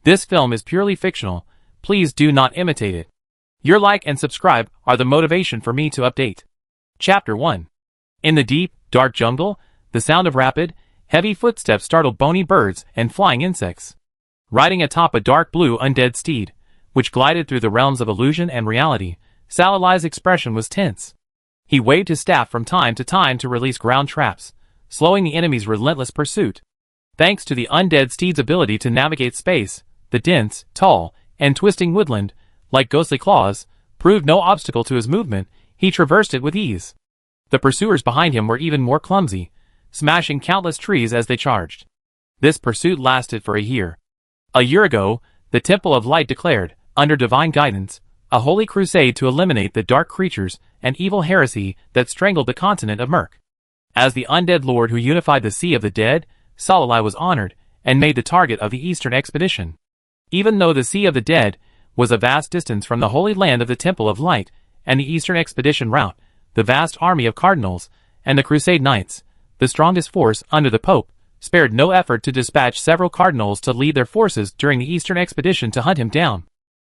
This film is purely fictional. Please do not imitate it. Your like and subscribe are the motivation for me to update. Chapter 1. In the deep, dark jungle, the sound of rapid, heavy footsteps startled bony birds and flying insects. Riding atop a dark blue undead steed, which glided through the realms of illusion and reality, Salali's expression was tense. He waved his staff from time to time to release ground traps, slowing the enemy's relentless pursuit. Thanks to the undead steed's ability to navigate space, the dense, tall, and twisting woodland, like ghostly claws, proved no obstacle to his movement. He traversed it with ease. The pursuers behind him were even more clumsy, smashing countless trees as they charged. This pursuit lasted for a year. A year ago, the Temple of Light declared, under divine guidance, a holy crusade to eliminate the dark creatures and evil heresy that strangled the continent of Murk. As the undead lord who unified the Sea of the Dead, Salali was honored and made the target of the Eastern expedition. Even though the Sea of the Dead was a vast distance from the holy land of the Temple of Light and the Eastern expedition route, the vast army of cardinals and the Crusade Knights, the strongest force under the Pope, spared no effort to dispatch several cardinals to lead their forces during the Eastern expedition to hunt him down.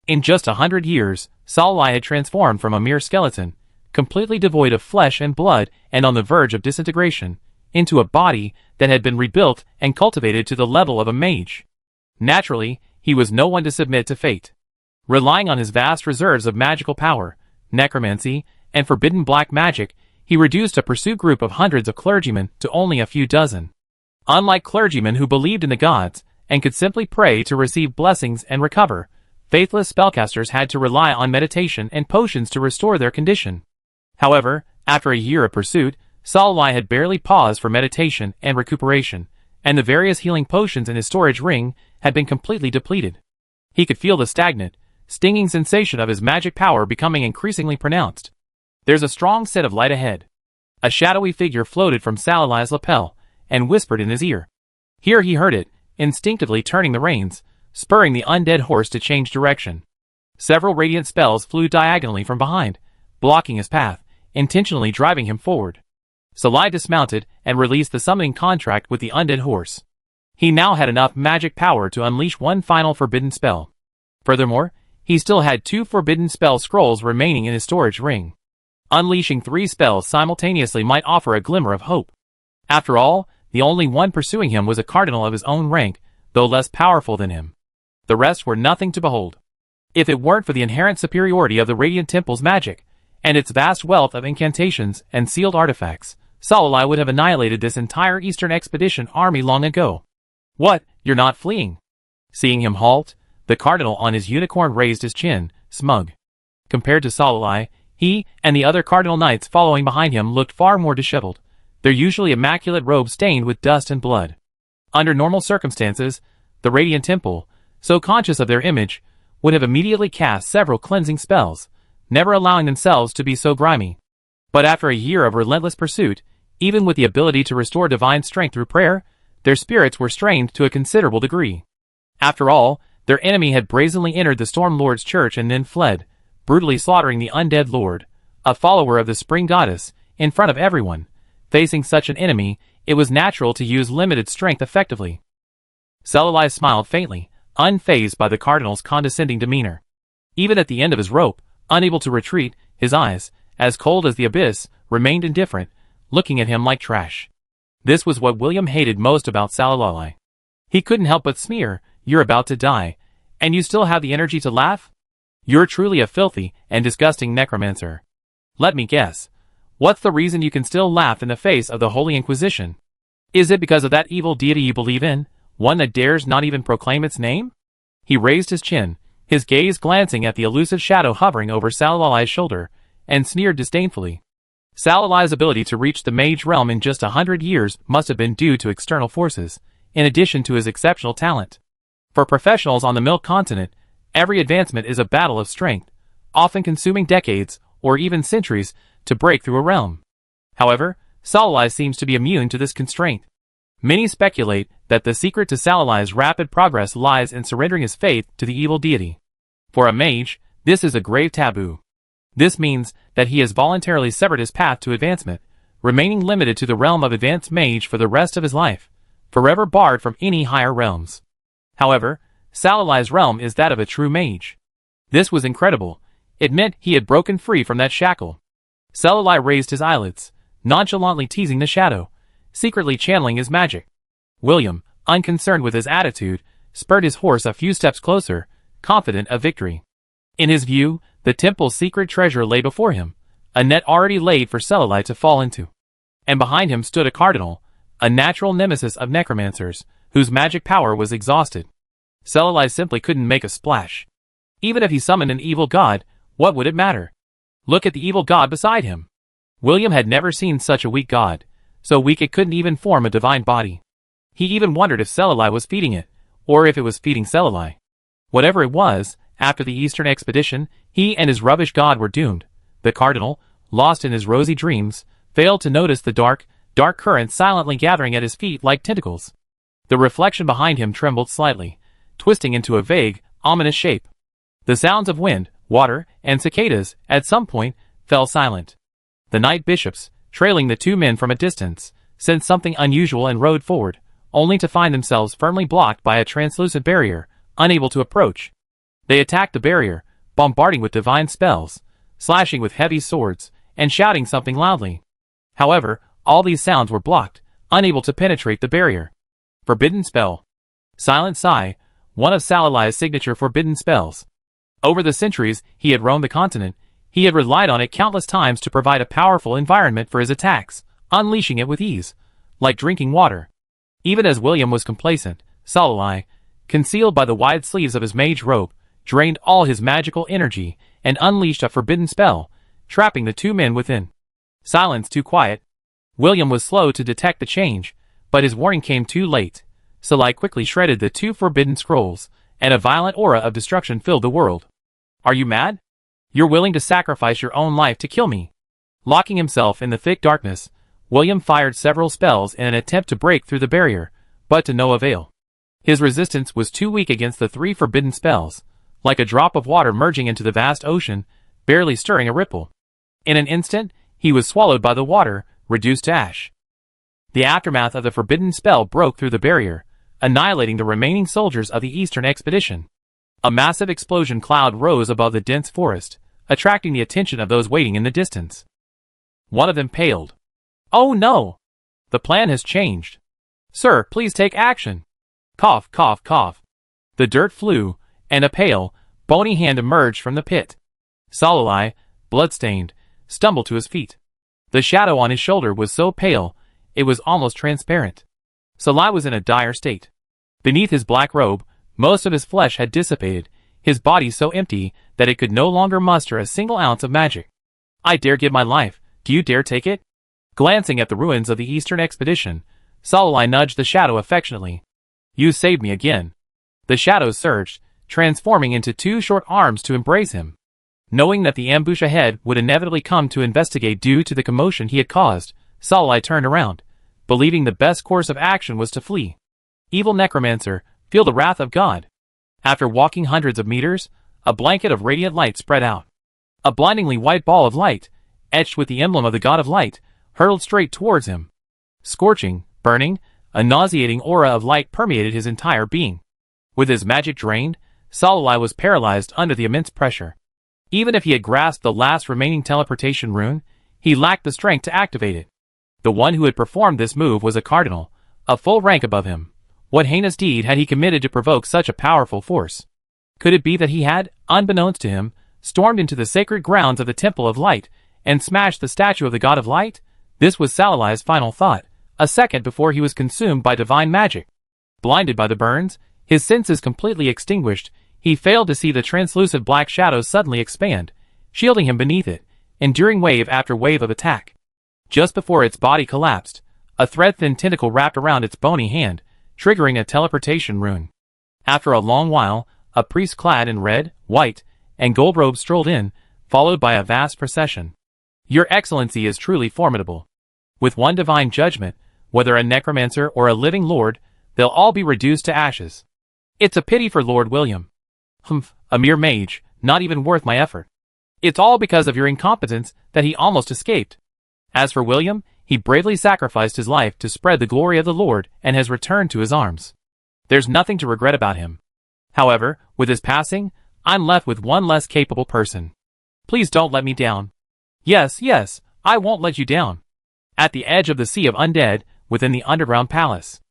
In just 100 years, Salali had transformed from a mere skeleton, completely devoid of flesh and blood and on the verge of disintegration, into a body that had been rebuilt and cultivated to the level of a mage. Naturally, he was no one to submit to fate. Relying on his vast reserves of magical power, necromancy, and forbidden black magic, he reduced a pursuit group of hundreds of clergymen to only a few dozen. Unlike clergymen who believed in the gods and could simply pray to receive blessings and recover, faithless spellcasters had to rely on meditation and potions to restore their condition. However, after a year of pursuit, Salali had barely paused for meditation and recuperation, and the various healing potions in his storage ring had been completely depleted. He could feel the stagnant, stinging sensation of his magic power becoming increasingly pronounced. There's a strong set of light ahead. A shadowy figure floated from Salali's lapel and whispered in his ear. Here he heard it, instinctively turning the reins, spurring the undead horse to change direction. Several radiant spells flew diagonally from behind, blocking his path, intentionally driving him forward. Salali dismounted and released the summoning contract with the undead horse. He now had enough magic power to unleash one final forbidden spell. Furthermore, he still had 2 forbidden spell scrolls remaining in his storage ring. Unleashing 3 spells simultaneously might offer a glimmer of hope. After all, the only one pursuing him was a cardinal of his own rank, though less powerful than him. The rest were nothing to behold. If it weren't for the inherent superiority of the Radiant Temple's magic, and its vast wealth of incantations and sealed artifacts, Salali would have annihilated this entire Eastern expedition army long ago. What, you're not fleeing? Seeing him halt, the cardinal on his unicorn raised his chin, smug. Compared to Salali, he and the other cardinal knights following behind him looked far more disheveled, their usually immaculate robes stained with dust and blood. Under normal circumstances, the Radiant Temple, so conscious of their image, would have immediately cast several cleansing spells, never allowing themselves to be so grimy. But after a year of relentless pursuit, even with the ability to restore divine strength through prayer, their spirits were strained to a considerable degree. After all, their enemy had brazenly entered the Storm Lord's church and then fled, brutally slaughtering the undead lord, a follower of the spring goddess, in front of everyone. Facing such an enemy, it was natural to use limited strength effectively. Salali smiled faintly, unfazed by the cardinal's condescending demeanor. Even at the end of his rope, unable to retreat, his eyes, as cold as the abyss, remained indifferent, looking at him like trash. This was what William hated most about Salali. He couldn't help but sneer, "You're about to die, and you still have the energy to laugh? You're truly a filthy and disgusting necromancer. Let me guess. What's the reason you can still laugh in the face of the Holy Inquisition? Is it because of that evil deity you believe in, one that dares not even proclaim its name?" He raised his chin, his gaze glancing at the elusive shadow hovering over Salali's shoulder, and sneered disdainfully. Salali's ability to reach the mage realm in just 100 years must have been due to external forces, in addition to his exceptional talent. For professionals on the Milk Continent, every advancement is a battle of strength, often consuming decades, or even centuries, to break through a realm. However, Salali seems to be immune to this constraint. Many speculate that the secret to Salali's rapid progress lies in surrendering his faith to the evil deity. For a mage, this is a grave taboo. This means that he has voluntarily severed his path to advancement, remaining limited to the realm of advanced mage for the rest of his life, forever barred from any higher realms. However, Salalai's realm is that of a true mage. This was incredible. It meant he had broken free from that shackle. Salalai raised his eyelids, nonchalantly teasing the shadow, secretly channeling his magic. William, unconcerned with his attitude, spurred his horse a few steps closer, confident of victory. In his view, the temple's secret treasure lay before him, a net already laid for Salalai to fall into. And behind him stood a cardinal, a natural nemesis of necromancers, whose magic power was exhausted. Salalai simply couldn't make a splash. Even if he summoned an evil god, what would it matter? Look at the evil god beside him. William had never seen such a weak god, so weak it couldn't even form a divine body. He even wondered if Salalai was feeding it, or if it was feeding Salalai. Whatever it was, after the Eastern expedition, he and his rubbish god were doomed. The cardinal, lost in his rosy dreams, failed to notice the dark current silently gathering at his feet like tentacles. The reflection behind him trembled slightly, twisting into a vague, ominous shape. The sounds of wind, water, and cicadas, at some point, fell silent. The knight bishops, trailing the two men from a distance, sensed something unusual and rode forward, only to find themselves firmly blocked by a translucent barrier, unable to approach. They attacked the barrier, bombarding with divine spells, slashing with heavy swords, and shouting something loudly. However, all these sounds were blocked, unable to penetrate the barrier. Forbidden spell. Silent Sigh, one of Salalai's signature forbidden spells. Over the centuries he had roamed the continent, he had relied on it countless times to provide a powerful environment for his attacks, unleashing it with ease, like drinking water. Even as William was complacent, Salalai, concealed by the wide sleeves of his mage robe, drained all his magical energy and unleashed a forbidden spell, trapping the two men within. Silence too quiet. William was slow to detect the change, but his warning came too late. Salalai quickly shredded the two forbidden scrolls, and a violent aura of destruction filled the world. Are you mad? You're willing to sacrifice your own life to kill me. Locking himself in the thick darkness, William fired several spells in an attempt to break through the barrier, but to no avail. His resistance was too weak against the three forbidden spells, like a drop of water merging into the vast ocean, barely stirring a ripple. In an instant, he was swallowed by the water, reduced to ash. The aftermath of the forbidden spell broke through the barrier, annihilating the remaining soldiers of the Eastern expedition. A massive explosion cloud rose above the dense forest, attracting the attention of those waiting in the distance. One of them paled. Oh no! The plan has changed. Sir, please take action. Cough, cough, cough. The dirt flew, and a pale, bony hand emerged from the pit. Salalai, bloodstained, stumbled to his feet. The shadow on his shoulder was so pale, it was almost transparent. Salalai was in a dire state. Beneath his black robe, most of his flesh had dissipated, his body so empty that it could no longer muster a single ounce of magic. I dare give my life, do you dare take it? Glancing at the ruins of the Eastern expedition, Salalai nudged the shadow affectionately. You saved me again. The shadow surged, transforming into two short arms to embrace him. Knowing that the ambush ahead would inevitably come to investigate due to the commotion he had caused, Salalai turned around, believing the best course of action was to flee. Evil necromancer, feel the wrath of God. After walking hundreds of meters, a blanket of radiant light spread out. A blindingly white ball of light, etched with the emblem of the god of light, hurtled straight towards him. Scorching, burning, a nauseating aura of light permeated his entire being. With his magic drained, Salalai was paralyzed under the immense pressure. Even if he had grasped the last remaining teleportation rune, he lacked the strength to activate it. The one who had performed this move was a cardinal, a full rank above him. What heinous deed had he committed to provoke such a powerful force? Could it be that he had, unbeknownst to him, stormed into the sacred grounds of the Temple of Light, and smashed the statue of the God of Light? This was Salalai's final thought, a second before he was consumed by divine magic. Blinded by the burns, his senses completely extinguished, he failed to see the translucent black shadow suddenly expand, shielding him beneath it, enduring wave after wave of attack. Just before its body collapsed, a thread-thin tentacle wrapped around its bony hand, triggering a teleportation rune. After a long while, a priest clad in red, white, and gold robes strolled in, followed by a vast procession. Your Excellency is truly formidable. With one divine judgment, whether a necromancer or a living lord, they'll all be reduced to ashes. It's a pity for Lord William. Humph, a mere mage, not even worth my effort. It's all because of your incompetence that he almost escaped. As for William, he bravely sacrificed his life to spread the glory of the Lord and has returned to his arms. There's nothing to regret about him. However, with his passing, I'm left with one less capable person. Please don't let me down. Yes, yes, I won't let you down. At the edge of the sea of undead, within the underground palace,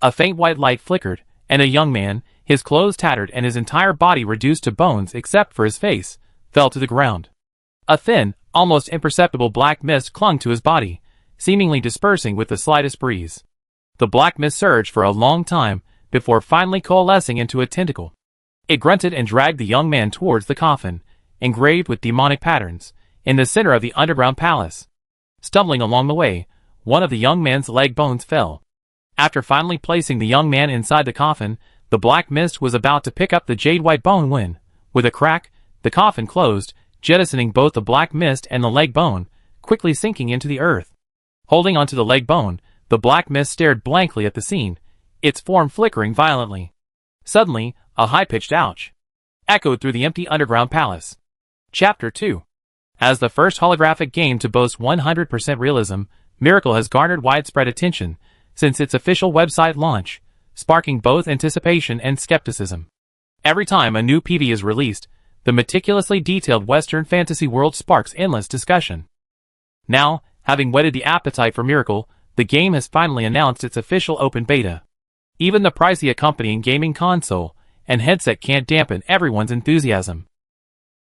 a faint white light flickered, and a young man, his clothes tattered and his entire body reduced to bones except for his face, fell to the ground. A thin, almost imperceptible black mist clung to his body, seemingly dispersing with the slightest breeze. The black mist surged for a long time, before finally coalescing into a tentacle. It grunted and dragged the young man towards the coffin, engraved with demonic patterns, in the center of the underground palace. Stumbling along the way, one of the young man's leg bones fell. After finally placing the young man inside the coffin, the black mist was about to pick up the jade white bone when, with a crack, the coffin closed, jettisoning both the black mist and the leg bone, quickly sinking into the earth. Holding onto the leg bone, the black mist stared blankly at the scene, its form flickering violently. Suddenly, a high-pitched ouch echoed through the empty underground palace. Chapter 2. As the first holographic game to boast 100% realism, Miracle has garnered widespread attention since its official website launch, sparking both anticipation and skepticism. Every time a new PV is released, the meticulously detailed Western fantasy world sparks endless discussion. Now, having whetted the appetite for Miracle, the game has finally announced its official open beta. Even the pricey accompanying gaming console and headset can't dampen everyone's enthusiasm.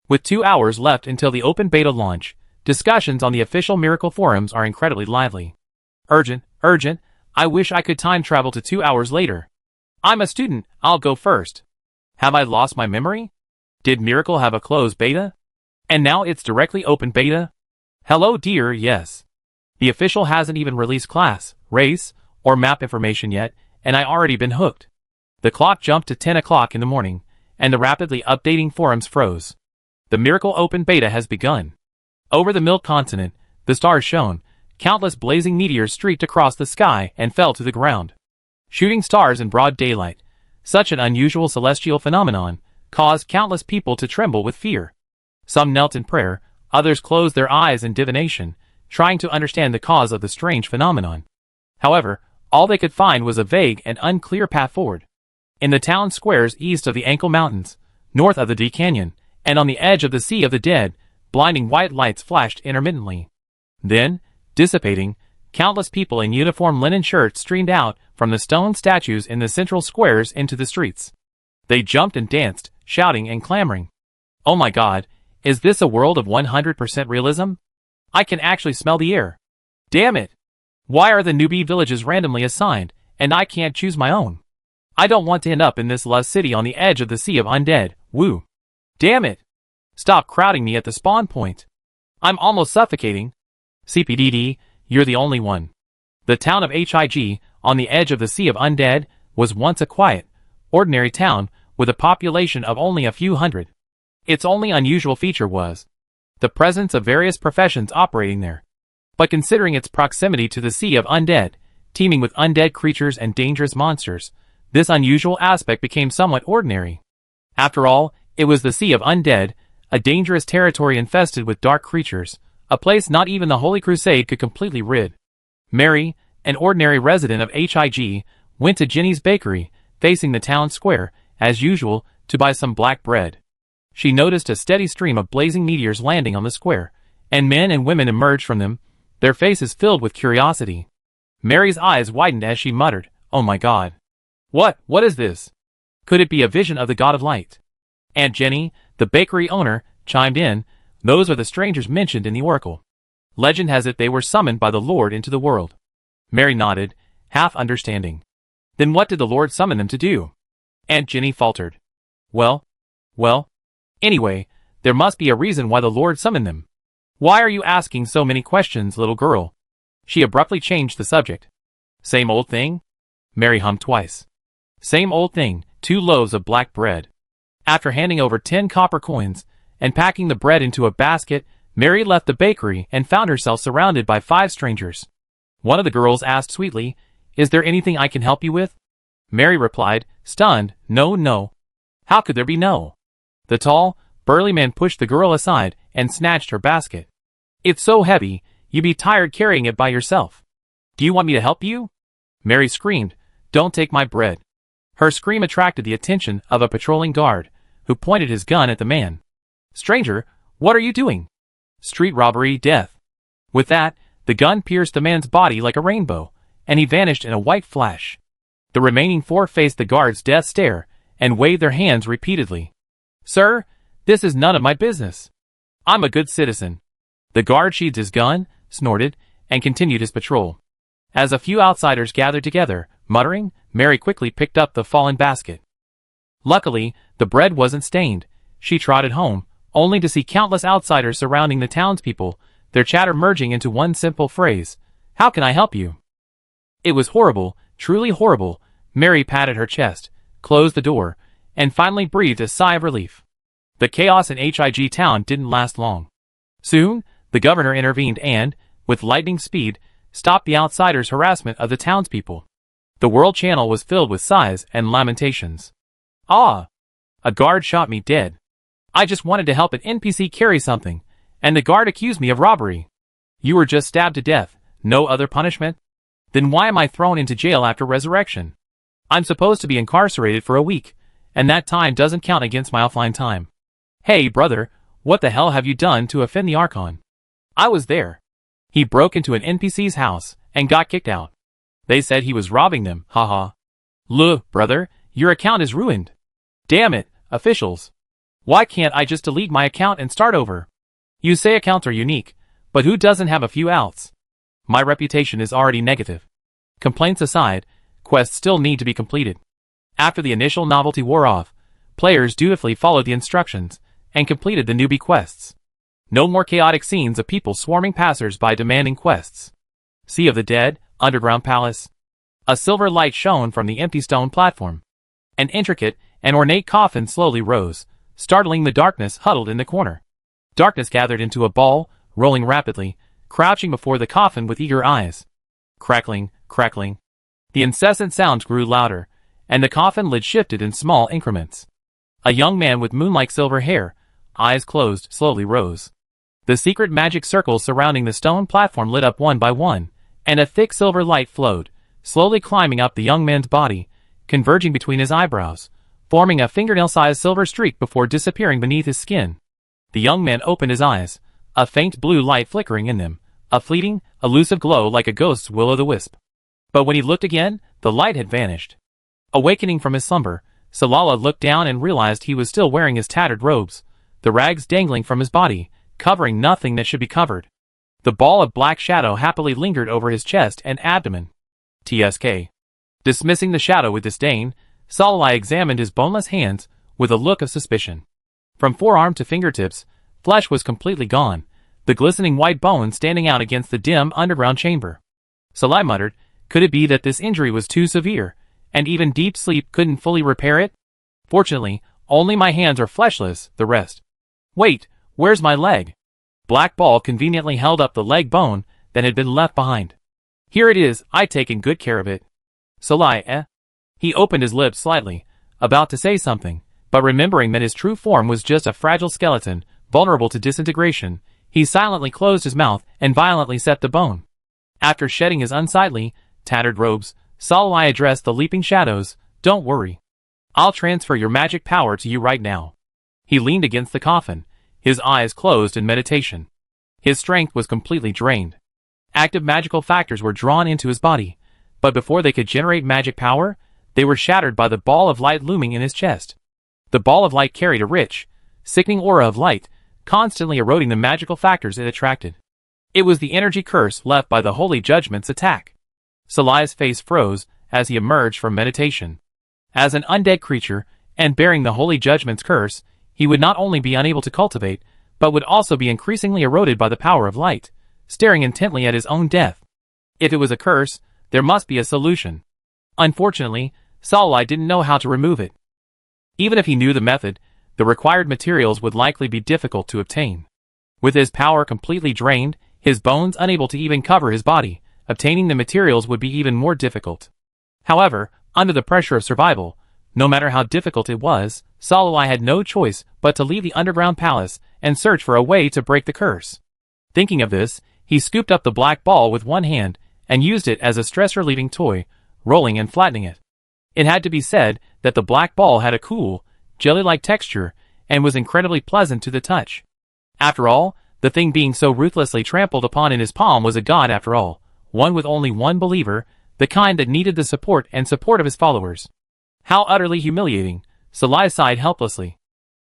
With 2 hours left until the open beta launch, discussions on the official Miracle forums are incredibly lively. Urgent, urgent, I wish I could time travel to 2 hours later. I'm a student, I'll go first. Have I lost my memory? Did Miracle have a closed beta? And now it's directly open beta? Hello dear, yes. The official hasn't even released class, race, or map information yet, and I already been hooked. The clock jumped to 10 o'clock in the morning, and the rapidly updating forums froze. The Miracle open beta has begun. Over the Milk Continent, the stars shone, countless blazing meteors streaked across the sky and fell to the ground. Shooting stars in broad daylight, such an unusual celestial phenomenon, caused countless people to tremble with fear. Some knelt in prayer, others closed their eyes in divination, trying to understand the cause of the strange phenomenon. However, all they could find was a vague and unclear path forward. In the town squares east of the Ankle Mountains, north of the D Canyon, and on the edge of the Sea of the Dead, blinding white lights flashed intermittently. Then, dissipating, countless people in uniform linen shirts streamed out from the stone statues in the central squares into the streets. They jumped and danced, shouting and clamoring. Oh my god, is this a world of 100% realism? I can actually smell the air. Damn it! Why are the newbie villages randomly assigned, and I can't choose my own? I don't want to end up in this lost city on the edge of the sea of undead, woo. Damn it! Stop crowding me at the spawn point. I'm almost suffocating. CPDD, you're the only one. The town of Hig, on the edge of the sea of undead, was once a quiet, ordinary town with a population of only a few hundred. Its only unusual feature was the presence of various professions operating there. But considering its proximity to the sea of undead, teeming with undead creatures and dangerous monsters, this unusual aspect became somewhat ordinary. After all, it was the sea of undead, a dangerous territory infested with dark creatures, a place not even the Holy Crusade could completely rid. Mary, an ordinary resident of Hig, went to Jenny's bakery, facing the town square, as usual, to buy some black bread. She noticed a steady stream of blazing meteors landing on the square, and men and women emerged from them, their faces filled with curiosity. Mary's eyes widened as she muttered, "Oh my god. What is this? Could it be a vision of the god of light?" Aunt Jenny, the bakery owner, chimed in, "Those are the strangers mentioned in the oracle. Legend has it they were summoned by the Lord into the world." Mary nodded, half understanding. "Then what did the Lord summon them to do?" Aunt Jenny faltered. Well, anyway, there must be a reason why the Lord summoned them. Why are you asking so many questions, little girl?" She abruptly changed the subject. "Same old thing?" Mary hummed twice. "Same old thing, 2 loaves of black bread." After handing over 10 copper coins and packing the bread into a basket, Mary left the bakery and found herself surrounded by 5 strangers. One of the girls asked sweetly, "Is there anything I can help you with?" Mary replied, stunned, No. How could there be no? The tall, burly man pushed the girl aside and snatched her basket. "It's so heavy, you'd be tired carrying it by yourself. Do you want me to help you?" Mary screamed, "Don't take my bread." Her scream attracted the attention of a patrolling guard, who pointed his gun at the man. "Stranger, what are you doing?" "Street robbery, death." With that, the gun pierced the man's body like a rainbow, and he vanished in a white flash. The remaining four faced the guard's death stare, and waved their hands repeatedly. "Sir, this is none of my business. I'm a good citizen." The guard sheathed his gun, snorted, and continued his patrol. As a few outsiders gathered together, muttering, Mary quickly picked up the fallen basket. Luckily, the bread wasn't stained. She trotted home, only to see countless outsiders surrounding the townspeople, their chatter merging into one simple phrase, "How can I help you?" It was horrible, truly horrible. Mary patted her chest, closed the door, and finally breathed a sigh of relief. The chaos in Hig town didn't last long. Soon, the governor intervened and, with lightning speed, stopped the outsiders' harassment of the townspeople. The world channel was filled with sighs and lamentations. "Ah! A guard shot me dead. I just wanted to help an NPC carry something, and the guard accused me of robbery. You were just stabbed to death, no other punishment? Then why am I thrown into jail after resurrection? I'm supposed to be incarcerated for a week, and that time doesn't count against my offline time. Hey brother, what the hell have you done to offend the Archon? I was there. He broke into an NPC's house, and got kicked out. They said he was robbing them, haha. Look, brother, your account is ruined. Damn it, officials. Why can't I just delete my account and start over? You say accounts are unique, but who doesn't have a few outs? My reputation is already negative. Complaints aside, quests still need to be completed. After the initial novelty wore off, players dutifully followed the instructions, and completed the newbie quests. No more chaotic scenes of people swarming passers-by demanding quests. Sea of the Dead, Underground Palace. A silver light shone from the empty stone platform. An intricate and ornate coffin slowly rose, startling the darkness huddled in the corner. Darkness gathered into a ball, rolling rapidly, crouching before the coffin with eager eyes. Crackling, crackling. The incessant sounds grew louder, and the coffin lid shifted in small increments. A young man with moon-like silver hair, eyes closed, slowly rose. The secret magic circles surrounding the stone platform lit up one by one, and a thick silver light flowed, slowly climbing up the young man's body, converging between his eyebrows, forming a fingernail-sized silver streak before disappearing beneath his skin. The young man opened his eyes, a faint blue light flickering in them, a fleeting, elusive glow like a ghost's will-o'-the-wisp. But when he looked again, the light had vanished. Awakening from his slumber, Salala looked down and realized he was still wearing his tattered robes, the rags dangling from his body, covering nothing that should be covered. The ball of black shadow happily lingered over his chest and abdomen. TSK. Dismissing the shadow with disdain, Salala examined his boneless hands with a look of suspicion. From forearm to fingertips, flesh was completely gone, the glistening white bone standing out against the dim underground chamber. Salai muttered, could it be that this injury was too severe, and even deep sleep couldn't fully repair it? Fortunately, only my hands are fleshless, the rest. Wait, where's my leg? Black Ball conveniently held up the leg bone that had been left behind. Here it is, I've taken good care of it. Salai, He opened his lips slightly, about to say something, but remembering that his true form was just a fragile skeleton, vulnerable to disintegration, he silently closed his mouth and violently set the bone. After shedding his unsightly, tattered robes, Salai addressed the leaping shadows, don't worry. I'll transfer your magic power to you right now. He leaned against the coffin, his eyes closed in meditation. His strength was completely drained. Active magical factors were drawn into his body, but before they could generate magic power, they were shattered by the ball of light looming in his chest. The ball of light carried a rich, sickening aura of light, constantly eroding the magical factors it attracted. It was the energy curse left by the Holy Judgment's attack. Salai's face froze as he emerged from meditation. As an undead creature, and bearing the Holy Judgment's curse, he would not only be unable to cultivate, but would also be increasingly eroded by the power of light, staring intently at his own death. If it was a curse, there must be a solution. Unfortunately, Salai didn't know how to remove it. Even if he knew the method, the required materials would likely be difficult to obtain. With his power completely drained, his bones unable to even cover his body, obtaining the materials would be even more difficult. However, under the pressure of survival, no matter how difficult it was, Salai had no choice but to leave the underground palace and search for a way to break the curse. Thinking of this, he scooped up the black ball with one hand and used it as a stress-relieving toy, rolling and flattening it. It had to be said that the black ball had a cool, jelly-like texture and was incredibly pleasant to the touch. After all, the thing being so ruthlessly trampled upon in his palm was a god after all, one with only one believer, the kind that needed the support of his followers. How utterly humiliating, Salai sighed helplessly.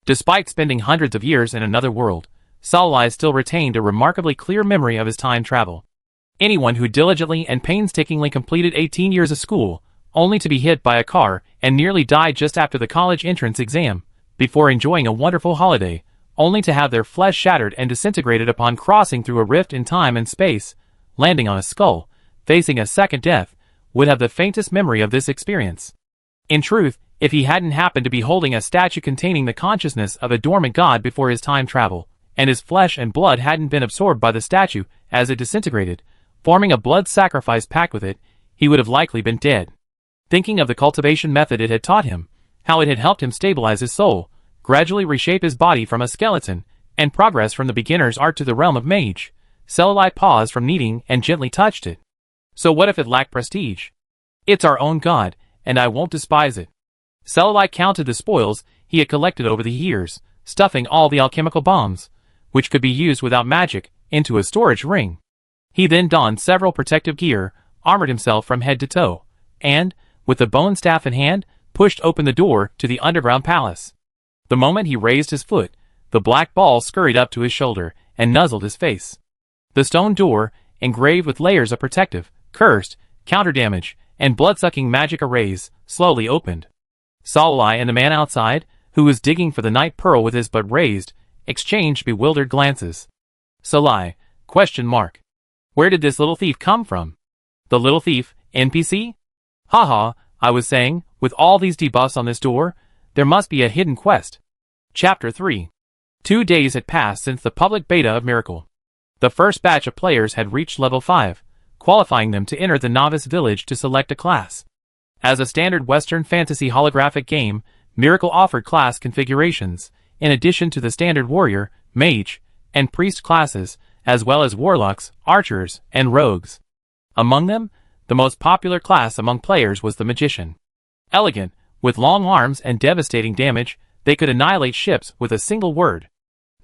Despite spending hundreds of years in another world, Salai still retained a remarkably clear memory of his time travel. Anyone who diligently and painstakingly completed 18 years of school, only to be hit by a car and nearly died just after the college entrance exam, before enjoying a wonderful holiday, only to have their flesh shattered and disintegrated upon crossing through a rift in time and space, landing on a skull, facing a second death, would have the faintest memory of this experience. In truth, if he hadn't happened to be holding a statue containing the consciousness of a dormant god before his time travel, and his flesh and blood hadn't been absorbed by the statue as it disintegrated, forming a blood sacrifice pact with it, he would have likely been dead. Thinking of the cultivation method it had taught him, how it had helped him stabilize his soul, gradually reshape his body from a skeleton, and progress from the beginner's art to the realm of mage, Salai paused from kneading and gently touched it. So what if it lacked prestige? It's our own god, and I won't despise it. Salai counted the spoils he had collected over the years, stuffing all the alchemical bombs, which could be used without magic, into a storage ring. He then donned several protective gear, armored himself from head to toe, and, with the bone staff in hand, pushed open the door to the underground palace. The moment he raised his foot, the black ball scurried up to his shoulder and nuzzled his face. The stone door, engraved with layers of protective, cursed, counter-damage, and blood-sucking magic arrays, slowly opened. Salai and the man outside, who was digging for the night pearl with his butt raised, exchanged bewildered glances. Salai, ? Where did this little thief come from? The little thief, NPC? Haha, I was saying, with all these debuffs on this door, there must be a hidden quest. Chapter 3. 2 days had passed since the public beta of Miracle. The first batch of players had reached level 5, qualifying them to enter the novice village to select a class. As a standard Western fantasy holographic game, Miracle offered class configurations, in addition to the standard warrior, mage, and priest classes, as well as warlocks, archers, and rogues. Among them, the most popular class among players was the magician. Elegant, with long arms and devastating damage, they could annihilate ships with a single word.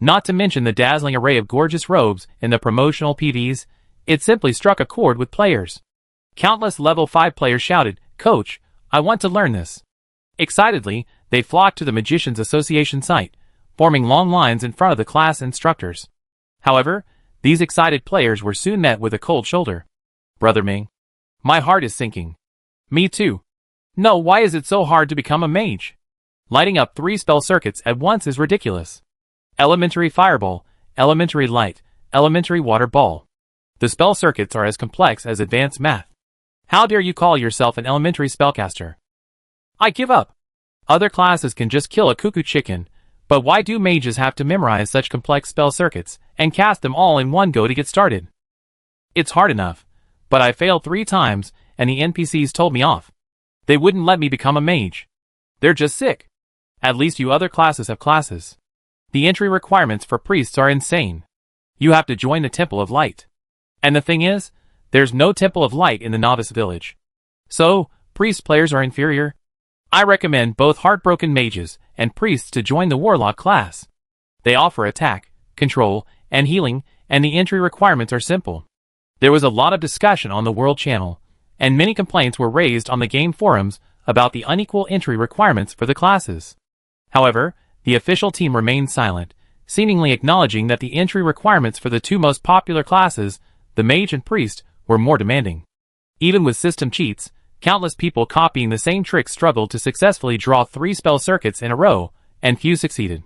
Not to mention the dazzling array of gorgeous robes in the promotional PVs, it simply struck a chord with players. Countless level 5 players shouted, "Coach, I want to learn this." Excitedly, they flocked to the Magicians Association site, forming long lines in front of the class instructors. However, these excited players were soon met with a cold shoulder. "Brother Ming, my heart is sinking." "Me too." "No, why is it so hard to become a mage? Lighting up 3 spell circuits at once is ridiculous. Elementary Fireball, Elementary Light, Elementary Water Ball. The spell circuits are as complex as advanced math. How dare you call yourself an elementary spellcaster? I give up. Other classes can just kill a cuckoo chicken, but why do mages have to memorize such complex spell circuits and cast them all in one go to get started? It's hard enough, but I failed 3 times and the NPCs told me off. They wouldn't let me become a mage. They're just sick. At least you other classes have classes. The entry requirements for priests are insane. You have to join the Temple of Light. And the thing is, there's no Temple of Light in the novice village. So, priest players are inferior. I recommend both heartbroken mages and priests to join the warlock class. They offer attack, control, and healing, and the entry requirements are simple. There was a lot of discussion on the World Channel, and many complaints were raised on the game forums about the unequal entry requirements for the classes. However, the official team remained silent, seemingly acknowledging that the entry requirements for the 2 most popular classes, the mage and priest, were more demanding. Even with system cheats, countless people copying the same tricks struggled to successfully draw 3 spell circuits in a row, and few succeeded.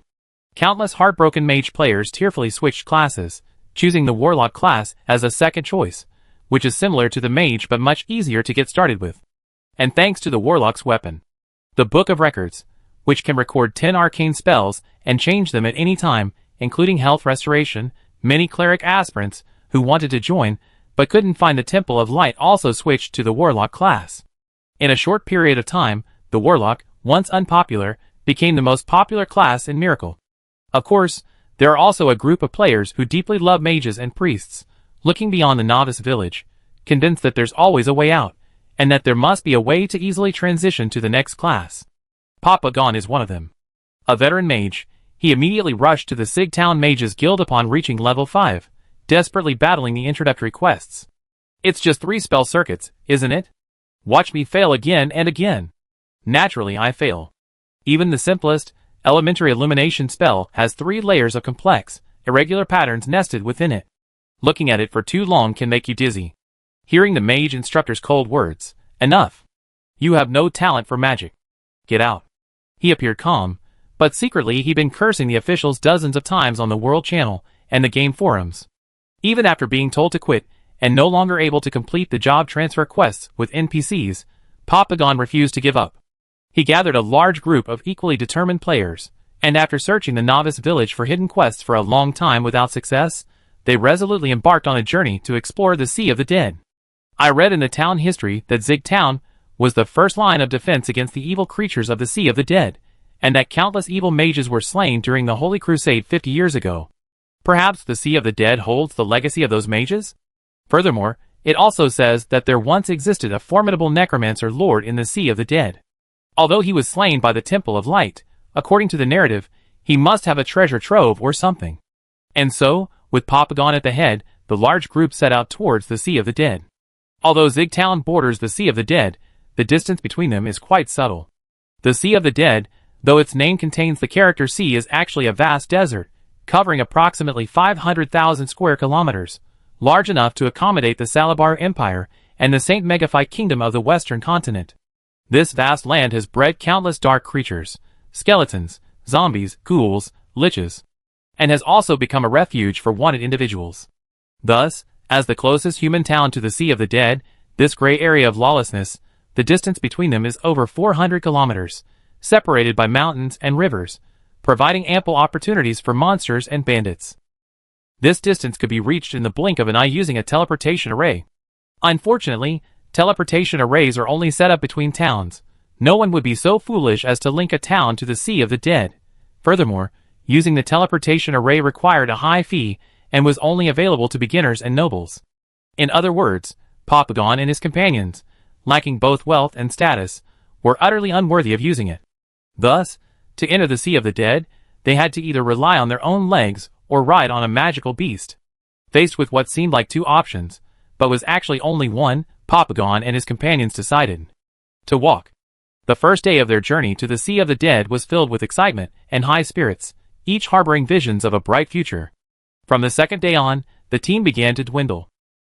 Countless heartbroken mage players tearfully switched classes, choosing the warlock class as a second choice, which is similar to the mage but much easier to get started with. And thanks to the warlock's weapon, the Book of Records, which can record 10 arcane spells and change them at any time, including health restoration, many cleric aspirants who wanted to join but couldn't find the Temple of Light also switched to the warlock class. In a short period of time, the warlock, once unpopular, became the most popular class in Miracle. Of course, there are also a group of players who deeply love mages and priests, looking beyond the novice village, convinced that there's always a way out, and that there must be a way to easily transition to the next class. Papa Gon is one of them. A veteran mage, he immediately rushed to the Sigtown Mages Guild upon reaching level 5, desperately battling the introductory quests. It's just 3 spell circuits, isn't it? Watch me fail again and again. Naturally I fail. Even the simplest, elementary illumination spell has 3 layers of complex, irregular patterns nested within it. Looking at it for too long can make you dizzy. Hearing the mage instructor's cold words, "Enough. You have no talent for magic. Get out." He appeared calm, but secretly he'd been cursing the officials dozens of times on the World Channel and the game forums. Even after being told to quit, and no longer able to complete the job transfer quests with NPCs, Papa Gon refused to give up. He gathered a large group of equally determined players, and after searching the novice village for hidden quests for a long time without success, they resolutely embarked on a journey to explore the Sea of the Dead. I read in the town history that Zigtown was the first line of defense against the evil creatures of the Sea of the Dead, and that countless evil mages were slain during the Holy Crusade 50 years ago. Perhaps the Sea of the Dead holds the legacy of those mages? Furthermore, it also says that there once existed a formidable necromancer lord in the Sea of the Dead. Although he was slain by the Temple of Light, according to the narrative, he must have a treasure trove or something. And so, with Papa Gon at the head, the large group set out towards the Sea of the Dead. Although Zigtown borders the Sea of the Dead, the distance between them is quite subtle. The Sea of the Dead, though its name contains the character sea, is actually a vast desert, covering approximately 500,000 square kilometers, large enough to accommodate the Salabar Empire and the Saint Megaphi Kingdom of the Western Continent. This vast land has bred countless dark creatures, skeletons, zombies, ghouls, liches, and has also become a refuge for wanted individuals. Thus, as the closest human town to the Sea of the Dead, this gray area of lawlessness, the distance between them is over 400 kilometers, separated by mountains and rivers, providing ample opportunities for monsters and bandits. This distance could be reached in the blink of an eye using a teleportation array. Unfortunately, teleportation arrays are only set up between towns. No one would be so foolish as to link a town to the Sea of the Dead. Furthermore, using the teleportation array required a high fee and was only available to beginners and nobles. In other words, Papa Gon and his companions, lacking both wealth and status, were utterly unworthy of using it. Thus, to enter the Sea of the Dead, they had to either rely on their own legs or ride on a magical beast. Faced with what seemed like 2 options, but was actually only one, Papa Gon and his companions decided to walk. The first day of their journey to the Sea of the Dead was filled with excitement and high spirits, each harboring visions of a bright future. From the second day on, the team began to dwindle.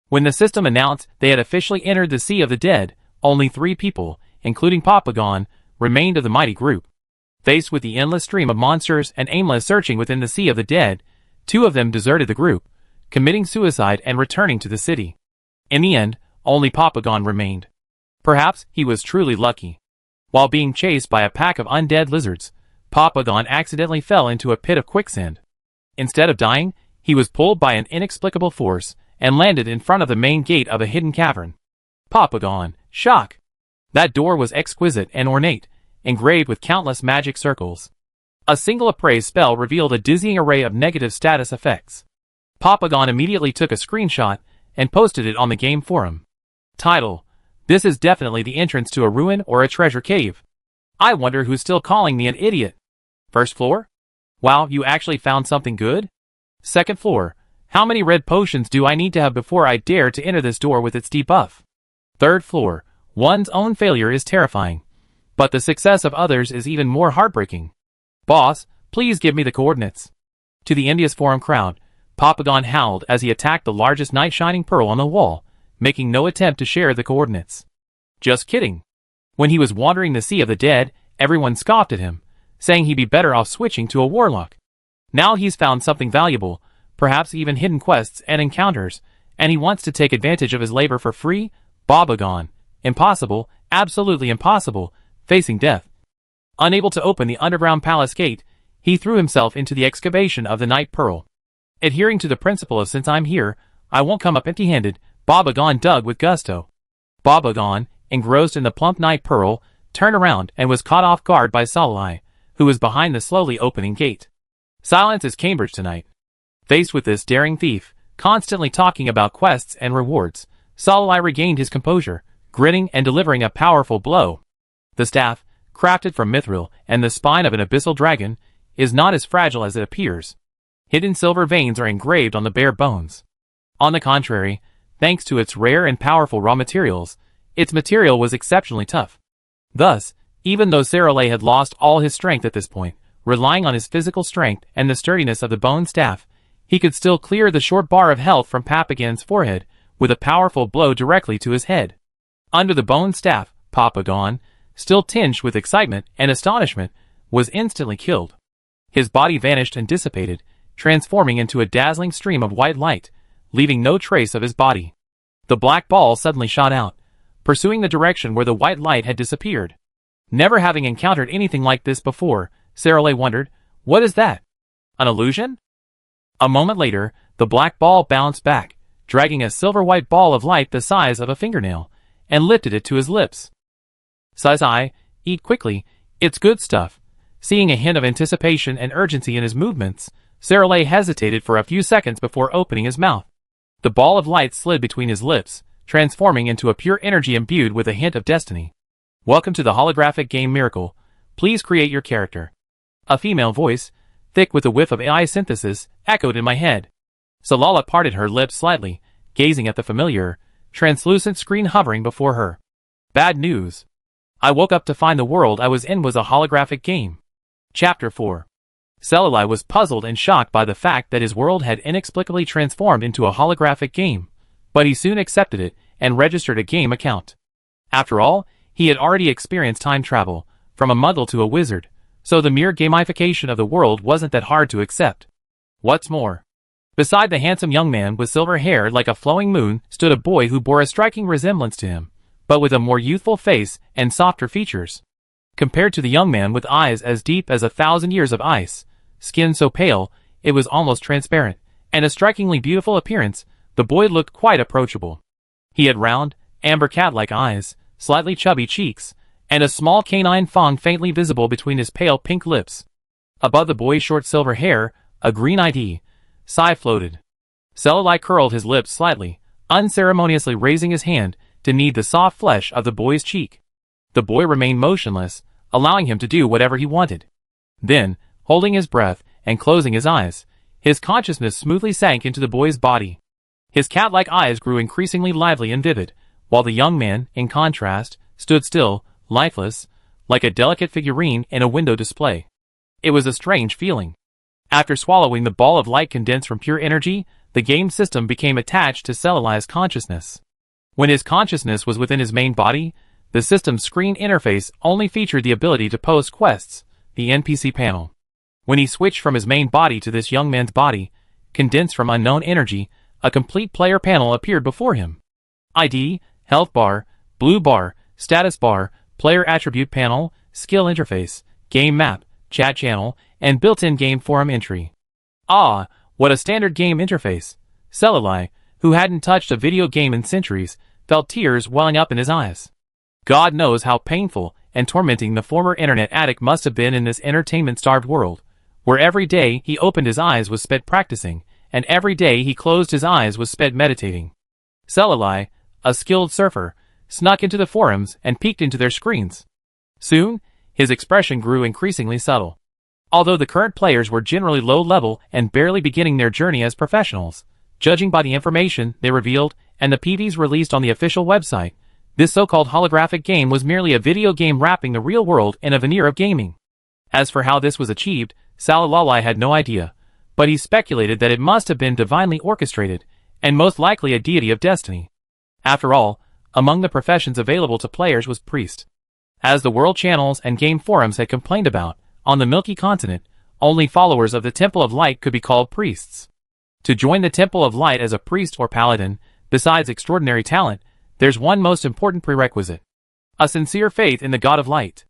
When the system announced they had officially entered the Sea of the Dead, only 3 people, including Papa Gon, remained of the mighty group. Faced with the endless stream of monsters and aimless searching within the Sea of the Dead, 2 of them deserted the group, committing suicide and returning to the city. In the end, only Papa Gon remained. Perhaps he was truly lucky. While being chased by a pack of undead lizards, Papa Gon accidentally fell into a pit of quicksand. Instead of dying, he was pulled by an inexplicable force and landed in front of the main gate of a hidden cavern. Papa Gon, shock! That door was exquisite and ornate, engraved with countless magic circles. A single appraise spell revealed a dizzying array of negative status effects. Papa Gon immediately took a screenshot and posted it on the game forum. Title: This is definitely the entrance to a ruin or a treasure cave. I wonder who's still calling me an idiot. First floor? Wow, you actually found something good? Second floor, how many red potions do I need to have before I dare to enter this door with its debuff? Third floor, one's own failure is terrifying, but the success of others is even more heartbreaking. Boss, please give me the coordinates. To the India's forum crowd, Papa Gon howled as he attacked the largest night shining pearl on the wall, making no attempt to share the coordinates. Just kidding. When he was wandering the Sea of the Dead, everyone scoffed at him, saying he'd be better off switching to a warlock. Now he's found something valuable, perhaps even hidden quests and encounters, and he wants to take advantage of his labor for free? Papa Gon. Impossible, absolutely impossible, facing death. Unable to open the underground palace gate, he threw himself into the excavation of the Night Pearl. Adhering to the principle of since I'm here, I won't come up empty-handed, Papa Gon dug with gusto. Papa Gon, engrossed in the plump Night Pearl, turned around and was caught off guard by Salai, who was behind the slowly opening gate. Silence is Cambridge tonight. Faced with this daring thief, constantly talking about quests and rewards, Salai regained his composure, grinning and delivering a powerful blow. The staff, crafted from mithril and the spine of an abyssal dragon, is not as fragile as it appears. Hidden silver veins are engraved on the bare bones. On the contrary, thanks to its rare and powerful raw materials, its material was exceptionally tough. Thus, even though Sarole had lost all his strength at this point, relying on his physical strength and the sturdiness of the bone staff, he could still clear the short bar of health from Papagon's forehead with a powerful blow directly to his head. Under the bone staff, Papagon, still tinged with excitement and astonishment, was instantly killed. His body vanished and dissipated, transforming into a dazzling stream of white light, leaving no trace of his body. The black ball suddenly shot out, pursuing the direction where the white light had disappeared. Never having encountered anything like this before, Sarole wondered, "What is that? An illusion?" A moment later, the black ball bounced back, dragging a silver-white ball of light the size of a fingernail, and lifted it to his lips. "Sai, eat quickly, it's good stuff." Seeing a hint of anticipation and urgency in his movements, Sarole hesitated for a few seconds before opening his mouth. The ball of light slid between his lips, transforming into a pure energy imbued with a hint of destiny. "Welcome to the holographic game Miracle. Please create your character." A female voice, thick with a whiff of AI synthesis, echoed in my head. Salala parted her lips slightly, gazing at the familiar, translucent screen hovering before her. Bad news. I woke up to find the world I was in was a holographic game. Chapter 4. Salali was puzzled and shocked by the fact that his world had inexplicably transformed into a holographic game, but he soon accepted it and registered a game account. After all, he had already experienced time travel, from a muggle to a wizard, so the mere gamification of the world wasn't that hard to accept. What's more, beside the handsome young man with silver hair like a flowing moon stood a boy who bore a striking resemblance to him, but with a more youthful face and softer features. Compared to the young man with eyes as deep as 1,000 years of ice, skin so pale it was almost transparent, and a strikingly beautiful appearance, the boy looked quite approachable. He had round, amber cat-like eyes, slightly chubby cheeks, and a small canine fang faintly visible between his pale pink lips. Above the boy's short silver hair, a green ID, sigh floated. Salali curled his lips slightly, unceremoniously raising his hand to knead the soft flesh of the boy's cheek. The boy remained motionless, allowing him to do whatever he wanted. Then, holding his breath and closing his eyes, his consciousness smoothly sank into the boy's body. His cat-like eyes grew increasingly lively and vivid, while the young man, in contrast, stood still, lifeless, like a delicate figurine in a window display. It was a strange feeling. After swallowing the ball of light condensed from pure energy, the game system became attached to Salali's consciousness. When his consciousness was within his main body, the system's screen interface only featured the ability to post quests, the NPC panel. When he switched from his main body to this young man's body, condensed from unknown energy, a complete player panel appeared before him. ID, health bar, blue bar, status bar, player attribute panel, skill interface, game map, chat channel, and built-in game forum entry. Ah, what a standard game interface. Salali, who hadn't touched a video game in centuries, felt tears welling up in his eyes. God knows how painful and tormenting the former internet addict must have been in this entertainment-starved world, where every day he opened his eyes was spent practicing, and every day he closed his eyes was spent meditating. Salali, a skilled surfer, snuck into the forums and peeked into their screens. Soon, his expression grew increasingly subtle. Although the current players were generally low-level and barely beginning their journey as professionals, judging by the information they revealed and the PVs released on the official website, this so-called holographic game was merely a video game wrapping the real world in a veneer of gaming. As for how this was achieved, Salali had no idea, but he speculated that it must have been divinely orchestrated, and most likely a deity of destiny. After all, among the professions available to players was priest. As the world channels and game forums had complained about, on the Milky Continent, only followers of the Temple of Light could be called priests. To join the Temple of Light as a priest or paladin, besides extraordinary talent, there's one most important prerequisite: a sincere faith in the God of Light.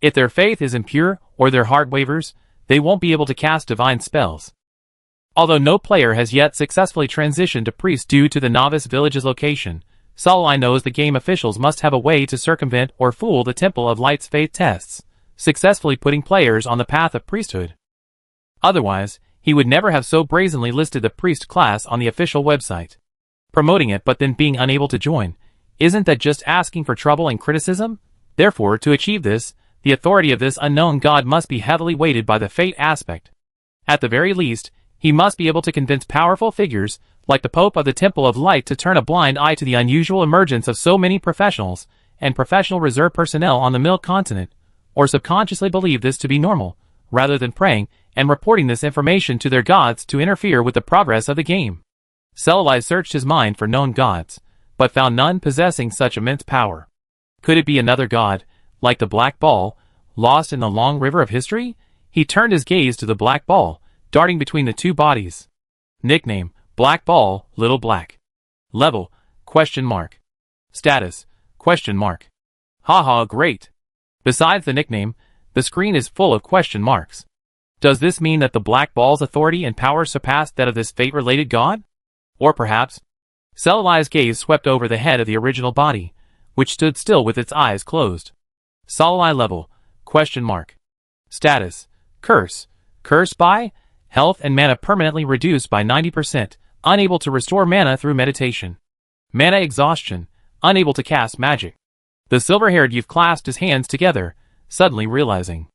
If their faith is impure or their heart wavers, they won't be able to cast divine spells. Although no player has yet successfully transitioned to priest due to the novice village's location, Salali knows the game officials must have a way to circumvent or fool the Temple of Light's faith tests, successfully putting players on the path of priesthood. Otherwise, he would never have so brazenly listed the priest class on the official website. Promoting it but then being unable to join, Isn't that just asking for trouble and criticism? Therefore, to achieve this, the authority of this unknown god must be heavily weighted by the fate aspect. At the very least, he must be able to convince powerful figures, like the Pope of the Temple of Light, to turn a blind eye to the unusual emergence of so many professionals and professional reserve personnel on the Milk Continent, or subconsciously believe this to be normal, rather than praying and reporting this information to their gods to interfere with the progress of the game. Selalai searched his mind for known gods, but found none possessing such immense power. Could it be another god, like the Black Ball, lost in the long river of history? He turned his gaze to the Black Ball, darting between the two bodies. Nickname: Black Ball, Little Black. Level: ? Status: ? Haha, great. Besides the nickname, the screen is full of question marks. Does this mean that the Black Ball's authority and power surpassed that of this fate-related god? Or perhaps... Selalai's gaze swept over the head of the original body, which stood still with its eyes closed. Selalai level: ? Status: Curse. Cursed by? Health and mana permanently reduced by 90%, unable to restore mana through meditation. Mana exhaustion, unable to cast magic. The silver-haired youth clasped his hands together, suddenly realizing.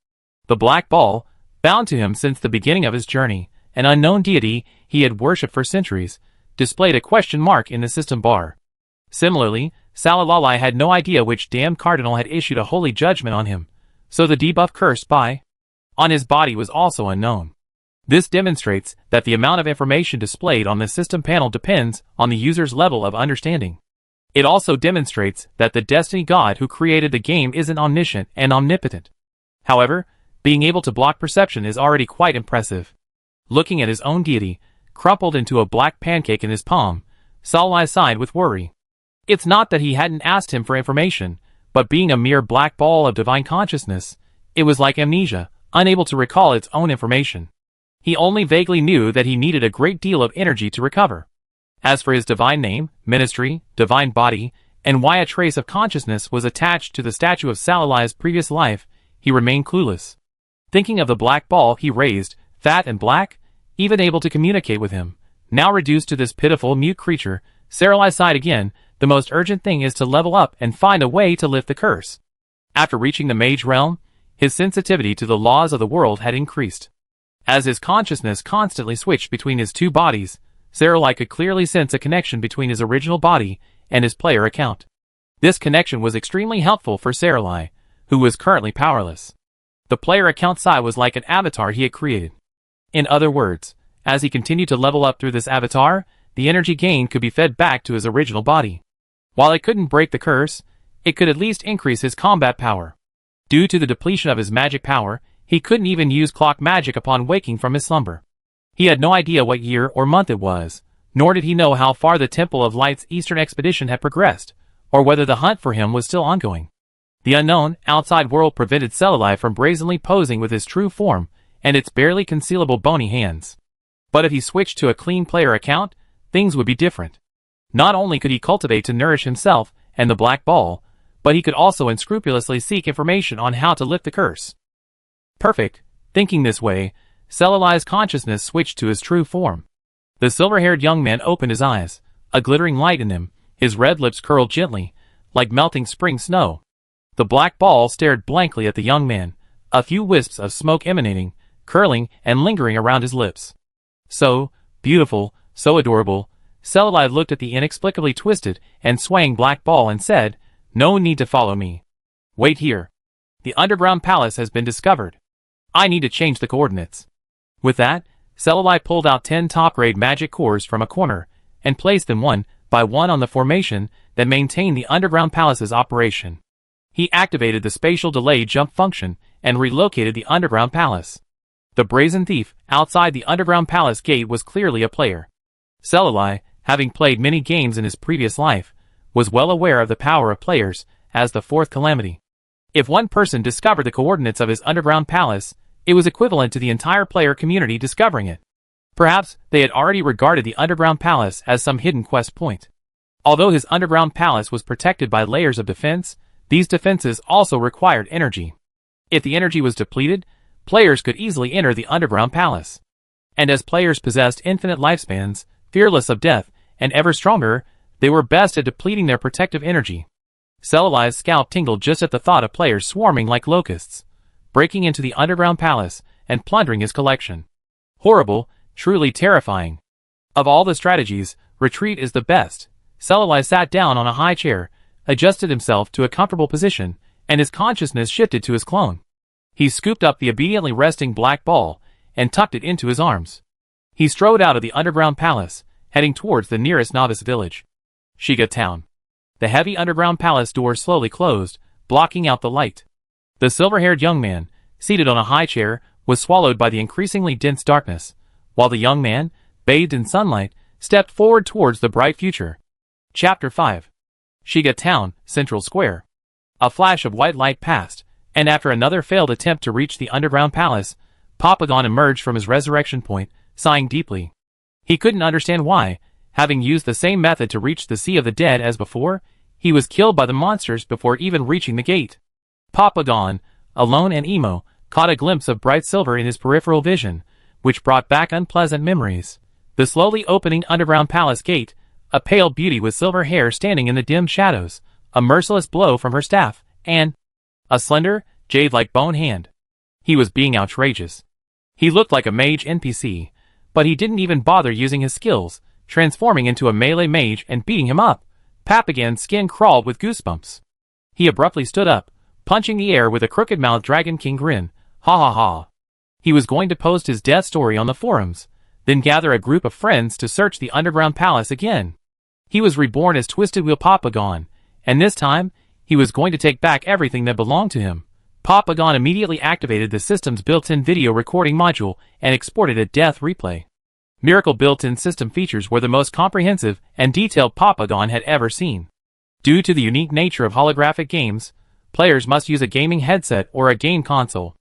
The Black Ball, bound to him since the beginning of his journey, an unknown deity he had worshipped for centuries, displayed a question mark in the system bar. Similarly, Selalai had no idea which damned cardinal had issued a holy judgment on him, so the debuff cursed by on his body was also unknown. This demonstrates that the amount of information displayed on the system panel depends on the user's level of understanding. It also demonstrates that the Destiny God who created the game isn't omniscient and omnipotent. However, being able to block perception is already quite impressive. Looking at his own deity, crumpled into a black pancake in his palm, Selalai sighed with worry. It's not that he hadn't asked him for information, but being a mere black ball of divine consciousness, it was like amnesia, unable to recall its own information. He only vaguely knew that he needed a great deal of energy to recover. As for his divine name, ministry, divine body, and why a trace of consciousness was attached to the statue of Selalai's previous life, he remained clueless. Thinking of the black ball he raised, fat and black, even able to communicate with him, now reduced to this pitiful mute creature, Selalai sighed again. The most urgent thing is to level up and find a way to lift the curse. After reaching the mage realm, his sensitivity to the laws of the world had increased. As his consciousness constantly switched between his two bodies, Selalai could clearly sense a connection between his original body and his player account. This connection was extremely helpful for Selalai, who was currently powerless. The player account Sai was like an avatar he had created. In other words, as he continued to level up through this avatar, the energy gained could be fed back to his original body. While it couldn't break the curse, it could at least increase his combat power. Due to the depletion of his magic power, he couldn't even use clock magic upon waking from his slumber. He had no idea what year or month it was, nor did he know how far the Temple of Light's eastern expedition had progressed, or whether the hunt for him was still ongoing. The unknown, outside world prevented Selalai from brazenly posing with his true form and its barely concealable bony hands. But if he switched to a clean player account, things would be different. Not only could he cultivate to nourish himself and the black ball, but he could also unscrupulously seek information on how to lift the curse. Perfect. Thinking this way, Selalai's consciousness switched to his true form. The silver-haired young man opened his eyes, a glittering light in them, his red lips curled gently, like melting spring snow. The black ball stared blankly at the young man, a few wisps of smoke emanating, curling and lingering around his lips. So beautiful, so adorable. Selalai looked at the inexplicably twisted and swaying black ball and said, "No need to follow me. Wait here. The underground palace has been discovered. I need to change the coordinates." With that, Selalai pulled out 10 top-grade magic cores from a corner and placed them one by one on the formation that maintained the underground palace's operation. He activated the spatial delay jump function and relocated the underground palace. The brazen thief outside the underground palace gate was clearly a player. Selalai, having played many games in his previous life, was well aware of the power of players as the fourth calamity. If one person discovered the coordinates of his underground palace, it was equivalent to the entire player community discovering it. Perhaps they had already regarded the underground palace as some hidden quest point. Although his underground palace was protected by layers of defense, these defenses also required energy. If the energy was depleted, players could easily enter the underground palace. And as players possessed infinite lifespans, fearless of death, and ever stronger, They were best at depleting their protective energy. Celeli's scalp tingled just at the thought of players swarming like locusts, breaking into the underground palace and plundering his collection. Horrible, truly terrifying. Of all the strategies, retreat is the best. Celeli sat down on a high chair, adjusted himself to a comfortable position, and his consciousness shifted to his clone. He scooped up the obediently resting black ball and tucked it into his arms. He strode out of the underground palace, heading towards the nearest novice village, Shiga Town. The heavy underground palace door slowly closed, blocking out the light. The silver-haired young man, seated on a high chair, was swallowed by the increasingly dense darkness, while the young man, bathed in sunlight, stepped forward towards the bright future. Chapter 5. Shiga Town, Central Square. A flash of white light passed, and after another failed attempt to reach the underground palace, Papagon emerged from his resurrection point, sighing deeply. He couldn't understand why, having used the same method to reach the Sea of the Dead as before, he was killed by the monsters before even reaching the gate. Papagon, alone and emo, caught a glimpse of bright silver in his peripheral vision, which brought back unpleasant memories. The slowly opening underground palace gate, a pale beauty with silver hair standing in the dim shadows, a merciless blow from her staff, and a slender, jade-like bone hand. He was being outrageous. He looked like a mage NPC, but he didn't even bother using his skills, transforming into a melee mage and beating him up. Papagon's skin crawled with goosebumps. He abruptly stood up, punching the air with a crooked-mouthed Dragon King grin. Ha ha ha. He was going to post his death story on the forums, then gather a group of friends to search the underground palace again. He was reborn as Twisted Wheel Papagon, and this time, he was going to take back everything that belonged to him. Papagon immediately activated the system's built-in video recording module and exported a death replay. Miracle built-in system features were the most comprehensive and detailed Papagon had ever seen. Due to the unique nature of holographic games, players must use a gaming headset or a game console.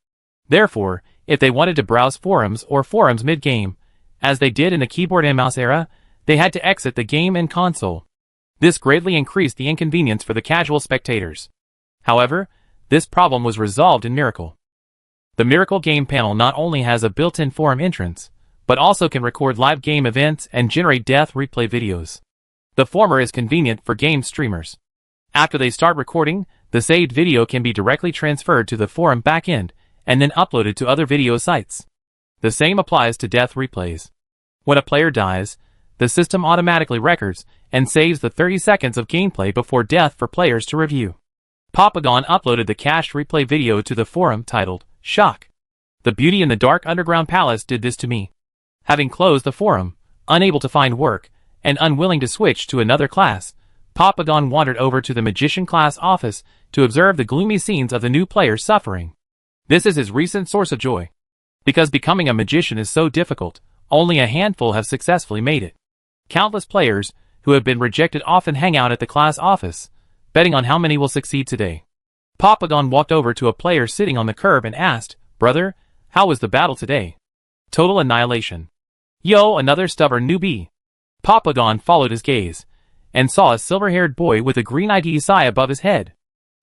Therefore, if they wanted to browse forums or forums mid-game, as they did in the keyboard and mouse era, they had to exit the game and console. This greatly increased the inconvenience for the casual spectators. However, this problem was resolved in Miracle. The Miracle game panel not only has a built-in forum entrance, but also can record live game events and generate death replay videos. The former is convenient for game streamers. After they start recording, the saved video can be directly transferred to the forum backend and then uploaded to other video sites. The same applies to death replays. When a player dies, the system automatically records and saves the 30 seconds of gameplay before death for players to review. Papagon uploaded the cached replay video to the forum titled, Shock. The beauty in the dark underground palace did this to me. Having closed the forum, unable to find work, and unwilling to switch to another class, Papagon wandered over to the magician class office to observe the gloomy scenes of the new players suffering. This is his recent source of joy. Because becoming a magician is so difficult, only a handful have successfully made it. Countless players, who have been rejected often hang out at the class office, betting on how many will succeed today. Papagon walked over to a player sitting on the curb and asked, "Brother, how was the battle today?" "Total annihilation." "Yo, another stubborn newbie." Papagon followed his gaze, and saw a silver-haired boy with a green ID sign above his head.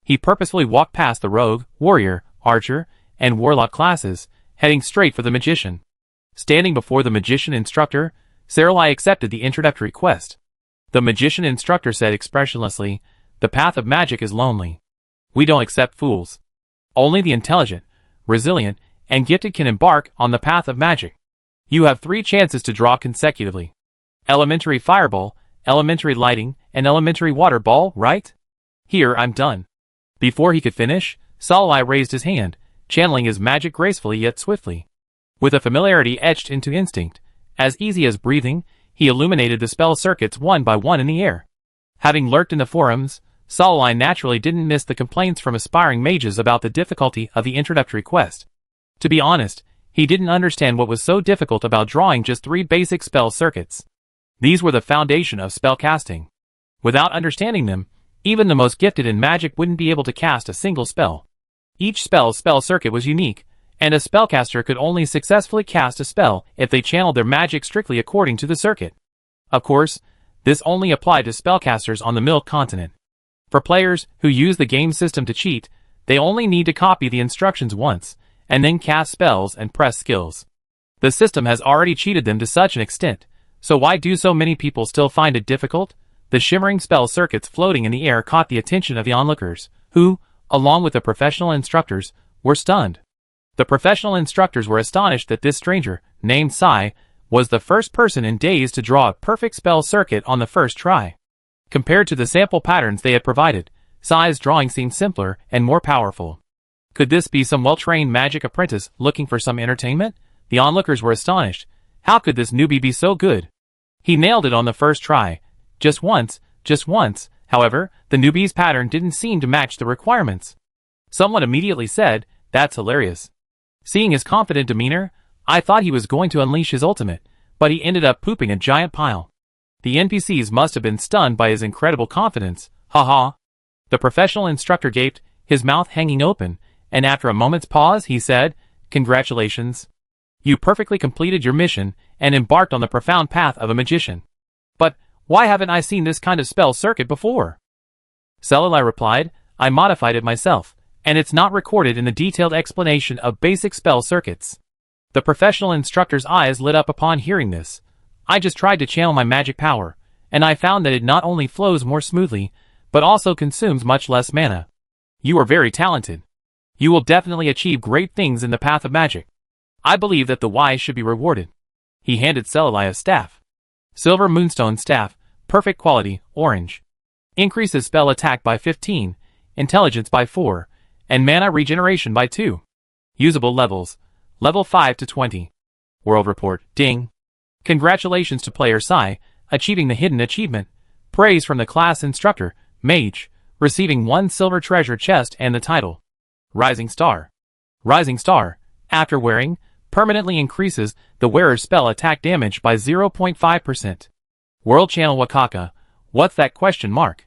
He purposefully walked past the rogue, warrior, archer, and warlock classes, heading straight for the magician. Standing before the magician instructor, Saralai accepted the introductory quest. The magician instructor said expressionlessly, "The path of magic is lonely. We don't accept fools. Only the intelligent, resilient, and gifted can embark on the path of magic. You have 3 chances to draw consecutively. Elementary fireball, elementary lighting, and elementary water ball, right? Here, I'm done." Before he could finish, Saralai raised his hand, channeling his magic gracefully yet swiftly. With a familiarity etched into instinct, as easy as breathing, he illuminated the spell circuits one by one in the air. Having lurked in the forums, Saralai naturally didn't miss the complaints from aspiring mages about the difficulty of the introductory quest. To be honest, he didn't understand what was so difficult about drawing just 3 basic spell circuits. These were the foundation of spellcasting. Without understanding them, even the most gifted in magic wouldn't be able to cast a single spell. Each spell's spell circuit was unique, and a spellcaster could only successfully cast a spell if they channeled their magic strictly according to the circuit. Of course, this only applied to spellcasters on the Milk Continent. For players who use the game system to cheat, they only need to copy the instructions once, and then cast spells and press skills. The system has already cheated them to such an extent, so why do so many people still find it difficult? the shimmering spell circuits floating in the air caught the attention of the onlookers, who, along with the professional instructors, were stunned. The professional instructors were astonished that this stranger, named Sai, was the first person in days to draw a perfect spell circuit on the first try. Compared to the sample patterns they had provided, Sai's drawing seemed simpler and more powerful. Could this be some well-trained magic apprentice looking for some entertainment? The onlookers were astonished. How could this newbie be so good? He nailed it on the first try. Just once. However, the newbie's pattern didn't seem to match the requirements. Someone immediately said, "That's hilarious." Seeing his confident demeanor, I thought he was going to unleash his ultimate, but he ended up pooping a giant pile. The NPCs must have been stunned by his incredible confidence. Haha. The professional instructor gaped, his mouth hanging open, and after a moment's pause he said, "Congratulations. You perfectly completed your mission and embarked on the profound path of a magician. But why haven't I seen this kind of spell circuit before?" Selilai replied, "I modified it myself, and it's not recorded in the detailed explanation of basic spell circuits." The professional instructor's eyes lit up upon hearing this. "I just tried to channel my magic power, and I found that it not only flows more smoothly, but also consumes much less mana. You are very talented. You will definitely achieve great things in the path of magic. I believe that the wise should be rewarded." He handed Selilai a staff. Silver Moonstone Staff, perfect quality, orange. Increases spell attack by 15, intelligence by 4, and mana regeneration by 2. Usable levels, level 5 to 20. World Report, ding. Congratulations to player Sai, achieving the hidden achievement. Praise from the class instructor, Mage, receiving 1 silver treasure chest and the title. Rising Star. Rising Star, after wearing, permanently increases the wearer's spell attack damage by 0.5%. World Channel Wakaka, what's that question mark?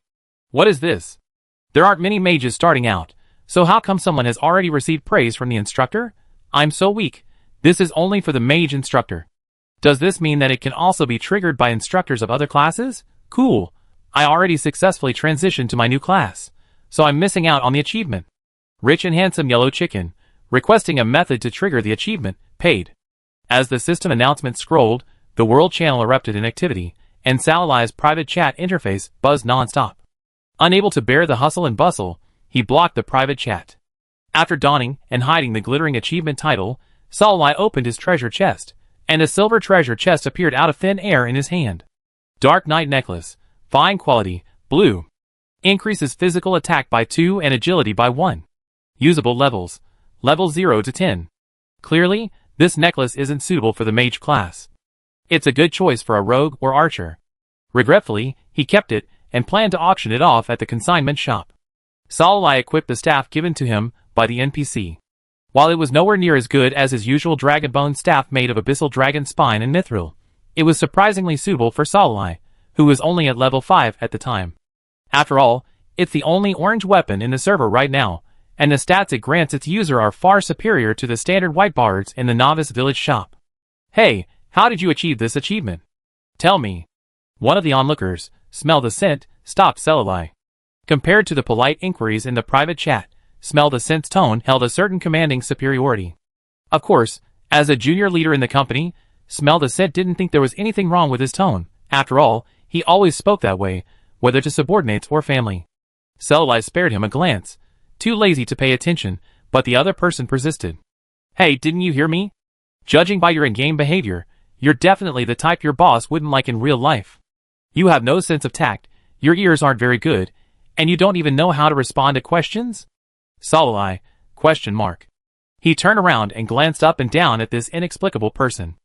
What is this? There aren't many mages starting out, so how come someone has already received praise from the instructor? I'm so weak. This is only for the mage instructor. Does this mean that it can also be triggered by instructors of other classes? Cool. I already successfully transitioned to my new class, so I'm missing out on the achievement. Rich and Handsome Yellow Chicken, requesting a method to trigger the achievement, paid. As the system announcement scrolled, the world channel erupted in activity, and Selilai's private chat interface buzzed non-stop. Unable to bear the hustle and bustle, he blocked the private chat. After donning and hiding the glittering achievement title, Selilai opened his treasure chest, and a silver treasure chest appeared out of thin air in his hand. Dark Knight Necklace, fine quality, blue. Increases physical attack by 2 and agility by 1. Usable levels, level 0 to 10. Clearly, this necklace isn't suitable for the mage class. It's a good choice for a rogue or archer. Regretfully, he kept it and planned to auction it off at the consignment shop. Selilai equipped the staff given to him by the NPC. While it was nowhere near as good as his usual dragon bone staff made of abyssal dragon spine and mithril, it was surprisingly suitable for Selilai, who was only at level 5 at the time. After all, it's the only orange weapon in the server right now, and the stats it grants its user are far superior to the standard white bards in the novice village shop. "Hey, how did you achieve this achievement? Tell me." One of the onlookers, Smell the Scent, stopped Selilai. Compared to the polite inquiries in the private chat, Smell the Scent's tone held a certain commanding superiority. Of course, as a junior leader in the company, Smell the Scent didn't think there was anything wrong with his tone. After all, he always spoke that way, whether to subordinates or family. Selilai spared him a glance, too lazy to pay attention, but the other person persisted. "Hey, didn't you hear me? Judging by your in-game behavior, you're definitely the type your boss wouldn't like in real life. You have no sense of tact, your ears aren't very good, and you don't even know how to respond to questions?" Selilai, ? He turned around and glanced up and down at this inexplicable person.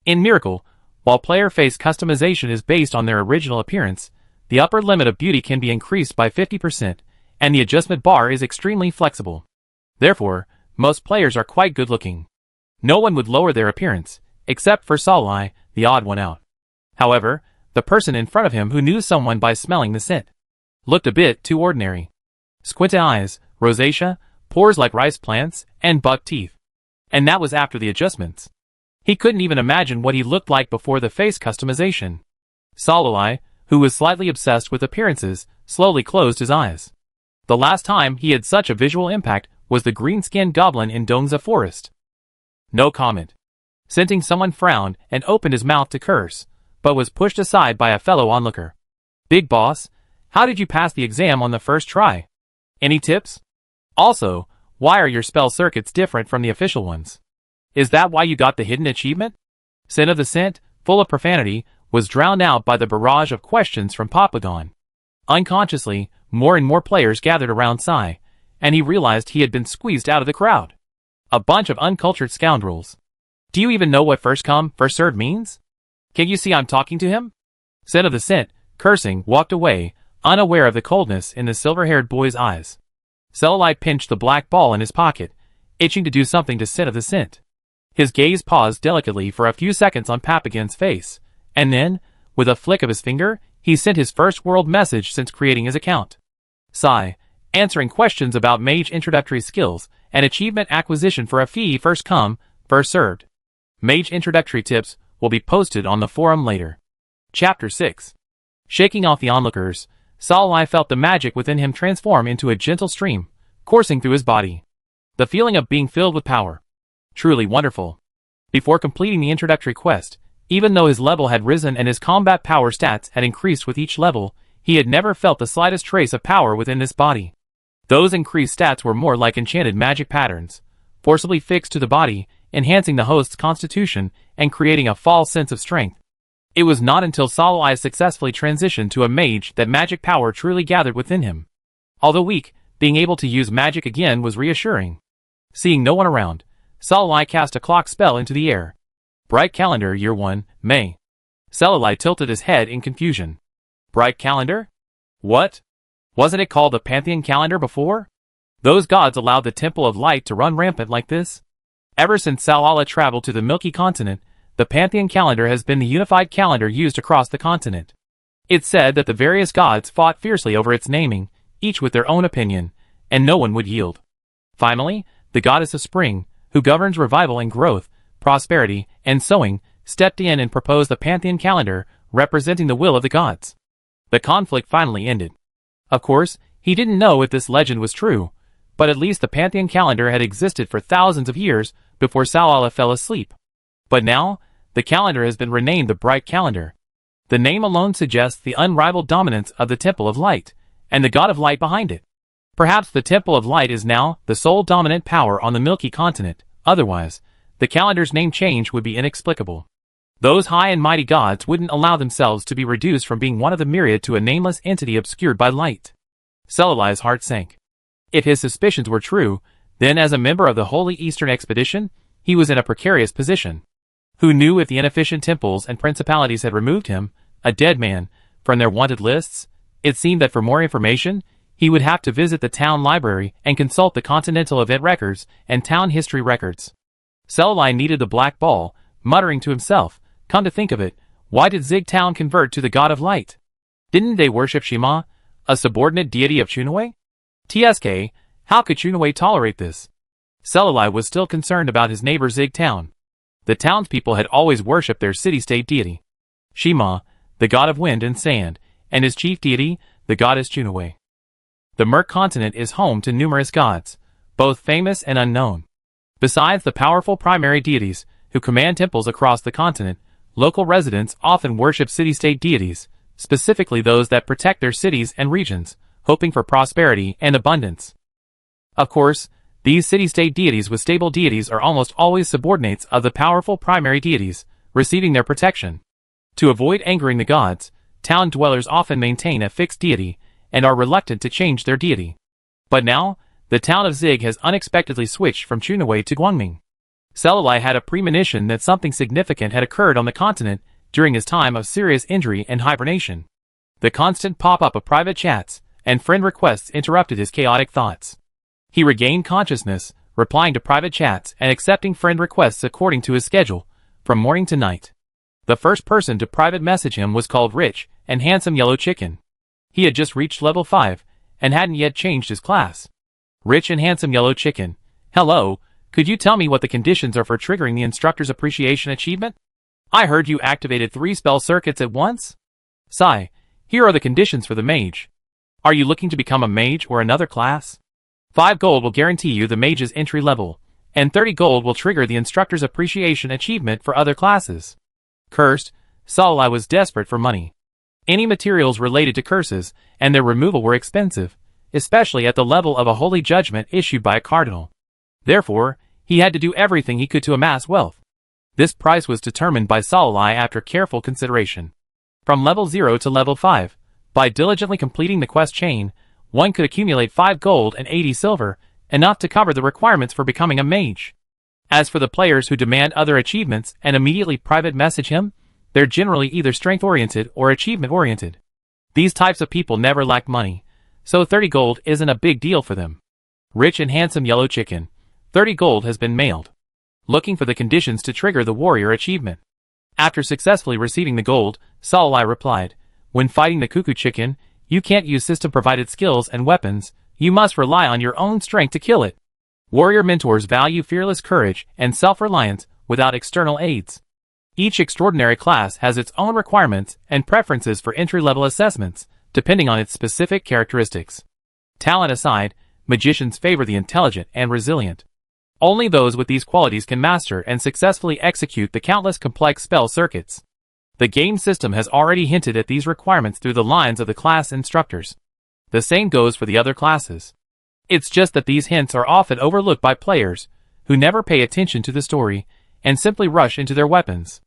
In Miracle, while player face customization is based on their original appearance, the upper limit of beauty can be increased by 50%, and the adjustment bar is extremely flexible. Therefore, most players are quite good-looking. No one would lower their appearance, except for Selilai, the odd one out. However, the person in front of him who knew someone by smelling the scent looked a bit too ordinary. Squinty eyes, rosacea, pores like rice plants, and buck teeth. And that was after the adjustments. He couldn't even imagine what he looked like before the face customization. Selilai, who was slightly obsessed with appearances, slowly closed his eyes. The last time he had such a visual impact was the green-skinned goblin in Dongza Forest. No comment. Scenting someone frowned and opened his mouth to curse, but was pushed aside by a fellow onlooker. Big boss, how did you pass the exam on the first try? Any tips? Also, why are your spell circuits different from the official ones? Is that why you got the hidden achievement? Sin of the Scent, full of profanity, was drowned out by the barrage of questions from Papadon. Unconsciously, more and more players gathered around Sai, and he realized he had been squeezed out of the crowd. A bunch of uncultured scoundrels. Do you even know what first come, first served means? Can't you see I'm talking to him? Sin of the Scent, cursing, walked away, unaware of the coldness in the silver-haired boy's eyes. Celli pinched the black ball in his pocket, itching to do something to Sin of the Scent. His gaze paused delicately for a few seconds on Papagon's face, and then, with a flick of his finger, he sent his first world message since creating his account. Sai, answering questions about mage introductory skills and achievement acquisition for a fee first come, first served. Mage introductory tips will be posted on the forum later. Chapter 6. Shaking off the onlookers, Celli felt the magic within him transform into a gentle stream, coursing through his body. The feeling of being filled with power. Truly wonderful. Before completing the introductory quest, even though his level had risen and his combat power stats had increased with each level, he had never felt the slightest trace of power within this body. Those increased stats were more like enchanted magic patterns, forcibly fixed to the body, enhancing the host's constitution and creating a false sense of strength. It was not until Celli successfully transitioned to a mage that magic power truly gathered within him. Although weak, being able to use magic again was reassuring. Seeing no one around, Celli cast a clock spell into the air. Bright Calendar, Year 1, May. Celli tilted his head in confusion. Bright Calendar? What? Wasn't it called the Pantheon Calendar before? Those gods allowed the Temple of Light to run rampant like this? Ever since Celli traveled to the Milky Continent, the Pantheon Calendar has been the unified calendar used across the continent. It's said that the various gods fought fiercely over its naming, each with their own opinion, and no one would yield. Finally, the goddess of spring, who governs revival and growth, prosperity, and sowing, stepped in and proposed the Pantheon Calendar, representing the will of the gods. The conflict finally ended. Of course, he didn't know if this legend was true, but at least the Pantheon Calendar had existed for thousands of years before Celli fell asleep. But now, the calendar has been renamed the Bright Calendar. The name alone suggests the unrivaled dominance of the Temple of Light, and the God of Light behind it. Perhaps the Temple of Light is now the sole dominant power on the Milky Continent, otherwise, the calendar's name change would be inexplicable. Those high and mighty gods wouldn't allow themselves to be reduced from being one of the myriad to a nameless entity obscured by light. Celli's heart sank. If his suspicions were true, then as a member of the Holy Eastern Expedition, he was in a precarious position. Who knew if the inefficient temples and principalities had removed him, a dead man, from their wanted lists? It seemed that for more information, he would have to visit the town library and consult the Continental Event Records and Town History Records. Celli needed the black ball, muttering to himself, come to think of it, why did Zig Town convert to the God of Light? Didn't they worship Shima, a subordinate deity of Chunwei? TSK, how could Chunwei tolerate this? Celli was still concerned about his neighbor Zig Town. The townspeople had always worshipped their city-state deity, Shima, the god of wind and sand, and his chief deity, the goddess Chunwei. The Merc continent is home to numerous gods, both famous and unknown. Besides the powerful primary deities, who command temples across the continent, local residents often worship city-state deities, specifically those that protect their cities and regions, hoping for prosperity and abundance. Of course, these city-state deities with stable deities are almost always subordinates of the powerful primary deities, receiving their protection. To avoid angering the gods, town dwellers often maintain a fixed deity, and are reluctant to change their deity. But now, the town of Zig has unexpectedly switched from Chunwei to Guangming. Celli had a premonition that something significant had occurred on the continent during his time of serious injury and hibernation. The constant pop-up of private chats and friend requests interrupted his chaotic thoughts. He regained consciousness, replying to private chats and accepting friend requests according to his schedule, from morning to night. The first person to private message him was called Rich and Handsome Yellow Chicken. He had just reached level 5, and hadn't yet changed his class. Rich and Handsome Yellow Chicken, hello, could you tell me what the conditions are for triggering the Instructor's Appreciation Achievement? I heard you activated 3 spell circuits at once? Sai, here are the conditions for the mage. Are you looking to become a mage or another class? 5 gold will guarantee you the mage's entry level, and 30 gold will trigger the Instructor's Appreciation Achievement for other classes. Cursed, Celli was desperate for money. Any materials related to curses and their removal were expensive, especially at the level of a holy judgment issued by a cardinal. Therefore, he had to do everything he could to amass wealth. This price was determined by Salih after careful consideration. From level 0 to level 5, by diligently completing the quest chain, one could accumulate 5 gold and 80 silver, enough to cover the requirements for becoming a mage. As for the players who demand other achievements and immediately private message him, they're generally either strength-oriented or achievement-oriented. These types of people never lack money, so 30 gold isn't a big deal for them. Rich and handsome yellow chicken. 30 gold has been mailed. Looking for the conditions to trigger the warrior achievement. After successfully receiving the gold, Salih replied, "When fighting the cuckoo chicken, you can't use system-provided skills and weapons, you must rely on your own strength to kill it. Warrior mentors value fearless courage and self-reliance without external aids. Each extraordinary class has its own requirements and preferences for entry-level assessments, depending on its specific characteristics. Talent aside, magicians favor the intelligent and resilient. Only those with these qualities can master and successfully execute the countless complex spell circuits. The game system has already hinted at these requirements through the lines of the class instructors. The same goes for the other classes. It's just that these hints are often overlooked by players, who never pay attention to the story, and simply rush into their weapons.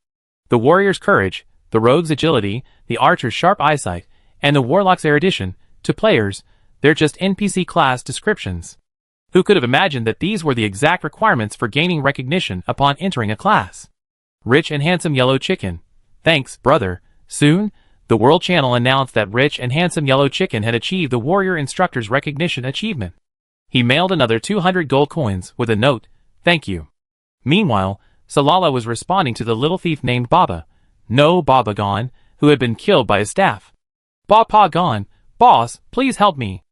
The warrior's courage, the rogue's agility, the archer's sharp eyesight, and the warlock's erudition, to players, they're just NPC class descriptions. Who could have imagined that these were the exact requirements for gaining recognition upon entering a class? Rich and handsome yellow chicken. Thanks, brother. Soon, the World Channel announced that Rich and handsome yellow chicken had achieved the warrior instructor's recognition achievement. He mailed another 200 gold coins with a note, "Thank you." Meanwhile, Salala was responding to the little thief named Baba, no Baba gone, who had been killed by his staff. "Baba gone, boss, please help me.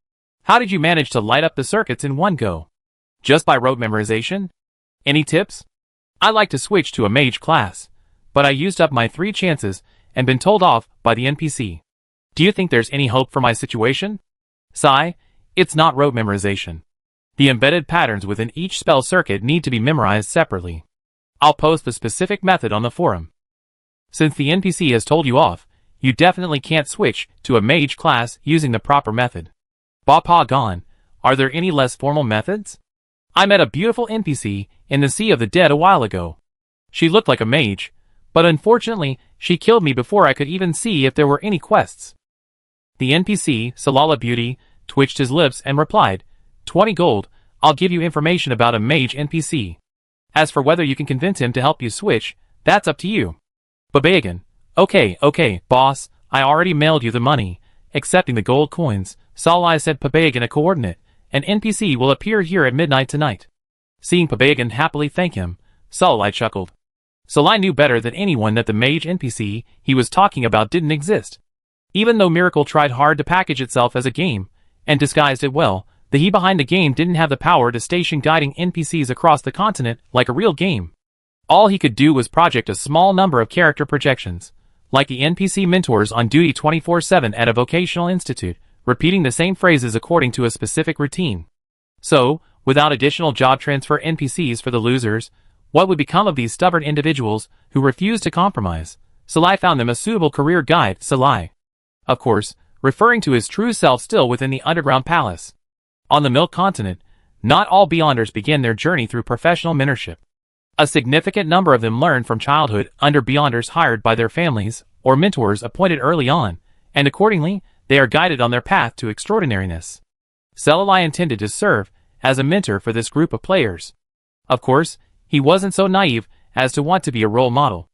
How did you manage to light up the circuits in one go? Just by rote memorization? Any tips? I like to switch to a mage class, but I used up my 3 chances and been told off by the NPC. Do you think there's any hope for my situation?" Sigh, it's not rote memorization. The embedded patterns within each spell circuit need to be memorized separately. I'll post the specific method on the forum. Since the NPC has told you off, you definitely can't switch to a mage class using the proper method. Bapa gone, are there any less formal methods? I met a beautiful NPC in the Sea of the Dead a while ago. She looked like a mage, but unfortunately, she killed me before I could even see if there were any quests. The NPC, Salala Beauty, twitched his lips and replied, 20 gold, I'll give you information about a mage NPC. As for whether you can convince him to help you switch, that's up to you. Babagan, okay, boss, I already mailed you the money. Accepting the gold coins, Salai sent Pabagan a coordinate. An NPC will appear here at midnight tonight. Seeing Pabagan happily thank him, Salai chuckled. Salai knew better than anyone that the mage NPC he was talking about didn't exist. Even though Miracle tried hard to package itself as a game, and disguised it well, the he behind the game didn't have the power to station guiding NPCs across the continent like a real game. All he could do was project a small number of character projections, like the NPC mentors on duty 24/7 at a vocational institute, repeating the same phrases according to a specific routine. So, without additional job transfer NPCs for the losers, what would become of these stubborn individuals who refused to compromise? Salai found them a suitable career guide, Salai. Of course, referring to his true self still within the underground palace. On the Milk Continent, not all Beyonders begin their journey through professional mentorship. A significant number of them learn from childhood under Beyonders hired by their families or mentors appointed early on, and accordingly, they are guided on their path to extraordinariness. Selalai intended to serve as a mentor for this group of players. Of course, he wasn't so naive as to want to be a role model.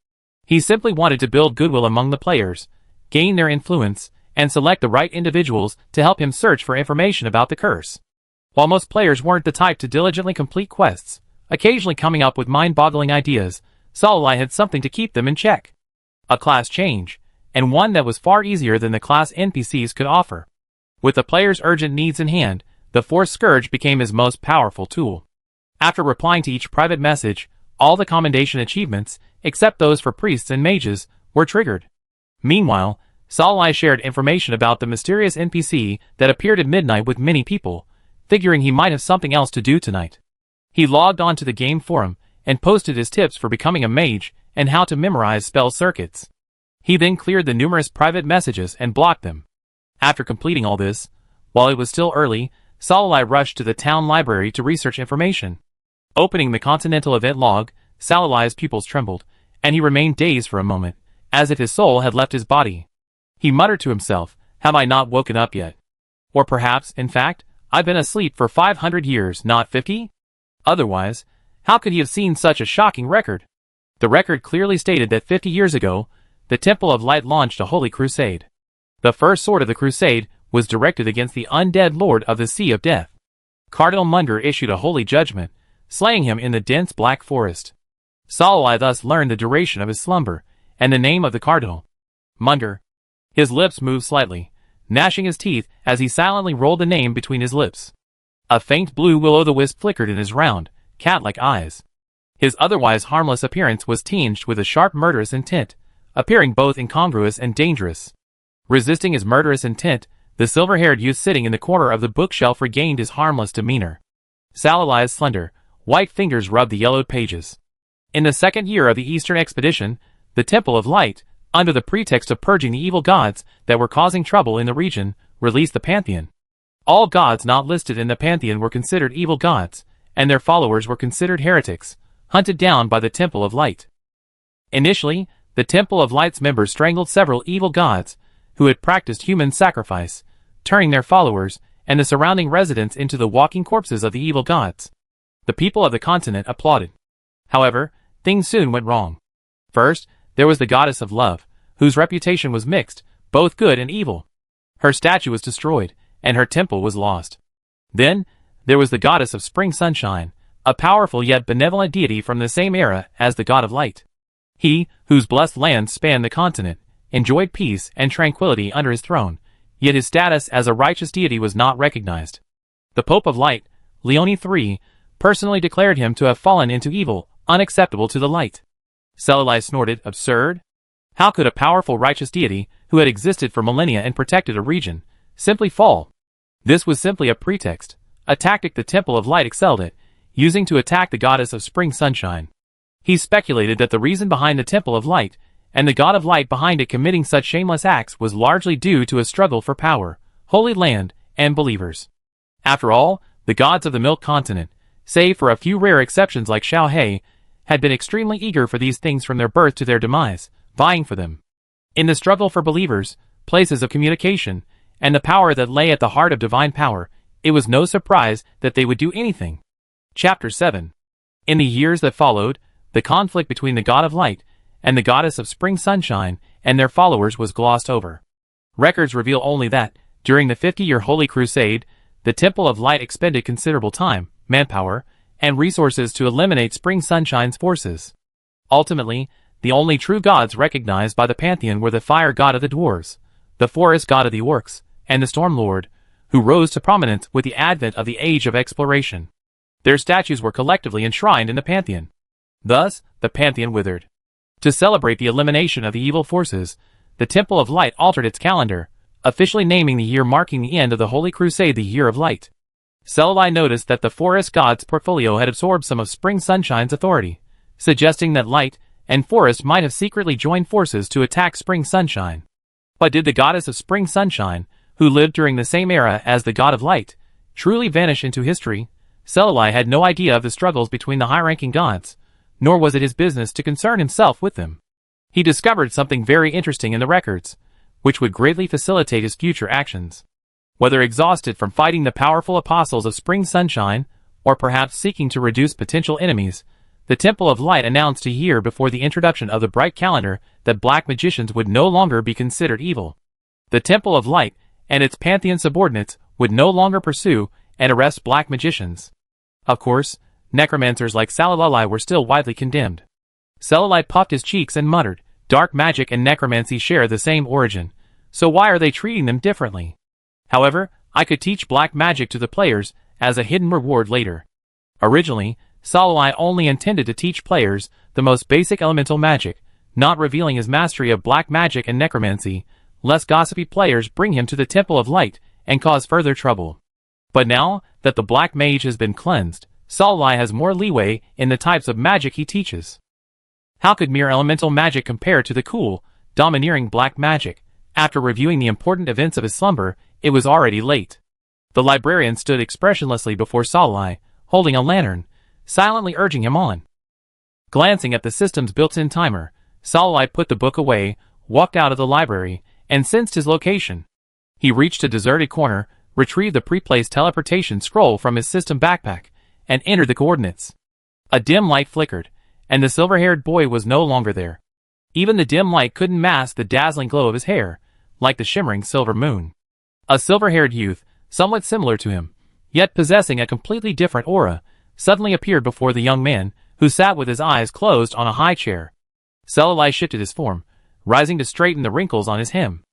He simply wanted to build goodwill among the players, gain their influence, and select the right individuals to help him search for information about the curse. While most players weren't the type to diligently complete quests, occasionally coming up with mind-boggling ideas, Salalai had something to keep them in check. A class change, and one that was far easier than the class NPCs could offer. With the player's urgent needs in hand, the Force Scourge became his most powerful tool. After replying to each private message, all the commendation achievements, except those for priests and mages, were triggered. Meanwhile, Salalai shared information about the mysterious NPC that appeared at midnight with many people, figuring he might have something else to do tonight. He logged on to the game forum and posted his tips for becoming a mage and how to memorize spell circuits. He then cleared the numerous private messages and blocked them. After completing all this, while it was still early, Salalai rushed to the town library to research information. Opening the Continental Event log, Salalai's pupils trembled, and he remained dazed for a moment, as if his soul had left his body. He muttered to himself, "Have I not woken up yet? Or perhaps, in fact, I've been asleep for 500 years, not 50? Otherwise, how could he have seen such a shocking record?" The record clearly stated that 50 years ago, the Temple of Light launched a holy crusade. The first sword of the crusade was directed against the undead lord of the Sea of Death. Cardinal Munder issued a holy judgment, slaying him in the dense black forest. Salalai thus learned the duration of his slumber, and the name of the cardinal. Munder. His lips moved slightly, gnashing his teeth as he silently rolled the name between his lips. A faint blue will-o'-the-wisp flickered in his round, cat-like eyes. His otherwise harmless appearance was tinged with a sharp murderous intent, appearing both incongruous and dangerous. Resisting his murderous intent, the silver-haired youth sitting in the corner of the bookshelf regained his harmless demeanor. Salalai's slender, white fingers rubbed the yellowed pages. In the second year of the Eastern Expedition, the Temple of Light, under the pretext of purging the evil gods that were causing trouble in the region, released the Pantheon. All gods not listed in the Pantheon were considered evil gods, and their followers were considered heretics, hunted down by the Temple of Light. Initially, the Temple of Light's members strangled several evil gods who had practiced human sacrifice, turning their followers and the surrounding residents into the walking corpses of the evil gods. The people of the continent applauded. However, things soon went wrong. First, there was the goddess of love, whose reputation was mixed, both good and evil. Her statue was destroyed, and her temple was lost. Then, there was the goddess of spring sunshine, a powerful yet benevolent deity from the same era as the god of light. He, whose blessed lands spanned the continent, enjoyed peace and tranquility under his throne, yet his status as a righteous deity was not recognized. The Pope of Light, Leone III, personally declared him to have fallen into evil, unacceptable to the light. Salalai snorted, "Absurd? How could a powerful righteous deity, who had existed for millennia and protected a region, simply fall?" This was simply a pretext, a tactic the Temple of Light excelled at, using to attack the goddess of spring sunshine. He speculated that the reason behind the Temple of Light, and the god of light behind it committing such shameless acts, was largely due to a struggle for power, holy land, and believers. After all, the gods of the Milk Continent, save for a few rare exceptions like Xiao He, had been extremely eager for these things from their birth to their demise, vying for them. In the struggle for believers, places of communication, and the power that lay at the heart of divine power, it was no surprise that they would do anything. Chapter 7. In the years that followed, the conflict between the god of light and the goddess of spring sunshine and their followers was glossed over. Records reveal only that, during the 50-year Holy Crusade, the Temple of Light expended considerable time, manpower, and resources to eliminate spring sunshine's forces. Ultimately, the only true gods recognized by the Pantheon were the fire god of the dwarves, the forest god of the orcs, and the storm lord, who rose to prominence with the advent of the Age of Exploration. Their statues were collectively enshrined in the Pantheon. Thus, the Pantheon withered. To celebrate the elimination of the evil forces, the Temple of Light altered its calendar, officially naming the year marking the end of the Holy Crusade the Year of Light. Salalai noticed that the forest god's portfolio had absorbed some of Spring Sunshine's authority, suggesting that Light and Forest might have secretly joined forces to attack Spring Sunshine. But did the goddess of Spring Sunshine, who lived during the same era as the god of Light, truly vanish into history? Salalai had no idea of the struggles between the high-ranking gods, nor was it his business to concern himself with them. He discovered something very interesting in the records, which would greatly facilitate his future actions. Whether exhausted from fighting the powerful apostles of Spring Sunshine, or perhaps seeking to reduce potential enemies, the Temple of Light announced a year before the introduction of the bright calendar that black magicians would no longer be considered evil. The Temple of Light and its pantheon subordinates would no longer pursue and arrest black magicians. Of course, necromancers like Salalai were still widely condemned. Salalai puffed his cheeks and muttered, "Dark magic and necromancy share the same origin, so why are they treating them differently? However, I could teach black magic to the players as a hidden reward later." Originally, Salalai only intended to teach players the most basic elemental magic, not revealing his mastery of black magic and necromancy, lest gossipy players bring him to the Temple of Light and cause further trouble. But now that the black mage has been cleansed, Salalai has more leeway in the types of magic he teaches. How could mere elemental magic compare to the cool, domineering black magic. After reviewing the important events of his slumber, it was already late. The librarian stood expressionlessly before Salai, holding a lantern, silently urging him on. Glancing at the system's built-in timer, Salai put the book away, walked out of the library, and sensed his location. He reached a deserted corner, retrieved the pre-placed teleportation scroll from his system backpack, and entered the coordinates. A dim light flickered, and the silver-haired boy was no longer there. Even the dim light couldn't mask the dazzling glow of his hair, like the shimmering silver moon. A silver-haired youth, somewhat similar to him, yet possessing a completely different aura, suddenly appeared before the young man, who sat with his eyes closed on a high chair. Salai shifted his form, rising to straighten the wrinkles on his hem.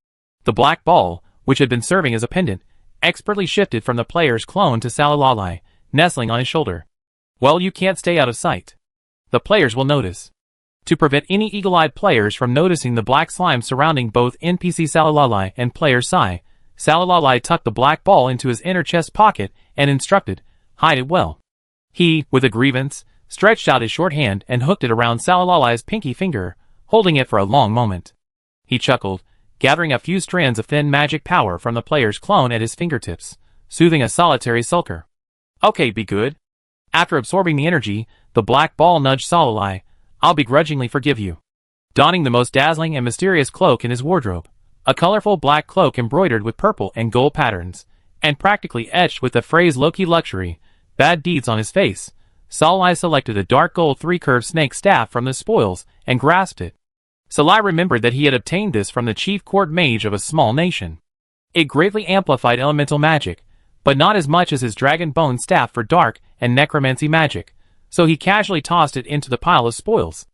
The black ball, which had been serving as a pendant, expertly shifted from the player's clone to Salalai, nestling on his shoulder. Well, you can't stay out of sight. The players will notice. To prevent any eagle-eyed players from noticing the black slime surrounding both NPC Salalai and player Sai, Salalai tucked the black ball into his inner chest pocket and instructed, "Hide it well." He, with a grievance, stretched out his short hand and hooked it around Salalai's pinky finger, holding it for a long moment. He chuckled, gathering a few strands of thin magic power from the player's clone at his fingertips, soothing a solitary sulker. "Okay, be good." After absorbing the energy, the black ball nudged Salalai. "I'll begrudgingly forgive you." Donning the most dazzling and mysterious cloak in his wardrobe, a colorful black cloak embroidered with purple and gold patterns, and practically etched with the phrase Loki Luxury, Bad Deeds on his face, Salai selected a dark gold three-curved snake staff from the spoils and grasped it. Salai remembered that he had obtained this from the chief court mage of a small nation. It greatly amplified elemental magic, but not as much as his dragon bone staff for dark and necromancy magic, so he casually tossed it into the pile of spoils.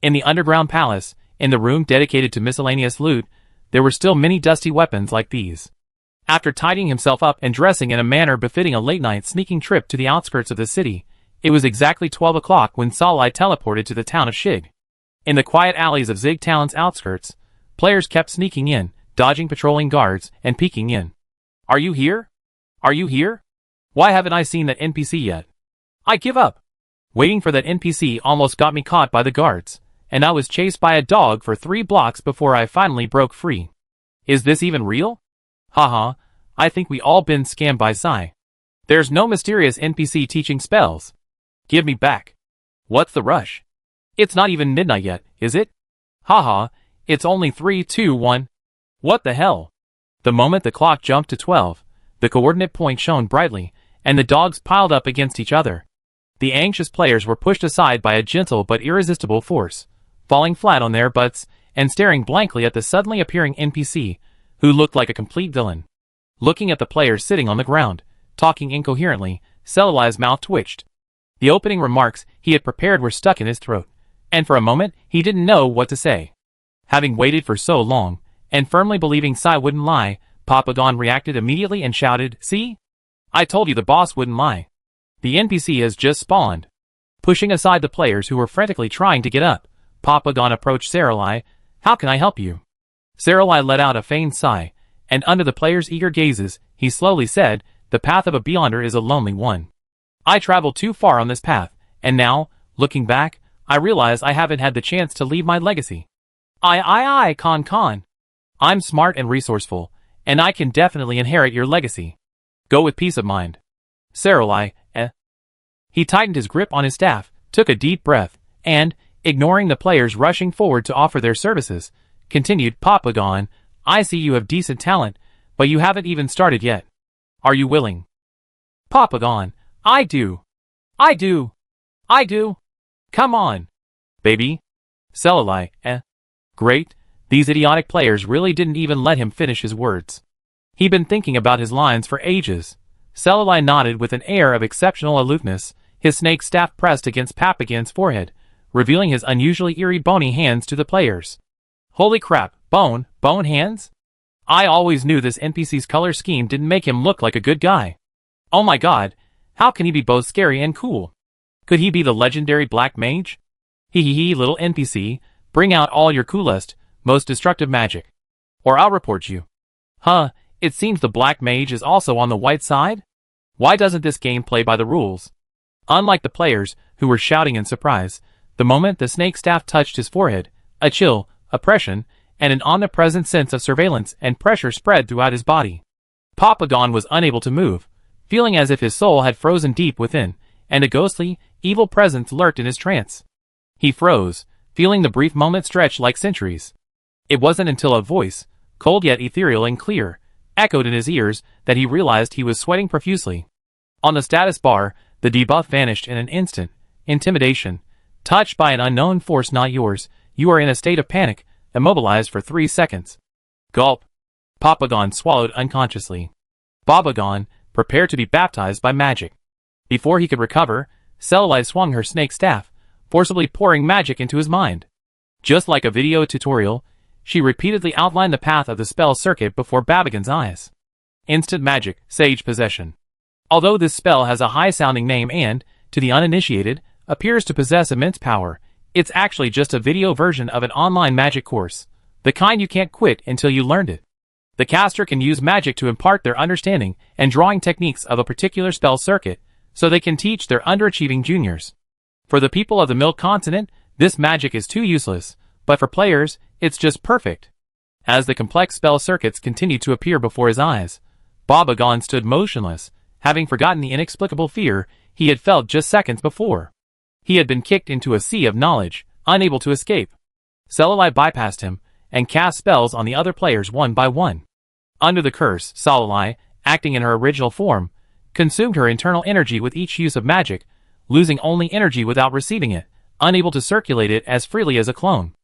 In the underground palace, in the room dedicated to miscellaneous loot, there were still many dusty weapons like these. After tidying himself up and dressing in a manner befitting a late-night sneaking trip to the outskirts of the city, it was exactly 12 o'clock when Salai teleported to the town of Shig. In the quiet alleys of Zig Town's outskirts, players kept sneaking in, dodging patrolling guards, and peeking in. "Are you here? Are you here? Why haven't I seen that NPC yet? I give up. Waiting for that NPC almost got me caught by the guards, and I was chased by a dog for 3 blocks before I finally broke free. Is this even real? Haha, I think we all been scammed by Sai. There's no mysterious NPC teaching spells. Give me back. What's the rush? It's not even midnight yet, is it? Haha, it's only 3, 2, 1. What the hell?" The moment the clock jumped to 12, the coordinate point shone brightly, and the dogs piled up against each other. The anxious players were pushed aside by a gentle but irresistible force, falling flat on their butts and staring blankly at the suddenly appearing NPC, who looked like a complete villain. Looking at the players sitting on the ground, talking incoherently, Salalai's mouth twitched. The opening remarks he had prepared were stuck in his throat, and for a moment he didn't know what to say. Having waited for so long, and firmly believing Sai wouldn't lie, Papagon reacted immediately and shouted, "See? I told you the boss wouldn't lie. The NPC has just spawned." Pushing aside the players who were frantically trying to get up, Papagon approached Saralai. "How can I help you?" Saralai let out a feigned sigh, and under the players' eager gazes, he slowly said, "The path of a beyonder is a lonely one. I traveled too far on this path, and now, looking back, I realize I haven't had the chance to leave my legacy. Con. I'm smart and resourceful, and I can definitely inherit your legacy. Go with peace of mind." Saralai, He tightened his grip on his staff, took a deep breath, and, ignoring the players rushing forward to offer their services, continued, "Papagon, I see you have decent talent, but you haven't even started yet. Are you willing?" Papagon, I do. Come on, baby." Salalai, Great, these idiotic players really didn't even let him finish his words. He'd been thinking about his lines for ages. Salalai nodded with an air of exceptional aloofness, his snake staff pressed against Papagon's forehead, revealing his unusually eerie bony hands to the players. "Holy crap, bone hands? I always knew this NPC's color scheme didn't make him look like a good guy. Oh my god, how can he be both scary and cool? Could he be the legendary black mage? Hee, little NPC, bring out all your coolest, most destructive magic, or I'll report you." Huh, it seems the black mage is also on the white side? Why doesn't this game play by the rules? Unlike the players, who were shouting in surprise, the moment the snake staff touched his forehead, a chill, oppression, and an omnipresent sense of surveillance and pressure spread throughout his body. Papagon was unable to move, feeling as if his soul had frozen deep within, and a ghostly, evil presence lurked in his trance. He froze, feeling the brief moment stretch like centuries. It wasn't until a voice, cold yet ethereal and clear, echoed in his ears that he realized he was sweating profusely. On the status bar, the debuff vanished in an instant. Intimidation. Touched by an unknown force not yours, you are in a state of panic, immobilized for 3 seconds. Gulp. Papagon swallowed unconsciously. Babagon, prepared to be baptized by magic. Before he could recover, Cellulite swung her snake staff, forcibly pouring magic into his mind. Just like a video tutorial, she repeatedly outlined the path of the spell circuit before Babagon's eyes. Instant magic, Sage Possession. Although this spell has a high-sounding name and, to the uninitiated, appears to possess immense power, it's actually just a video version of an online magic course, the kind you can't quit until you learned it. The caster can use magic to impart their understanding and drawing techniques of a particular spell circuit, so they can teach their underachieving juniors. For the people of the Milk Continent, this magic is too useless, but for players, it's just perfect. As the complex spell circuits continued to appear before his eyes, Babagon stood motionless, having forgotten the inexplicable fear he had felt just seconds before. He had been kicked into a sea of knowledge, unable to escape. Cellulite bypassed him, and cast spells on the other players one by one. Under the curse, Cellulite, acting in her original form, consumed her internal energy with each use of magic, losing only energy without receiving it, unable to circulate it as freely as a clone.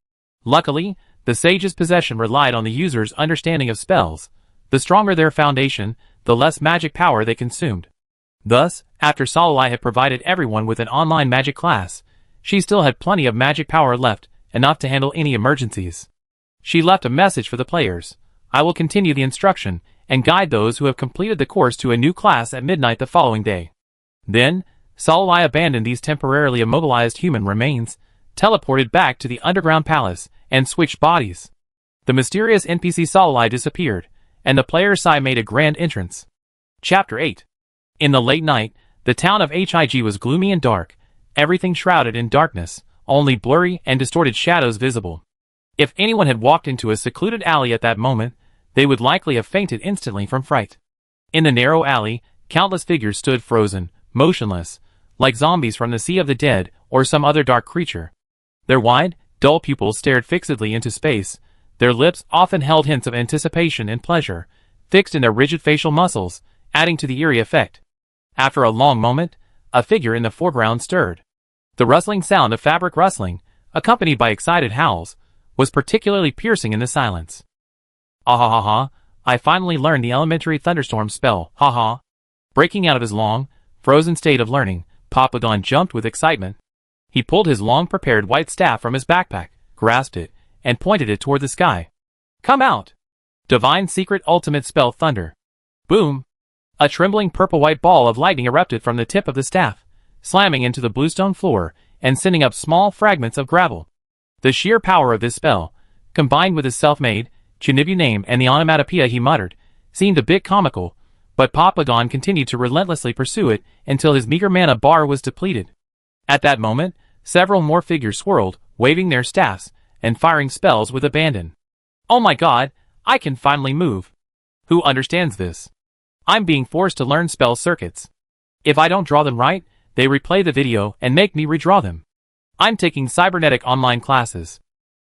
Luckily, the sage's possession relied on the user's understanding of spells. The stronger their foundation, the less magic power they consumed. Thus, after Cellulite had provided everyone with an online magic class, she still had plenty of magic power left, enough to handle any emergencies. She left a message for the players. I will continue the instruction, and guide those who have completed the course to a new class at midnight the following day. Then, Cellulite abandoned these temporarily immobilized human remains, teleported back to the underground palace, and switched bodies. The mysterious NPC Cellulite disappeared, and the player Sai made a grand entrance. Chapter 8. In the late night, the town of Hig was gloomy and dark, everything shrouded in darkness, only blurry and distorted shadows visible. If anyone had walked into a secluded alley at that moment, they would likely have fainted instantly from fright. In the narrow alley, countless figures stood frozen, motionless, like zombies from the Sea of the Dead or some other dark creature. Their wide, dull pupils stared fixedly into space, their lips often held hints of anticipation and pleasure, fixed in their rigid facial muscles, adding to the eerie effect. After a long moment, a figure in the foreground stirred. The rustling sound of fabric rustling, accompanied by excited howls, was particularly piercing in the silence. Ah ha ha ha, I finally learned the elementary thunderstorm spell, ha ha. Breaking out of his long, frozen state of learning, Papagon jumped with excitement. He pulled his long-prepared white staff from his backpack, grasped it, and pointed it toward the sky. Come out! Divine Secret Ultimate Spell Thunder. Boom! A trembling purple-white ball of lightning erupted from the tip of the staff, slamming into the bluestone floor and sending up small fragments of gravel. The sheer power of this spell, combined with his self-made, Chinibu name and the onomatopoeia he muttered, seemed a bit comical, but Papagon continued to relentlessly pursue it until his meager mana bar was depleted. At that moment, several more figures swirled, waving their staffs, and firing spells with abandon. Oh my god, I can finally move. Who understands this? I'm being forced to learn spell circuits. If I don't draw them right, they replay the video and make me redraw them. I'm taking cybernetic online classes.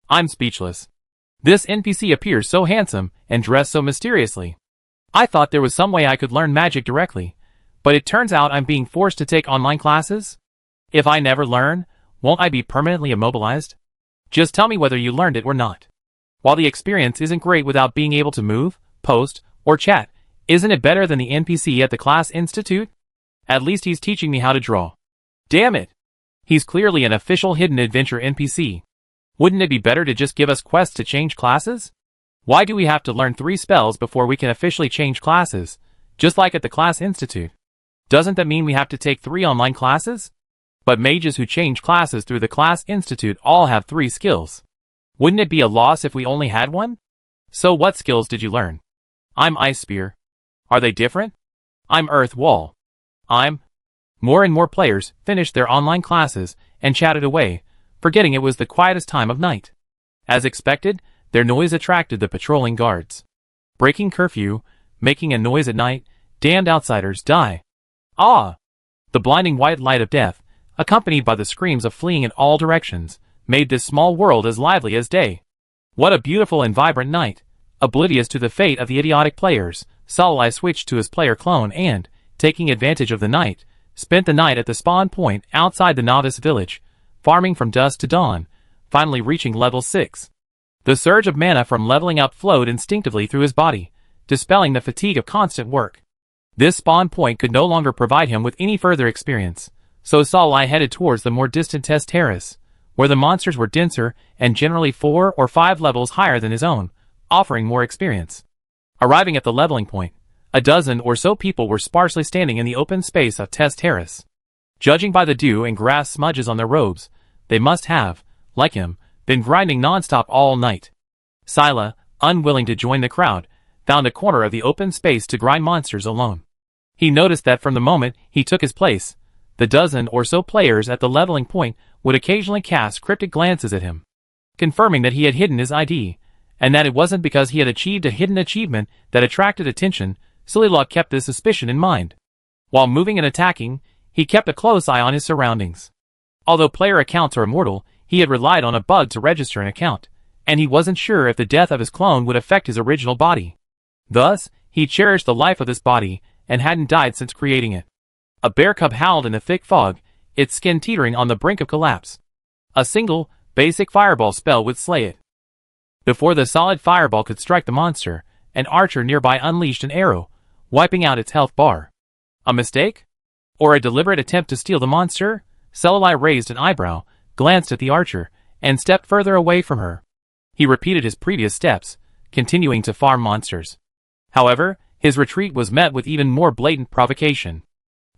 I'm speechless. This NPC appears so handsome and dressed so mysteriously. I thought there was some way I could learn magic directly, but it turns out I'm being forced to take online classes? If I never learn, won't I be permanently immobilized? Just tell me whether you learned it or not. While the experience isn't great without being able to move, post, or chat, isn't it better than the NPC at the class institute? At least he's teaching me how to draw. Damn it! He's clearly an official hidden adventure NPC. Wouldn't it be better to just give us quests to change classes? Why do we have to learn 3 spells before we can officially change classes, just like at the class institute? Doesn't that mean we have to take 3 online classes? But mages who change classes through the class institute all have 3 skills. Wouldn't it be a loss if we only had 1? So what skills did you learn? I'm Ice Spear. Are they different? I'm Earth Wall. More and more players finished their online classes and chatted away, forgetting it was the quietest time of night. As expected, Their noise attracted the patrolling guards. Breaking curfew, making a noise at night, damned outsiders die. Ah! The blinding white light of death, accompanied by the screams of fleeing in all directions, made this small world as lively as day. What a beautiful and vibrant night! Oblivious to the fate of the idiotic players, Salai switched to his player clone and, taking advantage of the night, spent the night at the spawn point outside the novice village, farming from dusk to dawn, finally reaching level 6. The surge of mana from leveling up flowed instinctively through his body, dispelling the fatigue of constant work. This spawn point could no longer provide him with any further experience, so Salai headed towards the more distant test terrace, where the monsters were denser and generally 4 or 5 levels higher than his own, offering more experience. Arriving at the leveling point, a dozen or so people were sparsely standing in the open space of Test Terrace. Judging by the dew and grass smudges on their robes, they must have, like him, been grinding non-stop all night. Sila, unwilling to join the crowd, found a corner of the open space to grind monsters alone. He noticed that from the moment he took his place, the dozen or so players at the leveling point would occasionally cast cryptic glances at him, confirming that he had hidden his ID, and that it wasn't because he had achieved a hidden achievement that attracted attention. Silila kept this suspicion in mind. While moving and attacking, he kept a close eye on his surroundings. Although player accounts are immortal, he had relied on a bug to register an account, and he wasn't sure if the death of his clone would affect his original body. Thus, he cherished the life of this body, and hadn't died since creating it. A bear cub howled in the thick fog, its skin teetering on the brink of collapse. A single, basic fireball spell would slay it. Before the solid fireball could strike the monster, an archer nearby unleashed an arrow, wiping out its health bar. A mistake? Or a deliberate attempt to steal the monster? Selilai raised an eyebrow, glanced at the archer, and stepped further away from her. He repeated his previous steps, continuing to farm monsters. However, his retreat was met with even more blatant provocation.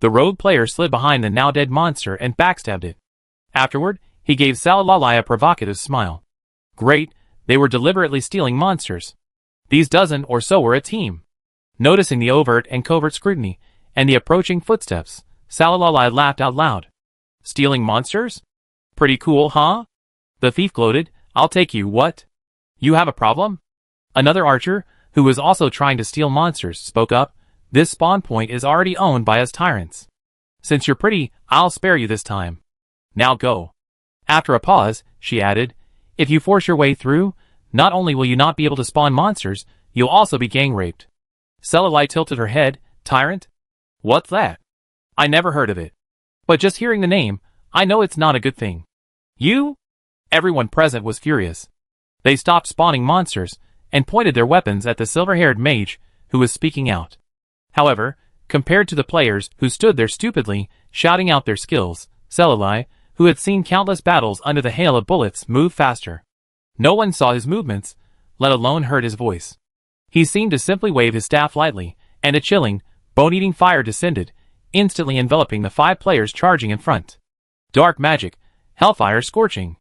The rogue player slid behind the now-dead monster and backstabbed it. Afterward, he gave Selilai a provocative smile. Great, they were deliberately stealing monsters. These dozen or so were a team. Noticing the overt and covert scrutiny, and the approaching footsteps, Selilai laughed out loud. Stealing monsters? Pretty cool, huh? The thief gloated. I'll take you, what? You have a problem? Another archer, who was also trying to steal monsters, spoke up. This spawn point is already owned by us tyrants. Since you're pretty, I'll spare you this time. Now go. After a pause, she added, if you force your way through, not only will you not be able to spawn monsters, you'll also be gang raped. Selilai tilted her head. Tyrant? What's that? I never heard of it. But just hearing the name, I know it's not a good thing. You? Everyone present was furious. They stopped spawning monsters, and pointed their weapons at the silver-haired mage, who was speaking out. However, compared to the players who stood there stupidly, shouting out their skills, Selilai, who had seen countless battles under the hail of bullets, moved faster. No one saw his movements, let alone heard his voice. He seemed to simply wave his staff lightly, and a chilling, bone-eating fire descended, instantly enveloping the 5 players charging in front. Dark magic, hellfire scorching.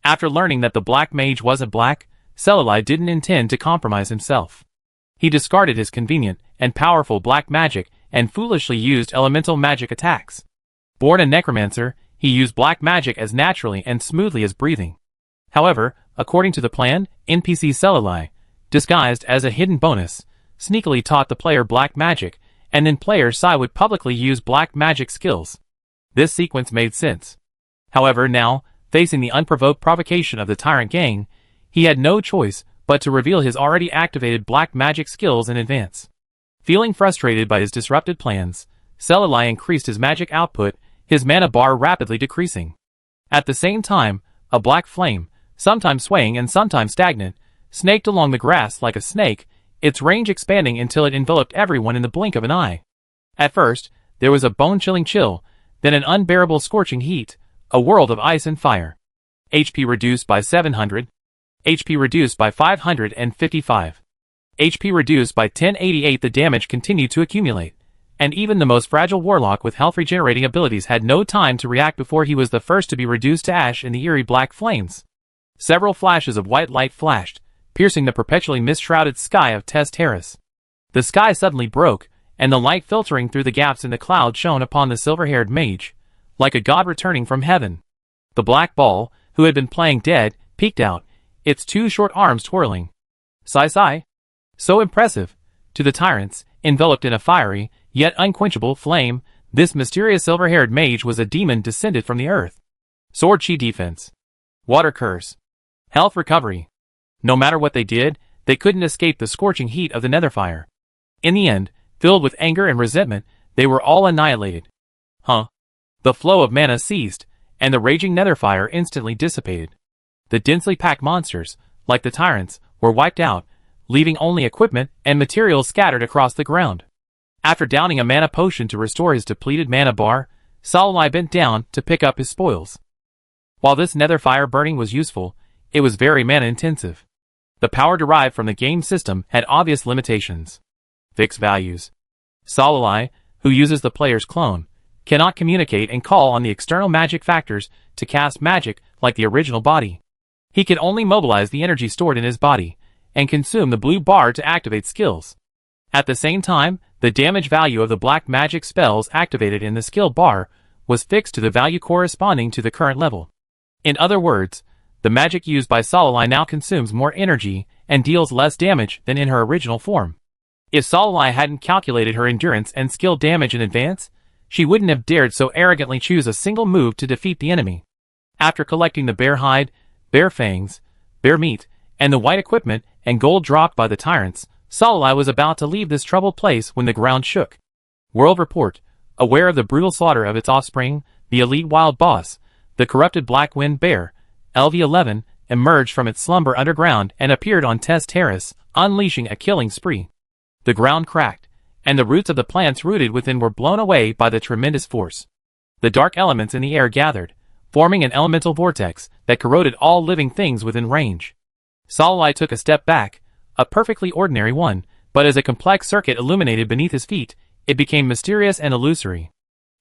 After learning that the black mage wasn't black, Selilai didn't intend to compromise himself. He discarded his convenient and powerful black magic and foolishly used elemental magic attacks. Born a necromancer, he used black magic as naturally and smoothly as breathing. However, according to the plan, NPC Selilai, disguised as a hidden bonus, sneakily taught the player black magic, and then player Sai would publicly use black magic skills. This sequence made sense. However, now, facing the unprovoked provocation of the tyrant gang, he had no choice but to reveal his already activated black magic skills in advance. Feeling frustrated by his disrupted plans, Selilai increased his magic output, his mana bar rapidly decreasing. At the same time, a black flame, sometimes swaying and sometimes stagnant, snaked along the grass like a snake, its range expanding until it enveloped everyone in the blink of an eye. At first, there was a bone-chilling chill, then an unbearable scorching heat, a world of ice and fire. HP reduced by 700. HP reduced by 555. HP reduced by 1088. The damage continued to accumulate, and even the most fragile warlock with health regenerating abilities had no time to react before he was the first to be reduced to ash in the eerie black flames. Several flashes of white light flashed, piercing the perpetually mist-shrouded sky of Test Terrace. The sky suddenly broke, and the light filtering through the gaps in the cloud shone upon the silver-haired mage, like a god returning from heaven. The black ball, who had been playing dead, peeked out, its two short arms twirling. Sigh. So impressive. To the tyrants, enveloped in a fiery, yet unquenchable flame, this mysterious silver-haired mage was a demon descended from the earth. Sword chi defense. Water curse. Health recovery. No matter what they did, they couldn't escape the scorching heat of the netherfire. In the end, filled with anger and resentment, they were all annihilated. The flow of mana ceased, and the raging netherfire instantly dissipated. The densely packed monsters, like the tyrants, were wiped out, leaving only equipment and materials scattered across the ground. After downing a mana potion to restore his depleted mana bar, Solomai bent down to pick up his spoils. While this netherfire burning was useful, it was very mana-intensive. The power derived from the game system had obvious limitations. Fixed values. Solomai, who uses the player's clone, cannot communicate and call on the external magic factors to cast magic like the original body. He can only mobilize the energy stored in his body, and consume the blue bar to activate skills. At the same time, the damage value of the black magic spells activated in the skill bar was fixed to the value corresponding to the current level. In other words, the magic used by Solomai now consumes more energy and deals less damage than in her original form. If Solomai hadn't calculated her endurance and skill damage in advance, she wouldn't have dared so arrogantly choose a single move to defeat the enemy. After collecting the bear hide, bear fangs, bear meat, and the white equipment and gold dropped by the tyrants, Solomai was about to leave this troubled place when the ground shook. World Report, aware of the brutal slaughter of its offspring, the elite wild boss, the corrupted black wind bear, LV-11, emerged from its slumber underground and appeared on Test Terrace, unleashing a killing spree. The ground cracked, and the roots of the plants rooted within were blown away by the tremendous force. The dark elements in the air gathered, forming an elemental vortex that corroded all living things within range. Solomai took a step back, a perfectly ordinary one, but as a complex circuit illuminated beneath his feet, it became mysterious and illusory.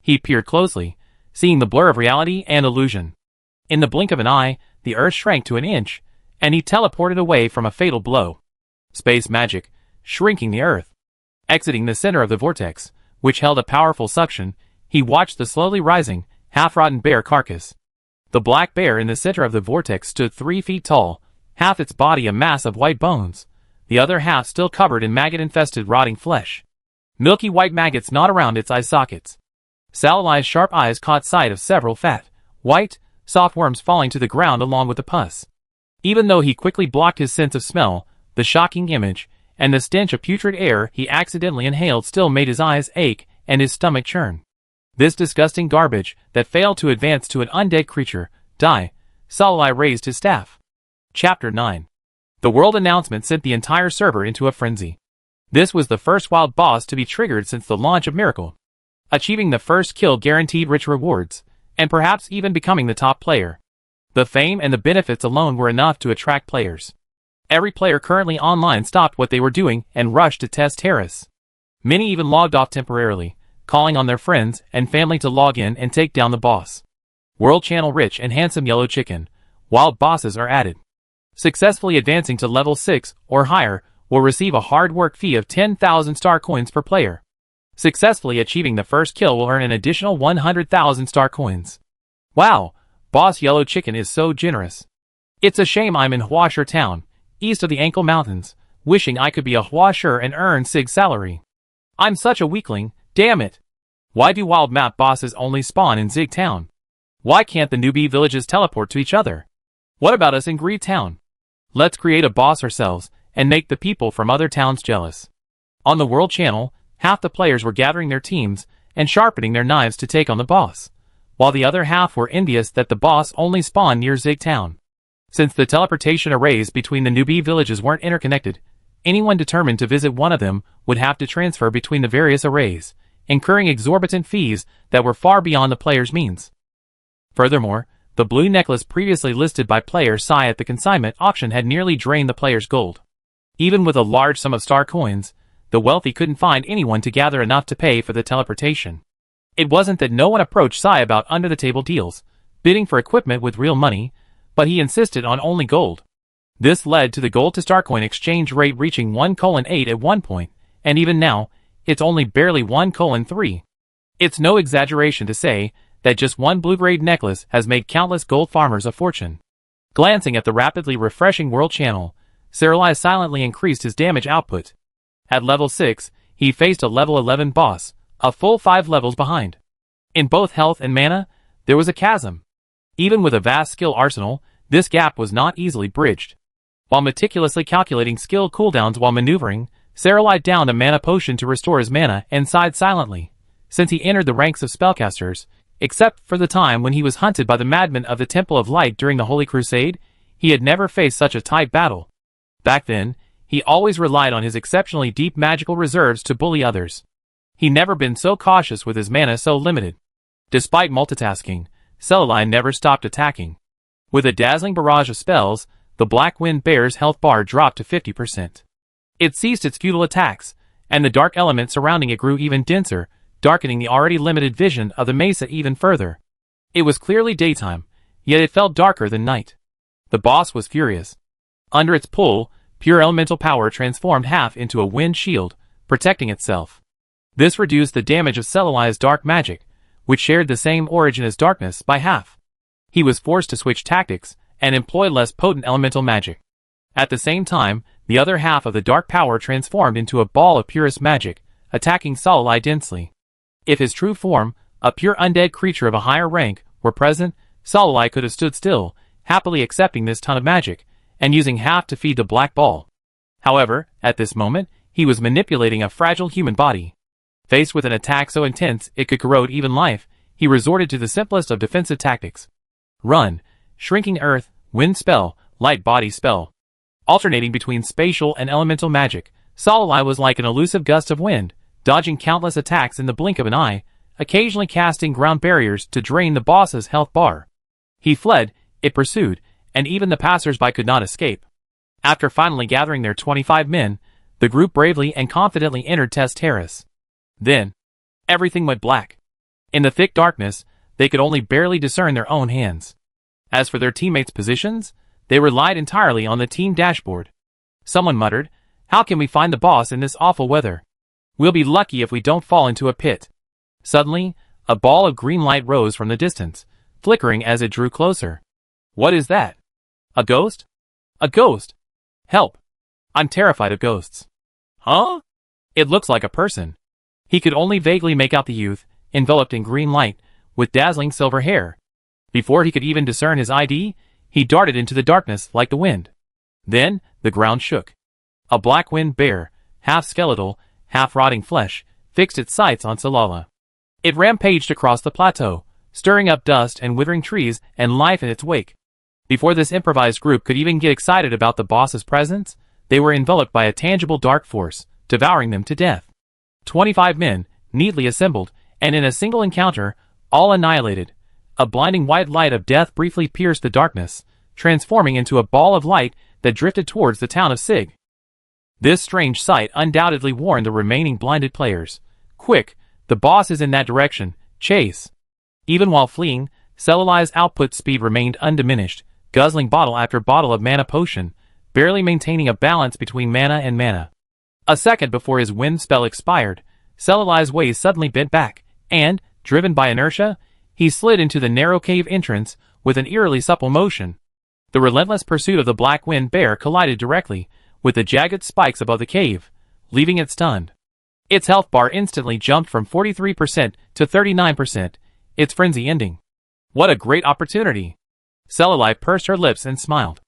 He peered closely, seeing the blur of reality and illusion. In the blink of an eye, the earth shrank to an inch, and he teleported away from a fatal blow. Space magic, shrinking the earth. Exiting the center of the vortex, which held a powerful suction, he watched the slowly rising, half-rotten bear carcass. The black bear in the center of the vortex stood 3 feet tall, half its body a mass of white bones, the other half still covered in maggot-infested rotting flesh. Milky white maggots gnawed around its eye sockets. Solomai's sharp eyes caught sight of several fat, white, soft worms falling to the ground along with the pus. Even though he quickly blocked his sense of smell, the shocking image, and the stench of putrid air he accidentally inhaled still made his eyes ache and his stomach churn. This disgusting garbage that failed to advance to an undead creature, die. Solomai raised his staff. Chapter 9. The world announcement sent the entire server into a frenzy. This was the first wild boss to be triggered since the launch of Miracle. Achieving the first kill guaranteed rich rewards, and perhaps even becoming the top player. The fame and the benefits alone were enough to attract players. Every player currently online stopped what they were doing and rushed to Test Terrace. Many even logged off temporarily, calling on their friends and family to log in and take down the boss. World Channel Rich and Handsome Yellow Chicken. Wild bosses are added. Successfully advancing to level 6 or higher will receive a hard work fee of 10,000 star coins per player. Successfully achieving the first kill will earn an additional 100,000 star coins. Wow, Boss Yellow Chicken is so generous. It's a shame I'm in Huasher Town, east of the Ankle Mountains, wishing I could be a Huasher and earn Sig's salary. I'm such a weakling, damn it. Why do wild map bosses only spawn in Zig Town? Why can't the newbie villages teleport to each other? What about us in Greed Town? Let's create a boss ourselves, and make the people from other towns jealous. On the World Channel, half the players were gathering their teams and sharpening their knives to take on the boss, while the other half were envious that the boss only spawned near Zig Town. Since the teleportation arrays between the newbie villages weren't interconnected, anyone determined to visit one of them would have to transfer between the various arrays, incurring exorbitant fees that were far beyond the player's means. Furthermore, the blue necklace previously listed by player Sai at the consignment auction had nearly drained the player's gold. Even with a large sum of star coins, the wealthy couldn't find anyone to gather enough to pay for the teleportation. It wasn't that no one approached Sai about under-the-table deals, bidding for equipment with real money, but he insisted on only gold. This led to the gold-to-star coin exchange rate reaching 1:8 at one point, and even now, it's only barely 1:3. It's no exaggeration to say that just one blue-grade necklace has made countless gold farmers a fortune. Glancing at the rapidly refreshing world channel, Saralai silently increased his damage output. At level 6, he faced a level 11 boss, a full 5 levels behind. In both health and mana, there was a chasm. Even with a vast skill arsenal, this gap was not easily bridged. While meticulously calculating skill cooldowns while maneuvering, Saralai downed a mana potion to restore his mana and sighed silently. Since he entered the ranks of spellcasters, except for the time when he was hunted by the madmen of the Temple of Light during the Holy Crusade, he had never faced such a tight battle. Back then, he always relied on his exceptionally deep magical reserves to bully others. He'd never been so cautious with his mana so limited. Despite multitasking, Saralai never stopped attacking. With a dazzling barrage of spells, the Black Wind Bear's health bar dropped to 50%. It ceased its futile attacks, and the dark element surrounding it grew even denser, darkening the already limited vision of the mesa even further. It was clearly daytime, yet it felt darker than night. The boss was furious. Under its pull, pure elemental power transformed half into a wind shield, protecting itself. This reduced the damage of Saralai's dark magic, which shared the same origin as darkness, by half. He was forced to switch tactics and employ less potent elemental magic. At the same time, the other half of the dark power transformed into a ball of purest magic, attacking Saralai densely. If his true form, a pure undead creature of a higher rank, were present, Saralai could have stood still, happily accepting this ton of magic, and using half to feed the black ball. However, at this moment, he was manipulating a fragile human body. Faced with an attack so intense it could corrode even life, he resorted to the simplest of defensive tactics. Run, shrinking earth, wind spell, light body spell. Alternating between spatial and elemental magic, Saralai was like an elusive gust of wind, dodging countless attacks in the blink of an eye, occasionally casting ground barriers to drain the boss's health bar. He fled, it pursued, and even the passers-by could not escape. After finally gathering their 25 men, the group bravely and confidently entered Test Terrace. Then, everything went black. In the thick darkness, they could only barely discern their own hands. As for their teammates' positions, they relied entirely on the team dashboard. Someone muttered, "How can we find the boss in this awful weather? We'll be lucky if we don't fall into a pit." Suddenly, a ball of green light rose from the distance, flickering as it drew closer. "What is that? A ghost? A ghost! Help! I'm terrified of ghosts." "Huh?" "It looks like a person." He could only vaguely make out the youth, enveloped in green light, with dazzling silver hair. Before he could even discern his ID, he darted into the darkness like the wind. Then, the ground shook. A black wind bear, half skeletal, half rotting flesh, fixed its sights on Saralai. It rampaged across the plateau, stirring up dust and withering trees and life in its wake. Before this improvised group could even get excited about the boss's presence, they were enveloped by a tangible dark force, devouring them to death. 25 men, neatly assembled, and in a single encounter, all annihilated. A blinding white light of death briefly pierced the darkness, transforming into a ball of light that drifted towards the town of Sig. This strange sight undoubtedly warned the remaining blinded players. "Quick, the boss is in that direction, chase." Even while fleeing, Saralai's output speed remained undiminished, guzzling bottle after bottle of mana potion, barely maintaining a balance between mana and mana. A second before his wind spell expired, Saralai's waist suddenly bent back, and, driven by inertia, he slid into the narrow cave entrance with an eerily supple motion. The relentless pursuit of the black wind bear collided directly with the jagged spikes above the cave, leaving it stunned. Its health bar instantly jumped from 43% to 39%, its frenzy ending. What a great opportunity! Saralai pursed her lips and smiled.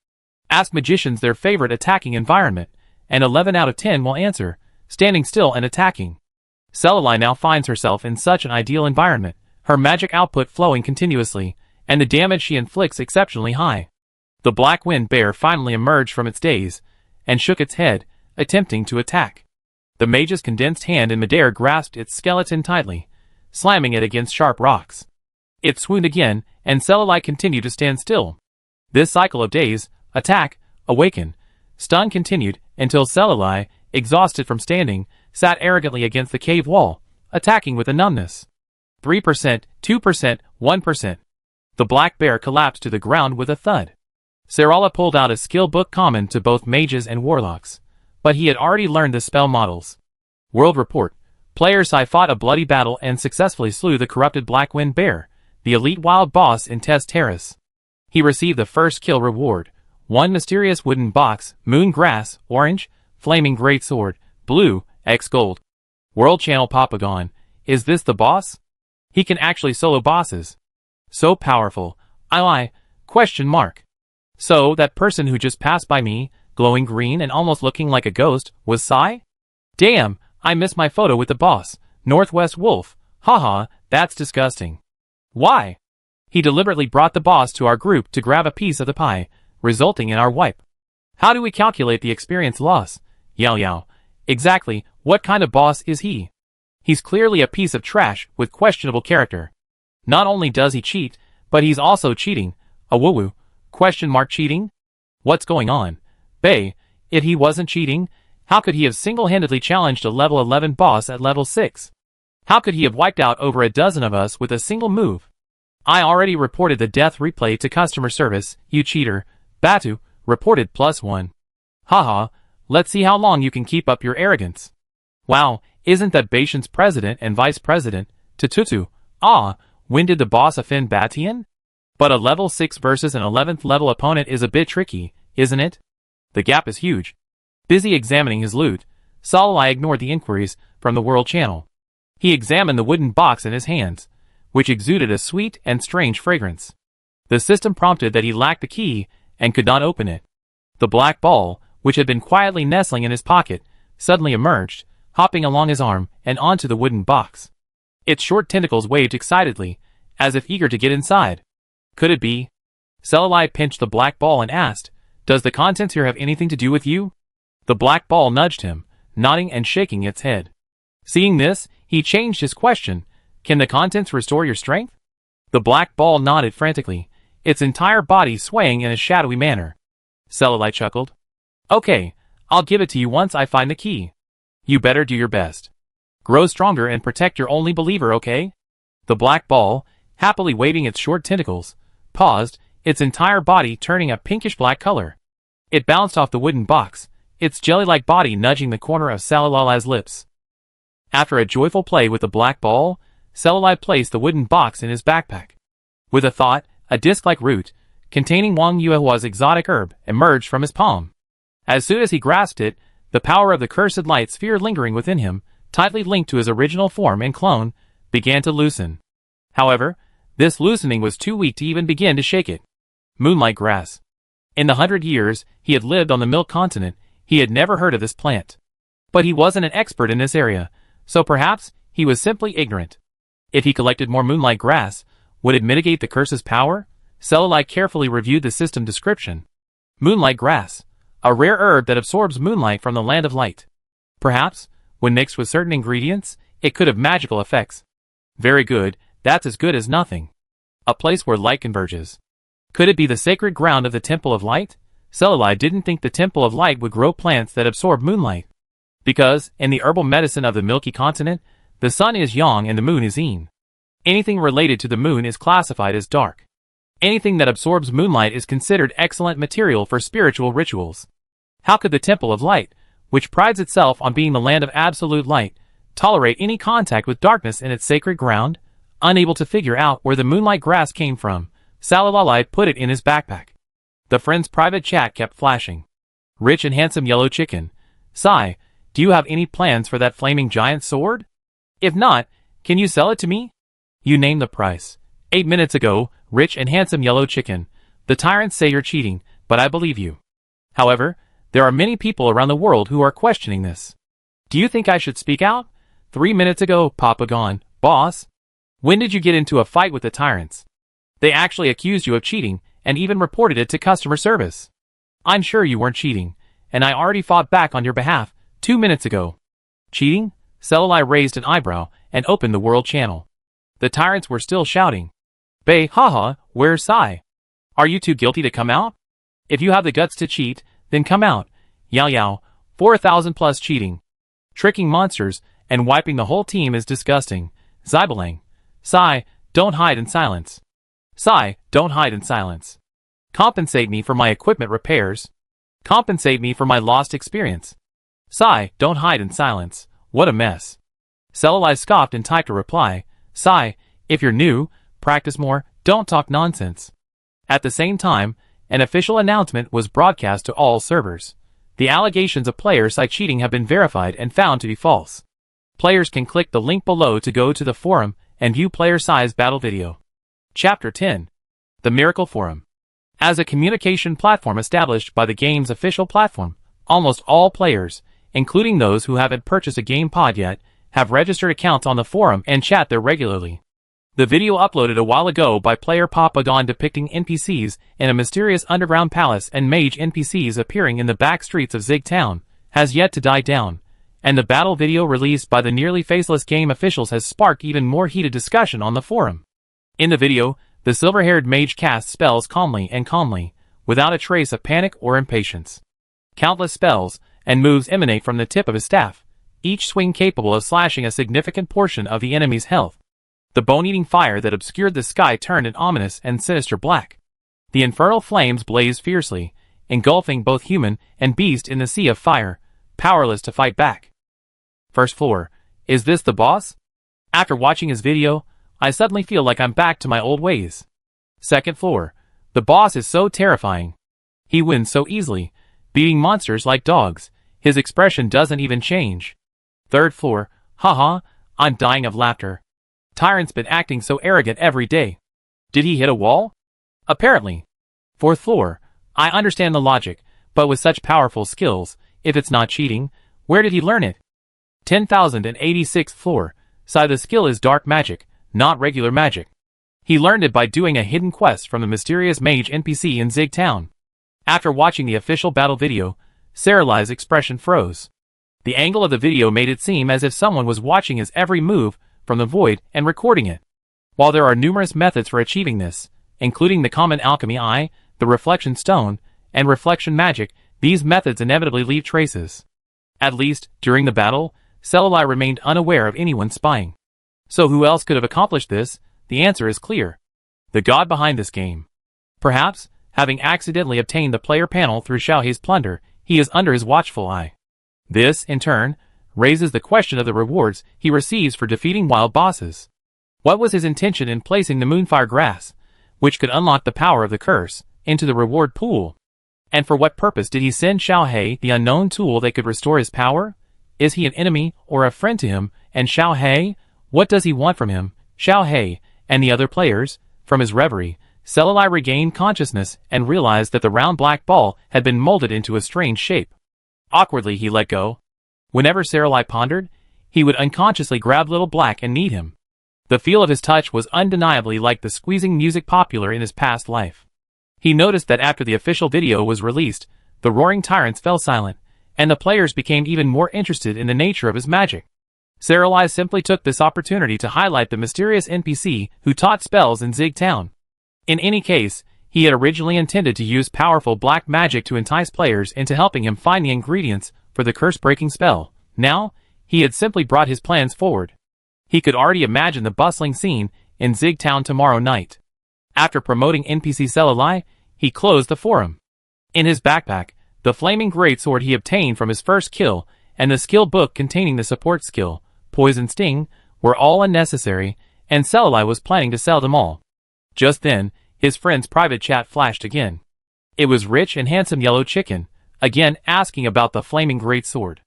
Ask magicians their favorite attacking environment, and 11 out of 10 will answer, standing still and attacking. Saralai now finds herself in such an ideal environment, her magic output flowing continuously, and the damage she inflicts exceptionally high. The black wind bear finally emerged from its daze, and shook its head, attempting to attack. The mage's condensed hand in midair grasped its skeleton tightly, slamming it against sharp rocks. It swooned again, and Saralai continued to stand still. This cycle of daze, attack, awaken, stun continued, until Saralai, exhausted from standing, sat arrogantly against the cave wall, attacking with a numbness. 3%, 2%, 1%. The black bear collapsed to the ground with a thud. Saralai pulled out a skill book common to both mages and warlocks, but he had already learned the spell models. World Report. Player Sai fought a bloody battle and successfully slew the corrupted black wind bear, the elite wild boss in Test Terrace. He received the first kill reward. One mysterious wooden box, moon grass, orange, flaming greatsword, blue, X gold. World Channel Papagon. Is this the boss? He can actually solo bosses. So powerful. I lie. Question mark. So, that person who just passed by me, glowing green and almost looking like a ghost, was Sai? Damn, I missed my photo with the boss, Northwest Wolf. Haha, that's disgusting. Why? He deliberately brought the boss to our group to grab a piece of the pie, resulting in our wipe. How do we calculate the experience loss? Yao Yao. Exactly, what kind of boss is he? He's clearly a piece of trash with questionable character. Not only does he cheat, but he's also cheating. A woo-woo. Question mark cheating? What's going on? Bae, if he wasn't cheating, how could he have single-handedly challenged a level 11 boss at level 6? How could he have wiped out over a dozen of us with a single move? I already reported the death replay to customer service, you cheater. Batu, reported +1. Haha, let's see how long you can keep up your arrogance. Wow, isn't that Baishan's president and vice president? Tututu. Ah, when did the boss offend Batian? But a level 6 versus an 11th level opponent is a bit tricky, isn't it? The gap is huge. Busy examining his loot, Salai ignored the inquiries from the World Channel. He examined the wooden box in his hands, which exuded a sweet and strange fragrance. The system prompted that he lacked the key and could not open it. The black ball, which had been quietly nestling in his pocket, suddenly emerged, hopping along his arm and onto the wooden box. Its short tentacles waved excitedly, as if eager to get inside. Could it be? Salai pinched the black ball and asked, "Does the contents here have anything to do with you?" The black ball nudged him, nodding and shaking its head. Seeing this, he changed his question. "Can the contents restore your strength?" The black ball nodded frantically, its entire body swaying in a shadowy manner. Salai chuckled. "Okay, I'll give it to you once I find the key. You better do your best. Grow stronger and protect your only believer, okay?" The black ball, happily waving its short tentacles, paused, its entire body turning a pinkish-black color. It bounced off the wooden box, its jelly-like body nudging the corner of Salalai's lips. After a joyful play with the black ball, Salalai placed the wooden box in his backpack. With a thought, a disc-like root, containing Wang Yuehua's exotic herb, emerged from his palm. As soon as he grasped it, the power of the cursed light sphere lingering within him, tightly linked to his original form and clone, began to loosen. However, this loosening was too weak to even begin to shake it. Moonlight grass. In the 100 years he had lived on the Milk Continent, he had never heard of this plant. But he wasn't an expert in this area, so perhaps he was simply ignorant. If he collected more moonlight grass, would it mitigate the curse's power? Salai carefully reviewed the system description. Moonlight grass. A rare herb that absorbs moonlight from the land of light. Perhaps, when mixed with certain ingredients, it could have magical effects. Very good, that's as good as nothing. A place where light converges. Could it be the sacred ground of the Temple of Light? Salai didn't think the Temple of Light would grow plants that absorb moonlight. Because, in the herbal medicine of the Milky Continent, the sun is yang and the moon is yin. Anything related to the moon is classified as dark. Anything that absorbs moonlight is considered excellent material for spiritual rituals. How could the Temple of Light, which prides itself on being the land of absolute light, tolerate any contact with darkness in its sacred ground? Unable to figure out where the moonlight grass came from, Salalai put it in his backpack. The friend's private chat kept flashing. Rich and handsome yellow chicken. Sai, do you have any plans for that flaming giant sword? If not, can you sell it to me? You name the price. 8 minutes ago, rich and handsome yellow chicken. The tyrants say you're cheating, but I believe you. However, there are many people around the world who are questioning this. Do you think I should speak out? 3 minutes ago, Papagon, boss. When did you get into a fight with the tyrants? They actually accused you of cheating, and even reported it to customer service. I'm sure you weren't cheating, and I already fought back on your behalf 2 minutes ago. Cheating? Salai raised an eyebrow and opened the world channel. The tyrants were still shouting. Bae, haha, where's Sai? Are you too guilty to come out? If you have the guts to cheat, then come out. Yao Yao, 4,000 plus cheating. Tricking monsters and wiping the whole team is disgusting. Zybalang. Sai, don't hide in silence. Sai, don't hide in silence. Compensate me for my equipment repairs. Compensate me for my lost experience. Sai, don't hide in silence. What a mess. Salai scoffed and typed a reply. Sai, if you're new, practice more, don't talk nonsense. At the same time, an official announcement was broadcast to all servers. The allegations of player side cheating have been verified and found to be false. Players can click the link below to go to the forum and view player size battle video. Chapter 10. The Miracle Forum. As a communication platform established by the game's official platform, almost all players, including those who haven't purchased a game pod yet, have registered accounts on the forum and chat there regularly. The video uploaded a while ago by player Papagon depicting NPCs in a mysterious underground palace and mage NPCs appearing in the back streets of Zig Town has yet to die down, and the battle video released by the nearly faceless game officials has sparked even more heated discussion on the forum. In the video, the silver-haired mage casts spells calmly, without a trace of panic or impatience. Countless spells and moves emanate from the tip of his staff, each swing capable of slashing a significant portion of the enemy's health. The bone-eating fire that obscured the sky turned an ominous and sinister black. The infernal flames blazed fiercely, engulfing both human and beast in the sea of fire, powerless to fight back. First floor, is this the boss? After watching his video, I suddenly feel like I'm back to my old ways. Second floor, the boss is so terrifying. He wins so easily, beating monsters like dogs, his expression doesn't even change. Third floor, haha, I'm dying of laughter. Tyrant's been acting so arrogant every day. Did he hit a wall? Apparently. Fourth floor, I understand the logic, but with such powerful skills, if it's not cheating, where did he learn it? 10,086th floor, the skill is dark magic, not regular magic. He learned it by doing a hidden quest from the mysterious mage NPC in Zig Town. After watching the official battle video, Saralai's expression froze. The angle of the video made it seem as if someone was watching his every move from the void and recording it. While there are numerous methods for achieving this, including the common alchemy eye, the reflection stone, and reflection magic, these methods inevitably leave traces. At least, during the battle, Saralai remained unaware of anyone spying. So who else could have accomplished this? The answer is clear. The god behind this game. Perhaps, having accidentally obtained the player panel through Xiaohe's plunder, he is under his watchful eye. This, in turn, raises the question of the rewards he receives for defeating wild bosses. What was his intention in placing the Moonfire Grass, which could unlock the power of the curse, into the reward pool? And for what purpose did he send Xiaohe the unknown tool that could restore his power? Is he an enemy or a friend to him, and Xiaohe? What does he want from him, Xiaohe, and the other players? From his reverie, Saralai regained consciousness and realized that the round black ball had been molded into a strange shape. Awkwardly he let go. Whenever Saralai pondered, he would unconsciously grab Little Black and knead him. The feel of his touch was undeniably like the squeezing music popular in his past life. He noticed that after the official video was released, the roaring tyrants fell silent, and the players became even more interested in the nature of his magic. Saralai simply took this opportunity to highlight the mysterious NPC who taught spells in Zig Town. In any case, he had originally intended to use powerful black magic to entice players into helping him find the ingredients for the curse-breaking spell. Now, he had simply brought his plans forward. He could already imagine the bustling scene in Zig Town tomorrow night. After promoting NPC Saralai, he closed the forum. In his backpack, the flaming greatsword he obtained from his first kill and the skill book containing the support skill, Poison Sting, were all unnecessary, and Saralai was planning to sell them all. Just then, his friend's private chat flashed again. It was rich and handsome Yellow Chicken, again asking about the flaming greatsword.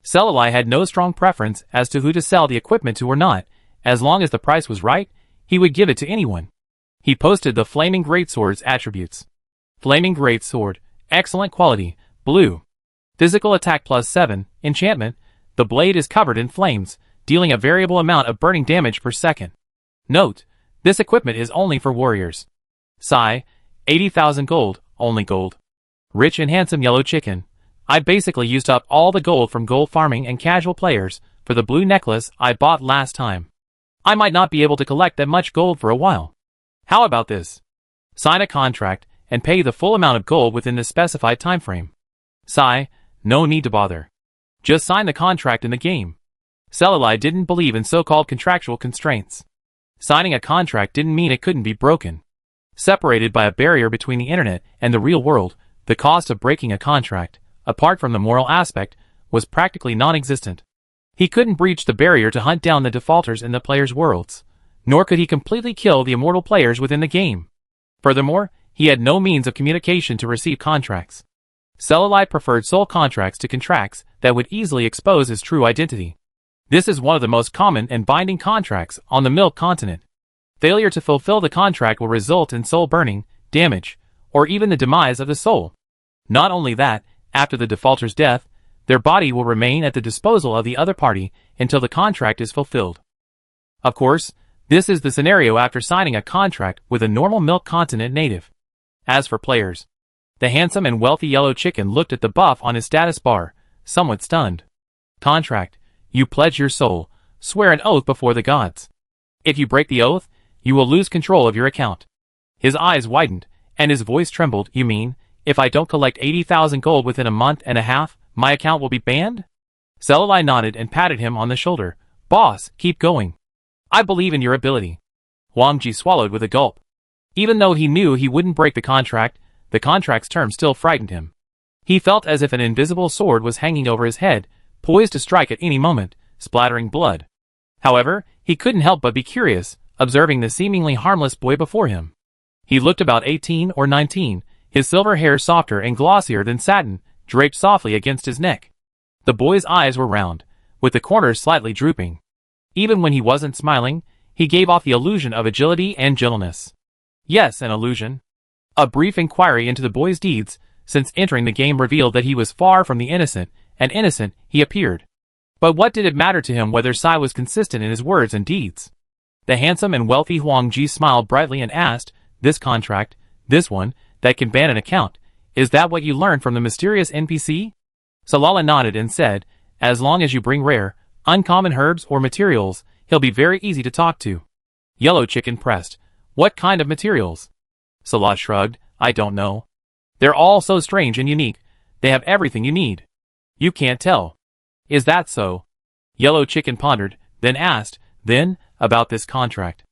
Saralai had no strong preference as to who to sell the equipment to or not. As long as the price was right, he would give it to anyone. He posted the flaming greatsword's attributes. Flaming greatsword, excellent quality, blue. Physical attack +7, enchantment, the blade is covered in flames, dealing a variable amount of burning damage per second. Note, this equipment is only for warriors. Sigh, 80,000 gold, only gold. Rich and handsome Yellow Chicken. I basically used up all the gold from gold farming and casual players for the blue necklace I bought last time. I might not be able to collect that much gold for a while. How about this? Sign a contract and pay the full amount of gold within the specified time frame. Sigh, no need to bother. Just sign the contract in the game. Saralai didn't believe in so-called contractual constraints. Signing a contract didn't mean it couldn't be broken. Separated by a barrier between the internet and the real world, the cost of breaking a contract, apart from the moral aspect, was practically non-existent. He couldn't breach the barrier to hunt down the defaulters in the players' worlds, nor could he completely kill the immortal players within the game. Furthermore, he had no means of communication to receive contracts. Cellulite preferred soul contracts to contracts that would easily expose his true identity. This is one of the most common and binding contracts on the Milk Continent. Failure to fulfill the contract will result in soul burning, damage, or even the demise of the soul. Not only that, after the defaulter's death, their body will remain at the disposal of the other party until the contract is fulfilled. Of course, this is the scenario after signing a contract with a normal Milk Continent native. As for players, the handsome and wealthy yellow chicken looked at the buff on his status bar, somewhat stunned. Contract. You pledge your soul, swear an oath before the gods. If you break the oath, you will lose control of your account. His eyes widened, and his voice trembled. You mean, if I don't collect 80,000 gold within a month and a half, my account will be banned? Cellulite nodded and patted him on the shoulder. Boss, keep going. I believe in your ability. Wang Ji swallowed with a gulp. Even though he knew he wouldn't break the contract's terms still frightened him. He felt as if an invisible sword was hanging over his head, poised to strike at any moment, splattering blood. However, he couldn't help but be curious, observing the seemingly harmless boy before him. He looked about 18 or 19, his silver hair softer and glossier than satin, draped softly against his neck. The boy's eyes were round, with the corners slightly drooping. Even when he wasn't smiling, he gave off the illusion of agility and gentleness. Yes, an illusion. A brief inquiry into the boy's deeds since entering the game revealed that he was far from the innocent, and innocent he appeared. But what did it matter to him whether Sai was consistent in his words and deeds? The handsome and wealthy Huang Ji smiled brightly and asked, this contract, this one, that can ban an account, is that what you learned from the mysterious NPC? Salala nodded and said, as long as you bring rare, uncommon herbs or materials, he'll be very easy to talk to. Yellow Chicken pressed, what kind of materials? Salala shrugged, I don't know. They're all so strange and unique, they have everything you need. You can't tell. Is that so? Yellow Chicken pondered, then asked, then, about this contract.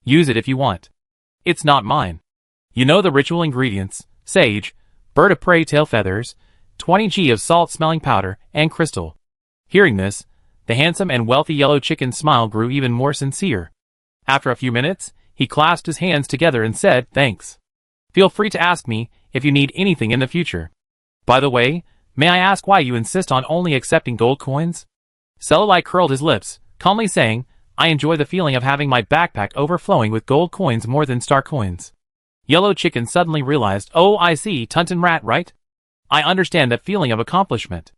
Use it if you want. It's not mine. You know the ritual ingredients, sage, bird of prey tail feathers, 20 of salt-smelling powder, and crystal. Hearing this, the handsome and wealthy Yellow Chicken's smile grew even more sincere. After a few minutes, he clasped his hands together and said, thanks. Feel free to ask me if you need anything in the future. By the way, may I ask why you insist on only accepting gold coins? Cellulite curled his lips, calmly saying, I enjoy the feeling of having my backpack overflowing with gold coins more than star coins. Yellow Chicken suddenly realized, oh, I see, Tunton Rat, right? I understand that feeling of accomplishment.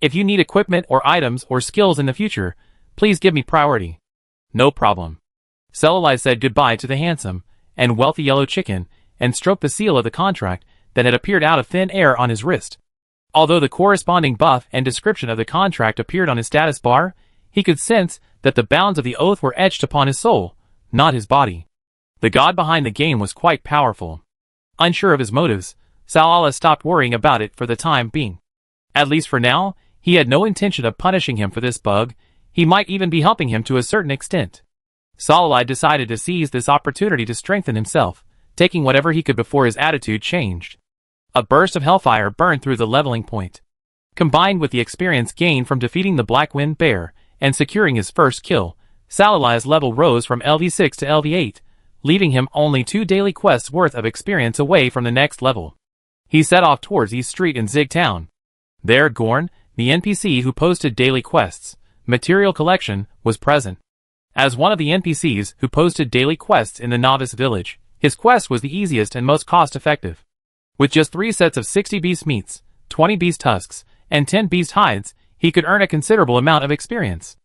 If you need equipment or items or skills in the future, please give me priority. No problem. Cellulite said goodbye to the handsome and wealthy Yellow Chicken and stroked the seal of the contract that had appeared out of thin air on his wrist. Although the corresponding buff and description of the contract appeared on his status bar, he could sense that the bounds of the oath were etched upon his soul, not his body. The god behind the game was quite powerful. Unsure of his motives, Salala stopped worrying about it for the time being. At least for now, he had no intention of punishing him for this bug. He might even be helping him to a certain extent. Salala decided to seize this opportunity to strengthen himself, taking whatever he could before his attitude changed. A burst of hellfire burned through the leveling point. Combined with the experience gained from defeating the Black Wind Bear and securing his first kill, Salala's level rose from LV6 to LV8, leaving him only 2 daily quests worth of experience away from the next level. He set off towards East Street in Zig Town. There Gorn, the NPC who posted daily quests, material collection, was present. As one of the NPCs who posted daily quests in the Novice Village, his quest was the easiest and most cost-effective. With just 3 sets of 60 beast meats, 20 beast tusks, and 10 beast hides, he could earn a considerable amount of experience.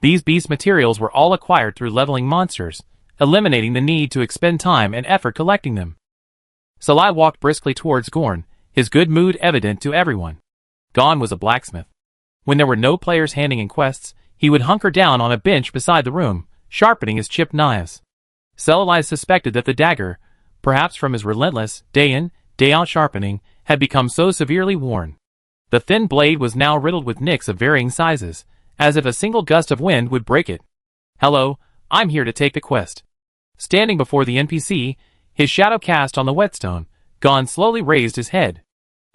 These beast materials were all acquired through leveling monsters, eliminating the need to expend time and effort collecting them. Salai walked briskly towards Gorn, his good mood evident to everyone. Gon was a blacksmith. When there were no players handing in quests, he would hunker down on a bench beside the room, sharpening his chipped knives. Salai suspected that the dagger, perhaps from his relentless, day-in, day-out sharpening, had become so severely worn. The thin blade was now riddled with nicks of varying sizes, as if a single gust of wind would break it. Hello, I'm here to take the quest. Standing before the NPC, his shadow cast on the whetstone, Gon slowly raised his head.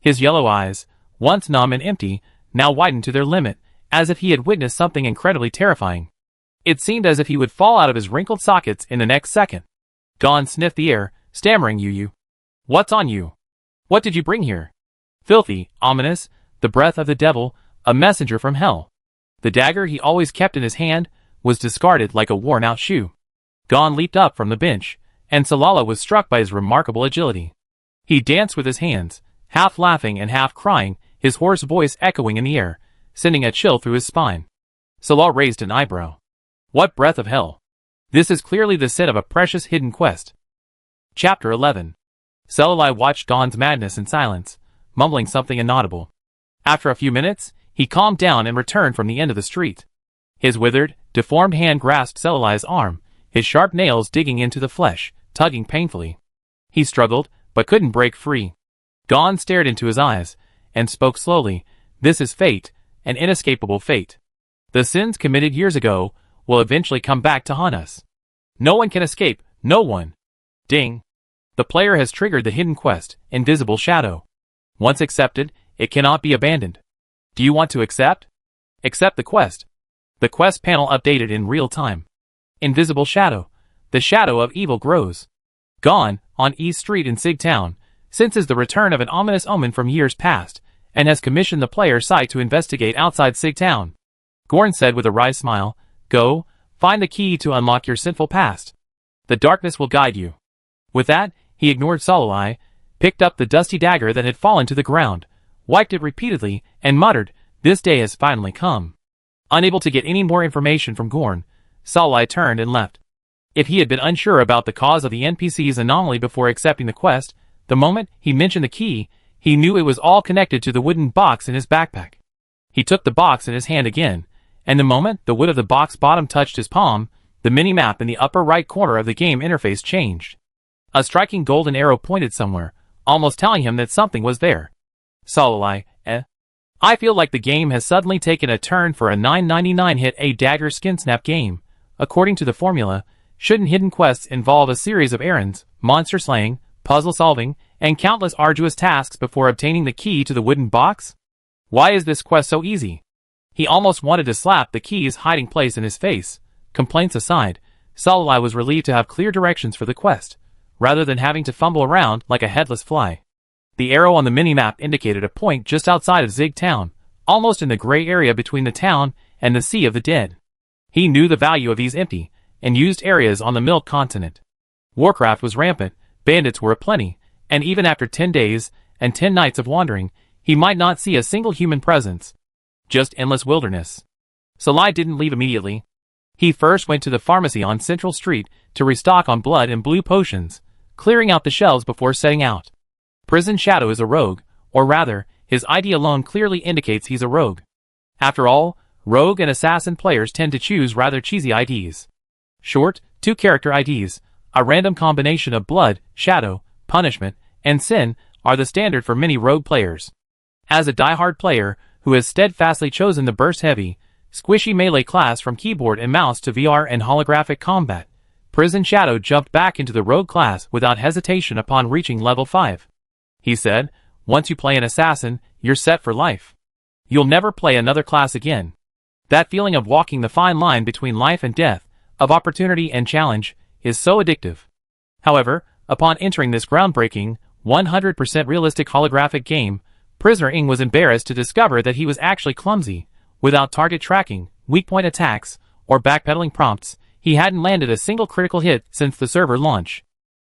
His yellow eyes, once numb and empty, now widened to their limit, as if he had witnessed something incredibly terrifying. It seemed as if he would fall out of his wrinkled sockets in the next second. Gon sniffed the air, stammering, you. What's on you? What did you bring here? Filthy, ominous, the breath of the devil, a messenger from hell. The dagger he always kept in his hand was discarded like a worn-out shoe. Gon leaped up from the bench, and Salala was struck by his remarkable agility. He danced with his hands, half laughing and half crying, his hoarse voice echoing in the air, sending a chill through his spine. Salal raised an eyebrow. What breath of hell! This is clearly the scent of a precious hidden quest. Chapter 11. Selalai watched Gon's madness in silence, mumbling something inaudible. After a few minutes, he calmed down and returned from the end of the street. His withered, deformed hand grasped Selalai's arm, his sharp nails digging into the flesh, tugging painfully. He struggled, but couldn't break free. Gon stared into his eyes, and spoke slowly. This is fate, an inescapable fate. The sins committed years ago will eventually come back to haunt us. No one can escape, no one. Ding. The player has triggered the hidden quest, Invisible Shadow. Once accepted, it cannot be abandoned. Do you want to accept? Accept the quest. The quest panel updated in real time. Invisible Shadow. The shadow of evil grows. Gon, on East Street in Sig Town, senses the return of an ominous omen from years past, and has commissioned the player's sight to investigate outside Sig Town. Gorn said with a wry smile, Go, find the key to unlock your sinful past. The darkness will guide you. With that, he ignored Salalai, picked up the dusty dagger that had fallen to the ground, wiped it repeatedly, and muttered, This day has finally come. Unable to get any more information from Gorn, Salalai turned and left. If he had been unsure about the cause of the NPC's anomaly before accepting the quest, the moment he mentioned the key, he knew it was all connected to the wooden box in his backpack. He took the box in his hand again, and the moment the wood of the box bottom touched his palm, the mini-map in the upper right corner of the game interface changed. A striking golden arrow pointed somewhere, almost telling him that something was there. Salalai, I feel like the game has suddenly taken a turn for a $9.99 hit a dagger skin snap game. According to the formula, shouldn't hidden quests involve a series of errands, monster slaying, puzzle solving, and countless arduous tasks before obtaining the key to the wooden box? Why is this quest so easy? He almost wanted to slap the key's hiding place in his face. Complaints aside, Salalai was relieved to have clear directions for the quest, rather than having to fumble around like a headless fly. The arrow on the minimap indicated a point just outside of Zig Town, almost in the gray area between the town and the Sea of the Dead. He knew the value of these empty and used areas on the Milk Continent. Warcraft was rampant, bandits were aplenty, and even after 10 days and 10 nights of wandering, he might not see a single human presence. Just endless wilderness. Salai didn't leave immediately. He first went to the pharmacy on Central Street to restock on blood and blue potions, clearing out the shelves before setting out. Prison Shadow is a rogue, or rather, his ID alone clearly indicates he's a rogue. After all, rogue and assassin players tend to choose rather cheesy IDs. Short, 2-character IDs, a random combination of blood, shadow, punishment, and sin, are the standard for many rogue players. As a die-hard player who has steadfastly chosen the burst-heavy, squishy melee class from keyboard and mouse to VR and holographic combat, Prison Shadow jumped back into the rogue class without hesitation upon reaching level 5. He said, once you play an assassin, you're set for life. You'll never play another class again. That feeling of walking the fine line between life and death, of opportunity and challenge, is so addictive. However, upon entering this groundbreaking, 100% realistic holographic game, Prisoner Ing was embarrassed to discover that he was actually clumsy. Without target tracking, weak point attacks, or backpedaling prompts, he hadn't landed a single critical hit since the server launch.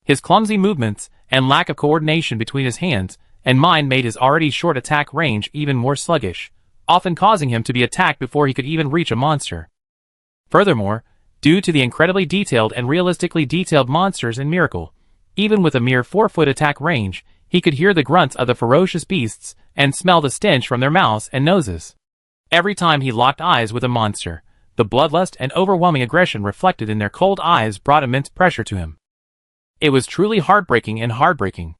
His clumsy movements and lack of coordination between his hands and mind made his already short attack range even more sluggish, often causing him to be attacked before he could even reach a monster. Furthermore, due to the incredibly detailed and realistically detailed monsters in Miracle, even with a mere 4-foot attack range, he could hear the grunts of the ferocious beasts and smell the stench from their mouths and noses. Every time he locked eyes with a monster, the bloodlust and overwhelming aggression reflected in their cold eyes brought immense pressure to him. It was truly heartbreaking and heartbreaking.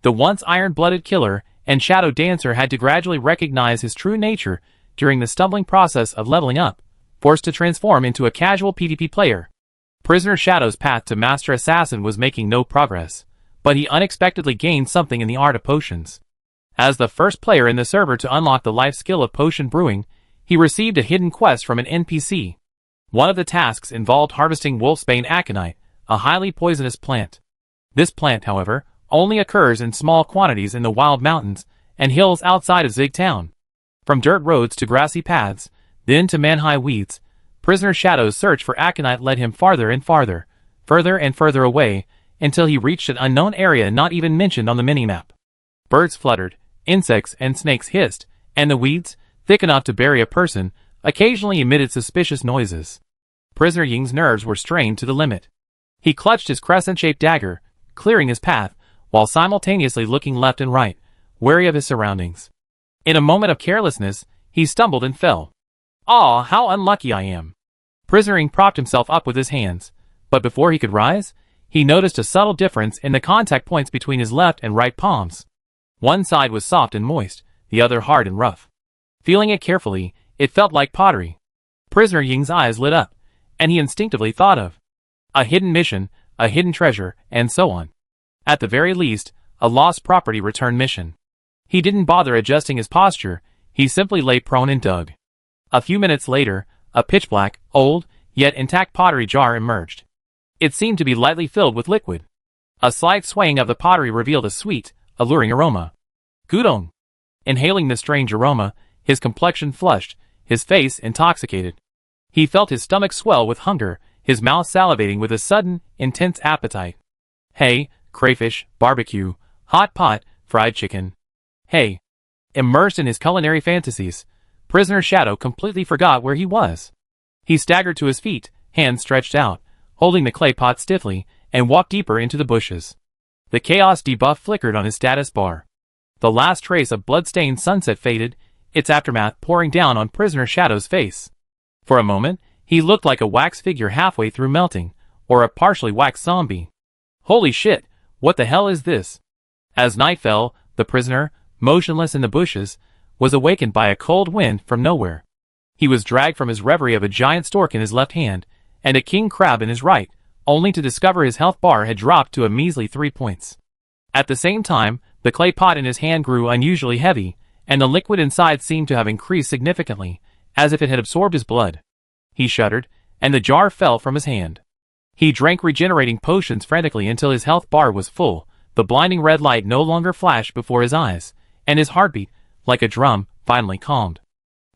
The once iron-blooded killer and shadow dancer had to gradually recognize his true nature during the stumbling process of leveling up, forced to transform into a casual PvP player. Prisoner Shadow's path to Master Assassin was making no progress, but he unexpectedly gained something in the art of potions. As the first player in the server to unlock the life skill of potion brewing, he received a hidden quest from an NPC. One of the tasks involved harvesting wolfsbane aconite, a highly poisonous plant. This plant, however, only occurs in small quantities in the wild mountains and hills outside of Zig Town. From dirt roads to grassy paths, then to man-high weeds, Prisoner Shadow's search for aconite led him farther and farther, further and further away, until he reached an unknown area not even mentioned on the minimap. Birds fluttered, insects and snakes hissed, and the weeds, thick enough to bury a person, occasionally emitted suspicious noises. Prisoner Ying's nerves were strained to the limit. He clutched his crescent-shaped dagger, clearing his path, while simultaneously looking left and right, wary of his surroundings. In a moment of carelessness, he stumbled and fell. "Aw, how unlucky I am." Prisoner Ying propped himself up with his hands, but before he could rise, he noticed a subtle difference in the contact points between his left and right palms. One side was soft and moist, the other hard and rough. Feeling it carefully, it felt like pottery. Prisoner Ying's eyes lit up, and he instinctively thought of a hidden mission, a hidden treasure, and so on. At the very least, a lost property return mission. He didn't bother adjusting his posture, he simply lay prone and dug. A few minutes later, a pitch-black, old, yet intact pottery jar emerged. It seemed to be lightly filled with liquid. A slight swaying of the pottery revealed a sweet, alluring aroma. Gudong. Inhaling the strange aroma, his complexion flushed, his face intoxicated. He felt his stomach swell with hunger, his mouth salivating with a sudden, intense appetite. Hey, crayfish, barbecue, hot pot, fried chicken. Hey. Immersed in his culinary fantasies, Prisoner Shadow completely forgot where he was. He staggered to his feet, hands stretched out, holding the clay pot stiffly, and walked deeper into the bushes. The chaos debuff flickered on his status bar. The last trace of blood-stained sunset faded, its aftermath pouring down on Prisoner Shadow's face. For a moment, he looked like a wax figure halfway through melting, or a partially waxed zombie. Holy shit, what the hell is this? As night fell, the prisoner, motionless in the bushes, was awakened by a cold wind from nowhere. He was dragged from his reverie of a giant stork in his left hand, and a king crab in his right, only to discover his health bar had dropped to a measly 3 points. At the same time, the clay pot in his hand grew unusually heavy, and the liquid inside seemed to have increased significantly, as if it had absorbed his blood. He shuddered, and the jar fell from his hand. He drank regenerating potions frantically until his health bar was full, the blinding red light no longer flashed before his eyes, and his heartbeat, like a drum, finally calmed.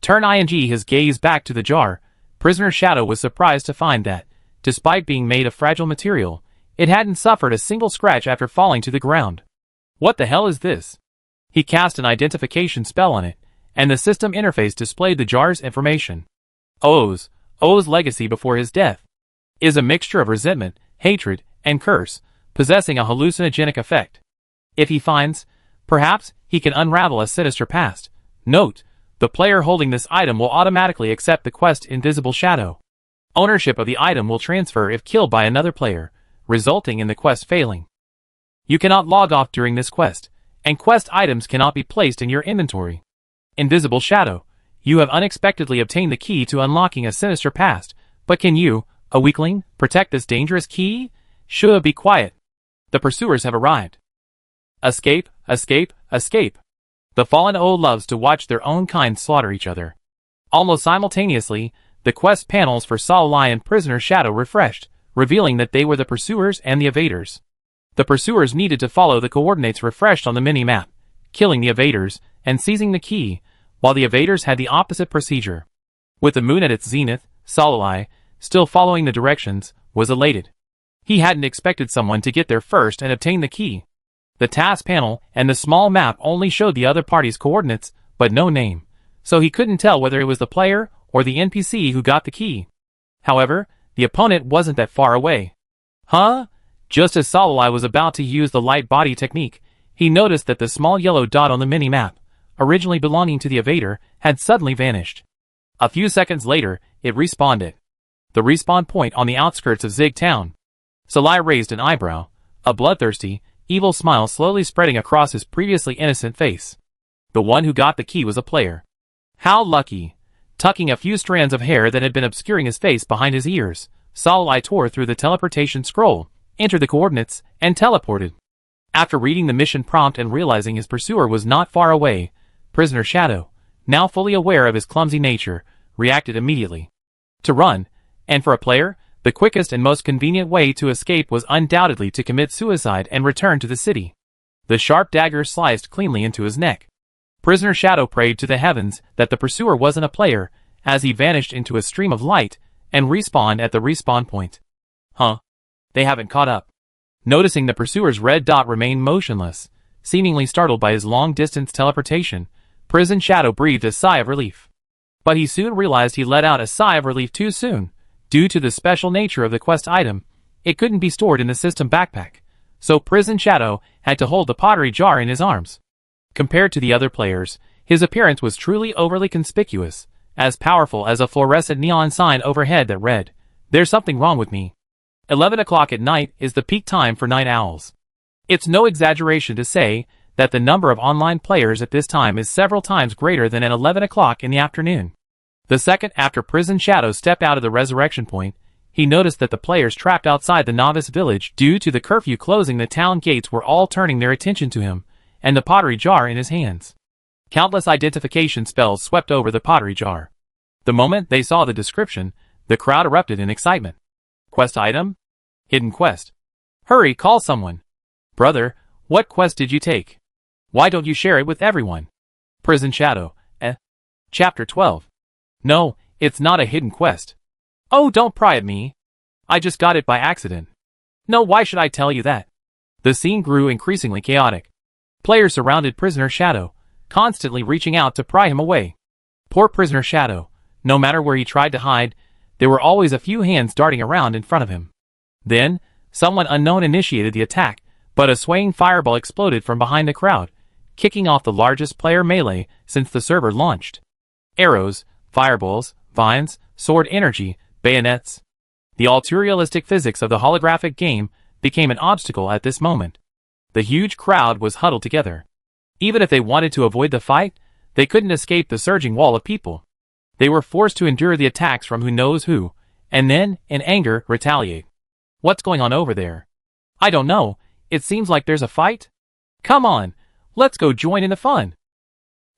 Turning his gaze back to the jar, Prisoner Shadow was surprised to find that, despite being made of fragile material, it hadn't suffered a single scratch after falling to the ground. What the hell is this? He cast an identification spell on it, and the system interface displayed the jar's information. O's legacy before his death is a mixture of resentment, hatred, and curse, possessing a hallucinogenic effect. If he finds, perhaps, he can unravel a sinister past. Note, the player holding this item will automatically accept the quest Invisible Shadow. Ownership of the item will transfer if killed by another player, resulting in the quest failing. You cannot log off during this quest, and quest items cannot be placed in your inventory. Invisible Shadow, you have unexpectedly obtained the key to unlocking a sinister past, but can you, a weakling, protect this dangerous key? Should be quiet. The pursuers have arrived. Escape, escape, escape. The fallen O loves to watch their own kind slaughter each other. Almost simultaneously, the quest panels for Salai and Prisoner Shadow refreshed, revealing that they were the pursuers and the evaders. The pursuers needed to follow the coordinates refreshed on the mini-map, killing the evaders and seizing the key, while the evaders had the opposite procedure. With the moon at its zenith, Salai, still following the directions, was elated. He hadn't expected someone to get there first and obtain the key. The task panel and the small map only showed the other party's coordinates, but no name, so he couldn't tell whether it was the player or the NPC who got the key. However, the opponent wasn't that far away. Huh? Just as Salai was about to use the light body technique, he noticed that the small yellow dot on the mini-map, originally belonging to the evader, had suddenly vanished. A few seconds later, it respawned. The respawn point on the outskirts of Zig Town. Salai raised an eyebrow, a bloodthirsty, evil smile slowly spreading across his previously innocent face. The one who got the key was a player. How lucky! Tucking a few strands of hair that had been obscuring his face behind his ears, Salai tore through the teleportation scroll, entered the coordinates, and teleported. After reading the mission prompt and realizing his pursuer was not far away, Prisoner Shadow, now fully aware of his clumsy nature, reacted immediately. To run, and for a player, the quickest and most convenient way to escape was undoubtedly to commit suicide and return to the city. The sharp dagger sliced cleanly into his neck. Prisoner Shadow prayed to the heavens that the pursuer wasn't a player, as he vanished into a stream of light and respawned at the respawn point. Huh? They haven't caught up. Noticing the pursuer's red dot remain motionless, seemingly startled by his long-distance teleportation, Prison Shadow breathed a sigh of relief. But he soon realized he let out a sigh of relief too soon. Due to the special nature of the quest item, it couldn't be stored in the system backpack, so Prison Shadow had to hold the pottery jar in his arms. Compared to the other players, his appearance was truly overly conspicuous, as powerful as a fluorescent neon sign overhead that read, "There's something wrong with me." 11 o'clock at night is the peak time for night owls. It's no exaggeration to say that the number of online players at this time is several times greater than at 11 o'clock in the afternoon. The second after Prison Shadow stepped out of the resurrection point, he noticed that the players trapped outside the novice village due to the curfew closing the town gates were all turning their attention to him, and the pottery jar in his hands. Countless identification spells swept over the pottery jar. The moment they saw the description, the crowd erupted in excitement. Quest item? Hidden quest. Hurry, call someone. Brother, what quest did you take? Why don't you share it with everyone? Prison Shadow. Chapter 12. No, it's not a hidden quest. Oh, don't pry at me. I just got it by accident. No, why should I tell you that? The scene grew increasingly chaotic. Players surrounded Prisoner Shadow, constantly reaching out to pry him away. Poor Prisoner Shadow. No matter where he tried to hide, there were always a few hands darting around in front of him. Then, someone unknown initiated the attack, but a swaying fireball exploded from behind the crowd, kicking off the largest player melee since the server launched. Arrows, fireballs, vines, sword energy, bayonets. The ultra-realistic physics of the holographic game became an obstacle at this moment. The huge crowd was huddled together. Even if they wanted to avoid the fight, they couldn't escape the surging wall of people. They were forced to endure the attacks from who knows who, and then, in anger, retaliate. What's going on over there? I don't know, it seems like there's a fight? Come on, let's go join in the fun.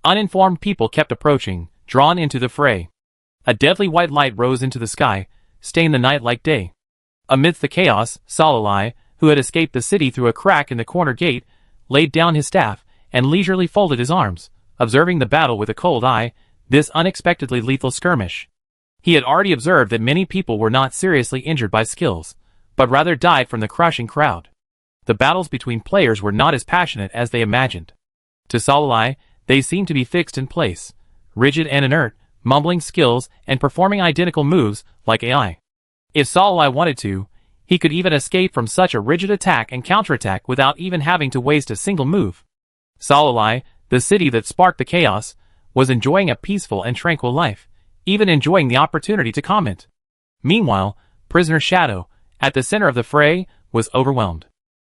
Uninformed people kept approaching, drawn into the fray. A deadly white light rose into the sky, stained the night like day. Amidst the chaos, Salalai, who had escaped the city through a crack in the corner gate, laid down his staff and leisurely folded his arms, observing the battle with a cold eye, this unexpectedly lethal skirmish. He had already observed that many people were not seriously injured by skills, but rather died from the crushing crowd. The battles between players were not as passionate as they imagined. To Salalai, they seemed to be fixed in place, rigid and inert, mumbling skills and performing identical moves like AI. If Salalai wanted to, he could even escape from such a rigid attack and counterattack without even having to waste a single move. Salalai, the city that sparked the chaos, was enjoying a peaceful and tranquil life, even enjoying the opportunity to comment. Meanwhile, Prisoner Shadow, at the center of the fray, was overwhelmed.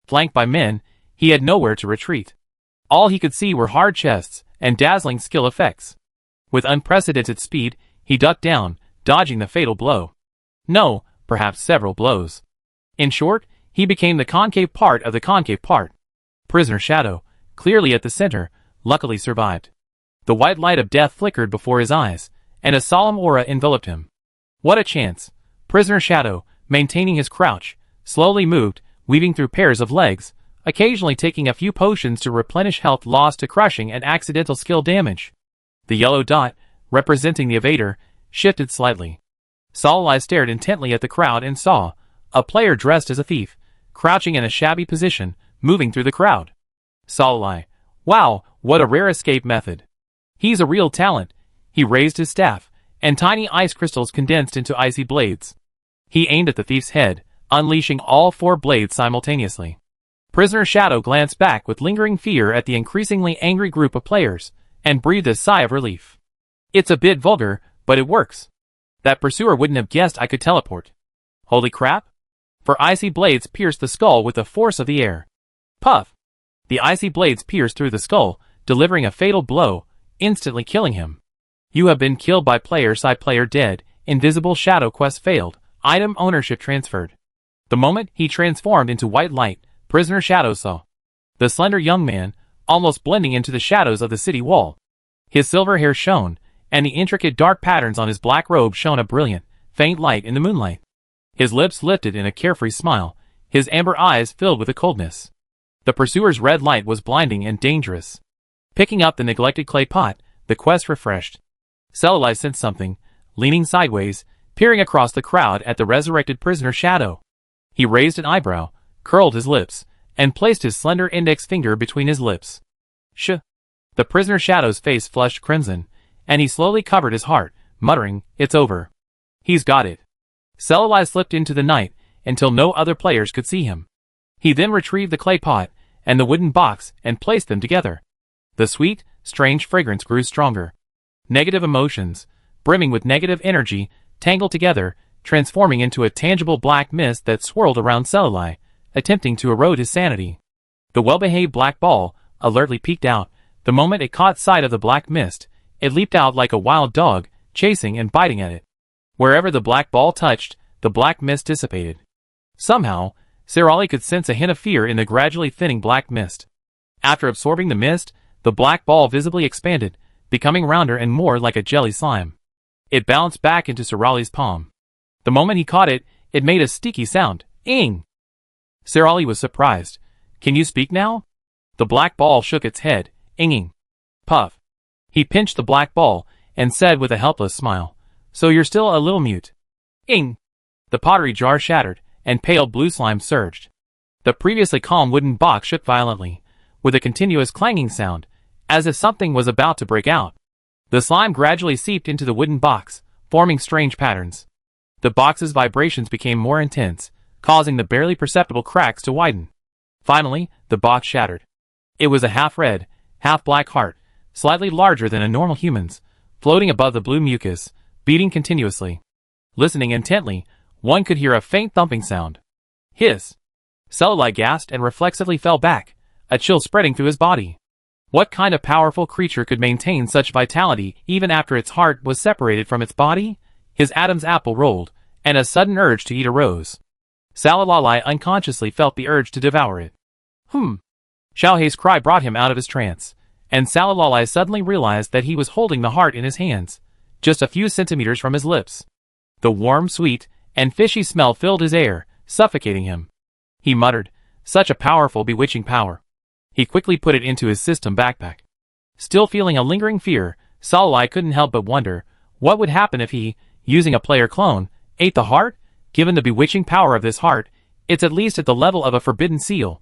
Flanked by men, he had nowhere to retreat. All he could see were hard chests and dazzling skill effects. With unprecedented speed, he ducked down, dodging the fatal blow. No, perhaps several blows. In short, he became the concave part of the concave part. Prisoner Shadow, clearly at the center, luckily survived. The white light of death flickered before his eyes, and a solemn aura enveloped him. What a chance! Prisoner Shadow, maintaining his crouch, slowly moved, weaving through pairs of legs, occasionally taking a few potions to replenish health lost to crushing and accidental skill damage. The yellow dot, representing the evader, shifted slightly. Salalai stared intently at the crowd and saw a player dressed as a thief, crouching in a shabby position, moving through the crowd. Salalai, wow, what a rare escape method. He's a real talent. He raised his staff, and tiny ice crystals condensed into icy blades. He aimed at the thief's head, unleashing all 4 blades simultaneously. Prisoner Shadow glanced back with lingering fear at the increasingly angry group of players, and breathed a sigh of relief. It's a bit vulgar, but it works. That pursuer wouldn't have guessed I could teleport. Holy crap! For icy blades pierced the skull with the force of the air. Puff! The icy blades pierced through the skull, delivering a fatal blow, instantly killing him. You have been killed by player side player dead, invisible shadow quest failed, item ownership transferred. The moment he transformed into white light, Prisoner Shadow saw the slender young man, almost blending into the shadows of the city wall. His silver hair shone, and the intricate dark patterns on his black robe shone a brilliant, faint light in the moonlight. His lips lifted in a carefree smile, his amber eyes filled with a coldness. The pursuer's red light was blinding and dangerous. Picking up the neglected clay pot, the quest refreshed. Celali sensed something, leaning sideways, peering across the crowd at the resurrected prisoner's shadow. He raised an eyebrow, curled his lips, and placed his slender index finger between his lips. Shh. The prisoner's shadow's face flushed crimson, and he slowly covered his heart, muttering, "It's over. He's got it." Celali slipped into the night until no other players could see him. He then retrieved the clay pot and the wooden box and placed them together. The sweet, strange fragrance grew stronger. Negative emotions, brimming with negative energy, tangled together, transforming into a tangible black mist that swirled around Celali, attempting to erode his sanity. The well-behaved black ball alertly peeked out. The moment it caught sight of the black mist, it leaped out like a wild dog, chasing and biting at it. Wherever the black ball touched, the black mist dissipated. Somehow, Celali could sense a hint of fear in the gradually thinning black mist. After absorbing the mist, the black ball visibly expanded, becoming rounder and more like a jelly slime. It bounced back into Celali's palm. The moment he caught it, it made a sticky sound. Ing! Celali was surprised. "Can you speak now?" The black ball shook its head, inging. Puff. He pinched the black ball, and said with a helpless smile, "So you're still a little mute." Ing! The pottery jar shattered, and pale blue slime surged. The previously calm wooden box shook violently, with a continuous clanging sound, as if something was about to break out. The slime gradually seeped into the wooden box, forming strange patterns. The box's vibrations became more intense, causing the barely perceptible cracks to widen. Finally, the box shattered. It was a half-red, half-black heart, slightly larger than a normal human's, floating above the blue mucus, beating continuously. Listening intently, one could hear a faint thumping sound. Hiss! Celali gasped and reflexively fell back, a chill spreading through his body. What kind of powerful creature could maintain such vitality even after its heart was separated from its body? His Adam's apple rolled, and a sudden urge to eat arose. Celali unconsciously felt the urge to devour it. Xiaohei's cry brought him out of his trance, and Celali suddenly realized that he was holding the heart in his hands, just a few centimeters from his lips. The warm, sweet, and fishy smell filled his air, suffocating him. He muttered, "Such a powerful, bewitching power." He quickly put it into his system backpack. Still feeling a lingering fear, Celali couldn't help but wonder, what would happen if he, using a player clone, ate the heart? Given the bewitching power of this heart, it's at least at the level of a forbidden seal.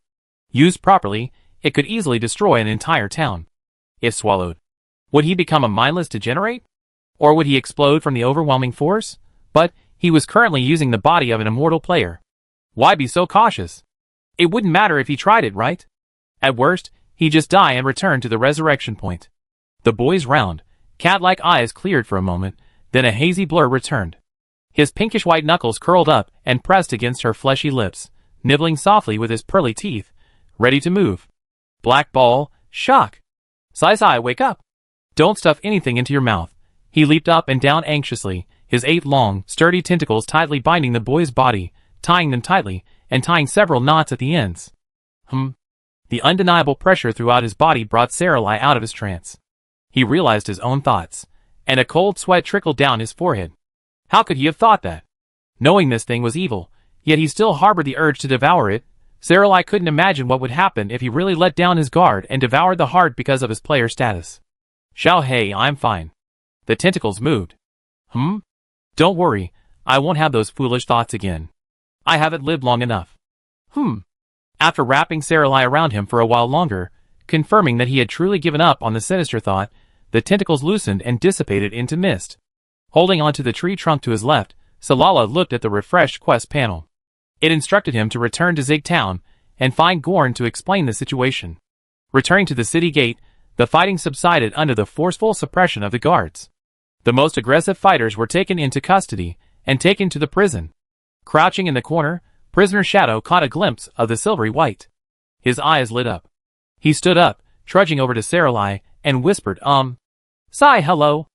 Used properly, it could easily destroy an entire town. If swallowed, would he become a mindless degenerate? Or would he explode from the overwhelming force? But he was currently using the body of an immortal player. Why be so cautious? It wouldn't matter if he tried it, right? At worst, he'd just die and return to the resurrection point. The boy's round, cat-like eyes cleared for a moment, then a hazy blur returned. His pinkish-white knuckles curled up and pressed against her fleshy lips, nibbling softly with his pearly teeth, ready to move. Black ball, shock. Sai, wake up. Don't stuff anything into your mouth. He leaped up and down anxiously, his 8 long, sturdy tentacles tightly binding the boy's body, tying them tightly, and tying several knots at the ends. The undeniable pressure throughout his body brought Celali out of his trance. He realized his own thoughts, and a cold sweat trickled down his forehead. How could he have thought that? Knowing this thing was evil, yet he still harbored the urge to devour it. Celali couldn't imagine what would happen if he really let down his guard and devoured the heart because of his player status. Xiaohei, I'm fine. The tentacles moved. Don't worry, I won't have those foolish thoughts again. I haven't lived long enough. After wrapping Celali around him for a while longer, confirming that he had truly given up on the sinister thought, the tentacles loosened and dissipated into mist. Holding onto the tree trunk to his left, Celali looked at the refreshed quest panel. It instructed him to return to Zig Town and find Gorn to explain the situation. Returning to the city gate, the fighting subsided under the forceful suppression of the guards. The most aggressive fighters were taken into custody and taken to the prison. Crouching in the corner, Prisoner Shadow caught a glimpse of the silvery white. His eyes lit up. He stood up, trudging over to Celali, and whispered, Sai, hello.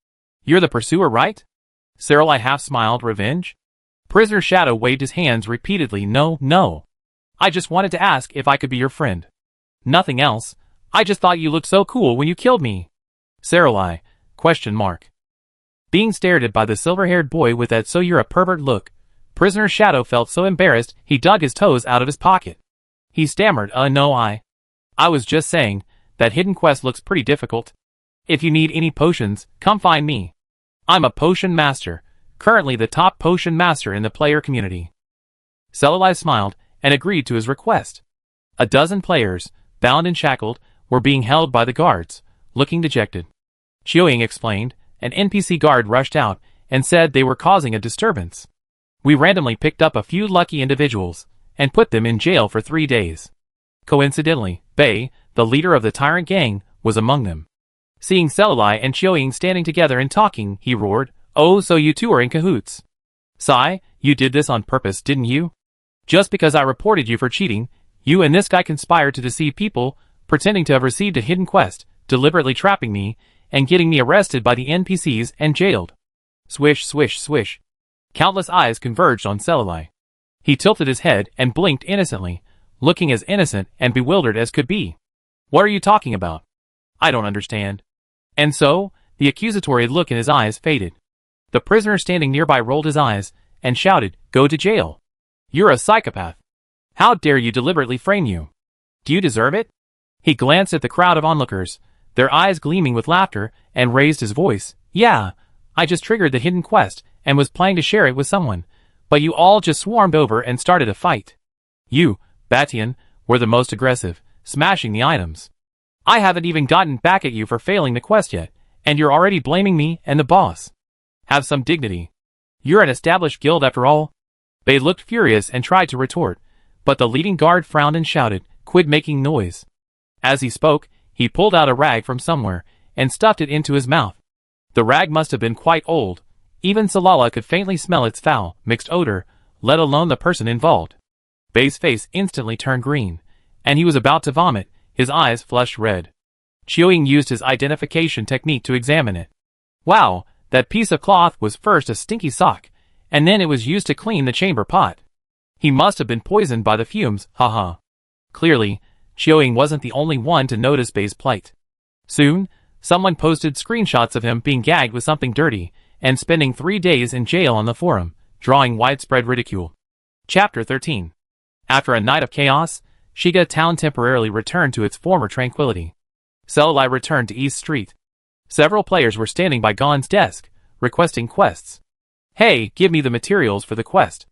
You're the pursuer, right? Celali half smiled, revenge? Prisoner Shadow waved his hands repeatedly, no. I just wanted to ask if I could be your friend. Nothing else. I just thought you looked so cool when you killed me. Celali, ? Being stared at by the silver-haired boy with that "so you're a pervert" look, Prisoner Shadow felt so embarrassed he dug his toes out of his pocket. He stammered, no, I was just saying, that hidden quest looks pretty difficult. If you need any potions, come find me. I'm a potion master, currently the top potion master in the player community. Selali smiled and agreed to his request. A dozen players, bound and shackled, were being held by the guards, looking dejected. Chiuying explained. An NPC guard rushed out and said they were causing a disturbance. We randomly picked up a few lucky individuals and put them in jail for 3 days. Coincidentally, Bei, the leader of the tyrant gang, was among them. Seeing Selali and Chiuying standing together and talking, he roared, "Oh, so you two are in cahoots. Sai, you did this on purpose, didn't you? Just because I reported you for cheating, you and this guy conspired to deceive people, pretending to have received a hidden quest, deliberately trapping me, and getting me arrested by the NPCs and jailed." Swish, swish, swish. Countless eyes converged on Selali. He tilted his head and blinked innocently, looking as innocent and bewildered as could be. "What are you talking about? I don't understand." And so, the accusatory look in his eyes faded. The prisoner standing nearby rolled his eyes and shouted, "Go to jail. You're a psychopath. How dare you deliberately frame you? Do you deserve it?" He glanced at the crowd of onlookers, their eyes gleaming with laughter, and raised his voice. "Yeah, I just triggered the hidden quest and was planning to share it with someone, but you all just swarmed over and started a fight. You, Batian, were the most aggressive, smashing the items. I haven't even gotten back at you for failing the quest yet, and you're already blaming me and the boss. Have some dignity. You're an established guild after all." They looked furious and tried to retort, but the leading guard frowned and shouted, "Quit making noise." As he spoke, he pulled out a rag from somewhere and stuffed it into his mouth. The rag must have been quite old. Even Salala could faintly smell its foul, mixed odor, let alone the person involved. Bei's face instantly turned green, and he was about to vomit, his eyes flushed red. Chiuying used his identification technique to examine it. Wow, that piece of cloth was first a stinky sock, and then it was used to clean the chamber pot. He must have been poisoned by the fumes, haha. Clearly, Chiuying wasn't the only one to notice Bei's plight. Soon, someone posted screenshots of him being gagged with something dirty and spending 3 days in jail on the forum, drawing widespread ridicule. Chapter 13. After a night of chaos, Shiga Town temporarily returned to its former tranquility. Selali returned to East Street. Several players were standing by Gon's desk, requesting quests. "Hey, give me the materials for the quest."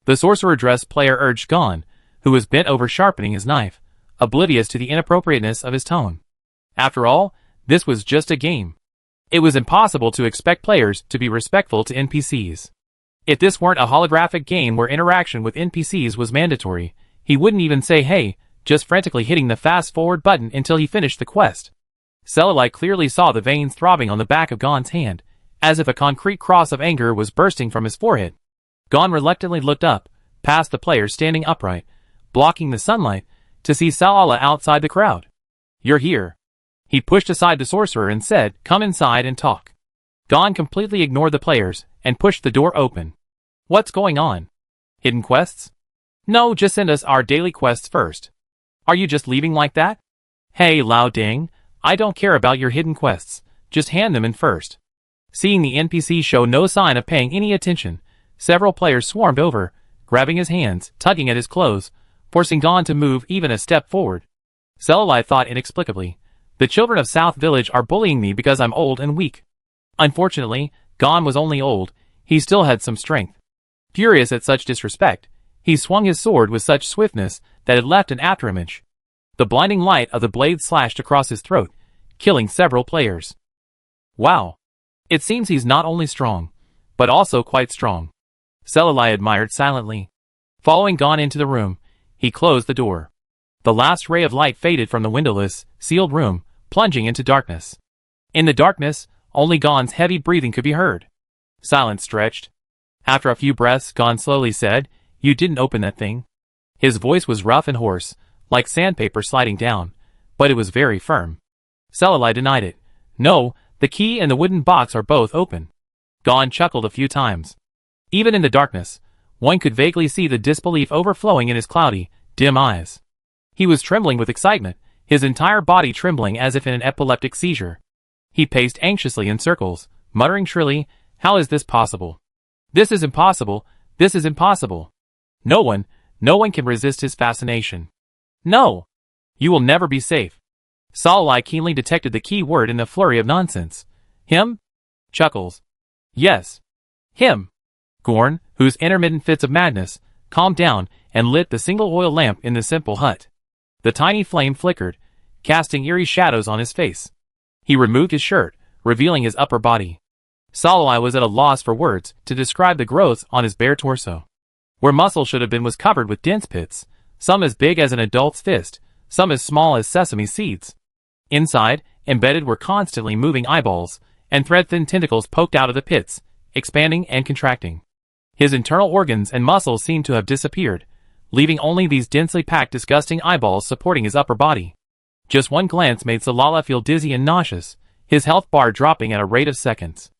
The sorcerer-dressed player urged Gon, who was bent over sharpening his knife, oblivious to the inappropriateness of his tone. After all, this was just a game. It was impossible to expect players to be respectful to NPCs. If this weren't a holographic game where interaction with NPCs was mandatory, he wouldn't even say hey, just frantically hitting the fast-forward button until he finished the quest. Selali clearly saw the veins throbbing on the back of Gon's hand, as if a concrete cross of anger was bursting from his forehead. Gon reluctantly looked up, past the players standing upright, blocking the sunlight, to see Selali outside the crowd. "You're here." He pushed aside the sorcerer and said, "Come inside and talk." Gon completely ignored the players and pushed the door open. "What's going on? Hidden quests?" "No, just send us our daily quests first." "Are you just leaving like that?" "Hey, Lao Ding, I don't care about your hidden quests, just hand them in first." Seeing the NPC show no sign of paying any attention, several players swarmed over, grabbing his hands, tugging at his clothes, forcing Gon to move even a step forward. Selali thought inexplicably, "The children of South Village are bullying me because I'm old and weak." Unfortunately, Gon was only old, he still had some strength. Furious at such disrespect, he swung his sword with such swiftness that it left an afterimage. The blinding light of the blade slashed across his throat, killing several players. Wow. It seems he's not only strong, but also quite strong. Selali admired silently. Following Gon into the room, he closed the door. The last ray of light faded from the windowless, sealed room, plunging into darkness. In the darkness, only Gon's heavy breathing could be heard. Silence stretched. After a few breaths, Gon slowly said, "You didn't open that thing." His voice was rough and hoarse, like sandpaper sliding down, but it was very firm. Selali denied it. "No, the key and the wooden box are both open." Gon chuckled a few times. Even in the darkness, one could vaguely see the disbelief overflowing in his cloudy, dim eyes. He was trembling with excitement, his entire body trembling as if in an epileptic seizure. He paced anxiously in circles, muttering shrilly, "How is this possible? This is impossible, this is impossible. No one can resist his fascination. No! You will never be safe. Salai keenly detected the key word in the flurry of nonsense. Him? Chuckles. Yes. Him. Gorn, whose intermittent fits of madness, calmed down and lit the single oil lamp in the simple hut. The tiny flame flickered, casting eerie shadows on his face. He removed his shirt, revealing his upper body. Salai was at a loss for words to describe the growths on his bare torso. Where muscle should have been was covered with dense pits, some as big as an adult's fist, some as small as sesame seeds. Inside, embedded were constantly moving eyeballs, and thread-thin tentacles poked out of the pits, expanding and contracting. His internal organs and muscles seemed to have disappeared, leaving only these densely packed disgusting eyeballs supporting his upper body. Just one glance made Salala feel dizzy and nauseous, his health bar dropping at a rate of seconds.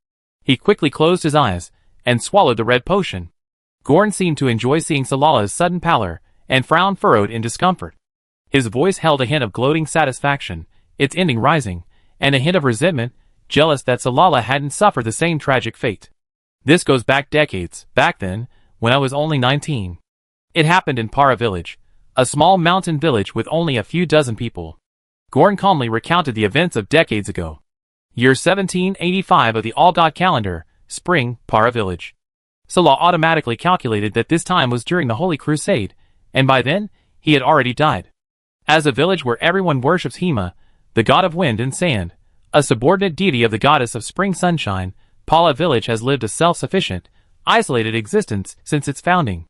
He quickly closed his eyes, and swallowed the red potion. Gorn seemed to enjoy seeing Salala's sudden pallor, and frown furrowed in discomfort. His voice held a hint of gloating satisfaction, its ending rising, and a hint of resentment, jealous that Salala hadn't suffered the same tragic fate. This goes back decades, back then, when I was only 19. It happened in Para village, a small mountain village with only a few dozen people. Gorn calmly recounted the events of decades ago. Year 1785 of the Aldot calendar, spring, Para village. Salah automatically calculated that this time was during the Holy Crusade, and by then, he had already died. As a village where everyone worships Hema, the god of wind and sand, a subordinate deity of the goddess of spring sunshine, Pala village has lived a self-sufficient, isolated existence since its founding.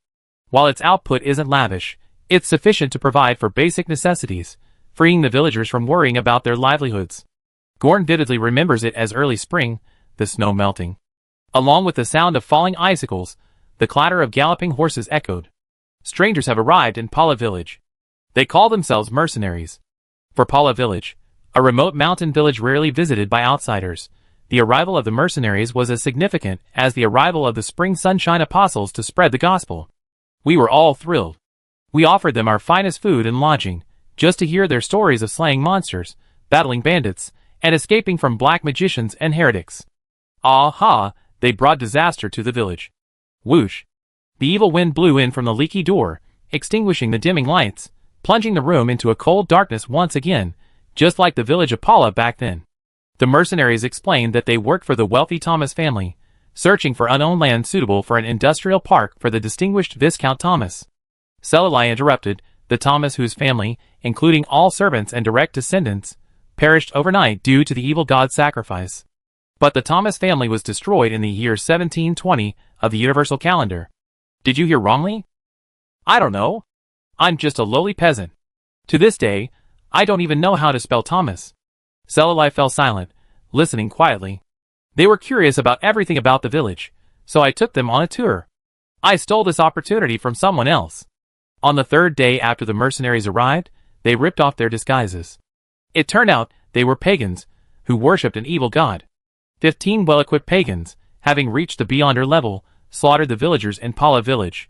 While its output isn't lavish, it's sufficient to provide for basic necessities, freeing the villagers from worrying about their livelihoods. Gorn vividly remembers it as early spring, the snow melting. Along with the sound of falling icicles, the clatter of galloping horses echoed. Strangers have arrived in Pala village. They call themselves mercenaries. For Pala village, a remote mountain village rarely visited by outsiders, the arrival of the mercenaries was as significant as the arrival of the spring sunshine apostles to spread the gospel. We were all thrilled. We offered them our finest food and lodging, just to hear their stories of slaying monsters, battling bandits, and escaping from black magicians and heretics. Ah-ha, they brought disaster to the village. Whoosh! The evil wind blew in from the leaky door, extinguishing the dimming lights, plunging the room into a cold darkness once again, just like the village of Pala back then. The mercenaries explained that they worked for the wealthy Thomas family, searching for unowned land suitable for an industrial park for the distinguished Viscount Thomas. Selali interrupted, the Thomas whose family, including all servants and direct descendants, perished overnight due to the evil god's sacrifice. But the Thomas family was destroyed in the year 1720 of the universal calendar. Did you hear wrongly? I don't know. I'm just a lowly peasant. To this day, I don't even know how to spell Thomas. Selali fell silent, listening quietly. They were curious about everything about the village, so I took them on a tour. I stole this opportunity from someone else. On the third day after the mercenaries arrived, they ripped off their disguises. It turned out they were pagans, who worshipped an evil god. 15 well-equipped pagans, having reached the Beyonder level, slaughtered the villagers in Pala village.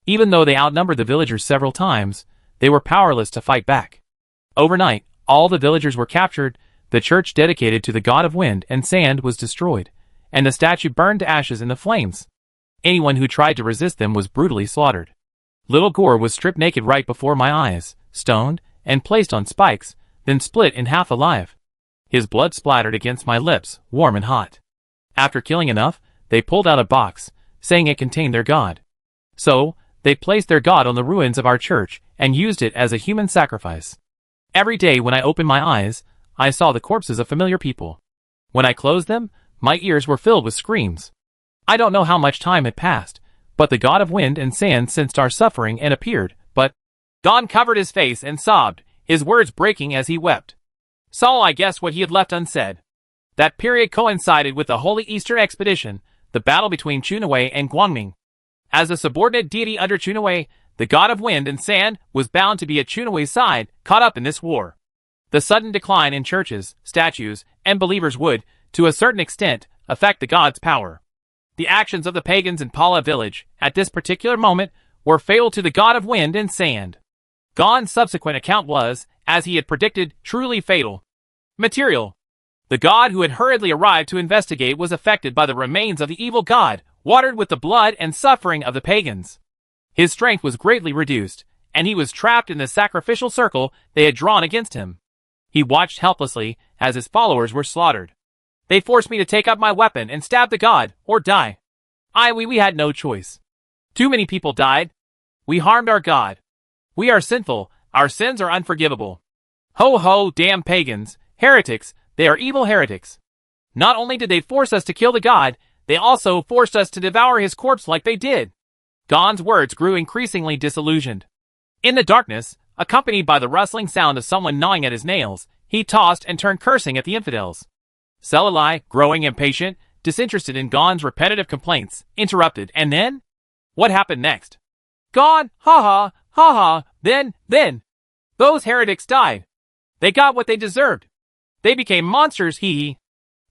Even though they outnumbered the villagers several times, they were powerless to fight back. Overnight, all the villagers were captured, the church dedicated to the god of wind and sand was destroyed, and the statue burned to ashes in the flames. Anyone who tried to resist them was brutally slaughtered. Little Gore was stripped naked right before my eyes, stoned, and placed on spikes, then split in half alive. His blood splattered against my lips, warm and hot. After killing enough, they pulled out a box, saying it contained their god. So, they placed their god on the ruins of our church and used it as a human sacrifice. Every day when I opened my eyes, I saw the corpses of familiar people. When I closed them, my ears were filled with screams. I don't know how much time had passed, but the god of wind and sand sensed our suffering and appeared, but Don covered his face and sobbed, his words breaking as he wept. Saul, I guessed what he had left unsaid. That period coincided with the Holy Eastern Expedition, the battle between Chunaway and Guangming. As a subordinate deity under Chunaway, the god of wind and sand was bound to be at Chunaway's side, caught up in this war. The sudden decline in churches, statues, and believers would, to a certain extent, affect the god's power. The actions of the pagans in Pala village, at this particular moment, were fatal to the god of wind and sand. Gon's subsequent account was, as he had predicted, truly fatal. Material. The god who had hurriedly arrived to investigate was affected by the remains of the evil god, watered with the blood and suffering of the pagans. His strength was greatly reduced, and he was trapped in the sacrificial circle they had drawn against him. He watched helplessly as his followers were slaughtered. They forced me to take up my weapon and stab the god, or die. We had no choice. Too many people died. We harmed our god. We are sinful, our sins are unforgivable. Ho ho, damn pagans, heretics, they are evil heretics. Not only did they force us to kill the god, they also forced us to devour his corpse like they did. Gon's words grew increasingly disillusioned. In the darkness, accompanied by the rustling sound of someone gnawing at his nails, he tossed and turned cursing at the infidels. Selalai, growing impatient, disinterested in Gon's repetitive complaints, interrupted, and then? What happened next? Gon, ha ha, then. Those heretics died. They got what they deserved. They became monsters, hee.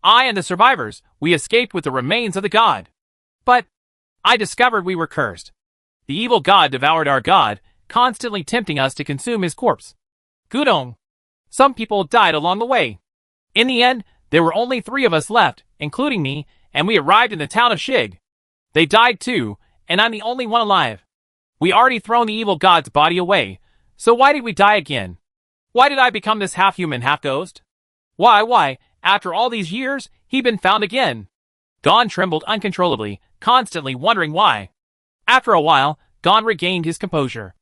I and the survivors, we escaped with the remains of the god. But I discovered we were cursed. The evil god devoured our god, constantly tempting us to consume his corpse. Gudong. Some people died along the way. In the end, there were only 3 of us left, including me, and we arrived in the town of Shig. They died too, and I'm the only one alive. We already thrown the evil god's body away, so why did we die again? Why did I become this half-human, half-ghost? Why, after all these years, he'd been found again. Gon trembled uncontrollably, constantly wondering why. After a while, Gon regained his composure.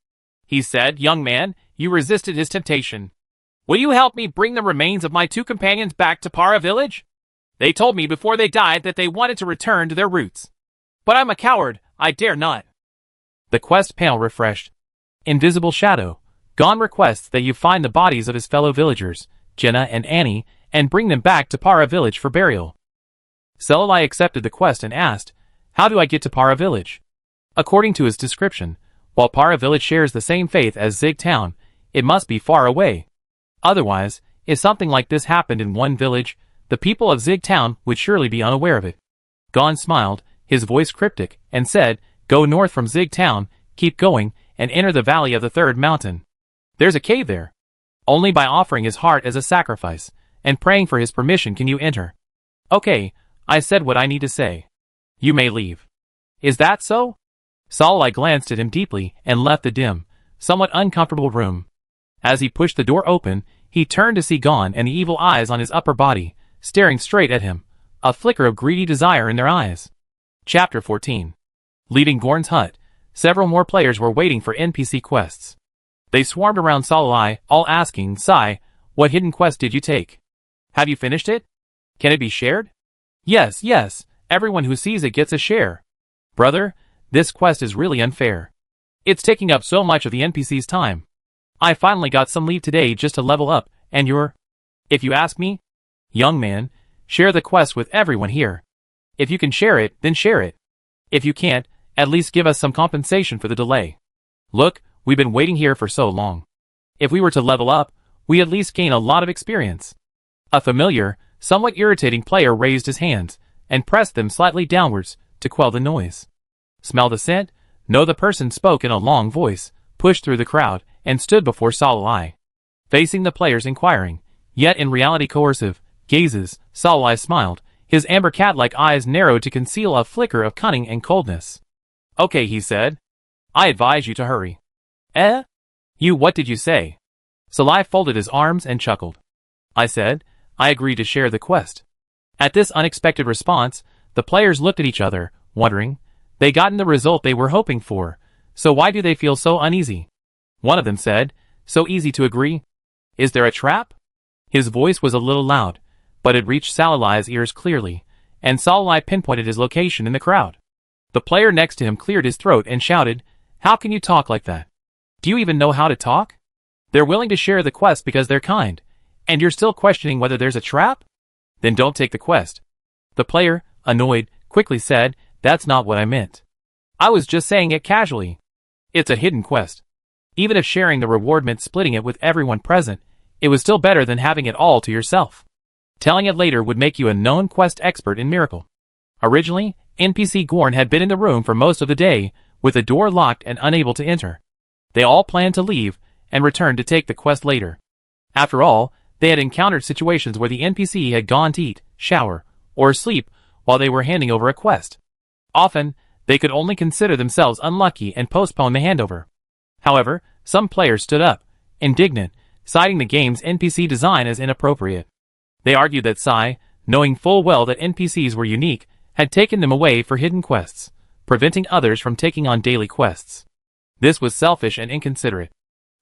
He said, "Young man, you resisted his temptation. Will you help me bring the remains of my 2 companions back to Para village? They told me before they died that they wanted to return to their roots. But I'm a coward, I dare not." The quest panel refreshed. Invisible Shadow. Gon requests that you find the bodies of his fellow villagers, Jenna and Annie, and bring them back to Para village for burial. Selalai accepted the quest and asked, "How do I get to Para village?" According to his description, while Para village shares the same faith as Zig town, it must be far away. Otherwise, if something like this happened in one village, the people of Zig town would surely be unaware of it. Gon smiled, his voice cryptic, and said, "Go north from Zig town, keep going, and enter the valley of the 3rd mountain. There's a cave there. Only by offering his heart as a sacrifice, and praying for his permission can you enter." "Okay, I said what I need to say. You may leave." "Is that so?" Selalai glanced at him deeply and left the dim, somewhat uncomfortable room. As he pushed the door open, he turned to see Gon and the evil eyes on his upper body, staring straight at him, a flicker of greedy desire in their eyes. Chapter 14. Leaving Gorn's hut, several more players were waiting for NPC quests. They swarmed around Selalai, all asking, "Sai, what hidden quest did you take? Have you finished it? Can it be shared?" Yes, everyone who sees it gets a share." "Brother, this quest is really unfair. It's taking up so much of the NPC's time. I finally got some leave today just to level up, and you're..." "If you ask me, young man, share the quest with everyone here. If you can share it, then share it. If you can't, at least give us some compensation for the delay. Look, we've been waiting here for so long. If we were to level up, we at least gain a lot of experience." A familiar, somewhat irritating player raised his hands, and pressed them slightly downwards, to quell the noise. "Smell the scent?" No, the person spoke in a long voice, pushed through the crowd, and stood before Selalai. Facing the players' inquiring, yet in reality coercive, gazes, Selalai smiled, his amber cat-like eyes narrowed to conceal a flicker of cunning and coldness. "Okay," he said. "I advise you to hurry." "Eh? What did you say?" Selalai folded his arms and chuckled. "I said, I agreed to share the quest." At this unexpected response, the players looked at each other, wondering. They'd gotten the result they were hoping for, so why do they feel so uneasy? One of them said, "So easy to agree? Is there a trap?" His voice was a little loud, but it reached Selalai's ears clearly, and Selalai pinpointed his location in the crowd. The player next to him cleared his throat and shouted, "How can you talk like that? Do you even know how to talk? They're willing to share the quest because they're kind, and you're still questioning whether there's a trap? Then don't take the quest." The player, annoyed, quickly said, "That's not what I meant. I was just saying it casually. It's a hidden quest. Even if sharing the reward meant splitting it with everyone present, it was still better than having it all to yourself. Telling it later would make you a known quest expert in Miracle." Originally, NPC Gorn had been in the room for most of the day, with the door locked and unable to enter. They all planned to leave, and return to take the quest later. After all, they had encountered situations where the NPC had gone to eat, shower, or sleep while they were handing over a quest. Often, they could only consider themselves unlucky and postpone the handover. However, some players stood up, indignant, citing the game's NPC design as inappropriate. They argued that Sai, knowing full well that NPCs were unique, had taken them away for hidden quests, preventing others from taking on daily quests. This was selfish and inconsiderate.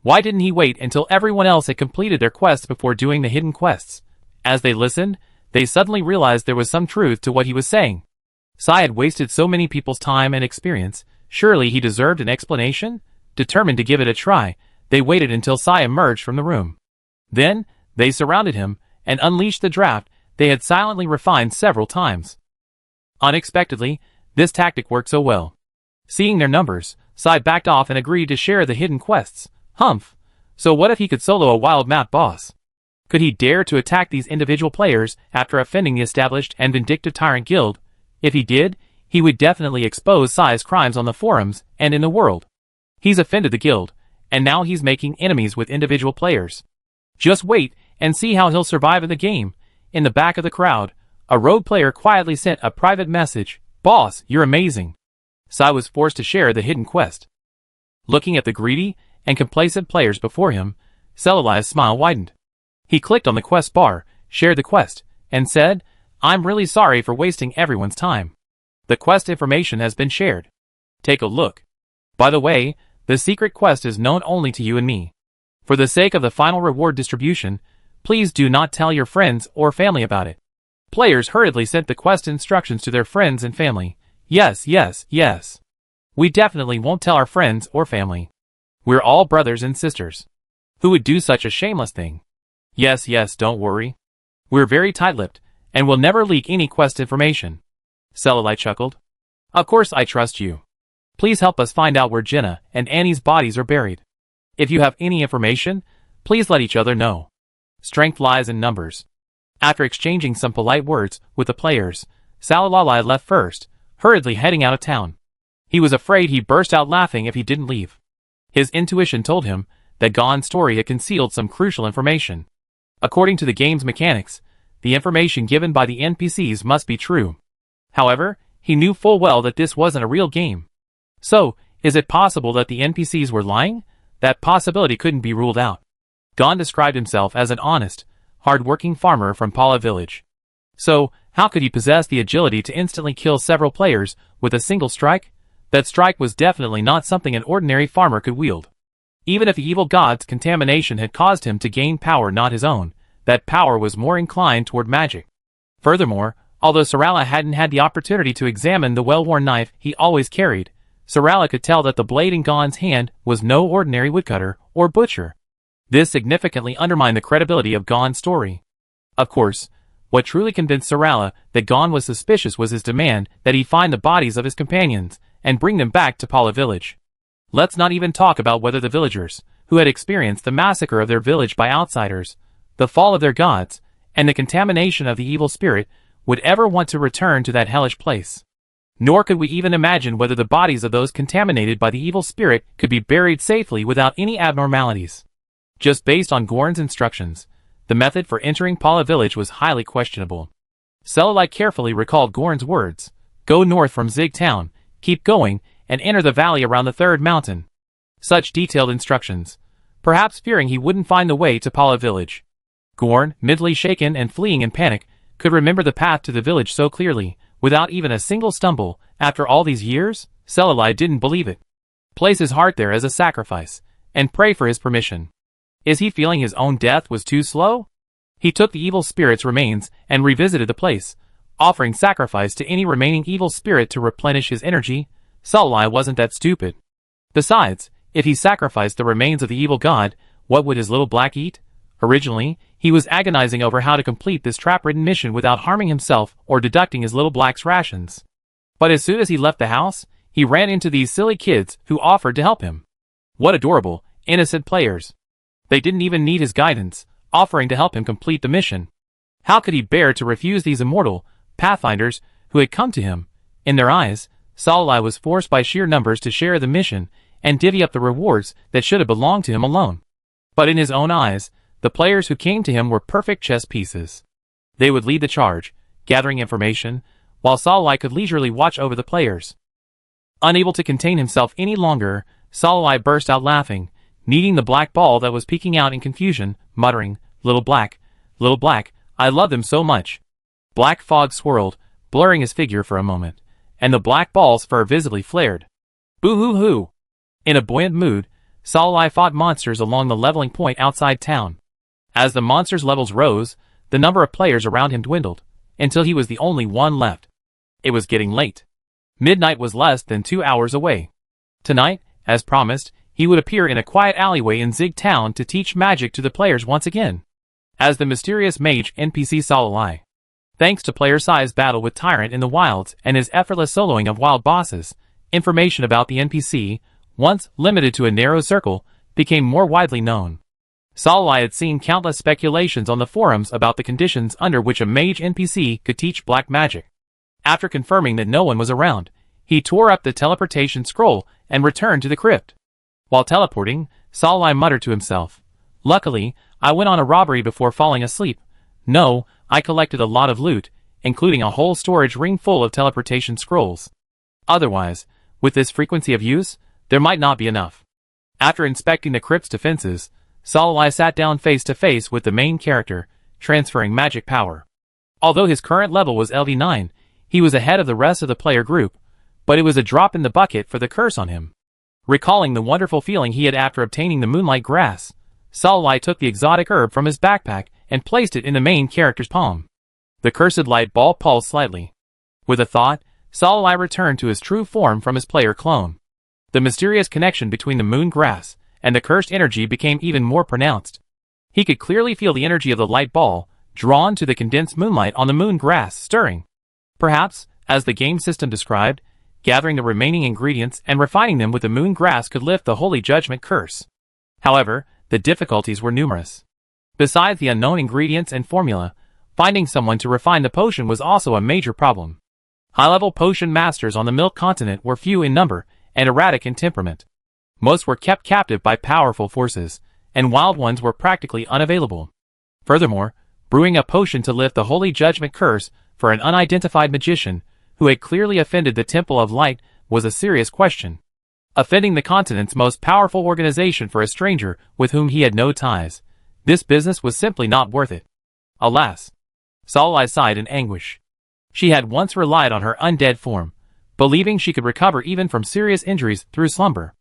Why didn't he wait until everyone else had completed their quests before doing the hidden quests? As they listened, they suddenly realized there was some truth to what he was saying. Sai had wasted so many people's time and experience, surely he deserved an explanation? Determined to give it a try, they waited until Sai emerged from the room. Then, they surrounded him, and unleashed the draft they had silently refined several times. Unexpectedly, this tactic worked so well. Seeing their numbers, Sai backed off and agreed to share the hidden quests. Humph! So what if he could solo a wild map boss? Could he dare to attack these individual players after offending the established and vindictive Tyrant Guild? If he did, he would definitely expose Sai's crimes on the forums and in the world. He's offended the guild, and now he's making enemies with individual players. Just wait and see how he'll survive in the game. In the back of the crowd, a rogue player quietly sent a private message. "Boss, you're amazing." Sai was forced to share the hidden quest. Looking at the greedy and complacent players before him, Celali's smile widened. He clicked on the quest bar, shared the quest, and said, "I'm really sorry for wasting everyone's time. The quest information has been shared. Take a look. By the way, the secret quest is known only to you and me. For the sake of the final reward distribution, please do not tell your friends or family about it." Players hurriedly sent the quest instructions to their friends and family. Yes, yes, yes. We definitely won't tell our friends or family. We're all brothers and sisters. Who would do such a shameless thing? Yes, yes, don't worry. We're very tight-lipped, and will never leak any quest information. Celali chuckled. Of course I trust you. Please help us find out where Jenna and Annie's bodies are buried. If you have any information, please let each other know. Strength lies in numbers. After exchanging some polite words with the players, Celali left first, hurriedly heading out of town. He was afraid he'd burst out laughing if he didn't leave. His intuition told him that Gon's story had concealed some crucial information. According to the game's mechanics, the information given by the NPCs must be true. However, he knew full well that this wasn't a real game. So, is it possible that the NPCs were lying? That possibility couldn't be ruled out. Gon described himself as an honest, hard-working farmer from Paula village. So, how could he possess the agility to instantly kill several players with a single strike? That strike was definitely not something an ordinary farmer could wield. Even if the evil god's contamination had caused him to gain power not his own, that power was more inclined toward magic. Furthermore, although Sarala hadn't had the opportunity to examine the well-worn knife he always carried, Sarala could tell that the blade in Gon's hand was no ordinary woodcutter or butcher. This significantly undermined the credibility of Gon's story. Of course, what truly convinced Sarala that Gon was suspicious was his demand that he find the bodies of his companions and bring them back to Paula village. Let's not even talk about whether the villagers, who had experienced the massacre of their village by outsiders, the fall of their gods, and the contamination of the evil spirit, would ever want to return to that hellish place. Nor could we even imagine whether the bodies of those contaminated by the evil spirit could be buried safely without any abnormalities. Just based on Gorn's instructions, the method for entering Paula village was highly questionable. Celali carefully recalled Gorn's words: "Go north from Zig Town, keep going, and enter the valley around the third mountain." Such detailed instructions, perhaps fearing he wouldn't find the way to Paula village. Gorn, mentally shaken and fleeing in panic, could remember the path to the village so clearly, without even a single stumble. After all these years, Celali didn't believe it. Place his heart there as a sacrifice, and pray for his permission. Is he feeling his own death was too slow? He took the evil spirit's remains and revisited the place, offering sacrifice to any remaining evil spirit to replenish his energy. Celali wasn't that stupid. Besides, if he sacrificed the remains of the evil god, what would his little black eat? Originally, he was agonizing over how to complete this trap-ridden mission without harming himself or deducting his little black's rations. But as soon as he left the house, he ran into these silly kids who offered to help him. What adorable, innocent players. They didn't even need his guidance, offering to help him complete the mission. How could he bear to refuse these immortal pathfinders who had come to him? In their eyes, Celali was forced by sheer numbers to share the mission and divvy up the rewards that should have belonged to him alone. But in his own eyes, the players who came to him were perfect chess pieces. They would lead the charge, gathering information, while Celali could leisurely watch over the players. Unable to contain himself any longer, Celali burst out laughing. kneading the black ball that was peeking out in confusion, muttering, little black, I love them so much." Black fog swirled, blurring his figure for a moment, and the black ball's fur visibly flared. Boo-hoo-hoo! In a buoyant mood, Salai fought monsters along the leveling point outside town. As the monsters' levels rose, the number of players around him dwindled, until he was the only one left. It was getting late. Midnight was less than 2 hours away. Tonight, as promised, he would appear in a quiet alleyway in Zig Town to teach magic to the players once again. As the mysterious mage NPC Salai. Thanks to player-sized battle with Tyrant in the wilds and his effortless soloing of wild bosses, information about the NPC, once limited to a narrow circle, became more widely known. Salai had seen countless speculations on the forums about the conditions under which a mage NPC could teach black magic. After confirming that no one was around, he tore up the teleportation scroll and returned to the crypt. While teleporting, Salai muttered to himself, "Luckily, I went on a robbery before falling asleep. No, I collected a lot of loot, including a whole storage ring full of teleportation scrolls. Otherwise, with this frequency of use, there might not be enough." After inspecting the crypt's defenses, Salai sat down face to face with the main character, transferring magic power. Although his current level was LV9, he was ahead of the rest of the player group, but it was a drop in the bucket for the curse on him. Recalling the wonderful feeling he had after obtaining the moonlight grass, Salai took the exotic herb from his backpack and placed it in the main character's palm. The cursed light ball pulsed slightly. With a thought, Salai returned to his true form from his player clone. The mysterious connection between the moon grass and the cursed energy became even more pronounced. He could clearly feel the energy of the light ball, drawn to the condensed moonlight on the moon grass, stirring. Perhaps, as the game system described, gathering the remaining ingredients and refining them with the moon grass could lift the Holy Judgment curse. However, the difficulties were numerous. Besides the unknown ingredients and formula, finding someone to refine the potion was also a major problem. High-level potion masters on the Milk Continent were few in number and erratic in temperament. Most were kept captive by powerful forces, and wild ones were practically unavailable. Furthermore, brewing a potion to lift the Holy Judgment curse for an unidentified magician who had clearly offended the Temple of Light was a serious question. Offending the continent's most powerful organization for a stranger with whom he had no ties, this business was simply not worth it. Alas! Salai sighed in anguish. She had once relied on her undead form, believing she could recover even from serious injuries through slumber.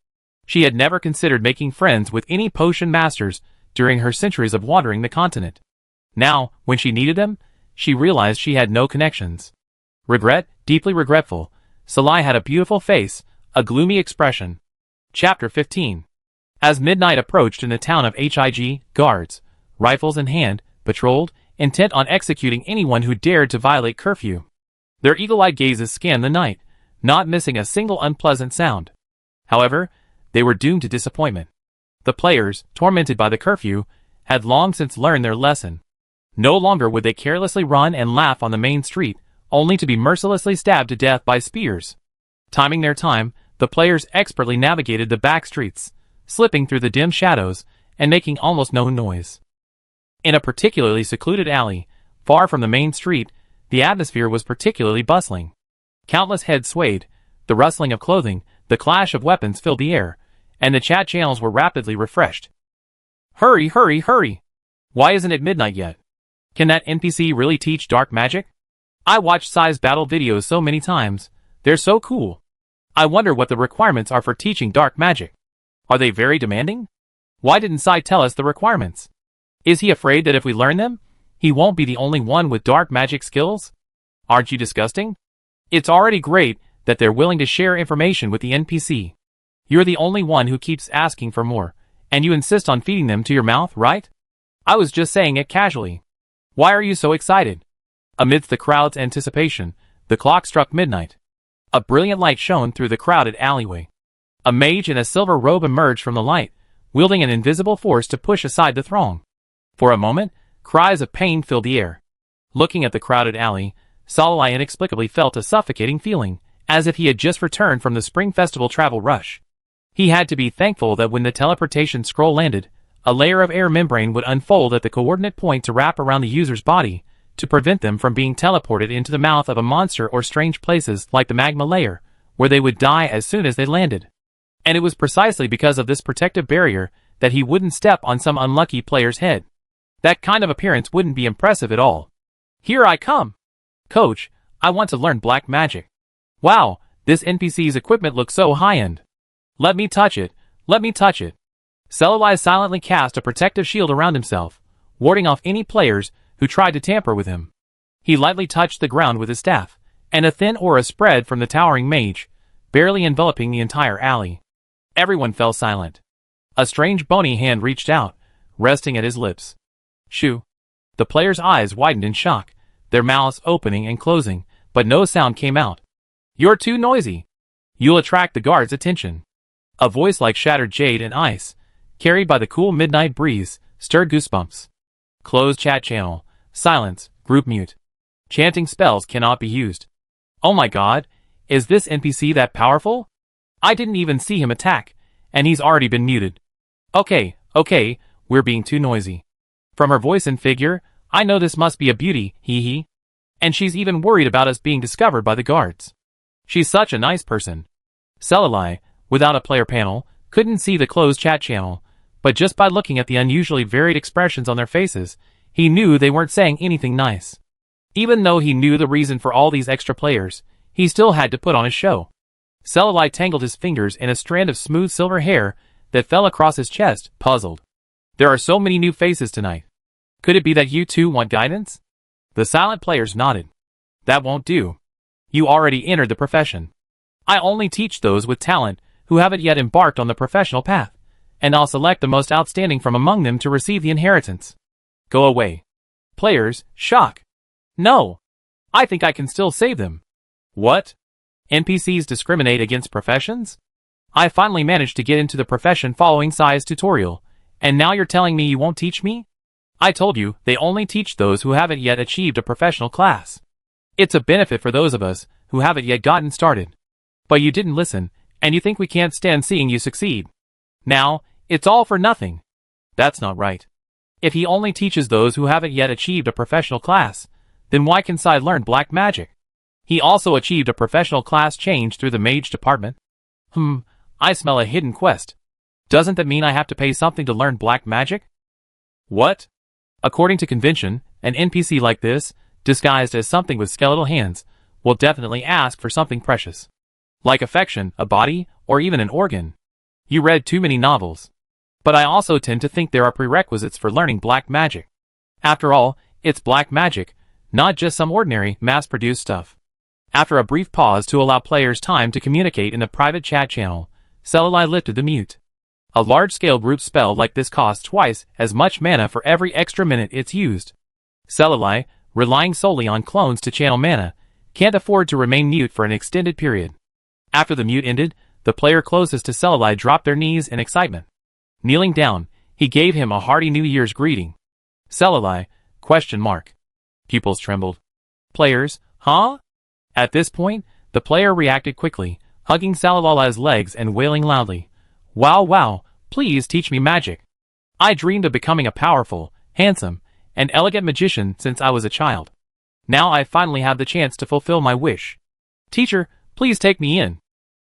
She had never considered making friends with any potion masters during her centuries of wandering the continent. Now, when she needed them, she realized she had no connections. Deeply regretful, Salai had a beautiful face, a gloomy expression. Chapter 15. As midnight approached in the town of Hig, guards, rifles in hand, patrolled, intent on executing anyone who dared to violate curfew. Their eagle-eyed gazes scanned the night, not missing a single unpleasant sound. However, they were doomed to disappointment. The players, tormented by the curfew, had long since learned their lesson. No longer would they carelessly run and laugh on the main street, only to be mercilessly stabbed to death by spears. Timing their time, the players expertly navigated the back streets, slipping through the dim shadows and making almost no noise. In a particularly secluded alley, far from the main street, the atmosphere was particularly bustling. Countless heads swayed, the rustling of clothing, the clash of weapons filled the air, and the chat channels were rapidly refreshed. Hurry, hurry, hurry! Why isn't it midnight yet? Can that NPC really teach dark magic? I watched Sai's battle videos so many times, they're so cool. I wonder what the requirements are for teaching dark magic. Are they very demanding? Why didn't Sai tell us the requirements? Is he afraid that if we learn them, he won't be the only one with dark magic skills? Aren't you disgusting? It's already great that they're willing to share information with the NPC. You're the only one who keeps asking for more, and you insist on feeding them to your mouth, right? I was just saying it casually. Why are you so excited? Amidst the crowd's anticipation, the clock struck midnight. A brilliant light shone through the crowded alleyway. A mage in a silver robe emerged from the light, wielding an invisible force to push aside the throng. For a moment, cries of pain filled the air. Looking at the crowded alley, Salai inexplicably felt a suffocating feeling, as if he had just returned from the Spring Festival travel rush. He had to be thankful that when the teleportation scroll landed, a layer of air membrane would unfold at the coordinate point to wrap around the user's body, to prevent them from being teleported into the mouth of a monster or strange places like the magma layer, where they would die as soon as they landed. And it was precisely because of this protective barrier that he wouldn't step on some unlucky player's head. That kind of appearance wouldn't be impressive at all. Here I come. Coach, I want to learn black magic. Wow, this NPC's equipment looks so high-end. Let me touch it, let me touch it. Selalai silently cast a protective shield around himself, warding off any players who tried to tamper with him. He lightly touched the ground with his staff, and a thin aura spread from the towering mage, barely enveloping the entire alley. Everyone fell silent. A strange bony hand reached out, resting at his lips. Shoo. The players' eyes widened in shock, their mouths opening and closing, but no sound came out. You're too noisy. You'll attract the guards' attention. A voice like shattered jade and ice, carried by the cool midnight breeze, stirred goosebumps. Closed chat channel. Silence. Group mute. Chanting spells cannot be used. Oh my god, is this NPC that powerful? I didn't even see him attack, and he's already been muted. Okay, we're being too noisy. From her voice and figure, I know this must be a beauty, hee. And she's even worried about us being discovered by the guards. She's such a nice person. Selalai, without a player panel, couldn't see the closed chat channel, but just by looking at the unusually varied expressions on their faces, he knew they weren't saying anything nice. Even though he knew the reason for all these extra players, he still had to put on a show. Selalai tangled his fingers in a strand of smooth silver hair that fell across his chest, puzzled. There are so many new faces tonight. Could it be that you two want guidance? The silent players nodded. That won't do. You already entered the profession. I only teach those with talent who haven't yet embarked on the professional path, and I'll select the most outstanding from among them to receive the inheritance. Go away. Players, shock. No. I think I can still save them. What? NPCs discriminate against professions? I finally managed to get into the profession following Sai's tutorial, and now you're telling me you won't teach me? I told you, they only teach those who haven't yet achieved a professional class. It's a benefit for those of us who haven't yet gotten started. But you didn't listen, and you think we can't stand seeing you succeed. Now, it's all for nothing. That's not right. If he only teaches those who haven't yet achieved a professional class, then why can Sai learn black magic? He also achieved a professional class change through the mage department. I smell a hidden quest. Doesn't that mean I have to pay something to learn black magic? What? According to convention, an NPC like this, disguised as something with skeletal hands, will definitely ask for something precious. Like affection, a body, or even an organ. You read too many novels. But I also tend to think there are prerequisites for learning black magic. After all, it's black magic, not just some ordinary, mass-produced stuff. After a brief pause to allow players time to communicate in a private chat channel, Selalai lifted the mute. A large-scale group spell like this costs twice as much mana for every extra minute it's used. Selalai, relying solely on clones to channel mana, can't afford to remain mute for an extended period. After the mute ended, the player closest to Selalai dropped their knees in excitement. Kneeling down, he gave him a hearty New Year's greeting. Selalai, ? Pupils trembled. Players, huh? At this point, the player reacted quickly, hugging Selalai's legs and wailing loudly. Wow, please teach me magic. I dreamed of becoming a powerful, handsome, and elegant magician since I was a child. Now I finally have the chance to fulfill my wish. Teacher, please take me in.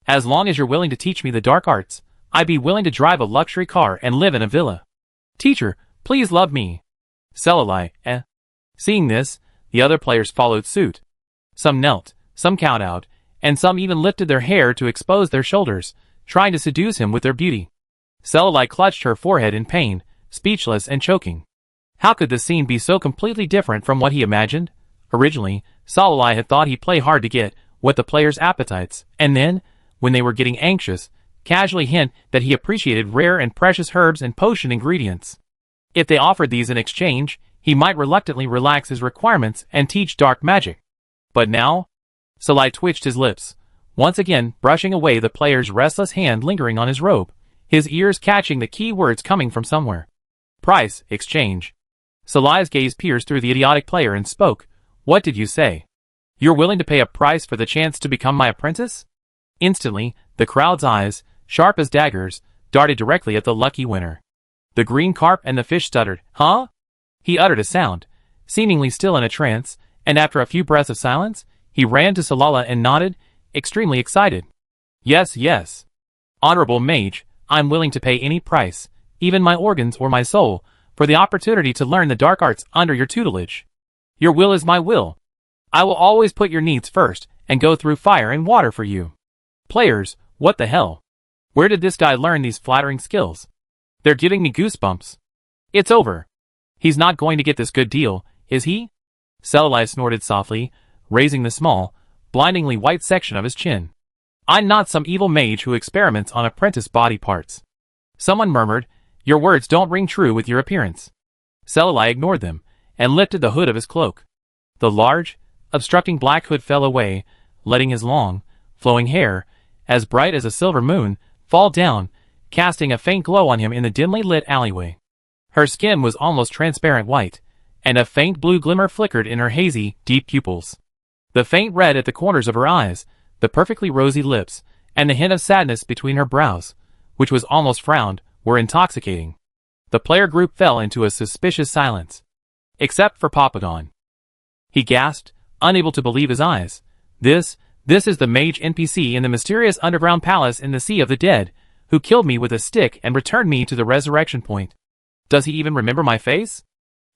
As long as you're willing to teach me the dark arts, I'd be willing to drive a luxury car and live in a villa. Teacher, please love me. Selalai, Seeing this, the other players followed suit. Some knelt, some kowtowed, and some even lifted their hair to expose their shoulders, trying to seduce him with their beauty. Selalai clutched her forehead in pain, speechless and choking. How could the scene be so completely different from what he imagined? Originally, Selalai had thought he'd play hard to get what the players' appetites, and then, when they were getting anxious, casually hint that he appreciated rare and precious herbs and potion ingredients. If they offered these in exchange, he might reluctantly relax his requirements and teach dark magic. But now? Selalai twitched his lips, once again brushing away the player's restless hand lingering on his robe, his ears catching the key words coming from somewhere. Price, exchange. Selalai's gaze pierced through the idiotic player and spoke. What did you say? You're willing to pay a price for the chance to become my apprentice? Instantly, the crowd's eyes, sharp as daggers, darted directly at the lucky winner. The green carp and the fish stuttered, huh? He uttered a sound, seemingly still in a trance, and after a few breaths of silence, he ran to Selalai and nodded, extremely excited. Yes. Honorable mage, I'm willing to pay any price. even my organs or my soul, for the opportunity to learn the dark arts under your tutelage. Your will is my will. I will always put your needs first and go through fire and water for you. Players, what the hell? Where did this guy learn these flattering skills? They're giving me goosebumps. It's over. He's not going to get this good deal, is he? Celli snorted softly, raising the small, blindingly white section of his chin. I'm not some evil mage who experiments on apprentice body parts. Someone murmured, your words don't ring true with your appearance. Celli ignored them, and lifted the hood of his cloak. The large, obstructing black hood fell away, letting his long, flowing hair, as bright as a silver moon, fall down, casting a faint glow on him in the dimly lit alleyway. Her skin was almost transparent white, and a faint blue glimmer flickered in her hazy, deep pupils. The faint red at the corners of her eyes, the perfectly rosy lips, and the hint of sadness between her brows, which was almost frowned, were intoxicating. The player group fell into a suspicious silence. Except for Papagon. He gasped, unable to believe his eyes. This is the mage NPC in the mysterious underground palace in the Sea of the Dead, who killed me with a stick and returned me to the resurrection point. Does he even remember my face?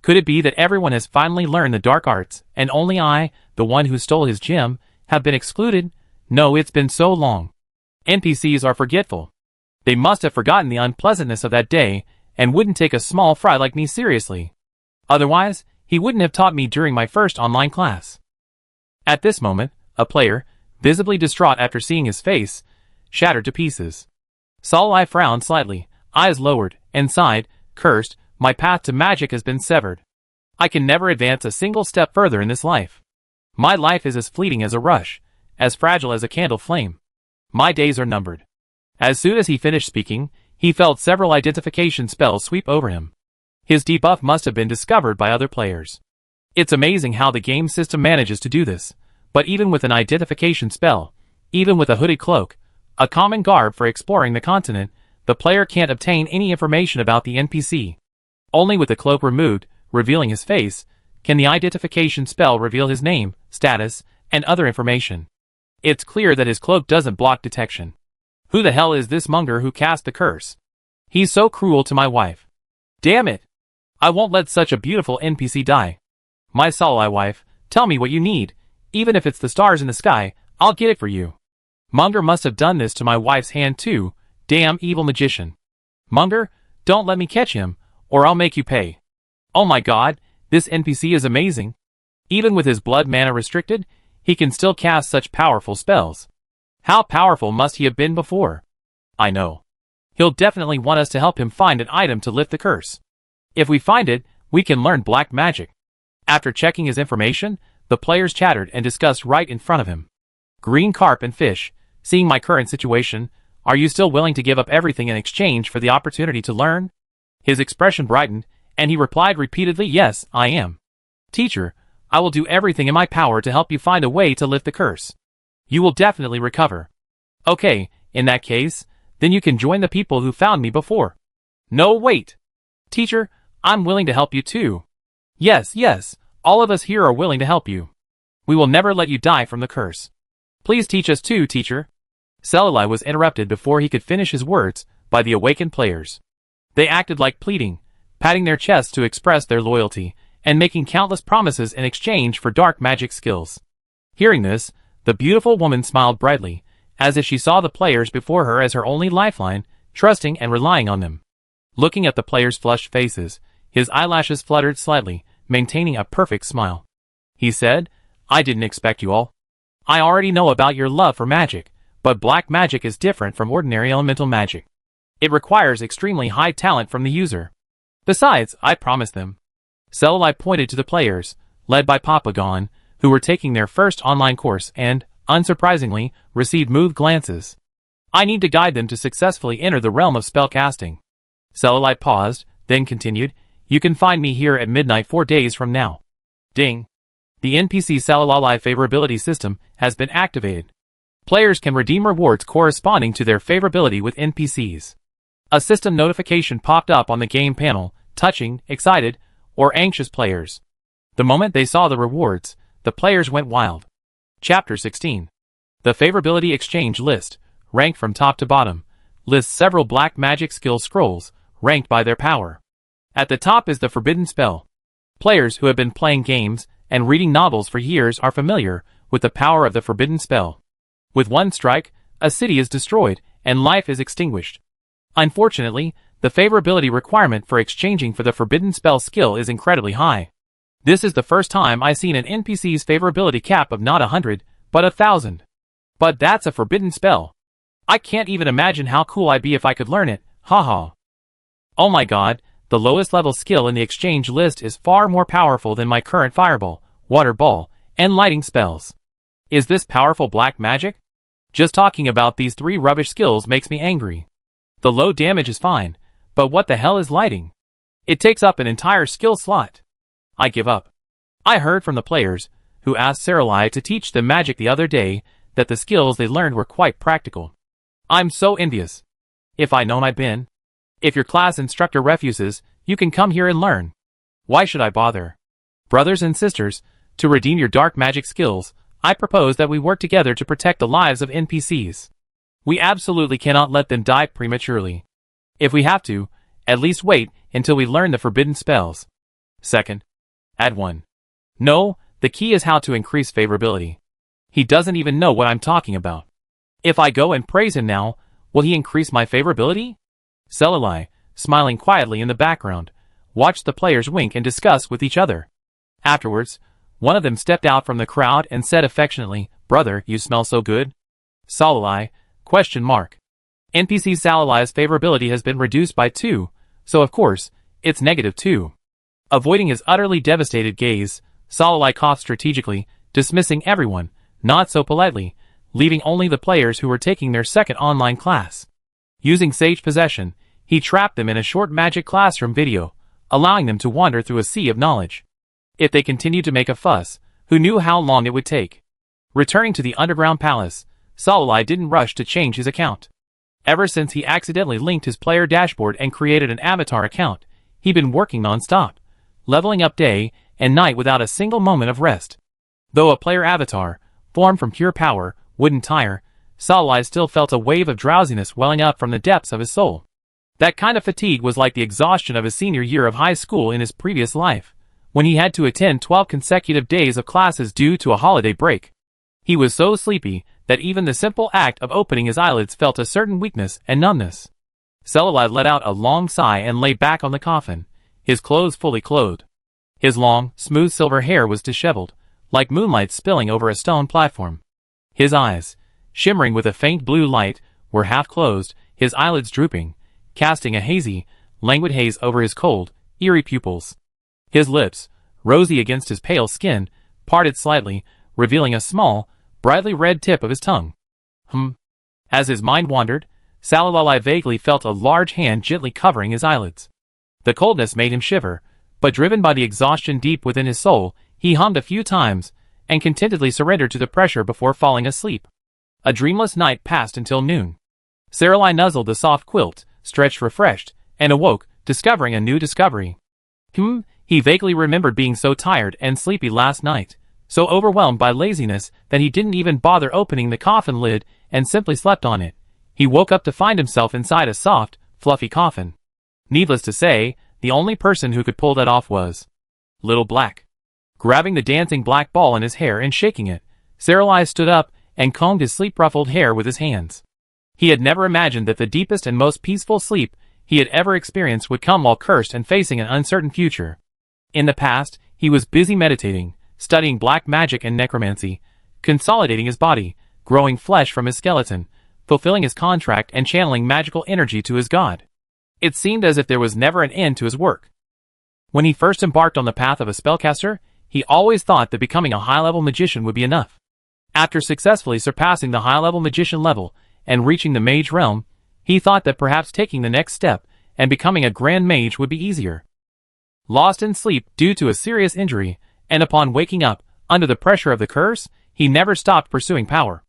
Could it be that everyone has finally learned the dark arts, and only I, the one who stole his gem, have been excluded? No, it's been so long. NPCs are forgetful. They must have forgotten the unpleasantness of that day, and wouldn't take a small fry like me seriously. Otherwise, he wouldn't have taught me during my first online class. At this moment, a player, visibly distraught after seeing his face, shattered to pieces. Celli frowned slightly, eyes lowered, and sighed, cursed, my path to magic has been severed. I can never advance a single step further in this life. My life is as fleeting as a rush, as fragile as a candle flame. My days are numbered. As soon as he finished speaking, he felt several identification spells sweep over him. His debuff must have been discovered by other players. It's amazing how the game system manages to do this, but even with an identification spell, even with a hooded cloak, a common garb for exploring the continent, the player can't obtain any information about the NPC. Only with the cloak removed, revealing his face, can the identification spell reveal his name, status, and other information. It's clear that his cloak doesn't block detection. Who the hell is this monger who cast the curse? He's so cruel to my wife. Damn it! I won't let such a beautiful NPC die. My Celli wife, tell me what you need. Even if it's the stars in the sky, I'll get it for you. Munger must have done this to my wife's hand too. Damn evil magician. Munger, don't let me catch him, or I'll make you pay. Oh my god, this NPC is amazing. Even with his blood mana restricted, he can still cast such powerful spells. How powerful must he have been before? I know. He'll definitely want us to help him find an item to lift the curse. If we find it, we can learn black magic. After checking his information, the players chattered and discussed right in front of him. Green carp and fish, seeing my current situation, are you still willing to give up everything in exchange for the opportunity to learn? His expression brightened, and he replied repeatedly, yes, I am. Teacher, I will do everything in my power to help you find a way to lift the curse. You will definitely recover. Okay, in that case, then you can join the people who found me before. No, wait. Teacher, I'm willing to help you too. Yes, all of us here are willing to help you. We will never let you die from the curse. Please teach us too, teacher. Celli was interrupted before he could finish his words by the awakened players. They acted like pleading, patting their chests to express their loyalty, and making countless promises in exchange for dark magic skills. Hearing this, the beautiful woman smiled brightly, as if she saw the players before her as her only lifeline, trusting and relying on them. Looking at the players' flushed faces, his eyelashes fluttered slightly, maintaining a perfect smile. He said, I didn't expect you all. I already know about your love for magic, but black magic is different from ordinary elemental magic. It requires extremely high talent from the user. Besides, I promised them. Celli pointed to the players, led by Papagon, who were taking their first online course and, unsurprisingly, received moved glances. I need to guide them to successfully enter the realm of spellcasting. Celli paused, then continued, you can find me here at midnight 4 days from now. Ding. The NPC Celli favorability system has been activated. Players can redeem rewards corresponding to their favorability with NPCs. A system notification popped up on the game panel, touching, excited, or anxious players. The moment they saw the rewards, the players went wild. Chapter 16. The Favorability Exchange List, ranked from top to bottom, lists several black magic skill scrolls, ranked by their power. At the top is the forbidden spell. Players who have been playing games and reading novels for years are familiar with the power of the forbidden spell. With one strike, a city is destroyed and life is extinguished. Unfortunately, the favorability requirement for exchanging for the forbidden spell skill is incredibly high. This is the first time I've seen an NPC's favorability cap of not 100, but 1,000. But that's a forbidden spell. I can't even imagine how cool I'd be if I could learn it, haha. Oh my god, the lowest level skill in the exchange list is far more powerful than my current fireball, water ball, and lighting spells. Is this powerful black magic? Just talking about these 3 rubbish skills makes me angry. The low damage is fine, but what the hell is lighting? It takes up an entire skill slot. I give up. I heard from the players, who asked Saralai to teach them magic the other day, that the skills they learned were quite practical. I'm so envious. If I'd known I'd been. If your class instructor refuses, you can come here and learn. Why should I bother? Brothers and sisters, to redeem your dark magic skills, I propose that we work together to protect the lives of NPCs. We absolutely cannot let them die prematurely. If we have to, at least wait until we learn the forbidden spells. Second, add 1. No, the key is how to increase favorability. He doesn't even know what I'm talking about. If I go and praise him now, will he increase my favorability? Saralai, smiling quietly in the background, watched the players wink and discuss with each other. Afterwards, one of them stepped out from the crowd and said affectionately, "Brother, you smell so good." Saralai, ? NPC Saralai's favorability has been reduced by 2, so of course, it's -2. Avoiding his utterly devastated gaze, Saralai coughed strategically, dismissing everyone, not so politely, leaving only the players who were taking their second online class. Using Sage Possession, he trapped them in a short magic classroom video, allowing them to wander through a sea of knowledge. If they continued to make a fuss, who knew how long it would take? Returning to the underground palace, Saralai didn't rush to change his account. Ever since he accidentally linked his player dashboard and created an avatar account, he'd been working non-stop, leveling up day and night without a single moment of rest. Though a player avatar, formed from pure power, wouldn't tire, Saralai still felt a wave of drowsiness welling up from the depths of his soul. That kind of fatigue was like the exhaustion of his senior year of high school in his previous life, when he had to attend 12 consecutive days of classes due to a holiday break. He was so sleepy that even the simple act of opening his eyelids felt a certain weakness and numbness. Saralai let out a long sigh and lay back on the coffin, his clothes fully clothed. His long, smooth silver hair was disheveled, like moonlight spilling over a stone platform. His eyes, shimmering with a faint blue light, were half closed, his eyelids drooping, casting a hazy, languid haze over his cold, eerie pupils. His lips, rosy against his pale skin, parted slightly, revealing a small, brightly red tip of his tongue. As his mind wandered, Saralai vaguely felt a large hand gently covering his eyelids. The coldness made him shiver, but driven by the exhaustion deep within his soul, he hummed a few times, and contentedly surrendered to the pressure before falling asleep. A dreamless night passed until noon. Saralai nuzzled the soft quilt, stretched refreshed, and awoke, discovering a new discovery. He vaguely remembered being so tired and sleepy last night, so overwhelmed by laziness that he didn't even bother opening the coffin lid and simply slept on it. He woke up to find himself inside a soft, fluffy coffin. Needless to say, the only person who could pull that off was Little Black. Grabbing the dancing black ball in his hair and shaking it, Saralai stood up and combed his sleep-ruffled hair with his hands. He had never imagined that the deepest and most peaceful sleep he had ever experienced would come while cursed and facing an uncertain future. In the past, he was busy meditating, studying black magic and necromancy, consolidating his body, growing flesh from his skeleton, fulfilling his contract and channeling magical energy to his god. It seemed as if there was never an end to his work. When he first embarked on the path of a spellcaster, he always thought that becoming a high-level magician would be enough. After successfully surpassing the high-level magician level and reaching the mage realm, he thought that perhaps taking the next step and becoming a grand mage would be easier. Lost in sleep due to a serious injury, and upon waking up, under the pressure of the curse, he never stopped pursuing power.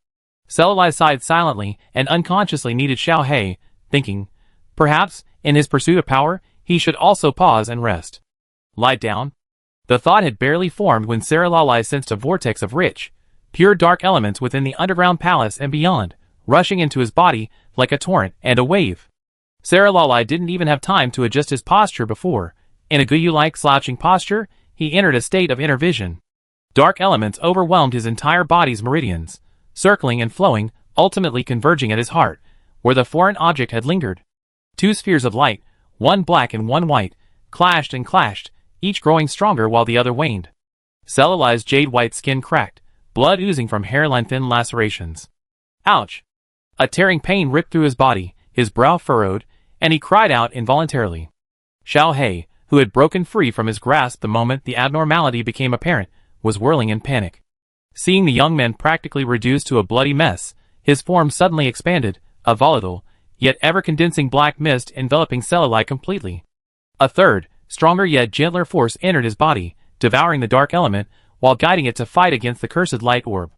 Saralai sighed silently and unconsciously kneaded Xiao, thinking, perhaps, in his pursuit of power, he should also pause and rest. Lie down? The thought had barely formed when Saralai sensed a vortex of rich, pure dark elements within the underground palace and beyond, rushing into his body like a torrent and a wave. Saralali didn't even have time to adjust his posture before, in a Guyu-like slouching posture, he entered a state of inner vision. Dark elements overwhelmed his entire body's meridians, circling and flowing, ultimately converging at his heart, where the foreign object had lingered. Two spheres of light, one black and one white, clashed and clashed, each growing stronger while the other waned. Saralai's jade-white skin cracked, blood oozing from hairline-thin lacerations. Ouch! A tearing pain ripped through his body, his brow furrowed, and he cried out involuntarily. Xiaohei, who had broken free from his grasp the moment the abnormality became apparent, was whirling in panic. Seeing the young man practically reduced to a bloody mess, his form suddenly expanded, a volatile, yet ever-condensing black mist enveloping Saralai completely. A third, stronger yet gentler force entered his body, devouring the dark element, while guiding it to fight against the cursed light orb.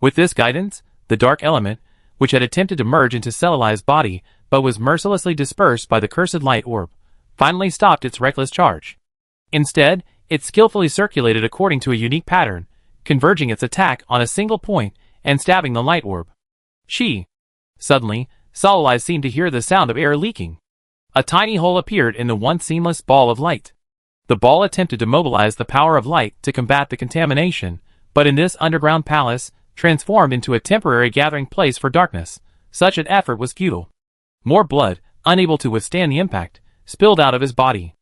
With this guidance, the dark element, which had attempted to merge into Saralai's body, but was mercilessly dispersed by the cursed light orb, finally stopped its reckless charge. Instead, it skillfully circulated according to a unique pattern, converging its attack on a single point and stabbing the light orb. Suddenly, Saralai seemed to hear the sound of air leaking. A tiny hole appeared in the once seamless ball of light. The ball attempted to mobilize the power of light to combat the contamination, but in this underground palace, transformed into a temporary gathering place for darkness, such an effort was futile. More blood, unable to withstand the impact, spilled out of his body.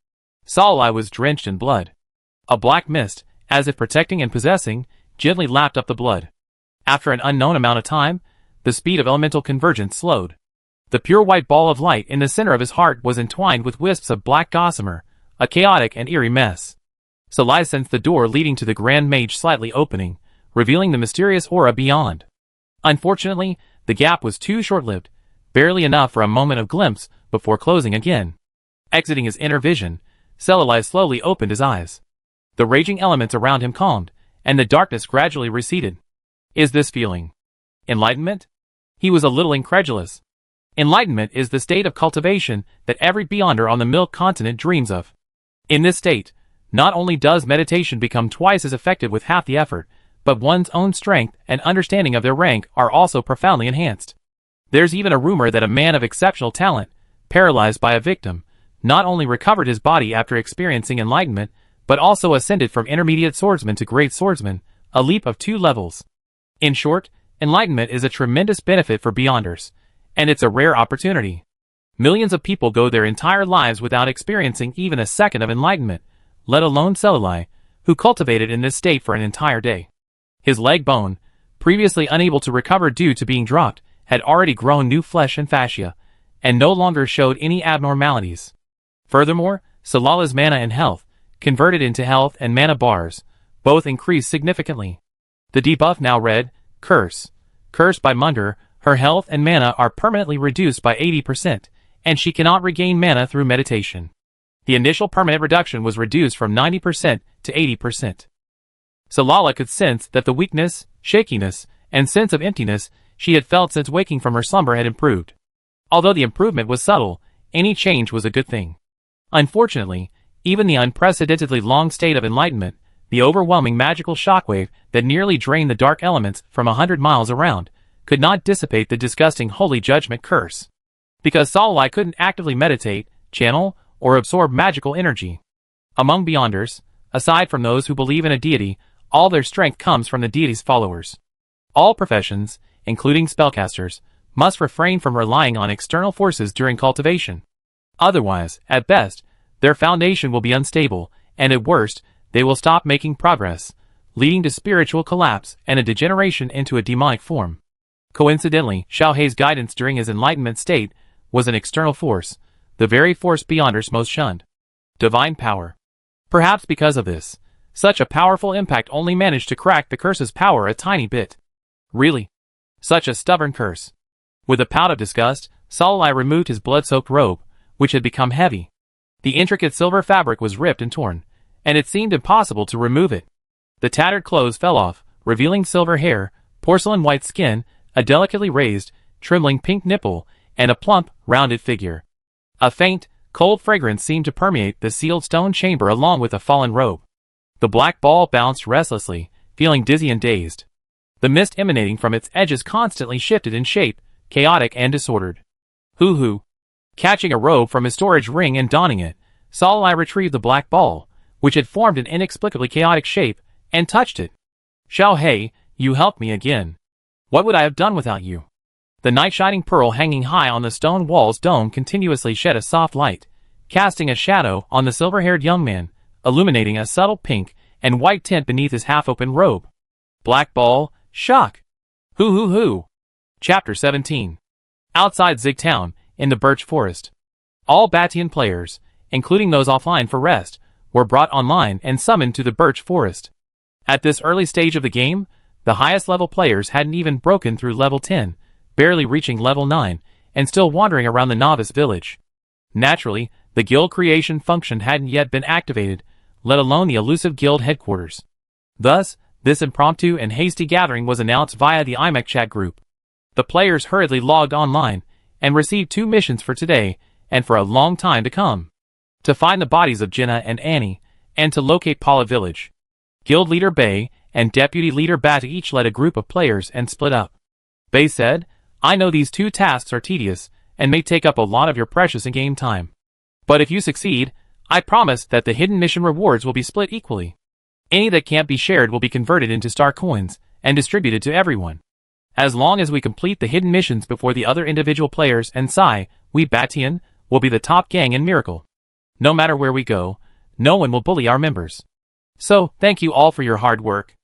Saralai was drenched in blood. A black mist, as if protecting and possessing, gently lapped up the blood. After an unknown amount of time, the speed of elemental convergence slowed. The pure white ball of light in the center of his heart was entwined with wisps of black gossamer, a chaotic and eerie mess. Saralai sensed the door leading to the Grand Mage slightly opening, revealing the mysterious aura beyond. Unfortunately, the gap was too short-lived, barely enough for a moment of glimpse before closing again. Exiting his inner vision, Saralai slowly opened his eyes. The raging elements around him calmed, and the darkness gradually receded. Is this feeling enlightenment? He was a little incredulous. Enlightenment is the state of cultivation that every Beyonder on the Milk Continent dreams of. In this state, not only does meditation become twice as effective with half the effort, but one's own strength and understanding of their rank are also profoundly enhanced. There's even a rumor that a man of exceptional talent, paralyzed by a victim, not only recovered his body after experiencing enlightenment, but also ascended from intermediate swordsman to great swordsman, a leap of 2 levels. In short, enlightenment is a tremendous benefit for Beyonders, and it's a rare opportunity. Millions of people go their entire lives without experiencing even a second of enlightenment, let alone Saralai, who cultivated in this state for an entire day. His leg bone, previously unable to recover due to being dropped, had already grown new flesh and fascia, and no longer showed any abnormalities. Furthermore, Saralai's mana and health, converted into health and mana bars, both increased significantly. The debuff now read, Curse. Cursed by Munder, her health and mana are permanently reduced by 80%, and she cannot regain mana through meditation. The initial permanent reduction was reduced from 90% to 80%. Saralai could sense that the weakness, shakiness, and sense of emptiness she had felt since waking from her slumber had improved. Although the improvement was subtle, any change was a good thing. Unfortunately, even the unprecedentedly long state of enlightenment, the overwhelming magical shockwave that nearly drained the dark elements from 100 miles around, could not dissipate the disgusting holy judgment curse. Because Saralai couldn't actively meditate, channel, or absorb magical energy. Among Beyonders, aside from those who believe in a deity, all their strength comes from the deity's followers. All professions, including spellcasters, must refrain from relying on external forces during cultivation. Otherwise, at best, their foundation will be unstable, and at worst, they will stop making progress, leading to spiritual collapse and a degeneration into a demonic form. Coincidentally, Xiaohei's guidance during his enlightenment state was an external force, the very force Beyonders most shunned. Divine power. Perhaps because of this, such a powerful impact only managed to crack the curse's power a tiny bit. Really? Such a stubborn curse. With a pout of disgust, Saralai removed his blood-soaked robe, which had become heavy. The intricate silver fabric was ripped and torn, and it seemed impossible to remove it. The tattered clothes fell off, revealing silver hair, porcelain white skin, a delicately raised, trembling pink nipple, and a plump, rounded figure. A faint, cold fragrance seemed to permeate the sealed stone chamber along with the fallen robe. The black ball bounced restlessly, feeling dizzy and dazed. The mist emanating from its edges constantly shifted in shape, chaotic and disordered. Hoo-hoo. Catching a robe from his storage ring and donning it, Salai retrieved the black ball, which had formed an inexplicably chaotic shape, and touched it. Xiao Hei, you helped me again. What would I have done without you? The night-shining pearl hanging high on the stone wall's dome continuously shed a soft light, casting a shadow on the silver-haired young man, illuminating a subtle pink and white tint beneath his half-open robe. Black ball, shock. Hoo. Chapter 17. Outside Zig Town, in the birch forest. All Batian players, including those offline for rest, were brought online and summoned to the birch forest. At this early stage of the game, the highest level players hadn't even broken through level 10, barely reaching level 9, and still wandering around the novice village. Naturally, the guild creation function hadn't yet been activated, let alone the elusive guild headquarters. Thus, this impromptu and hasty gathering was announced via the IMEC chat group. The players hurriedly logged online, and received 2 missions for today, and for a long time to come. To find the bodies of Jinna and Annie, and to locate Paula Village. Guild leader Bei and deputy leader Bata each led a group of players and split up. Bei said, I know these 2 tasks are tedious, and may take up a lot of your precious in-game time. But if you succeed, I promise that the hidden mission rewards will be split equally. Any that can't be shared will be converted into star coins, and distributed to everyone. As long as we complete the hidden missions before the other individual players and Sai, we Batian, will be the top gang in Miracle. No matter where we go, no one will bully our members. So, thank you all for your hard work.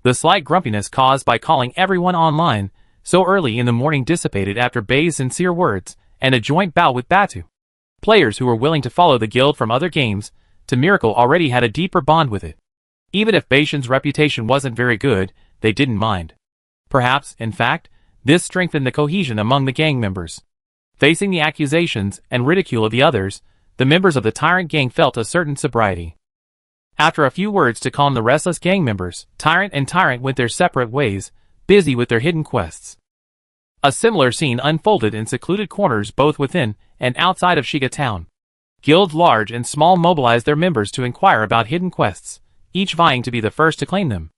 The slight grumpiness caused by calling everyone online so early in the morning dissipated after Bei's sincere words, and a joint bow with Batu. Players who were willing to follow the guild from other games to Miracle already had a deeper bond with it. Even if Beishan's reputation wasn't very good, they didn't mind. Perhaps, in fact, this strengthened the cohesion among the gang members. Facing the accusations and ridicule of the others, the members of the Tyrant gang felt a certain sobriety. After a few words to calm the restless gang members, Tyrant and Tyrant went their separate ways, busy with their hidden quests. A similar scene unfolded in secluded corners both within and outside of Shiga Town. Guilds large and small mobilized their members to inquire about hidden quests, each vying to be the first to claim them.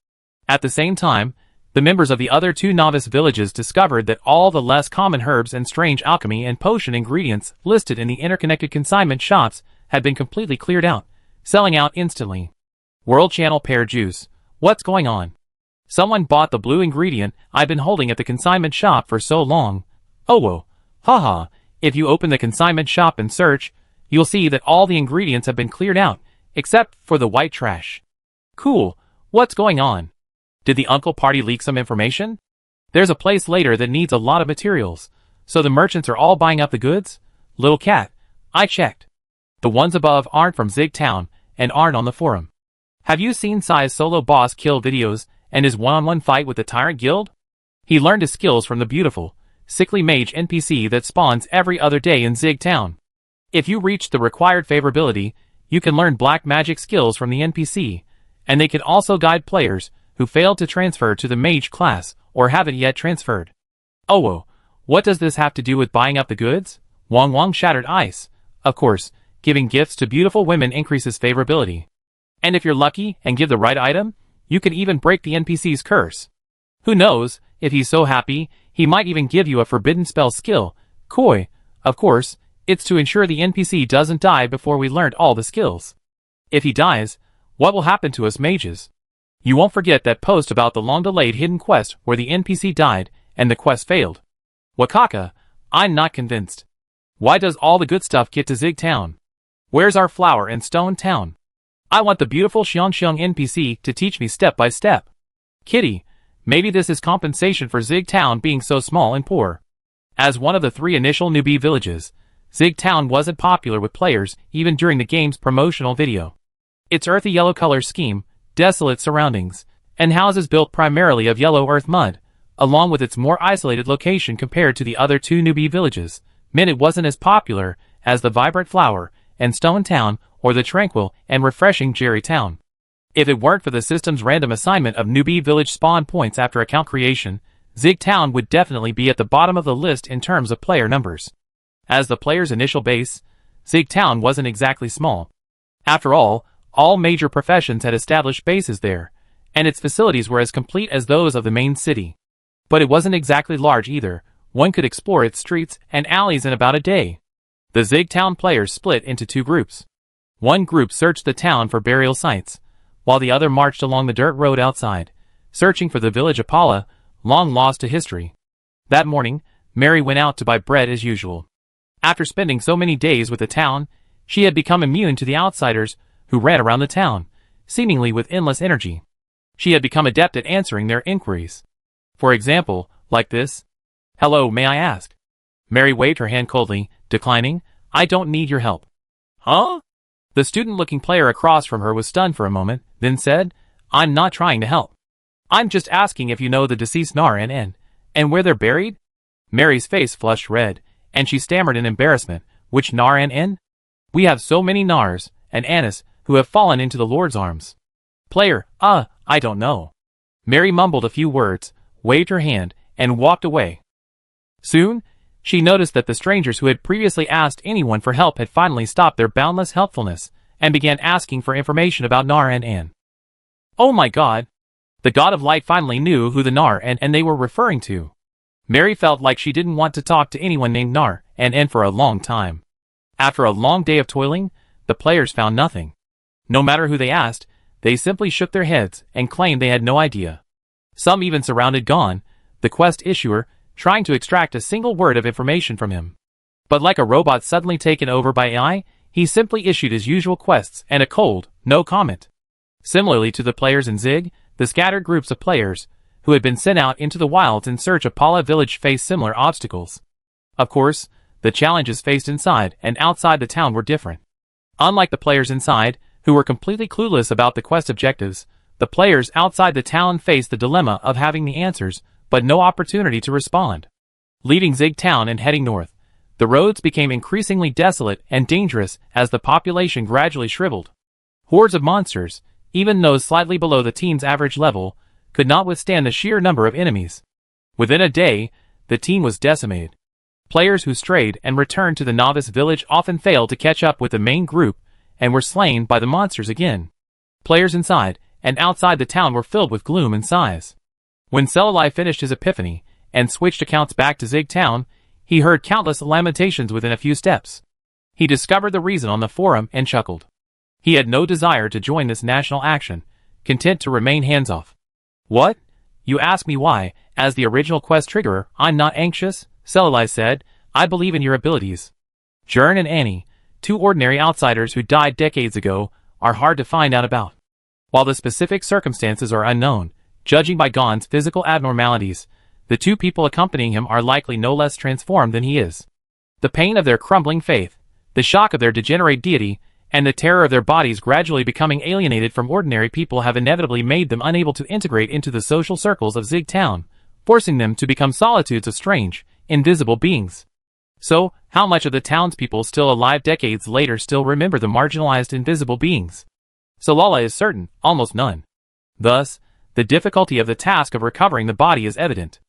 At the same time, the members of the other 2 novice villages discovered that all the less common herbs and strange alchemy and potion ingredients listed in the interconnected consignment shops had been completely cleared out, selling out instantly. World Channel Pear Juice. What's going on? Someone bought the blue ingredient I've been holding at the consignment shop for so long. Oh whoa. Haha. If you open the consignment shop and search, you'll see that all the ingredients have been cleared out, except for the white trash. Cool. What's going on? Did the uncle party leak some information? There's a place later that needs a lot of materials, so the merchants are all buying up the goods? Little cat, I checked. The ones above aren't from Zig Town, and aren't on the forum. Have you seen Sai's solo boss kill videos, and his one-on-one fight with the Tyrant Guild? He learned his skills from the beautiful, sickly mage NPC that spawns every other day in Zig Town. If you reach the required favorability, you can learn black magic skills from the NPC, and they can also guide players who failed to transfer to the mage class or haven't yet transferred. Oh whoa, what does this have to do with buying up the goods? Wong Wong shattered ice. Of course, giving gifts to beautiful women increases favorability. And if you're lucky and give the right item, you can even break the NPC's curse. Who knows, if he's so happy, he might even give you a forbidden spell skill, Koi. Of course, it's to ensure the NPC doesn't die before we learned all the skills. If he dies, what will happen to us mages? You won't forget that post about the long-delayed hidden quest where the NPC died and the quest failed. Wakaka, I'm not convinced. Why does all the good stuff get to Zig Town? Where's our flower and stone town? I want the beautiful Xiangxiang NPC to teach me step by step. Kitty, maybe this is compensation for Zig Town being so small and poor. As one of the 3 initial newbie villages, Zig Town wasn't popular with players even during the game's promotional video. Its earthy yellow color scheme, desolate surroundings, and houses built primarily of yellow earth mud, along with its more isolated location compared to the other 2 newbie villages, meant it wasn't as popular as the vibrant flower and stone town or the tranquil and refreshing Jerry Town. If it weren't for the system's random assignment of newbie village spawn points after account creation, Zig Town would definitely be at the bottom of the list in terms of player numbers. As the player's initial base, Zig Town wasn't exactly small. After all major professions had established bases there, and its facilities were as complete as those of the main city. But it wasn't exactly large either. One could explore its streets and alleys in about a day. The Zig Town players split into two groups. One group searched the town for burial sites, while the other marched along the dirt road outside, searching for the village Apollo, long lost to history. That morning, Mary went out to buy bread as usual. After spending so many days with the town, she had become immune to the outsiders who ran around the town, seemingly with endless energy. She had become adept at answering their inquiries. For example, like this: "Hello, may I ask?" Mary waved her hand coldly, declining. "I don't need your help." "Huh?" The student-looking player across from her was stunned for a moment, then said, "I'm not trying to help. I'm just asking if you know the deceased Nar and where they're buried?" Mary's face flushed red, and she stammered in embarrassment. "Which Nar and?" "We have so many Nars and Annis who have fallen into the Lord's arms." Player: I don't know." Mary mumbled a few words, waved her hand, and walked away. Soon, she noticed that the strangers who had previously asked anyone for help had finally stopped their boundless helpfulness and began asking for information about Nar and. Oh my god! The god of light finally knew who the Nar and they were referring to. Mary felt like she didn't want to talk to anyone named Nar and for a long time. After a long day of toiling, the players found nothing. No matter who they asked, they simply shook their heads and claimed they had no idea. Some even surrounded Gon, the quest issuer, trying to extract a single word of information from him. But like a robot suddenly taken over by AI, he simply issued his usual quests and a cold, no comment. Similarly to the players in Zig, the scattered groups of players, who had been sent out into the wilds in search of Paula Village, faced similar obstacles. Of course, the challenges faced inside and outside the town were different. Unlike the players inside, who were completely clueless about the quest objectives, the players outside the town faced the dilemma of having the answers, but no opportunity to respond. Leaving Zig Town and heading north, the roads became increasingly desolate and dangerous as the population gradually shriveled. Hordes of monsters, even those slightly below the team's average level, could not withstand the sheer number of enemies. Within a day, the team was decimated. Players who strayed and returned to the novice village often failed to catch up with the main group and were slain by the monsters again. Players inside and outside the town were filled with gloom and sighs. When Celali finished his epiphany and switched accounts back to Zig Town, he heard countless lamentations within a few steps. He discovered the reason on the forum and chuckled. He had no desire to join this national action, content to remain hands-off. "What? You ask me why, as the original quest triggerer, I'm not anxious?" Celali said. "I believe in your abilities." Jern and Annie, two ordinary outsiders who died decades ago, are hard to find out about. While the specific circumstances are unknown, judging by Gon's physical abnormalities, the two people accompanying him are likely no less transformed than he is. The pain of their crumbling faith, the shock of their degenerate deity, and the terror of their bodies gradually becoming alienated from ordinary people have inevitably made them unable to integrate into the social circles of Zig Town, forcing them to become solitudes of strange, invisible beings. So, how much of the townspeople still alive decades later still remember the marginalized invisible beings? Celali is certain, almost none. Thus, the difficulty of the task of recovering the body is evident.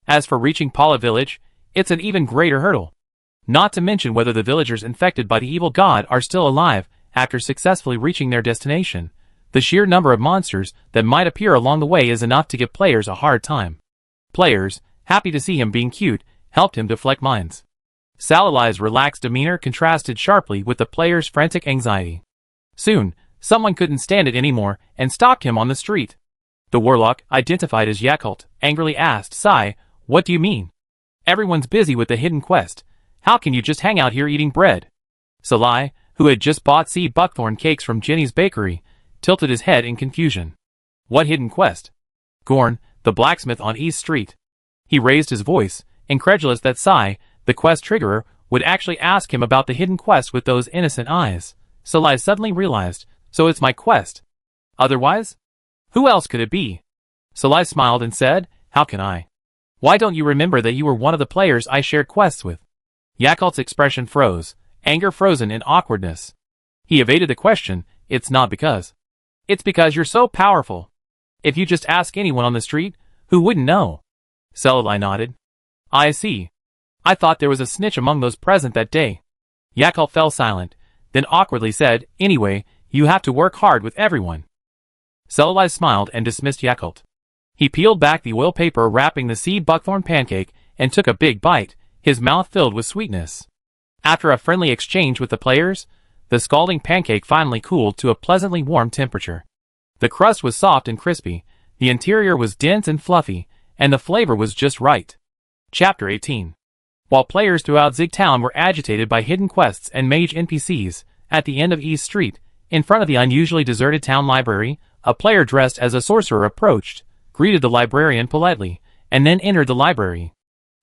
As for reaching Paula Village, it's an even greater hurdle. Not to mention whether the villagers infected by the evil god are still alive after successfully reaching their destination. The sheer number of monsters that might appear along the way is enough to give players a hard time. Players, happy to see him being cute, helped him deflect minds. Celali's relaxed demeanor contrasted sharply with the player's frantic anxiety. Soon, someone couldn't stand it anymore and stopped him on the street. The warlock, identified as Yakult, angrily asked, "Sai, what do you mean? Everyone's busy with the hidden quest. How can you just hang out here eating bread?" Celali, who had just bought sea buckthorn cakes from Jenny's bakery, tilted his head in confusion. "What hidden quest?" Gorn, the blacksmith on East Street. He raised his voice, incredulous that Sai, the quest triggerer, would actually ask him about the hidden quest with those innocent eyes. Celali suddenly realized, so it's my quest. Otherwise? Who else could it be? Celali smiled and said, "How can I? Why don't you remember that you were one of the players I shared quests with?" Yakult's expression froze, anger frozen in awkwardness. He evaded the question. "It's not because. It's because you're so powerful. If you just ask anyone on the street, who wouldn't know?" Celali nodded. "I see. I thought there was a snitch among those present that day." Yakult fell silent, then awkwardly said, "Anyway, you have to work hard with everyone." Celali smiled and dismissed Yakult. He peeled back the oil paper wrapping the sea buckthorn pancake and took a big bite, his mouth filled with sweetness. After a friendly exchange with the players, the scalding pancake finally cooled to a pleasantly warm temperature. The crust was soft and crispy, the interior was dense and fluffy, and the flavor was just right. Chapter 18. While players throughout Zig Town were agitated by hidden quests and mage NPCs, at the end of East Street, in front of the unusually deserted town library, a player dressed as a sorcerer approached, greeted the librarian politely, and then entered the library.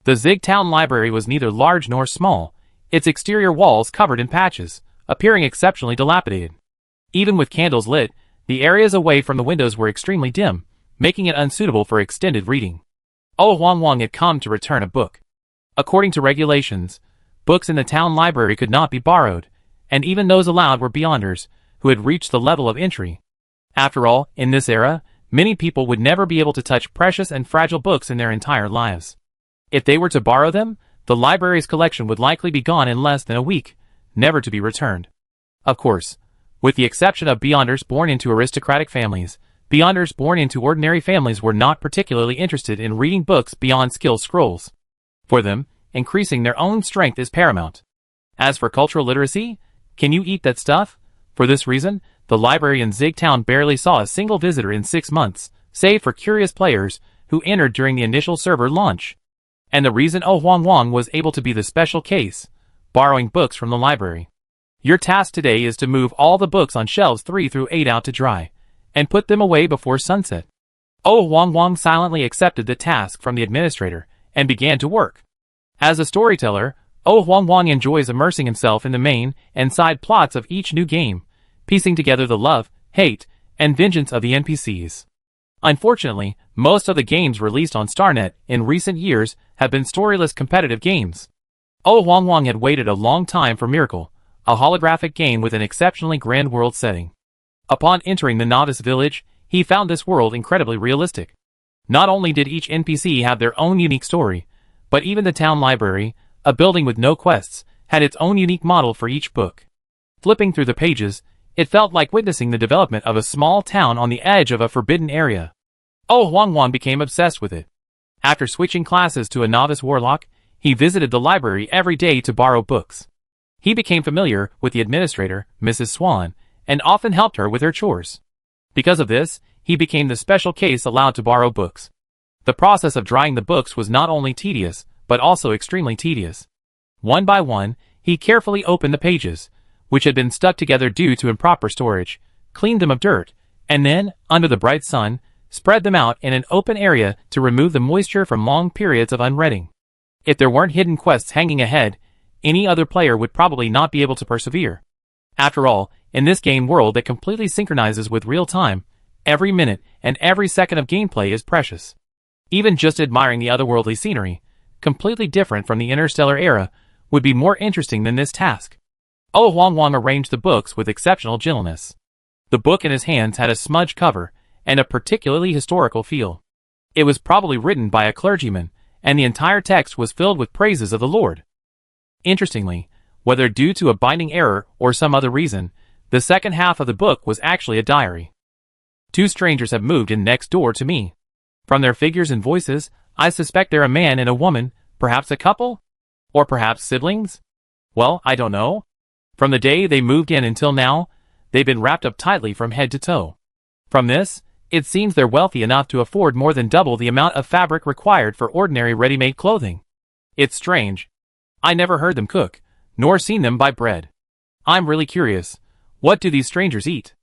The Zig Town library was neither large nor small, its exterior walls covered in patches, appearing exceptionally dilapidated. Even with candles lit, the areas away from the windows were extremely dim, making it unsuitable for extended reading. Oh Huang Wang had come to return a book. According to regulations, books in the town library could not be borrowed, and even those allowed were beyonders, who had reached the level of entry. After all, in this era, many people would never be able to touch precious and fragile books in their entire lives. If they were to borrow them, the library's collection would likely be gone in less than a week, never to be returned. Of course, with the exception of beyonders born into aristocratic families, beyonders born into ordinary families were not particularly interested in reading books beyond skill scrolls. For them, increasing their own strength is paramount. As for cultural literacy, can you eat that stuff? For this reason, the library in Zig Town barely saw a single visitor in 6 months, save for curious players who entered during the initial server launch. And the reason Oh Huang Wang was able to be the special case, borrowing books from the library. Your task today is to move all the books on shelves 3 through 8 out to dry, and put them away before sunset. Oh Huang Wang silently accepted the task from the administrator, and began to work. As a storyteller, Oh Huang Wang enjoys immersing himself in the main and side plots of each new game, piecing together the love, hate, and vengeance of the NPCs. Unfortunately, most of the games released on StarNet in recent years have been storyless competitive games. Oh Huang Wang had waited a long time for Miracle, a holographic game with an exceptionally grand world setting. Upon entering the novice village, he found this world incredibly realistic. Not only did each NPC have their own unique story, but even the town library, a building with no quests, had its own unique model for each book. Flipping through the pages, it felt like witnessing the development of a small town on the edge of a forbidden area. Oh Huang Wang became obsessed with it. After switching classes to a novice warlock, he visited the library every day to borrow books. He became familiar with the administrator, Mrs. Swan, and often helped her with her chores. Because of this, he became the special case allowed to borrow books. The process of drying the books was not only tedious, but also extremely tedious. One by one, he carefully opened the pages, which had been stuck together due to improper storage, cleaned them of dirt, and then, under the bright sun, spread them out in an open area to remove the moisture from long periods of unreading. If there weren't hidden quests hanging ahead, any other player would probably not be able to persevere. After all, in this game world that completely synchronizes with real time, every minute and every second of gameplay is precious. Even just admiring the otherworldly scenery, completely different from the interstellar era, would be more interesting than this task. Oh Huang Wang arranged the books with exceptional gentleness. The book in his hands had a smudged cover and a particularly historical feel. It was probably written by a clergyman, and the entire text was filled with praises of the Lord. Interestingly, whether due to a binding error or some other reason, the second half of the book was actually a diary. 2 strangers have moved in next door to me. From their figures and voices, I suspect they're a man and a woman, perhaps a couple? Or perhaps siblings? Well, I don't know. From the day they moved in until now, they've been wrapped up tightly from head to toe. From this, it seems they're wealthy enough to afford more than double the amount of fabric required for ordinary ready-made clothing. It's strange. I never heard them cook, nor seen them buy bread. I'm really curious. What do these strangers eat?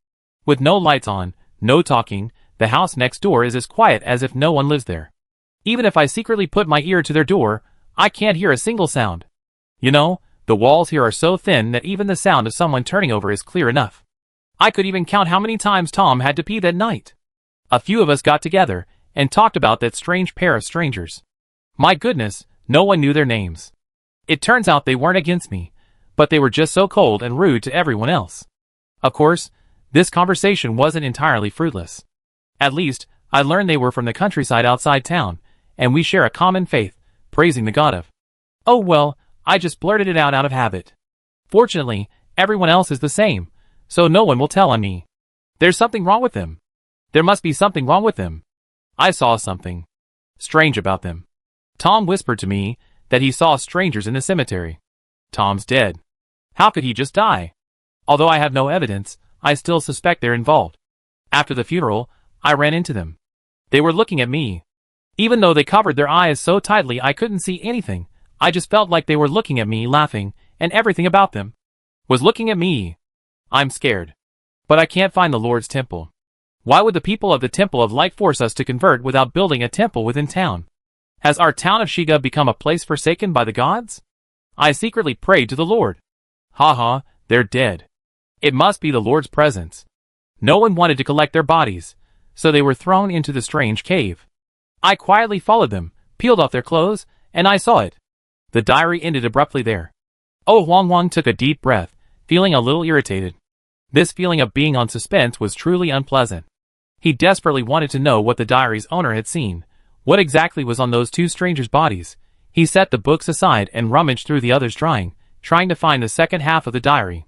With no lights on, no talking, the house next door is as quiet as if no one lives there. Even if I secretly put my ear to their door, I can't hear a single sound. You know, the walls here are so thin that even the sound of someone turning over is clear enough. I could even count how many times Tom had to pee that night. A few of us got together and talked about that strange pair of strangers. My goodness, no one knew their names. It turns out they weren't against me, but they were just so cold and rude to everyone else. Of course, this conversation wasn't entirely fruitless. At least, I learned they were from the countryside outside town, and we share a common faith, praising the God of. Oh well, I just blurted it out of habit. Fortunately, everyone else is the same, so no one will tell on me. There's something wrong with them. There must be something wrong with them. I saw something strange about them. Tom whispered to me that he saw strangers in the cemetery. Tom's dead. How could he just die? Although I have no evidence, I still suspect they're involved. After the funeral, I ran into them. They were looking at me. Even though they covered their eyes so tightly I couldn't see anything, I just felt like they were looking at me, laughing, and everything about them was looking at me. I'm scared. But I can't find the Lord's temple. Why would the people of the Temple of Light force us to convert without building a temple within town? Has our town of Shiga become a place forsaken by the gods? I secretly prayed to the Lord. Ha ha, they're dead. It must be the Lord's presence. No one wanted to collect their bodies, so they were thrown into the strange cave. I quietly followed them, peeled off their clothes, and I saw it. The diary ended abruptly there. Oh Huang Huang took a deep breath, feeling a little irritated. This feeling of being on suspense was truly unpleasant. He desperately wanted to know what the diary's owner had seen, what exactly was on those two strangers' bodies. He set the books aside and rummaged through the others trying to find the second half of the diary.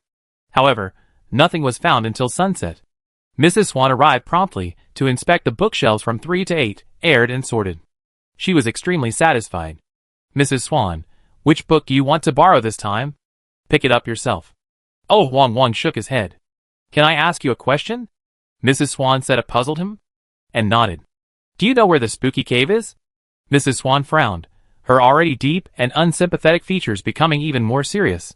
However, nothing was found until sunset. Mrs. Swan arrived promptly to inspect the bookshelves from 3 to 8, aired and sorted. She was extremely satisfied. Mrs. Swan, which book do you want to borrow this time? Pick it up yourself. Oh Huang Huang shook his head. Can I ask you a question? Mrs. Swan said it puzzled him, and nodded. Do you know where the spooky cave is? Mrs. Swan frowned, her already deep and unsympathetic features becoming even more serious.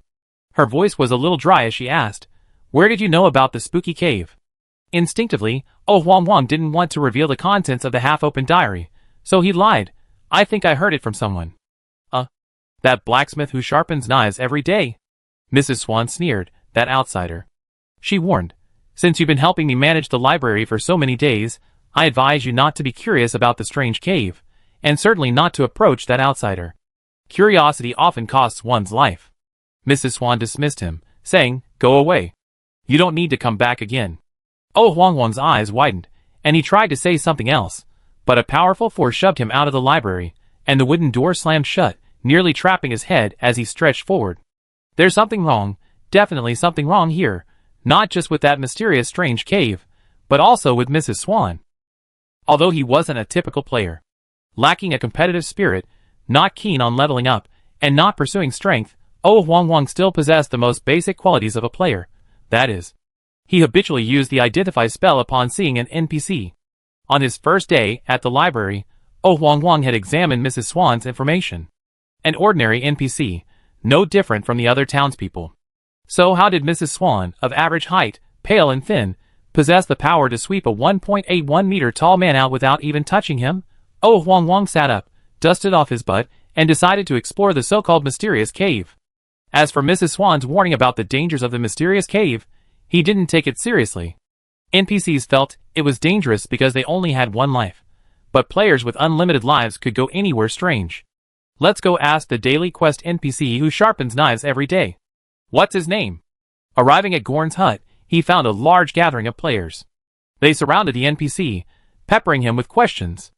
Her voice was a little dry as she asked, where did you know about the spooky cave? Instinctively, Oh Huang Huang didn't want to reveal the contents of the half-open diary, so he lied. I think I heard it from someone. That blacksmith who sharpens knives every day. Mrs. Swan sneered, that outsider. She warned, since you've been helping me manage the library for so many days, I advise you not to be curious about the strange cave, and certainly not to approach that outsider. Curiosity often costs one's life. Mrs. Swan dismissed him, saying, go away. You don't need to come back again. Oh Huang Huang's eyes widened, and he tried to say something else, but a powerful force shoved him out of the library, and the wooden door slammed shut, nearly trapping his head as he stretched forward. There's something wrong, definitely something wrong here, not just with that mysterious strange cave, but also with Mrs. Swan. Although he wasn't a typical player, lacking a competitive spirit, not keen on leveling up, and not pursuing strength, Oh Huang Huang still possessed the most basic qualities of a player. That is, he habitually used the Identify spell upon seeing an NPC. On his first day at the library, Oh Huang Huang had examined Mrs. Swan's information. An ordinary NPC, no different from the other townspeople. So how did Mrs. Swan, of average height, pale and thin, possess the power to sweep a 1.81 meter tall man out without even touching him? Oh Huang Huang sat up, dusted off his butt, and decided to explore the so-called mysterious cave. As for Mrs. Swan's warning about the dangers of the mysterious cave, he didn't take it seriously. NPCs felt it was dangerous because they only had one life, but players with unlimited lives could go anywhere strange. Let's go ask the daily quest NPC who sharpens knives every day. What's his name? Arriving at Gorn's hut, he found a large gathering of players. They surrounded the NPC, peppering him with questions.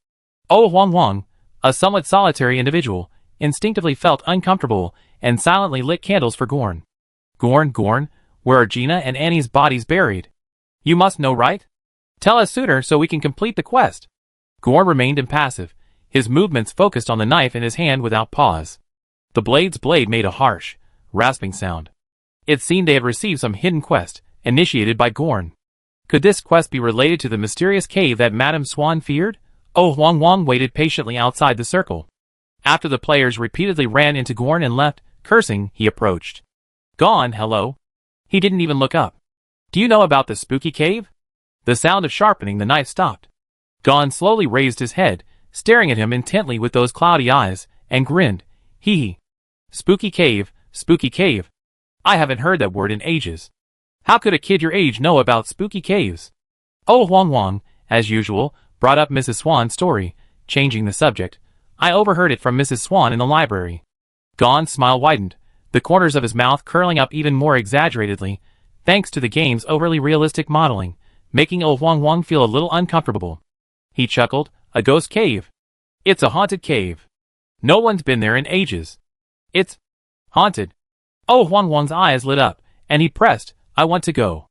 Oh Huang Huang, a somewhat solitary individual, instinctively felt uncomfortable and silently lit candles for Gorn. Gorn, where are Gina and Annie's bodies buried? You must know, right? Tell us sooner so we can complete the quest. Gorn remained impassive, his movements focused on the knife in his hand without pause. The blade's blade made a harsh, rasping sound. It seemed they had received some hidden quest, initiated by Gorn. Could this quest be related to the mysterious cave that Madame Swan feared? Oh Huang Huang waited patiently outside the circle. After the players repeatedly ran into Gorn and left, cursing, he approached. Gone, hello. He didn't even look up. Do you know about the spooky cave? The sound of sharpening the knife stopped. Gon slowly raised his head, staring at him intently with those cloudy eyes, and grinned. Hee. Spooky cave, spooky cave. I haven't heard that word in ages. How could a kid your age know about spooky caves? Oh Huang Huang, as usual, brought up Mrs. Swan's story, changing the subject. I overheard it from Mrs. Swan in the library. Gon's smile widened, the corners of his mouth curling up even more exaggeratedly, thanks to the game's overly realistic modeling, making Oh Huang Huang feel a little uncomfortable. He chuckled, a ghost cave. It's a haunted cave. No one's been there in ages. It's haunted. Oh Huang Huang's eyes lit up, and he pressed, I want to go.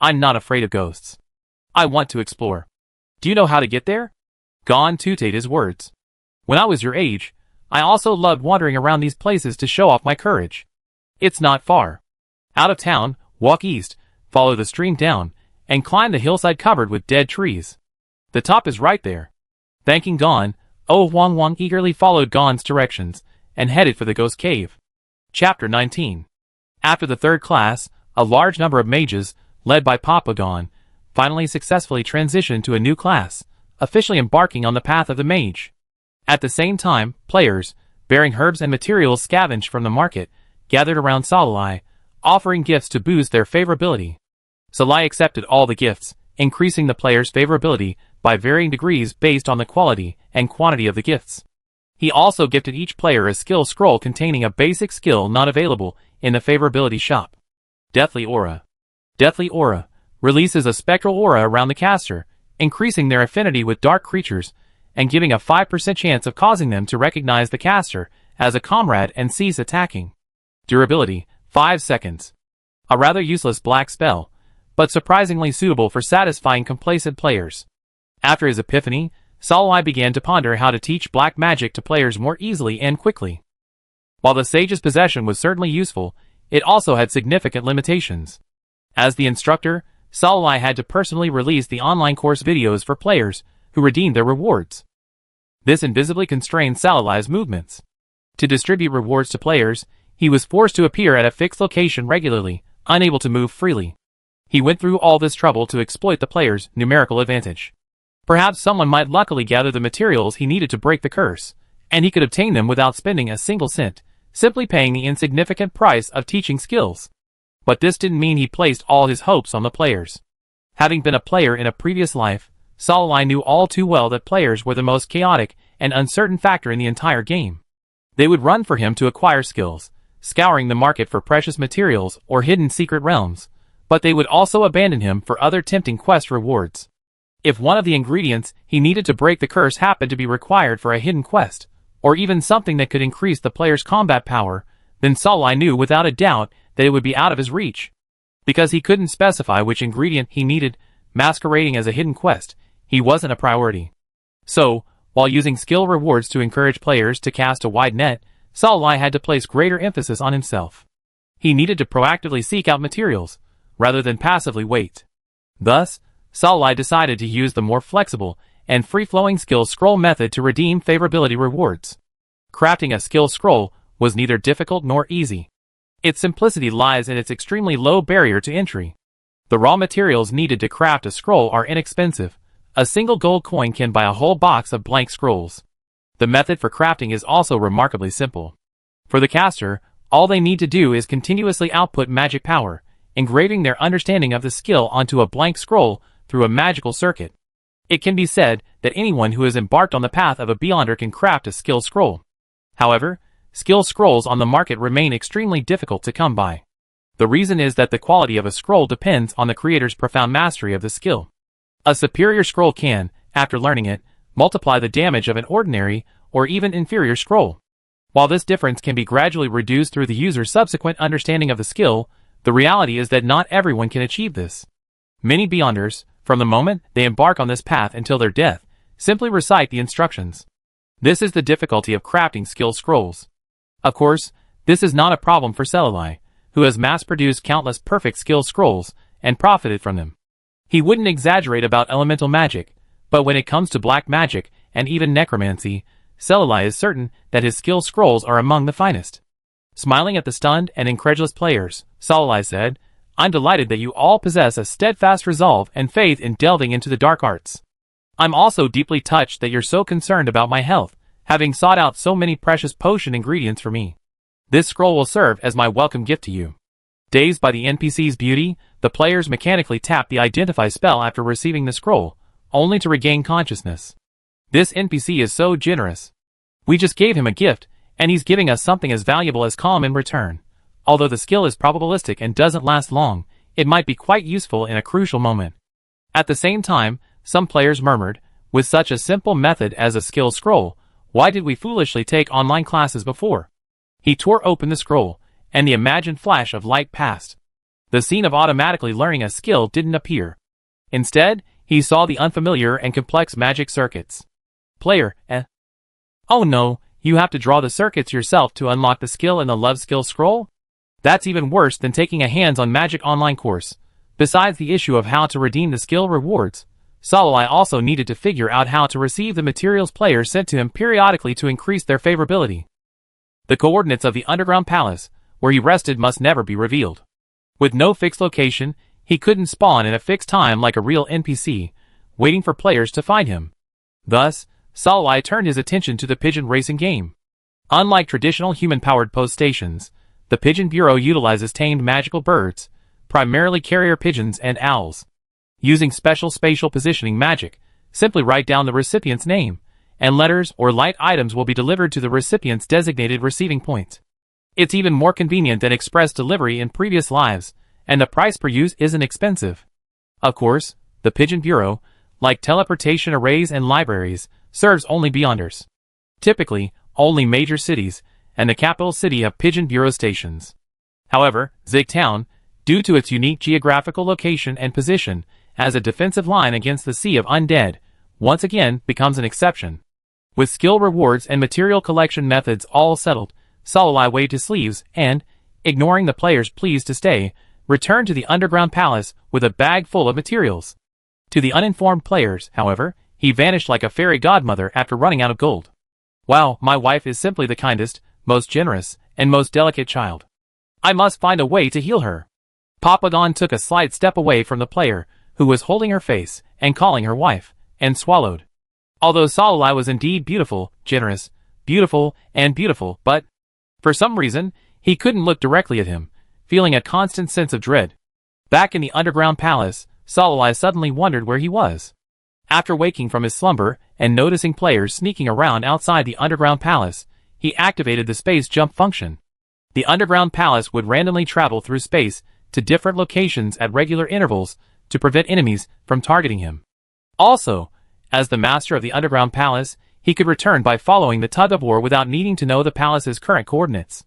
I'm not afraid of ghosts. I want to explore. Do you know how to get there? Gon tooted his words. When I was your age, I also loved wandering around these places to show off my courage. It's not far. Out of town, walk east, follow the stream down, and climb the hillside covered with dead trees. The top is right there. Thanking Gon, Wang Wang eagerly followed Gon's directions and headed for the ghost cave. Chapter 19. After the third class, a large number of mages, led by Papa Gon, finally successfully transitioned to a new class, officially embarking on the path of the mage. At the same time, players, bearing herbs and materials scavenged from the market, gathered around Salai, offering gifts to boost their favorability. Salai accepted all the gifts, increasing the player's favorability by varying degrees based on the quality and quantity of the gifts. He also gifted each player a skill scroll containing a basic skill not available in the favorability shop. Deathly Aura. Deathly Aura releases a spectral aura around the caster, increasing their affinity with dark creatures and giving a 5% chance of causing them to recognize the caster as a comrade and cease attacking. Durability, 5 seconds. A rather useless black spell, but surprisingly suitable for satisfying complacent players. After his epiphany, Salai began to ponder how to teach black magic to players more easily and quickly. While the sage's possession was certainly useful, it also had significant limitations. As the instructor, Salai had to personally release the online course videos for players who redeemed their rewards. This invisibly constrained Salai's movements. To distribute rewards to players, he was forced to appear at a fixed location regularly, unable to move freely. He went through all this trouble to exploit the player's numerical advantage. Perhaps someone might luckily gather the materials he needed to break the curse, and he could obtain them without spending a single cent, simply paying the insignificant price of teaching skills. But this didn't mean he placed all his hopes on the players. Having been a player in a previous life, Salai knew all too well that players were the most chaotic and uncertain factor in the entire game. They would run for him to acquire skills, scouring the market for precious materials or hidden secret realms, but they would also abandon him for other tempting quest rewards. If one of the ingredients he needed to break the curse happened to be required for a hidden quest, or even something that could increase the player's combat power, then Salai knew without a doubt that it would be out of his reach. Because he couldn't specify which ingredient he needed, masquerading as a hidden quest, he wasn't a priority. So, while using skill rewards to encourage players to cast a wide net, Salai had to place greater emphasis on himself. He needed to proactively seek out materials, rather than passively wait. Thus, Salai decided to use the more flexible and free-flowing skill scroll method to redeem favorability rewards. Crafting a skill scroll was neither difficult nor easy. Its simplicity lies in its extremely low barrier to entry. The raw materials needed to craft a scroll are inexpensive. A single gold coin can buy a whole box of blank scrolls. The method for crafting is also remarkably simple. For the caster, all they need to do is continuously output magic power, engraving their understanding of the skill onto a blank scroll through a magical circuit. It can be said that anyone who has embarked on the path of a Beyonder can craft a skill scroll. However, skill scrolls on the market remain extremely difficult to come by. The reason is that the quality of a scroll depends on the creator's profound mastery of the skill. A superior scroll can, after learning it, multiply the damage of an ordinary or even inferior scroll. While this difference can be gradually reduced through the user's subsequent understanding of the skill, the reality is that not everyone can achieve this. Many Beyonders, from the moment they embark on this path until their death, simply recite the instructions. This is the difficulty of crafting skill scrolls. Of course, this is not a problem for Salai, who has mass-produced countless perfect skill scrolls and profited from them. He wouldn't exaggerate about elemental magic, but when it comes to black magic and even necromancy, Salai is certain that his skill scrolls are among the finest. Smiling at the stunned and incredulous players, Salai said, "I'm delighted that you all possess a steadfast resolve and faith in delving into the dark arts. I'm also deeply touched that you're so concerned about my health, having sought out so many precious potion ingredients for me. This scroll will serve as my welcome gift to you." Dazed by the NPC's beauty, the players mechanically tap the Identify spell after receiving the scroll, only to regain consciousness. This NPC is so generous. We just gave him a gift, and he's giving us something as valuable as calm in return. Although the skill is probabilistic and doesn't last long, it might be quite useful in a crucial moment. At the same time, some players murmured, with such a simple method as a skill scroll, why did we foolishly take online classes before? He tore open the scroll, and the imagined flash of light passed. The scene of automatically learning a skill didn't appear. Instead, he saw the unfamiliar and complex magic circuits. Player, Oh no, you have to draw the circuits yourself to unlock the skill in the love skill scroll? That's even worse than taking a hands-on magic online course. Besides the issue of how to redeem the skill rewards, Salai also needed to figure out how to receive the materials players sent to him periodically to increase their favorability. The coordinates of the underground palace, where he rested, must never be revealed. With no fixed location, he couldn't spawn in a fixed time like a real NPC, waiting for players to find him. Thus, Salai turned his attention to the pigeon racing game. Unlike traditional human-powered post stations, the Pigeon Bureau utilizes tamed magical birds, primarily carrier pigeons and owls. Using special spatial positioning magic, simply write down the recipient's name, and letters or light items will be delivered to the recipient's designated receiving point. It's even more convenient than express delivery in previous lives, and the price per use isn't expensive. Of course, the Pigeon Bureau, like teleportation arrays and libraries, serves only Beyonders. Typically, only major cities and the capital city have Pigeon Bureau stations. However, Zig Town, due to its unique geographical location and position as a defensive line against the sea of undead, once again becomes an exception. With skill rewards and material collection methods all settled, Salai waved his sleeves and, ignoring the players' pleas to stay, returned to the underground palace with a bag full of materials. To the uninformed players, however, he vanished like a fairy godmother after running out of gold. Wow, my wife is simply the kindest, most generous, and most delicate child. I must find a way to heal her. Papagon took a slight step away from the player, who was holding her face and calling her wife, and swallowed. Although Salai was indeed beautiful, generous, beautiful, but, for some reason, he couldn't look directly at him, feeling a constant sense of dread. Back in the underground palace, Salai suddenly wondered where he was. After waking from his slumber and noticing players sneaking around outside the underground palace, he activated the space jump function. The underground palace would randomly travel through space to different locations at regular intervals to prevent enemies from targeting him. Also, as the master of the underground palace, he could return by following the tug-of-war without needing to know the palace's current coordinates.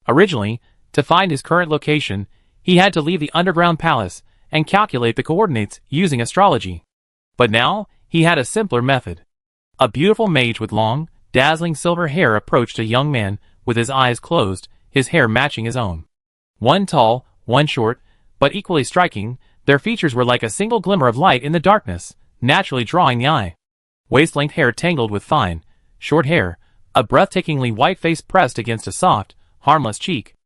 Originally, to find his current location, he had to leave the underground palace and calculate the coordinates using astrology. But now, he had a simpler method. A beautiful mage with long, dazzling silver hair approached a young man with his eyes closed, his hair matching his own. One tall, one short, but equally striking, their features were like a single glimmer of light in the darkness, naturally drawing the eye. Waist-length hair tangled with fine, short hair, a breathtakingly white face pressed against a soft, harmless cheek.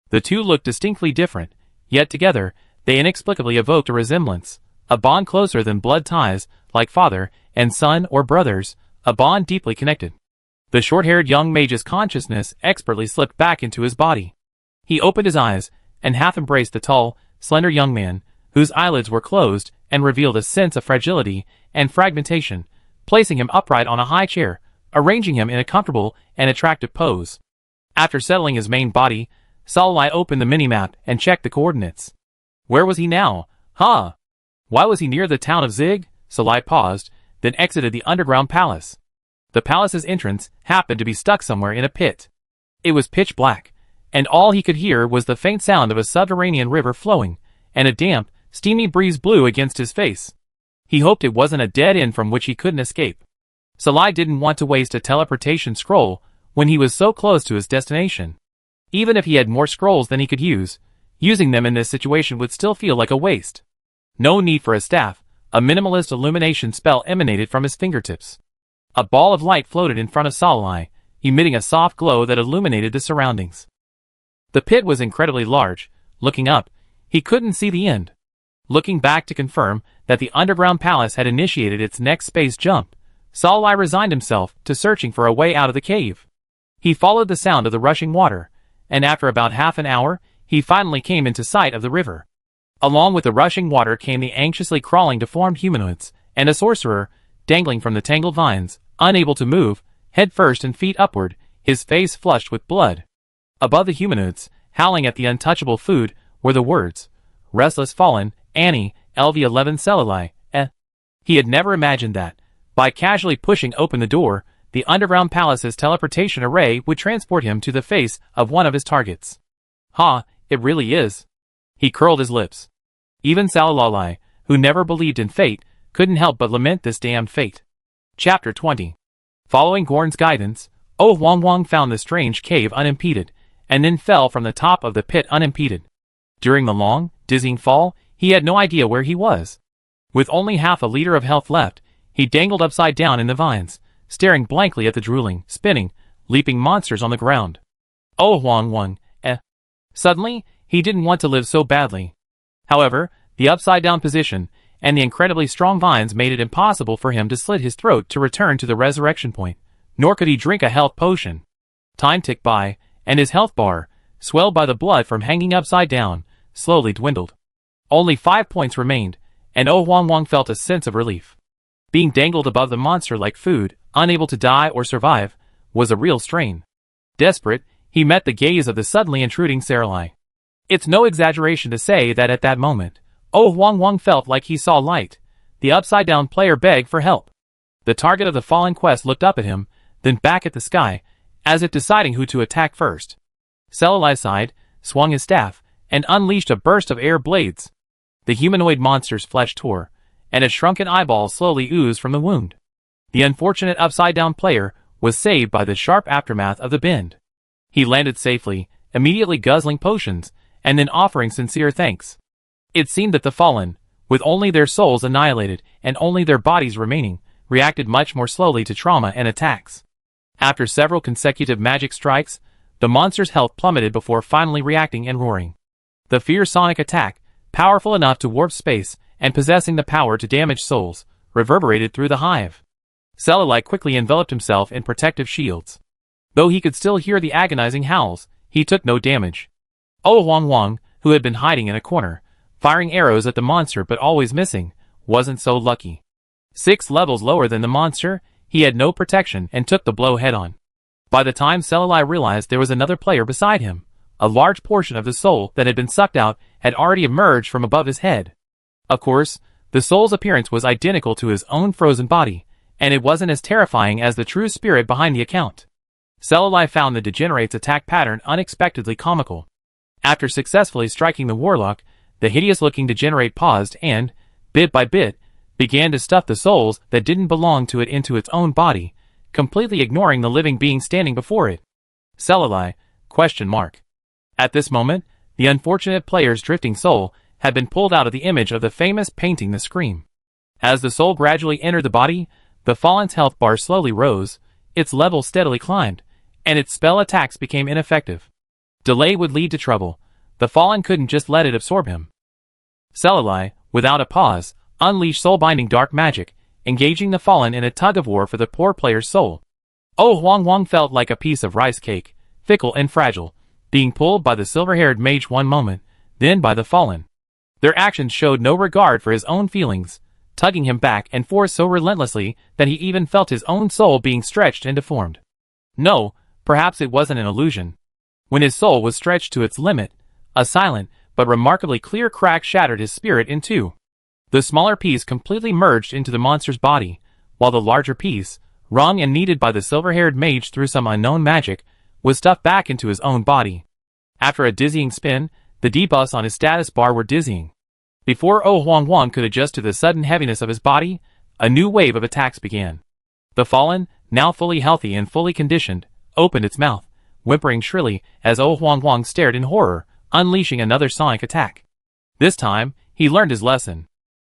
The two looked distinctly different, yet together, they inexplicably evoked a resemblance, a bond closer than blood ties, like father and son or brothers, a bond deeply connected. The short-haired young mage's consciousness expertly slipped back into his body. He opened his eyes, and half embraced the tall, slender young man, whose eyelids were closed and revealed a sense of fragility and fragmentation, placing him upright on a high chair, arranging him in a comfortable and attractive pose. After settling his main body, Salai opened the minimap and checked the coordinates. Where was he now? Why was he near the town of Zig? Salai paused, then exited the underground palace. The palace's entrance happened to be stuck somewhere in a pit. It was pitch black, and all he could hear was the faint sound of a subterranean river flowing, and a damp, steamy breeze blew against his face. He hoped it wasn't a dead end from which he couldn't escape. Salai didn't want to waste a teleportation scroll when he was so close to his destination. Even if he had more scrolls than he could use, using them in this situation would still feel like a waste. No need for a staff, a minimalist illumination spell emanated from his fingertips. A ball of light floated in front of Salai, emitting a soft glow that illuminated the surroundings. The pit was incredibly large. Looking up, he couldn't see the end. Looking back to confirm that the underground palace had initiated its next space jump, Salai resigned himself to searching for a way out of the cave. He followed the sound of the rushing water, and after about half an hour, he finally came into sight of the river. Along with the rushing water came the anxiously crawling deformed humanoids, and a sorcerer, dangling from the tangled vines, unable to move, head first and feet upward, his face flushed with blood. Above the humanoids, howling at the untouchable food, were the words, "Restless Fallen, Annie, LV11 Celluli, eh." He had never imagined that, by casually pushing open the door, the underground palace's teleportation array would transport him to the face of one of his targets. It really is. He curled his lips. Even Salalai, who never believed in fate, couldn't help but lament this damned fate. Chapter 20. Following Gorn's guidance, Oh Wong Wong found the strange cave unimpeded, and then fell from the top of the pit unimpeded. During the long, dizzying fall, he had no idea where he was. With only half a liter of health left, he dangled upside down in the vines, staring blankly at the drooling, spinning, leaping monsters on the ground. Oh Huang Wang, Suddenly, he didn't want to live so badly. However, the upside-down position and the incredibly strong vines made it impossible for him to slit his throat to return to the resurrection point, nor could he drink a health potion. Time ticked by, and his health bar, swelled by the blood from hanging upside down, slowly dwindled. Only 5 points remained, and Oh Huang Wang felt a sense of relief. Being dangled above the monster like food, unable to die or survive, was a real strain. Desperate, he met the gaze of the suddenly intruding Saralai. It's no exaggeration to say that at that moment, Oh Huang Wang felt like he saw light. The upside-down player begged for help. The target of the fallen quest looked up at him, then back at the sky, as if deciding who to attack first. Saralai sighed, swung his staff, and unleashed a burst of air blades. The humanoid monster's flesh tore, and a shrunken eyeball slowly oozed from the wound. The unfortunate upside-down player was saved by the sharp aftermath of the bend. He landed safely, immediately guzzling potions, and then offering sincere thanks. It seemed that the fallen, with only their souls annihilated and only their bodies remaining, reacted much more slowly to trauma and attacks. After several consecutive magic strikes, the monster's health plummeted before finally reacting and roaring. The fierce sonic attack, powerful enough to warp space and possessing the power to damage souls, reverberated through the hive. Saralai quickly enveloped himself in protective shields. Though he could still hear the agonizing howls, he took no damage. Oh Huang Wang, who had been hiding in a corner, firing arrows at the monster but always missing, wasn't so lucky. 6 levels lower than the monster, he had no protection and took the blow head-on. By the time Saralai realized there was another player beside him, a large portion of the soul that had been sucked out had already emerged from above his head. Of course, the soul's appearance was identical to his own frozen body, and it wasn't as terrifying as the true spirit behind the account. Saralai found the degenerate's attack pattern unexpectedly comical. After successfully striking the warlock, the hideous-looking degenerate paused and, bit by bit, began to stuff the souls that didn't belong to it into its own body, completely ignoring the living being standing before it. Saralai? At this moment, the unfortunate player's drifting soul had been pulled out of the image of the famous painting The Scream. As the soul gradually entered the body, the fallen's health bar slowly rose, its level steadily climbed, and its spell attacks became ineffective. Delay would lead to trouble. The fallen couldn't just let it absorb him. Saralai, without a pause, unleashed soul-binding dark magic, engaging the fallen in a tug-of-war for the poor player's soul. Oh Huang Wang felt like a piece of rice cake, fickle and fragile, being pulled by the silver-haired mage one moment, then by the fallen. Their actions showed no regard for his own feelings, tugging him back and forth so relentlessly that he even felt his own soul being stretched and deformed. No, perhaps it wasn't an illusion. When his soul was stretched to its limit, a silent but remarkably clear crack shattered his spirit in two. The smaller piece completely merged into the monster's body, while the larger piece, wrung and kneaded by the silver-haired mage through some unknown magic, was stuffed back into his own body. After a dizzying spin, the debuffs on his status bar were dizzying. Before Oh Huang Wang could adjust to the sudden heaviness of his body, a new wave of attacks began. The fallen, now fully healthy and fully conditioned, opened its mouth, whimpering shrilly as Oh Huang Wang stared in horror, unleashing another sonic attack. This time, he learned his lesson.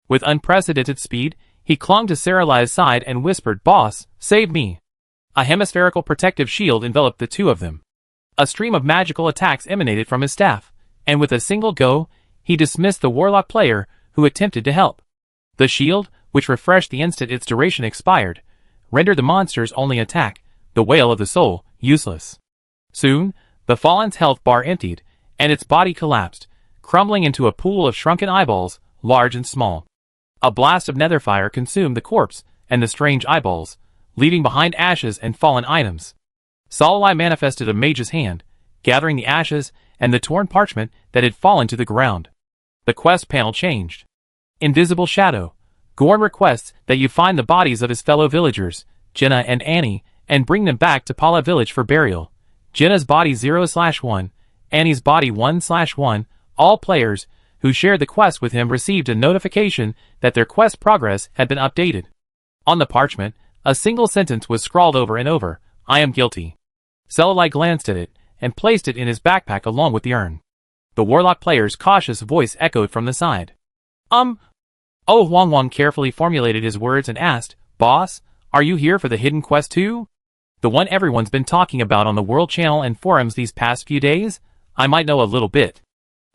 With unprecedented speed, he clung to Saralai's side and whispered, "Boss, save me." A hemispherical protective shield enveloped the two of them. A stream of magical attacks emanated from his staff, and with a single go, he dismissed the warlock player who attempted to help. The shield, which refreshed the instant its duration expired, rendered the monster's only attack, the wail of the soul, useless. Soon, the fallen's health bar emptied, and its body collapsed, crumbling into a pool of shrunken eyeballs, large and small. A blast of nether fire consumed the corpse and the strange eyeballs, leaving behind ashes and fallen items. Saralai manifested a mage's hand, gathering the ashes and the torn parchment that had fallen to the ground. The quest panel changed. Invisible Shadow. Gorn requests that you find the bodies of his fellow villagers, Jenna and Annie, and bring them back to Pala village for burial. Jenna's body 0/1, Annie's body 1/1. All players who shared the quest with him received a notification that their quest progress had been updated. On the parchment, a single sentence was scrawled over and over: "I am guilty." Saralai glanced at it, and placed it in his backpack along with the urn. The warlock player's cautious voice echoed from the side. Oh, Huang Wang carefully formulated his words and asked, "Boss, are you here for the hidden quest too? The one everyone's been talking about on the World Channel and forums these past few days? I might know a little bit."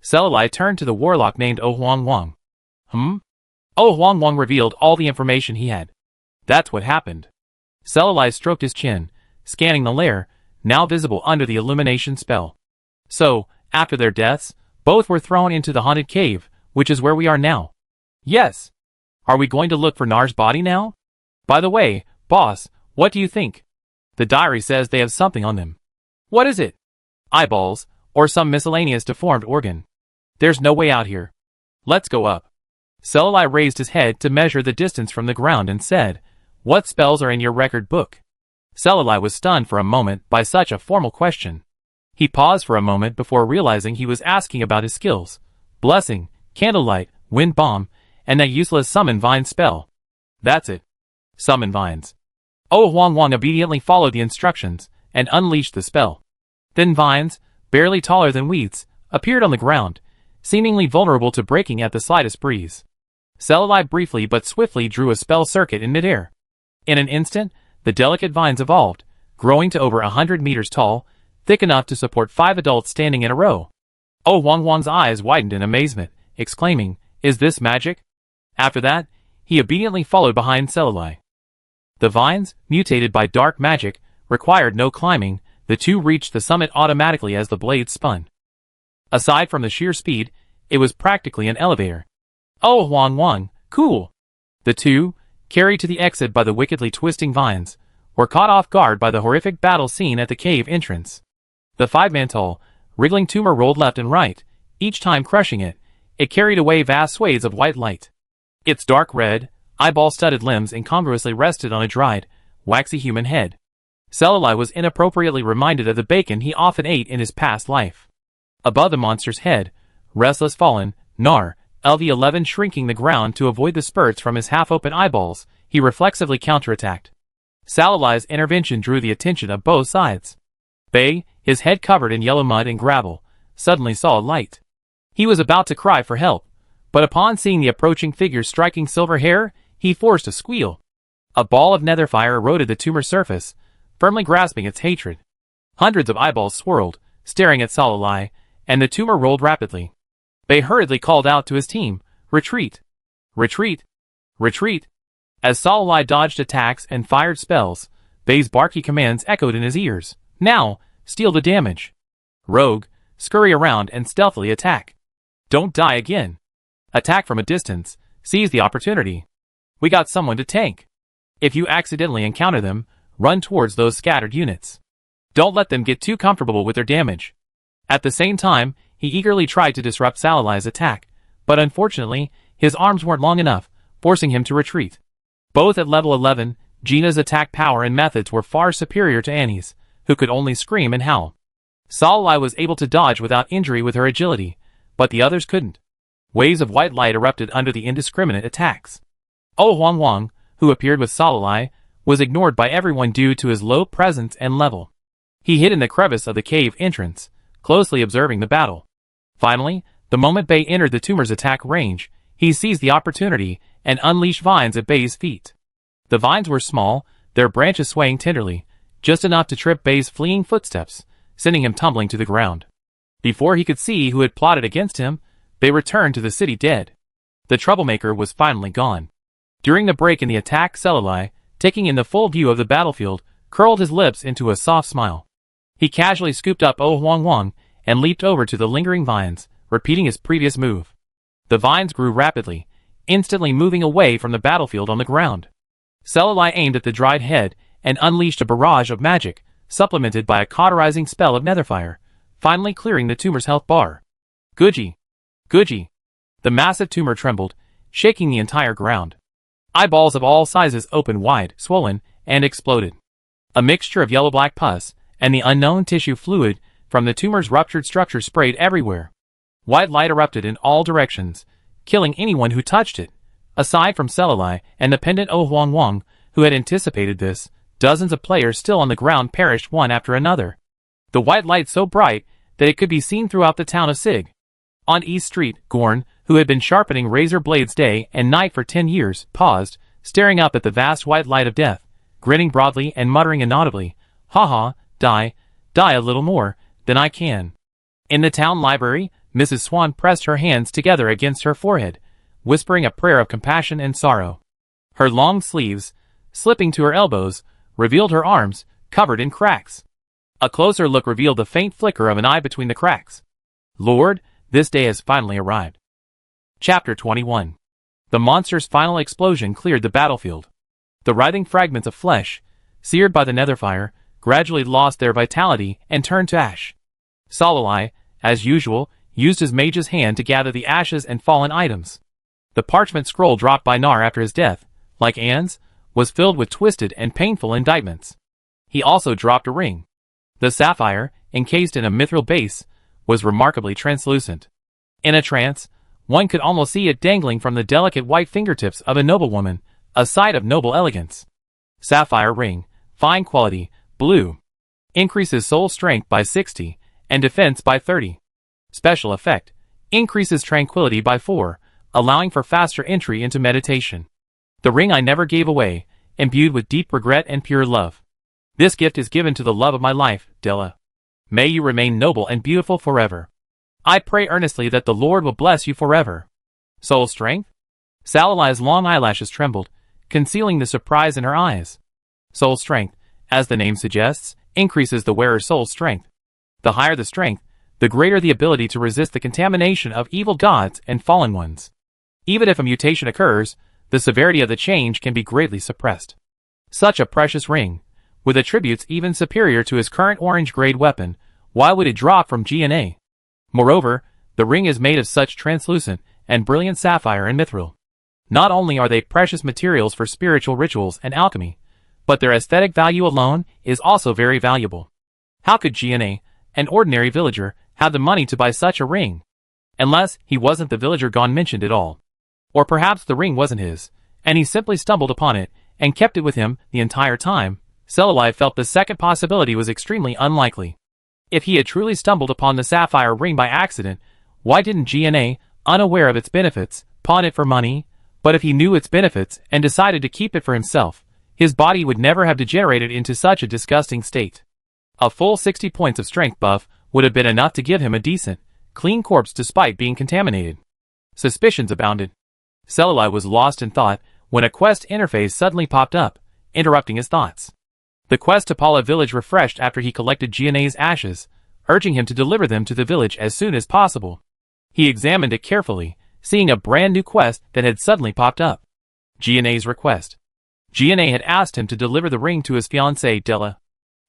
Selalai turned to the warlock named Oh Huang Wang. Oh Huang Wang revealed all the information he had. That's what happened. Selalai stroked his chin, scanning the lair, now visible under the illumination spell. So, after their deaths, both were thrown into the haunted cave, which is where we are now. Yes. Are we going to look for Nar's body now? By the way, boss, what do you think? The diary says they have something on them. What is it? Eyeballs, or some miscellaneous deformed organ. There's no way out here. Let's go up. Selalai raised his head to measure the distance from the ground and said, "What spells are in your record book?" Selalai was stunned for a moment by such a formal question. He paused for a moment before realizing he was asking about his skills. Blessing, Candlelight, Wind Bomb, and that useless Summon Vine spell. That's it. Summon Vines. Oh Huang Wang obediently followed the instructions and unleashed the spell. Thin vines, barely taller than weeds, appeared on the ground, seemingly vulnerable to breaking at the slightest breeze. Selalai briefly but swiftly drew a spell circuit in midair. In an instant, the delicate vines evolved, growing to over 100 meters tall, thick enough to support 5 adults standing in a row. Oh Huang Wang's eyes widened in amazement, exclaiming, "Is this magic?" After that, he obediently followed behind Selalai. The vines, mutated by dark magic, required no climbing. The two reached the summit automatically as the blades spun. Aside from the sheer speed, it was practically an elevator. Oh Huang Wang, cool! The two, carried to the exit by the wickedly twisting vines, were caught off guard by the horrific battle scene at the cave entrance. The 5-man-tall, wriggling tumor rolled left and right, each time crushing it. It carried away vast swathes of white light. Its dark red, eyeball-studded limbs incongruously rested on a dried, waxy human head. Selalai was inappropriately reminded of the bacon he often ate in his past life. Above the monster's head, restless fallen, Nar, LV-11 shrinking the ground to avoid the spurts from his half-open eyeballs, he reflexively counterattacked. Selalai's intervention drew the attention of both sides. Bay, his head covered in yellow mud and gravel, suddenly saw a light. He was about to cry for help, but upon seeing the approaching figure striking silver hair, he forced a squeal. A ball of nether fire eroded the tumor's surface, firmly grasping its hatred. Hundreds of eyeballs swirled, staring at Selalai, and the tumor rolled rapidly. Bay hurriedly called out to his team, "Retreat! Retreat! Retreat!" As Selalai dodged attacks and fired spells, Bay's barky commands echoed in his ears. "Now, steal the damage. Rogue, scurry around and stealthily attack. Don't die again. Attack from a distance, seize the opportunity. We got someone to tank. If you accidentally encounter them, run towards those scattered units. Don't let them get too comfortable with their damage." At the same time, he eagerly tried to disrupt Selalai's attack, but unfortunately, his arms weren't long enough, forcing him to retreat. Both at level 11, Gina's attack power and methods were far superior to Annie's, who could only scream and howl. Selalai was able to dodge without injury with her agility, but the others couldn't. Waves of white light erupted under the indiscriminate attacks. Oh Huang Wang, who appeared with Selalai, was ignored by everyone due to his low presence and level. He hid in the crevice of the cave entrance, closely observing the battle. Finally, the moment Bay entered the tumor's attack range, he seized the opportunity and unleashed vines at Bay's feet. The vines were small, their branches swaying tenderly, just enough to trip Bay's fleeing footsteps, sending him tumbling to the ground. Before he could see who had plotted against him, Bay returned to the city dead. The troublemaker was finally gone. During the break in the attack, Selalai, taking in the full view of the battlefield, curled his lips into a soft smile. He casually scooped up Oh Huang Wang and leaped over to the lingering vines, repeating his previous move. The vines grew rapidly, instantly moving away from the battlefield on the ground. Selalai aimed at the dried head and unleashed a barrage of magic, supplemented by a cauterizing spell of netherfire, finally clearing the tumor's health bar. Guji! Guji! The massive tumor trembled, shaking the entire ground. Eyeballs of all sizes opened wide, swollen, and exploded. A mixture of yellow-black pus and the unknown tissue fluid from the tumor's ruptured structure sprayed everywhere. White light erupted in all directions, killing anyone who touched it. Aside from Selalai and the pendant Oh Huang Wang, who had anticipated this, dozens of players still on the ground perished one after another. the white light so bright that it could be seen throughout the town of Sig. On East Street, Gorn, who had been sharpening razor blades day and night for 10 years, paused, staring up at the vast white light of death, grinning broadly and muttering inaudibly, "Ha ha, die a little more, than I can." In the town library, Mrs. Swan pressed her hands together against her forehead, whispering a prayer of compassion and sorrow. Her long sleeves, slipping to her elbows, revealed her arms, covered in cracks. A closer look revealed the faint flicker of an eye between the cracks. Lord, this day has finally arrived. Chapter 21. The monster's final explosion cleared the battlefield. The writhing fragments of flesh, seared by the nether fire, gradually lost their vitality and turned to ash. Sallalai, as usual, used his mage's hand to gather the ashes and fallen items. The parchment scroll dropped by Nar after his death, like Anne's, was filled with twisted and painful indictments. He also dropped a ring. The sapphire, encased in a mithril base, was remarkably translucent. In a trance, one could almost see it dangling from the delicate white fingertips of a noblewoman, a sight of noble elegance. Sapphire ring, fine quality, blue. Increases soul strength by 60, and defense by 30. Special effect, increases tranquility by 4, allowing for faster entry into meditation. The ring I never gave away, imbued with deep regret and pure love. This gift is given to the love of my life, Della. May you remain noble and beautiful forever. I pray earnestly that the Lord will bless you forever. Soul strength? Sallalai's long eyelashes trembled, concealing the surprise in her eyes. Soul strength, as the name suggests, increases the wearer's soul strength. The higher the strength, the greater the ability to resist the contamination of evil gods and fallen ones. Even if a mutation occurs, the severity of the change can be greatly suppressed. Such a precious ring, with attributes even superior to his current orange-grade weapon, why would it drop from G&A? Moreover, the ring is made of such translucent and brilliant sapphire and mithril. Not only are they precious materials for spiritual rituals and alchemy, but their aesthetic value alone is also very valuable. How could G&A, an ordinary villager, have the money to buy such a ring? Unless he wasn't the villager gone mentioned at all. Or perhaps the ring wasn't his, and he simply stumbled upon it, and kept it with him the entire time. Sallalai felt the second possibility was extremely unlikely. If he had truly stumbled upon the sapphire ring by accident, why didn't G&A, unaware of its benefits, pawn it for money? But if he knew its benefits and decided to keep it for himself, his body would never have degenerated into such a disgusting state. A full 60 points of strength buff would have been enough to give him a decent, clean corpse despite being contaminated. Suspicions abounded. Sallalai was lost in thought when a quest interface suddenly popped up, interrupting his thoughts. The quest to Paula village refreshed after he collected G&A's ashes, urging him to deliver them to the village as soon as possible. He examined it carefully, seeing a brand new quest that had suddenly popped up. G&A's request. G&A had asked him to deliver the ring to his fiancée Della.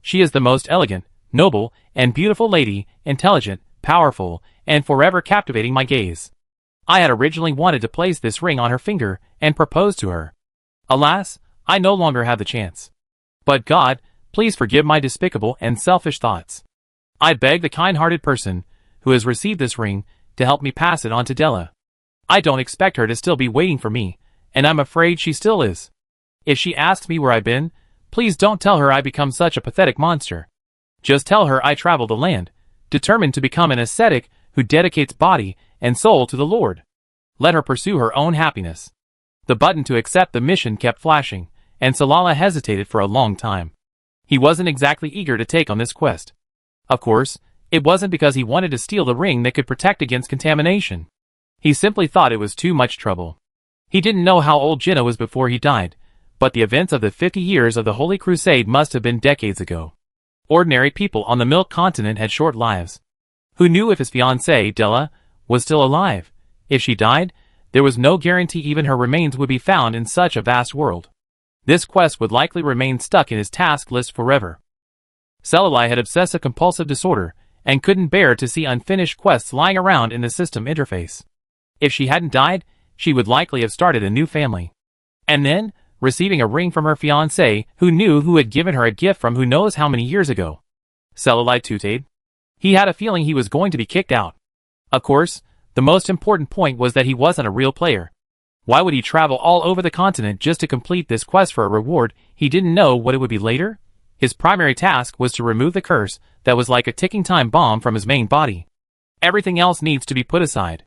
She is the most elegant, noble, and beautiful lady, intelligent, powerful, and forever captivating my gaze. I had originally wanted to place this ring on her finger and propose to her. Alas, I no longer have the chance. But God, please forgive my despicable and selfish thoughts. I beg the kind-hearted person who has received this ring to help me pass it on to Della. I don't expect her to still be waiting for me, and I'm afraid she still is. If she asks me where I've been, please don't tell her I become such a pathetic monster. Just tell her I travel the land, determined to become an ascetic who dedicates body and soul to the Lord. Let her pursue her own happiness. The button to accept the mission kept flashing, and Sallalai hesitated for a long time. He wasn't exactly eager to take on this quest. Of course, it wasn't because he wanted to steal the ring that could protect against contamination. He simply thought it was too much trouble. He didn't know how old Jinnah was before he died, but the events of the 50 years of the Holy Crusade must have been decades ago. Ordinary people on the Milk Continent had short lives. Who knew if his fiancée, Della, was still alive? If she died, there was no guarantee even her remains would be found in such a vast world. This quest would likely remain stuck in his task list forever. Sallalai had obsessive-compulsive disorder, and couldn't bear to see unfinished quests lying around in the system interface. If she hadn't died, she would likely have started a new family. And then, receiving a ring from her fiancé, who had given her a gift from who knows how many years ago. Sallalai tooted. He had a feeling he was going to be kicked out. Of course, the most important point was that he wasn't a real player. Why would he travel all over the continent just to complete this quest for a reward he didn't know what it would be later? His primary task was to remove the curse that was like a ticking time bomb from his main body. Everything else needs to be put aside.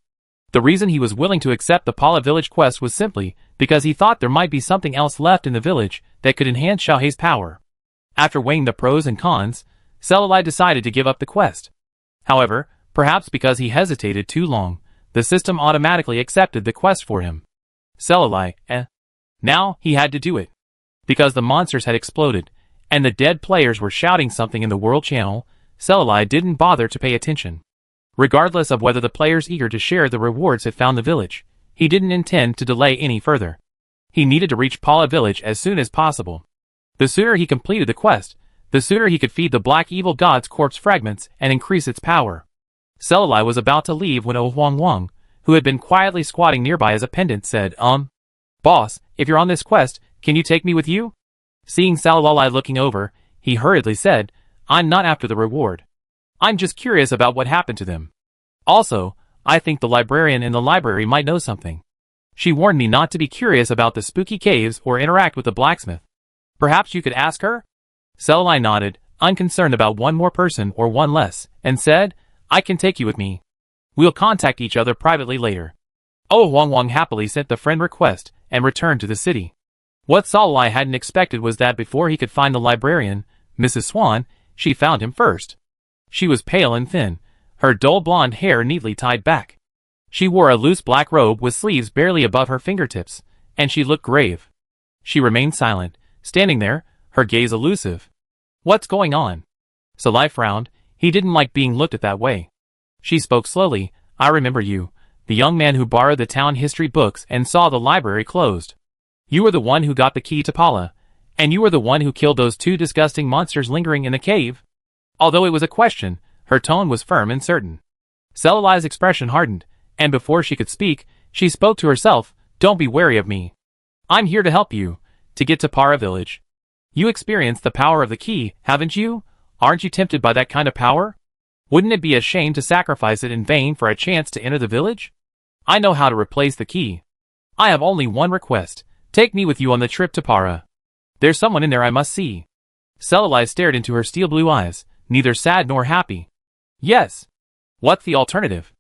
The reason he was willing to accept the Pala village quest was simply because he thought there might be something else left in the village that could enhance Xiaohei's power. After weighing the pros and cons, Selalai decided to give up the quest. However, perhaps because he hesitated too long, the system automatically accepted the quest for him. Selalai, Now, he had to do it. Because the monsters had exploded, and the dead players were shouting something in the world channel, Selalai didn't bother to pay attention. Regardless of whether the players eager to share the rewards had found the village, he didn't intend to delay any further. He needed to reach Pala village as soon as possible. The sooner he completed the quest, the sooner he could feed the black evil god's corpse fragments and increase its power. Selalai was about to leave when Huang Wang, who had been quietly squatting nearby as a pendant, said, Boss, if you're on this quest, can you take me with you? Seeing Selalai looking over, he hurriedly said, I'm not after the reward. I'm just curious about what happened to them. Also, I think the librarian in the library might know something. She warned me not to be curious about the spooky caves or interact with the blacksmith. Perhaps you could ask her? Selalai nodded, unconcerned about one more person or one less, and said, I can take you with me. We'll contact each other privately later. Huang Wang happily sent the friend request and returned to the city. What Selalai hadn't expected was that before he could find the librarian, Mrs. Swan, she found him first. She was pale and thin, her dull blonde hair neatly tied back. She wore a loose black robe with sleeves barely above her fingertips, and she looked grave. She remained silent, standing there, her gaze elusive. What's going on? Selalai frowned. He didn't like being looked at that way. She spoke slowly. I remember you, the young man who borrowed the town history books and saw the library closed. You were the one who got the key to Pala, and you were the one who killed those two disgusting monsters lingering in the cave. Although it was a question, her tone was firm and certain. Selalai's expression hardened, and before she could speak, she spoke to herself, Don't be wary of me. I'm here to help you, to get to Para village. You experienced the power of the key, haven't you? Aren't you tempted by that kind of power? Wouldn't it be a shame to sacrifice it in vain for a chance to enter the village? I know how to replace the key. I have only one request. Take me with you on the trip to Para. There's someone in there I must see. Selalai stared into her steel blue eyes, neither sad nor happy. Yes. What's the alternative?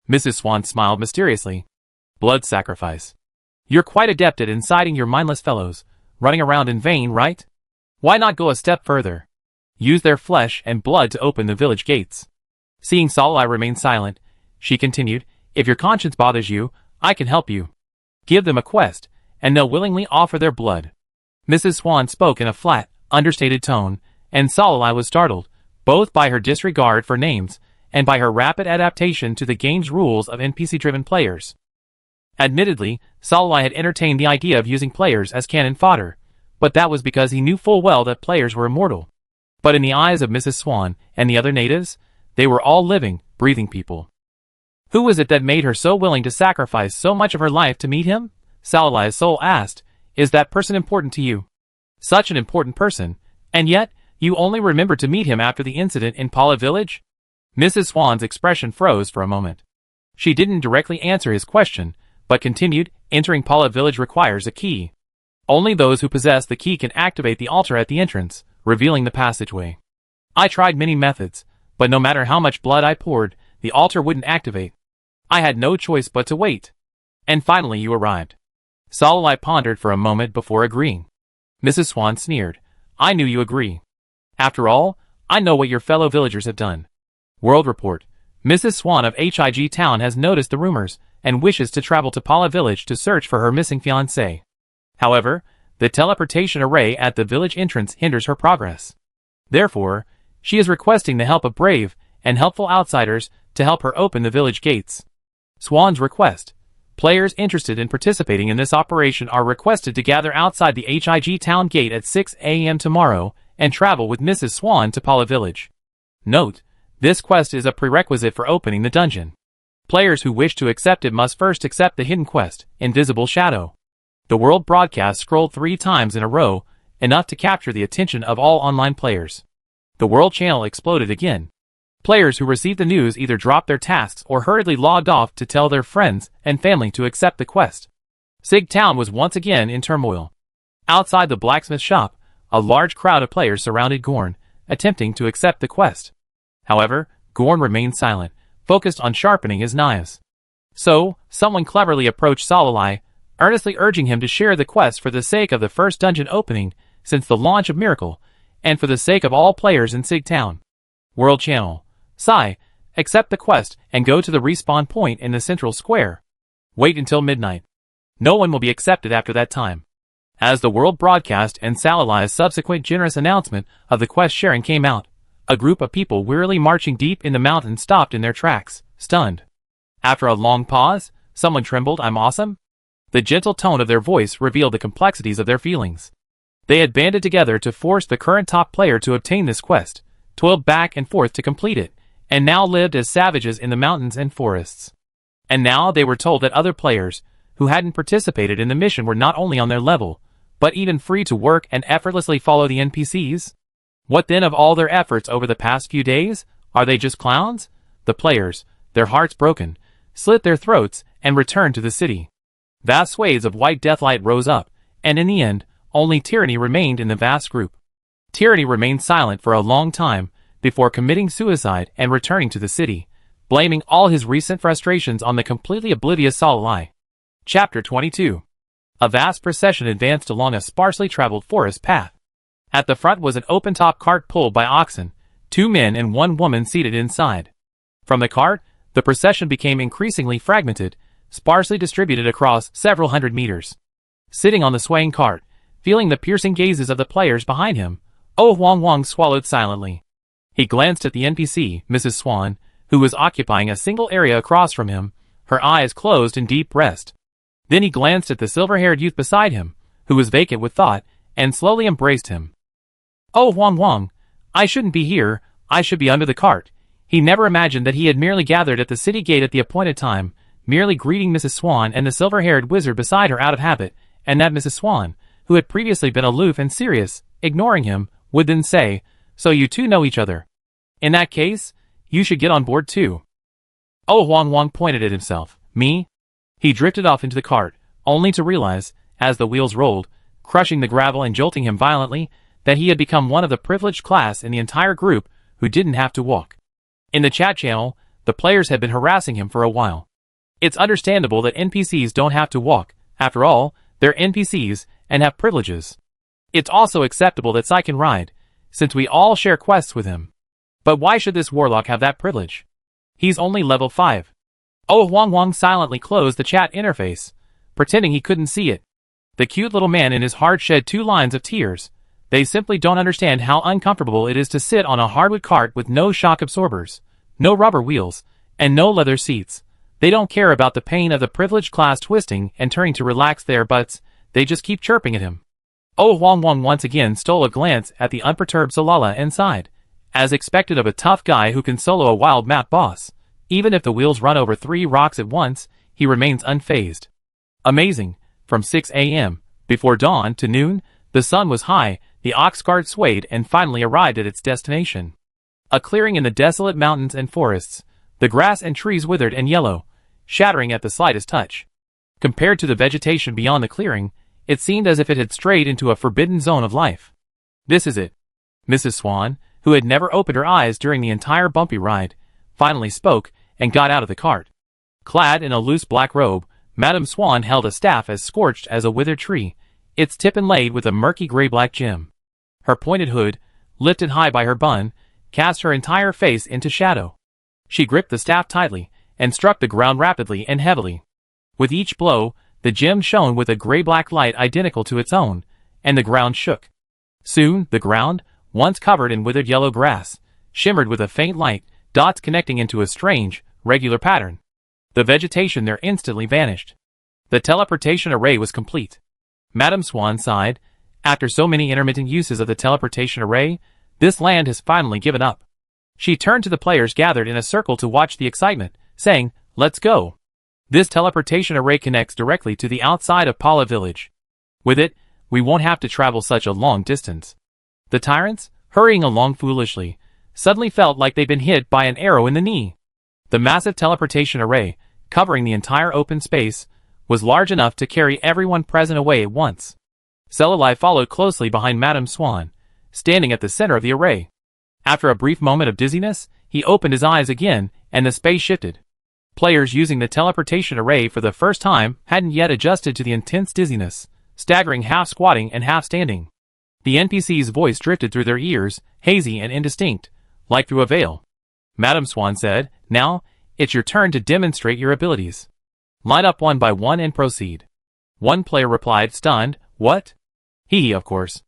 Mrs. Swan smiled mysteriously. Blood sacrifice. You're quite adept at inciting your mindless fellows, running around in vain, right? Why not go a step further? Use their flesh and blood to open the village gates. Seeing Selalai remain silent, she continued, If your conscience bothers you, I can help you. Give them a quest, and they'll willingly offer their blood. Mrs. Swan spoke in a flat, understated tone, and Selalai was startled, both by her disregard for names, and by her rapid adaptation to the game's rules of NPC-driven players. Admittedly, Selalai had entertained the idea of using players as cannon fodder, but that was because he knew full well that players were immortal. But in the eyes of Mrs. Swan and the other natives, they were all living, breathing people. Who was it that made her so willing to sacrifice so much of her life to meet him? Selalai's soul asked, Is that person important to you? Such an important person, and yet, you only remembered to meet him after the incident in Pala village? Mrs. Swan's expression froze for a moment. She didn't directly answer his question, but continued, Entering Pala village requires a key. Only those who possess the key can activate the altar at the entrance, revealing the passageway. I tried many methods, but no matter how much blood I poured, the altar wouldn't activate. I had no choice but to wait. And finally you arrived. Selalai pondered for a moment before agreeing. Mrs. Swan sneered. I knew you agree. After all, I know what your fellow villagers have done. World Report. Mrs. Swan of Hig Town has noticed the rumors, and wishes to travel to Pala village to search for her missing fiancé. However, the teleportation array at the village entrance hinders her progress. Therefore, she is requesting the help of brave and helpful outsiders to help her open the village gates. Swan's request. Players interested in participating in this operation are requested to gather outside the Hig Town gate at 6 a.m. tomorrow and travel with Mrs. Swan to Pala village. Note, this quest is a prerequisite for opening the dungeon. Players who wish to accept it must first accept the hidden quest, Invisible Shadow. The world broadcast scrolled 3 times in a row, enough to capture the attention of all online players. The world channel exploded again. Players who received the news either dropped their tasks or hurriedly logged off to tell their friends and family to accept the quest. Sig Town was once again in turmoil. Outside the blacksmith shop, a large crowd of players surrounded Gorn, attempting to accept the quest. However, Gorn remained silent, focused on sharpening his knives. So, someone cleverly approached Salalai, earnestly urging him to share the quest for the sake of the first dungeon opening since the launch of Miracle, and for the sake of all players in Sig Town. World Channel. Sai, accept the quest and go to the respawn point in the central square. Wait until midnight. No one will be accepted after that time. As the world broadcast and Salalai's subsequent generous announcement of the quest sharing came out, a group of people wearily marching deep in the mountain stopped in their tracks, stunned. After a long pause, someone trembled, "I'm awesome?" The gentle tone of their voice revealed the complexities of their feelings. They had banded together to force the current top player to obtain this quest, toiled back and forth to complete it, and now lived as savages in the mountains and forests. And now they were told that other players, who hadn't participated in the mission, were not only on their level, but even free to work and effortlessly follow the NPCs? What then of all their efforts over the past few days? Are they just clowns? The players, their hearts broken, slit their throats and returned to the city. Vast swathes of white deathlight rose up, and in the end, only Tyranny remained in the vast group. Tyranny remained silent for a long time before committing suicide and returning to the city, blaming all his recent frustrations on the completely oblivious Salalai. Chapter 22. A vast procession advanced along a sparsely traveled forest path. At the front was an open-top cart pulled by oxen, 2 men and 1 woman seated inside. From the cart, the procession became increasingly fragmented, sparsely distributed across several hundred meters. Sitting on the swaying cart, feeling the piercing gazes of the players behind him, Oh Wong Wong swallowed silently. He glanced at the NPC, Mrs. Swan, who was occupying a single area across from him, her eyes closed in deep rest. Then he glanced at the silver-haired youth beside him, who was vacant with thought, and slowly embraced him. Oh Wong Wong, I shouldn't be here, I should be under the cart. He never imagined that he had merely gathered at the city gate at the appointed time, merely greeting Mrs. Swan and the silver-haired wizard beside her out of habit, and that Mrs. Swan, who had previously been aloof and serious, ignoring him, would then say, "So you two know each other. In that case, you should get on board too." Oh Wong Wong pointed at himself. Me? He drifted off into the cart, only to realize, as the wheels rolled, crushing the gravel and jolting him violently, that he had become one of the privileged class in the entire group who didn't have to walk. In the chat channel, the players had been harassing him for a while. It's understandable that NPCs don't have to walk. After all, they're NPCs and have privileges. It's also acceptable that Sai can ride, since we all share quests with him. But why should this warlock have that privilege? He's only level 5. Oh Wong Wong silently closed the chat interface, pretending he couldn't see it. The cute little man in his heart shed 2 lines of tears. They simply don't understand how uncomfortable it is to sit on a hardwood cart with no shock absorbers, no rubber wheels, and no leather seats. They don't care about the pain of the privileged class twisting and turning to relax their butts, they just keep chirping at him. Oh Wong Wong once again stole a glance at the unperturbed Salala and sighed, as expected of a tough guy who can solo a wild map boss. Even if the wheels run over 3 rocks at once, he remains unfazed. Amazing, from 6 a.m., before dawn, to noon, the sun was high, the ox cart swayed and finally arrived at its destination. A clearing in the desolate mountains and forests, the grass and trees withered and yellow, shattering at the slightest touch. Compared to the vegetation beyond the clearing, it seemed as if it had strayed into a forbidden zone of life. This is it. Mrs. Swan, who had never opened her eyes during the entire bumpy ride, finally spoke and got out of the cart. Clad in a loose black robe, Madame Swan held a staff as scorched as a withered tree, its tip inlaid with a murky gray-black gem. Her pointed hood, lifted high by her bun, cast her entire face into shadow. She gripped the staff tightly and struck the ground rapidly and heavily. With each blow, the gem shone with a gray-black light identical to its own, and the ground shook. Soon, the ground, once covered in withered yellow grass, shimmered with a faint light, dots connecting into a strange, regular pattern. The vegetation there instantly vanished. The teleportation array was complete. Madame Swan sighed. After so many intermittent uses of the teleportation array, this land has finally given up. She turned to the players gathered in a circle to watch the excitement, saying, "Let's go." This teleportation array connects directly to the outside of Pala village. With it, we won't have to travel such a long distance. The tyrants, hurrying along foolishly, suddenly felt like they'd been hit by an arrow in the knee. The massive teleportation array, covering the entire open space, was large enough to carry everyone present away at once. Salalai followed closely behind Madame Swan, standing at the center of the array. After a brief moment of dizziness, he opened his eyes again, and the space shifted. Players using the teleportation array for the first time hadn't yet adjusted to the intense dizziness, staggering half squatting and half standing. The NPC's voice drifted through their ears, hazy and indistinct, like through a veil. Madame Swan said, "Now, it's your turn to demonstrate your abilities. Line up one by one and proceed." One player replied, stunned, "What?" He, of course.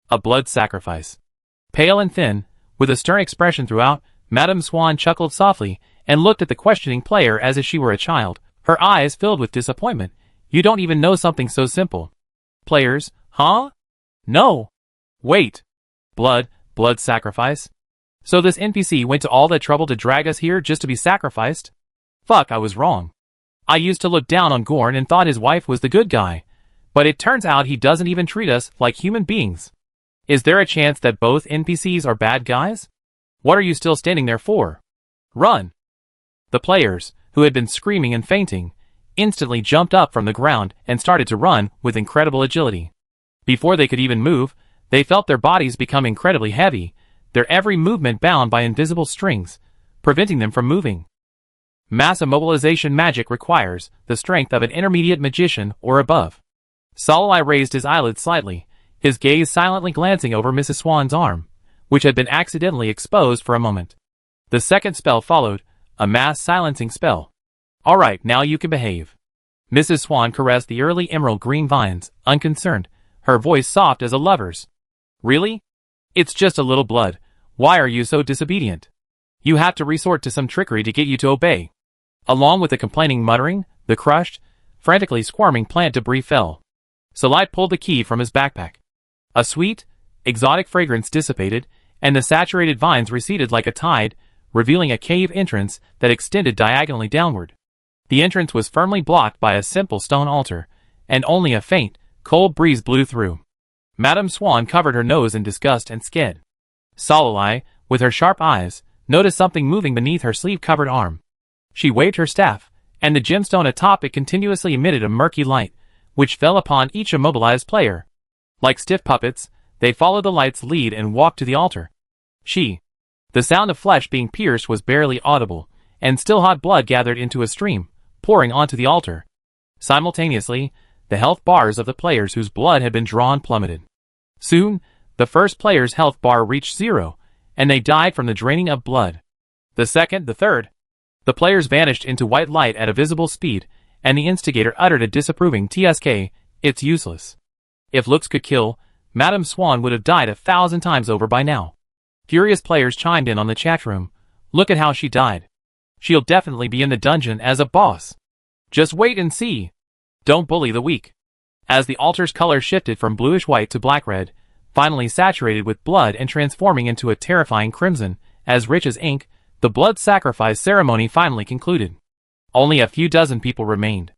A blood sacrifice. Pale and thin, with a stern expression throughout, Madame Swan chuckled softly and looked at the questioning player as if she were a child, her eyes filled with disappointment. "You don't even know something so simple." Players, "Huh? No. Wait. Blood sacrifice? So this NPC went to all that trouble to drag us here just to be sacrificed? Fuck, I was wrong. I used to look down on Gorn and thought his wife was the good guy. But it turns out he doesn't even treat us like human beings. Is there a chance that both NPCs are bad guys? What are you still standing there for? Run!" The players, who had been screaming and fainting, instantly jumped up from the ground and started to run with incredible agility. Before they could even move, they felt their bodies become incredibly heavy, their every movement bound by invisible strings, preventing them from moving. Mass immobilization magic requires the strength of an intermediate magician or above. Solai raised his eyelids slightly, his gaze silently glancing over Mrs. Swan's arm, which had been accidentally exposed for a moment. The second spell followed, a mass silencing spell. "All right, now you can behave." Mrs. Swan caressed the early emerald green vines, unconcerned, her voice soft as a lover's. "Really? It's just a little blood. Why are you so disobedient? You have to resort to some trickery to get you to obey." Along with the complaining muttering, the crushed, frantically squirming plant debris fell. Solite pulled the key from his backpack. A sweet, exotic fragrance dissipated, and the saturated vines receded like a tide, revealing a cave entrance that extended diagonally downward. The entrance was firmly blocked by a simple stone altar, and only a faint, cold breeze blew through. Madame Swan covered her nose in disgust and sked. Solai, with her sharp eyes, noticed something moving beneath her sleeve-covered arm. She waved her staff, and the gemstone atop it continuously emitted a murky light, which fell upon each immobilized player. Like stiff puppets, they followed the light's lead and walked to the altar. The sound of flesh being pierced was barely audible, and still hot blood gathered into a stream, pouring onto the altar. Simultaneously, the health bars of the players whose blood had been drawn plummeted. Soon, the first player's health bar reached 0, and they died from the draining of blood. The second, the third. The players vanished into white light at a visible speed, and the instigator uttered a disapproving "TSK, it's useless." If looks could kill, Madame Swan would have died 1,000 times over by now. Furious players chimed in on the chat room. "Look at how she died. She'll definitely be in the dungeon as a boss. Just wait and see. Don't bully the weak." As the altar's color shifted from bluish-white to black-red, finally saturated with blood and transforming into a terrifying crimson, as rich as ink, the blood sacrifice ceremony finally concluded. Only a few dozen people remained.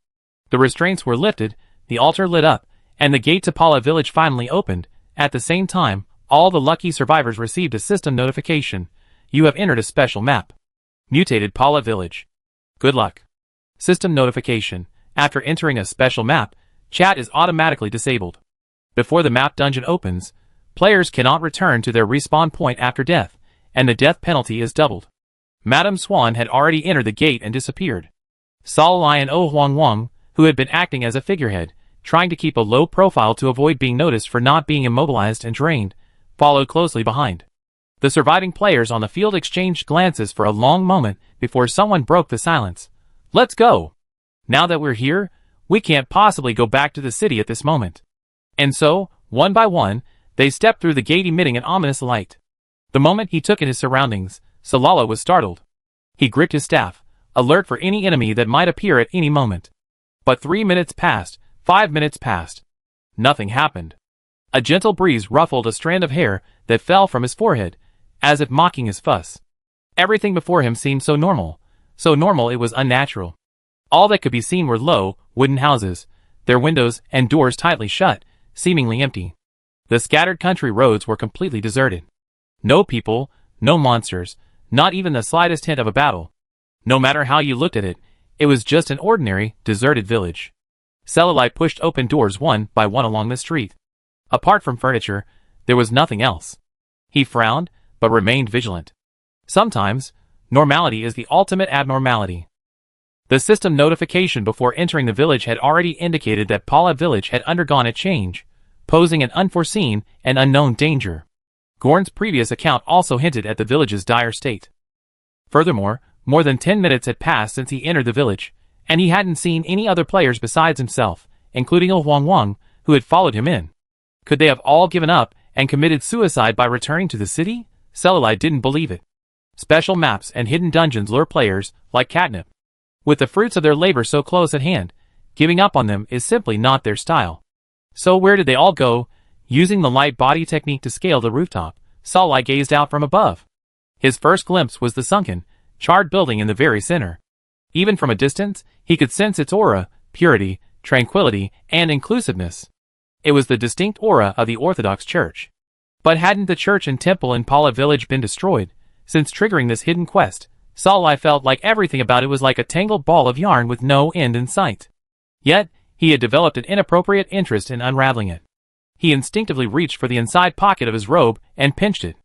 The restraints were lifted, the altar lit up, and the gate to Paula Village finally opened. At the same time, all the lucky survivors received a system notification. "You have entered a special map. Mutated Paula Village. Good luck." System notification. After entering a special map, chat is automatically disabled. Before the map dungeon opens, players cannot return to their respawn point after death, and the death penalty is doubled. Madame Swan had already entered the gate and disappeared. Solai and Oh Huang Wang, who had been acting as a figurehead, trying to keep a low profile to avoid being noticed for not being immobilized and drained, followed closely behind. The surviving players on the field exchanged glances for a long moment before someone broke the silence. "Let's go. Now that we're here, we can't possibly go back to the city at this moment." And so, one by one, they stepped through the gate emitting an ominous light. The moment he took in his surroundings, Salala was startled. He gripped his staff, alert for any enemy that might appear at any moment. But 3 minutes passed, 5 minutes passed. Nothing happened. A gentle breeze ruffled a strand of hair that fell from his forehead, as if mocking his fuss. Everything before him seemed so normal it was unnatural. All that could be seen were low, wooden houses, their windows and doors tightly shut, seemingly empty. The scattered country roads were completely deserted. No people, no monsters, not even the slightest hint of a battle. No matter how you looked at it, it was just an ordinary, deserted village. Cellulight pushed open doors one by one along the street. Apart from furniture, there was nothing else. He frowned, but remained vigilant. Sometimes, normality is the ultimate abnormality. The system notification before entering the village had already indicated that Paula village had undergone a change, posing an unforeseen and unknown danger. Gorn's previous account also hinted at the village's dire state. Furthermore, more than 10 minutes had passed since he entered the village, and he hadn't seen any other players besides himself, including Il Huang Wang, who had followed him in. Could they have all given up and committed suicide by returning to the city? Celluloid didn't believe it. Special maps and hidden dungeons lure players like catnip. With the fruits of their labor so close at hand, giving up on them is simply not their style. So where did they all go? Using the light body technique to scale the rooftop, Celluloid gazed out from above. His first glimpse was the sunken, charred building in the very center. Even from a distance, he could sense its aura, purity, tranquility, and inclusiveness. It was the distinct aura of the Orthodox Church. But hadn't the church and temple in Paula village been destroyed? Since triggering this hidden quest, Celluloid felt like everything about it was like a tangled ball of yarn with no end in sight. Yet, he had developed an inappropriate interest in unraveling it. He instinctively reached for the inside pocket of his robe and pinched it.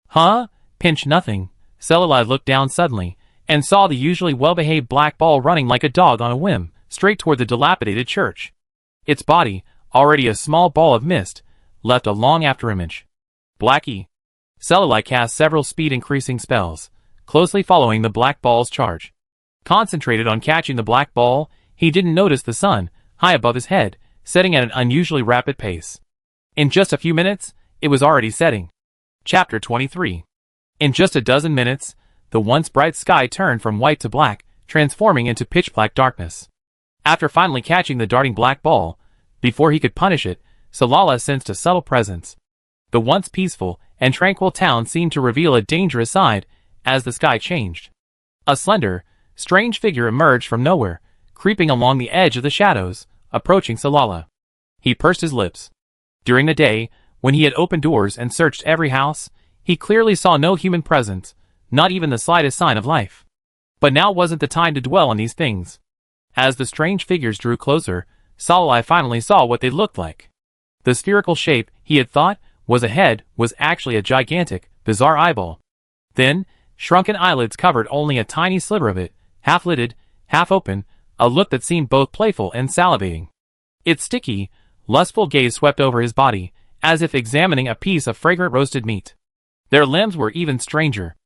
Huh? Pinch nothing. Celluloid looked down suddenly, and saw the usually well-behaved black ball running like a dog on a whim, straight toward the dilapidated church. Its body, already a small ball of mist, left a long afterimage. Blackie. Celluloid cast several speed-increasing spells, closely following the black ball's charge. Concentrated on catching the black ball, he didn't notice the sun, high above his head, setting at an unusually rapid pace. In just a few minutes, it was already setting. Chapter 23. In just a dozen minutes, the once bright sky turned from white to black, transforming into pitch-black darkness. After finally catching the darting black ball, before he could punish it, Celluloid sensed a subtle presence. The once peaceful and tranquil town seemed to reveal a dangerous side as the sky changed. A slender, strange figure emerged from nowhere, creeping along the edge of the shadows, approaching Celluloid. He pursed his lips. During the day, when he had opened doors and searched every house, he clearly saw no human presence, not even the slightest sign of life. But now wasn't the time to dwell on these things. As the strange figures drew closer, Celluloid finally saw what they looked like. The spherical shape he had thought was a head was actually a gigantic, bizarre eyeball. Then, shrunken eyelids covered only a tiny sliver of it, half-lidded, half-open, a look that seemed both playful and salivating. Its sticky, lustful gaze swept over his body, as if examining a piece of fragrant roasted meat. Their limbs were even stranger.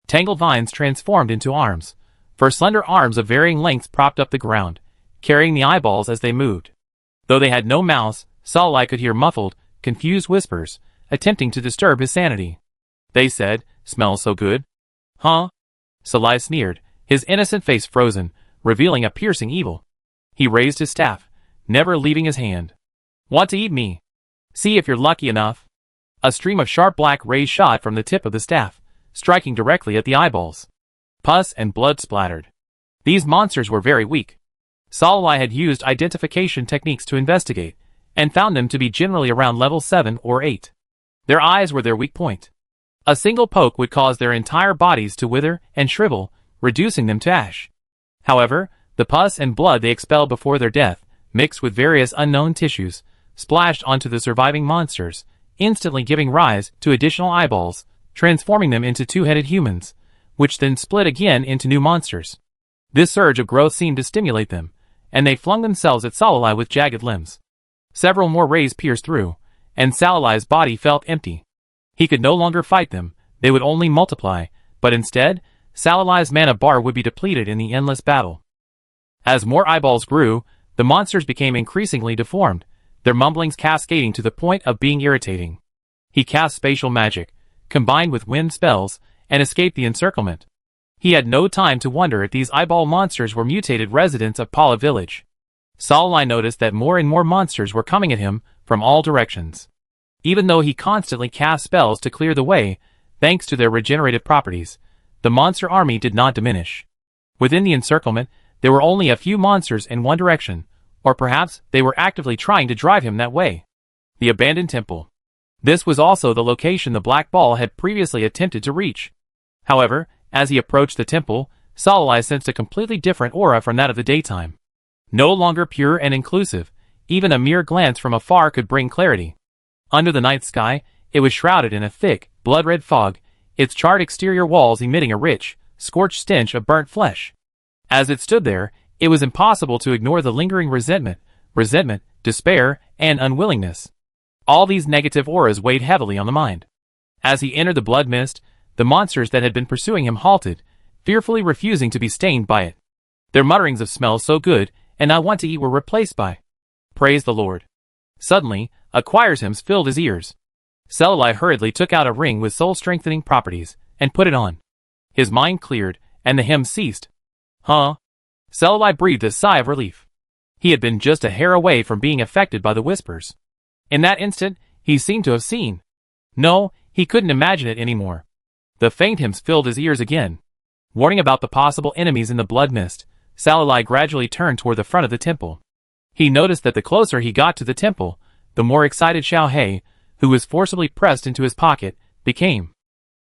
Tangled vines transformed into arms, for slender arms of varying lengths propped up the ground, carrying the eyeballs as they moved. Though they had no mouths, Celluloid could hear muffled, confused whispers, attempting to disturb his sanity. They said, "Smells so good." Huh? Celluloid sneered, his innocent face frozen, revealing a piercing evil. He raised his staff, never leaving his hand. "Want to eat me? See if you're lucky enough." A stream of sharp black rays shot from the tip of the staff, striking directly at the eyeballs. Pus and blood splattered. These monsters were very weak. Celluloid had used identification techniques to investigate, and found them to be generally around level 7 or 8. Their eyes were their weak point. A single poke would cause their entire bodies to wither and shrivel, reducing them to ash. However, the pus and blood they expelled before their death, mixed with various unknown tissues, splashed onto the surviving monsters, instantly giving rise to additional eyeballs, transforming them into two-headed humans, which then split again into new monsters. This surge of growth seemed to stimulate them, and they flung themselves at Celluloid with jagged limbs. Several more rays pierced through, and Celluloid's body felt empty. He could no longer fight them, they would only multiply, but instead, Celluloid's mana bar would be depleted in the endless battle. As more eyeballs grew, the monsters became increasingly deformed, their mumblings cascading to the point of being irritating. He cast spatial magic, combined with wind spells, and escaped the encirclement. He had no time to wonder if these eyeball monsters were mutated residents of Paula village. Celluloid noticed that more and more monsters were coming at him from all directions. Even though he constantly cast spells to clear the way, thanks to their regenerative properties, the monster army did not diminish. Within the encirclement, there were only a few monsters in one direction, or perhaps they were actively trying to drive him that way. The abandoned temple. This was also the location the black ball had previously attempted to reach. However, as he approached the temple, Celluloid sensed a completely different aura from that of the daytime. No longer pure and inclusive, even a mere glance from afar could bring clarity. Under the night sky, it was shrouded in a thick, blood-red fog, its charred exterior walls emitting a rich, scorched stench of burnt flesh. As it stood there, it was impossible to ignore the lingering resentment, despair, and unwillingness. All these negative auras weighed heavily on the mind. As he entered the blood mist, the monsters that had been pursuing him halted, fearfully refusing to be stained by it. Their mutterings of "smells so good, and I want to eat" were replaced by "Praise the Lord." Suddenly, a choir's hymns filled his ears. Selali hurriedly took out a ring with soul-strengthening properties, and put it on. His mind cleared, and the hymn ceased. Huh? Selali breathed a sigh of relief. He had been just a hair away from being affected by the whispers. In that instant, he seemed to have seen. No, he couldn't imagine it anymore. The faint hymns filled his ears again. Warning about the possible enemies in the blood mist, Selali gradually turned toward the front of the temple. He noticed that the closer he got to the temple, the more excited Xiao, who was forcibly pressed into his pocket, became.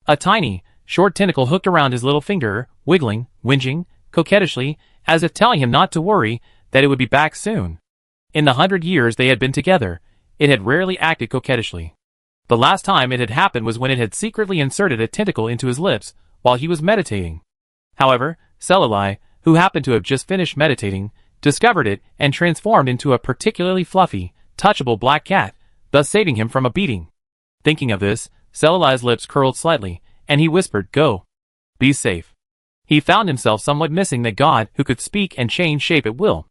A tiny, short tentacle hooked around his little finger, wiggling, whinging, coquettishly, as if telling him not to worry, that it would be back soon. In the 100 years they had been together, it had rarely acted coquettishly. The last time it had happened was when it had secretly inserted a tentacle into his lips while he was meditating. However, Selali, who happened to have just finished meditating, discovered it and transformed into a particularly fluffy, touchable black cat, thus saving him from a beating. Thinking of this, Selali's lips curled slightly, and he whispered, "Go. Be safe." He found himself somewhat missing that god who could speak and change shape at will.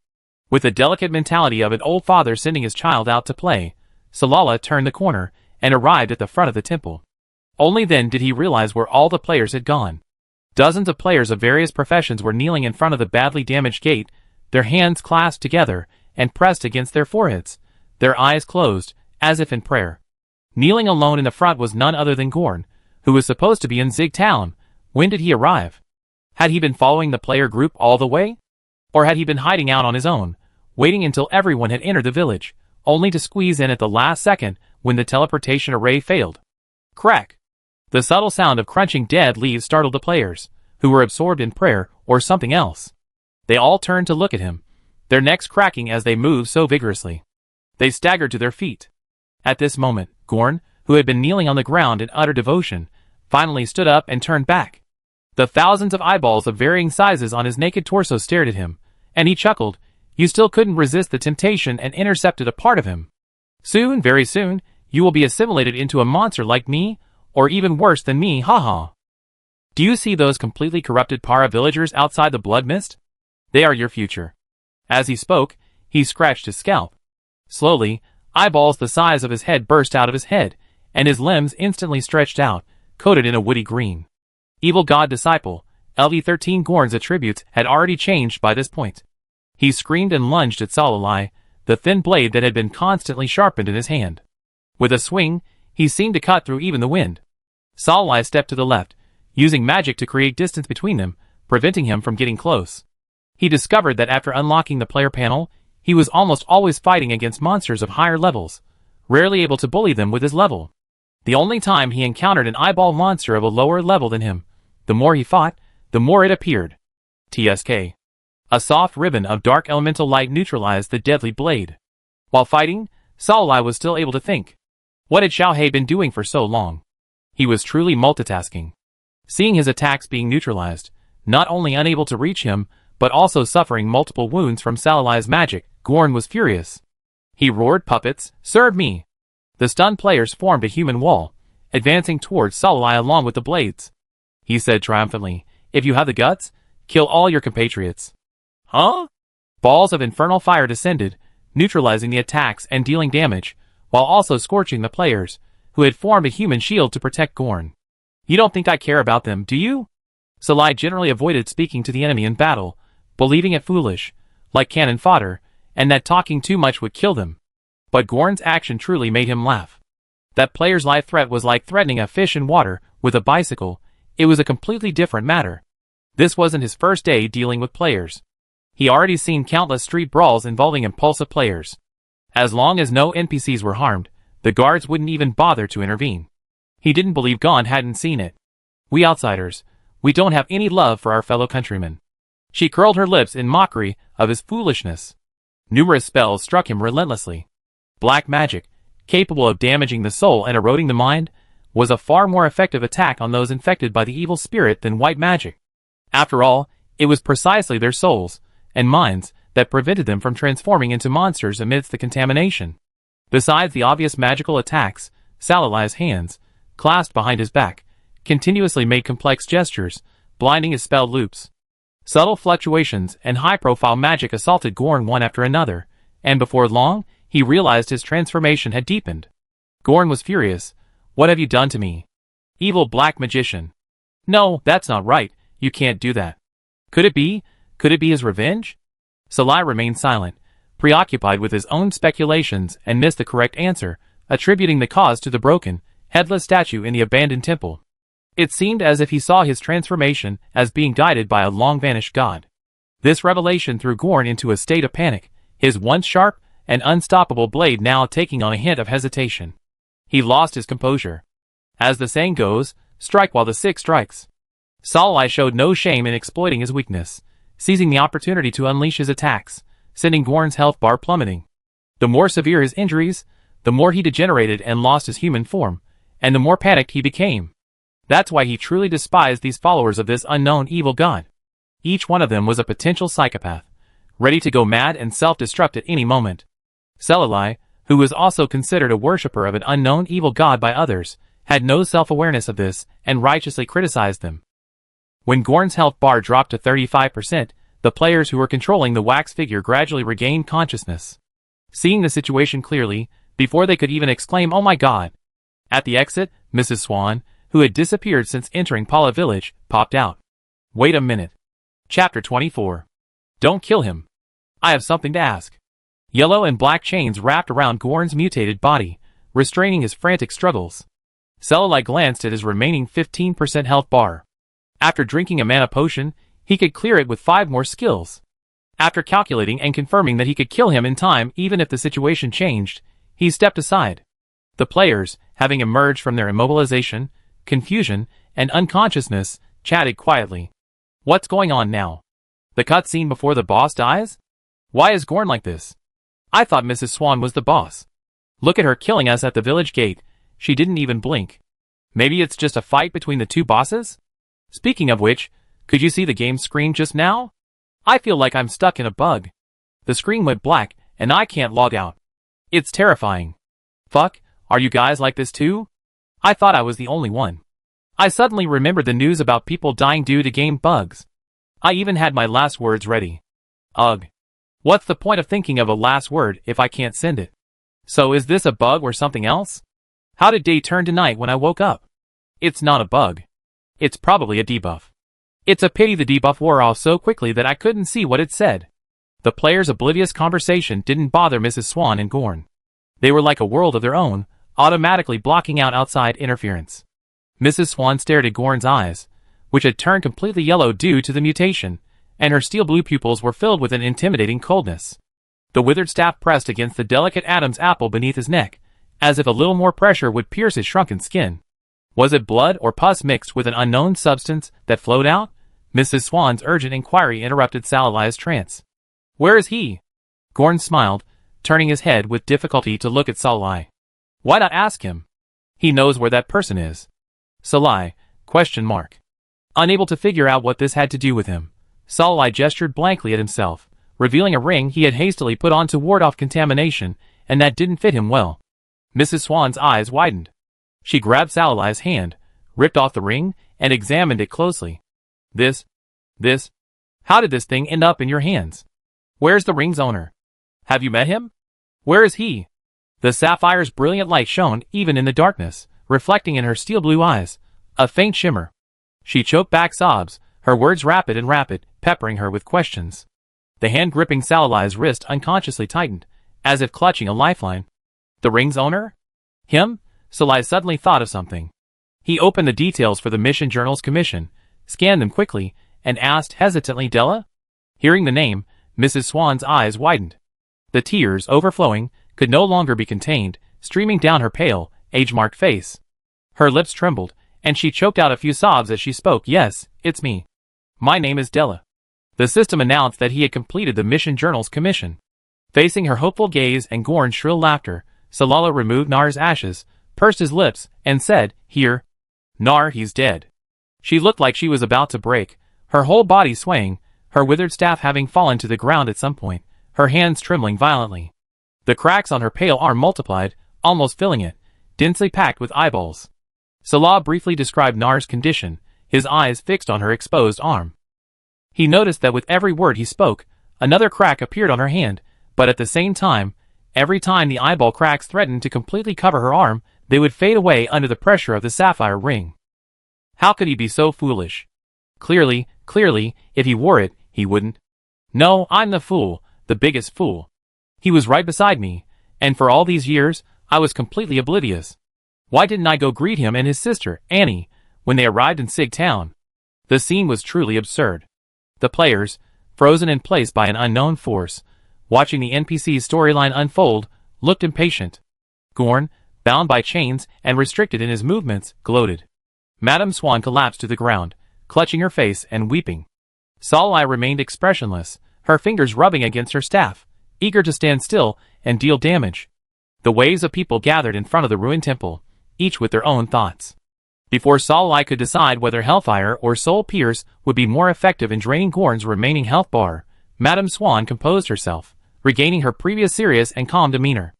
With the delicate mentality of an old father sending his child out to play, Selali turned the corner and arrived at the front of the temple. Only then did he realize where all the players had gone. Dozens of players of various professions were kneeling in front of the badly damaged gate, their hands clasped together and pressed against their foreheads, their eyes closed, as if in prayer. Kneeling alone in the front was none other than Gorn, who was supposed to be in Zig Town. When did he arrive? Had he been following the player group all the way? Or had he been hiding out on his own, waiting until everyone had entered the village, only to squeeze in at the last second when the teleportation array failed? Crack! The subtle sound of crunching dead leaves startled the players, who were absorbed in prayer or something else. They all turned to look at him, their necks cracking as they moved so vigorously. They staggered to their feet. At this moment, Gorn, who had been kneeling on the ground in utter devotion, finally stood up and turned back. The thousands of eyeballs of varying sizes on his naked torso stared at him, and he chuckled. You still couldn't resist the temptation and intercepted a part of him. Soon, very soon, you will be assimilated into a monster like me, or even worse than me, haha. Do you see those completely corrupted Para villagers outside the blood mist? They are your future. As he spoke, he scratched his scalp. Slowly, eyeballs the size of his head burst out of his head, and his limbs instantly stretched out, coated in a woody green. Evil god disciple, LV13 Gorn's attributes had already changed by this point. He screamed and lunged at Selali, the thin blade that had been constantly sharpened in his hand. With a swing, he seemed to cut through even the wind. Selali stepped to the left, using magic to create distance between them, preventing him from getting close. He discovered that after unlocking the player panel, he was almost always fighting against monsters of higher levels, rarely able to bully them with his level. The only time he encountered an eyeball monster of a lower level than him, the more he fought, the more it appeared. TSK. A soft ribbon of dark elemental light neutralized the deadly blade. While fighting, Selali was still able to think. What had Xiao been doing for so long? He was truly multitasking. Seeing his attacks being neutralized, not only unable to reach him, but also suffering multiple wounds from Selali's magic, Gorn was furious. He roared, "Puppets, serve me!" The stunned players formed a human wall, advancing towards Selali along with the blades. He said triumphantly, "If you have the guts, kill all your compatriots." Huh? Balls of infernal fire descended, neutralizing the attacks and dealing damage, while also scorching the players, who had formed a human shield to protect Gorn. You don't think I care about them, do you? Selali generally avoided speaking to the enemy in battle, believing it foolish, like cannon fodder, and that talking too much would kill them. But Gorn's action truly made him laugh. That player's life threat was like threatening a fish in water with a bicycle. It was a completely different matter. This wasn't his first day dealing with players. He already seen countless street brawls involving impulsive players. As long as no NPCs were harmed, the guards wouldn't even bother to intervene. He didn't believe Gon hadn't seen it. We outsiders, we don't have any love for our fellow countrymen. She curled her lips in mockery of his foolishness. Numerous spells struck him relentlessly. Black magic, capable of damaging the soul and eroding the mind, was a far more effective attack on those infected by the evil spirit than white magic. After all, it was precisely their souls and minds that prevented them from transforming into monsters amidst the contamination. Besides the obvious magical attacks, Salali's hands, clasped behind his back, continuously made complex gestures, blinding his spell loops. Subtle fluctuations and high-profile magic assaulted Gorn one after another, and before long, he realized his transformation had deepened. Gorn was furious. "What have you done to me? Evil black magician." "No, that's not right, you can't do that." Could it be his revenge? Salai remained silent, preoccupied with his own speculations, and missed the correct answer, attributing the cause to the broken, headless statue in the abandoned temple. It seemed as if he saw his transformation as being guided by a long-vanished god. This revelation threw Gorn into a state of panic, his once sharp and unstoppable blade now taking on a hint of hesitation. He lost his composure. As the saying goes, strike while the sick strikes. Salai showed no shame in exploiting his weakness, seizing the opportunity to unleash his attacks, sending Gorn's health bar plummeting. The more severe his injuries, the more he degenerated and lost his human form, and the more panicked he became. That's why he truly despised these followers of this unknown evil god. Each one of them was a potential psychopath, ready to go mad and self-destruct at any moment. Salai, who was also considered a worshipper of an unknown evil god by others, had no self-awareness of this and righteously criticized them. When Gorn's health bar dropped to 35%, the players who were controlling the wax figure gradually regained consciousness. Seeing the situation clearly, before they could even exclaim, "Oh my god!" At the exit, Mrs. Swan, who had disappeared since entering Paula Village, popped out. "Wait a minute." Chapter 24. Don't kill him. I have something to ask. Yellow and black chains wrapped around Gorn's mutated body, restraining his frantic struggles. Salai glanced at his remaining 15% health bar. After drinking a mana potion, he could clear it with 5 more skills. After calculating and confirming that he could kill him in time even if the situation changed, he stepped aside. The players, having emerged from their immobilization, confusion, and unconsciousness, chatted quietly. What's going on now? The cutscene before the boss dies? Why is Gorn like this? I thought Mrs. Swan was the boss. Look at her killing us at the village gate, she didn't even blink. Maybe it's just a fight between the two bosses? Speaking of which, could you see the game screen just now? I feel like I'm stuck in a bug. The screen went black, and I can't log out. It's terrifying. Fuck, are you guys like this too? I thought I was the only one. I suddenly remembered the news about people dying due to game bugs. I even had my last words ready. Ugh. What's the point of thinking of a last word if I can't send it? So is this a bug or something else? How did day turn to night when I woke up? It's not a bug. It's probably a debuff. It's a pity the debuff wore off so quickly that I couldn't see what it said. The players' oblivious conversation didn't bother Mrs. Swan and Gorn. They were like a world of their own, automatically blocking out outside interference. Mrs. Swan stared at Gorn's eyes, which had turned completely yellow due to the mutation, and her steel blue pupils were filled with an intimidating coldness. The withered staff pressed against the delicate Adam's apple beneath his neck, as if a little more pressure would pierce his shrunken skin. Was it blood or pus mixed with an unknown substance that flowed out? Mrs. Swan's urgent inquiry interrupted Salai's trance. Where is he? Gorn smiled, turning his head with difficulty to look at Salai. Why not ask him? He knows where that person is. Salai, ? Unable to figure out what this had to do with him, Salai gestured blankly at himself, revealing a ring he had hastily put on to ward off contamination, and that didn't fit him well. Mrs. Swan's eyes widened. She grabbed Salai's hand, ripped off the ring, and examined it closely. This? How did this thing end up in your hands? Where's the ring's owner? Have you met him? Where is he? The sapphire's brilliant light shone even in the darkness, reflecting in her steel blue eyes, a faint shimmer. She choked back sobs, her words rapid, peppering her with questions. The hand gripping Salai's wrist unconsciously tightened, as if clutching a lifeline. The ring's owner? Him? Salai suddenly thought of something. He opened the details for the Mission Journal's commission, scanned them quickly, and asked hesitantly, Della? Hearing the name, Mrs. Swan's eyes widened. The tears, overflowing, could no longer be contained, streaming down her pale, age-marked face. Her lips trembled, and she choked out a few sobs as she spoke. Yes, it's me. My name is Della. The system announced that he had completed the Mission Journal's commission. Facing her hopeful gaze and Gorn's shrill laughter, Salala removed Nar's ashes, pursed his lips, and said, "Here. Nar, he's dead." She looked like she was about to break, her whole body swaying, her withered staff having fallen to the ground at some point, her hands trembling violently. The cracks on her pale arm multiplied, almost filling it, densely packed with eyeballs. Salah briefly described Nar's condition, his eyes fixed on her exposed arm. He noticed that with every word he spoke, another crack appeared on her hand, but at the same time, every time the eyeball cracks threatened to completely cover her arm, they would fade away under the pressure of the sapphire ring. How could he be so foolish? Clearly, if he wore it, he wouldn't. No, I'm the fool, the biggest fool. He was right beside me, and for all these years, I was completely oblivious. Why didn't I go greet him and his sister, Annie, when they arrived in Sig Town? The scene was truly absurd. The players, frozen in place by an unknown force, watching the NPC's storyline unfold, looked impatient. Gorn, bound by chains and restricted in his movements, gloated. Madame Swan collapsed to the ground, clutching her face and weeping. Salai remained expressionless, her fingers rubbing against her staff, eager to stand still and deal damage. The waves of people gathered in front of the ruined temple, each with their own thoughts. Before Salai could decide whether Hellfire or Soul Pierce would be more effective in draining Gorn's remaining health bar, Madame Swan composed herself, regaining her previous serious and calm demeanor.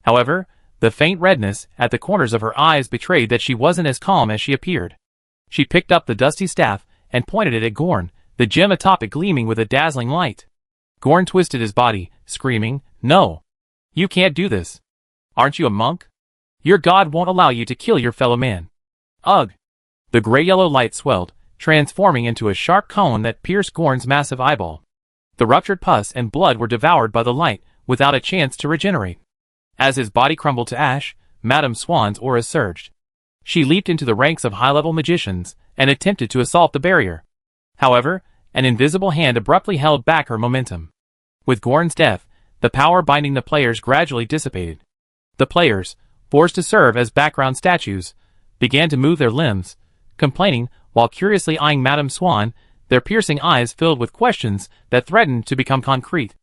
However, the faint redness at the corners of her eyes betrayed that she wasn't as calm as she appeared. She picked up the dusty staff and pointed it at Gorn, the gem atop it gleaming with a dazzling light. Gorn twisted his body, screaming, "No! You can't do this! Aren't you a monk? Your god won't allow you to kill your fellow man." Ugh! The gray-yellow light swelled, transforming into a sharp cone that pierced Gorn's massive eyeball. The ruptured pus and blood were devoured by the light, without a chance to regenerate. As his body crumbled to ash, Madame Swan's aura surged. She leaped into the ranks of high-level magicians, and attempted to assault the barrier. However, an invisible hand abruptly held back her momentum. With Gorn's death, the power binding the players gradually dissipated. The players, forced to serve as background statues, began to move their limbs, complaining while curiously eyeing Madame Swan, their piercing eyes filled with questions that threatened to become concrete.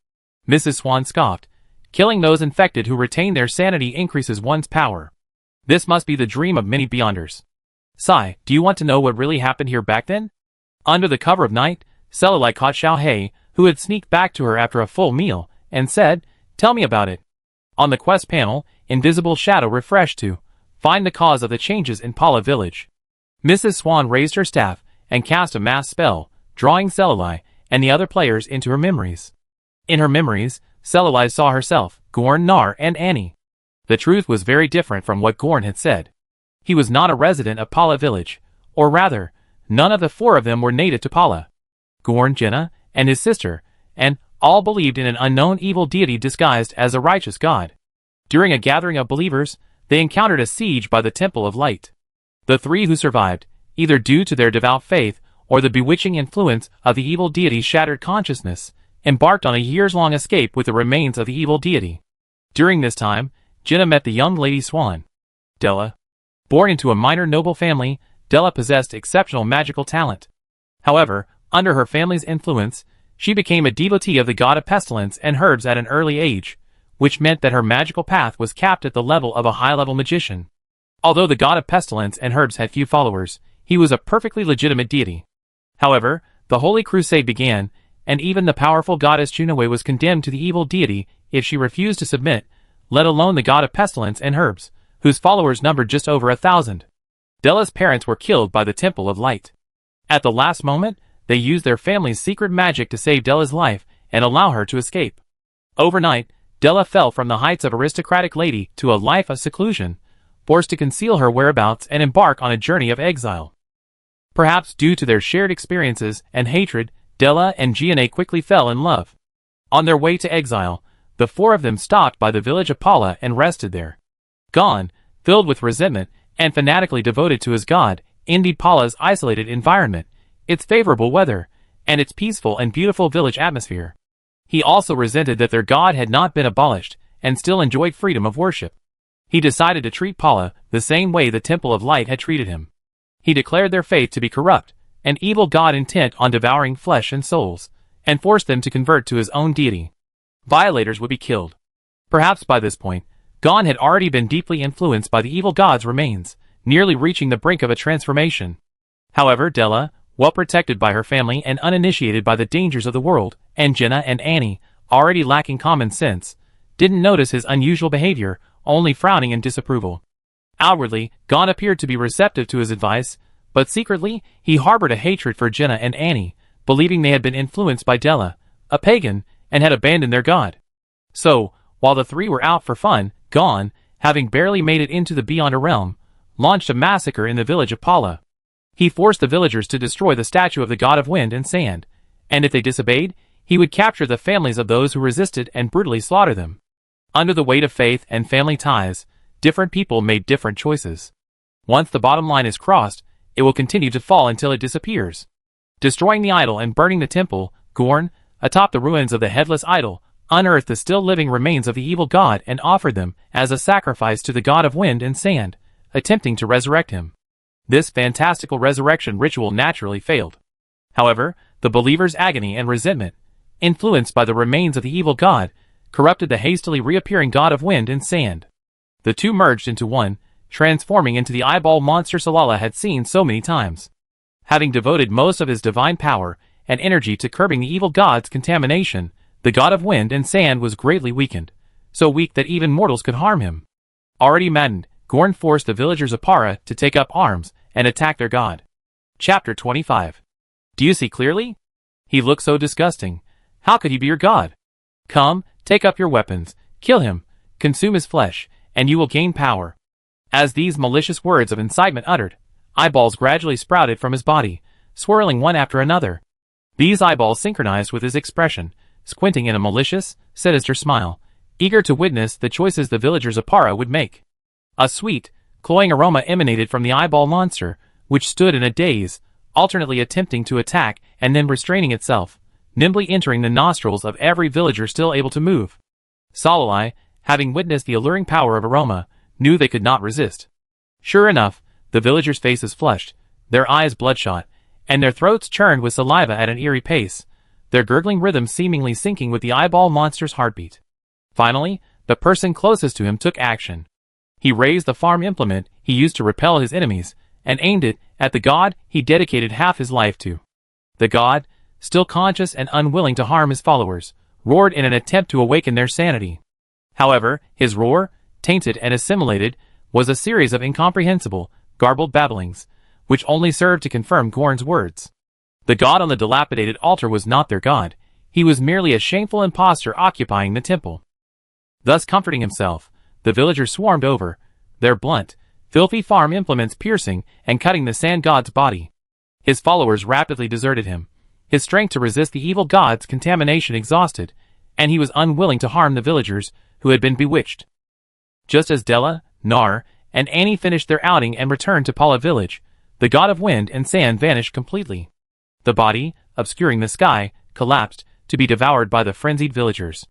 Mrs. Swan scoffed, "Killing those infected who retain their sanity increases one's power. This must be the dream of many Beyonders. Sai, do you want to know what really happened here back then?" Under the cover of night, Selalai caught Xiao Hei, who had sneaked back to her after a full meal, and said, "Tell me about it." On the quest panel, Invisible Shadow refreshed to find the cause of the changes in Pala village. Mrs. Swan raised her staff and cast a mass spell, drawing Selalai and the other players into her memories. In her memories, Selalai saw herself, Gorn, Nar, and Annie. The truth was very different from what Gorn had said. He was not a resident of Pala village, or rather, none of the four of them were native to Pala. Gorn, Jenna, and his sister, and all believed in an unknown evil deity disguised as a righteous god. During a gathering of believers, they encountered a siege by the Temple of Light. The three who survived, either due to their devout faith or the bewitching influence of the evil deity's shattered consciousness, embarked on a years-long escape with the remains of the evil deity. During this time, Jenna met the young Lady Swan. Della. Born into a minor noble family, Della possessed exceptional magical talent. However, under her family's influence, she became a devotee of the god of pestilence and herbs at an early age, which meant that her magical path was capped at the level of a high-level magician. Although the god of pestilence and herbs had few followers, he was a perfectly legitimate deity. However, the Holy Crusade began, and even the powerful goddess Junaway was condemned to the evil deity if she refused to submit, let alone the god of pestilence and herbs, whose followers numbered just over 1,000. Della's parents were killed by the Temple of Light. At the last moment, they used their family's secret magic to save Della's life and allow her to escape. Overnight, Della fell from the heights of aristocratic lady to a life of seclusion, forced to conceal her whereabouts and embark on a journey of exile. Perhaps due to their shared experiences and hatred, Della and Gianna quickly fell in love. On their way to exile, the four of them stopped by the village of Pala and rested there. Gon, filled with resentment and fanatically devoted to his god, envied Pala's isolated environment, its favorable weather, and its peaceful and beautiful village atmosphere. He also resented that their god had not been abolished and still enjoyed freedom of worship. He decided to treat Pala the same way the Temple of Light had treated him. He declared their faith to be corrupt, an evil god intent on devouring flesh and souls, and forced them to convert to his own deity. Violators would be killed. Perhaps by this point, Gon had already been deeply influenced by the evil god's remains, nearly reaching the brink of a transformation. However, Della, well protected by her family and uninitiated by the dangers of the world, and Jenna and Annie, already lacking common sense, didn't notice his unusual behavior, only frowning in disapproval. Outwardly, Gon appeared to be receptive to his advice, but secretly, he harbored a hatred for Jenna and Annie, believing they had been influenced by Della, a pagan, and had abandoned their god. So, while the three were out for fun, Gon, having barely made it into the Beyond realm, launched a massacre in the village of Pala. He forced the villagers to destroy the statue of the god of wind and sand, and if they disobeyed, he would capture the families of those who resisted and brutally slaughter them. Under the weight of faith and family ties, different people made different choices. Once the bottom line is crossed, it will continue to fall until it disappears. Destroying the idol and burning the temple, Gorn, atop the ruins of the headless idol, unearthed the still living remains of the evil god and offered them as a sacrifice to the god of wind and sand, attempting to resurrect him. This fantastical resurrection ritual naturally failed. However, the believer's agony and resentment, influenced by the remains of the evil god, corrupted the hastily reappearing god of wind and sand. The two merged into one, transforming into the eyeball monster Salala had seen so many times. Having devoted most of his divine power and energy to curbing the evil god's contamination, the god of wind and sand was greatly weakened, so weak that even mortals could harm him. Already maddened, Gorn forced the villagers of Para to take up arms and attack their god. Chapter 25. Do you see clearly? He looks so disgusting. How could he be your god? Come, take up your weapons, kill him, consume his flesh, and you will gain power. As these malicious words of incitement uttered, eyeballs gradually sprouted from his body, swirling one after another. These eyeballs synchronized with his expression, squinting in a malicious, sinister smile, eager to witness the choices the villagers of Para would make. A sweet, cloying aroma emanated from the eyeball monster, which stood in a daze, alternately attempting to attack and then restraining itself, nimbly entering the nostrils of every villager still able to move. Salalai, having witnessed the alluring power of aroma, knew they could not resist. Sure enough, the villagers' faces flushed, their eyes bloodshot, and their throats churned with saliva at an eerie pace, their gurgling rhythm seemingly syncing with the eyeball monster's heartbeat. Finally, the person closest to him took action. He raised the farm implement he used to repel his enemies, and aimed it at the god he dedicated half his life to. The god, still conscious and unwilling to harm his followers, roared in an attempt to awaken their sanity. However, his roar, tainted and assimilated, was a series of incomprehensible, garbled babblings, which only served to confirm Gorn's words. The god on the dilapidated altar was not their god, he was merely a shameful impostor occupying the temple. Thus comforting himself, the villagers swarmed over, their blunt, filthy farm implements piercing and cutting the sand god's body. His followers rapidly deserted him, his strength to resist the evil god's contamination exhausted, and he was unwilling to harm the villagers who had been bewitched. Just as Della, Nar, and Annie finished their outing and returned to Pala village, the god of wind and sand vanished completely. The body, obscuring the sky, collapsed, to be devoured by the frenzied villagers.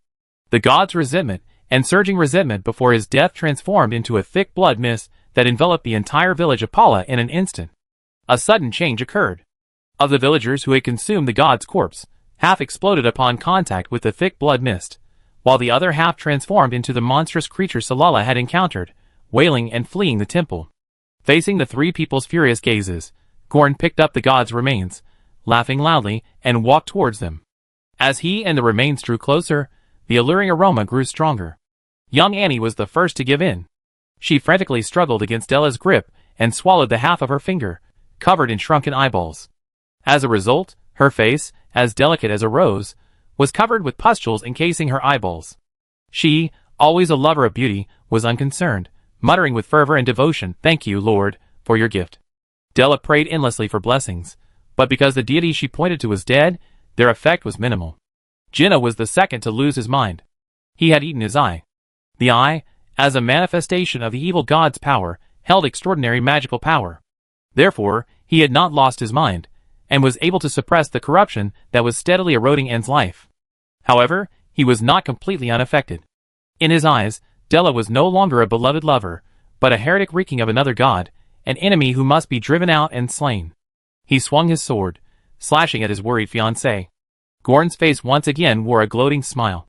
The god's resentment and surging resentment before his death transformed into a thick blood mist that enveloped the entire village of Pala in an instant. A sudden change occurred. Of the villagers who had consumed the god's corpse, half exploded upon contact with the thick blood mist, while the other half transformed into the monstrous creature Salala had encountered, wailing and fleeing the temple. Facing the three people's furious gazes, Gorn picked up the god's remains, laughing loudly, and walked towards them. As he and the remains drew closer, the alluring aroma grew stronger. Young Annie was the first to give in. She frantically struggled against Della's grip and swallowed the half of her finger, covered in shrunken eyeballs. As a result, her face, as delicate as a rose, was covered with pustules encasing her eyeballs. She, always a lover of beauty, was unconcerned, muttering with fervor and devotion, "Thank you, Lord, for your gift." Della prayed endlessly for blessings, but because the deity she pointed to was dead, their effect was minimal. Jinnah was the second to lose his mind. He had eaten his eye. The eye, as a manifestation of the evil god's power, held extraordinary magical power. Therefore, he had not lost his mind, and was able to suppress the corruption that was steadily eroding En's life. However, he was not completely unaffected. In his eyes, Della was no longer a beloved lover, but a heretic reeking of another god, an enemy who must be driven out and slain. He swung his sword, slashing at his worried fiancée. Gorn's face once again wore a gloating smile.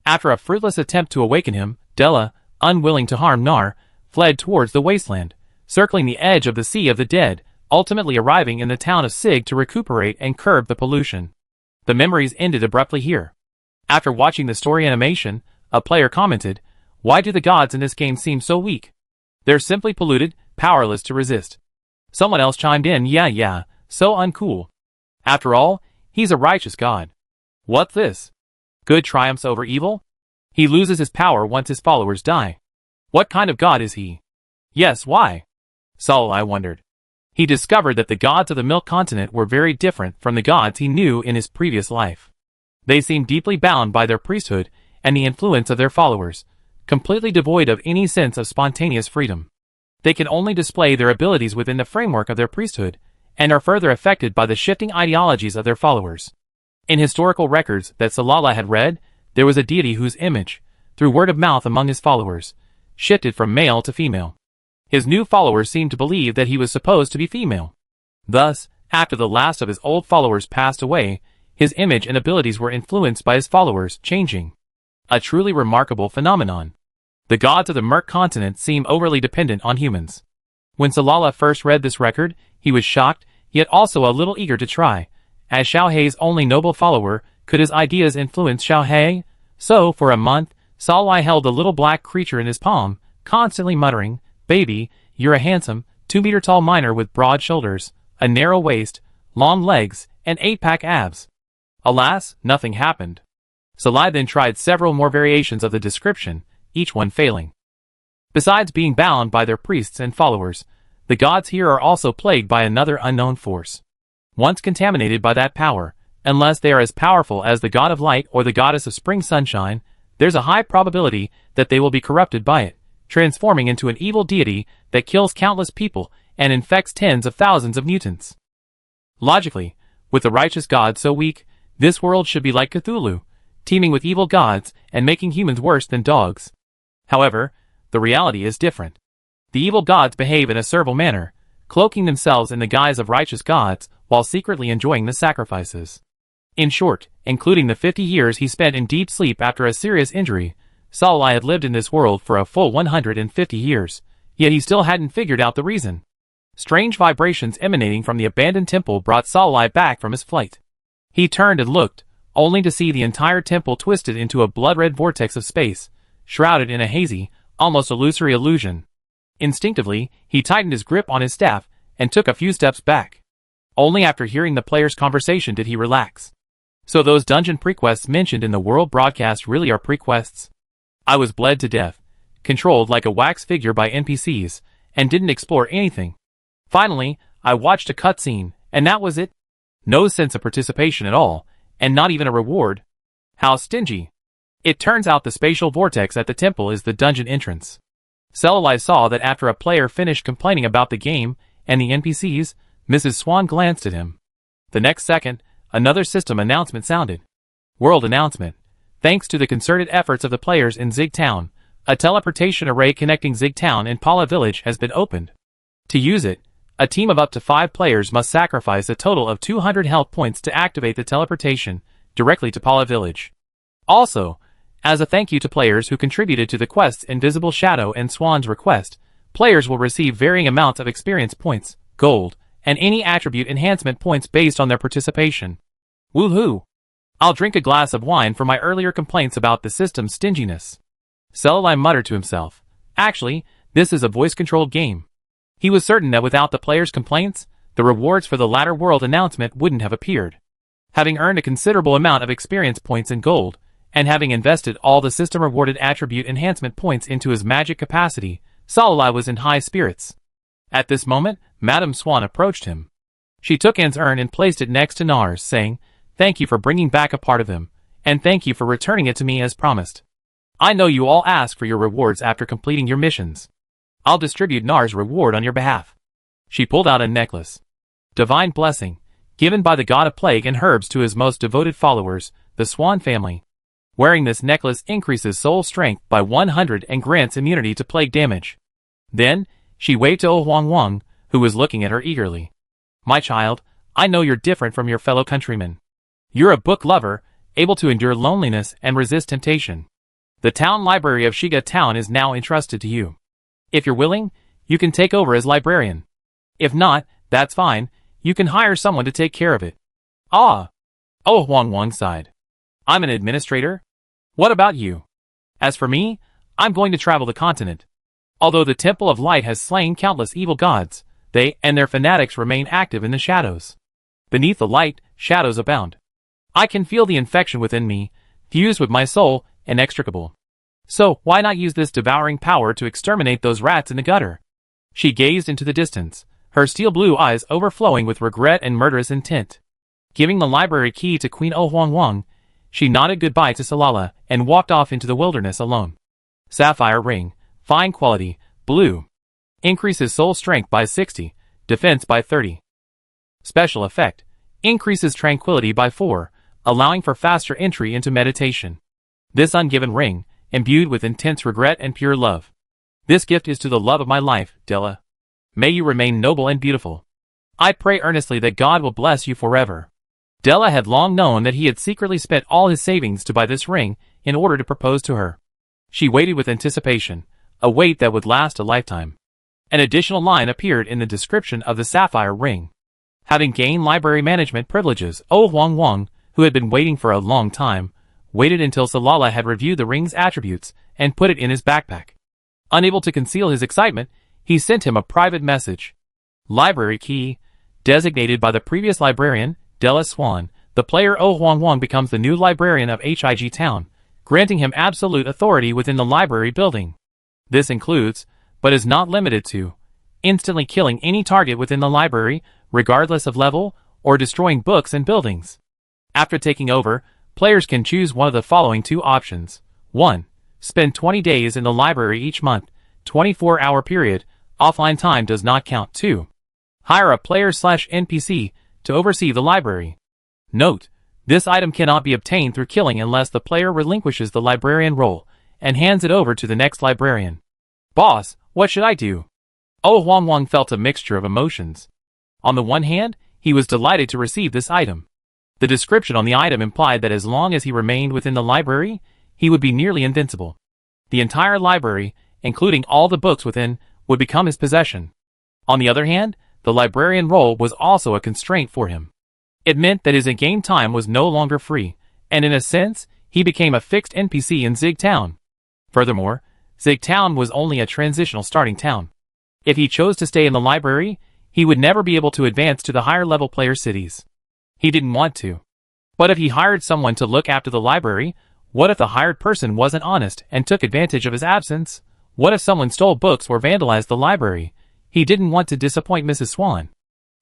After a fruitless attempt to awaken him, Della, unwilling to harm Nar, fled towards the wasteland, circling the edge of the Sea of the Dead, ultimately arriving in the town of Sig to recuperate and curb the pollution. The memories ended abruptly here. After watching the story animation, a player commented, "Why do the gods in this game seem so weak? They're simply polluted, powerless to resist." Someone else chimed in, yeah, so uncool. After all, he's a righteous god. What's this? Good triumphs over evil? He loses his power once his followers die. What kind of god is he? Yes, why? Salai wondered. He discovered that the gods of the Milk Continent were very different from the gods he knew in his previous life. They seemed deeply bound by their priesthood and the influence of their followers, completely devoid of any sense of spontaneous freedom. They can only display their abilities within the framework of their priesthood, and are further affected by the shifting ideologies of their followers. In historical records that Salala had read, there was a deity whose image, through word of mouth among his followers, shifted from male to female. His new followers seemed to believe that he was supposed to be female. Thus, after the last of his old followers passed away, his image and abilities were influenced by his followers, changing. A truly remarkable phenomenon. The gods of the Merc continent seem overly dependent on humans. When Salala first read this record, he was shocked, yet also a little eager to try. As Xiao Hei's only noble follower, could his ideas influence Xiao Hei? So, for a month, Salai held the little black creature in his palm, constantly muttering, "Baby, you're a handsome, 2-meter-tall miner with broad shoulders, a narrow waist, long legs, and 8-pack abs." Alas, nothing happened. Salai then tried several more variations of the description, each one failing. Besides being bound by their priests and followers, the gods here are also plagued by another unknown force. Once contaminated by that power, unless they are as powerful as the god of light or the goddess of spring sunshine, there's a high probability that they will be corrupted by it, transforming into an evil deity that kills countless people and infects tens of thousands of mutants. Logically, with the righteous god so weak, this world should be like Cthulhu, teeming with evil gods and making humans worse than dogs. However, the reality is different. The evil gods behave in a servile manner, cloaking themselves in the guise of righteous gods while secretly enjoying the sacrifices. In short, including the 50 years he spent in deep sleep after a serious injury, Salai had lived in this world for a full 150 years, yet he still hadn't figured out the reason. Strange vibrations emanating from the abandoned temple brought Salai back from his flight. He turned and looked, only to see the entire temple twisted into a blood-red vortex of space, shrouded in a hazy, almost illusory illusion. Instinctively, he tightened his grip on his staff and took a few steps back. Only after hearing the player's conversation did he relax. So those dungeon prequests mentioned in the world broadcast really are prequests? I was bled to death, controlled like a wax figure by NPCs, and didn't explore anything. Finally, I watched a cutscene, and that was it. No sense of participation at all, and not even a reward. How stingy. It turns out the spatial vortex at the temple is the dungeon entrance. Salai saw that after a player finished complaining about the game and the NPCs, Mrs. Swan glanced at him. The next second, another system announcement sounded. World announcement. Thanks to the concerted efforts of the players in Zig Town, a teleportation array connecting Zig Town and Pala Village has been opened. To use it, a team of up to 5 players must sacrifice a total of 200 health points to activate the teleportation directly to Pala Village. Also, as a thank you to players who contributed to the quests Invisible Shadow and Swan's request, players will receive varying amounts of experience points, gold, and any attribute enhancement points based on their participation. Woohoo! I'll drink a glass of wine for my earlier complaints about the system's stinginess. Salai muttered to himself. Actually, this is a voice-controlled game. He was certain that without the players' complaints, the rewards for the latter world announcement wouldn't have appeared. Having earned a considerable amount of experience points in gold, and having invested all the system-rewarded attribute enhancement points into his magic capacity, Salai was in high spirits. At this moment, Madame Swan approached him. She took Anne's urn and placed it next to Nar's, saying, "Thank you for bringing back a part of him, and thank you for returning it to me as promised. I know you all ask for your rewards after completing your missions. I'll distribute Nar's reward on your behalf." She pulled out a necklace. Divine blessing, given by the god of plague and herbs to his most devoted followers, the Swan family. Wearing this necklace increases soul strength by 100 and grants immunity to plague damage. Then, she waved to Oh Huang Wang, who was looking at her eagerly. "My child, I know you're different from your fellow countrymen. You're a book lover, able to endure loneliness and resist temptation. The town library of Shiga Town is now entrusted to you. If you're willing, you can take over as librarian. If not, that's fine, you can hire someone to take care of it. Ah! Oh, Huang sighed. I'm an administrator? What about you? As for me, I'm going to travel the continent. Although the Temple of Light has slain countless evil gods, they and their fanatics remain active in the shadows. Beneath the light, shadows abound. I can feel the infection within me, fused with my soul, inextricable. So, why not use this devouring power to exterminate those rats in the gutter? She gazed into the distance, her steel blue eyes overflowing with regret and murderous intent. Giving the library key to Queen Huang, she nodded goodbye to Salala and walked off into the wilderness alone. Sapphire ring, fine quality, blue. Increases soul strength by 60, defense by 30. Special effect, increases tranquility by 4, allowing for faster entry into meditation. This ungiven ring, imbued with intense regret and pure love. This gift is to the love of my life, Della. May you remain noble and beautiful. I pray earnestly that God will bless you forever. Della had long known that he had secretly spent all his savings to buy this ring in order to propose to her. She waited with anticipation, a wait that would last a lifetime. An additional line appeared in the description of the sapphire ring. Having gained library management privileges, Huang, who had been waiting for a long time, waited until Salala had reviewed the ring's attributes and put it in his backpack. Unable to conceal his excitement, he sent him a private message. Library key, designated by the previous librarian, Della Swan, the player Huang becomes the new librarian of Hig Town, granting him absolute authority within the library building. This includes, but is not limited to, instantly killing any target within the library, regardless of level, or destroying books and buildings. After taking over, players can choose one of the following two options. 1. Spend 20 days in the library each month, 24-hour period, offline time does not count. 2. Hire a player/NPC to oversee the library. Note, this item cannot be obtained through killing unless the player relinquishes the librarian role and hands it over to the next librarian. Boss, what should I do? Huang felt a mixture of emotions. On the one hand, he was delighted to receive this item. The description on the item implied that as long as he remained within the library, he would be nearly invincible. The entire library, including all the books within, would become his possession. On the other hand, the librarian role was also a constraint for him. It meant that his in-game time was no longer free, and in a sense, he became a fixed NPC in Zig Town. Furthermore, Zig Town was only a transitional starting town. If he chose to stay in the library, he would never be able to advance to the higher-level player cities. He didn't want to. But if he hired someone to look after the library, what if the hired person wasn't honest and took advantage of his absence? What if someone stole books or vandalized the library? He didn't want to disappoint Mrs. Swan.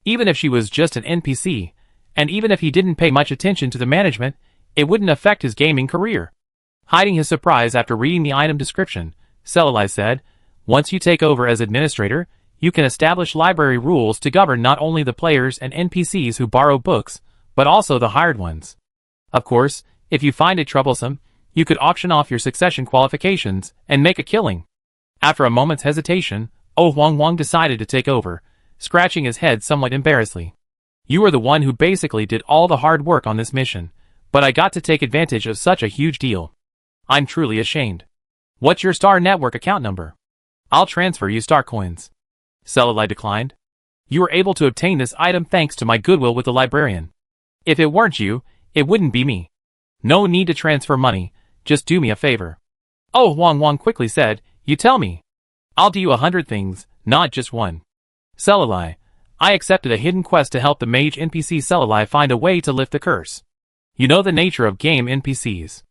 Even if she was just an NPC, and even if he didn't pay much attention to the management, it wouldn't affect his gaming career. Hiding his surprise after reading the item description, Selali said, "Once you take over as administrator, you can establish library rules to govern not only the players and NPCs who borrow books, but also the hired ones. Of course, if you find it troublesome, you could auction off your succession qualifications and make a killing." After a moment's hesitation, Huang decided to take over, scratching his head somewhat embarrassedly. "You are the one who basically did all the hard work on this mission, but I got to take advantage of such a huge deal. I'm truly ashamed. What's your Star Network account number? I'll transfer you Star Coins." Selali declined. "You were able to obtain this item thanks to my goodwill with the librarian. If it weren't you, it wouldn't be me. No need to transfer money, just do me a favor." Huang quickly said, "You tell me. I'll do you 100 things, not just one." Selali, I accepted a hidden quest to help the mage NPC Selali find a way to lift the curse. You know the nature of game NPCs.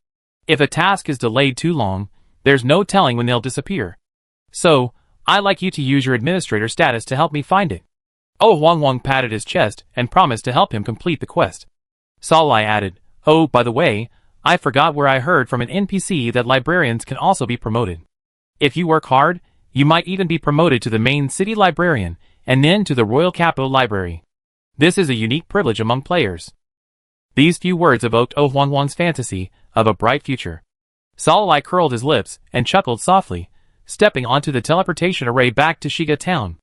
If a task is delayed too long, there's no telling when they'll disappear. So, I'd like you to use your administrator status to help me find it." Huang patted his chest and promised to help him complete the quest. Selali added, "Oh, by the way, I forgot where I heard from an NPC that librarians can also be promoted. If you work hard, you might even be promoted to the main city librarian, and then to the Royal Capital Library. This is a unique privilege among players." These few words evoked Huang's fantasy of a bright future. Selali curled his lips and chuckled softly, stepping onto the teleportation array back to Shiga Town.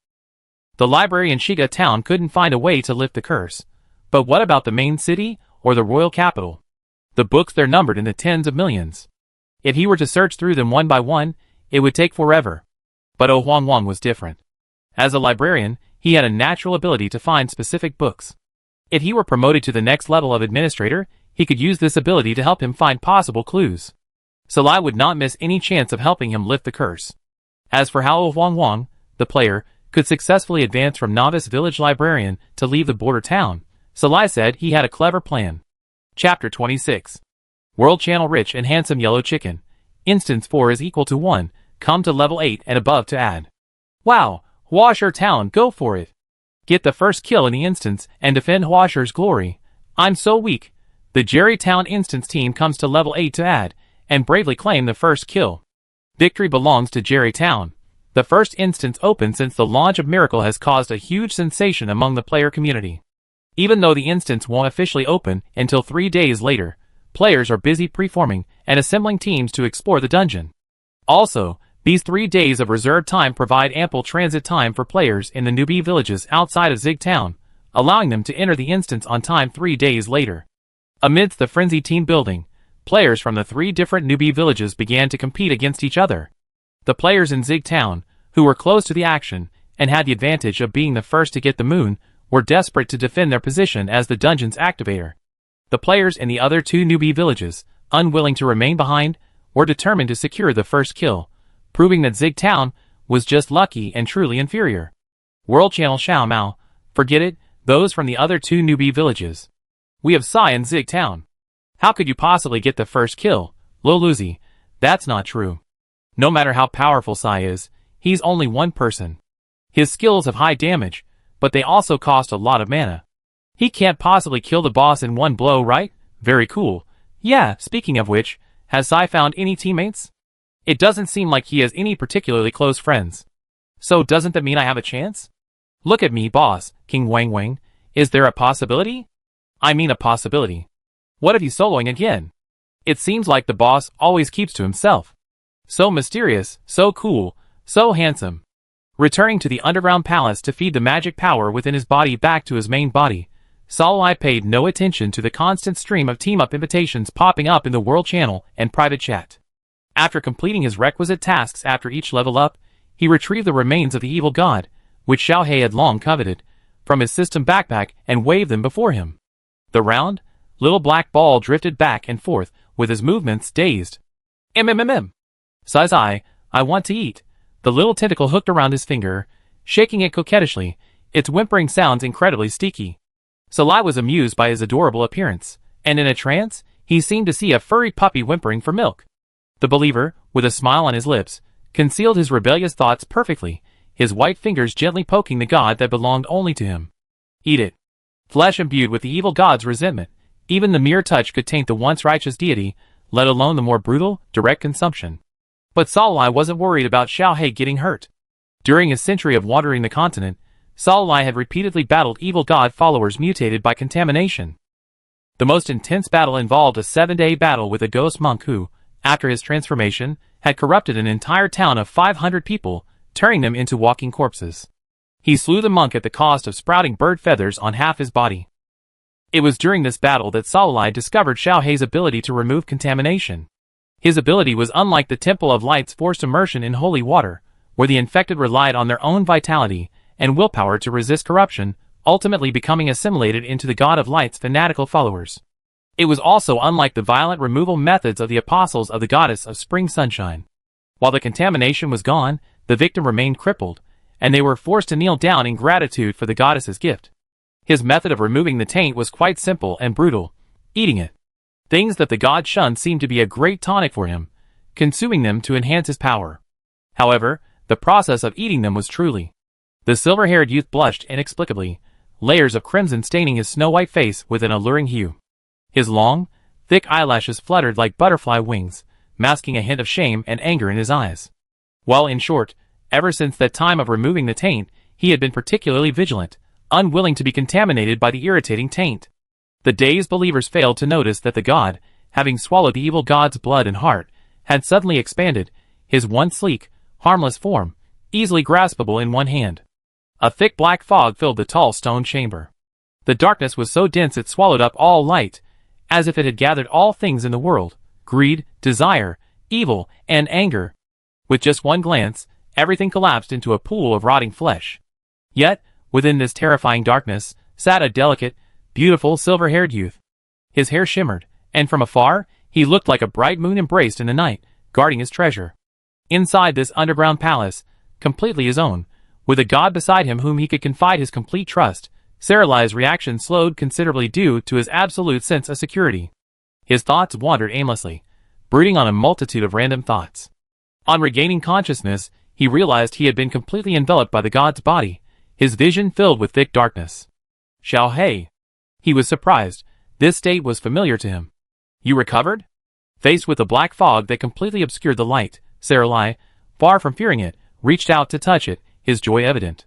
The library in Shiga Town couldn't find a way to lift the curse. But what about the main city, or the Royal Capital? The books there numbered in the tens of millions. If he were to search through them one by one, it would take forever. But Oh Huang Wang was different. As a librarian, he had a natural ability to find specific books. If he were promoted to the next level of administrator, he could use this ability to help him find possible clues. Salai would not miss any chance of helping him lift the curse. As for how Oh Huang Wang, the player, could successfully advance from novice village librarian to leave the border town, Salai said he had a clever plan. Chapter 26. World Channel Rich and Handsome Yellow Chicken. Instance 4 is equal to 1, come to level 8 and above to add. Wow, Huasher Town, go for it. Get the first kill in the instance and defend Huasher's glory. I'm so weak. The Jerry Town instance team comes to level 8 to add, and bravely claim the first kill. Victory belongs to Jerry Town. The first instance open since the launch of Miracle has caused a huge sensation among the player community. Even though the instance won't officially open until 3 days later, players are busy preforming and assembling teams to explore the dungeon. Also, these 3 days of reserved time provide ample transit time for players in the newbie villages outside of Zig Town, allowing them to enter the instance on time 3 days later. Amidst the frenzied team building, players from the 3 different newbie villages began to compete against each other. The players in Zig Town, who were close to the action and had the advantage of being the first to get the moon, were desperate to defend their position as the dungeon's activator. The players in the other 2 newbie villages, unwilling to remain behind, were determined to secure the first kill, proving that Zig Town was just lucky and truly inferior. World Channel Xiao Mao, forget it, those from the other 2 newbie villages. We have Sai in Zig Town. How could you possibly get the first kill, Loluzi? That's not true. No matter how powerful Sai is, he's only one person. His skills have high damage, but they also cost a lot of mana. He can't possibly kill the boss in one blow, right? Very cool. Yeah, speaking of which, has Sai found any teammates? It doesn't seem like he has any particularly close friends. So doesn't that mean I have a chance? Look at me, boss, King Wang Wang. Is there a possibility? I mean a possibility. What if he's soloing again? It seems like the boss always keeps to himself. So mysterious, so cool, so handsome. Returning to the underground palace to feed the magic power within his body back to his main body, Salai paid no attention to the constant stream of team-up invitations popping up in the world channel and private chat. After completing his requisite tasks after each level up, he retrieved the remains of the evil god, which Xiaohei had long coveted, from his system backpack and waved them before him. The round, little black ball drifted back and forth, with his movements dazed. Says I want to eat. The little tentacle hooked around his finger, shaking it coquettishly, its whimpering sounds incredibly sticky. Salai was amused by his adorable appearance, and in a trance, he seemed to see a furry puppy whimpering for milk. The believer, with a smile on his lips, concealed his rebellious thoughts perfectly, his white fingers gently poking the god that belonged only to him. Eat it. Flesh imbued with the evil god's resentment, even the mere touch could taint the once righteous deity, let alone the more brutal, direct consumption. But Salai wasn't worried about Xiaohei getting hurt. During his century of wandering the continent, Salai had repeatedly battled evil god followers mutated by contamination. The most intense battle involved a 7-day battle with a ghost monk who, after his transformation, had corrupted an entire town of 500 people, turning them into walking corpses. He slew the monk at the cost of sprouting bird feathers on half his body. It was during this battle that Salai discovered Xiaohei's ability to remove contamination. His ability was unlike the Temple of Light's forced immersion in holy water, where the infected relied on their own vitality and willpower to resist corruption, ultimately becoming assimilated into the God of Light's fanatical followers. It was also unlike the violent removal methods of the apostles of the goddess of spring sunshine. While the contamination was gone, the victim remained crippled, and they were forced to kneel down in gratitude for the goddess's gift. His method of removing the taint was quite simple and brutal: eating it. Things that the god shunned seemed to be a great tonic for him, consuming them to enhance his power. However, the process of eating them was truly. The silver-haired youth blushed inexplicably, layers of crimson staining his snow-white face with an alluring hue. His long, thick eyelashes fluttered like butterfly wings, masking a hint of shame and anger in his eyes. Well, in short, ever since that time of removing the taint, he had been particularly vigilant, unwilling to be contaminated by the irritating taint. The dazed believers failed to notice that the god, having swallowed the evil god's blood and heart, had suddenly expanded, his once sleek, harmless form, easily graspable in one hand. A thick black fog filled the tall stone chamber. The darkness was so dense it swallowed up all light, as if it had gathered all things in the world: greed, desire, evil, and anger. With just one glance, everything collapsed into a pool of rotting flesh. Yet, within this terrifying darkness, sat a delicate, beautiful silver-haired youth. His hair shimmered, and from afar, he looked like a bright moon embraced in the night, guarding his treasure. Inside this underground palace, completely his own, with a god beside him whom he could confide his complete trust, Saralai's reaction slowed considerably due to his absolute sense of security. His thoughts wandered aimlessly, brooding on a multitude of random thoughts. On regaining consciousness, he realized he had been completely enveloped by the god's body, his vision filled with thick darkness. Xiao He. He was surprised. This state was familiar to him. You recovered? Faced with a black fog that completely obscured the light, Saralai, far from fearing it, reached out to touch it, his joy evident.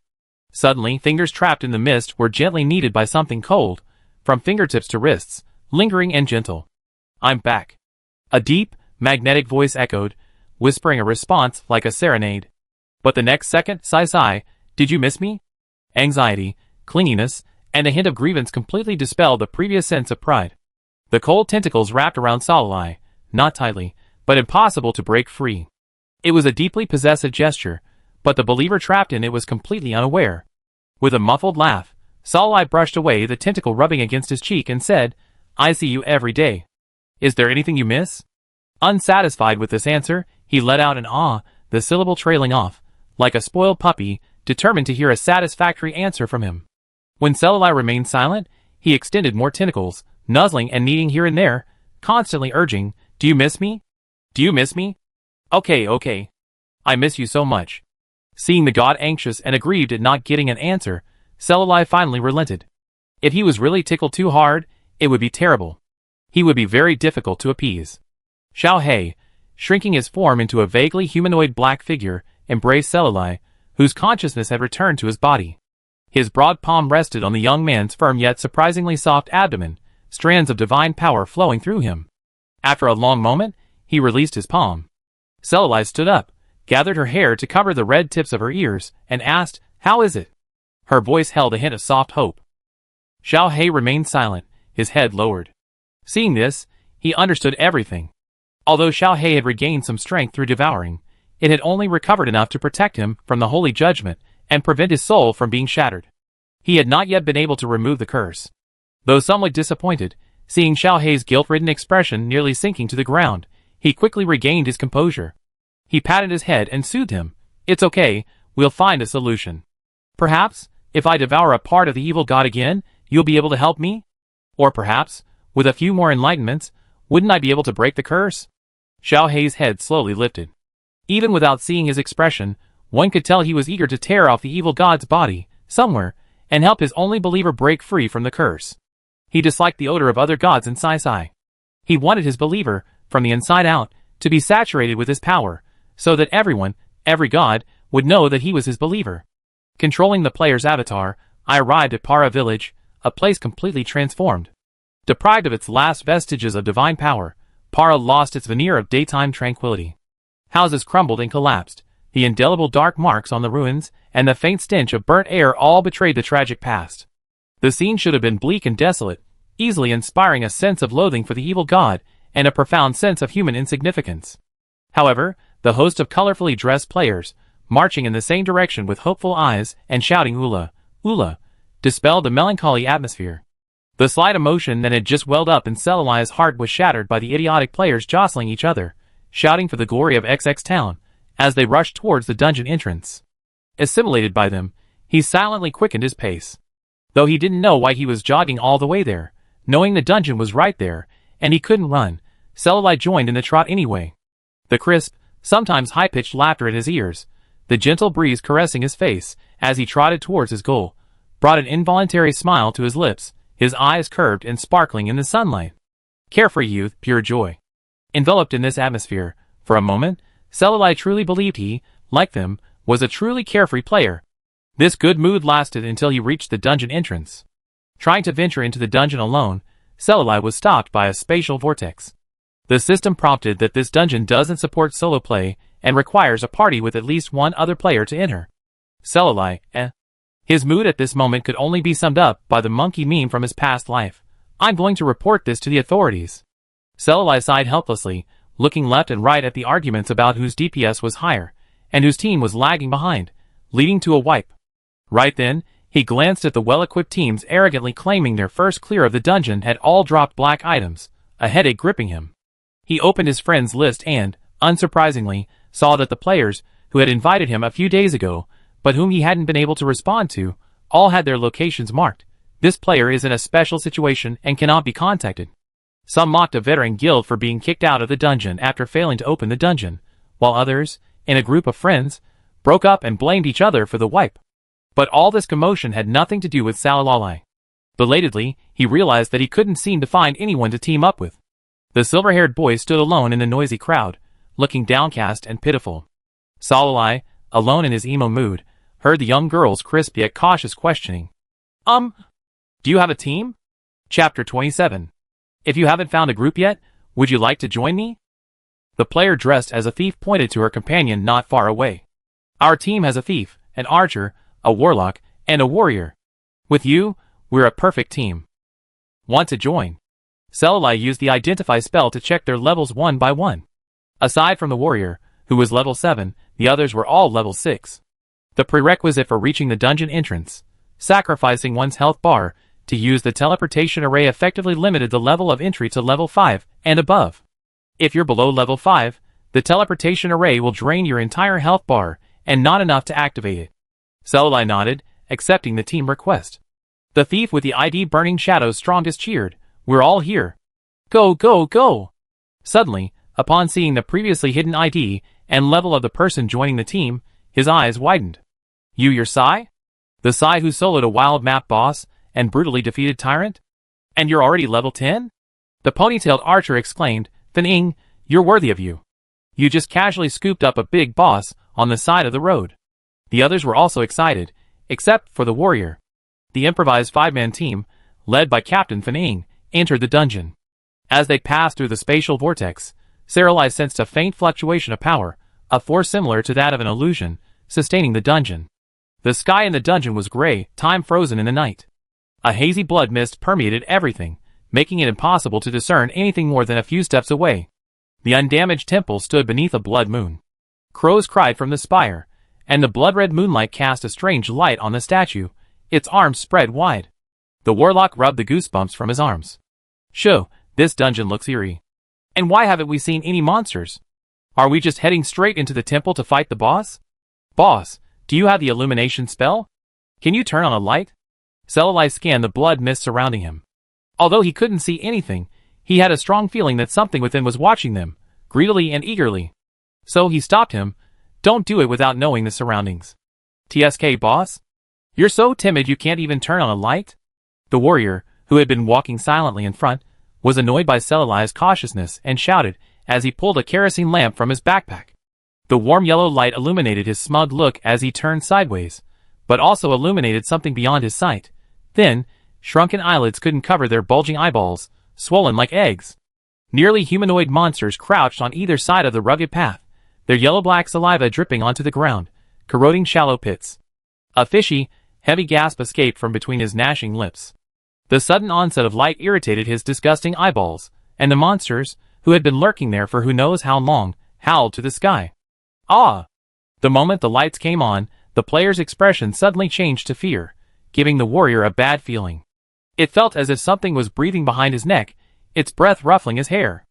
Suddenly, fingers trapped in the mist were gently kneaded by something cold, from fingertips to wrists, lingering and gentle. I'm back. A deep, magnetic voice echoed, whispering a response like a serenade. But the next second, sigh, did you miss me? Anxiety, clinginess, and a hint of grievance completely dispelled the previous sense of pride. The cold tentacles wrapped around Saralai, not tightly, but impossible to break free. It was a deeply possessive gesture, but the believer trapped in it was completely unaware. With a muffled laugh, Saralai brushed away the tentacle rubbing against his cheek and said, I see you every day. Is there anything you miss? Unsatisfied with this answer, he let out an ah, the syllable trailing off, like a spoiled puppy, determined to hear a satisfactory answer from him. When Saralai remained silent, he extended more tentacles, nuzzling and kneading here and there, constantly urging, Do you miss me? Do you miss me? Okay. I miss you so much. Seeing the god anxious and aggrieved at not getting an answer, Saralai finally relented. If he was really tickled too hard, it would be terrible. He would be very difficult to appease. Xiao He, shrinking his form into a vaguely humanoid black figure, embraced Saralai, whose consciousness had returned to his body. His broad palm rested on the young man's firm yet surprisingly soft abdomen, strands of divine power flowing through him. After a long moment, he released his palm. Saralai stood up, gathered her hair to cover the red tips of her ears, and asked, How is it? Her voice held a hint of soft hope. Xiao He remained silent, his head lowered. Seeing this, he understood everything. Although Xiao He had regained some strength through devouring, it had only recovered enough to protect him from the holy judgment and prevent his soul from being shattered. He had not yet been able to remove the curse. Though somewhat disappointed, seeing Xiao He's guilt-ridden expression nearly sinking to the ground, he quickly regained his composure. He patted his head and soothed him. It's okay, we'll find a solution. Perhaps, if I devour a part of the evil god again, you'll be able to help me? Or perhaps, with a few more enlightenments, wouldn't I be able to break the curse? Xiao He's head slowly lifted. Even without seeing his expression, one could tell he was eager to tear off the evil god's body, somewhere, and help his only believer break free from the curse. He disliked the odor of other gods in Sai. He wanted his believer, from the inside out, to be saturated with his power, so that everyone, every god, would know that he was his believer. Controlling the player's avatar, I arrived at Para village, a place completely transformed. Deprived of its last vestiges of divine power, Para lost its veneer of daytime tranquility. Houses crumbled and collapsed, the indelible dark marks on the ruins, and the faint stench of burnt air all betrayed the tragic past. The scene should have been bleak and desolate, easily inspiring a sense of loathing for the evil god, and a profound sense of human insignificance. However, the host of colorfully dressed players, marching in the same direction with hopeful eyes and shouting Ula, Ula, dispelled the melancholy atmosphere. The slight emotion that had just welled up in Saralai's heart was shattered by the idiotic players jostling each other, shouting for the glory of XX Town, as they rushed towards the dungeon entrance. Assimilated by them, he silently quickened his pace. Though he didn't know why he was jogging all the way there, knowing the dungeon was right there, and he couldn't run, Saralai joined in the trot anyway. The crisp, sometimes high-pitched laughter in his ears, the gentle breeze caressing his face as he trotted towards his goal, brought an involuntary smile to his lips, his eyes curved and sparkling in the sunlight. Carefree youth, pure joy. Enveloped in this atmosphere, for a moment, Saralai truly believed he, like them, was a truly carefree player. This good mood lasted until he reached the dungeon entrance. Trying to venture into the dungeon alone, Saralai was stopped by a spatial vortex. The system prompted that this dungeon doesn't support solo play and requires a party with at least one other player to enter. Saralai, His mood at this moment could only be summed up by the monkey meme from his past life. I'm going to report this to the authorities. Saralai sighed helplessly, looking left and right at the arguments about whose DPS was higher, and whose team was lagging behind, leading to a wipe. Right then, he glanced at the well-equipped teams arrogantly claiming their first clear of the dungeon had all dropped black items, a headache gripping him. He opened his friends list and, unsurprisingly, saw that the players, who had invited him a few days ago, but whom he hadn't been able to respond to, all had their locations marked. This player is in a special situation and cannot be contacted. Some mocked a veteran guild for being kicked out of the dungeon after failing to open the dungeon, while others, in a group of friends, broke up and blamed each other for the wipe. But all this commotion had nothing to do with Salalai. Belatedly, he realized that he couldn't seem to find anyone to team up with. The silver-haired boy stood alone in the noisy crowd, looking downcast and pitiful. Salalai, alone in his emo mood, heard the young girl's crisp yet cautious questioning. Do you have a team? Chapter 27. If you haven't found a group yet, would you like to join me? The player dressed as a thief pointed to her companion not far away. Our team has a thief, an archer, a warlock, and a warrior. With you, we're a perfect team. Want to join? Salalai used the identify spell to check their levels one by one. Aside from the warrior, who was level 7, the others were all level 6. The prerequisite for reaching the dungeon entrance, sacrificing one's health bar to use the teleportation array, effectively limited the level of entry to level 5 and above. If you're below level 5, the teleportation array will drain your entire health bar and not enough to activate it. Salalai nodded, accepting the team request. The thief with the ID Burning Shadows strongest cheered, "We're all here. Go, go, go!" Suddenly, upon seeing the previously hidden ID and level of the person joining the team, his eyes widened. You're Sai? The Sai who soloed a wild map boss and brutally defeated Tyrant? And you're already level 10? The ponytailed archer exclaimed, "Fan, you're worthy of you. You just casually scooped up a big boss on the side of the road." The others were also excited, except for the warrior. The improvised 5-man team, led by Captain Fan, entered the dungeon. As they passed through the spatial vortex, Salalai sensed a faint fluctuation of power, a force similar to that of an illusion, sustaining the dungeon. The sky in the dungeon was gray, time frozen in the night. A hazy blood mist permeated everything, making it impossible to discern anything more than a few steps away. The undamaged temple stood beneath a blood moon. Crows cried from the spire, and the blood-red moonlight cast a strange light on the statue, its arms spread wide. The warlock rubbed the goosebumps from his arms. "Shoo, this dungeon looks eerie. And why haven't we seen any monsters? Are we just heading straight into the temple to fight the boss? Boss, do you have the illumination spell? Can you turn on a light?" Salalai scanned the blood mist surrounding him. Although he couldn't see anything, he had a strong feeling that something within was watching them, greedily and eagerly. So he stopped him. "Don't do it without knowing the surroundings." "TSK, boss? You're so timid you can't even turn on a light?" The warrior, who had been walking silently in front, was annoyed by Salalai's cautiousness and shouted as he pulled a kerosene lamp from his backpack. The warm yellow light illuminated his smug look as he turned sideways, but also illuminated something beyond his sight. Thin, shrunken eyelids couldn't cover their bulging eyeballs, swollen like eggs. Nearly humanoid monsters crouched on either side of the rugged path, their yellow-black saliva dripping onto the ground, corroding shallow pits. A fishy, heavy gasp escaped from between his gnashing lips. The sudden onset of light irritated his disgusting eyeballs, and the monsters, who had been lurking there for who knows how long, howled to the sky. Ah! The moment the lights came on, the player's expression suddenly changed to fear, giving the warrior a bad feeling. It felt as if something was breathing behind his neck, its breath ruffling his hair.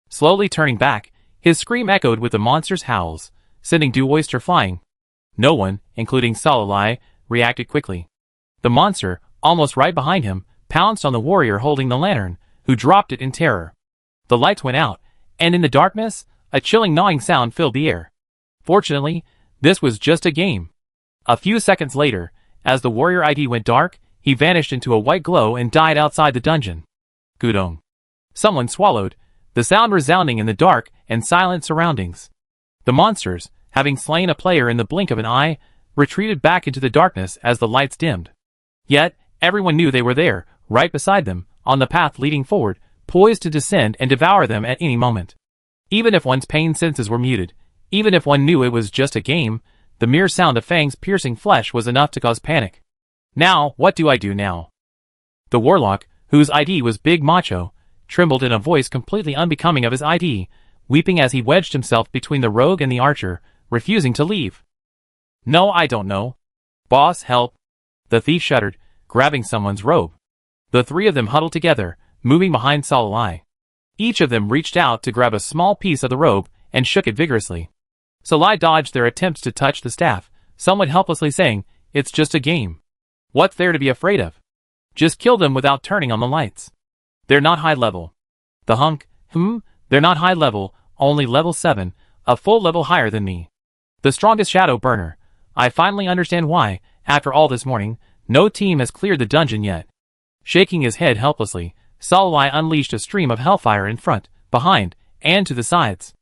Slowly turning back, his scream echoed with the monster's howls, sending Dew Oyster flying. No one, including Salalai, reacted quickly. The monster, almost right behind him, pounced on the warrior holding the lantern, who dropped it in terror. The lights went out, and in the darkness, a chilling gnawing sound filled the air. Fortunately, this was just a game. A few seconds later, as the warrior ID went dark, he vanished into a white glow and died outside the dungeon. Gudong. Someone swallowed, the sound resounding in the dark and silent surroundings. The monsters, having slain a player in the blink of an eye, retreated back into the darkness as the lights dimmed. Yet, everyone knew they were there, right beside them, on the path leading forward, poised to descend and devour them at any moment. Even if one's pain senses were muted, even if one knew it was just a game, the mere sound of fangs piercing flesh was enough to cause panic. Now, what do I do now? The warlock, whose ID was Big Macho, trembled in a voice completely unbecoming of his ID, weeping as he wedged himself between the rogue and the archer, refusing to leave. "No, I don't know. Boss, help." The thief shuddered, grabbing someone's robe. The three of them huddled together, moving behind Salih. Each of them reached out to grab a small piece of the robe and shook it vigorously. Salih dodged their attempts to touch the staff, somewhat helplessly saying, "It's just a game. What's there to be afraid of? Just kill them without turning on the lights. They're not high level." The hunk, "They're not high level, only level 7, a full level higher than me. The strongest shadow burner. I finally understand why, after all this morning, no team has cleared the dungeon yet." Shaking his head helplessly, Salih unleashed a stream of hellfire in front, behind, and to the sides.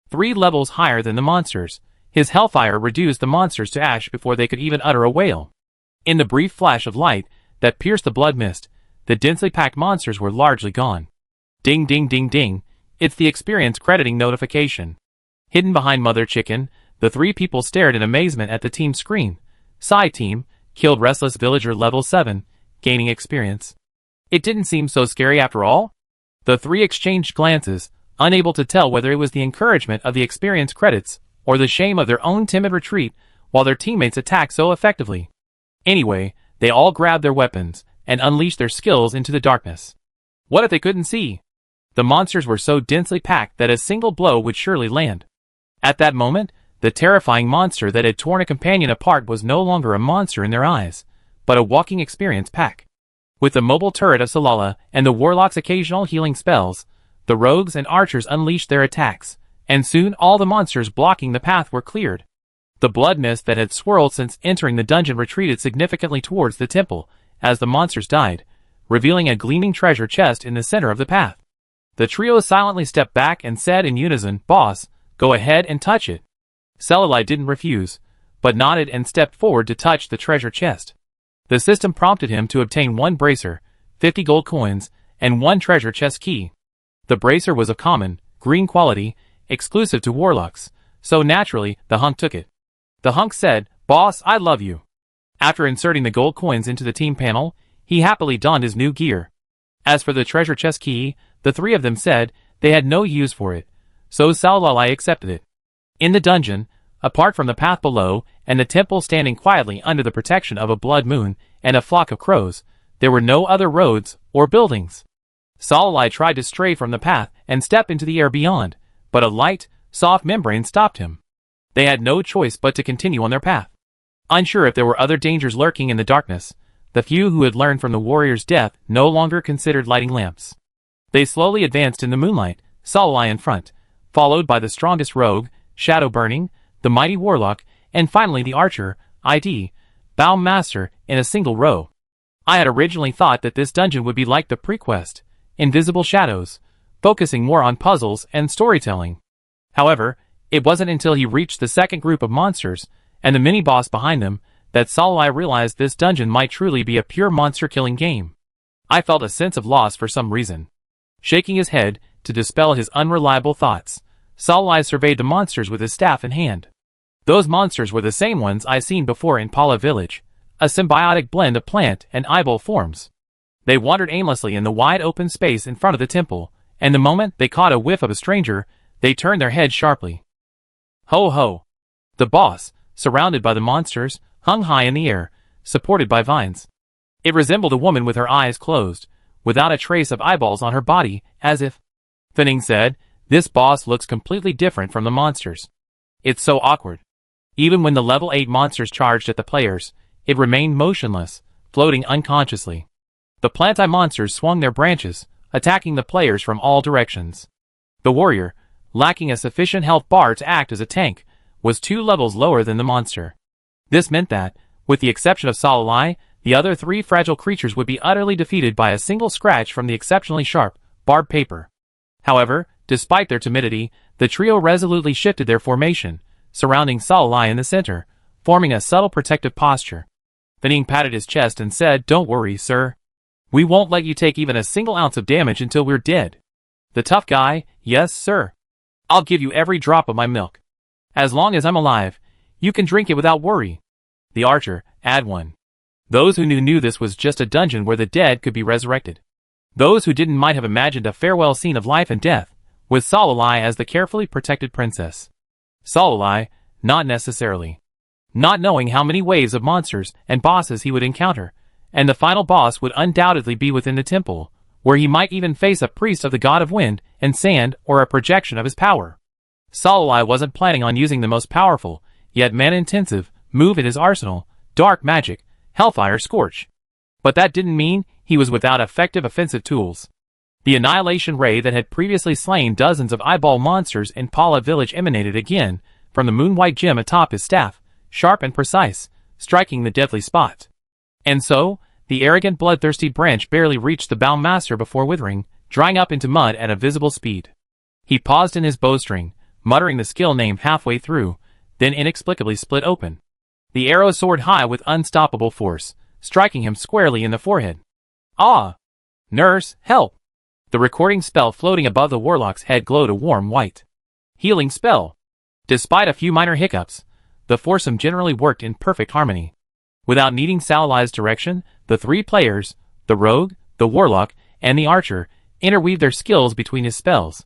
3 levels higher than the monsters, his hellfire reduced the monsters to ash before they could even utter a wail. In the brief flash of light that pierced the blood mist, the densely packed monsters were largely gone. Ding ding ding ding, it's the experience crediting notification. Hidden behind Mother Chicken, the 3 people stared in amazement at the team screen. Side team, killed Restless Villager level 7, gaining experience. It didn't seem so scary after all. The 3 exchanged glances, unable to tell whether it was the encouragement of the experience credits or the shame of their own timid retreat while their teammates attacked so effectively. Anyway, they all grabbed their weapons and unleashed their skills into the darkness. What if they couldn't see? The monsters were so densely packed that a single blow would surely land. At that moment, the terrifying monster that had torn a companion apart was no longer a monster in their eyes, but a walking experience pack. With the mobile turret of Salala and the warlock's occasional healing spells, the rogues and archers unleashed their attacks, and soon all the monsters blocking the path were cleared. The blood mist that had swirled since entering the dungeon retreated significantly towards the temple as the monsters died, revealing a gleaming treasure chest in the center of the path. The trio silently stepped back and said in unison, "Boss, go ahead and touch it." Salih didn't refuse, but nodded and stepped forward to touch the treasure chest. The system prompted him to obtain 1 bracer, 50 gold coins, and 1 treasure chest key. The bracer was of common, green quality, exclusive to warlocks, so naturally, the hunk took it. The hunk said, "Boss, I love you." After inserting the gold coins into the team panel, he happily donned his new gear. As for the treasure chest key, the 3 of them said they had no use for it, so Salih accepted it. In the dungeon, apart from the path below and the temple standing quietly under the protection of a blood moon and a flock of crows, there were no other roads or buildings. Salih tried to stray from the path and step into the air beyond, but a light, soft membrane stopped him. They had no choice but to continue on their path. Unsure if there were other dangers lurking in the darkness, the few who had learned from the warrior's death no longer considered lighting lamps. They slowly advanced in the moonlight, Salih in front, followed by the strongest rogue, Shadow Burning, the mighty warlock, and finally the archer, ID, Bow Master, in a single row. I had originally thought that this dungeon would be like the prequest, Invisible Shadows, focusing more on puzzles and storytelling. However, it wasn't until he reached the second group of monsters, and the mini-boss behind them, that Salih realized this dungeon might truly be a pure monster-killing game. I felt a sense of loss for some reason. Shaking his head, to dispel his unreliable thoughts, Salih surveyed the monsters with his staff in hand. Those monsters were the same ones I seen before in Pala Village, a symbiotic blend of plant and eyeball forms. They wandered aimlessly in the wide open space in front of the temple, and the moment they caught a whiff of a stranger, they turned their heads sharply. Ho ho! The boss, surrounded by the monsters, hung high in the air, supported by vines. It resembled a woman with her eyes closed, without a trace of eyeballs on her body, as if... Finning said, "This boss looks completely different from the monsters. It's so awkward." Even when the level 8 monsters charged at the players, it remained motionless, floating unconsciously. The plant-eye monsters swung their branches, attacking the players from all directions. The warrior, lacking a sufficient health bar to act as a tank, was 2 levels lower than the monster. This meant that, with the exception of Salih, the other 3 fragile creatures would be utterly defeated by a single scratch from the exceptionally sharp, barbed paper. However, despite their timidity, the trio resolutely shifted their formation, surrounding Salih in the center, forming a subtle protective posture. Finning patted his chest and said, "Don't worry, sir. We won't let you take even a single ounce of damage until we're dead." The tough guy, "Yes, sir. I'll give you every drop of my milk. As long as I'm alive, you can drink it without worry." The archer, "Add one." Those who knew this was just a dungeon where the dead could be resurrected. Those who didn't might have imagined a farewell scene of life and death, with Salulai as the carefully protected princess. Salulai, not necessarily. Not knowing how many waves of monsters and bosses he would encounter, and the final boss would undoubtedly be within the temple, where he might even face a priest of the god of wind and sand or a projection of his power. Salulai wasn't planning on using the most powerful, yet mana-intensive, move in his arsenal, dark magic, Hellfire Scorch. But that didn't mean he was without effective offensive tools. The Annihilation Ray that had previously slain dozens of eyeball monsters in Pala Village emanated again from the moon-white gem atop his staff, sharp and precise, striking the deadly spot. And so, the arrogant bloodthirsty branch barely reached the bound master before withering, drying up into mud at a visible speed. He paused in his bowstring, muttering the skill name halfway through, then inexplicably split open. The arrow soared high with unstoppable force, striking him squarely in the forehead. Ah! Nurse, help! The recording spell floating above the warlock's head glowed a warm white. Healing spell. Despite a few minor hiccups, the foursome generally worked in perfect harmony. Without needing Salulai's direction, the three players, the rogue, the warlock, and the archer, interweaved their skills between his spells.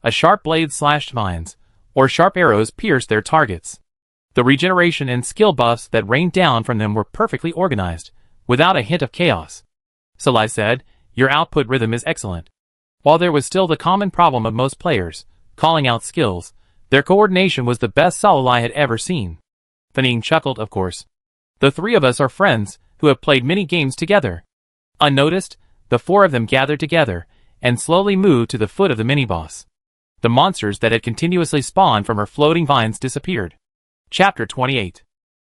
A sharp blade slashed vines, or sharp arrows pierced their targets. The regeneration and skill buffs that rained down from them were perfectly organized, without a hint of chaos. Salai said, "Your output rhythm is excellent." While there was still the common problem of most players, calling out skills, their coordination was the best Salulai had ever seen. Fanine chuckled, of course. The three of us are friends, who have played many games together. Unnoticed, the four of them gathered together, and slowly moved to the foot of the mini-boss. The monsters that had continuously spawned from her floating vines disappeared. Chapter 28.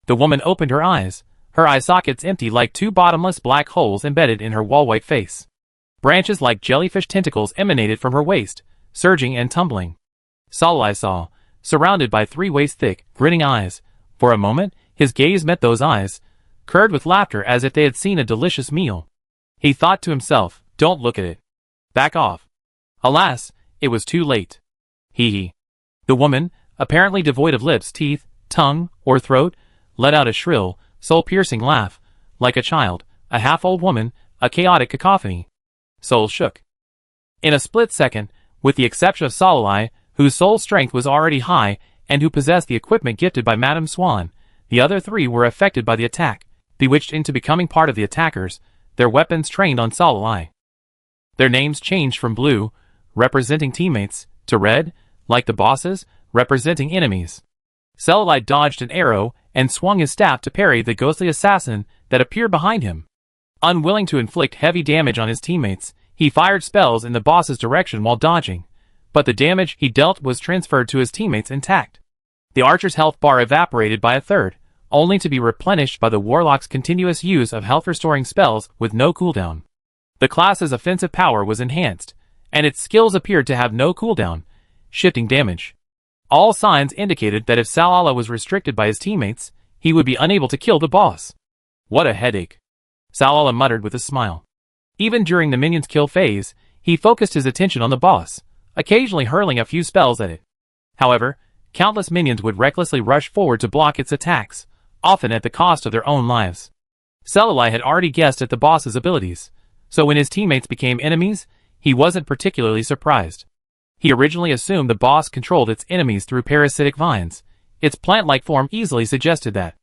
The woman opened her eyes, her eye sockets empty like two bottomless black holes embedded in her wall-white face. Branches like jellyfish tentacles emanated from her waist, surging and tumbling. Salulai saw, surrounded by three waist-thick, grinning eyes. For a moment, his gaze met those eyes, curved with laughter as if they had seen a delicious meal. He thought to himself, "Don't look at it. Back off." Alas, it was too late. Hee. The woman, apparently devoid of lips, teeth, tongue, or throat, let out a shrill, soul-piercing laugh, like a child, a half-old woman, a chaotic cacophony. Soul shook. In a split second, with the exception of Salulai, whose soul strength was already high, and who possessed the equipment gifted by Madame Swan, the other three were affected by the attack, bewitched into becoming part of the attackers, their weapons trained on Salulai. Their names changed from blue, representing teammates, to red, like the bosses, representing enemies. Salulai dodged an arrow and swung his staff to parry the ghostly assassin that appeared behind him. Unwilling to inflict heavy damage on his teammates, he fired spells in the boss's direction while dodging, but the damage he dealt was transferred to his teammates intact. The archer's health bar evaporated by a third, only to be replenished by the warlock's continuous use of health-restoring spells with no cooldown. The class's offensive power was enhanced, and its skills appeared to have no cooldown, shifting damage. All signs indicated that if Salulai was restricted by his teammates, he would be unable to kill the boss. What a headache. Salulai muttered with a smile. Even during the minion's kill phase, he focused his attention on the boss, occasionally hurling a few spells at it. However, countless minions would recklessly rush forward to block its attacks, often at the cost of their own lives. Salulai had already guessed at the boss's abilities, so when his teammates became enemies, he wasn't particularly surprised. He originally assumed the boss controlled its enemies through parasitic vines. Its plant-like form easily suggested that.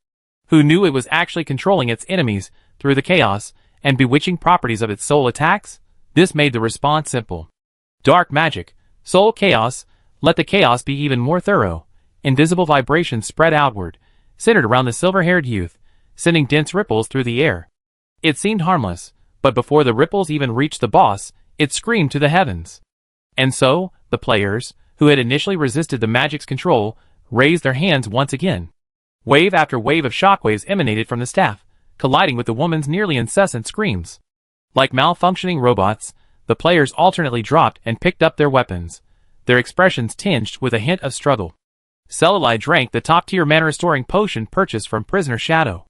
Who knew it was actually controlling its enemies through the chaos and bewitching properties of its soul attacks? This made the response simple. Dark magic, soul chaos, let the chaos be even more thorough. Invisible vibrations spread outward, centered around the silver-haired youth, sending dense ripples through the air. It seemed harmless, but before the ripples even reached the boss, it screamed to the heavens. And so, the players, who had initially resisted the magic's control, raised their hands once again. Wave after wave of shockwaves emanated from the staff, colliding with the woman's nearly incessant screams. Like malfunctioning robots, the players alternately dropped and picked up their weapons, their expressions tinged with a hint of struggle. Salulai drank the top-tier mana-restoring potion purchased from Prisoner Shadow.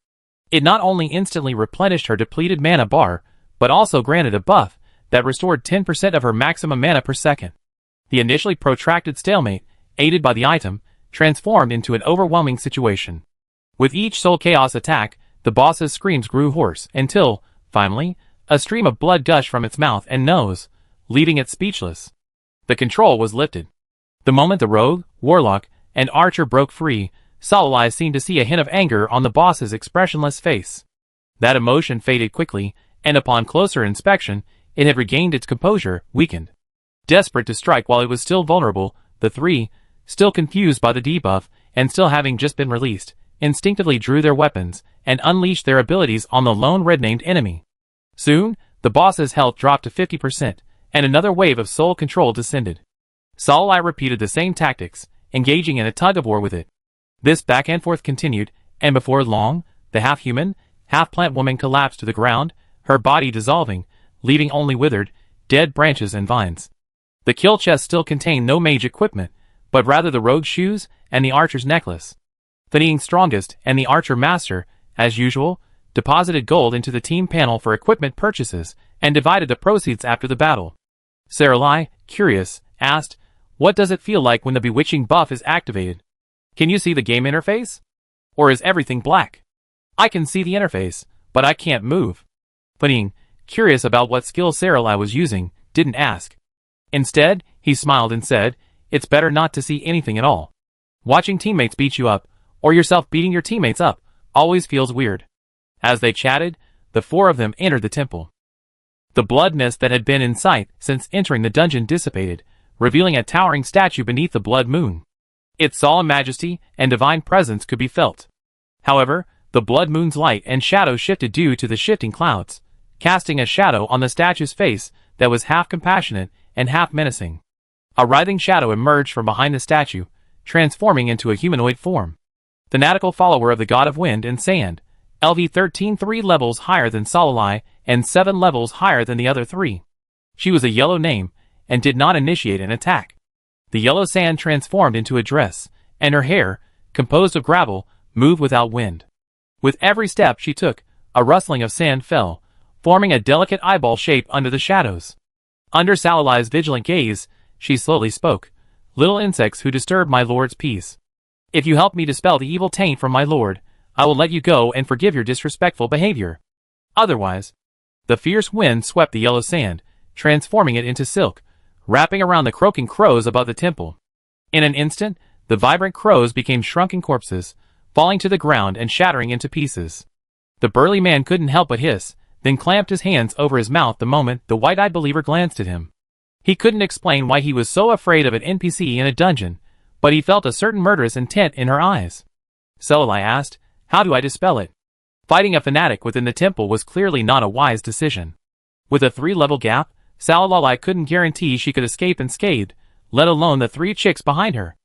It not only instantly replenished her depleted mana bar, but also granted a buff that restored 10% of her maximum mana per second. The initially protracted stalemate, aided by the item, transformed into an overwhelming situation. With each soul chaos attack, the boss's screams grew hoarse until, finally, a stream of blood gushed from its mouth and nose, leaving it speechless. The control was lifted. The moment the rogue, warlock, and archer broke free, Salai seemed to see a hint of anger on the boss's expressionless face. That emotion faded quickly, and upon closer inspection, it had regained its composure, weakened. Desperate to strike while it was still vulnerable, the three, still confused by the debuff, and still having just been released, instinctively drew their weapons, and unleashed their abilities on the lone red-named enemy. Soon, the boss's health dropped to 50%, and another wave of soul control descended. Salai repeated the same tactics, engaging in a tug-of-war with it. This back-and-forth continued, and before long, the half-human, half-plant woman collapsed to the ground, her body dissolving, leaving only withered, dead branches and vines. The kill chest still contained no mage equipment, but rather the rogue's shoes and the archer's necklace. The strongest and the archer master, as usual, deposited gold into the team panel for equipment purchases, and divided the proceeds after the battle. Salai, curious, asked, "What does it feel like when the bewitching buff is activated? Can you see the game interface? Or is everything black?" "I can see the interface, but I can't move." Fanning, curious about what skill Salai was using, didn't ask. Instead, he smiled and said, "It's better not to see anything at all. Watching teammates beat you up, or yourself beating your teammates up, always feels weird." As they chatted, the four of them entered the temple. The blood mist that had been in sight since entering the dungeon dissipated, revealing a towering statue beneath the blood moon. Its solemn majesty and divine presence could be felt. However, the blood moon's light and shadow shifted due to the shifting clouds, casting a shadow on the statue's face that was half compassionate and half menacing. A writhing shadow emerged from behind the statue, transforming into a humanoid form. Fanatical follower of the god of wind and sand, LV-13 3 levels higher than Salai and 7 levels higher than the other three. She was a yellow name, and did not initiate an attack. The yellow sand transformed into a dress, and her hair, composed of gravel, moved without wind. With every step she took, a rustling of sand fell, forming a delicate eyeball shape under the shadows. Under Salai's vigilant gaze, she slowly spoke, "Little insects who disturb my lord's peace. If you help me dispel the evil taint from my lord, I will let you go and forgive your disrespectful behavior. Otherwise..." The fierce wind swept the yellow sand, transforming it into silk, wrapping around the croaking crows above the temple. In an instant, the vibrant crows became shrunken corpses, falling to the ground and shattering into pieces. The burly man couldn't help but hiss, then clamped his hands over his mouth the moment the white-eyed believer glanced at him. He couldn't explain why he was so afraid of an NPC in a dungeon, but he felt a certain murderous intent in her eyes. Salai asked, "How do I dispel it?" Fighting a fanatic within the temple was clearly not a wise decision. With a 3-level gap, Salai couldn't guarantee she could escape unscathed, let alone the 3 chicks behind her.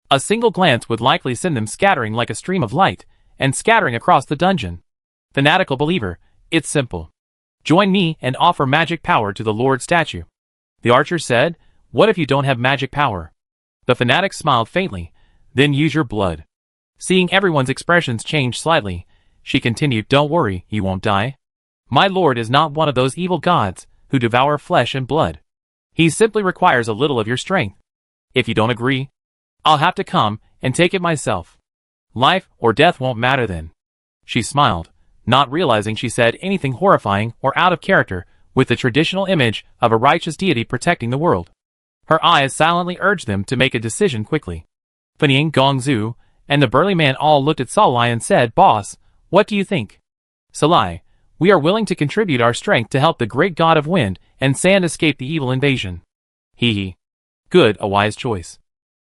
A single glance would likely send them scattering like a stream of light, and scattering across the dungeon. Fanatical believer, it's simple. Join me and offer magic power to the Lord statue. The archer said, "What if you don't have magic power?" The fanatic smiled faintly, "Then use your blood." Seeing everyone's expressions change slightly, she continued, "Don't worry, you won't die. My lord is not one of those evil gods who devour flesh and blood. He simply requires a little of your strength. If you don't agree, I'll have to come and take it myself. Life or death won't matter then." She smiled, not realizing she said anything horrifying or out of character with the traditional image of a righteous deity protecting the world. Her eyes silently urged them to make a decision quickly. Fanning, Gongzu, and the burly man all looked at Salai and said, "Boss, what do you think?" "Salai, we are willing to contribute our strength to help the great god of wind and sand escape the evil invasion." Hee. Good, a wise choice.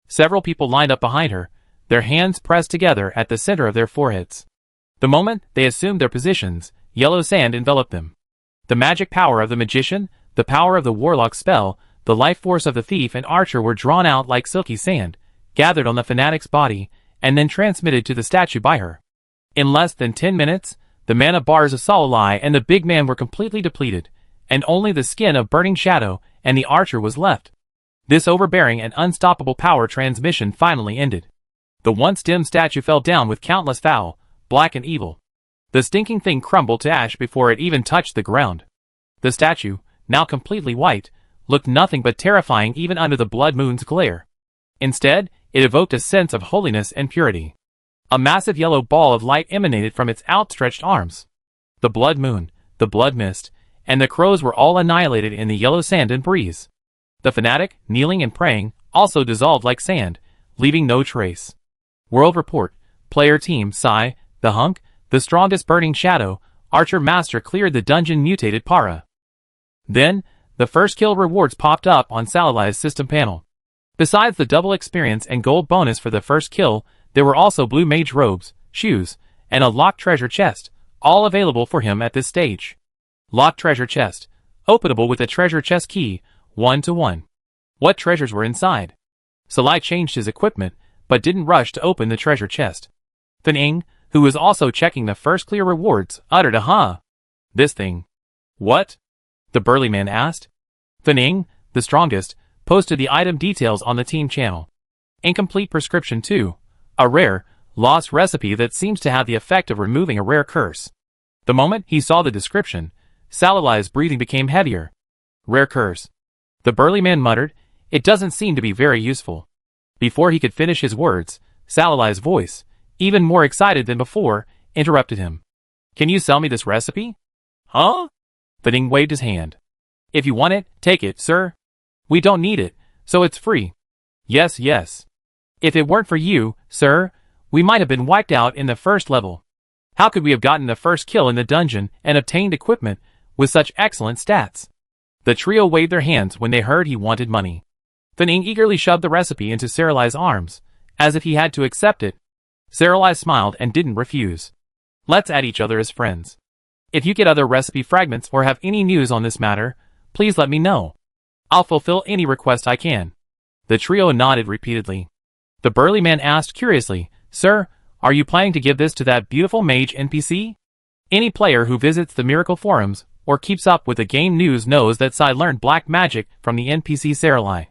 Several people lined up behind her, their hands pressed together at the center of their foreheads. The moment they assumed their positions, yellow sand enveloped them. The magic power of the magician, the power of the warlock spell, the life force of the thief and archer were drawn out like silky sand, gathered on the fanatic's body, and then transmitted to the statue by her. In less than 10 minutes, the mana bars of Salai and the big man were completely depleted, and only the skin of burning shadow and the archer was left. This overbearing and unstoppable power transmission finally ended. The once dim statue fell down with countless foul, black and evil. The stinking thing crumbled to ash before it even touched the ground. The statue, now completely white, looked nothing but terrifying even under the blood moon's glare. Instead, it evoked a sense of holiness and purity. A massive yellow ball of light emanated from its outstretched arms. The blood moon, the blood mist, and the crows were all annihilated in the yellow sand and breeze. The fanatic, kneeling and praying, also dissolved like sand, leaving no trace. World Report. Player Team Psy, the Hunk, the strongest burning shadow, Archer Master cleared the dungeon mutated para. Then, the first kill rewards popped up on Salali's system panel. Besides the double experience and gold bonus for the first kill, there were also blue mage robes, shoes, and a locked treasure chest, all available for him at this stage. Locked treasure chest. Openable with a treasure chest key, 1-to-1. What treasures were inside? Salai changed his equipment, but didn't rush to open the treasure chest. Ing, who was also checking the first clear rewards, uttered a huh. This thing. What? The burly man asked. Ing, the strongest, posted the item details on the team channel. Incomplete prescription 2. A rare, lost recipe that seems to have the effect of removing a rare curse. The moment he saw the description, Salali's breathing became heavier. Rare curse. The burly man muttered, it doesn't seem to be very useful. Before he could finish his words, Salali's voice, even more excited than before, interrupted him. Can you sell me this recipe? Huh? Ing waved his hand. If you want it, take it, sir. We don't need it, so it's free. Yes, yes. If it weren't for you, sir, we might have been wiped out in the first level. How could we have gotten the first kill in the dungeon and obtained equipment with such excellent stats? The trio waved their hands when they heard he wanted money. Ing eagerly shoved the recipe into Saralai's arms, as if he had to accept it. Saralai smiled and didn't refuse. Let's add each other as friends. If you get other recipe fragments or have any news on this matter, please let me know. I'll fulfill any request I can. The trio nodded repeatedly. The burly man asked curiously, Sir, are you planning to give this to that beautiful mage NPC? Any player who visits the Miracle Forums or keeps up with the game news knows that Sai learned black magic from the NPC Saralai.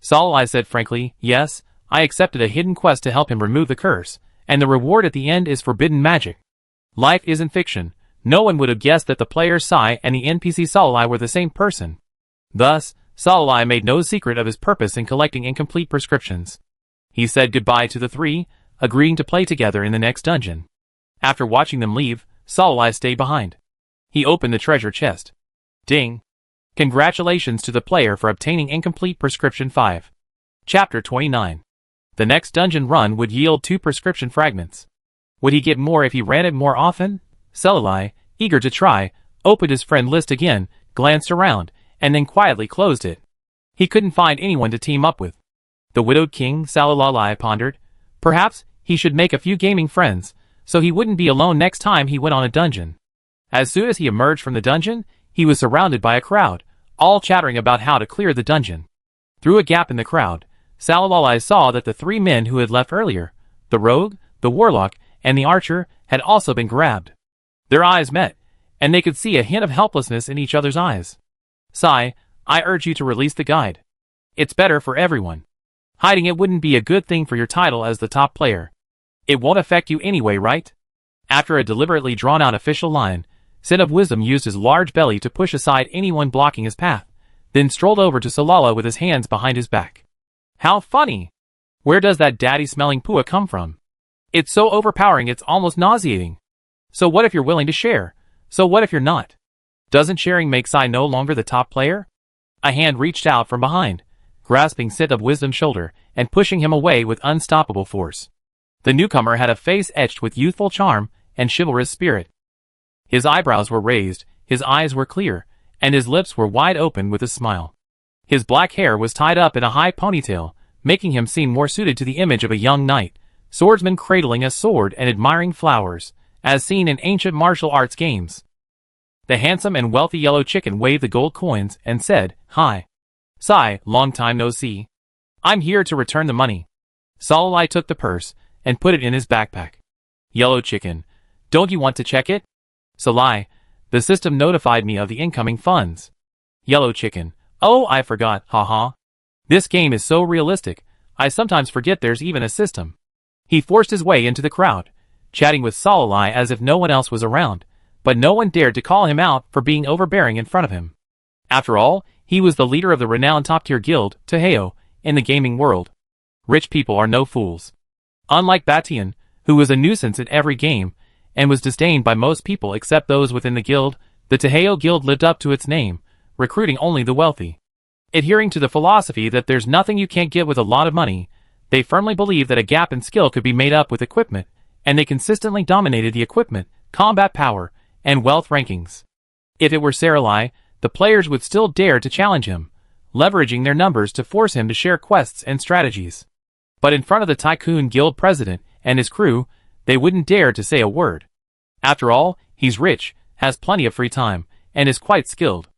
Salai said frankly, yes, I accepted a hidden quest to help him remove the curse, and the reward at the end is forbidden magic. Life isn't fiction. No one would have guessed that the player Sai and the NPC Salai were the same person. Thus, Salai made no secret of his purpose in collecting incomplete prescriptions. He said goodbye to the three, agreeing to play together in the next dungeon. After watching them leave, Salai stayed behind. He opened the treasure chest. Ding! Congratulations to the player for obtaining incomplete prescription 5. Chapter 29. The next dungeon run would yield 2 prescription fragments. Would he get more if he ran it more often? Salai, eager to try, opened his friend list again, glanced around, and then quietly closed it. He couldn't find anyone to team up with. The widowed king, Salalai pondered. Perhaps he should make a few gaming friends, so he wouldn't be alone next time he went on a dungeon. As soon as he emerged from the dungeon, he was surrounded by a crowd, all chattering about how to clear the dungeon. Through a gap in the crowd, Salalai saw that the 3 men who had left earlier, the rogue, the warlock, and the archer, had also been grabbed. Their eyes met, and they could see a hint of helplessness in each other's eyes. Sai, I urge you to release the guide. It's better for everyone. Hiding it wouldn't be a good thing for your title as the top player. It won't affect you anyway, right? After a deliberately drawn-out official line, Sin of Wisdom used his large belly to push aside anyone blocking his path, then strolled over to Salala with his hands behind his back. How funny! Where does that daddy-smelling pua come from? It's so overpowering it's almost nauseating. So what if you're willing to share? So what if you're not? Doesn't sharing make Sai no longer the top player? A hand reached out from behind, grasping Sin of Wisdom's shoulder and pushing him away with unstoppable force. The newcomer had a face etched with youthful charm and chivalrous spirit. His eyebrows were raised, his eyes were clear, and his lips were wide open with a smile. His black hair was tied up in a high ponytail, making him seem more suited to the image of a young knight, swordsman cradling a sword and admiring flowers, as seen in ancient martial arts games. The handsome and wealthy yellow chicken waved the gold coins and said, Hi. Sai, long time no see. I'm here to return the money. Salai took the purse and put it in his backpack. Yellow chicken, don't you want to check it? Salai, the system notified me of the incoming funds. Yellow chicken, oh I forgot, haha. This game is so realistic, I sometimes forget there's even a system. He forced his way into the crowd, chatting with Salai as if no one else was around, but no one dared to call him out for being overbearing in front of him. After all, he was the leader of the renowned top-tier guild, Teheo, in the gaming world. Rich people are no fools. Unlike Batian, who was a nuisance in every game, and was disdained by most people except those within the guild, the Teheo guild lived up to its name, recruiting only the wealthy. Adhering to the philosophy that there's nothing you can't get with a lot of money, they firmly believe that a gap in skill could be made up with equipment, and they consistently dominated the equipment, combat power, and wealth rankings. If it were Saralai, the players would still dare to challenge him, leveraging their numbers to force him to share quests and strategies. But in front of the Tycoon Guild president and his crew, they wouldn't dare to say a word. After all, he's rich, has plenty of free time, and is quite skilled.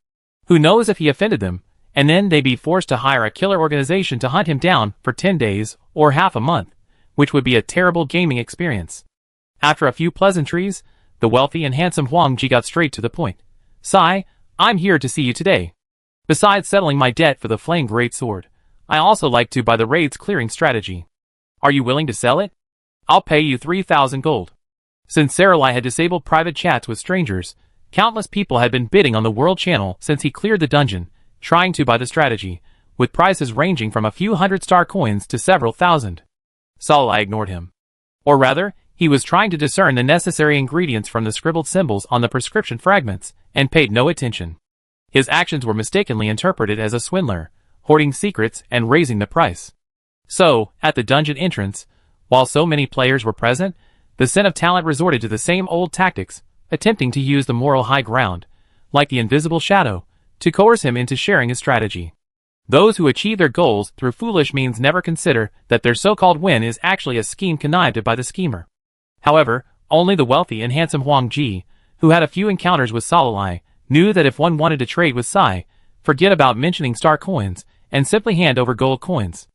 Who knows if he offended them, and then they'd be forced to hire a killer organization to hunt him down for 10 days or half a month, which would be a terrible gaming experience. After a few pleasantries, the wealthy and handsome Huang Ji got straight to the point. "Sai, I'm here to see you today. Besides settling my debt for the Flame Great Sword, I also like to buy the raid's clearing strategy. Are you willing to sell it? I'll pay you 3,000 gold." Since Saralai had disabled private chats with strangers, countless people had been bidding on the world channel since he cleared the dungeon, trying to buy the strategy, with prices ranging from a few hundred star coins to several thousand. Saralai ignored him. Or rather, he was trying to discern the necessary ingredients from the scribbled symbols on the prescription fragments, and paid no attention. His actions were mistakenly interpreted as a swindler, hoarding secrets and raising the price. So, at the dungeon entrance, while so many players were present, the Sin of Talent resorted to the same old tactics, attempting to use the moral high ground, like the invisible shadow, to coerce him into sharing his strategy. Those who achieve their goals through foolish means never consider that their so-called win is actually a scheme connived at by the schemer. However, only the wealthy and handsome Huang Ji, who had a few encounters with Saralai, knew that if one wanted to trade with Sai, forget about mentioning star coins, and simply hand over gold coins.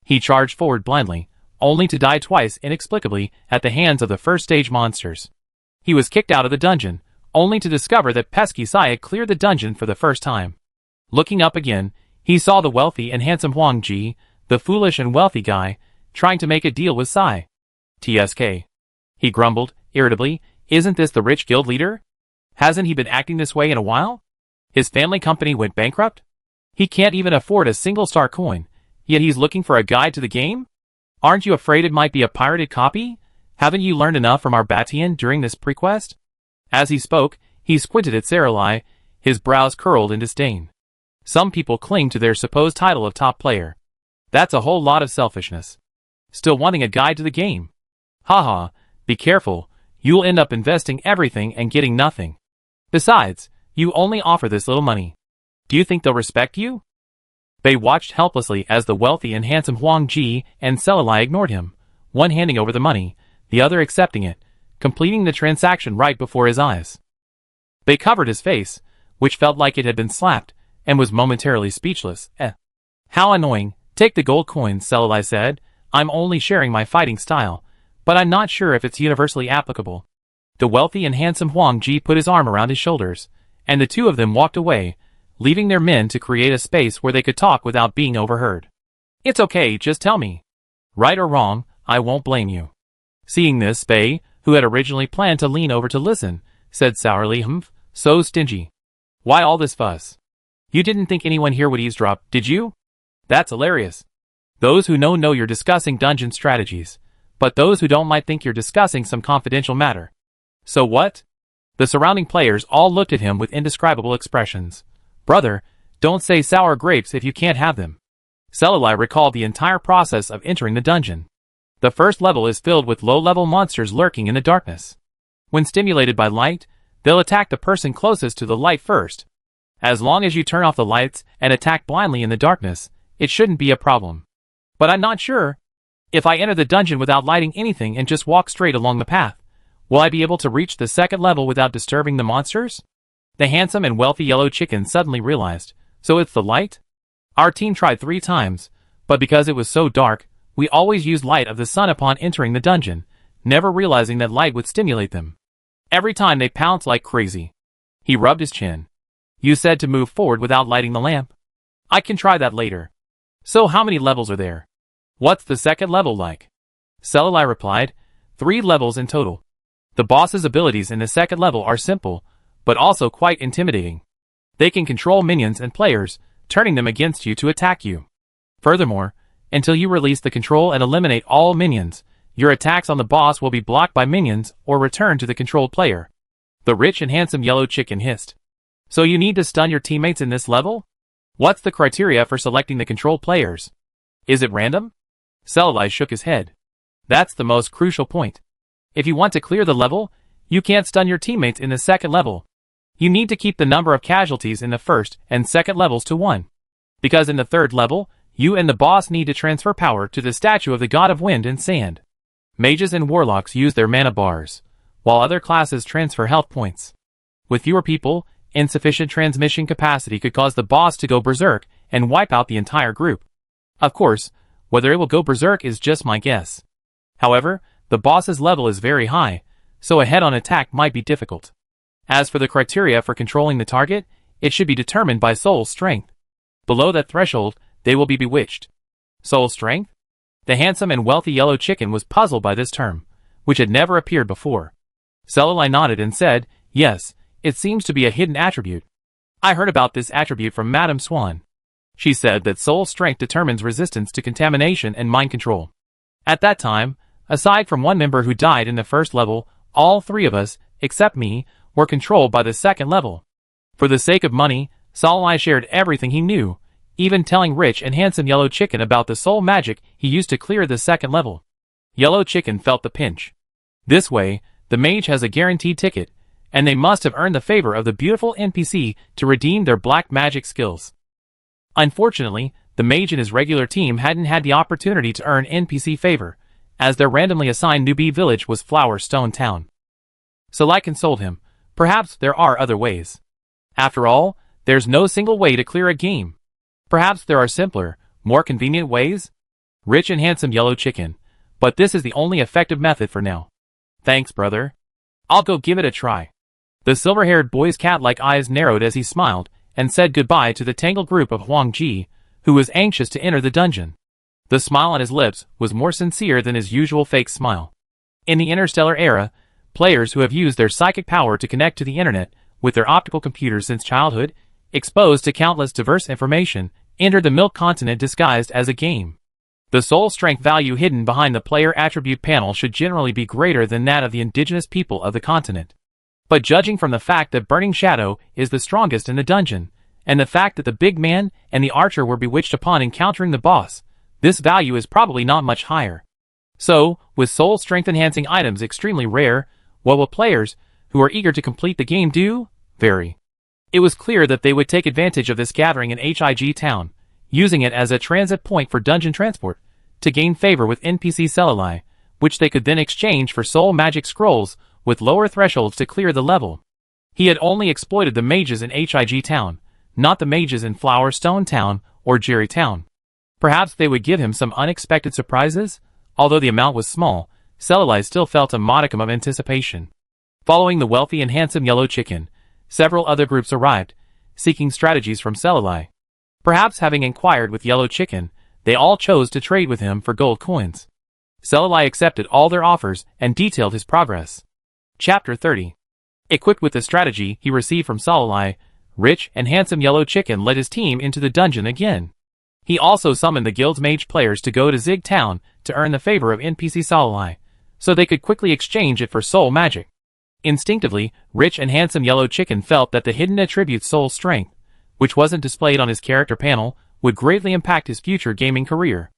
He charged forward blindly, only to die twice inexplicably at the hands of the first stage monsters. He was kicked out of the dungeon, only to discover that pesky Sai had cleared the dungeon for the first time. Looking up again, he saw the wealthy and handsome Huang Ji, the foolish and wealthy guy, trying to make a deal with Sai. "TSK. He grumbled, irritably, "Isn't this the rich guild leader? Hasn't he been acting this way in a while? His family company went bankrupt? He can't even afford a single star coin, yet he's looking for a guide to the game? Aren't you afraid it might be a pirated copy? Haven't you learned enough from our Batian during this prequest?" As he spoke, he squinted at Saralai, his brows curled in disdain. Some people cling to their supposed title of top player. That's a whole lot of selfishness. Still wanting a guide to the game. Haha, be careful, you'll end up investing everything and getting nothing. Besides, you only offer this little money. Do you think they'll respect you? They watched helplessly as the wealthy and handsome Huang Ji and Saralai ignored him, one handing over the money, the other accepting it, completing the transaction right before his eyes. They covered his face, which felt like it had been slapped, and was momentarily speechless. How annoying. Take the gold coins, Saralai said. I'm only sharing my fighting style, but I'm not sure if it's universally applicable. The wealthy and handsome Huang Ji put his arm around his shoulders, and the two of them walked away, leaving their men to create a space where they could talk without being overheard. It's okay, just tell me. Right or wrong, I won't blame you. Seeing this, Bei, who had originally planned to lean over to listen, said sourly, so stingy. Why all this fuss? You didn't think anyone here would eavesdrop, did you? That's hilarious. Those who know you're discussing dungeon strategies, but those who don't might think you're discussing some confidential matter. So what? The surrounding players all looked at him with indescribable expressions. Brother, don't say sour grapes if you can't have them. Saralai recalled the entire process of entering the dungeon. The first level is filled with low-level monsters lurking in the darkness. When stimulated by light, they'll attack the person closest to the light first. As long as you turn off the lights and attack blindly in the darkness, it shouldn't be a problem. But I'm not sure. If I enter the dungeon without lighting anything and just walk straight along the path, will I be able to reach the second level without disturbing the monsters? The handsome and wealthy yellow chicken suddenly realized, so it's the light? Our team tried 3 times, but because it was so dark, we always used light of the sun upon entering the dungeon, never realizing that light would stimulate them. Every time they pounced like crazy. He rubbed his chin. You said to move forward without lighting the lamp. I can try that later. So how many levels are there? What's the second level like? Saralai replied, 3 levels in total. The boss's abilities in the second level are simple, but also quite intimidating. They can control minions and players, turning them against you to attack you. Furthermore, until you release the control and eliminate all minions, your attacks on the boss will be blocked by minions or return to the controlled player. The rich and handsome yellow chicken hissed. So you need to stun your teammates in this level? What's the criteria for selecting the control players? Is it random? Celli shook his head. That's the most crucial point. If you want to clear the level, you can't stun your teammates in the second level. You need to keep the number of casualties in the first and second levels to 1. Because in the third level, you and the boss need to transfer power to the statue of the god of wind and sand. Mages and warlocks use their mana bars, while other classes transfer health points. With fewer people, insufficient transmission capacity could cause the boss to go berserk and wipe out the entire group. Of course, whether it will go berserk is just my guess. However, the boss's level is very high, so a head-on attack might be difficult. As for the criteria for controlling the target, it should be determined by soul strength. Below that threshold, they will be bewitched. Soul strength? The handsome and wealthy yellow chicken was puzzled by this term, which had never appeared before. Celli nodded and said, yes, it seems to be a hidden attribute. I heard about this attribute from Madame Swan. She said that soul strength determines resistance to contamination and mind control. At that time, aside from one member who died in the first level, all 3 of us, except me, were controlled by the second level. For the sake of money, Celli shared everything he knew, even telling rich and handsome Yellow Chicken about the soul magic he used to clear the second level. Yellow Chicken felt the pinch. This way, the mage has a guaranteed ticket, and they must have earned the favor of the beautiful NPC to redeem their black magic skills. Unfortunately, the mage and his regular team hadn't had the opportunity to earn NPC favor, as their randomly assigned newbie village was Flower Stone Town. Celli consoled him, perhaps there are other ways. After all, there's no single way to clear a game. Perhaps there are simpler, more convenient ways? Rich and handsome Yellow Chicken, but this is the only effective method for now. Thanks, brother. I'll go give it a try. The silver-haired boy's cat-like eyes narrowed as he smiled and said goodbye to the tangled group of Huang Ji, who was anxious to enter the dungeon. The smile on his lips was more sincere than his usual fake smile. In the interstellar era, players who have used their psychic power to connect to the internet with their optical computers since childhood, exposed to countless diverse information, entered the Milk Continent disguised as a game. The soul strength value hidden behind the player attribute panel should generally be greater than that of the indigenous people of the continent. But judging from the fact that Burning Shadow is the strongest in the dungeon, and the fact that the big man and the archer were bewitched upon encountering the boss, this value is probably not much higher. So, with soul strength enhancing items extremely rare, what will players, who are eager to complete the game do? Vary. It was clear that they would take advantage of this gathering in Hig Town, using it as a transit point for dungeon transport, to gain favor with NPC Celli, which they could then exchange for soul magic scrolls with lower thresholds to clear the level. He had only exploited the mages in Hig Town, not the mages in Flower Stone Town or Jerry Town. Perhaps they would give him some unexpected surprises? Although the amount was small, Celli still felt a modicum of anticipation. Following the wealthy and handsome Yellow Chicken, several other groups arrived, seeking strategies from Celli. Perhaps having inquired with Yellow Chicken, they all chose to trade with him for gold coins. Celli accepted all their offers and detailed his progress. Chapter 30. Equipped with the strategy he received from Celli, rich and handsome Yellow Chicken led his team into the dungeon again. He also summoned the guild's mage players to go to Zig Town to earn the favor of NPC Celli, so they could quickly exchange it for soul magic. Instinctively, rich and handsome Yellow Chicken felt that the hidden attribute soul strength, which wasn't displayed on his character panel, would greatly impact his future gaming career.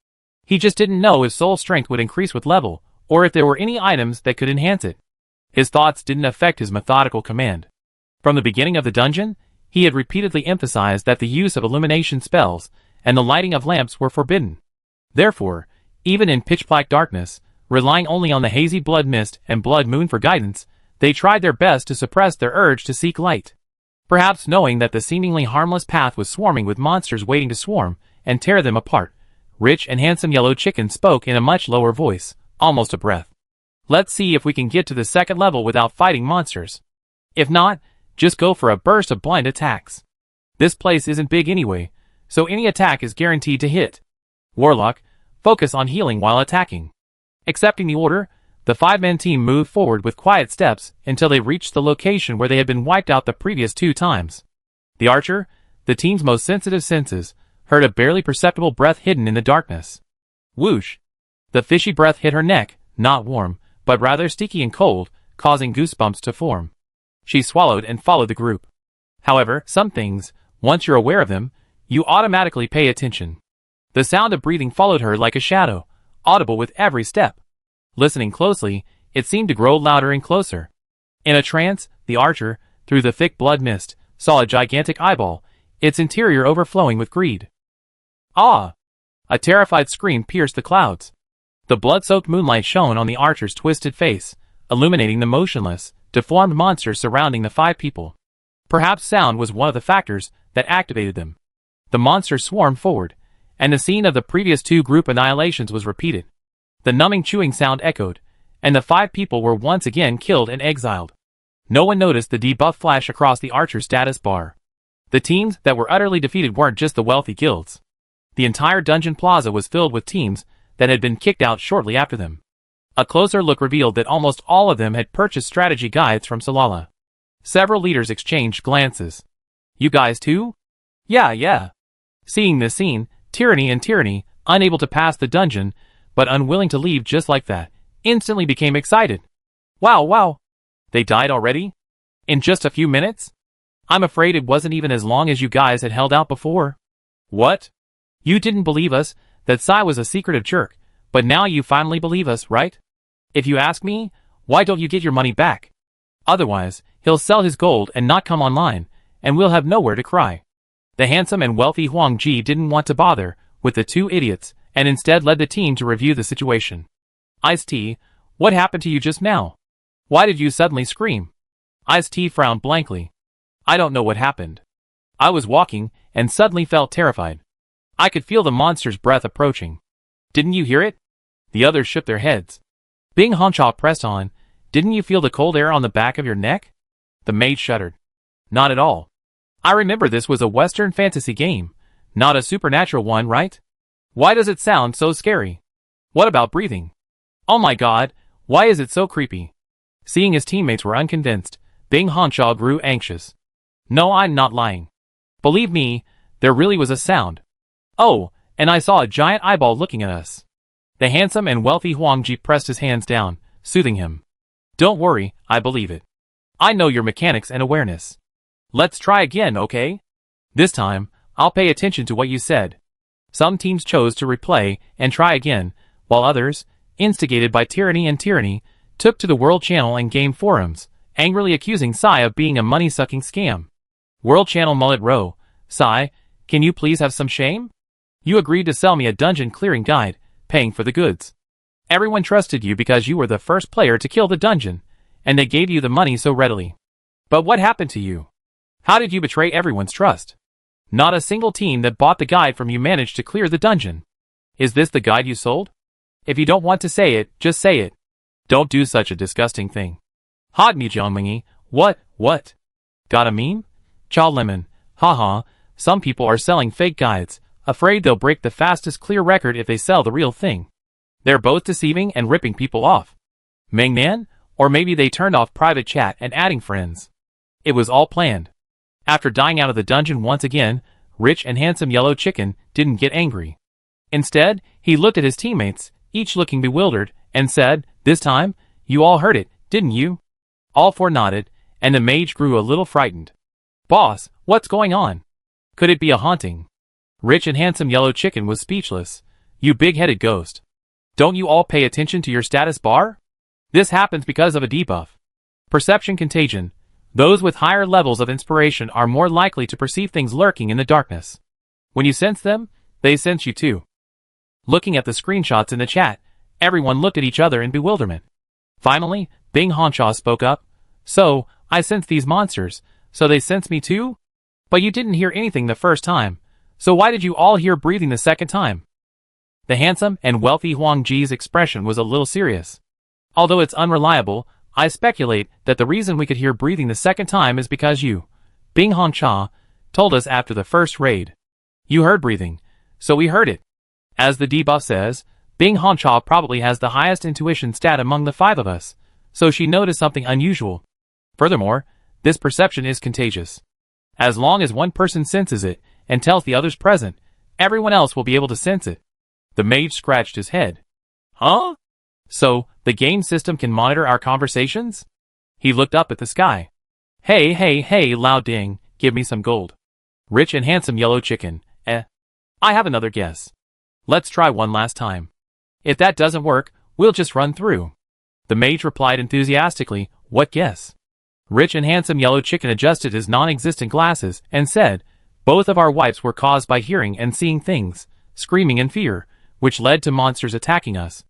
He just didn't know if soul strength would increase with level, or if there were any items that could enhance it. His thoughts didn't affect his methodical command. From the beginning of the dungeon, he had repeatedly emphasized that the use of illumination spells and the lighting of lamps were forbidden. Therefore, even in pitch-black darkness, relying only on the hazy blood mist and blood moon for guidance, they tried their best to suppress their urge to seek light. Perhaps knowing that the seemingly harmless path was swarming with monsters waiting to swarm and tear them apart, rich and handsome Yellow Chicken spoke in a much lower voice, almost a breath. Let's see if we can get to the second level without fighting monsters. If not, just go for a burst of blind attacks. This place isn't big anyway, so any attack is guaranteed to hit. Warlock, focus on healing while attacking. Accepting the order, the 5-man team moved forward with quiet steps until they reached the location where they had been wiped out the previous 2 times. The archer, the team's most sensitive senses, heard a barely perceptible breath hidden in the darkness. Whoosh! The fishy breath hit her neck, not warm, but rather sticky and cold, causing goosebumps to form. She swallowed and followed the group. However, some things, once you're aware of them, You automatically pay attention. The sound of breathing followed her like a shadow, audible with every step. Listening closely, it seemed to grow louder and closer. In a trance, the archer, through the thick blood mist, saw a gigantic eyeball, its interior overflowing with greed. Ah! A terrified scream pierced the clouds. The blood-soaked moonlight shone on the archer's twisted face, illuminating the motionless, deformed monsters surrounding the 5 people. Perhaps sound was one of the factors that activated them. The monsters swarmed forward, and the scene of the previous 2 group annihilations was repeated. The numbing chewing sound echoed, and the 5 people were once again killed and exiled. No one noticed the debuff flash across the archer's status bar. The teams that were utterly defeated weren't just the wealthy guilds. The entire dungeon plaza was filled with teams that had been kicked out shortly after them. A closer look revealed that almost all of them had purchased strategy guides from Solala. Several leaders exchanged glances. You guys too? Yeah. Seeing this scene, Tyranny, unable to pass the dungeon, but unwilling to leave just like that, instantly became excited. Wow. They died already? In just a few minutes? I'm afraid it wasn't even as long as you guys had held out before. What? You didn't believe us, that Sai was a secretive jerk, but now you finally believe us, right? If you ask me, why don't you get your money back? Otherwise, he'll sell his gold and not come online, and we'll have nowhere to cry. The handsome and wealthy Huang Ji didn't want to bother with the 2 idiots, and instead led the team to review the situation. Ice-T, what happened to you just now? Why did you suddenly scream? Ice-T frowned blankly. I don't know what happened. I was walking, and suddenly felt terrified. I could feel the monster's breath approaching. Didn't you hear it? The others shook their heads. Bing Hongcha pressed on. Didn't you feel the cold air on the back of your neck? The maid shuddered. Not at all. I remember this was a Western fantasy game, not a supernatural one, right? Why does it sound so scary? What about breathing? Oh my god, why is it so creepy? Seeing his teammates were unconvinced, Bing Hongcha grew anxious. No, I'm not lying. Believe me, there really was a sound. Oh, and I saw a giant eyeball looking at us. The handsome and wealthy Huang Ji pressed his hands down, soothing him. Don't worry, I believe it. I know your mechanics and awareness. Let's try again, okay? This time, I'll pay attention to what you said. Some teams chose to replay and try again, while others, instigated by Tyranny, took to the World Channel and game forums, angrily accusing Sai of being a money-sucking scam. World Channel Mullet Row, Sai, can you please have some shame? You agreed to sell me a dungeon clearing guide, paying for the goods. Everyone trusted you because you were the first player to kill the dungeon, and they gave you the money so readily. But what happened to you? How did you betray everyone's trust? Not a single team that bought the guide from you managed to clear the dungeon. Is this the guide you sold? If you don't want to say it, just say it. Don't do such a disgusting thing. Hot me Jiangmingi, what? Got a meme? Chow Lemon, haha, some people are selling fake guides, afraid they'll break the fastest clear record if they sell the real thing. They're both deceiving and ripping people off. Mingnan? Or maybe they turned off private chat and adding friends. It was all planned. After dying out of the dungeon once again, rich and handsome Yellow Chicken didn't get angry. Instead, he looked at his teammates, each looking bewildered, and said, this time, you all heard it, didn't you? All 4 nodded, and the mage grew a little frightened. Boss, what's going on? Could it be a haunting? Rich and handsome Yellow Chicken was speechless. You big-headed ghost. Don't you all pay attention to your status bar? This happens because of a debuff. Perception contagion. Those with higher levels of inspiration are more likely to perceive things lurking in the darkness. When you sense them, they sense you too. Looking at the screenshots in the chat, everyone looked at each other in bewilderment. Finally, Bing Hongcha spoke up. So, I sense these monsters, so they sense me too? But you didn't hear anything the first time, so why did you all hear breathing the second time? The handsome and wealthy Huang Ji's expression was a little serious. Although it's unreliable, I speculate that the reason we could hear breathing the second time is because you, Bing Hongcha, told us after the first raid. You heard breathing, so we heard it. As the debuff says, Bing Hongcha probably has the highest intuition stat among the 5 of us, so she noticed something unusual. Furthermore, this perception is contagious. As long as one person senses it and tells the others present, everyone else will be able to sense it. The mage scratched his head. Huh? So, the game system can monitor our conversations? He looked up at the sky. Hey, Lao Ding, give me some gold. Rich and handsome Yellow Chicken, I have another guess. Let's try one last time. If that doesn't work, we'll just run through. The mage replied enthusiastically, what guess? Rich and handsome yellow chicken adjusted his non-existent glasses and said, both of our wipes were caused by hearing and seeing things, screaming in fear, which led to monsters attacking us.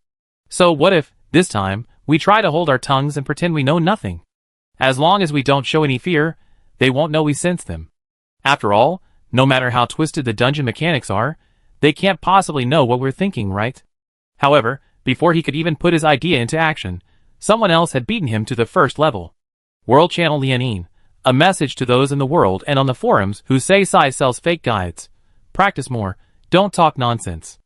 So what if, this time, we try to hold our tongues and pretend we know nothing? As long as we don't show any fear, they won't know we sense them. After all, no matter how twisted the dungeon mechanics are, they can't possibly know what we're thinking, right? However, before he could even put his idea into action, someone else had beaten him to the first level. World Channel Lianin, a message to those in the world and on the forums who say Sai sells fake guides. Practice more, don't talk nonsense.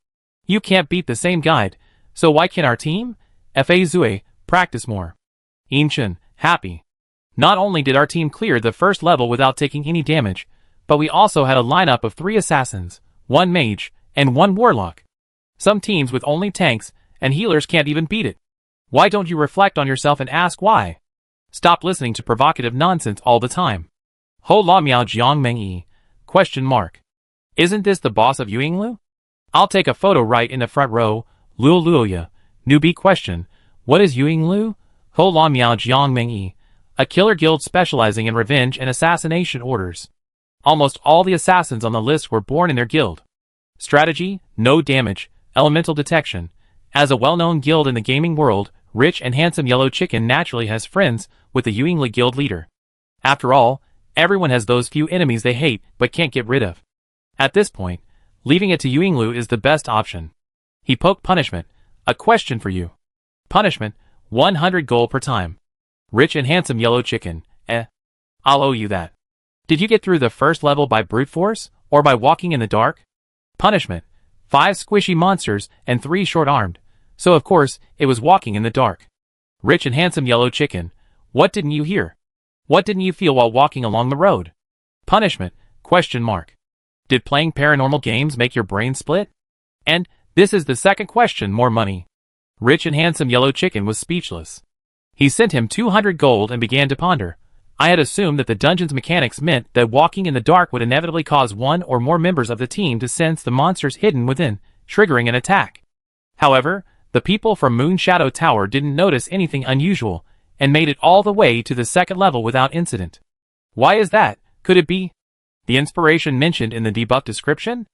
You can't beat the same guide, so why can't our team? Fa Zue, practice more. Inchin, happy. Not only did our team clear the first level without taking any damage, but we also had a lineup of 3 assassins, 1 mage, and 1 warlock. Some teams with only tanks and healers can't even beat it. Why don't you reflect on yourself and ask why? Stop listening to provocative nonsense all the time. Ho la miao jiang meng yi? Question mark. Isn't this the boss of Yuinglu? I'll take a photo right in the front row. Luo Luoya. Newbie question. What is Yuinglu? Ho la miao jiang meng yi? A killer guild specializing in revenge and assassination orders. Almost all the assassins on the list were born in their guild. Strategy, no damage, elemental detection. As a well-known guild in the gaming world, Rich and handsome yellow chicken naturally has friends with the Yuingli guild leader. After all, everyone has those few enemies they hate but can't get rid of. At this point, leaving it to Yuinglu is the best option. He poked punishment. A question for you. Punishment, 100 gold per time. Rich and handsome yellow chicken. I'll owe you that. Did you get through the first level by brute force, or by walking in the dark? Punishment, 5 squishy monsters and 3 short-armed. So of course, it was walking in the dark. Rich and handsome yellow chicken. What didn't you hear? What didn't you feel while walking along the road? Punishment, question mark. Did playing paranormal games make your brain split? And, this is the second question, more money. Rich and handsome yellow chicken was speechless. He sent him 200 gold and began to ponder. I had assumed that the dungeon's mechanics meant that walking in the dark would inevitably cause one or more members of the team to sense the monsters hidden within, triggering an attack. However, the people from Moon Shadow Tower didn't notice anything unusual, and made it all the way to the second level without incident. Why is that? Could it be the inspiration mentioned in the debuff description?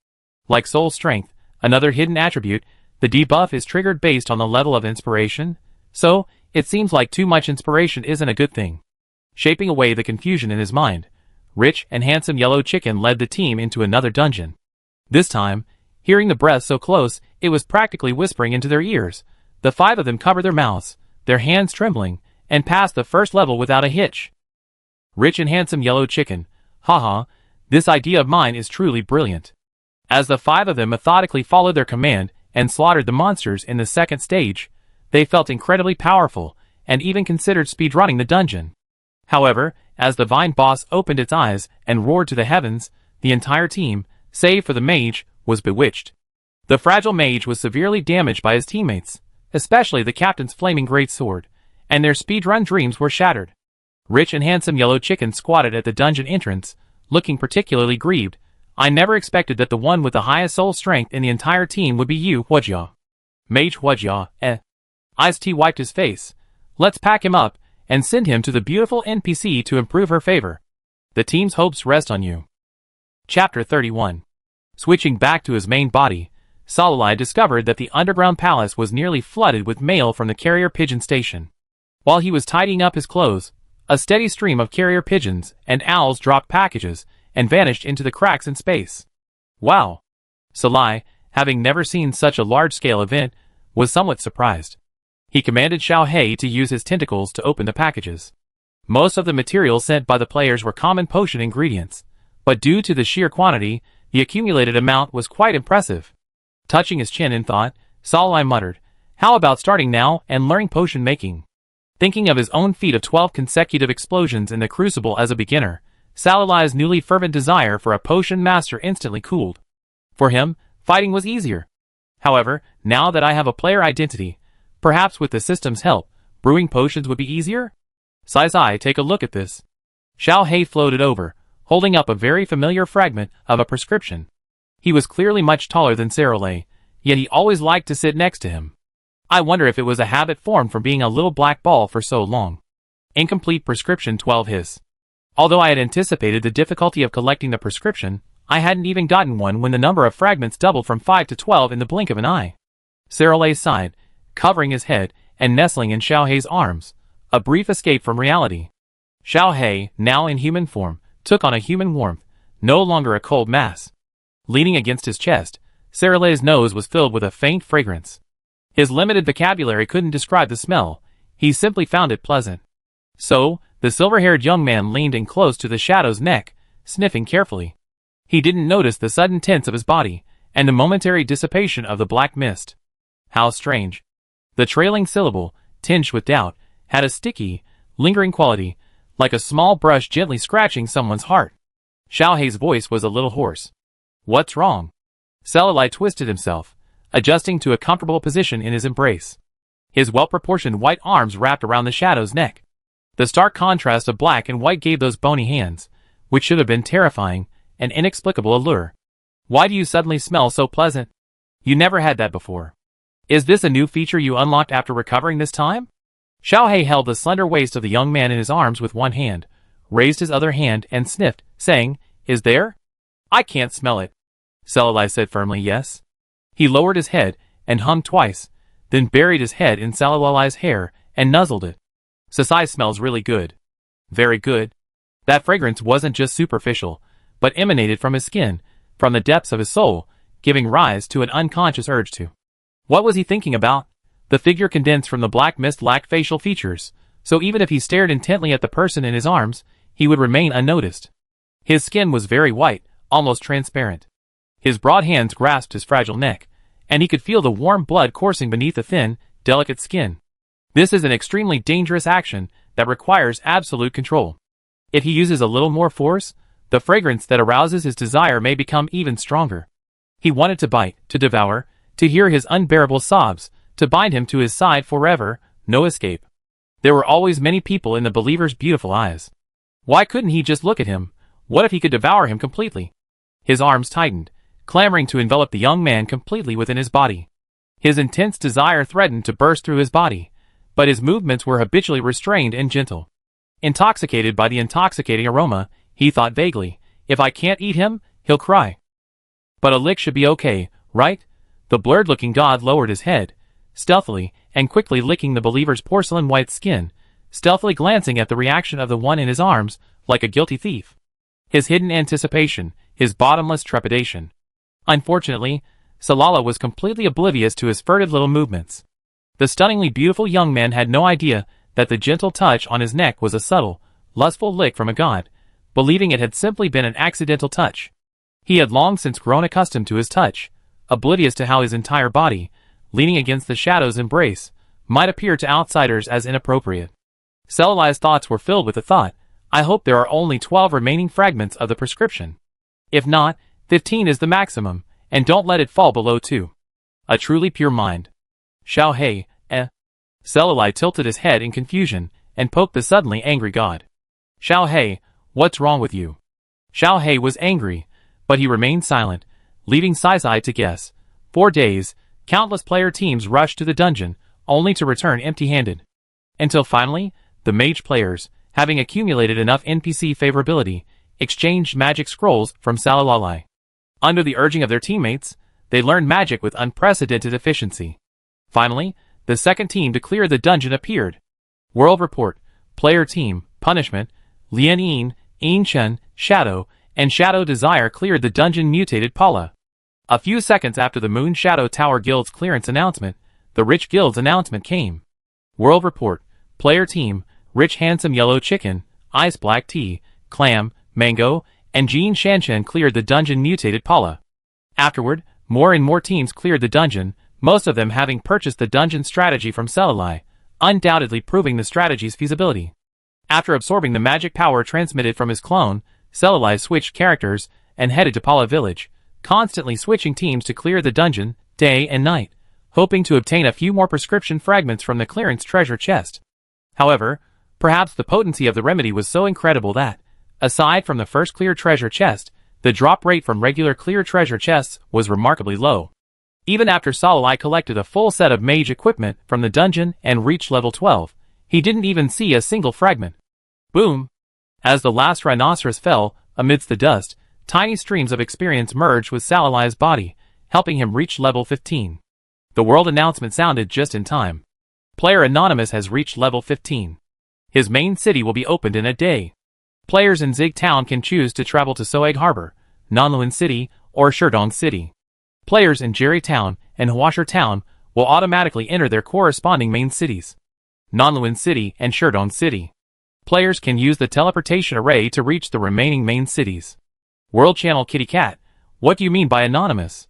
Like soul strength, another hidden attribute, the debuff is triggered based on the level of inspiration, so it seems like too much inspiration isn't a good thing. Shaping away the confusion in his mind, Rich and handsome yellow chicken led the team into another dungeon. This time, hearing the breath so close, it was practically whispering into their ears. The 5 of them covered their mouths, their hands trembling, and passed the first level without a hitch. Rich and handsome yellow chicken. Haha, this idea of mine is truly brilliant. As the 5 of them methodically followed their command and slaughtered the monsters in the second stage, they felt incredibly powerful and even considered speedrunning the dungeon. However, as the Vine Boss opened its eyes and roared to the heavens, the entire team, save for the mage, was bewitched. The fragile mage was severely damaged by his teammates, especially the captain's flaming greatsword, and their speedrun dreams were shattered. Rich and handsome yellow chicken squatted at the dungeon entrance, looking particularly grieved. I never expected that the one with the highest soul strength in the entire team would be you, Huojia. Mage Huojia, Ice-T wiped his face. Let's pack him up and send him to the beautiful NPC to improve her favor. The team's hopes rest on you. Chapter 31. Switching back to his main body, Salalai discovered that the underground palace was nearly flooded with mail from the carrier pigeon station. While he was tidying up his clothes, a steady stream of carrier pigeons and owls dropped packages and vanished into the cracks in space. Wow! Salai, having never seen such a large-scale event, was somewhat surprised. He commanded Xiao Hei to use his tentacles to open the packages. Most of the materials sent by the players were common potion ingredients, but due to the sheer quantity, the accumulated amount was quite impressive. Touching his chin in thought, Salai muttered, "How about starting now and learning potion making?" Thinking of his own feat of 12 consecutive explosions in the crucible as a beginner, Salalai's newly fervent desire for a potion master instantly cooled. For him, fighting was easier. However, now that I have a player identity, perhaps with the system's help, brewing potions would be easier? Sai, take a look at this. Xiao Hei floated over, holding up a very familiar fragment of a prescription. He was clearly much taller than Sarolay, yet he always liked to sit next to him. I wonder if it was a habit formed from being a little black ball for so long. Incomplete prescription 12 hiss. Although I had anticipated the difficulty of collecting the prescription, I hadn't even gotten one when the number of fragments doubled from 5 to 12 in the blink of an eye. Sarolay sighed, covering his head and nestling in Xiaohei's arms, a brief escape from reality. Xiaohei, now in human form, took on a human warmth, no longer a cold mass. Leaning against his chest, Sarolay's nose was filled with a faint fragrance. His limited vocabulary couldn't describe the smell, he simply found it pleasant. So, the silver-haired young man leaned in close to the Shadow's neck, sniffing carefully. He didn't notice the sudden tense of his body, and the momentary dissipation of the black mist. How strange. The trailing syllable, tinged with doubt, had a sticky, lingering quality, like a small brush gently scratching someone's heart. Xiaohei's voice was a little hoarse. What's wrong? Sarolay twisted himself, adjusting to a comfortable position in his embrace. His well-proportioned white arms wrapped around the Shadow's neck. The stark contrast of black and white gave those bony hands, which should have been terrifying, an inexplicable allure. Why do you suddenly smell so pleasant? You never had that before. Is this a new feature you unlocked after recovering this time? Xiaohei held the slender waist of the young man in his arms with one hand, raised his other hand and sniffed, saying, Is there? I can't smell it. Sarolay said firmly yes. He lowered his head and hummed twice, then buried his head in Saralay's hair and nuzzled it. Sasai smells really good. Very good. That fragrance wasn't just superficial, but emanated from his skin, from the depths of his soul, giving rise to an unconscious urge to. What was he thinking about? The figure condensed from the black mist lacked facial features, so even if he stared intently at the person in his arms, he would remain unnoticed. His skin was very white, almost transparent. His broad hands grasped his fragile neck, and he could feel the warm blood coursing beneath the thin, delicate skin. This is an extremely dangerous action that requires absolute control. If he uses a little more force, the fragrance that arouses his desire may become even stronger. He wanted to bite, to devour, to hear his unbearable sobs, to bind him to his side forever, no escape. There were always many people in the believer's beautiful eyes. Why couldn't he just look at him? What if he could devour him completely? His arms tightened, clamoring to envelop the young man completely within his body. His intense desire threatened to burst through his body, but his movements were habitually restrained and gentle. Intoxicated by the intoxicating aroma, he thought vaguely, if I can't eat him, he'll cry. But a lick should be okay, right? The blurred-looking god lowered his head, stealthily and quickly licking the believer's porcelain-white skin, stealthily glancing at the reaction of the one in his arms, like a guilty thief. His hidden anticipation, his bottomless trepidation. Unfortunately, Sarolay was completely oblivious to his furtive little movements. The stunningly beautiful young man had no idea that the gentle touch on his neck was a subtle, lustful lick from a god, believing it had simply been an accidental touch. He had long since grown accustomed to his touch, oblivious to how his entire body, leaning against the Shadow's embrace, might appear to outsiders as inappropriate. Saralay's thoughts were filled with the thought, I hope there are only 12 remaining fragments of the prescription. If not, 15 is the maximum, and don't let it fall below 2. A truly pure mind. Xiaohei, Sarolay tilted his head in confusion, and poked the suddenly angry god. Xiaohei, what's wrong with you? Xiaohei was angry, but he remained silent, leaving Sasai to guess. 4 days, countless player teams rushed to the dungeon, only to return empty-handed. Until finally, the mage players, having accumulated enough NPC favorability, exchanged magic scrolls from Sarolay. Under the urging of their teammates, they learned magic with unprecedented efficiency. Finally, the second team to clear the dungeon appeared. World Report, Player Team, Punishment, Lian Yin, Yin Chen, Shadow, and Shadow Desire cleared the dungeon mutated Paula. A few seconds after the Moon Shadow Tower Guild's clearance announcement, the Rich Guild's announcement came. World Report, Player Team, Rich Handsome Yellow Chicken, Ice Black Tea, Clam, Mango, and Jean Shanshan cleared the dungeon mutated Paula. Afterward, more and more teams cleared the dungeon, most of them having purchased the dungeon strategy from Sarolay, undoubtedly proving the strategy's feasibility. After absorbing the magic power transmitted from his clone, Sarolay switched characters and headed to Paula Village, constantly switching teams to clear the dungeon, day and night, hoping to obtain a few more prescription fragments from the clearance treasure chest. However, perhaps the potency of the remedy was so incredible that, aside from the first clear treasure chest, the drop rate from regular clear treasure chests was remarkably low. Even after Salai collected a full set of mage equipment from the dungeon and reached level 12, he didn't even see a single fragment. Boom! As the last rhinoceros fell, amidst the dust, tiny streams of experience merged with Salai's body, helping him reach level 15. The world announcement sounded just in time. Player Anonymous has reached level 15. His main city will be opened in a day. Players in Zig Town can choose to travel to Soeg Harbor, Nanluan City, or Sherdong City. Players in Jerry Town and Huasher Town will automatically enter their corresponding main cities, Nanluan City and Sherdong City. Players can use the teleportation array to reach the remaining main cities. World Channel Kitty Cat, what do you mean by Anonymous?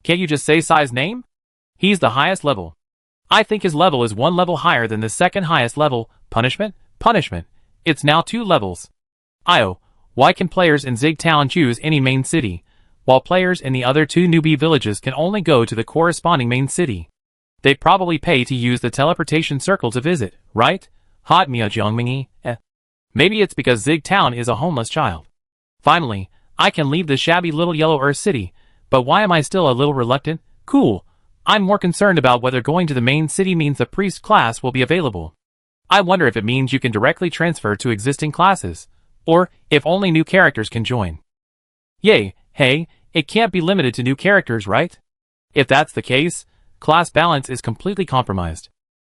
Can't you just say Sai's name? He's the highest level. I think his level is one level higher than the second highest level. Punishment? Punishment. It's now 2 levels. Io, why can players in Zig Town choose any main city, while players in the other 2 newbie villages can only go to the corresponding main city? They probably pay to use the teleportation circle to visit, right? Hot Mia Jiangmingi, Maybe it's because Zig Town is a homeless child. Finally, I can leave the shabby little yellow Earth city, but why am I still a little reluctant? Cool. I'm more concerned about whether going to the main city means the priest class will be available. I wonder if it means you can directly transfer to existing classes, or if only new characters can join. Yay, hey, it can't be limited to new characters, right? If that's the case, class balance is completely compromised.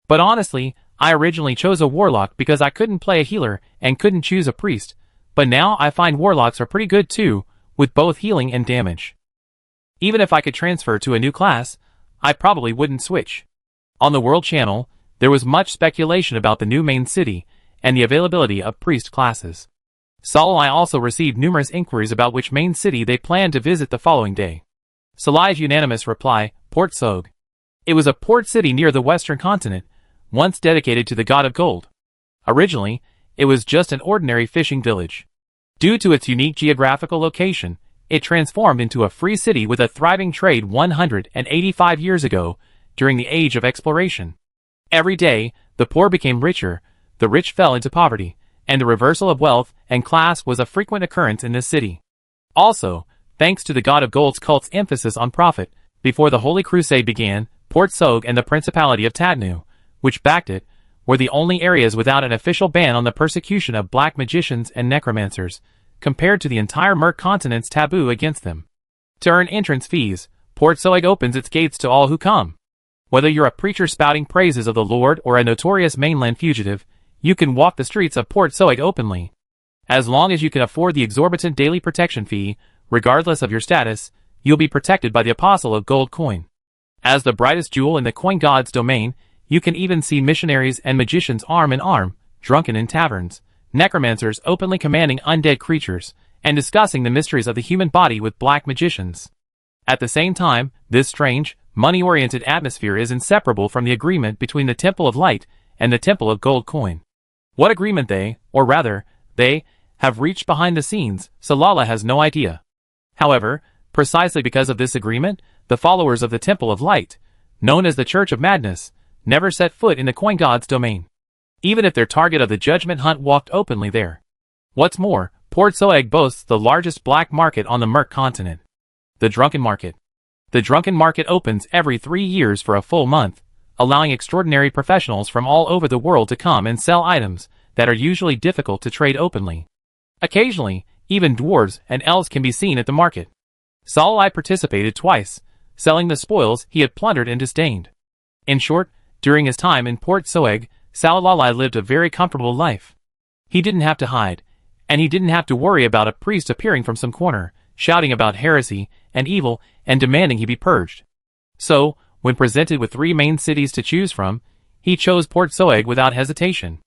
But honestly, I originally chose a warlock because I couldn't play a healer and couldn't choose a priest, but now I find warlocks are pretty good too, with both healing and damage. Even if I could transfer to a new class, I probably wouldn't switch. On the World Channel, there was much speculation about the new main city and the availability of priest classes. Salai also received numerous inquiries about which main city they planned to visit the following day. Salai's unanimous reply, Port Soeg. It was a port city near the western continent, once dedicated to the god of gold. Originally, it was just an ordinary fishing village. Due to its unique geographical location, it transformed into a free city with a thriving trade 185 years ago, during the Age of Exploration. Every day, the poor became richer, the rich fell into poverty, and the reversal of wealth and class was a frequent occurrence in this city. Also, thanks to the god of gold's cult's emphasis on profit, before the Holy Crusade began, Port Soeg and the Principality of Tadnu, which backed it, were the only areas without an official ban on the persecution of black magicians and necromancers, compared to the entire Merc continent's taboo against them. To earn entrance fees, Port Soeg opens its gates to all who come. Whether you're a preacher spouting praises of the Lord or a notorious mainland fugitive, you can walk the streets of Port Soeg openly. As long as you can afford the exorbitant daily protection fee, regardless of your status, you'll be protected by the Apostle of Gold Coin. As the brightest jewel in the coin god's domain, you can even see missionaries and magicians arm in arm, drunken in taverns, necromancers openly commanding undead creatures, and discussing the mysteries of the human body with black magicians. At the same time, this strange, money-oriented atmosphere is inseparable from the agreement between the Temple of Light and the Temple of Gold Coin. What agreement they, or rather, they, have reached behind the scenes, Salala has no idea. However, precisely because of this agreement, the followers of the Temple of Light, known as the Church of Madness, never set foot in the coin god's domain, even if their target of the judgment hunt walked openly there. What's more, Port Soeg boasts the largest black market on the Merc continent. The Drunken Market. The Drunken Market opens every 3 years for a full month, allowing extraordinary professionals from all over the world to come and sell items that are usually difficult to trade openly. Occasionally, even dwarves and elves can be seen at the market. Salai participated twice, selling the spoils he had plundered and disdained. In short, during his time in Port Soeg, Salai lived a very comfortable life. He didn't have to hide, and he didn't have to worry about a priest appearing from some corner, shouting about heresy and evil and demanding he be purged. So, when presented with 3 main cities to choose from, he chose Port Soeg without hesitation.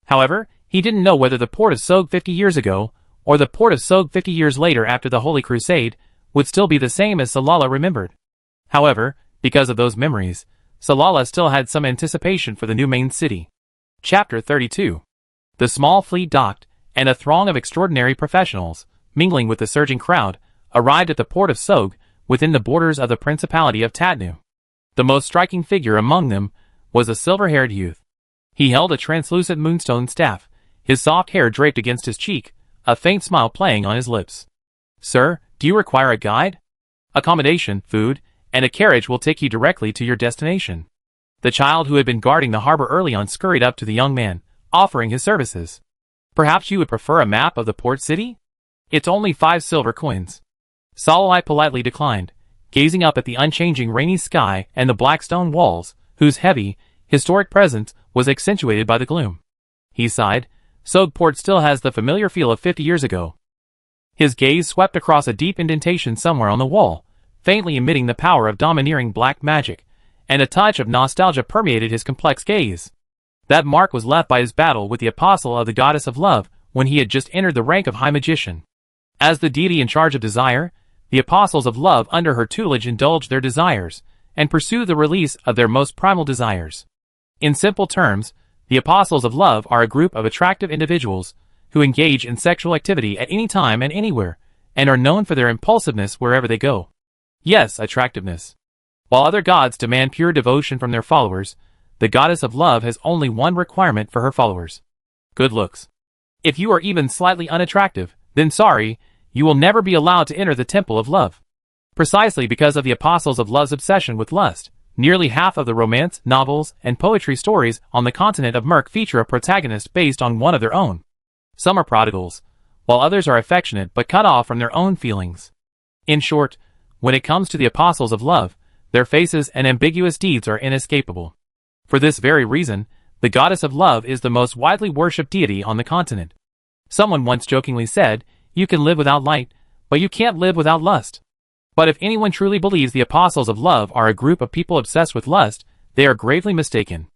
However, he didn't know whether the Port of Soeg 50 years ago, or the Port of Soeg 50 years later after the Holy Crusade, would still be the same as Salala remembered. However, because of those memories, Salala still had some anticipation for the new main city. Chapter 32. The small fleet docked, and a throng of extraordinary professionals, mingling with the surging crowd, arrived at the Port of Soeg, within the borders of the Principality of Tadnu. The most striking figure among them was a silver-haired youth. He held a translucent moonstone staff, his soft hair draped against his cheek, a faint smile playing on his lips. "Sir, Do you require a guide? Accommodation, food, and a carriage will take you directly to your destination. The child who had been guarding the harbor early on scurried up to the young man, offering his services. Perhaps you would prefer a map of the port city? It's only 5 silver coins. Salai politely declined, gazing up at the unchanging rainy sky and the black stone walls, whose heavy, historic presence was accentuated by the gloom. He sighed. Sog Port still has the familiar feel of 50 years ago. His gaze swept across a deep indentation somewhere on the wall, faintly emitting the power of domineering black magic, and a touch of nostalgia permeated his complex gaze. That mark was left by his battle with the apostle of the goddess of love when he had just entered the rank of high magician. As the deity in charge of desire, the apostles of love under her tutelage indulge their desires, and pursue the release of their most primal desires. In simple terms, the apostles of love are a group of attractive individuals who engage in sexual activity at any time and anywhere, and are known for their impulsiveness wherever they go. Yes, attractiveness. While other gods demand pure devotion from their followers, the goddess of love has only one requirement for her followers: good looks. If you are even slightly unattractive, then sorry, you will never be allowed to enter the temple of love. Precisely because of the apostles of love's obsession with lust, nearly half of the romance, novels, and poetry stories on the continent of Merc feature a protagonist based on one of their own. Some are prodigals, while others are affectionate but cut off from their own feelings. In short, when it comes to the apostles of love, their faces and ambiguous deeds are inescapable. For this very reason, the goddess of love is the most widely worshipped deity on the continent. Someone once jokingly said, "You can live without light, but you can't live without lust." But if anyone truly believes the apostles of love are a group of people obsessed with lust, they are gravely mistaken.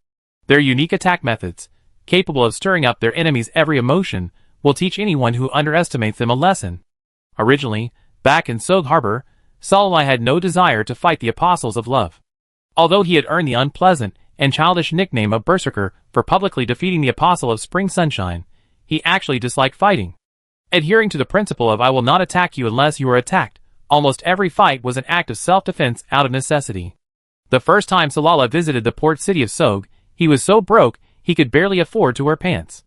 Their unique attack methods, capable of stirring up their enemies' every emotion, will teach anyone who underestimates them a lesson. Originally, back in Sog Harbor, Salai had no desire to fight the apostles of love. Although he had earned the unpleasant and childish nickname of Berserker for publicly defeating the apostle of spring sunshine, he actually disliked fighting. Adhering to the principle of "I will not attack you unless you are attacked," almost every fight was an act of self-defense out of necessity. The first time Salala visited the port city of Sog, he was so broke he could barely afford to wear pants.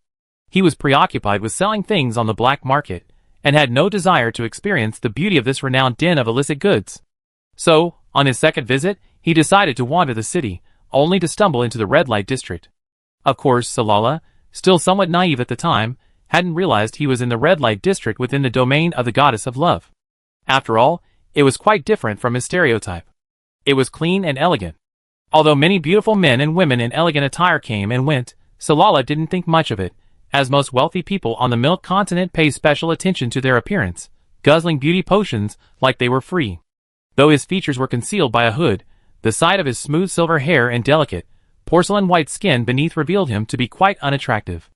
He was preoccupied with selling things on the black market, and had no desire to experience the beauty of this renowned den of illicit goods. So, on his second visit, he decided to wander the city, only to stumble into the red light district. Of course, Salala, still somewhat naive at the time, hadn't realized he was in the red light district within the domain of the goddess of love. After all, it was quite different from his stereotype. It was clean and elegant. Although many beautiful men and women in elegant attire came and went, Salala didn't think much of it, as most wealthy people on the Milk Continent pay special attention to their appearance, guzzling beauty potions like they were free. Though his features were concealed by a hood, the sight of his smooth silver hair and delicate, porcelain-white skin beneath revealed him to be quite unattractive.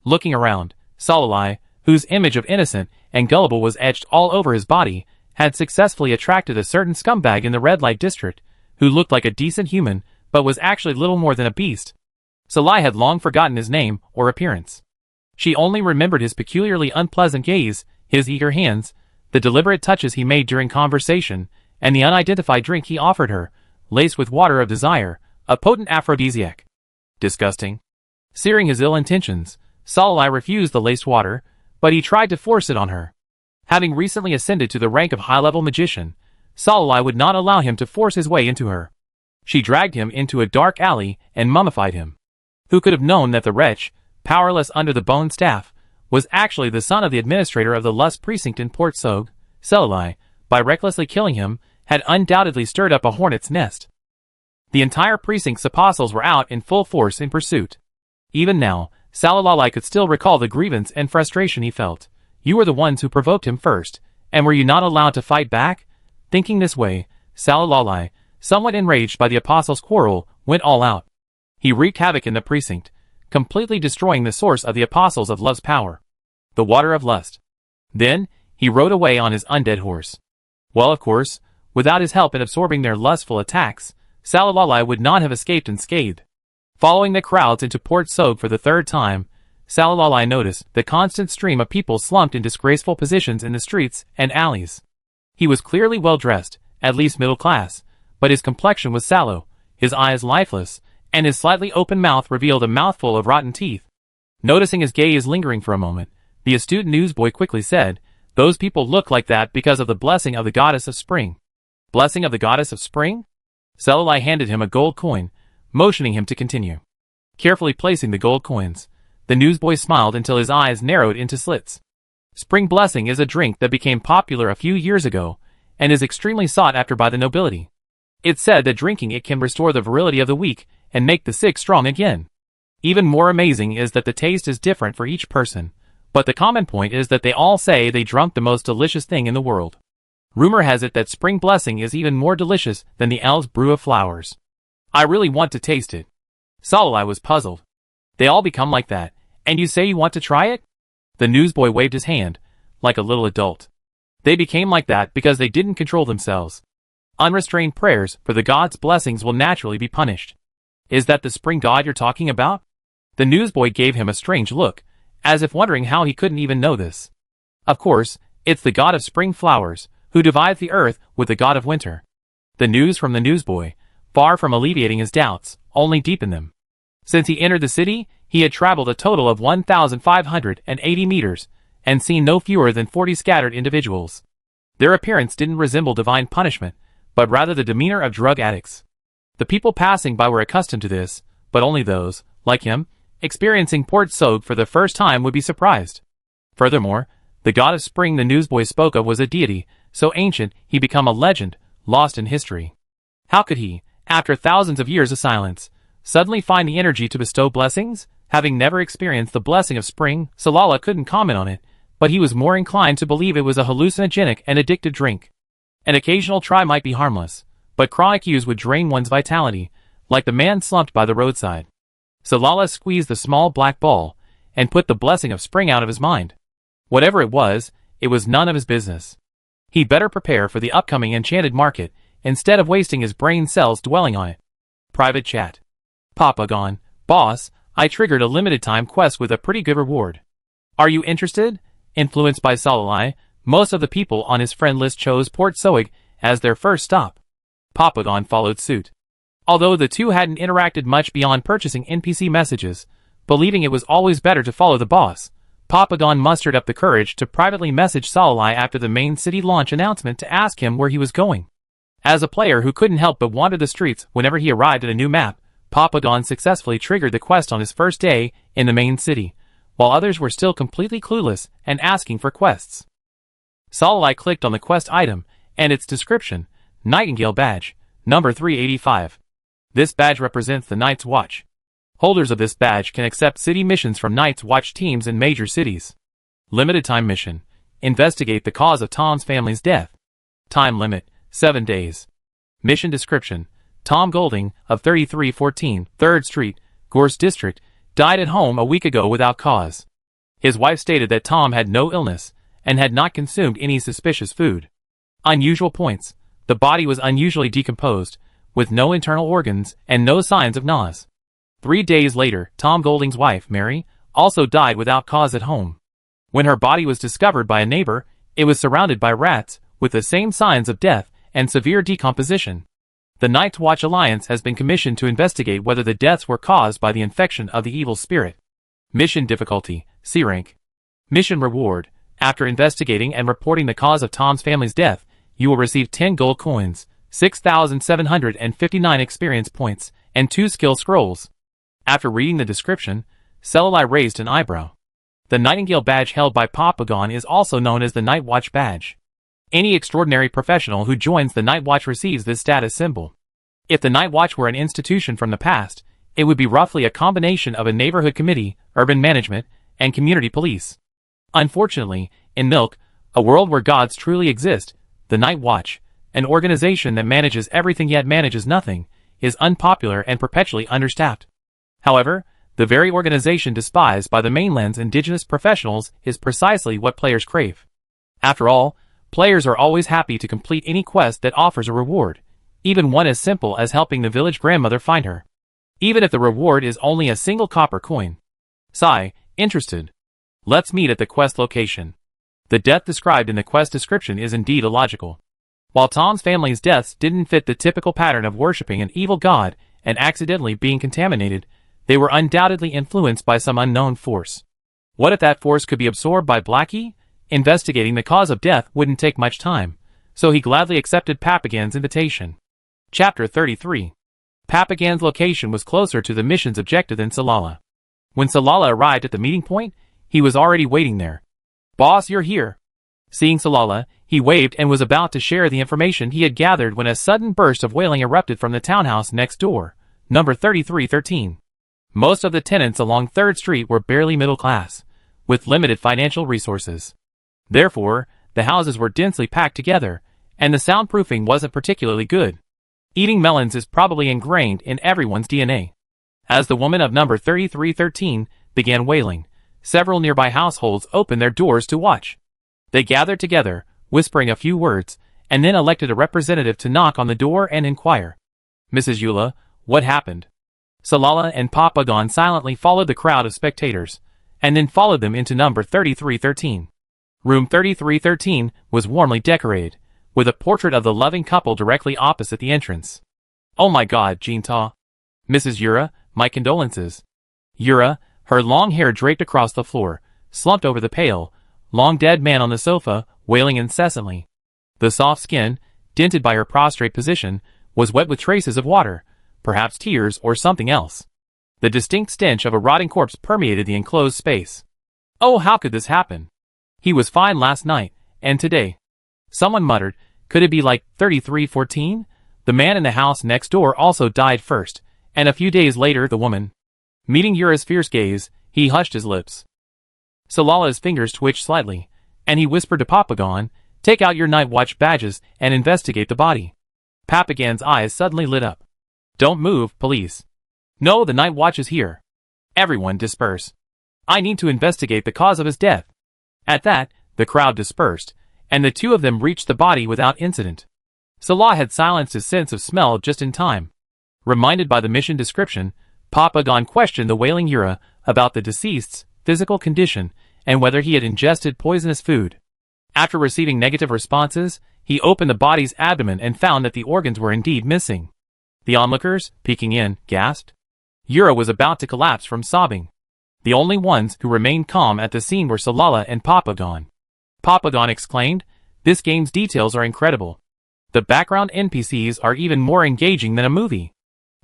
Looking around, Salai, whose image of innocent and gullible was etched all over his body, had successfully attracted a certain scumbag in the red light district, who looked like a decent human, but was actually little more than a beast. Salai had long forgotten his name or appearance. She only remembered his peculiarly unpleasant gaze, his eager hands, the deliberate touches he made during conversation, and the unidentified drink he offered her, laced with water of desire, a potent aphrodisiac. Disgusting. Searing his ill intentions, Salai refused the laced water, but he tried to force it on her. Having recently ascended to the rank of high-level magician, Salai would not allow him to force his way into her. She dragged him into a dark alley and mummified him. Who could have known that the wretch, powerless under the bone staff, was actually the son of the administrator of the Lust Precinct in Port Sog? Salai, by recklessly killing him, had undoubtedly stirred up a hornet's nest. The entire precinct's apostles were out in full force in pursuit. Even now, Salalai could still recall the grievance and frustration he felt. You were the ones who provoked him first, and were you not allowed to fight back? Thinking this way, Salalai, somewhat enraged by the apostles' quarrel, went all out. He wreaked havoc in the precinct, completely destroying the source of the apostles of love's power, the water of lust. Then, he rode away on his undead horse. Well, of course, without his help in absorbing their lustful attacks, Salalai would not have escaped unscathed. Following the crowds into Port Sog for the third time, Salalai noticed the constant stream of people slumped in disgraceful positions in the streets and alleys. He was clearly well dressed, at least middle class, but his complexion was sallow, his eyes lifeless, and his slightly open mouth revealed a mouthful of rotten teeth. Noticing his gaze lingering for a moment, the astute newsboy quickly said, Those people look like that because of the blessing of the goddess of spring. Blessing of the goddess of spring? Selali handed him a gold coin, motioning him to continue. Carefully placing the gold coins, the newsboy smiled until his eyes narrowed into slits. Spring blessing is a drink that became popular a few years ago, and is extremely sought after by the nobility. It's said that drinking it can restore the virility of the weak and make the sick strong again. Even more amazing is that the taste is different for each person, but the common point is that they all say they drunk the most delicious thing in the world. Rumor has it that spring blessing is even more delicious than the elves' brew of flowers. I really want to taste it. Salai was puzzled. They all become like that, and you say you want to try it? The newsboy waved his hand, like a little adult. They became like that because they didn't control themselves. Unrestrained prayers for the gods' blessings will naturally be punished. Is that the spring god you're talking about? The newsboy gave him a strange look, as if wondering how he couldn't even know this. Of course, it's the god of spring flowers, who divides the earth with the god of winter. The news from the newsboy, far from alleviating his doubts, only deepened them. Since he entered the city, he had traveled a total of 1,580 meters, and seen no fewer than 40 scattered individuals. Their appearance didn't resemble divine punishment, but rather the demeanor of drug addicts. The people passing by were accustomed to this, but only those, like him, experiencing Port Sog for the first time would be surprised. Furthermore, the god of spring the newsboy spoke of was a deity, so ancient he become a legend, lost in history. How could he, after thousands of years of silence, suddenly find the energy to bestow blessings? Having never experienced the blessing of spring, Salala couldn't comment on it, but he was more inclined to believe it was a hallucinogenic and addictive drink. An occasional try might be harmless, but chronic use would drain one's vitality, like the man slumped by the roadside. Salala squeezed the small black ball, and put the blessing of spring out of his mind. Whatever it was none of his business. He better prepare for the upcoming enchanted market, instead of wasting his brain cells dwelling on it. Private chat. Papagon, boss, I triggered a limited time quest with a pretty good reward. Are you interested? Influenced by Salali, most of the people on his friend list chose Port Soig as their first stop. Papagon followed suit. Although the two hadn't interacted much beyond purchasing NPC messages, believing it was always better to follow the boss, Papagon mustered up the courage to privately message Salali after the main city launch announcement to ask him where he was going. As a player who couldn't help but wander the streets whenever he arrived at a new map, Papagon successfully triggered the quest on his first day in the main city, while others were still completely clueless and asking for quests. Salali clicked on the quest item and its description, Nightingale Badge, number 385. This badge represents the Night's Watch. Holders of this badge can accept city missions from Night's Watch teams in major cities. Limited time mission. Investigate the cause of Tom's family's death. Time limit, 7 days. Mission description. Tom Golding, of 3314 3rd Street, Gorse District, died at home a week ago without cause. His wife stated that Tom had no illness, and had not consumed any suspicious food. Unusual points. The body was unusually decomposed, with no internal organs and no signs of nausea. 3 days later, Tom Golding's wife, Mary, also died without cause at home. When her body was discovered by a neighbor, it was surrounded by rats, with the same signs of death and severe decomposition. The Night's Watch Alliance has been commissioned to investigate whether the deaths were caused by the infection of the evil spirit. Mission difficulty, C rank. Mission reward. After investigating and reporting the cause of Tom's family's death, you will receive 10 gold coins, 6,759 experience points, and 2 skill scrolls. After reading the description, Selali raised an eyebrow. The Nightingale Badge held by Papagon is also known as the Night Watch Badge. Any extraordinary professional who joins the Night Watch receives this status symbol. If the Night Watch were an institution from the past, it would be roughly a combination of a neighborhood committee, urban management, and community police. Unfortunately, in Milk, a world where gods truly exist, the Night Watch, an organization that manages everything yet manages nothing, is unpopular and perpetually understaffed. However, the very organization despised by the mainland's indigenous professionals is precisely what players crave. After all, players are always happy to complete any quest that offers a reward, even one as simple as helping the village grandmother find her. Even if the reward is only a single copper coin. Sigh, interested. Let's meet at the quest location. The death described in the quest description is indeed illogical. While Tom's family's deaths didn't fit the typical pattern of worshipping an evil god and accidentally being contaminated, they were undoubtedly influenced by some unknown force. What if that force could be absorbed by Blackie? investigating the cause of death wouldn't take much time, so he gladly accepted Papagan's invitation. Chapter 33. Papagan's location was closer to the mission's objective than Salala. When Salala arrived at the meeting point, he was already waiting there. "Boss, you're here." Seeing Salala, he waved and was about to share the information he had gathered when a sudden burst of wailing erupted from the townhouse next door, number 3313. Most of the tenants along 3rd Street were barely middle class, with limited financial resources. Therefore, the houses were densely packed together, and the soundproofing wasn't particularly good. Eating melons is probably ingrained in everyone's DNA. As the woman of number 3313 began wailing, several nearby households opened their doors to watch. They gathered together, whispering a few words, and then elected a representative to knock on the door and inquire. "Mrs. Eula, what happened?" Salala and Papagan silently followed the crowd of spectators, and then followed them into number 3313. Room 3313 was warmly decorated, with a portrait of the loving couple directly opposite the entrance. "Oh my God, Jinta. Mrs. Yura, my condolences." Yura, her long hair draped across the floor, slumped over the pale, long dead man on the sofa, wailing incessantly. The soft skin, dented by her prostrate position, was wet with traces of water, perhaps tears or something else. The distinct stench of a rotting corpse permeated the enclosed space. "Oh, how could this happen? He was fine last night, and today." Someone muttered, "Could it be like 3314? The man in the house next door also died first, and a few days later the woman." Meeting Yura's fierce gaze, he hushed his lips. Salala's fingers twitched slightly, and he whispered to Papagan, "Take out your night watch badges and investigate the body." Papagan's eyes suddenly lit up. "Don't move, police." "No, the night watch is here." "Everyone disperse. I need to investigate the cause of his death." At that, the crowd dispersed, and the two of them reached the body without incident. Salah had silenced his sense of smell just in time. Reminded by the mission description, Papagan questioned the wailing Yura about the deceased's physical condition and whether he had ingested poisonous food. After receiving negative responses, he opened the body's abdomen and found that the organs were indeed missing. The onlookers, peeking in, gasped. Yura was about to collapse from sobbing. The only ones who remained calm at the scene were Salala and Papagan. Papagan exclaimed, "This game's details are incredible. The background NPCs are even more engaging than a movie."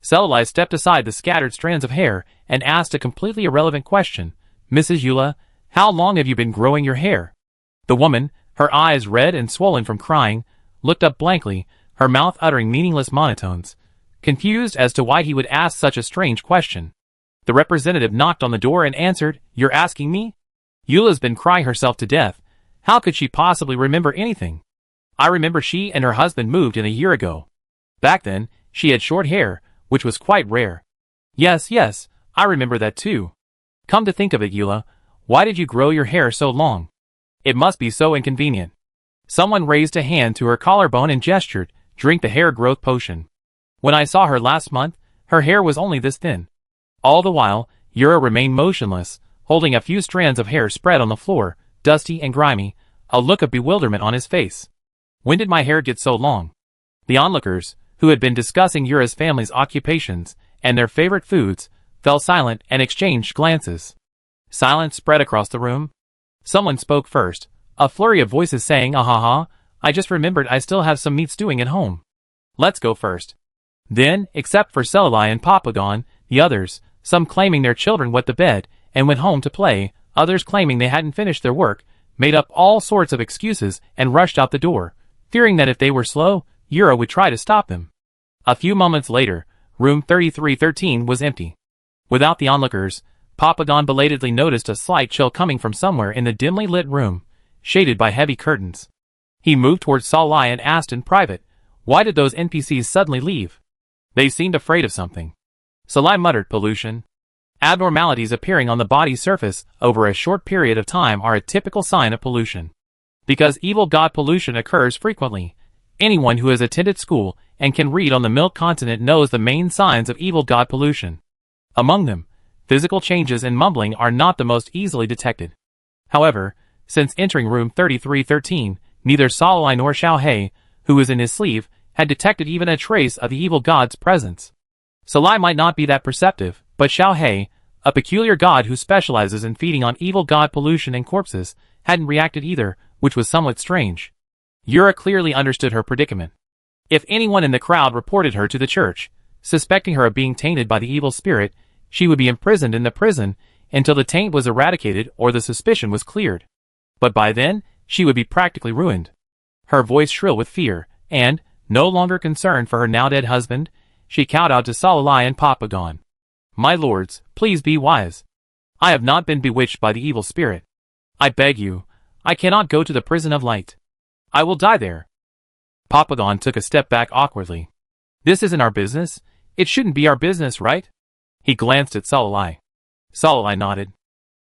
Salala stepped aside the scattered strands of hair and asked a completely irrelevant question. "Mrs. Eula, how long have you been growing your hair?" The woman, her eyes red and swollen from crying, looked up blankly, her mouth uttering meaningless monotones, confused as to why he would ask such a strange question. The representative knocked on the door and answered, "You're asking me? Eula's been crying herself to death. How could she possibly remember anything? I remember she and her husband moved in a year ago. Back then, she had short hair, which was quite rare." Yes, I remember that too. Come to think of it, Eula, why did you grow your hair so long? It must be so inconvenient." Someone raised a hand to her collarbone and gestured, "Drink the hair growth potion." "When I saw her last month, her hair was only this thin." All the while, Yura remained motionless, holding a few strands of hair spread on the floor, dusty and grimy, a look of bewilderment on his face. "When did my hair get so long?" The onlookers, who had been discussing Yura's family's occupations and their favorite foods, fell silent and exchanged glances. Silence spread across the room. Someone spoke first, a flurry of voices saying, "Ahaha, I just remembered I still have some meat stewing at home. Let's go first." Then, except for Selali and Papagan, the others, some claiming their children wet the bed and went home to play, others claiming they hadn't finished their work, made up all sorts of excuses and rushed out the door, fearing that if they were slow, Yura would try to stop them. A few moments later, room 3313 was empty. Without the onlookers, Papagan belatedly noticed a slight chill coming from somewhere in the dimly lit room, shaded by heavy curtains. He moved towards Salai and asked in private, "Why did those NPCs suddenly leave? They seemed afraid of something." Salai muttered, "Pollution. Abnormalities appearing on the body's surface over a short period of time are a typical sign of pollution. Because evil god pollution occurs frequently, anyone who has attended school and can read on the Milk Continent knows the main signs of evil god pollution. Among them, physical changes and mumbling are not the most easily detected. However, since entering room 3313, neither Salai nor Xiaohei, who was in his sleeve, had detected even a trace of the evil god's presence. Salai might not be that perceptive, but Xiaohei, a peculiar god who specializes in feeding on evil god pollution and corpses, hadn't reacted either, which was somewhat strange. Yura clearly understood her predicament. If anyone in the crowd reported her to the church, suspecting her of being tainted by the evil spirit, she would be imprisoned in the prison until the taint was eradicated or the suspicion was cleared. But by then, she would be practically ruined. Her voice shrill with fear, and, no longer concerned for her now-dead husband, she kowtowed to Salalai and Papagon. "My lords, please be wise. I have not been bewitched by the evil spirit. I beg you, I cannot go to the prison of light. I will die there." Papagon took a step back awkwardly. "This isn't our business. It shouldn't be our business, right?" He glanced at Salalai. Salalai nodded.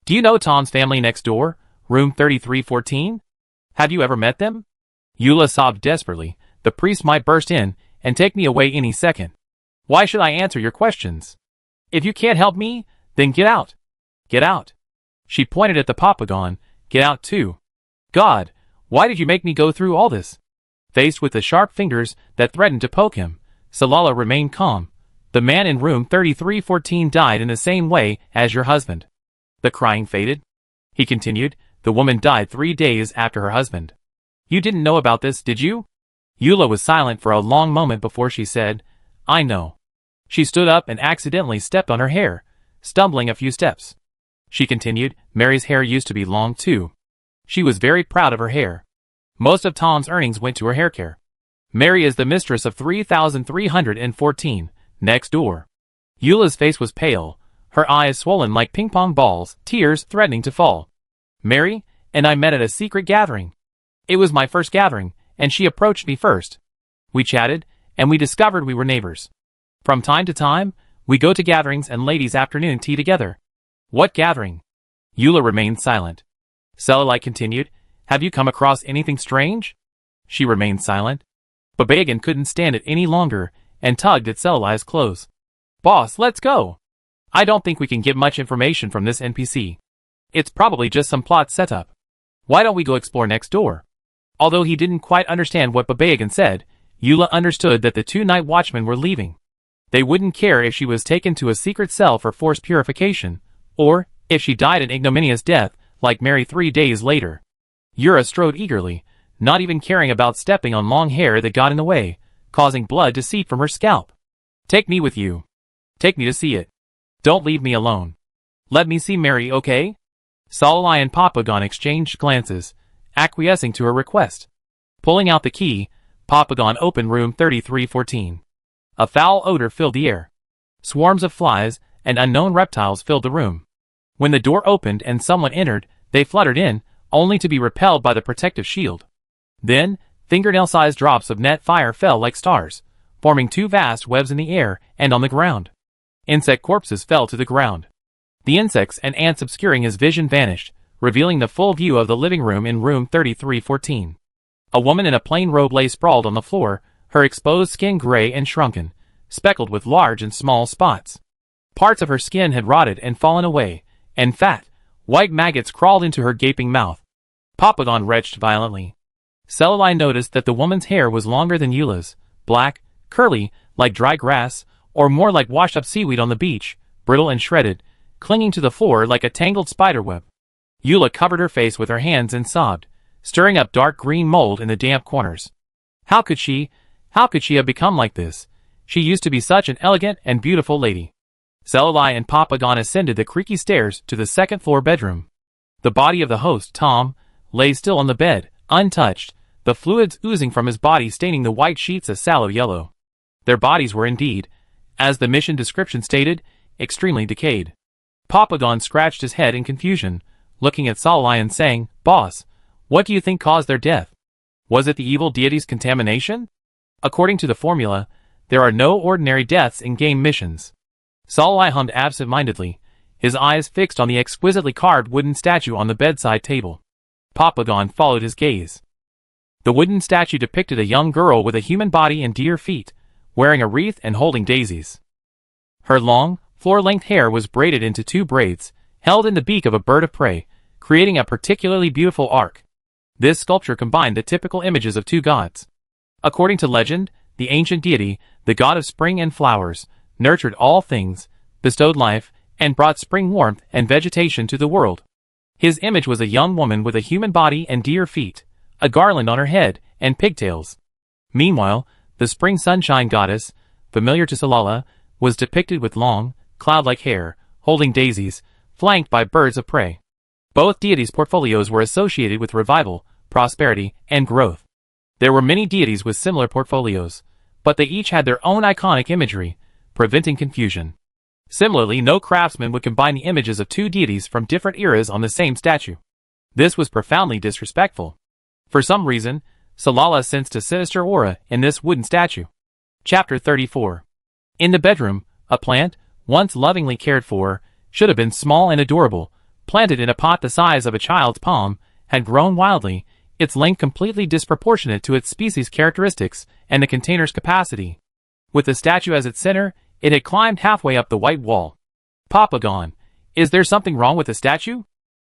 "Do you know Tom's family next door, room 3314? Have you ever met them?" Eula sobbed desperately. "The priest might burst in and take me away any second. Why should I answer your questions? If you can't help me, then get out. Get out." She pointed at the Papagon. "Get out too. God, why did you make me go through all this?" Faced with the sharp fingers that threatened to poke him, Salala remained calm. "The man in room 3314 died in the same way as your husband." The crying faded. He continued, "The woman died 3 days after her husband. You didn't know about this, did you?" Eula was silent for a long moment before she said, "I know." She stood up and accidentally stepped on her hair, stumbling a few steps. She continued, "Mary's hair used to be long too. She was very proud of her hair. Most of Tom's earnings went to her hair care. Mary is the mistress of 3314, next door." Eula's face was pale, her eyes swollen like ping-pong balls, tears threatening to fall. "Mary and I met at a secret gathering. It was my first gathering, and she approached me first. We chatted, and we discovered we were neighbors. From time to time, we go to gatherings and ladies' afternoon tea together." "What gathering?" Eula remained silent. Salalai continued, "Have you come across anything strange?" She remained silent. Babagan couldn't stand it any longer, and tugged at Salalai's clothes. "Boss, let's go. I don't think we can get much information from this NPC. It's probably just some plot setup. Why don't we go explore next door?" Although he didn't quite understand what Babagan said, Eula understood that the 2 night watchmen were leaving. They wouldn't care if she was taken to a secret cell for forced purification, or if she died an ignominious death like Mary 3 days later. Yura strode eagerly, not even caring about stepping on long hair that got in the way, causing blood to seep from her scalp. "Take me with you. Take me to see it. Don't leave me alone. Let me see Mary, okay?" Salalai and Papagon exchanged glances, acquiescing to her request. Pulling out the key, Papagon opened room 3314. A foul odor filled the air. Swarms of flies and unknown reptiles filled the room. When the door opened and someone entered, they fluttered in, only to be repelled by the protective shield. Then, fingernail-sized drops of net fire fell like stars, forming 2 vast webs in the air and on the ground. Insect corpses fell to the ground. The insects and ants obscuring his vision vanished, revealing the full view of the living room in room 3314. A woman in a plain robe lay sprawled on the floor, her exposed skin gray and shrunken, speckled with large and small spots. Parts of her skin had rotted and fallen away, and fat, white maggots crawled into her gaping mouth. Papagon retched violently. Salalai noticed that the woman's hair was longer than Eula's, black, curly, like dry grass, or more like washed-up seaweed on the beach, brittle and shredded, clinging to the floor like a tangled spiderweb. Eula covered her face with her hands and sobbed, stirring up dark green mold in the damp corners. How could she have become like this? She used to be such an elegant and beautiful lady. Salalai and Papagon ascended the creaky stairs to the second-floor bedroom. The body of the host, Tom, lay still on the bed, untouched, the fluids oozing from his body staining the white sheets a sallow yellow. Their bodies were indeed, as the mission description stated, extremely decayed. Papagon scratched his head in confusion, looking at Salalai and saying, "Boss, what do you think caused their death? Was it the evil deity's contamination? According to the formula, there are no ordinary deaths in game missions." Salalai hummed absent-mindedly, his eyes fixed on the exquisitely carved wooden statue on the bedside table. Papagon followed his gaze. The wooden statue depicted a young girl with a human body and deer feet, wearing a wreath and holding daisies. Her long, floor-length hair was braided into 2 braids, held in the beak of a bird of prey, creating a particularly beautiful arc. This sculpture combined the typical images of 2 gods. According to legend, the ancient deity, the god of spring and flowers, nurtured all things, bestowed life, and brought spring warmth and vegetation to the world. His image was a young woman with a human body and deer feet, a garland on her head, and pigtails. Meanwhile, the spring sunshine goddess, familiar to Salala, was depicted with long, cloud-like hair, holding daisies, flanked by birds of prey. Both deities' portfolios were associated with revival, prosperity, and growth. There were many deities with similar portfolios, but they each had their own iconic imagery, preventing confusion. Similarly, no craftsman would combine the images of two deities from different eras on the same statue. This was profoundly disrespectful. For some reason, Salala sensed a sinister aura in this wooden statue. Chapter 34. In the bedroom, a plant, once lovingly cared for, should have been small and adorable, planted in a pot the size of a child's palm, had grown wildly, its length completely disproportionate to its species' characteristics and the container's capacity. With the statue as its center, it had climbed halfway up the white wall. Papagon, is there something wrong with the statue?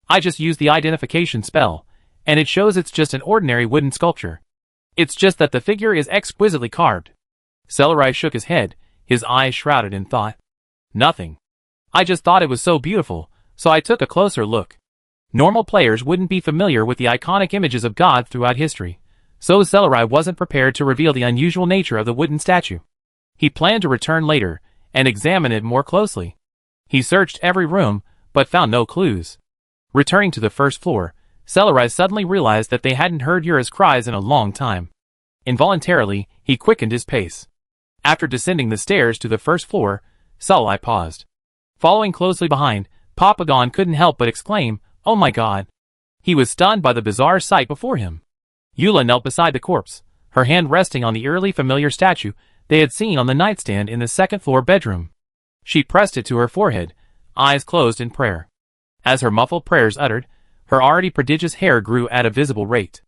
I just used the identification spell, and it shows it's just an ordinary wooden sculpture. It's just that the figure is exquisitely carved. Celerai shook his head, his eyes shrouded in thought. Nothing. I just thought it was so beautiful, so I took a closer look. Normal players wouldn't be familiar with the iconic images of God throughout history, so Celerai wasn't prepared to reveal the unusual nature of the wooden statue. He planned to return later and examine it more closely. He searched every room, but found no clues. Returning to the first floor, Celerai suddenly realized that they hadn't heard Yura's cries in a long time. Involuntarily, he quickened his pace. After descending the stairs to the first floor, Celerai paused. Following closely behind, Papagon couldn't help but exclaim, "Oh my God!" He was stunned by the bizarre sight before him. Eula knelt beside the corpse, her hand resting on the eerily familiar statue they had seen on the nightstand in the second-floor bedroom. She pressed it to her forehead, eyes closed in prayer. As her muffled prayers uttered, her already prodigious hair grew at a visible rate.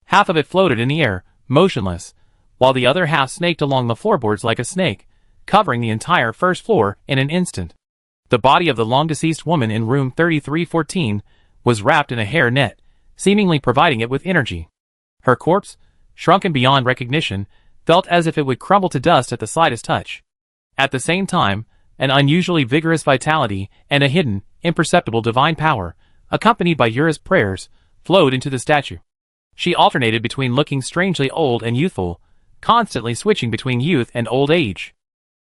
Half of it floated in the air, motionless, while the other half snaked along the floorboards like a snake, covering the entire first floor in an instant. The body of the long-deceased woman in room 3314 was wrapped in a hair net, seemingly providing it with energy. Her corpse, shrunken beyond recognition, felt as if it would crumble to dust at the slightest touch. At the same time, an unusually vigorous vitality and a hidden, imperceptible divine power, accompanied by Yura's prayers, flowed into the statue. She alternated between looking strangely old and youthful, constantly switching between youth and old age.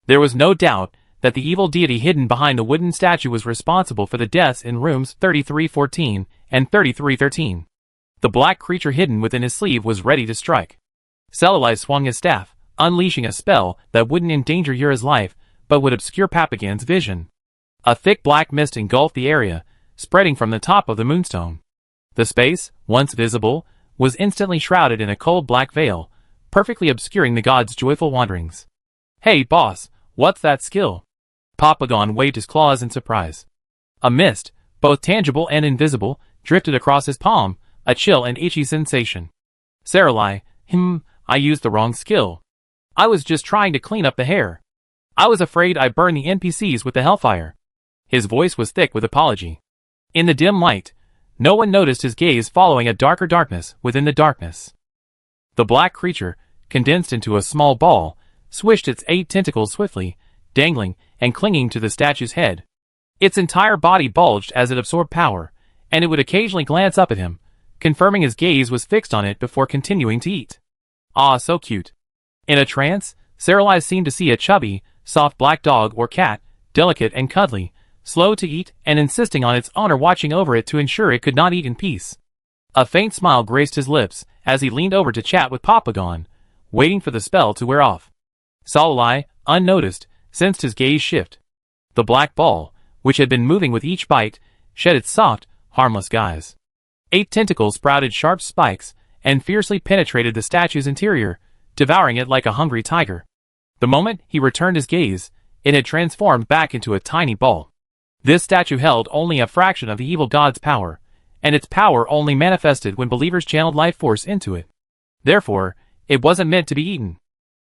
There was no doubt that the evil deity hidden behind the wooden statue was responsible for the deaths in rooms 3314 and 3313. The black creature hidden within his sleeve was ready to strike. Celerai swung his staff, unleashing a spell that wouldn't endanger Yura's life, but would obscure Papagon's vision. A thick black mist engulfed the area, spreading from the top of the moonstone. The space, once visible, was instantly shrouded in a cold black veil, perfectly obscuring the god's joyful wanderings. "Hey, boss, what's that skill?" Papagon waved his claws in surprise. A mist, both tangible and invisible, drifted across his palm, a chill and itchy sensation. Celerai, I used the wrong skill. I was just trying to clean up the hair. I was afraid I'd burn the NPCs with the hellfire. His voice was thick with apology. In the dim light, no one noticed his gaze following a darker darkness within the darkness. The black creature, condensed into a small ball, swished its 8 tentacles swiftly, dangling and clinging to the statue's head. Its entire body bulged as it absorbed power, and it would occasionally glance up at him, confirming his gaze was fixed on it before continuing to eat. Ah, so cute. In a trance, Celerai seemed to see a chubby, soft black dog or cat, delicate and cuddly, slow to eat and insisting on its owner watching over it to ensure it could not eat in peace. A faint smile graced his lips as he leaned over to chat with Papagon, waiting for the spell to wear off. Celerai, unnoticed, sensed his gaze shift. The black ball, which had been moving with each bite, shed its soft, harmless guise. 8 tentacles sprouted sharp spikes and fiercely penetrated the statue's interior, devouring it like a hungry tiger. The moment he returned his gaze, it had transformed back into a tiny ball. This statue held only a fraction of the evil god's power, and its power only manifested when believers channeled life force into it. Therefore, it wasn't meant to be eaten.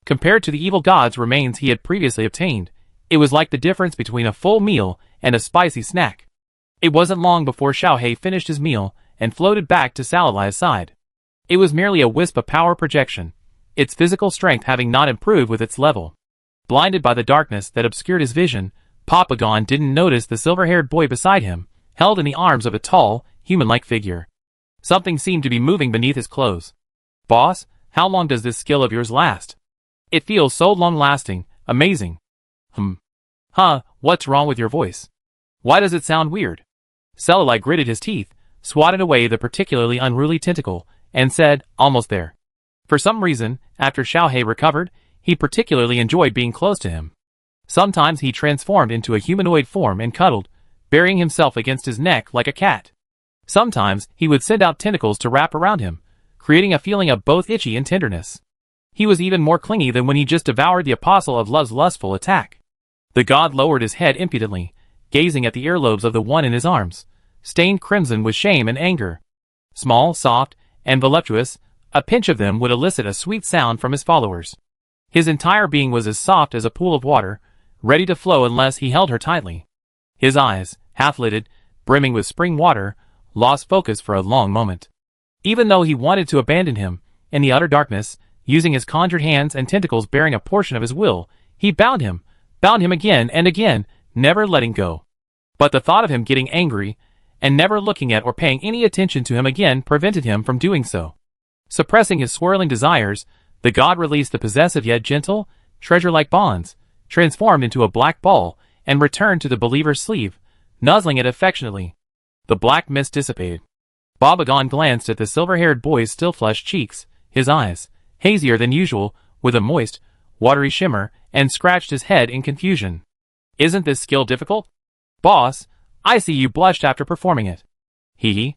Compared to the evil god's remains he had previously obtained, it was like the difference between a full meal and a spicy snack. It wasn't long before Xiaohei finished his meal and floated back to Celerai's side. It was merely a wisp of power projection, its physical strength having not improved with its level. Blinded by the darkness that obscured his vision, Papagon didn't notice the silver-haired boy beside him, held in the arms of a tall, human-like figure. Something seemed to be moving beneath his clothes. "Boss, how long does this skill of yours last? It feels so long-lasting, amazing." Huh, what's wrong with your voice? Why does it sound weird?" Selali gritted his teeth, swatted away the particularly unruly tentacle, and said, "Almost there." For some reason, after Xiaohei recovered, he particularly enjoyed being close to him. Sometimes he transformed into a humanoid form and cuddled, burying himself against his neck like a cat. Sometimes he would send out tentacles to wrap around him, creating a feeling of both itchy and tenderness. He was even more clingy than when he just devoured the apostle of love's lustful attack. The god lowered his head impudently, gazing at the earlobes of the one in his arms, stained crimson with shame and anger. Small, soft, and voluptuous, a pinch of them would elicit a sweet sound from his followers. His entire being was as soft as a pool of water, ready to flow unless he held her tightly. His eyes, half-lidded, brimming with spring water, lost focus for a long moment. Even though he wanted to abandon him, in the utter darkness, using his conjured hands and tentacles bearing a portion of his will, he bound him again and again, never letting go. But the thought of him getting angry, and never looking at or paying any attention to him again prevented him from doing so. Suppressing his swirling desires, the god released the possessive yet gentle, treasure-like bonds, transformed into a black ball, and returned to the believer's sleeve, nuzzling it affectionately. The black mist dissipated. Papagon glanced at the silver-haired boy's still flushed cheeks, his eyes, hazier than usual, with a moist, watery shimmer, and scratched his head in confusion. "Isn't this skill difficult? Boss, I see you blushed after performing it." Hee.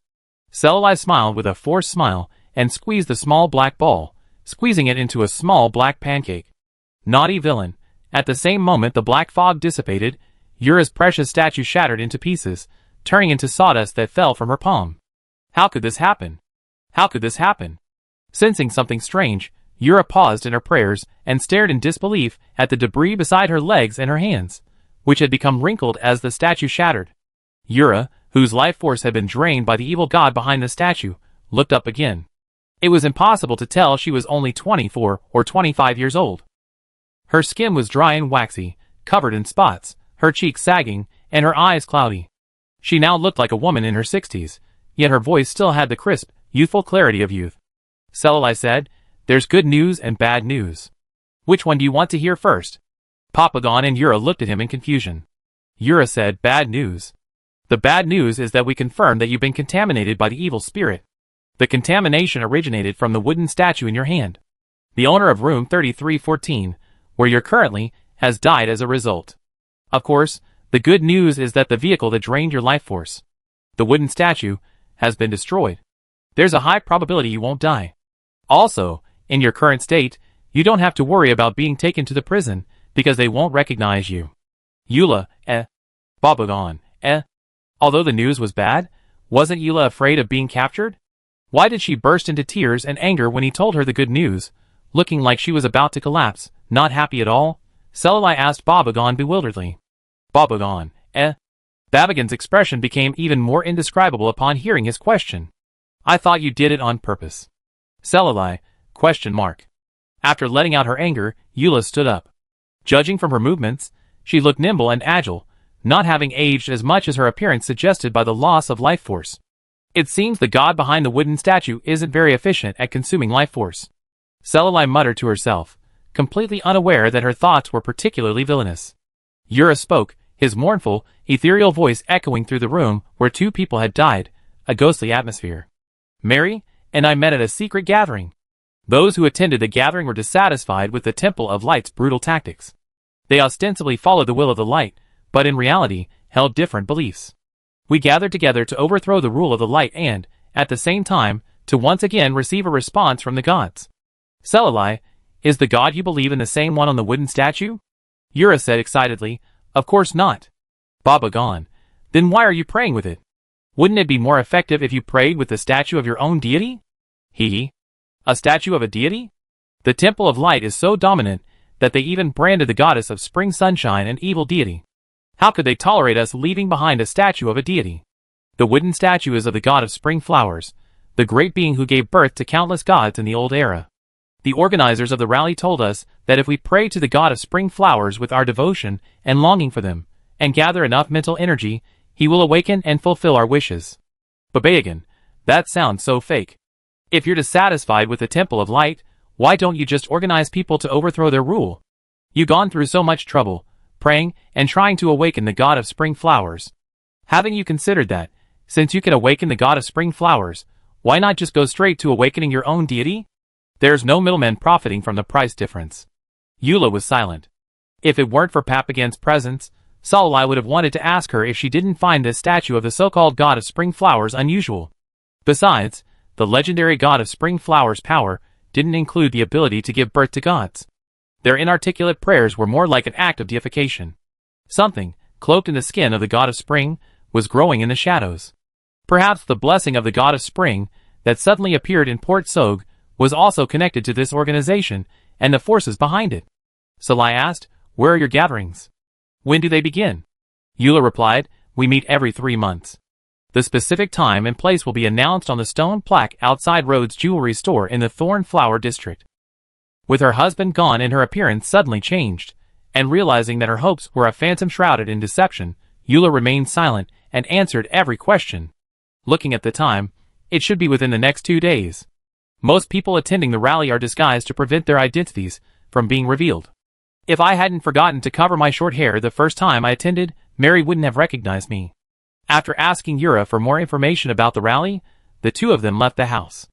Selali smiled with a forced smile, and squeezed the small black ball, squeezing it into a small black pancake. Naughty villain. At the same moment the black fog dissipated, Yura's precious statue shattered into pieces, turning into sawdust that fell from her palm. How could this happen? How could this happen? Sensing something strange, Yura paused in her prayers and stared in disbelief at the debris beside her legs and her hands, which had become wrinkled as the statue shattered. Yura, whose life force had been drained by the evil god behind the statue, looked up again. It was impossible to tell she was only 24 or 25 years old. Her skin was dry and waxy, covered in spots, her cheeks sagging, and her eyes cloudy. She now looked like a woman in her 60s, yet her voice still had the crisp, youthful clarity of youth. Selali said, "There's good news and bad news. Which one do you want to hear first?" Papagon and Yura looked at him in confusion. Yura said, "Bad news. The bad news is that we confirm that you've been contaminated by the evil spirit. The contamination originated from the wooden statue in your hand. The owner of room 3314, where you're currently, has died as a result. Of course, the good news is that the vehicle that drained your life force, the wooden statue, has been destroyed. There's a high probability you won't die. Also, in your current state, you don't have to worry about being taken to the prison, because they won't recognize you." Eula, Papagon, Although the news was bad, wasn't Eula afraid of being captured? Why did she burst into tears and anger when he told her the good news, looking like she was about to collapse, not happy at all? Selali asked Papagon bewilderedly. Papagon, Papagon's expression became even more indescribable upon hearing his question. "I thought you did it on purpose." Selali, ? After letting out her anger, Eula stood up. Judging from her movements, she looked nimble and agile, not having aged as much as her appearance suggested by the loss of life force. It seems the god behind the wooden statue isn't very efficient at consuming life force. Selali muttered to herself, completely unaware that her thoughts were particularly villainous. Yura spoke, his mournful, ethereal voice echoing through the room where two people had died, a ghostly atmosphere. "Mary and I met at a secret gathering. Those who attended the gathering were dissatisfied with the Temple of Light's brutal tactics. They ostensibly followed the will of the light, but in reality, held different beliefs. We gathered together to overthrow the rule of the light and, at the same time, to once again receive a response from the gods." Selali, is the god you believe in the same one on the wooden statue? Yura said excitedly, "Of course not." Papagon, then why are you praying with it? Wouldn't it be more effective if you prayed with the statue of your own deity? A statue of a deity? The Temple of Light is so dominant that they even branded the goddess of spring sunshine an evil deity. How could they tolerate us leaving behind a statue of a deity? The wooden statue is of the god of spring flowers, the great being who gave birth to countless gods in the old era. The organizers of the rally told us that if we pray to the god of spring flowers with our devotion and longing for them, and gather enough mental energy, he will awaken and fulfill our wishes. Babayagan, that sounds so fake. If you're dissatisfied with the Temple of Light, why don't you just organize people to overthrow their rule? You've gone through so much trouble, praying and trying to awaken the god of spring flowers. Haven't you considered that, since you can awaken the god of spring flowers, why not just go straight to awakening your own deity? There's no middleman profiting from the price difference. Eula was silent. If it weren't for Papagan's presence, Salai would have wanted to ask her if she didn't find this statue of the so-called god of spring flowers unusual. Besides, the legendary god of spring flowers' power didn't include the ability to give birth to gods. Their inarticulate prayers were more like an act of deification. Something, cloaked in the skin of the god of spring, was growing in the shadows. Perhaps the blessing of the god of spring, that suddenly appeared in Port Sog, was also connected to this organization and the forces behind it. Salai asked, "Where are your gatherings? When do they begin?" Eula replied, "We meet every 3 months. The specific time and place will be announced on the stone plaque outside Rhodes' jewelry store in the Thorn Flower District." With her husband gone and her appearance suddenly changed, and realizing that her hopes were a phantom shrouded in deception, Eula remained silent and answered every question. Looking at the time, it should be within the next 2 days. Most people attending the rally are disguised to prevent their identities from being revealed. If I hadn't forgotten to cover my short hair the first time I attended, Mary wouldn't have recognized me. After asking Yura for more information about the rally, the two of them left the house.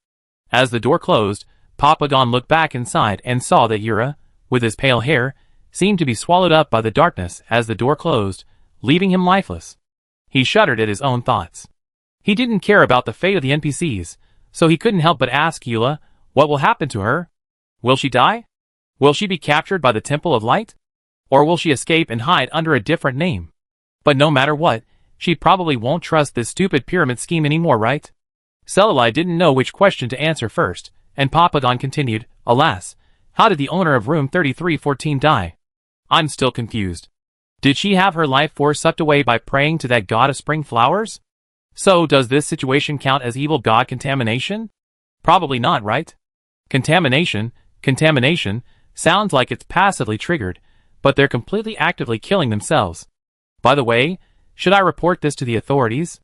As the door closed, Papagon looked back inside and saw that Yura, with his pale hair, seemed to be swallowed up by the darkness as the door closed, leaving him lifeless. He shuddered at his own thoughts. He didn't care about the fate of the NPCs, so he couldn't help but ask Eula, what will happen to her? Will she die? Will she be captured by the Temple of Light? Or will she escape and hide under a different name? But no matter what, she probably won't trust this stupid pyramid scheme anymore, right? Selali didn't know which question to answer first, and Papagon continued, "Alas, how did the owner of room 3314 die? I'm still confused. Did she have her life force sucked away by praying to that god of spring flowers? So does this situation count as evil god contamination? Probably not, right? Contamination sounds like it's passively triggered, but they're completely actively killing themselves. By the way, should I report this to the authorities?"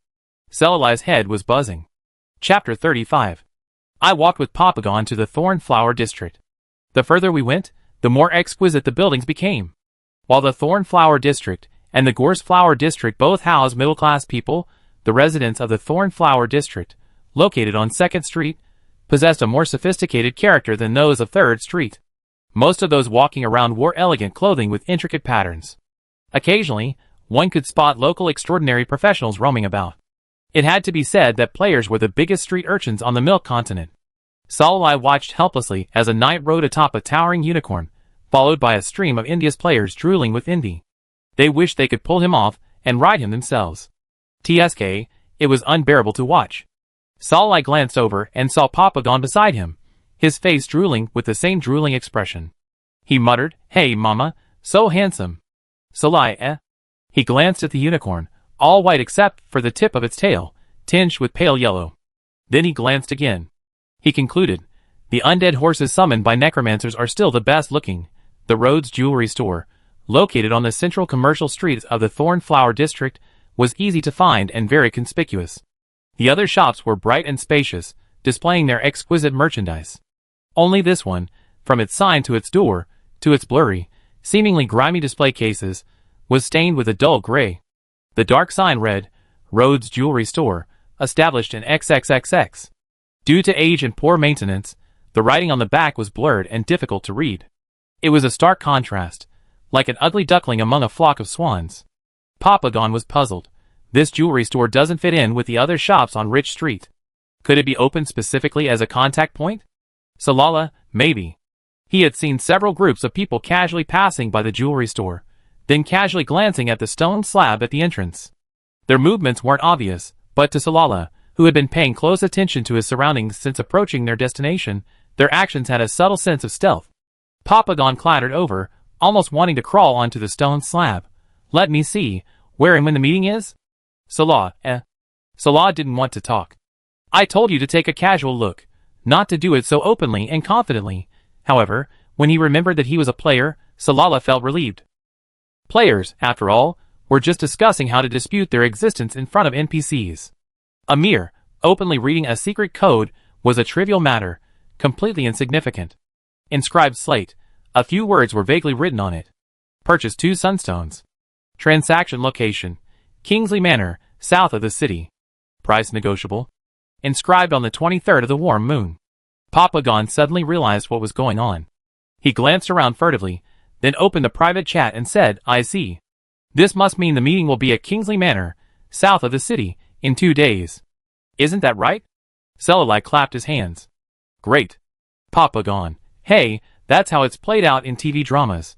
Selali's head was buzzing. Chapter 35. I walked with Papagon to the Thorn Flower District. The further we went, the more exquisite the buildings became. While the Thorn Flower District and the Gorse Flower District both house middle-class people, the residents of the Thorn Flower District, located on 2nd Street, possessed a more sophisticated character than those of 3rd Street. Most of those walking around wore elegant clothing with intricate patterns. Occasionally, one could spot local extraordinary professionals roaming about. It had to be said that players were the biggest street urchins on the Milk Continent. Salai watched helplessly as a knight rode atop a towering unicorn, followed by a stream of India's players drooling with envy. They wished they could pull him off and ride him themselves. TSK, it was unbearable to watch. Salai glanced over and saw Papagon beside him, his face drooling with the same drooling expression. He muttered, "Hey mama, so handsome." Salai, eh? He glanced at the unicorn, all white except for the tip of its tail, tinged with pale yellow. Then he glanced again. He concluded, the undead horses summoned by necromancers are still the best looking. The Rhodes Jewelry Store, located on the central commercial streets of the Thorn Flower District, was easy to find and very conspicuous. The other shops were bright and spacious, displaying their exquisite merchandise. Only this one, from its sign to its door, to its blurry, seemingly grimy display cases, was stained with a dull gray. The dark sign read, Rhodes Jewelry Store, established in XXXX. Due to age and poor maintenance, the writing on the back was blurred and difficult to read. It was a stark contrast, like an ugly duckling among a flock of swans. Papagon was puzzled. This jewelry store doesn't fit in with the other shops on Rich Street. Could it be opened specifically as a contact point? Salala, maybe. He had seen several groups of people casually passing by the jewelry store, then casually glancing at the stone slab at the entrance. Their movements weren't obvious, but to Salala, who had been paying close attention to his surroundings since approaching their destination, their actions had a subtle sense of stealth. Papagon clattered over, almost wanting to crawl onto the stone slab. Let me see, where and when the meeting is? Salah, Salah didn't want to talk. I told you to take a casual look, not to do it so openly and confidently. However, when he remembered that he was a player, Salala felt relieved. Players, after all, were just discussing how to dispute their existence in front of NPCs. Amir, openly reading a secret code, was a trivial matter, completely insignificant. Inscribed slate, a few words were vaguely written on it. Purchase 2 sunstones. Transaction location, Kingsley Manor, south of the city. Price negotiable. Inscribed on the 23rd of the warm moon. Papagon suddenly realized what was going on. He glanced around furtively, then opened the private chat and said, "I see. This must mean the meeting will be at Kingsley Manor, south of the city, in 2 days. Isn't that right?" Selali clapped his hands. "Great. Papagon. Hey, that's how it's played out in TV dramas."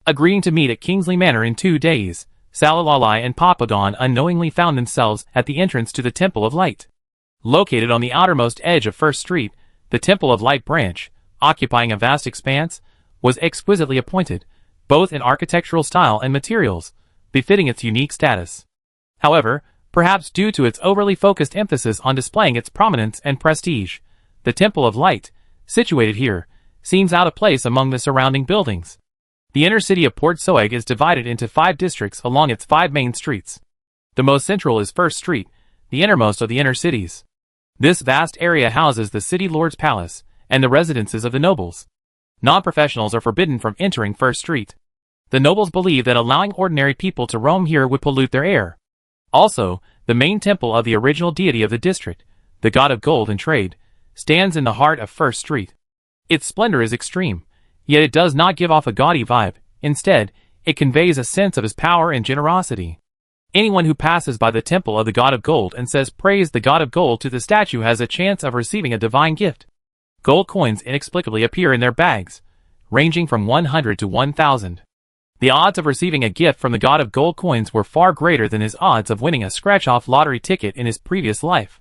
Agreeing to meet at Kingsley Manor in 2 days, Salalai and Papagon unknowingly found themselves at the entrance to the Temple of Light. Located on the outermost edge of First Street, the Temple of Light branch, occupying a vast expanse, was exquisitely appointed, both in architectural style and materials, befitting its unique status. However, perhaps due to its overly focused emphasis on displaying its prominence and prestige, the Temple of Light, situated here, seems out of place among the surrounding buildings. The inner city of Port Soeg is divided into 5 districts along its 5 main streets. The most central is First Street, the innermost of the inner cities. This vast area houses the city lord's palace and the residences of the nobles. Non-professionals are forbidden from entering First Street. The nobles believe that allowing ordinary people to roam here would pollute their air. Also, the main temple of the original deity of the district, the god of gold and trade, stands in the heart of First Street. Its splendor is extreme, yet it does not give off a gaudy vibe. Instead, it conveys a sense of his power and generosity. Anyone who passes by the temple of the god of gold and says praise the god of gold to the statue has a chance of receiving a divine gift. Gold coins inexplicably appear in their bags, ranging from 100 to 1,000. The odds of receiving a gift from the god of gold coins were far greater than his odds of winning a scratch-off lottery ticket in his previous life.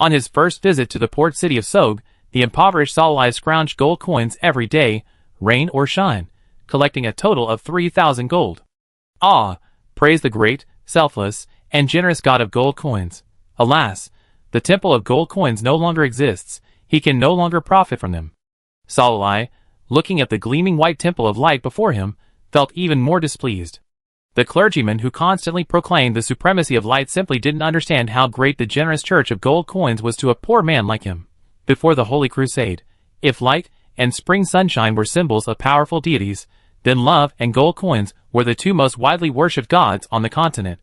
On his first visit to the port city of Soeg, the impoverished Salai scrounged gold coins every day, rain or shine, collecting a total of 3,000 gold. Ah, praise the great, selfless, and generous god of gold coins. Alas, the temple of gold coins no longer exists. He can no longer profit from them. Salai, looking at the gleaming white temple of light before him, felt even more displeased. The clergyman who constantly proclaimed the supremacy of light simply didn't understand how great the generous church of gold coins was to a poor man like him. Before the Holy Crusade, if light and spring sunshine were symbols of powerful deities, then love and gold coins were the 2 most widely worshipped gods on the continent.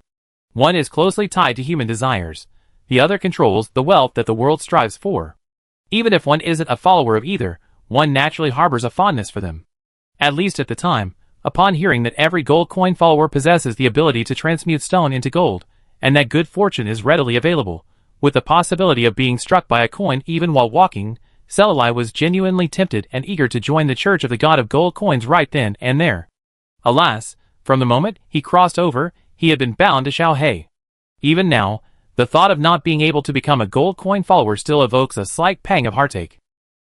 One is closely tied to human desires. The other controls the wealth that the world strives for. Even if one isn't a follower of either, one naturally harbors a fondness for them. At least at the time, upon hearing that every gold coin follower possesses the ability to transmute stone into gold, and that good fortune is readily available, with the possibility of being struck by a coin even while walking, Selali was genuinely tempted and eager to join the Church of the God of Gold Coins right then and there. Alas, from the moment he crossed over, he had been bound to Xiaohe. Even now, the thought of not being able to become a gold coin follower still evokes a slight pang of heartache.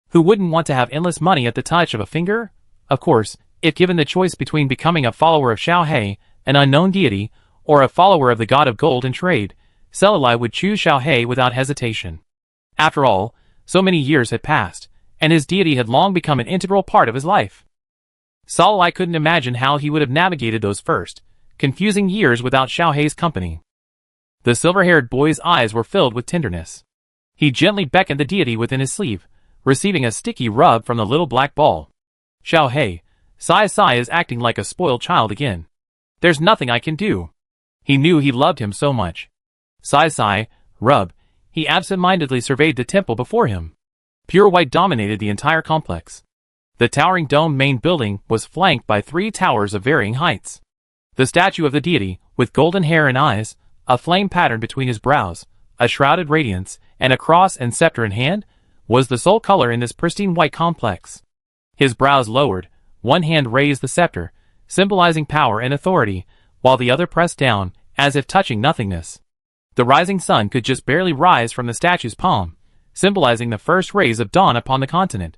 Who wouldn't want to have endless money at the touch of a finger? Of course, if given the choice between becoming a follower of Xiaohe, an unknown deity, or a follower of the god of gold and trade, Selali would choose Xiaohe without hesitation. After all, so many years had passed, and his deity had long become an integral part of his life. Selali couldn't imagine how he would have navigated those first, confusing years without Xiaohe's company. The silver-haired boy's eyes were filled with tenderness. He gently beckoned the deity within his sleeve, receiving a sticky rub from the little black ball. Xiaohe, Sai is acting like a spoiled child again. There's nothing I can do. He knew he loved him so much. Sai, rub. He absent-mindedly surveyed the temple before him. Pure white dominated the entire complex. The towering dome main building was flanked by 3 towers of varying heights. The statue of the deity, with golden hair and eyes, a flame pattern between his brows, a shrouded radiance, and a cross and scepter in hand, was the sole color in this pristine white complex. His brows lowered, one hand raised the scepter, symbolizing power and authority, while the other pressed down, as if touching nothingness. The rising sun could just barely rise from the statue's palm, symbolizing the first rays of dawn upon the continent.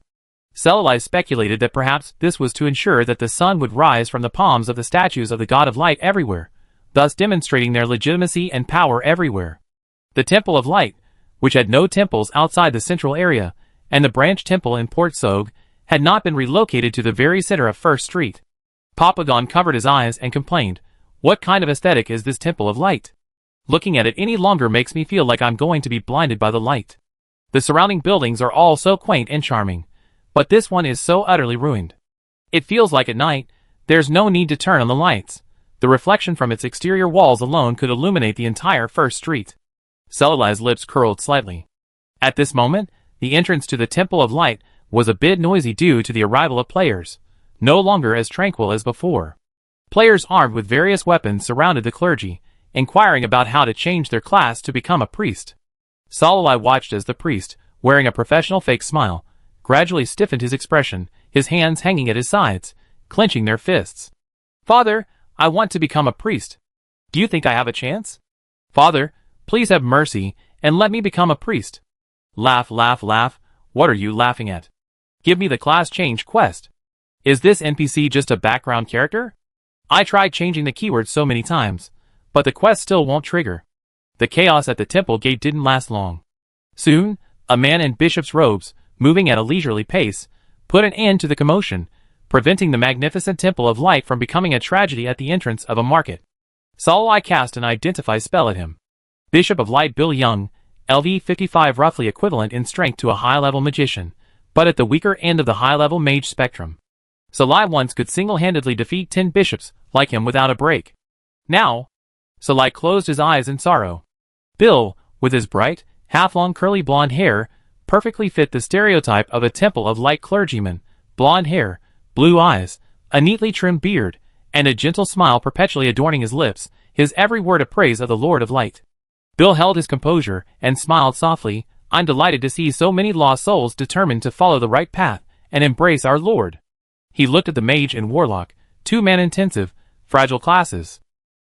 Selali speculated that perhaps this was to ensure that the sun would rise from the palms of the statues of the god of light everywhere, thus demonstrating their legitimacy and power everywhere. The Temple of Light, which had no temples outside the central area, and the branch temple in Port Soeg, had not been relocated to the very center of First Street. Papagon covered his eyes and complained, What kind of aesthetic is this temple of light? Looking at it any longer makes me feel like I'm going to be blinded by the light. The surrounding buildings are all so quaint and charming, but this one is so utterly ruined. It feels like at night, there's no need to turn on the lights. The reflection from its exterior walls alone could illuminate the entire first street. Celali's lips curled slightly. At this moment, the entrance to the Temple of Light was a bit noisy due to the arrival of players, no longer as tranquil as before. Players armed with various weapons surrounded the clergy, inquiring about how to change their class to become a priest. Celali watched as the priest, wearing a professional fake smile, gradually stiffened his expression, his hands hanging at his sides, clenching their fists. "Father, I want to become a priest. Do you think I have a chance? Father, please have mercy and let me become a priest." Laugh, laugh, laugh. What are you laughing at? Give me the class change quest. Is this NPC just a background character? I tried changing the keywords so many times, but the quest still won't trigger. The chaos at the temple gate didn't last long. Soon, a man in bishop's robes, moving at a leisurely pace, put an end to the commotion, preventing the magnificent Temple of Light from becoming a tragedy at the entrance of a market. Celali cast an identify spell at him. Bishop of Light Bill Young, LV 55, roughly equivalent in strength to a high-level magician, but at the weaker end of the high-level mage spectrum. Celali once could single-handedly defeat 10 bishops like him without a break. Now, Celali closed his eyes in sorrow. Bill, with his bright, half-long curly blonde hair, perfectly fit the stereotype of a Temple of Light clergyman: blonde hair, blue eyes, a neatly trimmed beard, and a gentle smile perpetually adorning his lips, his every word a praise of the Lord of Light. Bill held his composure and smiled softly. "I'm delighted to see so many lost souls determined to follow the right path and embrace our Lord." He looked at the mage and warlock, 2 man-intensive, fragile classes.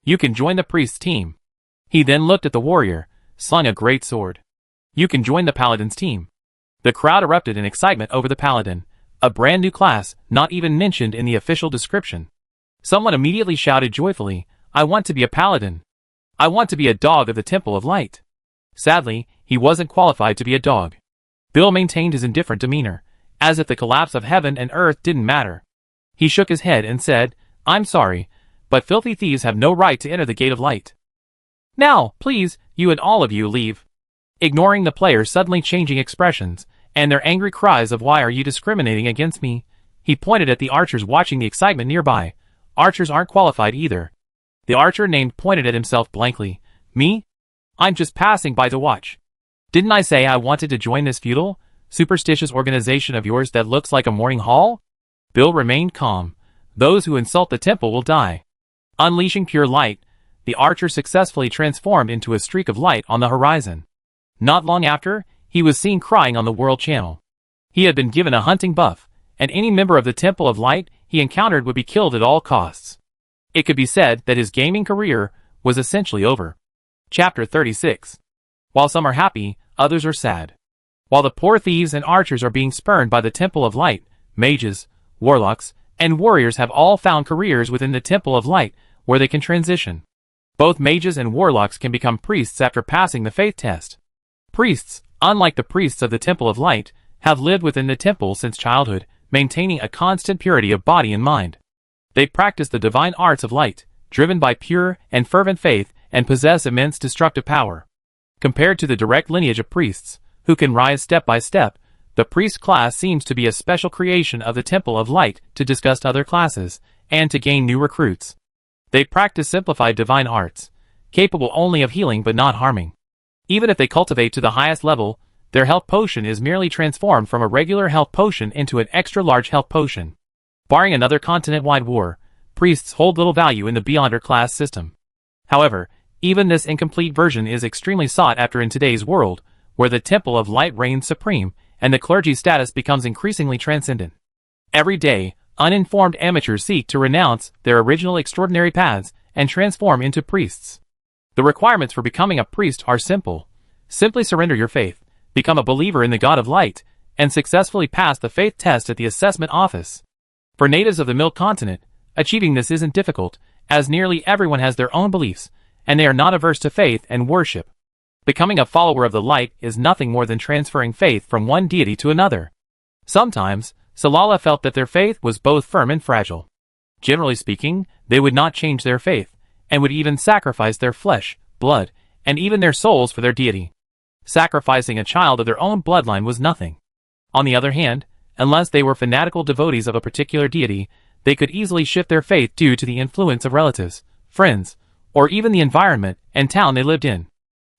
"You can join the priest's team." He then looked at the warrior, slung a great sword. "You can join the paladin's team." The crowd erupted in excitement over the paladin, a brand new class not even mentioned in the official description. Someone immediately shouted joyfully, "I want to be a paladin. I want to be a dog of the Temple of Light." Sadly, he wasn't qualified to be a dog. Bill maintained his indifferent demeanor, as if the collapse of heaven and earth didn't matter. He shook his head and said, "I'm sorry, but filthy thieves have no right to enter the Gate of Light. Now, please, you and all of you leave." Ignoring the players' suddenly changing expressions, and their angry cries of "Why are you discriminating against me?" he pointed at the archers watching the excitement nearby. "Archers aren't qualified either." The archer named pointed at himself blankly. "Me? I'm just passing by to watch. Didn't I say I wanted to join this feudal, superstitious organization of yours that looks like a mourning hall?" Bill remained calm. "Those who insult the temple will die." Unleashing pure light, the archer successfully transformed into a streak of light on the horizon. Not long after, he was seen crying on the World Channel. He had been given a hunting buff, and any member of the Temple of Light he encountered would be killed at all costs. It could be said that his gaming career was essentially over. Chapter 36. While some are happy, others are sad. While the poor thieves and archers are being spurned by the Temple of Light, mages, warlocks, and warriors have all found careers within the Temple of Light where they can transition. Both mages and warlocks can become priests after passing the faith test. Priests, unlike the priests of the Temple of Light, have lived within the temple since childhood, maintaining a constant purity of body and mind. They practice the divine arts of light, driven by pure and fervent faith, and possess immense destructive power. Compared to the direct lineage of priests, who can rise step by step, the priest class seems to be a special creation of the Temple of Light to disgust other classes, and to gain new recruits. They practice simplified divine arts, capable only of healing but not harming. Even if they cultivate to the highest level, their health potion is merely transformed from a regular health potion into an extra-large health potion. Barring another continent-wide war, priests hold little value in the Beyonder class system. However, even this incomplete version is extremely sought after in today's world, where the Temple of Light reigns supreme, and the clergy status becomes increasingly transcendent. Every day, uninformed amateurs seek to renounce their original extraordinary paths and transform into priests. The requirements for becoming a priest are simple. Simply surrender your faith, become a believer in the God of Light, and successfully pass the faith test at the assessment office. For natives of the Milk Continent, achieving this isn't difficult, as nearly everyone has their own beliefs, and they are not averse to faith and worship. Becoming a follower of the light is nothing more than transferring faith from one deity to another. Sometimes, Celali felt that their faith was both firm and fragile. Generally speaking, they would not change their faith, and would even sacrifice their flesh, blood, and even their souls for their deity. Sacrificing a child of their own bloodline was nothing. On the other hand, unless they were fanatical devotees of a particular deity, they could easily shift their faith due to the influence of relatives, friends, or even the environment and town they lived in.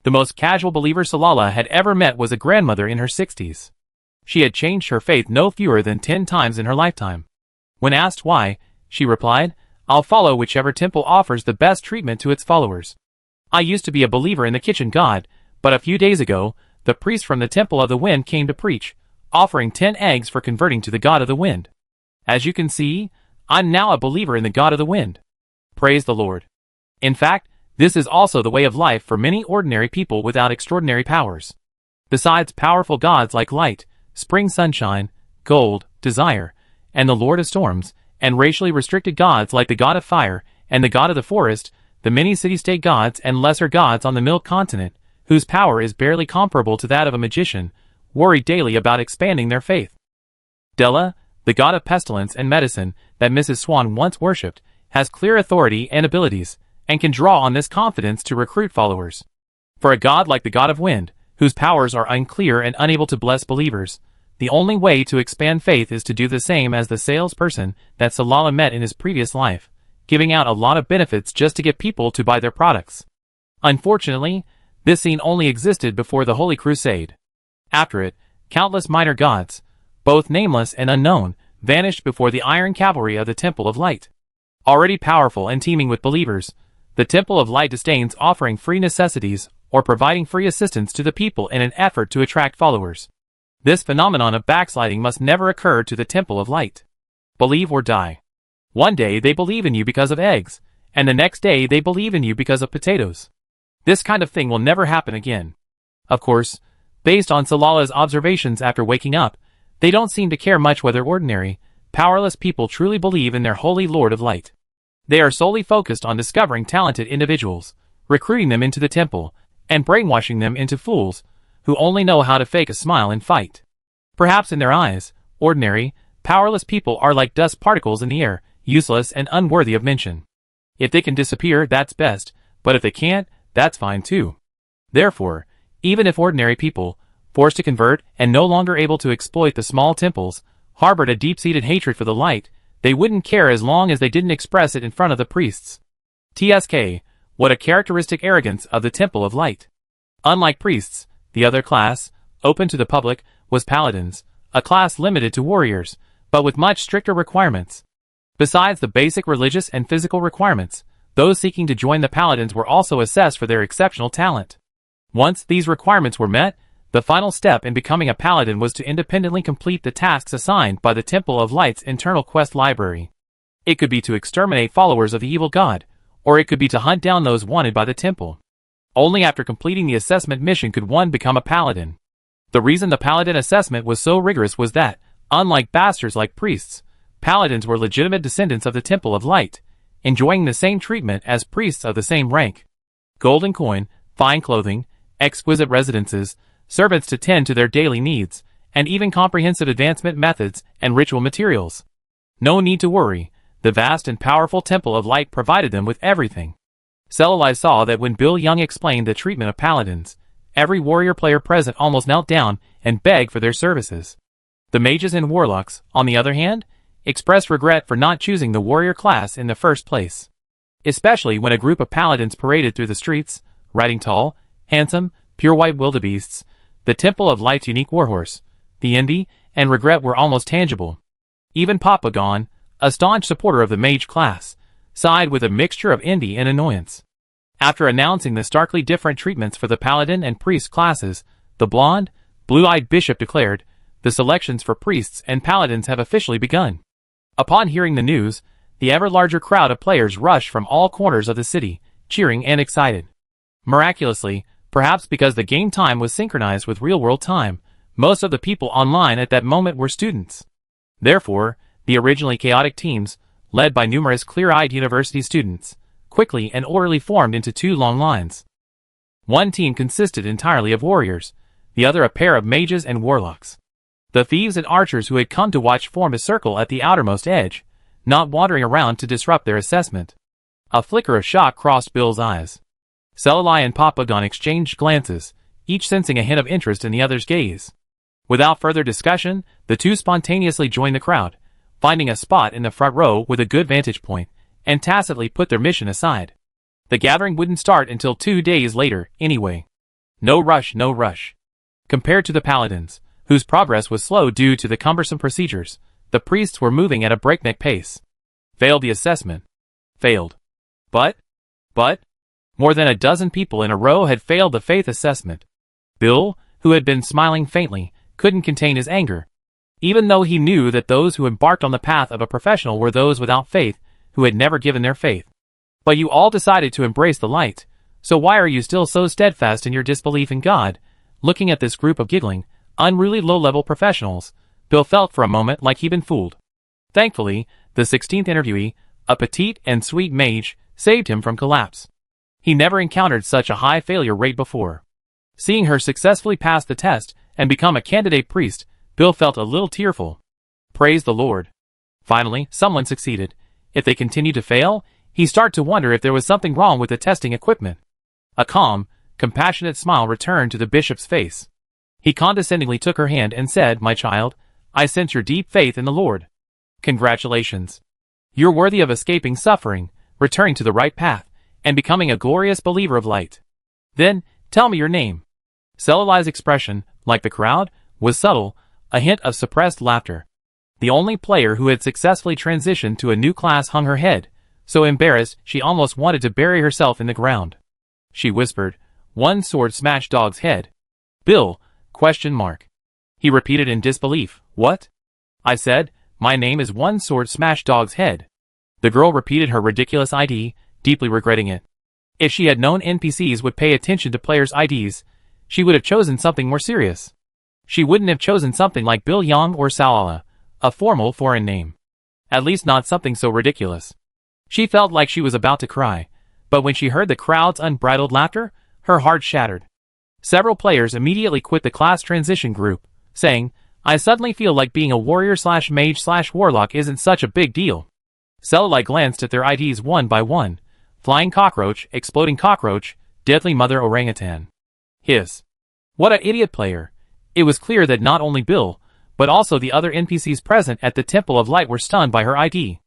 The most casual believer Salala had ever met was a grandmother in her 60s. She had changed her faith no fewer than 10 times in her lifetime. When asked why, she replied, "I'll follow whichever temple offers the best treatment to its followers. I used to be a believer in the kitchen god, but a few days ago, the priest from the Temple of the Wind came to preach, offering 10 eggs for converting to the god of the wind. As you can see, I'm now a believer in the god of the wind." Praise the Lord. In fact, this is also the way of life for many ordinary people without extraordinary powers. Besides powerful gods like light, spring sunshine, gold, desire, and the Lord of Storms, and racially restricted gods like the god of fire and the god of the forest, the many city-state gods and lesser gods on the Milk Continent, whose power is barely comparable to that of a magician, worry daily about expanding their faith. Della, the god of pestilence and medicine that Mrs. Swan once worshipped, has clear authority and abilities, and can draw on this confidence to recruit followers. For a god like the god of wind, whose powers are unclear and unable to bless believers, the only way to expand faith is to do the same as the salesperson that Salala met in his previous life, giving out a lot of benefits just to get people to buy their products. Unfortunately, this scene only existed before the Holy Crusade. After it, countless minor gods, both nameless and unknown, vanished before the iron cavalry of the Temple of Light. Already powerful and teeming with believers, the Temple of Light disdains offering free necessities or providing free assistance to the people in an effort to attract followers. This phenomenon of backsliding must never occur to the Temple of Light. Believe or die. One day they believe in you because of eggs, and the next day they believe in you because of potatoes. This kind of thing will never happen again. Of course, based on Salala's observations after waking up, they don't seem to care much whether ordinary, powerless people truly believe in their holy Lord of Light. They are solely focused on discovering talented individuals, recruiting them into the temple, and brainwashing them into fools who only know how to fake a smile and fight. Perhaps in their eyes, ordinary, powerless people are like dust particles in the air, useless and unworthy of mention. If they can disappear, that's best, but if they can't, that's fine too. Therefore, even if ordinary people, forced to convert and no longer able to exploit the small temples, harbored a deep-seated hatred for the light, they wouldn't care as long as they didn't express it in front of the priests. TSK, what a characteristic arrogance of the Temple of Light. Unlike priests, the other class, open to the public, was paladins, a class limited to warriors, but with much stricter requirements. Besides the basic religious and physical requirements, those seeking to join the paladins were also assessed for their exceptional talent. Once these requirements were met, the final step in becoming a paladin was to independently complete the tasks assigned by the Temple of Light's internal quest library. It could be to exterminate followers of the evil god, or it could be to hunt down those wanted by the temple. Only after completing the assessment mission could one become a paladin. The reason the paladin assessment was so rigorous was that, unlike bastards like priests, paladins were legitimate descendants of the Temple of Light, enjoying the same treatment as priests of the same rank. Golden coin, fine clothing, exquisite residences, servants to tend to their daily needs, and even comprehensive advancement methods and ritual materials. No need to worry, the vast and powerful Temple of Light provided them with everything. Salala saw that when Bill Young explained the treatment of paladins, every warrior player present almost knelt down and begged for their services. The mages and warlocks, on the other hand, expressed regret for not choosing the warrior class in the first place. Especially when a group of paladins paraded through the streets, riding tall, handsome, pure white wildebeests, the Temple of Light's unique warhorse. The envy and regret were almost tangible. Even Papa Gon, a staunch supporter of the mage class, sighed with a mixture of envy and annoyance. After announcing the starkly different treatments for the paladin and priest classes, the blonde, blue-eyed bishop declared, "The selections for priests and paladins have officially begun." Upon hearing the news, the ever larger crowd of players rushed from all corners of the city, cheering and excited. Miraculously, perhaps because the game time was synchronized with real-world time, most of the people online at that moment were students. Therefore, the originally chaotic teams, led by numerous clear-eyed university students, quickly and orderly formed into two long lines. One team consisted entirely of warriors, the other a pair of mages and warlocks. The thieves and archers who had come to watch formed a circle at the outermost edge, not wandering around to disrupt their assessment. A flicker of shock crossed Bill's eyes. Selali and Papagon exchanged glances, each sensing a hint of interest in the other's gaze. Without further discussion, the two spontaneously joined the crowd, finding a spot in the front row with a good vantage point, and tacitly put their mission aside. The gathering wouldn't start until 2 days later, anyway. No rush, no rush. Compared to the paladins, whose progress was slow due to the cumbersome procedures, the priests were moving at a breakneck pace. Failed the assessment. Failed. But, more than a dozen people in a row had failed the faith assessment. Bill, who had been smiling faintly, couldn't contain his anger. Even though he knew that those who embarked on the path of a professional were those without faith, who had never given their faith. But you all decided to embrace the light, so why are you still so steadfast in your disbelief in God? Looking at this group of giggling, unruly low-level professionals, Bill felt for a moment like he'd been fooled. Thankfully, the 16th interviewee, a petite and sweet mage, saved him from collapse. He never encountered such a high failure rate before. Seeing her successfully pass the test and become a candidate priest, Bill felt a little tearful. Praise the Lord. Finally, someone succeeded. If they continued to fail, he started to wonder if there was something wrong with the testing equipment. A calm, compassionate smile returned to the bishop's face. He condescendingly took her hand and said, "My child, I sense your deep faith in the Lord. Congratulations. You're worthy of escaping suffering, returning to the right path, and becoming a glorious believer of light. Then, tell me your name." Selali's expression, like the crowd, was subtle, a hint of suppressed laughter. The only player who had successfully transitioned to a new class hung her head, so embarrassed she almost wanted to bury herself in the ground. She whispered, "One sword smashed dog's head." "Bill, ? He repeated in disbelief, "What?" "I said, my name is One Sword Smash Dog's Head." The girl repeated her ridiculous ID, deeply regretting it. If she had known NPCs would pay attention to players' IDs, she would have chosen something more serious. She wouldn't have chosen something like Bill Young or Salala, a formal foreign name. At least not something so ridiculous. She felt like she was about to cry, but when she heard the crowd's unbridled laughter, her heart shattered. Several players immediately quit the class transition group, saying, "I suddenly feel like being a warrior/mage/warlock isn't such a big deal." Selali glanced at their IDs one by one. Flying cockroach, exploding cockroach, deadly mother orangutan. Hiss. What an idiot player. It was clear that not only Bill, but also the other NPCs present at the Temple of Light were stunned by her ID.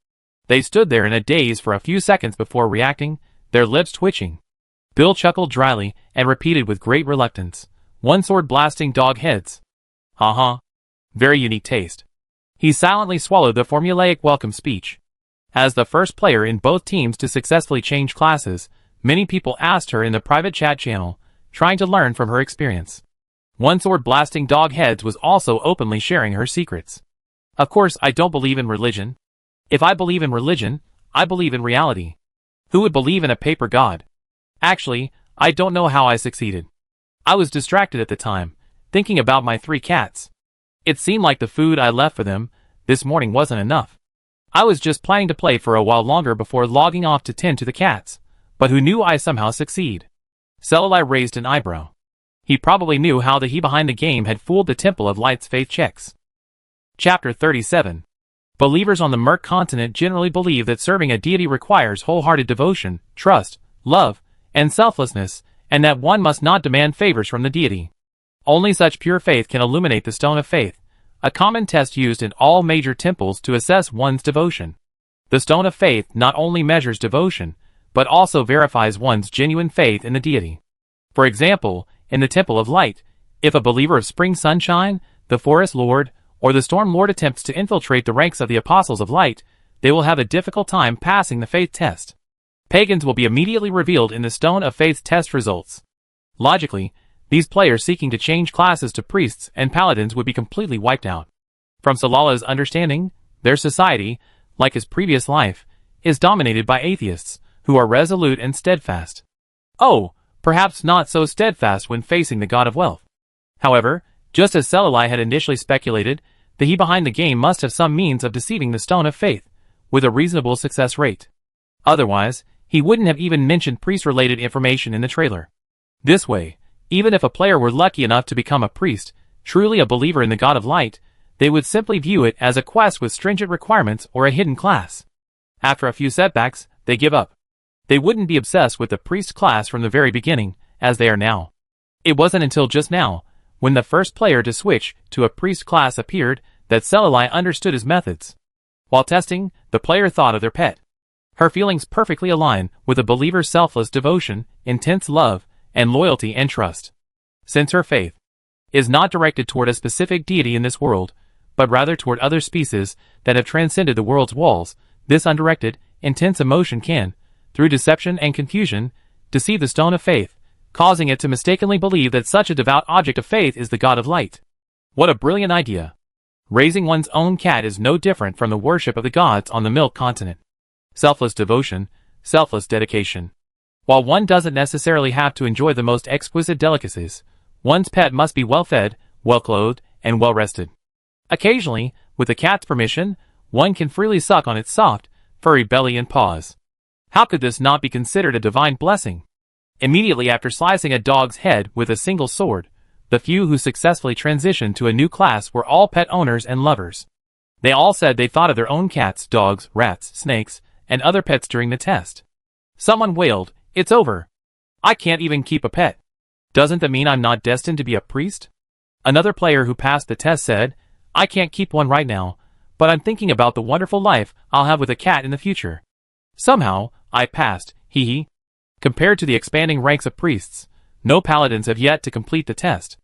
They stood there in a daze for a few seconds before reacting, their lips twitching. Bill chuckled dryly and repeated with great reluctance, "One sword blasting dog heads." "Uh-huh. Very unique taste." He silently swallowed the formulaic welcome speech. As the first player in both teams to successfully change classes, many people asked her in the private chat channel, trying to learn from her experience. One sword blasting dog heads was also openly sharing her secrets. "Of course, I don't believe in religion. If I believe in religion, I believe in reality. Who would believe in a paper god? Actually, I don't know how I succeeded. I was distracted at the time, thinking about my 3 cats. It seemed like the food I left for them this morning wasn't enough. I was just planning to play for a while longer before logging off to tend to the cats, but who knew I'd somehow succeed?" Selali raised an eyebrow. He probably knew how the he behind the game had fooled the Temple of Light's faith checks. Chapter 37. Believers on the Merc continent generally believe that serving a deity requires wholehearted devotion, trust, love, and selflessness, and that one must not demand favors from the deity. Only such pure faith can illuminate the Stone of Faith, a common test used in all major temples to assess one's devotion. The Stone of Faith not only measures devotion, but also verifies one's genuine faith in the deity. For example, in the Temple of Light, if a believer of Spring Sunshine, the Forest Lord, or the Storm Lord attempts to infiltrate the ranks of the Apostles of Light, they will have a difficult time passing the faith test. Pagans will be immediately revealed in the Stone of Faith's test results. Logically, these players seeking to change classes to priests and paladins would be completely wiped out. From Salala's understanding, their society, like his previous life, is dominated by atheists, who are resolute and steadfast. Oh, perhaps not so steadfast when facing the god of wealth. However, just as Selali had initially speculated, the he behind the game must have some means of deceiving the Stone of Faith, with a reasonable success rate. Otherwise, he wouldn't have even mentioned priest-related information in the trailer. This way, even if a player were lucky enough to become a priest, truly a believer in the God of Light, they would simply view it as a quest with stringent requirements or a hidden class. After a few setbacks, they give up. They wouldn't be obsessed with the priest class from the very beginning, as they are now. It wasn't until just now, when the first player to switch to a priest class appeared, that Selali understood his methods. While testing, the player thought of their pet. Her feelings perfectly align with a believer's selfless devotion, intense love, and loyalty and trust. Since her faith is not directed toward a specific deity in this world, but rather toward other species that have transcended the world's walls, this undirected, intense emotion can, through deception and confusion, deceive the stone of faith, causing it to mistakenly believe that such a devout object of faith is the god of light. What a brilliant idea! Raising one's own cat is no different from the worship of the gods on the milk continent. Selfless devotion, selfless dedication. While one doesn't necessarily have to enjoy the most exquisite delicacies, one's pet must be well-fed, well-clothed, and well-rested. Occasionally, with the cat's permission, one can freely suck on its soft, furry belly and paws. How could this not be considered a divine blessing? Immediately after slicing a dog's head with a single sword, the few who successfully transitioned to a new class were all pet owners and lovers. They all said they thought of their own cats, dogs, rats, snakes, and other pets during the test. Someone wailed, "It's over. I can't even keep a pet. Doesn't that mean I'm not destined to be a priest?" Another player who passed the test said, "I can't keep one right now, but I'm thinking about the wonderful life I'll have with a cat in the future. Somehow, I passed, hee hee." Compared to the expanding ranks of priests, no paladins have yet to complete the test.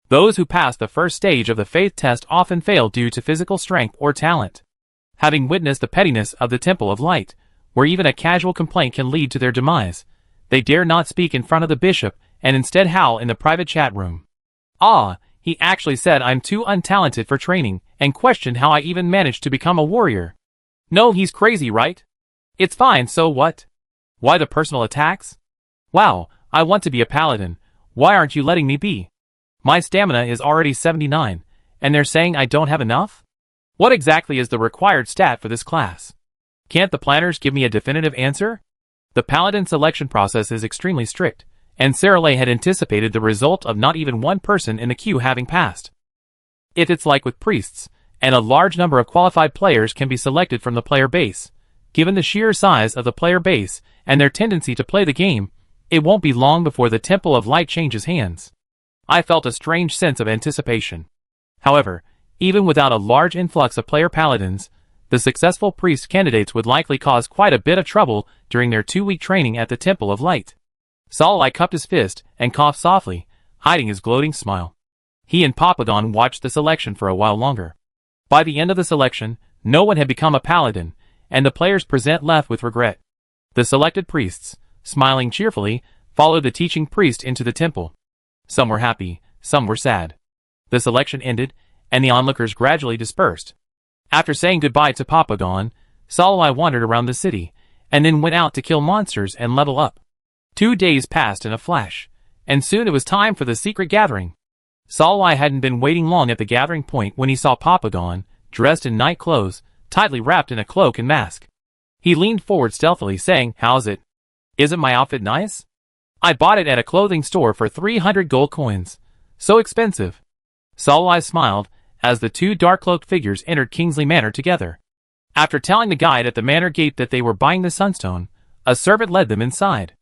Those who pass the first stage of the faith test often fail due to physical strength or talent. Having witnessed the pettiness of the Temple of Light, where even a casual complaint can lead to their demise, they dare not speak in front of the bishop and instead howl in the private chat room. "Ah, he actually said I'm too untalented for training, and questioned how I even managed to become a warrior. No, he's crazy, right? It's fine, so what? Why the personal attacks? Wow, I want to be a paladin. Why aren't you letting me be? My stamina is already 79, and they're saying I don't have enough? What exactly is the required stat for this class? Can't the planners give me a definitive answer?" The paladin selection process is extremely strict, and Saralay had anticipated the result of not even one person in the queue having passed. If it's like with priests, and a large number of qualified players can be selected from the player base, given the sheer size of the player base and their tendency to play the game, it won't be long before the Temple of Light changes hands. I felt a strange sense of anticipation. However, even without a large influx of player paladins, the successful priest candidates would likely cause quite a bit of trouble during their 2-week training at the Temple of Light. Salai cupped his fist and coughed softly, hiding his gloating smile. He and Papadon watched the selection for a while longer. By the end of the selection, no one had become a paladin, and the players present left with regret. The selected priests, smiling cheerfully, followed the teaching priest into the temple. Some were happy, some were sad. The selection ended, and the onlookers gradually dispersed. After saying goodbye to Papadon, Salai wandered around the city, and then went out to kill monsters and level up. 2 days passed in a flash, and soon it was time for the secret gathering. Salai hadn't been waiting long at the gathering point when he saw Papadon, dressed in night clothes, tightly wrapped in a cloak and mask. He leaned forward stealthily, saying, "How's it? Isn't my outfit nice? I bought it at a clothing store for 300 gold coins. So expensive." Salai smiled as the 2 dark-cloaked figures entered Kingsley Manor together. After telling the guide at the manor gate that they were buying the sunstone, a servant led them inside.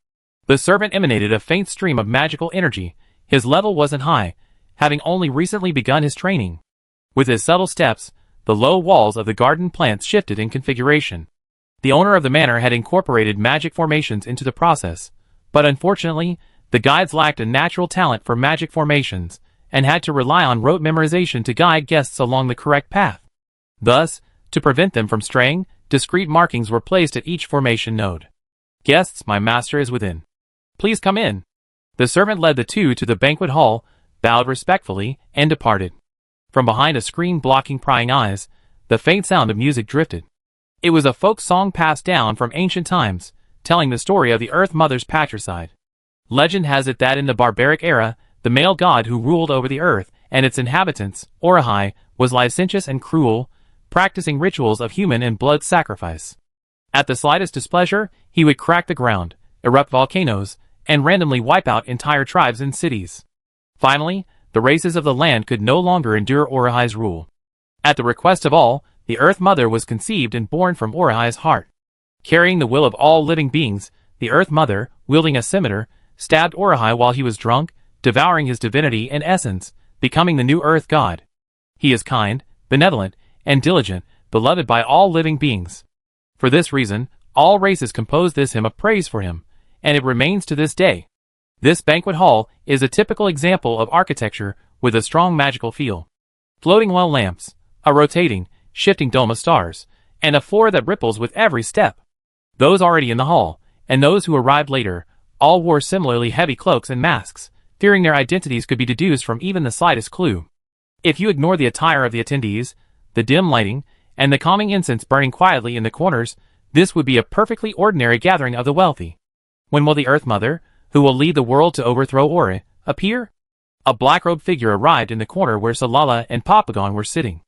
The servant emanated a faint stream of magical energy. His level wasn't high, having only recently begun his training. With his subtle steps, the low walls of the garden plants shifted in configuration. The owner of the manor had incorporated magic formations into the process, but unfortunately, the guides lacked a natural talent for magic formations, and had to rely on rote memorization to guide guests along the correct path. Thus, to prevent them from straying, discrete markings were placed at each formation node. "Guests, my master is within. Please come in." The servant led the 2 to the banquet hall, bowed respectfully, and departed. From behind a screen blocking prying eyes, the faint sound of music drifted. It was a folk song passed down from ancient times, telling the story of the Earth Mother's patricide. Legend has it that in the barbaric era, the male god who ruled over the earth and its inhabitants, Orihai, was licentious and cruel, practicing rituals of human and blood sacrifice. At the slightest displeasure, he would crack the ground, erupt volcanoes, and randomly wipe out entire tribes and cities. Finally, the races of the land could no longer endure Orihai's rule. At the request of all, the Earth Mother was conceived and born from Orihai's heart. Carrying the will of all living beings, The Earth Mother, wielding a scimitar, stabbed Orihai while he was drunk, devouring his divinity in essence, becoming the new Earth God. He is kind, benevolent, and diligent, beloved by all living beings. For this reason, all races compose this hymn of praise for him, and it remains to this day. This banquet hall is a typical example of architecture with a strong magical feel. Floating oil lamps, a rotating, shifting dome of stars, and a floor that ripples with every step. Those already in the hall, and those who arrived later, all wore similarly heavy cloaks and masks, fearing their identities could be deduced from even the slightest clue. If you ignore the attire of the attendees, the dim lighting, and the calming incense burning quietly in the corners, this would be a perfectly ordinary gathering of the wealthy. When will the Earth Mother, who will lead the world to overthrow Ori, appear? A black-robed figure arrived in the corner where Salala and Papagon were sitting.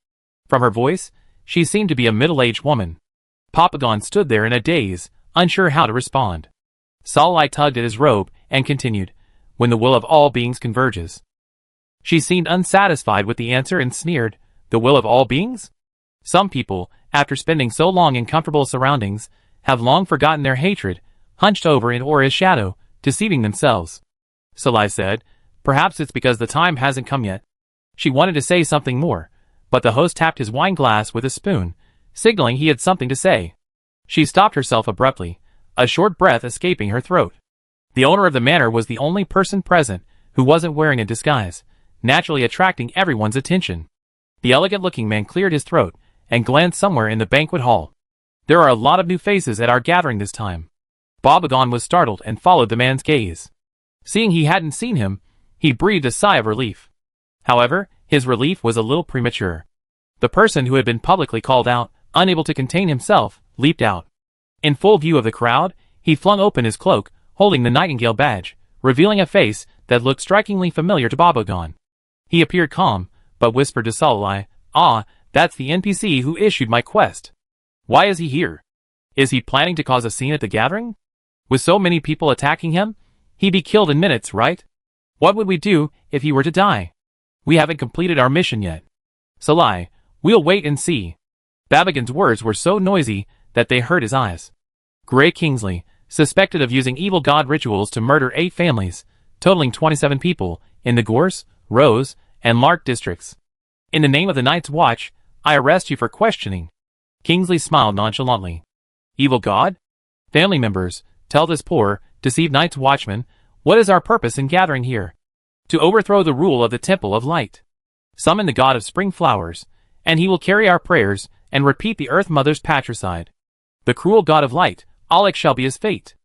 From her voice, she seemed to be a middle-aged woman. Papagon stood there in a daze, unsure how to respond. Salai tugged at his robe and continued, "When the will of all beings converges." She seemed unsatisfied with the answer and sneered, "The will of all beings?" Some people, after spending so long in comfortable surroundings, have long forgotten their hatred, hunched over in Ori's shadow, deceiving themselves. Salai said, "Perhaps it's because the time hasn't come yet." She wanted to say something more, but the host tapped his wine glass with a spoon, signaling he had something to say. She stopped herself abruptly, a short breath escaping her throat. The owner of the manor was the only person present who wasn't wearing a disguise, naturally attracting everyone's attention. The elegant-looking man cleared his throat and glanced somewhere in the banquet hall. "There are a lot of new faces at our gathering this time." Papagon was startled and followed the man's gaze. Seeing he hadn't seen him, he breathed a sigh of relief. However, his relief was a little premature. The person who had been publicly called out, unable to contain himself, leaped out. In full view of the crowd, he flung open his cloak, holding the Nightingale badge, revealing a face that looked strikingly familiar to Papagon. He appeared calm, but whispered to Salai, "Ah, that's the NPC who issued my quest. Why is he here? Is he planning to cause a scene at the gathering? With so many people attacking him, he'd be killed in minutes, right? What would we do if he were to die? We haven't completed our mission yet." "Salai, we'll wait and see." Papagon's words were so noisy that they hurt his eyes. Grey Kingsley, suspected of using evil god rituals to murder 8 families, totaling 27 people, in the Gorse, Rose, and Lark districts. "In the name of the Night's Watch, I arrest you for questioning." Kingsley smiled nonchalantly. "Evil god? Family members, tell this poor, deceived Night's Watchman, what is our purpose in gathering here? To overthrow the rule of the Temple of Light. Summon the god of spring flowers, and he will carry our prayers and repeat the Earth Mother's patricide. The cruel god of light, Alec, shall be his fate."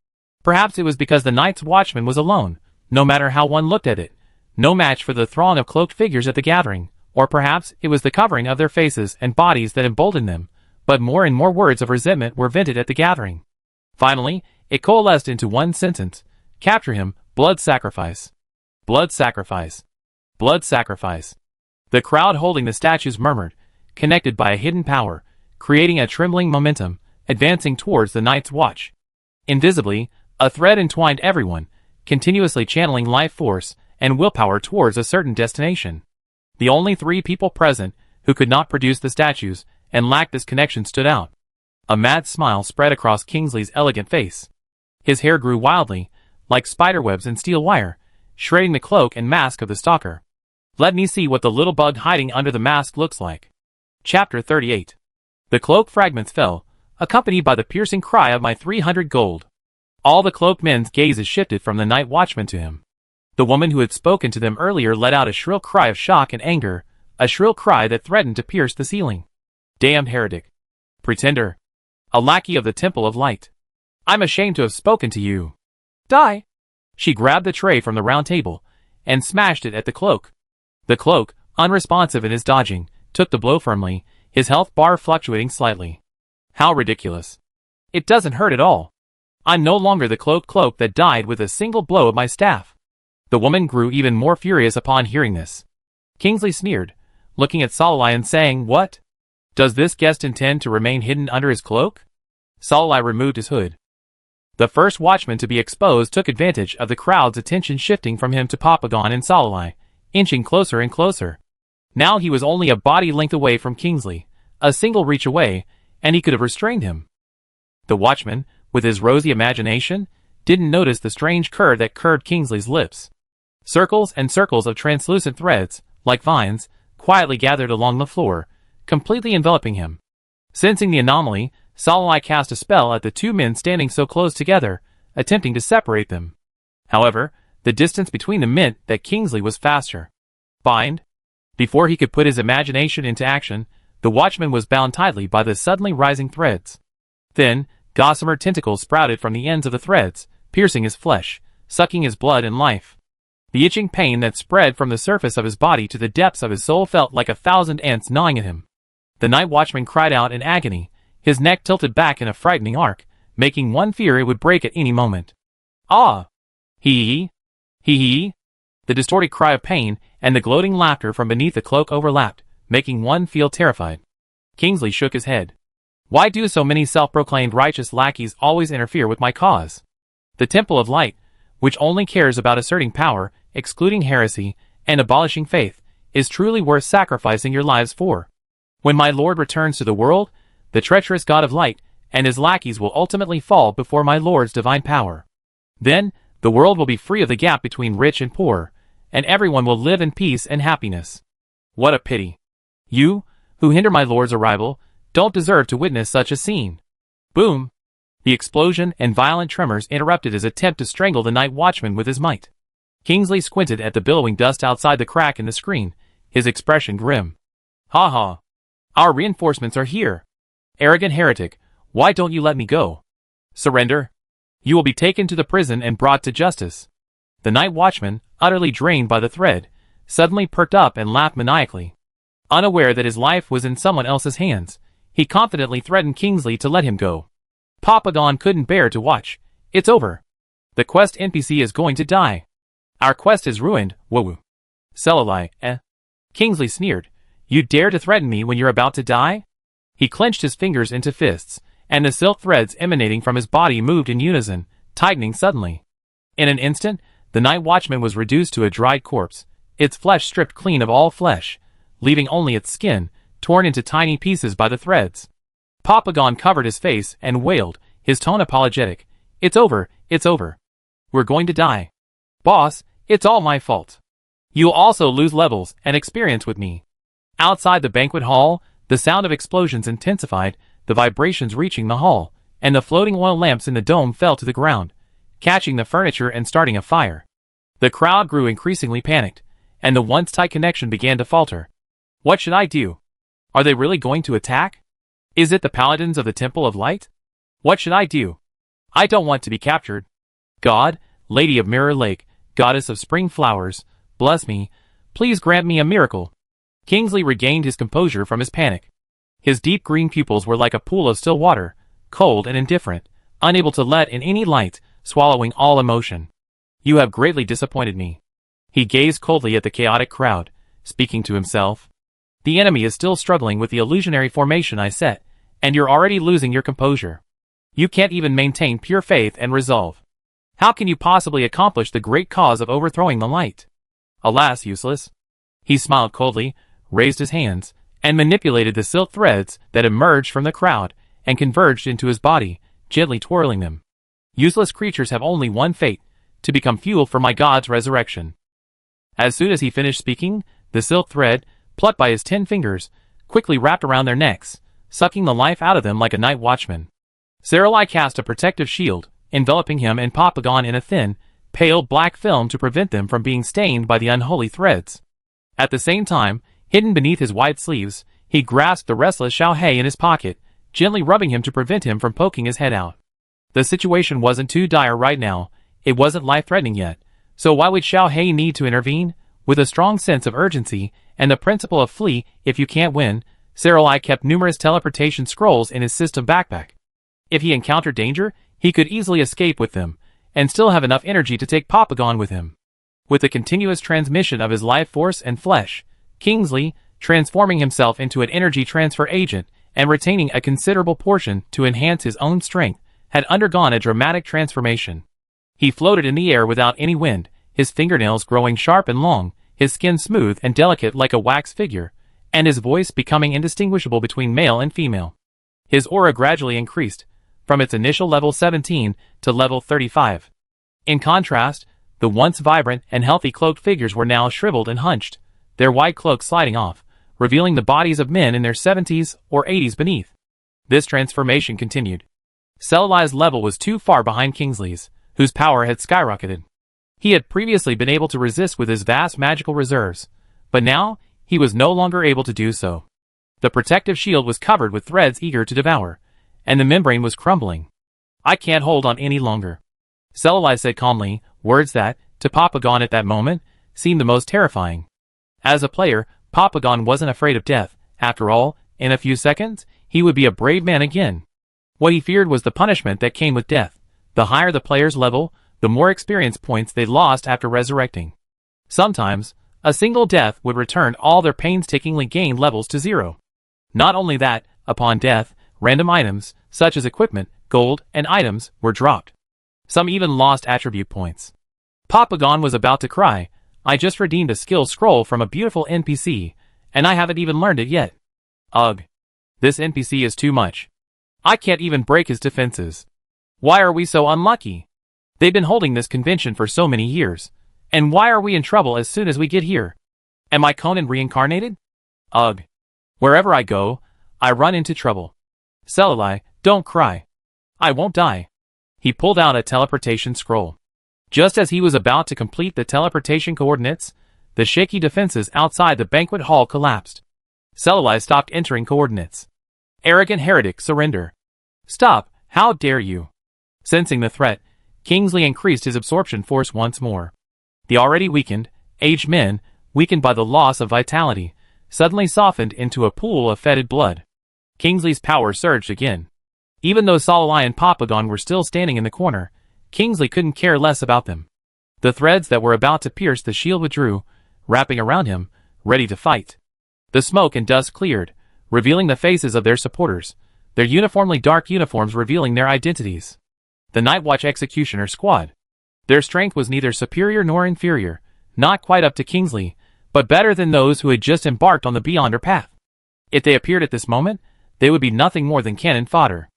Perhaps it was because the Night's Watchman was alone, no matter how one looked at it, no match for the throng of cloaked figures at the gathering, or perhaps it was the covering of their faces and bodies that emboldened them, but more and more words of resentment were vented at the gathering. Finally, it coalesced into one sentence: "Capture him, blood sacrifice. Blood sacrifice. Blood sacrifice." The crowd holding the statues murmured, connected by a hidden power, creating a trembling momentum, advancing towards the Night's Watch. Invisibly, a thread entwined everyone, continuously channeling life force and willpower towards a certain destination. The only 3 people present who could not produce the statues and lacked this connection stood out. A mad smile spread across Kingsley's elegant face. His hair grew wildly, like spiderwebs and steel wire, shredding the cloak and mask of the stalker. "Let me see what the little bug hiding under the mask looks like." Chapter 38. The cloak fragments fell, accompanied by the piercing cry of "my 300 gold." All the cloaked men's gazes shifted from the Night Watchman to him. The woman who had spoken to them earlier let out a shrill cry of shock and anger, a shrill cry that threatened to pierce the ceiling. "Damned heretic! Pretender! A lackey of the Temple of Light! I'm ashamed to have spoken to you! Die!" She grabbed the tray from the round table and smashed it at the cloak. The cloak, unresponsive in his dodging, took the blow firmly, his health bar fluctuating slightly. "How ridiculous! It doesn't hurt at all. I'm no longer the cloak that died with a single blow of my staff." The woman grew even more furious upon hearing this. Kingsley sneered, looking at Salai and saying, "What? Does this guest intend to remain hidden under his cloak?" Salai removed his hood. The first watchman to be exposed took advantage of the crowd's attention shifting from him to Papagon and Salai, inching closer and closer. Now he was only a body length away from Kingsley, a single reach away, and he could have restrained him. The watchman, with his rosy imagination, didn't notice the strange curve that curved Kingsley's lips. Circles and circles of translucent threads, like vines, quietly gathered along the floor, completely enveloping him. Sensing the anomaly, Salai cast a spell at the two men standing so close together, attempting to separate them. However, the distance between them meant that Kingsley was faster. Bind? Before he could put his imagination into action, the watchman was bound tightly by the suddenly rising threads. Then, gossamer tentacles sprouted from the ends of the threads, piercing his flesh, sucking his blood and life. The itching pain that spread from the surface of his body to the depths of his soul felt like 1,000 ants gnawing at him. The night watchman cried out in agony, his neck tilted back in a frightening arc, making one fear it would break at any moment. Ah! Hee-hee! Hee-hee! The distorted cry of pain and the gloating laughter from beneath the cloak overlapped, making one feel terrified. Kingsley shook his head. Why do so many self-proclaimed righteous lackeys always interfere with my cause? The Temple of Light, which only cares about asserting power, excluding heresy, and abolishing faith, is truly worth sacrificing your lives for. When my Lord returns to the world, the treacherous God of Light and his lackeys will ultimately fall before my Lord's divine power. Then, the world will be free of the gap between rich and poor, and everyone will live in peace and happiness. What a pity. You, who hinder my Lord's arrival, don't deserve to witness such a scene. Boom! The explosion and violent tremors interrupted his attempt to strangle the night watchman with his might. Kingsley squinted at the billowing dust outside the crack in the screen, his expression grim. Ha ha! Our reinforcements are here. Arrogant heretic, why don't you let me go? Surrender? You will be taken to the prison and brought to justice. The night watchman, utterly drained by the thread, suddenly perked up and laughed maniacally. Unaware that his life was in someone else's hands, he confidently threatened Kingsley to let him go. Papagon couldn't bear to watch. It's over. The quest NPC is going to die. Our quest is ruined, woo-woo. Salai, eh? Kingsley sneered. You dare to threaten me when you're about to die? He clenched his fingers into fists, and the silk threads emanating from his body moved in unison, tightening suddenly. In an instant, the night watchman was reduced to a dried corpse, its flesh stripped clean of all flesh, leaving only its skin, torn into tiny pieces by the threads. Papagon covered his face and wailed, his tone apologetic. It's over, it's over. We're going to die. Boss, it's all my fault. You'll also lose levels and experience with me. Outside the banquet hall, the sound of explosions intensified, the vibrations reaching the hall, and the floating oil lamps in the dome fell to the ground, catching the furniture and starting a fire. The crowd grew increasingly panicked, and the once tight connection began to falter. What should I do? Are they really going to attack? Is it the paladins of the Temple of Light? What should I do? I don't want to be captured. God, Lady of Mirror Lake, Goddess of Spring Flowers, bless me, please grant me a miracle. Kingsley regained his composure from his panic. His deep green pupils were like a pool of still water, cold and indifferent, unable to let in any light, swallowing all emotion. You have greatly disappointed me. He gazed coldly at the chaotic crowd, speaking to himself. The enemy is still struggling with the illusionary formation I set, and you're already losing your composure. You can't even maintain pure faith and resolve. How can you possibly accomplish the great cause of overthrowing the light? Alas, useless. He smiled coldly, raised his hands, and manipulated the silk threads that emerged from the crowd and converged into his body, gently twirling them. Useless creatures have only one fate, to become fuel for my God's resurrection. As soon as he finished speaking, the silk thread, plucked by his 10 fingers, quickly wrapped around their necks, sucking the life out of them like a night watchman. Saralai cast a protective shield, enveloping him and Papagon in a thin, pale black film to prevent them from being stained by the unholy threads. At the same time, hidden beneath his wide sleeves, he grasped the restless Xiao He in his pocket, gently rubbing him to prevent him from poking his head out. The situation wasn't too dire right now, it wasn't life-threatening yet, so why would Xiao He need to intervene? With a strong sense of urgency, and the principle of flee if you can't win, Saralai kept numerous teleportation scrolls in his system backpack. If he encountered danger, he could easily escape with them, and still have enough energy to take Papagon with him. With the continuous transmission of his life force and flesh, Kingsley, transforming himself into an energy transfer agent and retaining a considerable portion to enhance his own strength, had undergone a dramatic transformation. He floated in the air without any wind, his fingernails growing sharp and long, his skin smooth and delicate like a wax figure, and his voice becoming indistinguishable between male and female. His aura gradually increased, from its initial level 17 to level 35. In contrast, the once vibrant and healthy cloaked figures were now shriveled and hunched, their white cloaks sliding off, revealing the bodies of men in their 70s or 80s beneath. This transformation continued. Celali's level was too far behind Kingsley's, whose power had skyrocketed. He had previously been able to resist with his vast magical reserves, but now he was no longer able to do so. The protective shield was covered with threads eager to devour, and the membrane was crumbling. "I can't hold on any longer," Celali said calmly, words that, to Papagon at that moment, seemed the most terrifying. As a player, Papagon wasn't afraid of death. After all, in a few seconds, he would be a brave man again. What he feared was the punishment that came with death. The higher the player's level, the more experience points they lost after resurrecting. Sometimes, a single death would return all their painstakingly gained levels to zero. Not only that, upon death, random items, such as equipment, gold, and items, were dropped. Some even lost attribute points. Papagon was about to cry. "I just redeemed a skill scroll from a beautiful NPC, and I haven't even learned it yet. Ugh. This NPC is too much. I can't even break his defenses. Why are we so unlucky? They've been holding this convention for so many years, and why are we in trouble as soon as we get here? Am I Conan reincarnated? Ugh. Wherever I go, I run into trouble. Celali, don't cry. I won't die." He pulled out a teleportation scroll. Just as he was about to complete the teleportation coordinates, the shaky defenses outside the banquet hall collapsed. Celali stopped entering coordinates. "Arrogant heretic, surrender. Stop, how dare you?" Sensing the threat, Kingsley increased his absorption force once more. The already weakened, aged men, weakened by the loss of vitality, suddenly softened into a pool of fetid blood. Kingsley's power surged again. Even though Celali and Papagon were still standing in the corner, Kingsley couldn't care less about them. The threads that were about to pierce the shield withdrew, wrapping around him, ready to fight. The smoke and dust cleared, revealing the faces of their supporters, their uniformly dark uniforms revealing their identities. The Nightwatch Executioner Squad. Their strength was neither superior nor inferior, not quite up to Kingsley, but better than those who had just embarked on the Beyonder path. If they appeared at this moment, they would be nothing more than cannon fodder.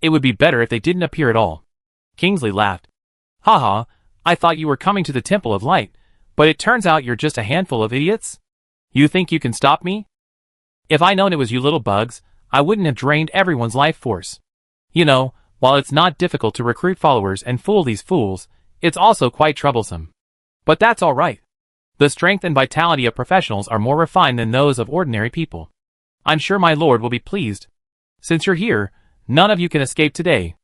It would be better if they didn't appear at all. Kingsley laughed. "Haha, I thought you were coming to the Temple of Light, but it turns out you're just a handful of idiots? You think you can stop me? If I'd known it was you little bugs, I wouldn't have drained everyone's life force. You know, while it's not difficult to recruit followers and fool these fools, it's also quite troublesome. But that's all right. The strength and vitality of professionals are more refined than those of ordinary people. I'm sure my lord will be pleased. Since you're here, none of you can escape today."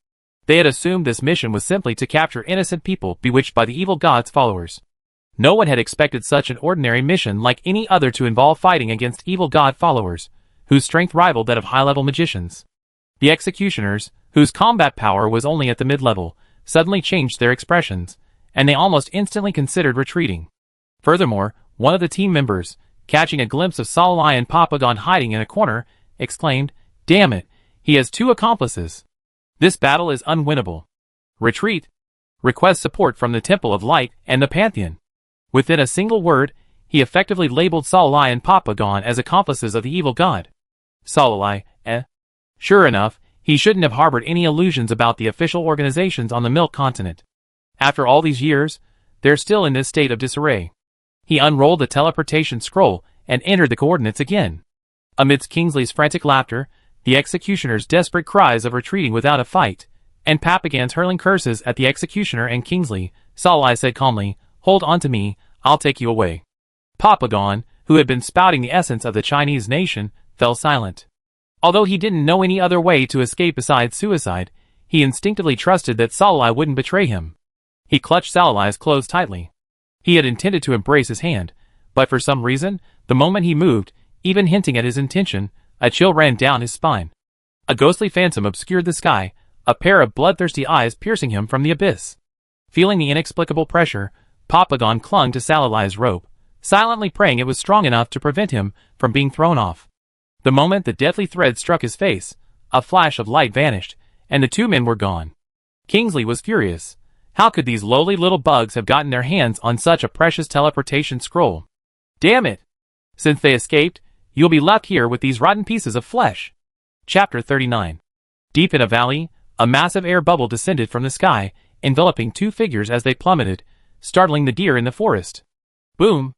They had assumed this mission was simply to capture innocent people bewitched by the evil god's followers. No one had expected such an ordinary mission like any other to involve fighting against evil god followers, whose strength rivaled that of high-level magicians. The executioners, whose combat power was only at the mid-level, suddenly changed their expressions, and they almost instantly considered retreating. Furthermore, one of the team members, catching a glimpse of Celali and Papagon hiding in a corner, exclaimed, "Damn it, he has two accomplices. This battle is unwinnable. Retreat. Request support from the Temple of Light and the Pantheon." Within a single word, he effectively labeled Celali and Papagon as accomplices of the evil god. Celali, Sure enough, he shouldn't have harbored any illusions about the official organizations on the Milk Continent. After all these years, they're still in this state of disarray. He unrolled the teleportation scroll and entered the coordinates again. Amidst Kingsley's frantic laughter, the executioner's desperate cries of retreating without a fight, and Papagon's hurling curses at the executioner and Kingsley, Celali said calmly, "Hold on to me, I'll take you away." Papagon, who had been spouting the essence of the Chinese nation, fell silent. Although he didn't know any other way to escape besides suicide, he instinctively trusted that Celali wouldn't betray him. He clutched Celali's clothes tightly. He had intended to embrace his hand, but for some reason, the moment he moved, even hinting at his intention, a chill ran down his spine. A ghostly phantom obscured the sky, a pair of bloodthirsty eyes piercing him from the abyss. Feeling the inexplicable pressure, Papagon clung to Celali's rope, silently praying it was strong enough to prevent him from being thrown off. The moment the deathly thread struck his face, a flash of light vanished, and the two men were gone. Kingsley was furious. How could these lowly little bugs have gotten their hands on such a precious teleportation scroll? Damn it! Since they escaped, you'll be left here with these rotten pieces of flesh. Chapter 39. Deep in a valley, a massive air bubble descended from the sky, enveloping two figures as they plummeted, startling the deer in the forest. Boom!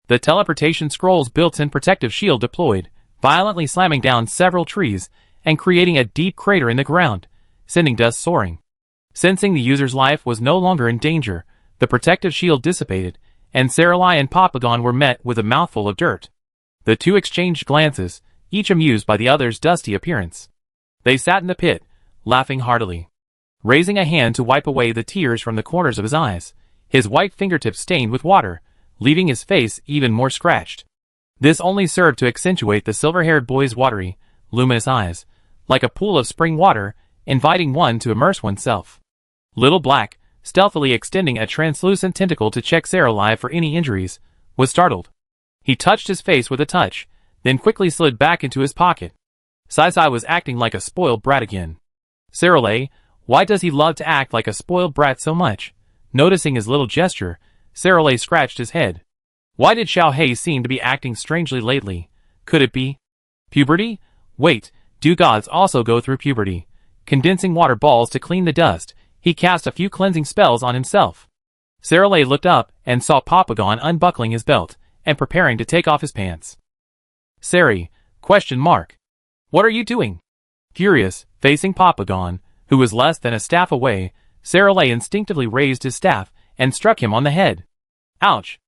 The teleportation scroll's built-in protective shield deployed, violently slamming down several trees and creating a deep crater in the ground, sending dust soaring. Sensing the user's life was no longer in danger, the protective shield dissipated, and Saralai and Papagon were met with a mouthful of dirt. The two exchanged glances, each amused by the other's dusty appearance. They sat in the pit, laughing heartily. Raising a hand to wipe away the tears from the corners of his eyes, his white fingertips stained with water, leaving his face even more scratched. This only served to accentuate the silver-haired boy's watery, luminous eyes, like a pool of spring water, inviting one to immerse oneself. Little Black, stealthily extending a translucent tentacle to check Saralai for any injuries, was startled. He touched his face with a touch, then quickly slid back into his pocket. Sai was acting like a spoiled brat again. Saralai, why does he love to act like a spoiled brat so much? Noticing his little gesture, Saralai scratched his head. Why did Xiao seem to be acting strangely lately? Could it be puberty? Wait, do gods also go through puberty? Condensing water balls to clean the dust, he cast a few cleansing spells on himself. Saralai looked up and saw Papagon unbuckling his belt and preparing to take off his pants. Sari, ? What are you doing? Furious, facing Papagon, who was less than a staff away, Saralai instinctively raised his staff and struck him on the head. Ouch!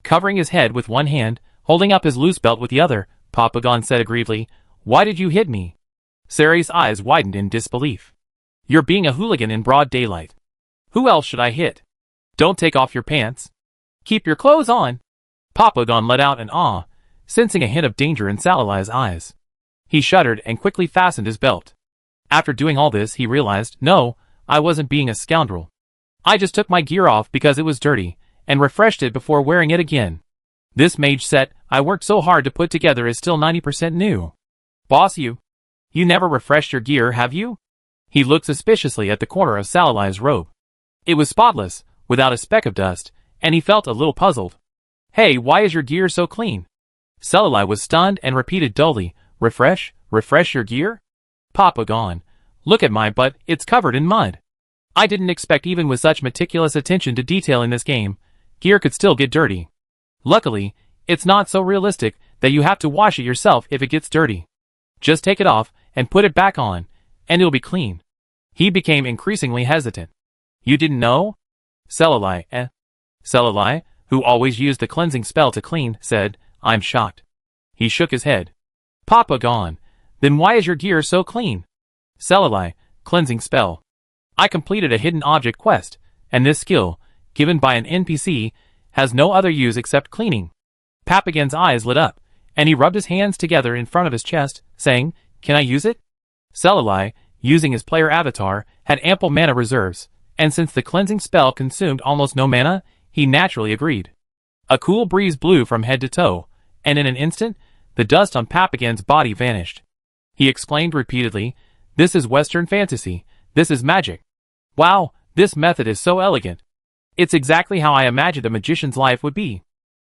Covering his head with one hand, holding up his loose belt with the other, Papagon said aggrievedly, "Why did you hit me?" Sari's eyes widened in disbelief. "You're being a hooligan in broad daylight. Who else should I hit? Don't take off your pants. Keep your clothes on." Papagon let out an awe, sensing a hint of danger in Saralai's eyes. He shuddered and quickly fastened his belt. After doing all this, he realized, no, I wasn't being a scoundrel. I just took my gear off because it was dirty, and refreshed it before wearing it again. This mage set I worked so hard to put together is still 90% new. Boss, you never refreshed your gear, have you? He looked suspiciously at the corner of Saralai's robe. It was spotless, without a speck of dust, and he felt a little puzzled. Hey, why is your gear so clean? Saralai was stunned and repeated dully, refresh your gear? Papagon, look at my butt, it's covered in mud. I didn't expect even with such meticulous attention to detail in this game, gear could still get dirty. Luckily, it's not so realistic that you have to wash it yourself if it gets dirty. Just take it off and put it back on, and it'll be clean. He became increasingly hesitant. You didn't know? Saralai, Saralai, who always used the cleansing spell to clean, said, I'm shocked. He shook his head. Papagon, then why is your gear so clean? Saralai, cleansing spell. I completed a hidden object quest, and this skill, given by an NPC, has no other use except cleaning. Papagon's eyes lit up, and he rubbed his hands together in front of his chest, saying, Can I use it? Saralai, using his player avatar, had ample mana reserves, and since the cleansing spell consumed almost no mana, he naturally agreed. A cool breeze blew from head to toe, and in an instant, the dust on Papagon's body vanished. He exclaimed repeatedly, This is Western fantasy, this is magic. Wow, this method is so elegant. It's exactly how I imagined a magician's life would be.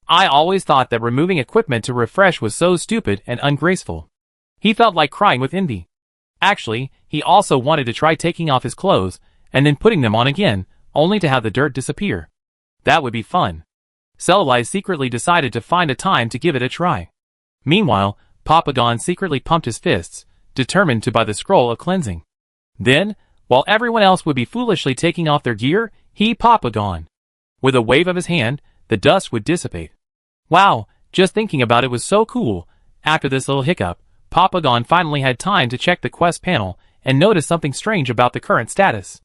I always thought that removing equipment to refresh was so stupid and ungraceful. He felt like crying with envy. Actually, he also wanted to try taking off his clothes, and then putting them on again, only to have the dirt disappear. That would be fun. Saralai secretly decided to find a time to give it a try. Meanwhile, Papagon secretly pumped his fists, determined to buy the scroll of cleansing. Then, while everyone else would be foolishly taking off their gear, he Papagon. With a wave of his hand, the dust would dissipate. Wow, just thinking about it was so cool. After this little hiccup, Papagon finally had time to check the quest panel and notice something strange about the current status.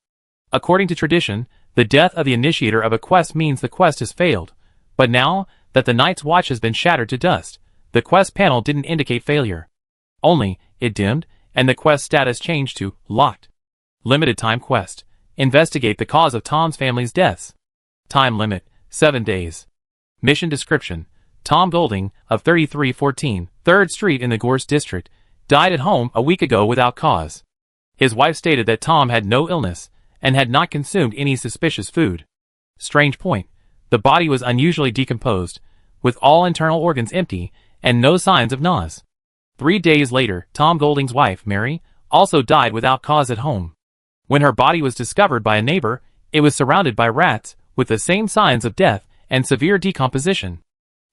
According to tradition, the death of the initiator of a quest means the quest has failed. But now that the Night's Watch has been shattered to dust, the quest panel didn't indicate failure. Only, it dimmed, and the quest status changed to locked. Limited time quest. Investigate the cause of Tom's family's deaths. Time limit, 7 days. Mission description. Tom Golding, of 3314, 3rd Street in the Gorse District, died at home a week ago without cause. His wife stated that Tom had no illness, and had not consumed any suspicious food. Strange point. The body was unusually decomposed, with all internal organs empty, and no signs of NOS. 3 days later, Tom Golding's wife, Mary, also died without cause at home. When her body was discovered by a neighbor, It was surrounded by rats, with the same signs of death and severe decomposition.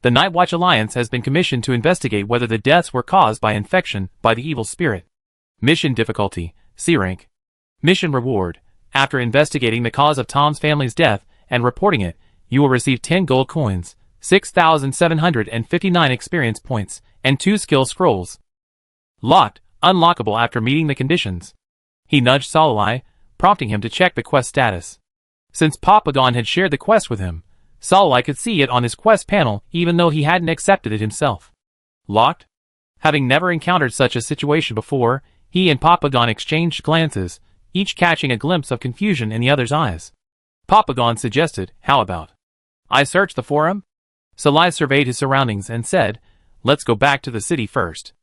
The Night Watch Alliance has been commissioned to investigate whether the deaths were caused by infection by the evil spirit. Mission difficulty, C rank. Mission reward. After investigating the cause of Tom's family's death and reporting it, you will receive 10 gold coins, 6,759 experience points, and 2 skill scrolls. Locked, unlockable after meeting the conditions. He nudged Solilai, prompting him to check the quest status. Since Papagon had shared the quest with him, Solilai could see it on his quest panel even though he hadn't accepted it himself. Locked? Having never encountered such a situation before, he and Papagon exchanged glances, each catching a glimpse of confusion in the other's eyes. Papagon suggested, how about I search the forum? Solilai surveyed his surroundings and said, let's go back to the city first.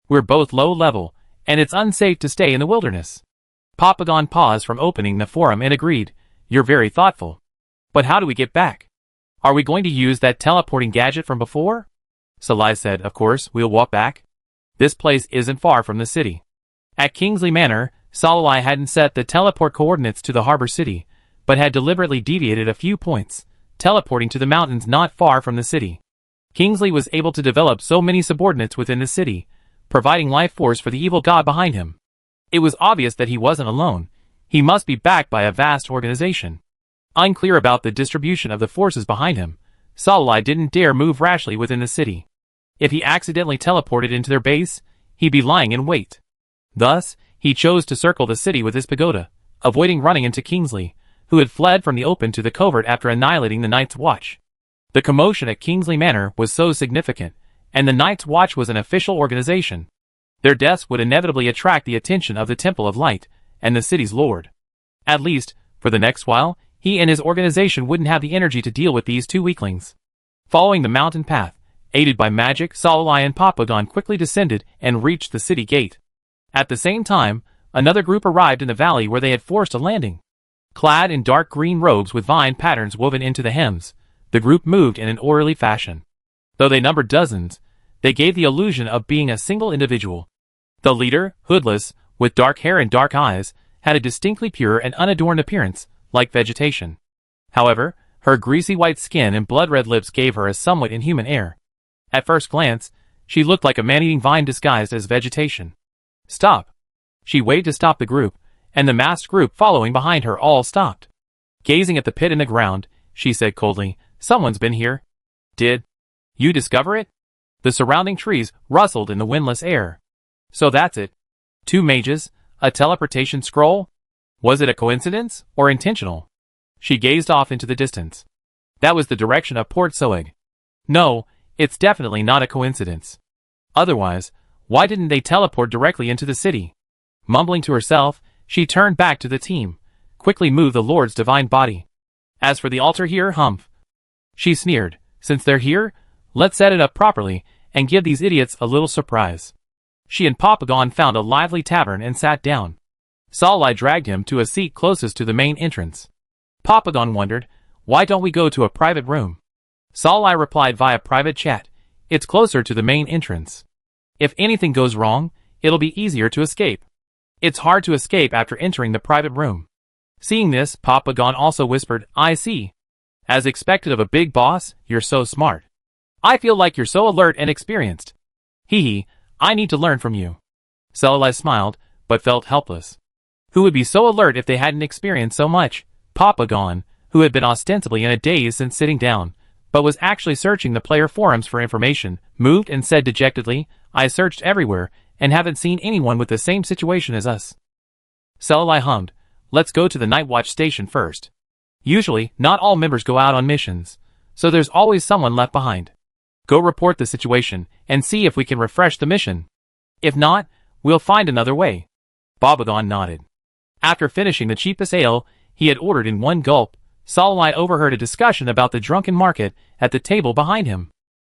We're both low level, and it's unsafe to stay in the wilderness. Papagon paused from opening the forum and agreed, you're very thoughtful. But how do we get back? Are we going to use that teleporting gadget from before? Solilai said, of course, we'll walk back. This place isn't far from the city. At Kingsley Manor, Solilai hadn't set the teleport coordinates to the harbor city, but had deliberately deviated a few points, teleporting to the mountains not far from the city. Kingsley was able to develop so many subordinates within the city, providing life force for the evil god behind him. It was obvious that he wasn't alone. He must be backed by a vast organization. Unclear about the distribution of the forces behind him, Solilai didn't dare move rashly within the city. If he accidentally teleported into their base, he'd be lying in wait. Thus, he chose to circle the city with his pagoda, avoiding running into Kingsley, who had fled from the open to the covert after annihilating the Night's Watch. The commotion at Kingsley Manor was so significant, and the Night's Watch was an official organization. Their deaths would inevitably attract the attention of the Temple of Light, and the city's lord. At least, for the next while, he and his organization wouldn't have the energy to deal with these two weaklings. Following the mountain path, aided by magic, Solilai and Papagon quickly descended and reached the city gate. At the same time, another group arrived in the valley where they had forced a landing. Clad in dark green robes with vine patterns woven into the hems, the group moved in an orderly fashion. Though they numbered dozens, they gave the illusion of being a single individual. The leader, hoodless, with dark hair and dark eyes, had a distinctly pure and unadorned appearance, like vegetation. However, her greasy white skin and blood-red lips gave her a somewhat inhuman air. At first glance, she looked like a man-eating vine disguised as vegetation. Stop! She waved to stop the group, and the masked group following behind her all stopped. Gazing at the pit in the ground, she said coldly, someone's been here. Did you discover it? The surrounding trees rustled in the windless air. So that's it. 2 mages, a teleportation scroll? Was it a coincidence, or intentional? She gazed off into the distance. That was the direction of Port Soeg. No, it's definitely not a coincidence. Otherwise, why didn't they teleport directly into the city? Mumbling to herself, she turned back to the team, quickly moved the Lord's divine body. As for the altar here, humph. She sneered, since they're here, let's set it up properly, and give these idiots a little surprise. She and Papagon found a lively tavern and sat down. Solilai dragged him to a seat closest to the main entrance. Papagon wondered, why don't we go to a private room? Solilai replied via private chat, it's closer to the main entrance. If anything goes wrong, it'll be easier to escape. It's hard to escape after entering the private room. Seeing this, Papagon also whispered, I see. As expected of a big boss, you're so smart. I feel like you're so alert and experienced. Hee hee, I need to learn from you. Solilai smiled, but felt helpless. Who would be so alert if they hadn't experienced so much? Papagon, who had been ostensibly in a daze since sitting down, but was actually searching the player forums for information, moved and said dejectedly, I searched everywhere, and haven't seen anyone with the same situation as us. Solilai hummed, let's go to the Night Watch station first. Usually, not all members go out on missions, so there's always someone left behind. Go report the situation, and see if we can refresh the mission. If not, we'll find another way. Papagon nodded. After finishing the cheapest ale he had ordered in one gulp, Solilai overheard a discussion about the drunken market at the table behind him.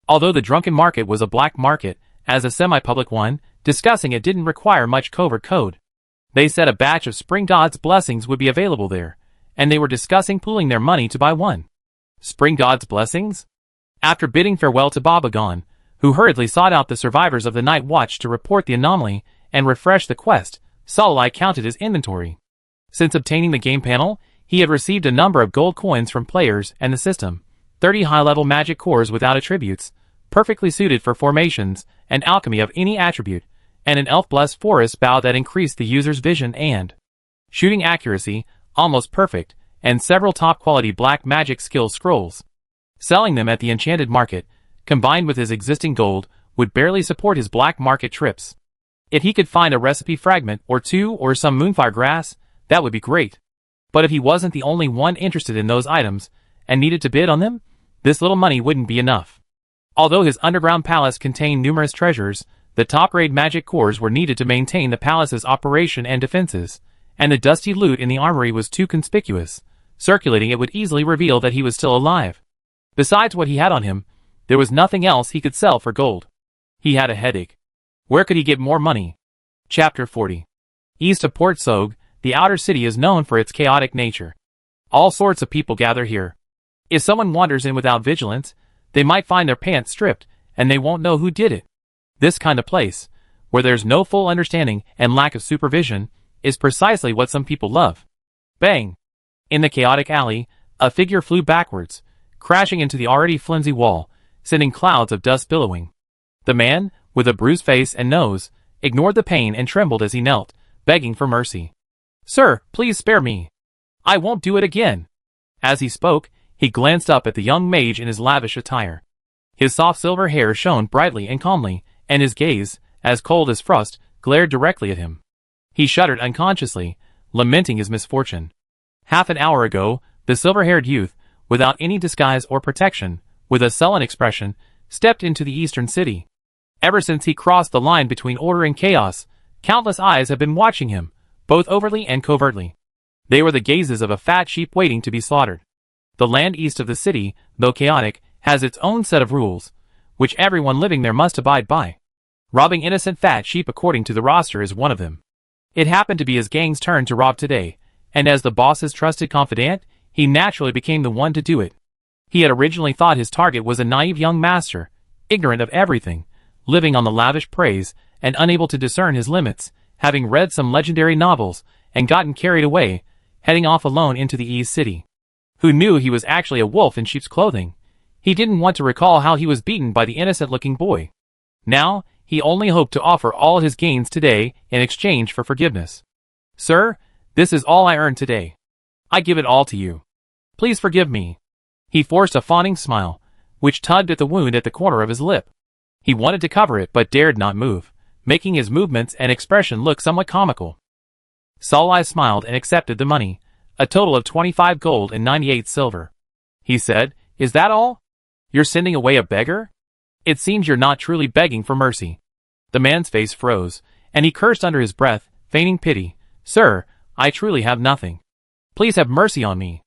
Although the drunken market was a black market, as a semi-public one, discussing it didn't require much covert code. They said a batch of Spring God's blessings would be available there, and they were discussing pooling their money to buy one. Spring God's blessings? After bidding farewell to Papagon, who hurriedly sought out the survivors of the Night Watch to report the anomaly and refresh the quest, Solilai counted his inventory. Since obtaining the game panel, He had received a number of gold coins from players and the system, 30 high-level magic cores without attributes, perfectly suited for formations and alchemy of any attribute, and an elf-blessed forest bow that increased the user's vision and shooting accuracy, almost perfect, and several top-quality black magic skill scrolls. Selling them at the enchanted market, combined with his existing gold, would barely support his black market trips. If he could find a recipe fragment or two or some moonfire grass, that would be great. But if he wasn't the only one interested in those items, and needed to bid on them, this little money wouldn't be enough. Although his underground palace contained numerous treasures, the top-grade magic cores were needed to maintain the palace's operation and defenses, and the dusty loot in the armory was too conspicuous. Circulating it would easily reveal that he was still alive. Besides what he had on him, there was nothing else he could sell for gold. He had a headache. Where could he get more money? Chapter 40. East of Port Soag, the outer city is known for its chaotic nature. All sorts of people gather here. If someone wanders in without vigilance, they might find their pants stripped, and they won't know who did it. This kind of place, where there's no full understanding and lack of supervision, is precisely what some people love. Bang! In the chaotic alley, a figure flew backwards, crashing into the already flimsy wall, sending clouds of dust billowing. The man, with a bruised face and nose, ignored the pain and trembled as he knelt, begging for mercy. "Sir, please spare me. I won't do it again." As he spoke, he glanced up at the young mage in his lavish attire. His soft silver hair shone brightly and calmly, and his gaze, as cold as frost, glared directly at him. He shuddered unconsciously, lamenting his misfortune. Half an hour ago, the silver-haired youth, without any disguise or protection, with a sullen expression, stepped into the eastern city. Ever since he crossed the line between order and chaos, countless eyes have been watching him, both overtly and covertly. They were the gazes of a fat sheep waiting to be slaughtered. The land east of the city, though chaotic, has its own set of rules, which everyone living there must abide by. Robbing innocent fat sheep according to the roster is one of them. It happened to be his gang's turn to rob today, and as the boss's trusted confidant, he naturally became the one to do it. He had originally thought his target was a naive young master, ignorant of everything, living on the lavish praise, and unable to discern his limits, having read some legendary novels, and gotten carried away, heading off alone into the East City. Who knew he was actually a wolf in sheep's clothing? He didn't want to recall how he was beaten by the innocent-looking boy. Now, he only hoped to offer all his gains today in exchange for forgiveness. "Sir, this is all I earned today. I give it all to you. Please forgive me." He forced a fawning smile, which tugged at the wound at the corner of his lip. He wanted to cover it but dared not move, making his movements and expression look somewhat comical. Salai smiled and accepted the money, a total of 25 gold and 98 silver. He said, "Is that all? You're sending away a beggar? It seems you're not truly begging for mercy." The man's face froze, and he cursed under his breath, feigning pity. "Sir, I truly have nothing. Please have mercy on me.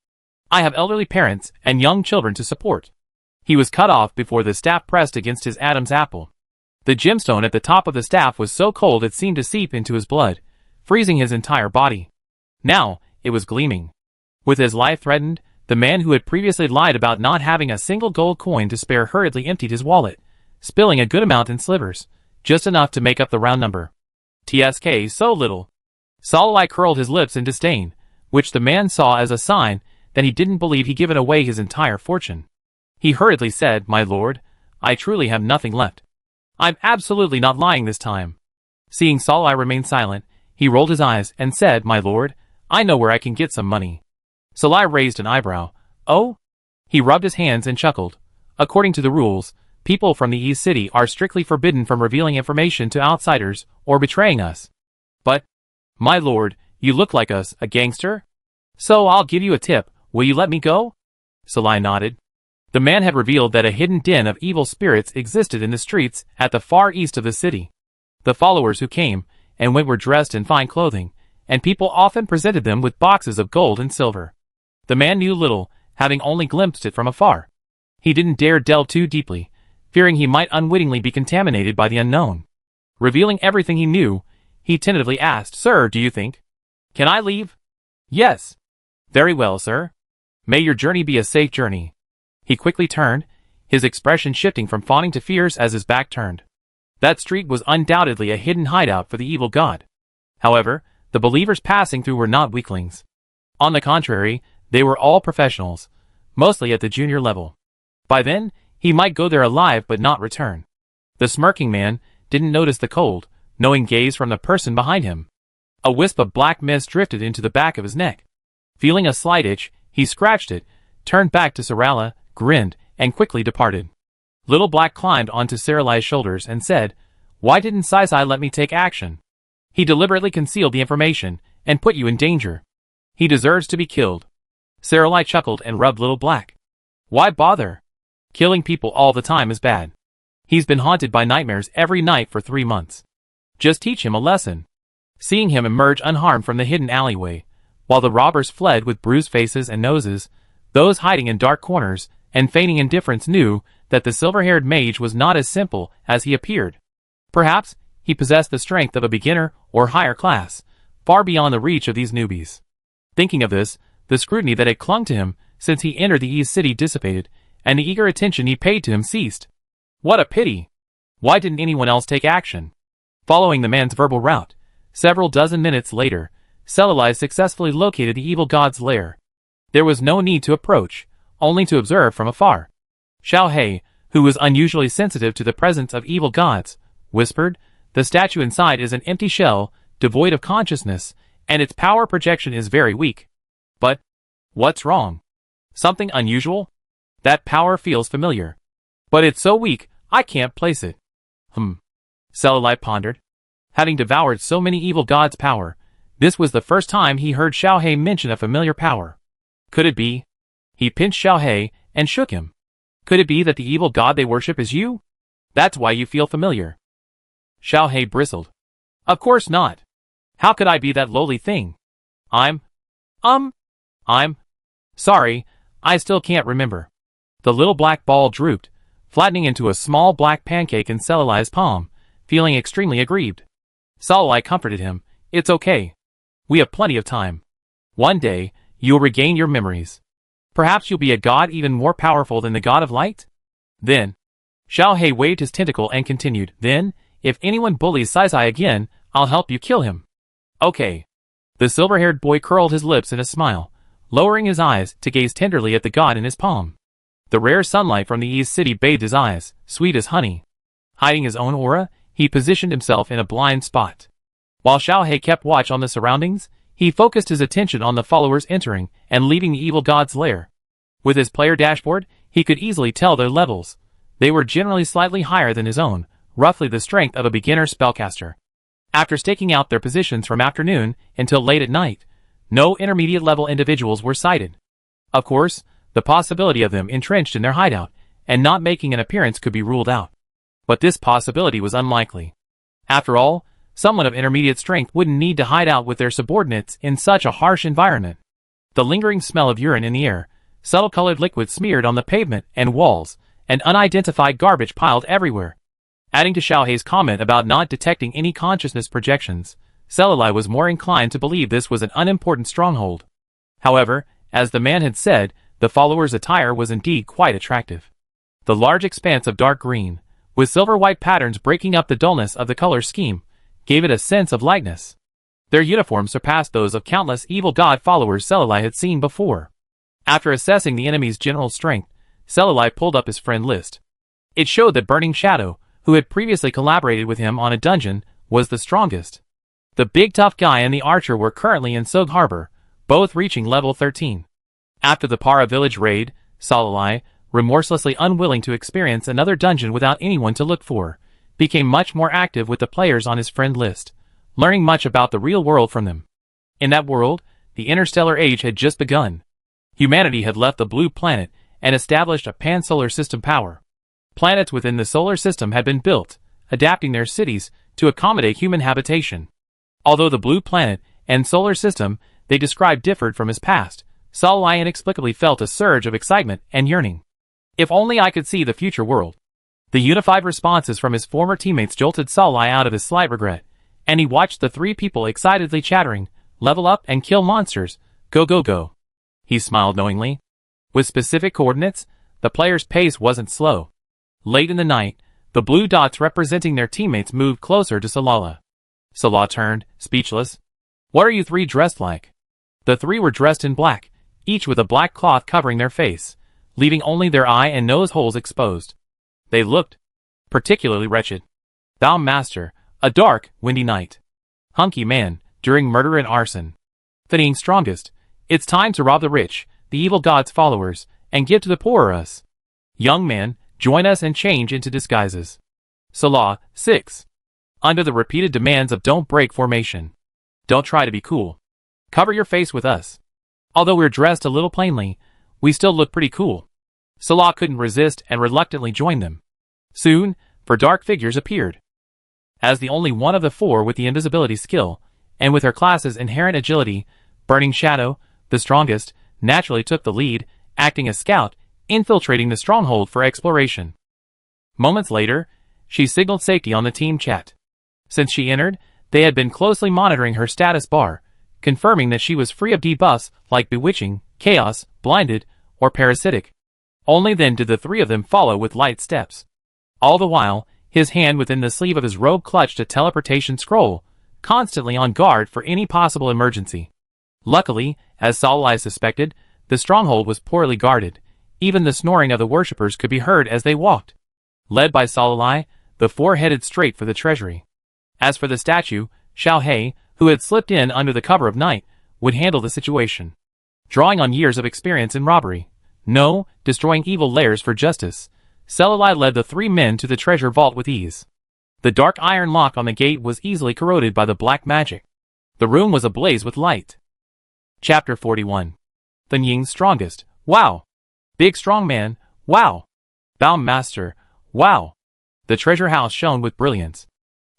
I have elderly parents and young children to support." He was cut off before the staff pressed against his Adam's apple. The gemstone at the top of the staff was so cold it seemed to seep into his blood, freezing his entire body. Now, it was gleaming. With his life threatened, the man who had previously lied about not having a single gold coin to spare hurriedly emptied his wallet, spilling a good amount in slivers, just enough to make up the round number. "TSK, so little." Salai curled his lips in disdain, which the man saw as a sign that he didn't believe he'd given away his entire fortune. He hurriedly said, "My lord, I truly have nothing left. I'm absolutely not lying this time." Seeing Salai remain silent, he rolled his eyes and said, "My lord, I know where I can get some money." Salai raised an eyebrow. "Oh?" He rubbed his hands and chuckled. "According to the rules, people from the East City are strictly forbidden from revealing information to outsiders or betraying us. But, my lord, you look like us, a gangster? So I'll give you a tip. Will you let me go?" Salai nodded. The man had revealed that a hidden den of evil spirits existed in the streets at the far east of the city. The followers who came and went were dressed in fine clothing, and people often presented them with boxes of gold and silver. The man knew little, having only glimpsed it from afar. He didn't dare delve too deeply, fearing he might unwittingly be contaminated by the unknown. Revealing everything he knew, he tentatively asked, "Sir, do you think? Can I leave?" "Yes." "Very well, sir. May your journey be a safe journey." He quickly turned, his expression shifting from fawning to fierce as his back turned. That street was undoubtedly a hidden hideout for the evil god. However, the believers passing through were not weaklings. On the contrary, they were all professionals, mostly at the junior level. By then, he might go there alive but not return. The smirking man didn't notice the cold, knowing gaze from the person behind him. A wisp of black mist drifted into the back of his neck. Feeling a slight itch, he scratched it, turned back to Sarala, grinned, and quickly departed. Little Black climbed onto Saralai's shoulders and said, "Why didn't Saisai let me take action? He deliberately concealed the information and put you in danger. He deserves to be killed." Saralai chuckled and rubbed Little Black. "Why bother? Killing people all the time is bad. He's been haunted by nightmares every night for 3 months. Just teach him a lesson." Seeing him emerge unharmed from the hidden alleyway, while the robbers fled with bruised faces and noses, those hiding in dark corners and feigning indifference knew that the silver-haired mage was not as simple as he appeared. Perhaps he possessed the strength of a beginner or higher class, far beyond the reach of these newbies. Thinking of this, the scrutiny that had clung to him since he entered the East City dissipated, and the eager attention he paid to him ceased. What a pity! Why didn't anyone else take action? Following the man's verbal route, several dozen minutes later, Saralai successfully located the evil god's lair. There was no need to approach, only to observe from afar. Xiaohei, who was unusually sensitive to the presence of evil gods, whispered, "The statue inside is an empty shell, devoid of consciousness, and its power projection is very weak." But what's wrong? Something unusual? That power feels familiar. But it's so weak, I can't place it. Saralai pondered. Having devoured so many evil gods' power, this was the first time he heard Xiaohei mention a familiar power. Could it be? He pinched Xiaohei and shook him. Could it be that the evil god they worship is you? That's why you feel familiar. Xiaohei bristled. Of course not. How could I be that lowly thing? I'm sorry, I still can't remember. The little black ball drooped, flattening into a small black pancake in Saralai's palm, feeling extremely aggrieved. Saralai comforted him. It's okay. We have plenty of time. One day, you'll regain your memories. Perhaps you'll be a god even more powerful than the god of light? Then, Xiaohei waved his tentacle and continued, "Then, if anyone bullies Saisai again, I'll help you kill him." Okay. The silver-haired boy curled his lips in a smile, lowering his eyes to gaze tenderly at the god in his palm. The rare sunlight from the East City bathed his eyes, sweet as honey. Hiding his own aura, he positioned himself in a blind spot. While Xiaohei kept watch on the surroundings, he focused his attention on the followers entering and leaving the evil god's lair. With his player dashboard, he could easily tell their levels. They were generally slightly higher than his own, roughly the strength of a beginner spellcaster. After staking out their positions from afternoon until late at night, no intermediate-level individuals were sighted. Of course, the possibility of them entrenched in their hideout and not making an appearance could be ruled out. But this possibility was unlikely. After all, someone of intermediate strength wouldn't need to hide out with their subordinates in such a harsh environment. The lingering smell of urine in the air, subtle-colored liquid smeared on the pavement and walls, and unidentified garbage piled everywhere. Adding to Xiaohei's comment about not detecting any consciousness projections, Saralai was more inclined to believe this was an unimportant stronghold. However, as the man had said, the followers' attire was indeed quite attractive. The large expanse of dark green, with silver-white patterns breaking up the dullness of the color scheme, gave it a sense of lightness. Their uniforms surpassed those of countless evil god followers Saralai had seen before. After assessing the enemy's general strength, Saralai pulled up his friend list. It showed that Burning Shadow, who had previously collaborated with him on a dungeon, was the strongest. The big tough guy and the archer were currently in Sog Harbor, both reaching level 13. After the Para village raid, Saralai, remorselessly unwilling to experience another dungeon without anyone to look for, became much more active with the players on his friend list, learning much about the real world from them. In that world, the interstellar age had just begun. Humanity had left the blue planet and established a pan-solar system power. Planets within the solar system had been built, adapting their cities to accommodate human habitation. Although the blue planet and solar system they described differed from his past, Saralai inexplicably felt a surge of excitement and yearning. If only I could see the future world. The unified responses from his former teammates jolted Saralai out of his slight regret, and he watched the three people excitedly chattering, "Level up and kill monsters, go go go." He smiled knowingly. With specific coordinates, the player's pace wasn't slow. Late in the night, the blue dots representing their teammates moved closer to Saralai. Saralai turned, speechless. "What are you three dressed like?" The three were dressed in black, each with a black cloth covering their face, leaving only their eye and nose holes exposed. They looked particularly wretched. Thou master, a dark, windy night. Hunky man, during murder and arson. Thinning strongest, it's time to rob the rich, the evil god's followers, and give to the poorer us. Young man, join us and change into disguises. Salah, 6. Under the repeated demands of don't break formation. Don't try to be cool. Cover your face with us. Although we're dressed a little plainly, we still look pretty cool. Salah couldn't resist and reluctantly joined them. Soon, four dark figures appeared. As the only one of the four with the invisibility skill, and with her class's inherent agility, Burning Shadow, the strongest, naturally took the lead, acting as scout, infiltrating the stronghold for exploration. Moments later, she signaled safety on the team chat. Since she entered, they had been closely monitoring her status bar, confirming that she was free of debuffs like Bewitching, Chaos, Blinded, or Parasitic. Only then did the three of them follow with light steps. All the while, his hand within the sleeve of his robe clutched a teleportation scroll, constantly on guard for any possible emergency. Luckily, as Salai suspected, the stronghold was poorly guarded. Even the snoring of the worshippers could be heard as they walked. Led by Salai, the four headed straight for the treasury. As for the statue, Xiao He, who had slipped in under the cover of night, would handle the situation. Drawing on years of experience in robbery, destroying evil lairs for justice, Salai led the three men to the treasure vault with ease. The dark iron lock on the gate was easily corroded by the black magic. The room was ablaze with light. Chapter 41. The Ying's strongest. Wow! Big strong man. Wow! Bound master. Wow! The treasure house shone with brilliance.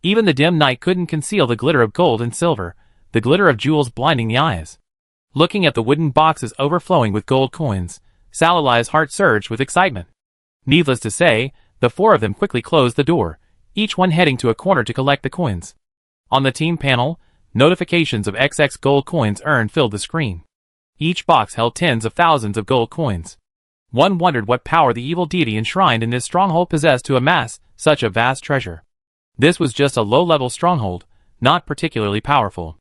Even the dim night couldn't conceal the glitter of gold and silver, the glitter of jewels blinding the eyes. Looking at the wooden boxes overflowing with gold coins, Salai's heart surged with excitement. Needless to say, the four of them quickly closed the door, each one heading to a corner to collect the coins. On the team panel, notifications of XX gold coins earned filled the screen. Each box held tens of thousands of gold coins. One wondered what power the evil deity enshrined in this stronghold possessed to amass such a vast treasure. This was just a low-level stronghold, not particularly powerful.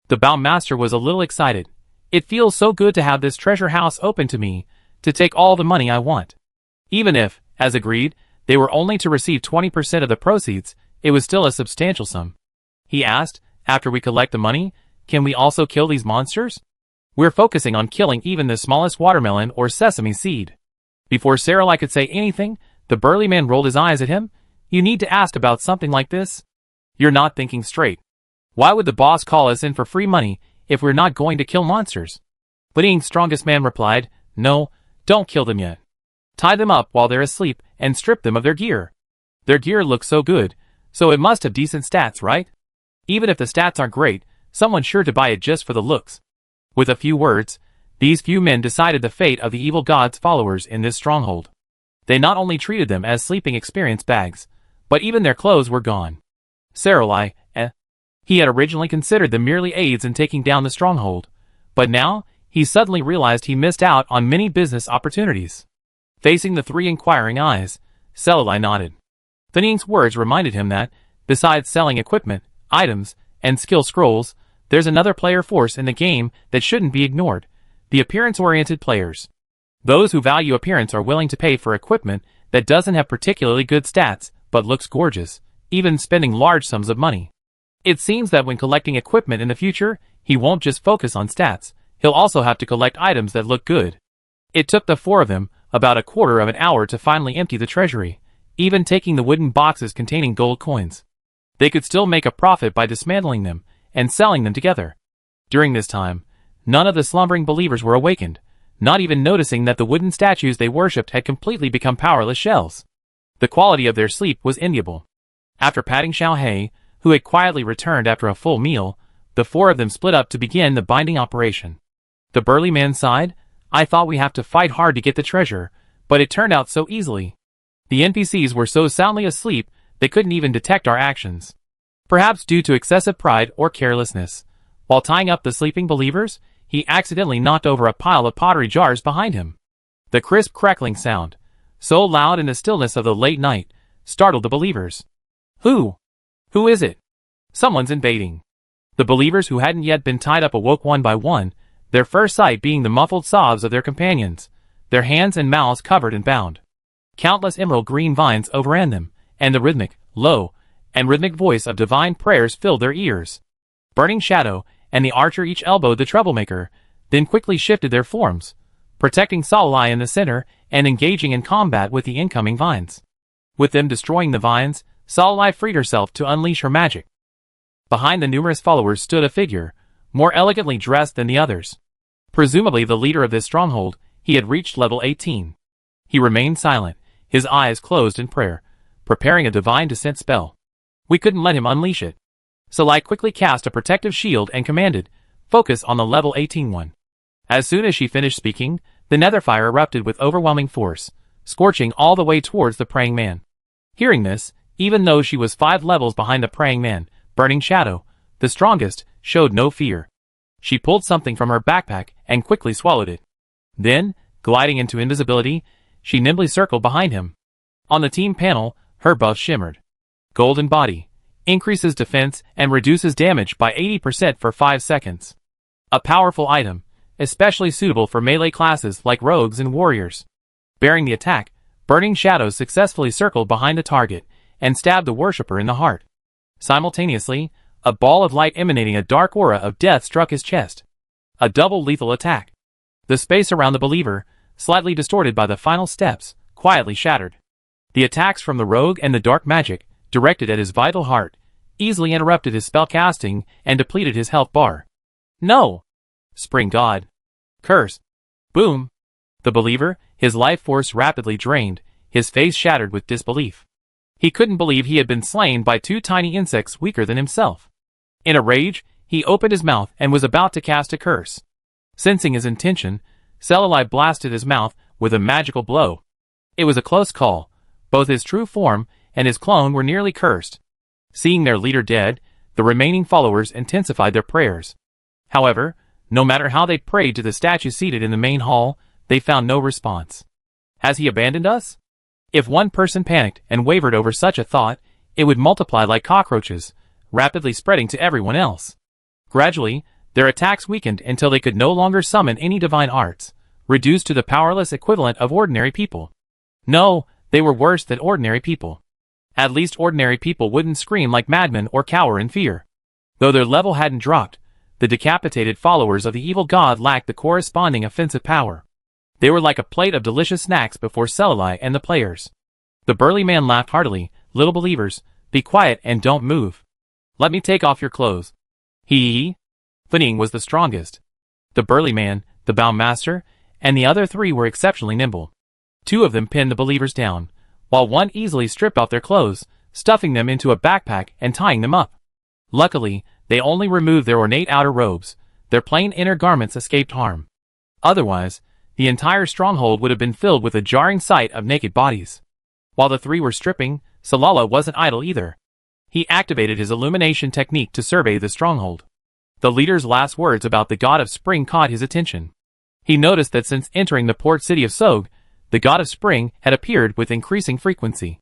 The Bound Master was a little excited. It feels so good to have this treasure house open to me, to take all the money I want. Even if, as agreed, they were only to receive 20% of the proceeds, it was still a substantial sum. He asked, after we collect the money, can we also kill these monsters? We're focusing on killing even the smallest watermelon or sesame seed. Before Sarai could say anything, the burly man rolled his eyes at him. You need to ask about something like this? You're not thinking straight. Why would the boss call us in for free money if we're not going to kill monsters? But Ying's strongest man replied, no, don't kill them yet. Tie them up while they're asleep and strip them of their gear. Their gear looks so good, so it must have decent stats, right? Even if the stats aren't great, someone's sure to buy it just for the looks. With a few words, these few men decided the fate of the evil god's followers in this stronghold. They not only treated them as sleeping experience bags, but even their clothes were gone. Sarai, he had originally considered them merely aids in taking down the stronghold, but now, he suddenly realized he missed out on many business opportunities. Facing the three inquiring eyes, Sarai nodded. Thaning's words reminded him that, besides selling equipment, items, and skill scrolls, there's another player force in the game that shouldn't be ignored, the appearance-oriented players. Those who value appearance are willing to pay for equipment that doesn't have particularly good stats, but looks gorgeous, even spending large sums of money. It seems that when collecting equipment in the future, he won't just focus on stats, he'll also have to collect items that look good. It took the four of them about a quarter of an hour to finally empty the treasury, even taking the wooden boxes containing gold coins. They could still make a profit by dismantling them and selling them together. During this time, none of the slumbering believers were awakened, not even noticing that the wooden statues they worshipped had completely become powerless shells. The quality of their sleep was enviable. After patting Xiao He, who had quietly returned after a full meal, the four of them split up to begin the binding operation. The burly man sighed, I thought we have to fight hard to get the treasure, but it turned out so easily. The NPCs were so soundly asleep, they couldn't even detect our actions. Perhaps due to excessive pride or carelessness. While tying up the sleeping believers, he accidentally knocked over a pile of pottery jars behind him. The crisp crackling sound, so loud in the stillness of the late night, startled the believers. Who is it? Someone's invading. The believers who hadn't yet been tied up awoke one by one, their first sight being the muffled sobs of their companions, their hands and mouths covered and bound. Countless emerald green vines overran them, and the rhythmic voice of divine prayers filled their ears. Burning Shadow and the archer each elbowed the troublemaker, then quickly shifted their forms, protecting Salai in the center and engaging in combat with the incoming vines. With them destroying the vines, Salai freed herself to unleash her magic. Behind the numerous followers stood a figure, more elegantly dressed than the others. Presumably the leader of this stronghold, he had reached level 18. He remained silent, his eyes closed in prayer, preparing a divine descent spell. We couldn't let him unleash it. Salai quickly cast a protective shield and commanded, "Focus on the level 18 one." As soon as she finished speaking, the netherfire erupted with overwhelming force, scorching all the way towards the praying man. Hearing this, even though she was 5 levels behind the praying man, Burning Shadow, the strongest, showed no fear. She pulled something from her backpack and quickly swallowed it. Then, gliding into invisibility, she nimbly circled behind him. On the team panel, her buff shimmered. Golden Body. Increases defense and reduces damage by 80% for 5 seconds. A powerful item, especially suitable for melee classes like rogues and warriors. Bearing the attack, Burning Shadow successfully circled behind the target and stabbed the worshipper in the heart. Simultaneously, a ball of light emanating a dark aura of death struck his chest. A double lethal attack. The space around the believer, slightly distorted by the final steps, quietly shattered. The attacks from the rogue and the dark magic, directed at his vital heart, easily interrupted his spellcasting and depleted his health bar. No! Spring God. Curse. Boom. The believer, his life force rapidly drained, his face shattered with disbelief. He couldn't believe he had been slain by 2 tiny insects weaker than himself. In a rage, he opened his mouth and was about to cast a curse. Sensing his intention, Salai blasted his mouth with a magical blow. It was a close call. Both his true form and his clone were nearly cursed. Seeing their leader dead, the remaining followers intensified their prayers. However, no matter how they prayed to the statue seated in the main hall, they found no response. Has he abandoned us? If one person panicked and wavered over such a thought, it would multiply like cockroaches, rapidly spreading to everyone else. Gradually, their attacks weakened until they could no longer summon any divine arts, reduced to the powerless equivalent of ordinary people. No, they were worse than ordinary people. At least ordinary people wouldn't scream like madmen or cower in fear. Though their level hadn't dropped, the decapitated followers of the evil god lacked the corresponding offensive power. They were like a plate of delicious snacks before Salai and the players. The burly man laughed heartily. "Little believers, be quiet and don't move. Let me take off your clothes." He. Finning was the strongest. The burly man, the bound master, and the other 3 were exceptionally nimble. 2 of them pinned the believers down, while one easily stripped off their clothes, stuffing them into a backpack and tying them up. Luckily, they only removed their ornate outer robes. Their plain inner garments escaped harm. Otherwise, the entire stronghold would have been filled with a jarring sight of naked bodies. While the 3 were stripping, Salala wasn't idle either. He activated his illumination technique to survey the stronghold. The leader's last words about the god of spring caught his attention. He noticed that since entering the port city of Sog, the god of spring had appeared with increasing frequency.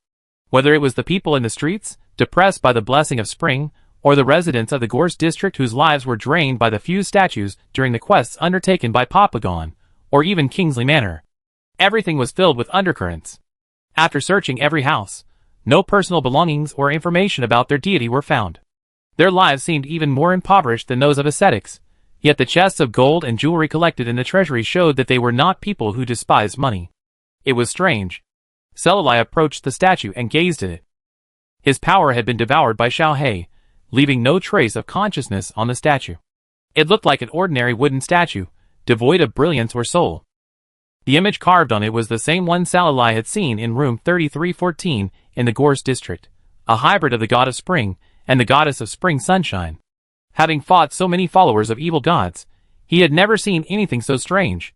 Whether it was the people in the streets, depressed by the blessing of spring, or the residents of the Gorse district whose lives were drained by the few statues during the quests undertaken by Papagon, or even Kingsley Manor. Everything was filled with undercurrents. After searching every house, no personal belongings or information about their deity were found. Their lives seemed even more impoverished than those of ascetics, yet the chests of gold and jewelry collected in the treasury showed that they were not people who despised money. It was strange. Salai approached the statue and gazed at it. His power had been devoured by Xiao He, leaving no trace of consciousness on the statue. It looked like an ordinary wooden statue, devoid of brilliance or soul. The image carved on it was the same one Salai had seen in room 3314 in the Gorse district, a hybrid of the god of spring and the goddess of spring sunshine. Having fought so many followers of evil gods, he had never seen anything so strange.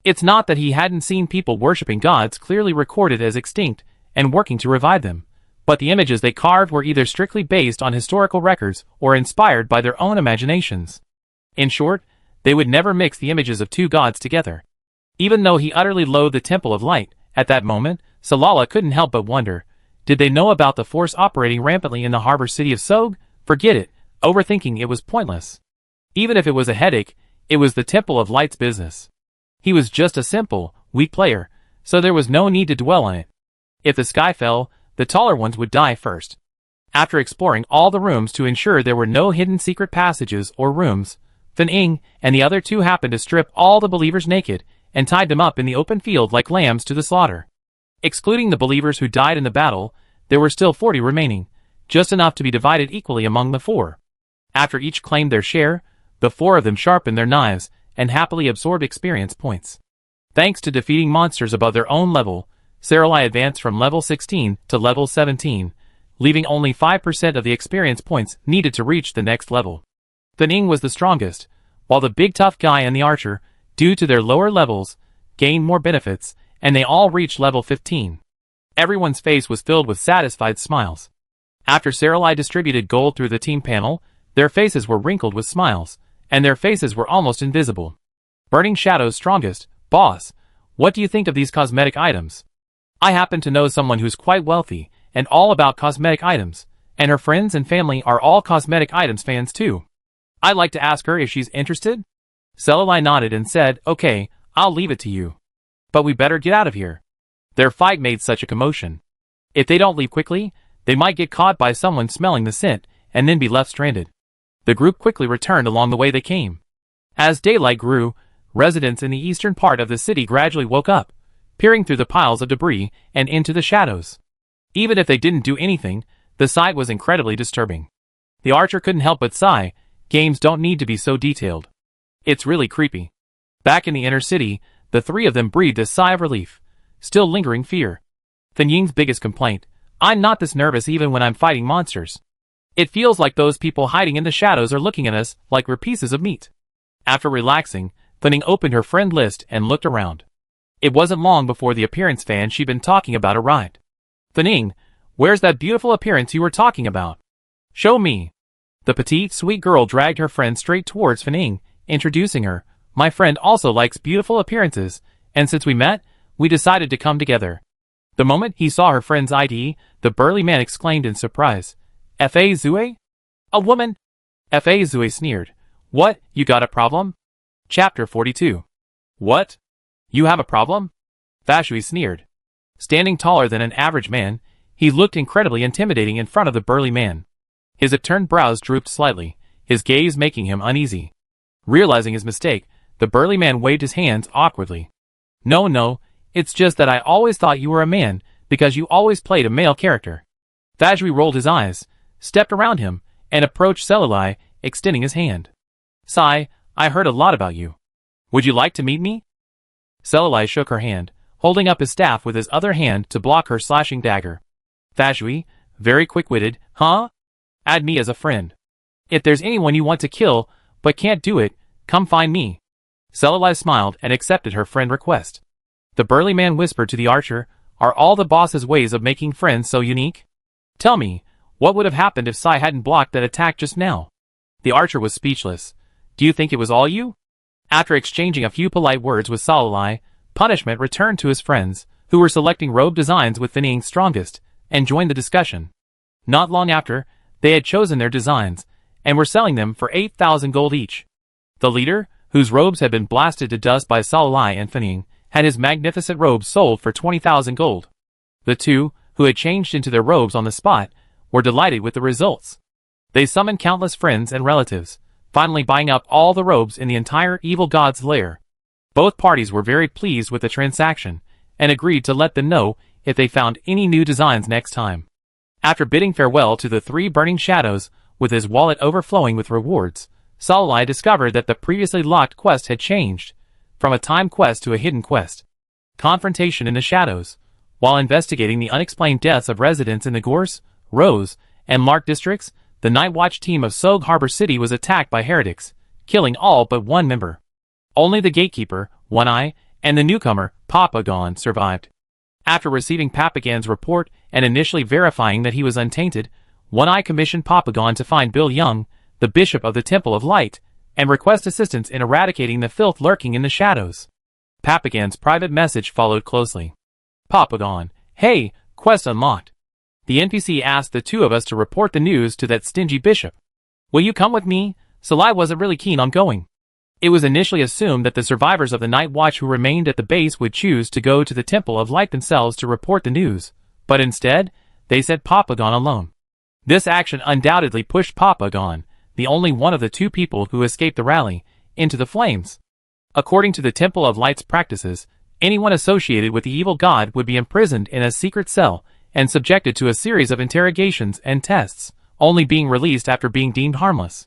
It's not that he hadn't seen people worshipping gods clearly recorded as extinct and working to revive them, but the images they carved were either strictly based on historical records or inspired by their own imaginations. In short, they would never mix the images of 2 gods together. Even though he utterly loathed the Temple of Light, at that moment, Salala couldn't help but wonder, did they know about the force operating rampantly in the harbor city of Sog? Forget it, overthinking it was pointless. Even if it was a headache, It was the Temple of Light's business. He was just a simple, weak player, so there was no need to dwell on it. If the sky fell, the taller ones would die first. After exploring all the rooms to ensure there were no hidden secret passages or rooms, Fan Ing and the other two happened to strip all the believers naked and tied them up in the open field like lambs to the slaughter. Excluding the believers who died in the battle, there were still 40 remaining, just enough to be divided equally among the four. After each claimed their share, the four of them sharpened their knives and happily absorbed experience points. Thanks to defeating monsters above their own level, Saralai advanced from level 16 to level 17, leaving only 5% of the experience points needed to reach the next level. Fan Ing was the strongest, while the big tough guy and the archer, due to their lower levels, gained more benefits, and they all reached level 15. Everyone's face was filled with satisfied smiles. After Saralai distributed gold through the team panel, their faces were wrinkled with smiles, and their faces were almost invisible. Burning Shadow's strongest, boss, what do you think of these cosmetic items? I happen to know someone who's quite wealthy, and all about cosmetic items, and her friends and family are all cosmetic items fans too. I'd like to ask her if she's interested. Saralai nodded and said, okay, I'll leave it to you. But we better get out of here. Their fight made such a commotion. If they don't leave quickly, they might get caught by someone smelling the scent, and then be left stranded. The group quickly returned along the way they came. As daylight grew, residents in the eastern part of the city gradually woke up, peering through the piles of debris and into the shadows. Even if they didn't do anything, the sight was incredibly disturbing. The archer couldn't help but sigh, games don't need to be so detailed. It's really creepy. Back in the inner city, the three of them breathed a sigh of relief, still lingering fear. Fan Ying's biggest complaint, I'm not this nervous even when I'm fighting monsters. It feels like those people hiding in the shadows are looking at us like we're pieces of meat. After relaxing, Fan Ing opened her friend list and looked around. It wasn't long before the appearance fan she'd been talking about arrived. Fan Ing, where's that beautiful appearance you were talking about? Show me. The petite, sweet girl dragged her friend straight towards Fan Ing, introducing her. My friend also likes beautiful appearances, and since we met, we decided to come together. The moment he saw her friend's ID, the burly man exclaimed in surprise. Fa Zue? A woman? Fa Zue sneered. What, you got a problem? Chapter 42. What? You have a problem? Fa Shui sneered. Standing taller than an average man, he looked incredibly intimidating in front of the burly man. His upturned brows drooped slightly, his gaze making him uneasy. Realizing his mistake, the burly man waved his hands awkwardly. No, it's just that I always thought you were a man, because you always played a male character. Fa Shui rolled his eyes, stepped around him, and approached Saralai, extending his hand. Sai, I heard a lot about you. Would you like to meet me? Saralai shook her hand, holding up his staff with his other hand to block her slashing dagger. Fa Shui, very quick-witted, huh? Add me as a friend. If there's anyone you want to kill, but can't do it, come find me. Saralai smiled and accepted her friend request. The burly man whispered to the archer, are all the boss's ways of making friends so unique? Tell me, what would have happened if Sai hadn't blocked that attack just now? The archer was speechless. Do you think it was all you? After exchanging a few polite words with Saralai, Punishment returned to his friends, who were selecting robe designs with Fan Ing's strongest, and joined the discussion. Not long after, they had chosen their designs, and were selling them for 8,000 gold each. The leader, whose robes had been blasted to dust by Saralai and Fan Ing, had his magnificent robes sold for 20,000 gold. The two, who had changed into their robes on the spot, were delighted with the results. They summoned countless friends and relatives, finally buying up all the robes in the entire evil god's lair. Both parties were very pleased with the transaction, and agreed to let them know if they found any new designs next time. After bidding farewell to the three burning shadows, with his wallet overflowing with rewards, Saralai discovered that the previously locked quest had changed, from a time quest to a hidden quest. Confrontation in the shadows. While investigating the unexplained deaths of residents in the Gorse, Rose, and Lark districts, the Night Watch team of Sog Harbor City was attacked by heretics, killing all but one member. Only the gatekeeper, One Eye, and the newcomer, Papagon, survived. After receiving Papagon's report and initially verifying that he was untainted, One Eye commissioned Papagon to find Bill Young, the Bishop of the Temple of Light, and request assistance in eradicating the filth lurking in the shadows. Papagon's private message followed closely. Papagon, hey, quest unlocked. The NPC asked the two of us to report the news to that stingy bishop. Will you come with me? Saralai wasn't really keen on going. It was initially assumed that the survivors of the Night Watch who remained at the base would choose to go to the Temple of Light themselves to report the news, but instead, they sent Papagon alone. This action undoubtedly pushed Papagon, the only one of the two people who escaped the rally, into the flames. According to the Temple of Light's practices, anyone associated with the evil god would be imprisoned in a secret cell and subjected to a series of interrogations and tests, only being released after being deemed harmless.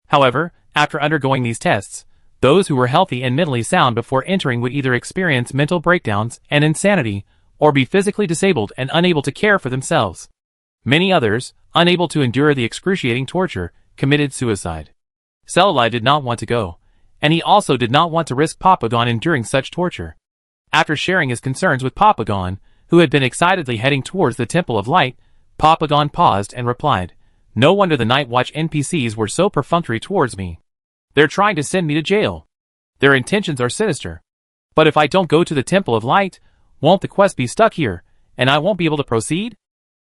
However, after undergoing these tests, those who were healthy and mentally sound before entering would either experience mental breakdowns and insanity, or be physically disabled and unable to care for themselves. Many others, unable to endure the excruciating torture, committed suicide. Celli did not want to go, and he also did not want to risk Papagon enduring such torture. After sharing his concerns with Papagon, who had been excitedly heading towards the Temple of Light, Papagon paused and replied, "No wonder the Night Watch NPCs were so perfunctory towards me. They're trying to send me to jail. Their intentions are sinister. But if I don't go to the Temple of Light, won't the quest be stuck here, and I won't be able to proceed?"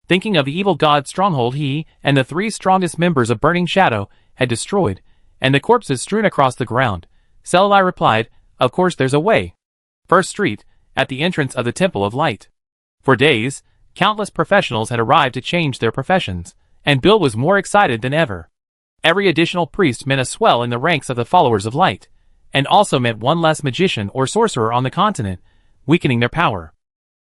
Thinking of the evil god's stronghold he and the 3 strongest members of Burning Shadow had destroyed, and the corpses strewn across the ground, Celli replied, "Of course there's a way. First Street, at the entrance of the Temple of Light." For days, countless professionals had arrived to change their professions, and Bill was more excited than ever. Every additional priest meant a swell in the ranks of the followers of light, and also meant one less magician or sorcerer on the continent, weakening their power.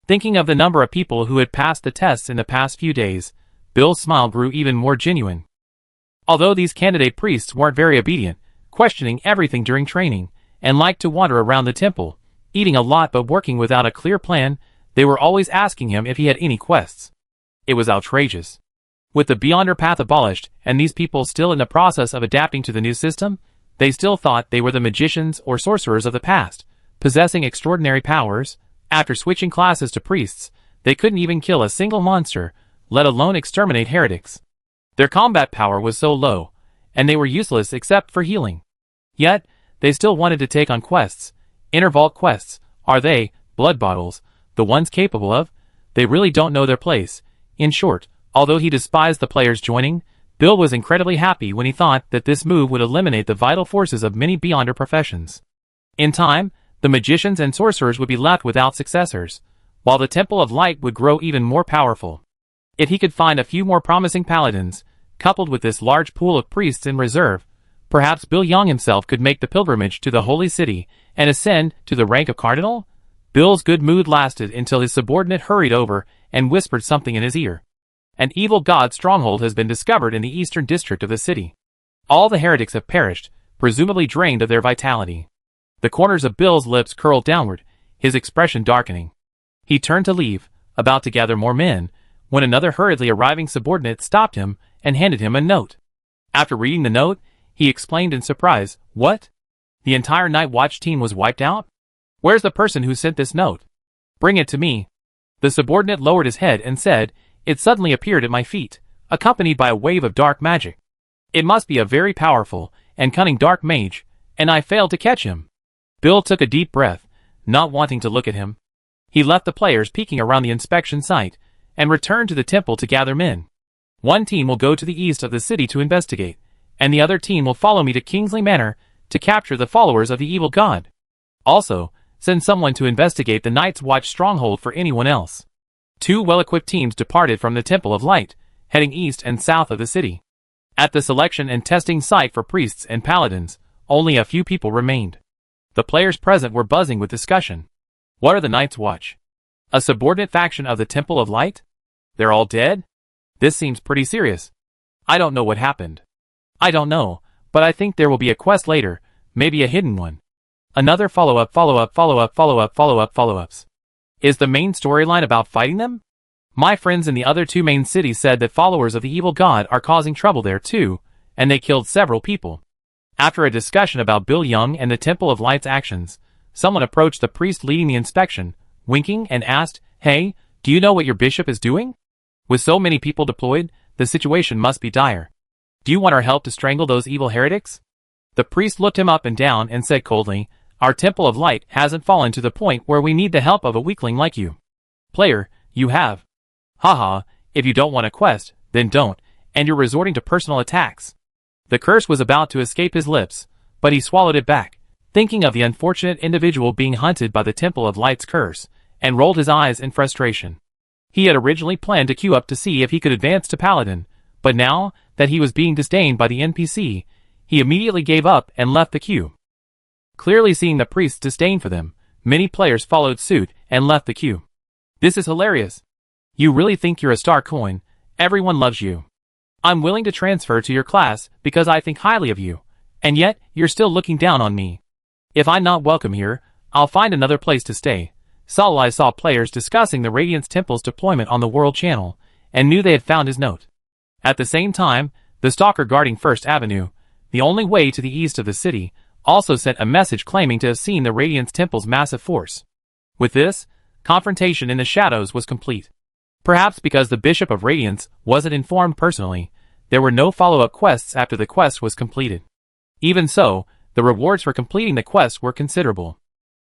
Thinking of the number of people who had passed the tests in the past few days, Bill's smile grew even more genuine. Although these candidate priests weren't very obedient, questioning everything during training, and liked to wander around the temple, eating a lot but working without a clear plan, they were always asking him if he had any quests. It was outrageous. With the Beyonder path abolished, and these people still in the process of adapting to the new system, they still thought they were the magicians or sorcerers of the past, possessing extraordinary powers. After switching classes to priests, they couldn't even kill a single monster, let alone exterminate heretics. Their combat power was so low, and they were useless except for healing. Yet, they still wanted to take on quests. Inner vault quests, are they, blood bottles, the ones capable of? They really don't know their place. In short, although he despised the players joining, Bill was incredibly happy when he thought that this move would eliminate the vital forces of many Beyonder professions. In time, the magicians and sorcerers would be left without successors, while the Temple of Light would grow even more powerful. If he could find a few more promising paladins, coupled with this large pool of priests in reserve, perhaps Bill Young himself could make the pilgrimage to the Holy City and ascend to the rank of Cardinal? Bill's good mood lasted until his subordinate hurried over and whispered something in his ear. An evil god stronghold has been discovered in the eastern district of the city. All the heretics have perished, presumably drained of their vitality. The corners of Bill's lips curled downward, his expression darkening. He turned to leave, about to gather more men, when another hurriedly arriving subordinate stopped him and handed him a note. After reading the note, he exclaimed in surprise, "What? The entire Night Watch team was wiped out? Where's the person who sent this note? Bring it to me." The subordinate lowered his head and said, "It suddenly appeared at my feet, accompanied by a wave of dark magic. It must be a very powerful and cunning dark mage, and I failed to catch him." Bill took a deep breath, not wanting to look at him. He left the players peeking around the inspection site, and returned to the temple to gather men. One team will go to the east of the city to investigate, and the other team will follow me to Kingsley Manor to capture the followers of the evil god. Also, send someone to investigate the Night's Watch stronghold for anyone else. 2 well-equipped teams departed from the Temple of Light, heading east and south of the city. At the selection and testing site for priests and paladins, only a few people remained. The players present were buzzing with discussion. What are the Night's Watch? A subordinate faction of the Temple of Light? They're all dead? This seems pretty serious. I don't know what happened. I don't know, but I think there will be a quest later, maybe a hidden one. Another follow-up. Is the main storyline about fighting them? My friends in the other 2 main cities said that followers of the evil god are causing trouble there too, and they killed several people. After a discussion about Bill Young and the Temple of Light's actions, someone approached the priest leading the inspection, winking, and asked, "Hey, do you know what your bishop is doing? With so many people deployed, the situation must be dire. Do you want our help to strangle those evil heretics?" The priest looked him up and down and said coldly, "Our Temple of Light hasn't fallen to the point where we need the help of a weakling like you. Player, you have. Haha, if you don't want a quest, then don't, and you're resorting to personal attacks." The curse was about to escape his lips, but he swallowed it back, thinking of the unfortunate individual being hunted by the Temple of Light's curse, and rolled his eyes in frustration. He had originally planned to queue up to see if he could advance to Paladin, but now that he was being disdained by the NPC, he immediately gave up and left the queue. Clearly seeing the priest's disdain for them, many players followed suit and left the queue. This is hilarious. You really think you're a star coin? Everyone loves you. I'm willing to transfer to your class because I think highly of you, and yet you're still looking down on me. If I'm not welcome here, I'll find another place to stay. Salai saw players discussing the Radiance Temple's deployment on the World Channel, and knew they had found his note. At the same time, the stalker guarding First Avenue, the only way to the east of the city, also sent a message claiming to have seen the Radiance Temple's massive force. With this, confrontation in the shadows was complete. Perhaps because the Bishop of Radiance wasn't informed personally, there were no follow-up quests after the quest was completed. Even so, the rewards for completing the quest were considerable.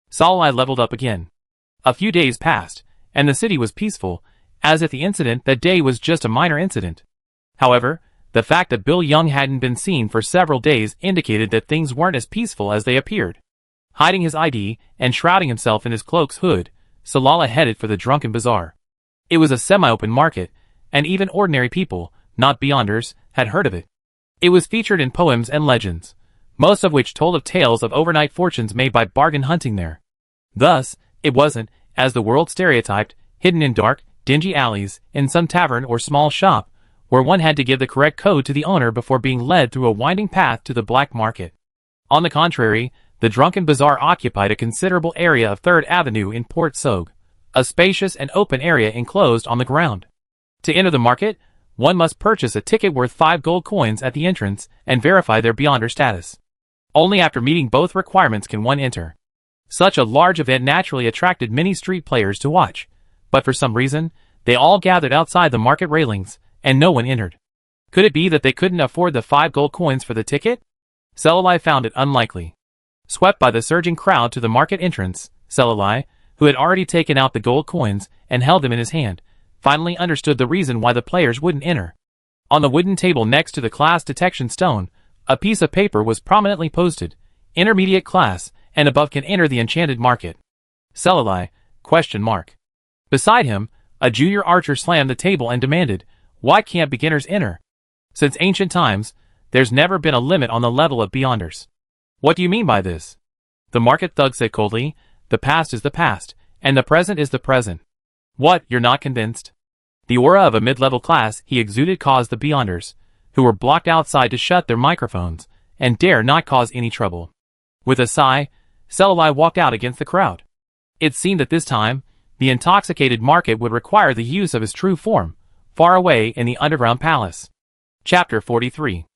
Salai leveled up again. A few days passed, and the city was peaceful, as if the incident that day was just a minor incident. However, the fact that Bill Young hadn't been seen for several days indicated that things weren't as peaceful as they appeared. Hiding his ID and shrouding himself in his cloak's hood, Salala headed for the Drunken Bazaar. It was a semi-open market, and even ordinary people, not Beyonders, had heard of it. It was featured in poems and legends, most of which told of tales of overnight fortunes made by bargain hunting there. Thus, it wasn't, as the world stereotyped, hidden in dark, dingy alleys, in some tavern or small shop, where one had to give the correct code to the owner before being led through a winding path to the black market. On the contrary, the Drunken Bazaar occupied a considerable area of 3rd Avenue in Port Sogue, a spacious and open area enclosed on the ground. To enter the market, one must purchase a ticket worth 5 gold coins at the entrance and verify their Beyonder status. Only after meeting both requirements can one enter. Such a large event naturally attracted many street players to watch, but for some reason, they all gathered outside the market railings, and no one entered. Could it be that they couldn't afford the 5 gold coins for the ticket? Selalai found it unlikely. Swept by the surging crowd to the market entrance, Selalai, who had already taken out the gold coins and held them in his hand, finally understood the reason why the players wouldn't enter. On the wooden table next to the class detection stone, a piece of paper was prominently posted, Intermediate Class, and above can enter the enchanted market. Selalai, ? Beside him, a junior archer slammed the table and demanded, why can't beginners enter? Since ancient times, there's never been a limit on the level of Beyonders. What do you mean by this? The market thug said coldly, the past is the past, and the present is the present. What, you're not convinced? The aura of a mid-level class he exuded caused the Beyonders, who were blocked outside to shut their microphones, and dare not cause any trouble. With a sigh, Selalai walked out against the crowd. It seemed that this time, the intoxicated market would require the use of his true form, far away in the underground palace. Chapter 43.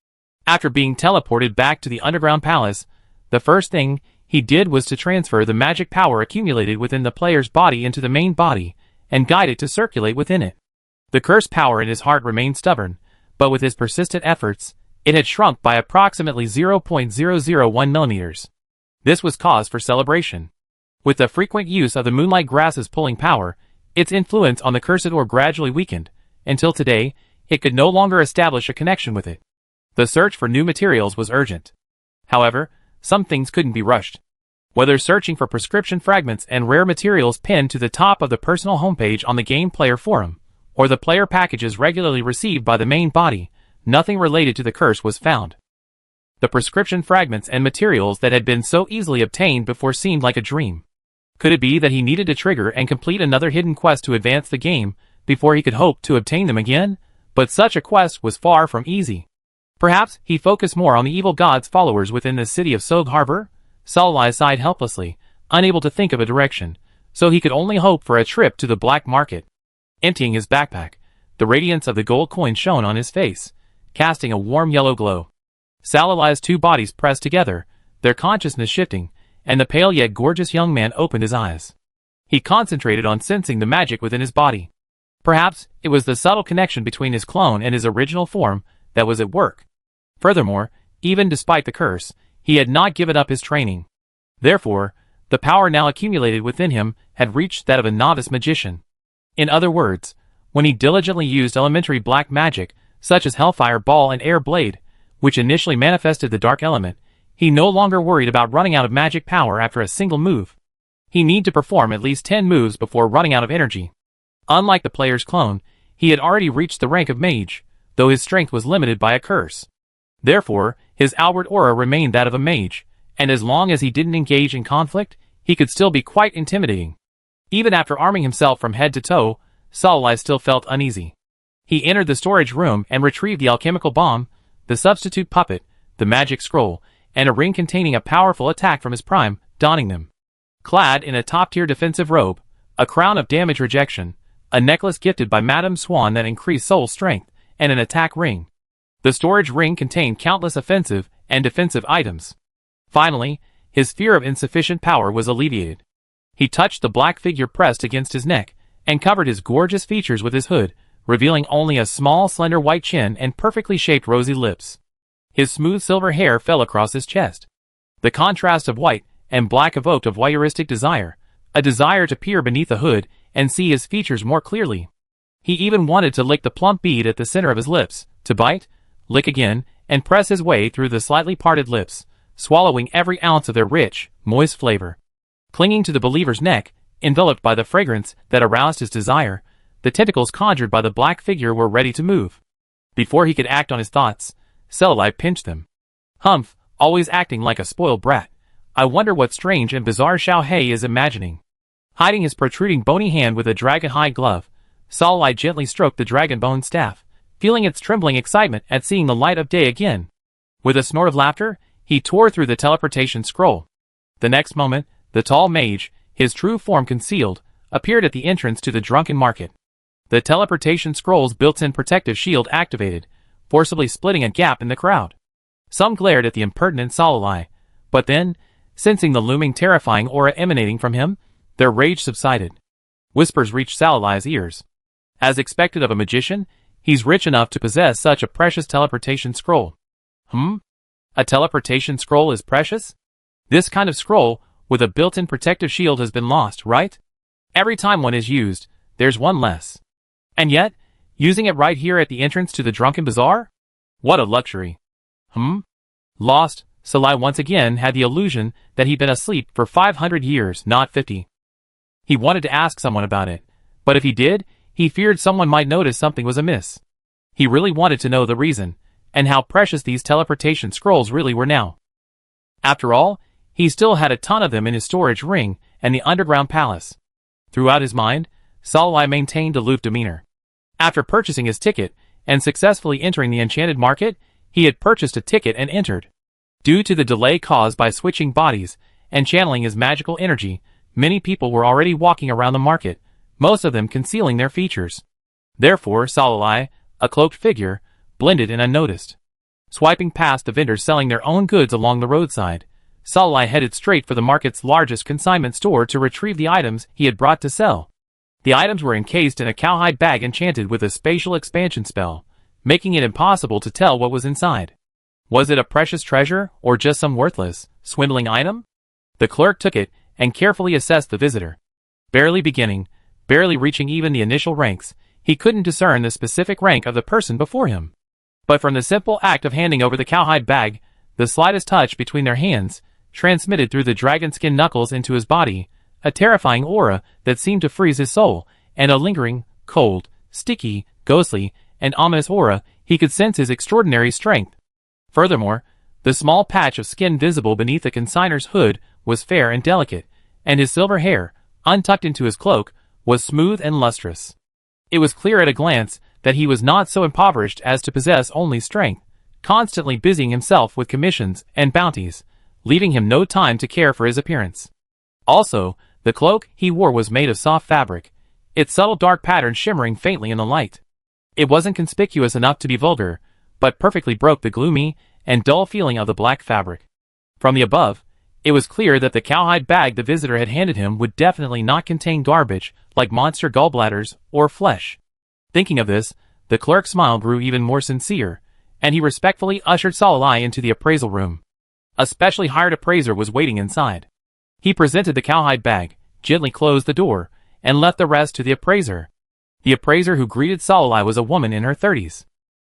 After being teleported back to the underground palace, the first thing he did was to transfer the magic power accumulated within the player's body into the main body, and guide it to circulate within it. The cursed power in his heart remained stubborn, but with his persistent efforts, it had shrunk by approximately 0.001 millimeters. This was cause for celebration. With the frequent use of the moonlight grasses pulling power, its influence on the cursed orb gradually weakened, until today, it could no longer establish a connection with it. The search for new materials was urgent. However, some things couldn't be rushed. Whether searching for prescription fragments and rare materials pinned to the top of the personal homepage on the game player forum, or the player packages regularly received by the main body, nothing related to the curse was found. The prescription fragments and materials that had been so easily obtained before seemed like a dream. Could it be that he needed to trigger and complete another hidden quest to advance the game before he could hope to obtain them again? But such a quest was far from easy. Perhaps he focused more on the evil god's followers within the city of Sogue Harbor? Salai sighed helplessly, unable to think of a direction, so he could only hope for a trip to the black market. Emptying his backpack, the radiance of the gold coin shone on his face, casting a warm yellow glow. Salalai's 2 bodies pressed together, their consciousness shifting, and the pale yet gorgeous young man opened his eyes. He concentrated on sensing the magic within his body. Perhaps it was the subtle connection between his clone and his original form that was at work. Furthermore, even despite the curse, he had not given up his training. Therefore, the power now accumulated within him had reached that of a novice magician. In other words, when he diligently used elementary black magic, such as Hellfire Ball and Air Blade, which initially manifested the dark element, He no longer worried about running out of magic power after a single move. He needed to perform at least 10 moves before running out of energy. Unlike the player's clone, he had already reached the rank of mage, though his strength was limited by a curse. Therefore, his outward aura remained that of a mage, and as long as he didn't engage in conflict, he could still be quite intimidating. Even after arming himself from head to toe, Salalai still felt uneasy. He entered the storage room and retrieved the alchemical bomb, the substitute puppet, the magic scroll, and a ring containing a powerful attack from his prime, donning them. Clad in a top-tier defensive robe, a crown of damage rejection, a necklace gifted by Madame Swan that increased soul strength, and an attack ring. The storage ring contained countless offensive and defensive items. Finally, his fear of insufficient power was alleviated. He touched the black figure pressed against his neck, and covered his gorgeous features with his hood, revealing only a small slender white chin and perfectly shaped rosy lips. His smooth silver hair fell across his chest. The contrast of white and black evoked a voyeuristic desire, a desire to peer beneath the hood and see his features more clearly. He even wanted to lick the plump bead at the center of his lips, to bite, lick again, and press his way through the slightly parted lips, swallowing every ounce of their rich, moist flavor. Clinging to the believer's neck, enveloped by the fragrance that aroused his desire, the tentacles conjured by the black figure were ready to move. Before he could act on his thoughts, Salalai pinched them. Humph, always acting like a spoiled brat. I wonder what strange and bizarre Xiao Hei is imagining. Hiding his protruding bony hand with a dragon-hide glove, Salalai gently stroked the dragon-bone staff, feeling its trembling excitement at seeing the light of day again. With a snort of laughter, he tore through the teleportation scroll. The next moment, the tall mage, his true form concealed, appeared at the entrance to the drunken market. The teleportation scroll's built-in protective shield activated, forcibly splitting a gap in the crowd. Some glared at the impertinent Salalai, but then, sensing the looming terrifying aura emanating from him, their rage subsided. Whispers reached Salalai's ears. As expected of a magician, he's rich enough to possess such a precious teleportation scroll. A teleportation scroll is precious? This kind of scroll, with a built-in protective shield, has been lost, right? Every time one is used, there's one less. And yet, using it right here at the entrance to the drunken bazaar? What a luxury. Lost, Salalai once again had the illusion that he'd been asleep for 500 years, not 50. He wanted to ask someone about it, but if he did, he feared someone might notice something was amiss. He really wanted to know the reason, and how precious these teleportation scrolls really were now. After all, he still had a ton of them in his storage ring and the underground palace. Throughout his mind, Salalai maintained aloof demeanor. After purchasing his ticket and successfully entering the enchanted market, he had purchased a ticket and entered. Due to the delay caused by switching bodies and channeling his magical energy, many people were already walking around the market, most of them concealing their features. Therefore, Salalai, a cloaked figure, blended in unnoticed. Swiping past the vendors selling their own goods along the roadside, Salalai headed straight for the market's largest consignment store to retrieve the items he had brought to sell. The items were encased in a cowhide bag enchanted with a spatial expansion spell, making it impossible to tell what was inside. Was it a precious treasure or just some worthless, swindling item? The clerk took it and carefully assessed the visitor. Barely reaching even the initial ranks, he couldn't discern the specific rank of the person before him. But from the simple act of handing over the cowhide bag, the slightest touch between their hands transmitted through the dragon skin knuckles into his body a terrifying aura that seemed to freeze his soul, and a lingering, cold, sticky, ghostly, and ominous aura he could sense his extraordinary strength. Furthermore, the small patch of skin visible beneath the consignor's hood was fair and delicate, and his silver hair, untucked into his cloak, was smooth and lustrous. It was clear at a glance that he was not so impoverished as to possess only strength, constantly busying himself with commissions and bounties, leaving him no time to care for his appearance. Also, the cloak he wore was made of soft fabric, its subtle dark pattern shimmering faintly in the light. It wasn't conspicuous enough to be vulgar, but perfectly broke the gloomy and dull feeling of the black fabric. From the above, it was clear that the cowhide bag the visitor had handed him would definitely not contain garbage like monster gallbladders or flesh. Thinking of this, the clerk's smile grew even more sincere, and he respectfully ushered Salalai into the appraisal room. A specially hired appraiser was waiting inside. He presented the cowhide bag, gently closed the door, and left the rest to the appraiser. The appraiser who greeted Salalai was a woman in her 30s.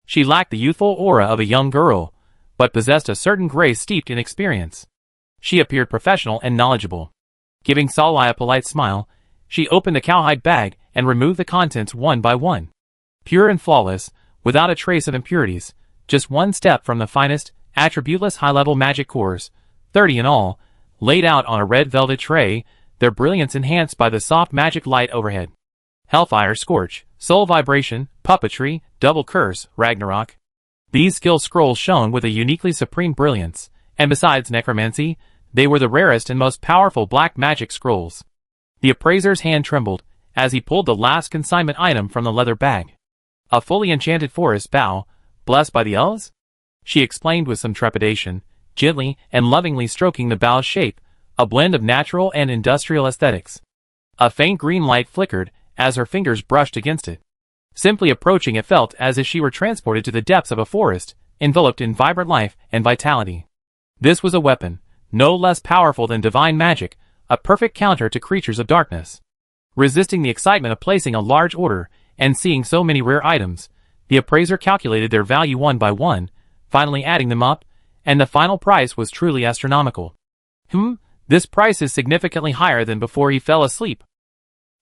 She lacked the youthful aura of a young girl, but possessed a certain grace steeped in experience. She appeared professional and knowledgeable. Giving Salai a polite smile, she opened the cowhide bag and removed the contents one by one. Pure and flawless, without a trace of impurities, just one step from the finest, attributeless high-level magic cores, 30 in all, laid out on a red velvet tray, their brilliance enhanced by the soft magic light overhead. Hellfire, Scorch, Soul Vibration, Puppetry, Double Curse, Ragnarok. These skill scrolls shone with a uniquely supreme brilliance, and besides necromancy, they were the rarest and most powerful black magic scrolls. The appraiser's hand trembled as he pulled the last consignment item from the leather bag. A fully enchanted forest bough, blessed by the elves? She explained with some trepidation, gently and lovingly stroking the bough's shape, a blend of natural and industrial aesthetics. A faint green light flickered as her fingers brushed against it. Simply approaching it felt as if she were transported to the depths of a forest, enveloped in vibrant life and vitality. This was a weapon, no less powerful than divine magic, a perfect counter to creatures of darkness. Resisting the excitement of placing a large order and seeing so many rare items, the appraiser calculated their value one by one, finally adding them up, and the final price was truly astronomical. This price is significantly higher than before he fell asleep.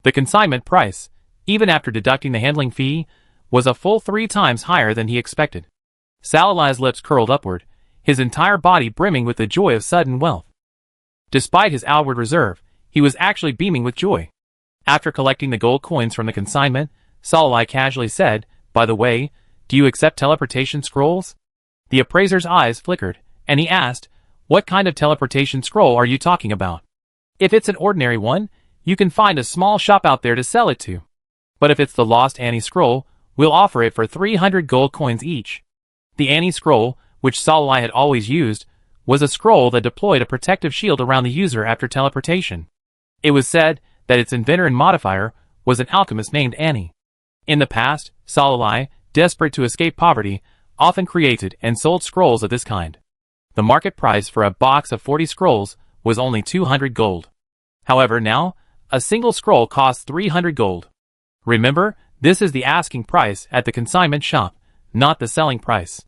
The consignment price, even after deducting the handling fee, was a full 3 times higher than he expected. Salai's lips curled upward, his entire body brimming with the joy of sudden wealth. Despite his outward reserve, he was actually beaming with joy. After collecting the gold coins from the consignment, Salai casually said, "By the way, do you accept teleportation scrolls?" The appraiser's eyes flickered, and he asked, "What kind of teleportation scroll are you talking about? If it's an ordinary one, you can find a small shop out there to sell it to. But if it's the Lost Annie scroll, we'll offer it for 300 gold coins each." The Annie scroll, which Salai had always used, was a scroll that deployed a protective shield around the user after teleportation. It was said that its inventor and modifier was an alchemist named Annie. In the past, Salai, desperate to escape poverty, often created and sold scrolls of this kind. The market price for a box of 40 scrolls was only 200 gold. However, now, a single scroll costs 300 gold. Remember, this is the asking price at the consignment shop, not the selling price.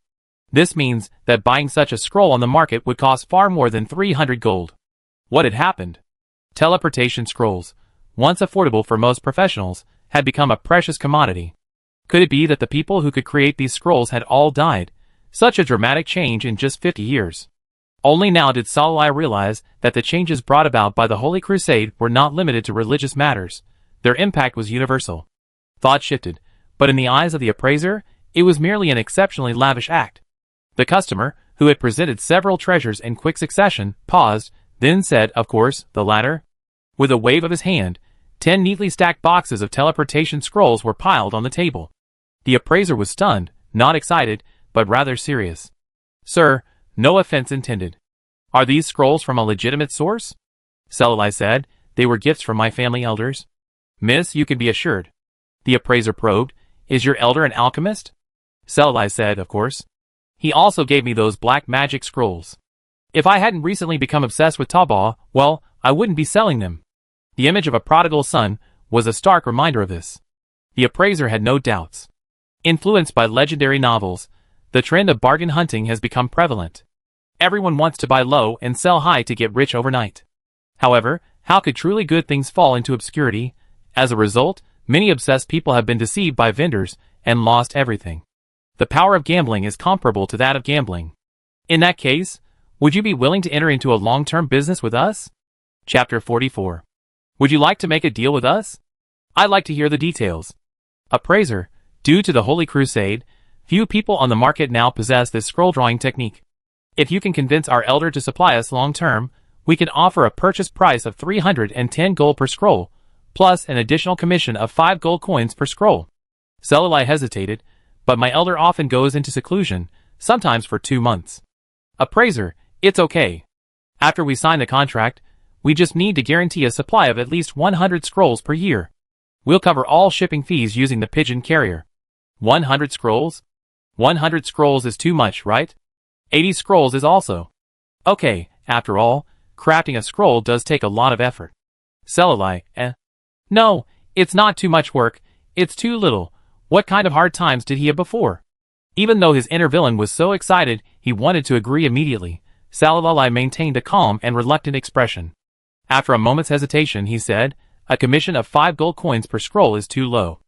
This means that buying such a scroll on the market would cost far more than 300 gold. What had happened? Teleportation scrolls, once affordable for most professionals, had become a precious commodity. Could it be that the people who could create these scrolls had all died? Such a dramatic change in just 50 years. Only now did Salai realize that the changes brought about by the Holy Crusade were not limited to religious matters. Their impact was universal. Thought shifted, but in the eyes of the appraiser, it was merely an exceptionally lavish act. The customer, who had presented several treasures in quick succession, paused, then said, "Of course, the latter." With a wave of his hand, 10 neatly stacked boxes of teleportation scrolls were piled on the table. The appraiser was stunned, not excited, but rather serious. "Sir, no offense intended. Are these scrolls from a legitimate source?" Salai said, "They were gifts from my family elders." "Miss, you can be assured." The appraiser probed, "Is your elder an alchemist?" Salai said, "Of course. He also gave me those black magic scrolls. If I hadn't recently become obsessed with Tabaugh, well, I wouldn't be selling them." The image of a prodigal son was a stark reminder of this. The appraiser had no doubts. Influenced by legendary novels, the trend of bargain hunting has become prevalent. Everyone wants to buy low and sell high to get rich overnight. However, how could truly good things fall into obscurity? As a result, many obsessed people have been deceived by vendors and lost everything. The power of gambling is comparable to that of gambling. In that case, would you be willing to enter into a long-term business with us? Chapter 44. Would you like to make a deal with us? I'd like to hear the details. Appraiser, due to the Holy Crusade, few people on the market now possess this scroll drawing technique. If you can convince our elder to supply us long-term, we can offer a purchase price of 310 gold per scroll, plus an additional commission of 5 gold coins per scroll. Salai hesitated, but my elder often goes into seclusion, sometimes for 2 months. Appraiser, it's okay. After we sign the contract, we just need to guarantee a supply of at least 100 scrolls per year. We'll cover all shipping fees using the pigeon carrier. 100 scrolls? 100 scrolls is too much, right? 80 scrolls is also. Okay, after all, crafting a scroll does take a lot of effort. Salai, No, it's not too much work, it's too little. What kind of hard times did he have before? Even though his inner villain was so excited He wanted to agree immediately. Salalai maintained a calm and reluctant expression. After a moment's hesitation, he said, "A commission of 5 gold coins per scroll is too low.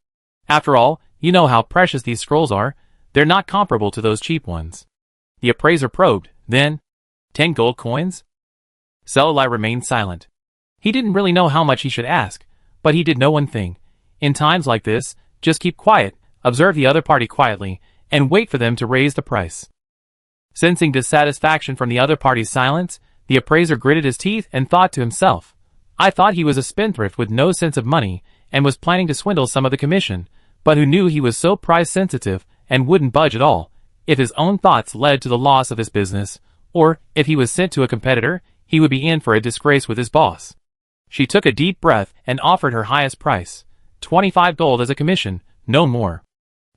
After all, you know how precious these scrolls are. They're not comparable to those cheap ones." The appraiser probed. "Then, 10 gold coins?" Salalai remained silent. He didn't really know how much he should ask, but he did know one thing. In times like this, just keep quiet, observe the other party quietly, and wait for them to raise the price. Sensing dissatisfaction from the other party's silence, the appraiser gritted his teeth and thought to himself, "I thought he was a spendthrift with no sense of money and was planning to swindle some of the commission, but who knew he was so price sensitive and wouldn't budge at all if his own thoughts led to the loss of his business, or if he was sent to a competitor, he would be in for a disgrace with his boss." She took a deep breath and offered her highest price. 25 gold as a commission, no more.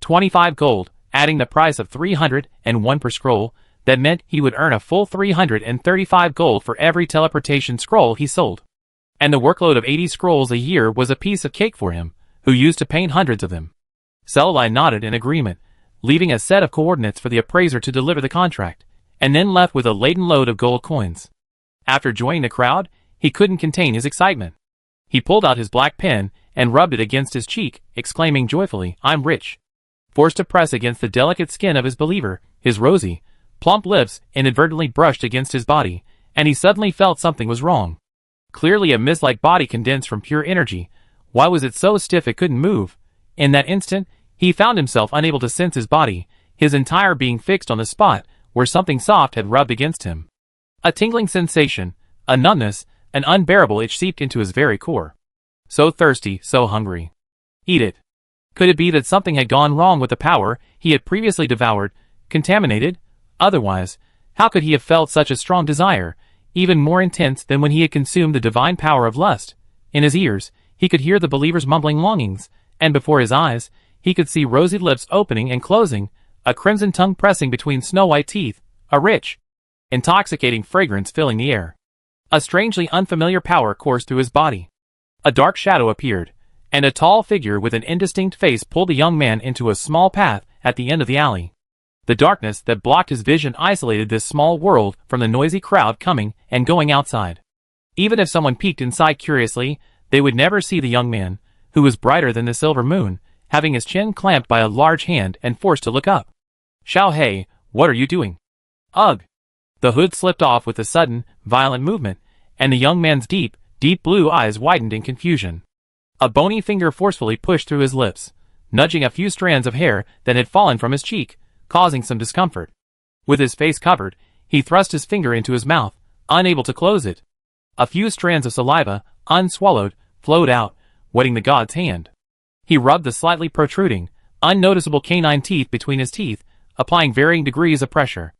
25 gold, adding the price of 301 per scroll, that meant he would earn a full 335 gold for every teleportation scroll he sold. And the workload of 80 scrolls a year was a piece of cake for him, who used to paint hundreds of them. Salalai nodded in agreement, leaving a set of coordinates for the appraiser to deliver the contract, and then left with a laden load of gold coins. After joining the crowd, he couldn't contain his excitement. He pulled out his black pen and rubbed it against his cheek, exclaiming joyfully, "I'm rich." Forced to press against the delicate skin of his believer, his rosy, plump lips inadvertently brushed against his body, and he suddenly felt something was wrong. Clearly a mist-like body condensed from pure energy. Why was it so stiff it couldn't move? In that instant, he found himself unable to sense his body, his entire being fixed on the spot where something soft had rubbed against him. A tingling sensation, a numbness, an unbearable itch seeped into his very core. So thirsty, so hungry. Eat it. Could it be that something had gone wrong with the power he had previously devoured, contaminated? Otherwise, how could he have felt such a strong desire, even more intense than when he had consumed the divine power of lust? In his ears, he could hear the believer's mumbling longings, and before his eyes, he could see rosy lips opening and closing, a crimson tongue pressing between snow-white teeth, a rich, intoxicating fragrance filling the air. A strangely unfamiliar power coursed through his body. A dark shadow appeared, and a tall figure with an indistinct face pulled the young man into a small path at the end of the alley. The darkness that blocked his vision isolated this small world from the noisy crowd coming and going outside. Even if someone peeked inside curiously, they would never see the young man, who was brighter than the silver moon, having his chin clamped by a large hand and forced to look up. "Xiao Hei, what are you doing?" "Ugh." The hood slipped off with a sudden, violent movement, and the young man's deep, deep blue eyes widened in confusion. A bony finger forcefully pushed through his lips, nudging a few strands of hair that had fallen from his cheek, causing some discomfort. With his face covered, he thrust his finger into his mouth, unable to close it. A few strands of saliva, unswallowed, flowed out, wetting the god's hand. He rubbed the slightly protruding, unnoticeable canine teeth between his teeth, applying varying degrees of pressure.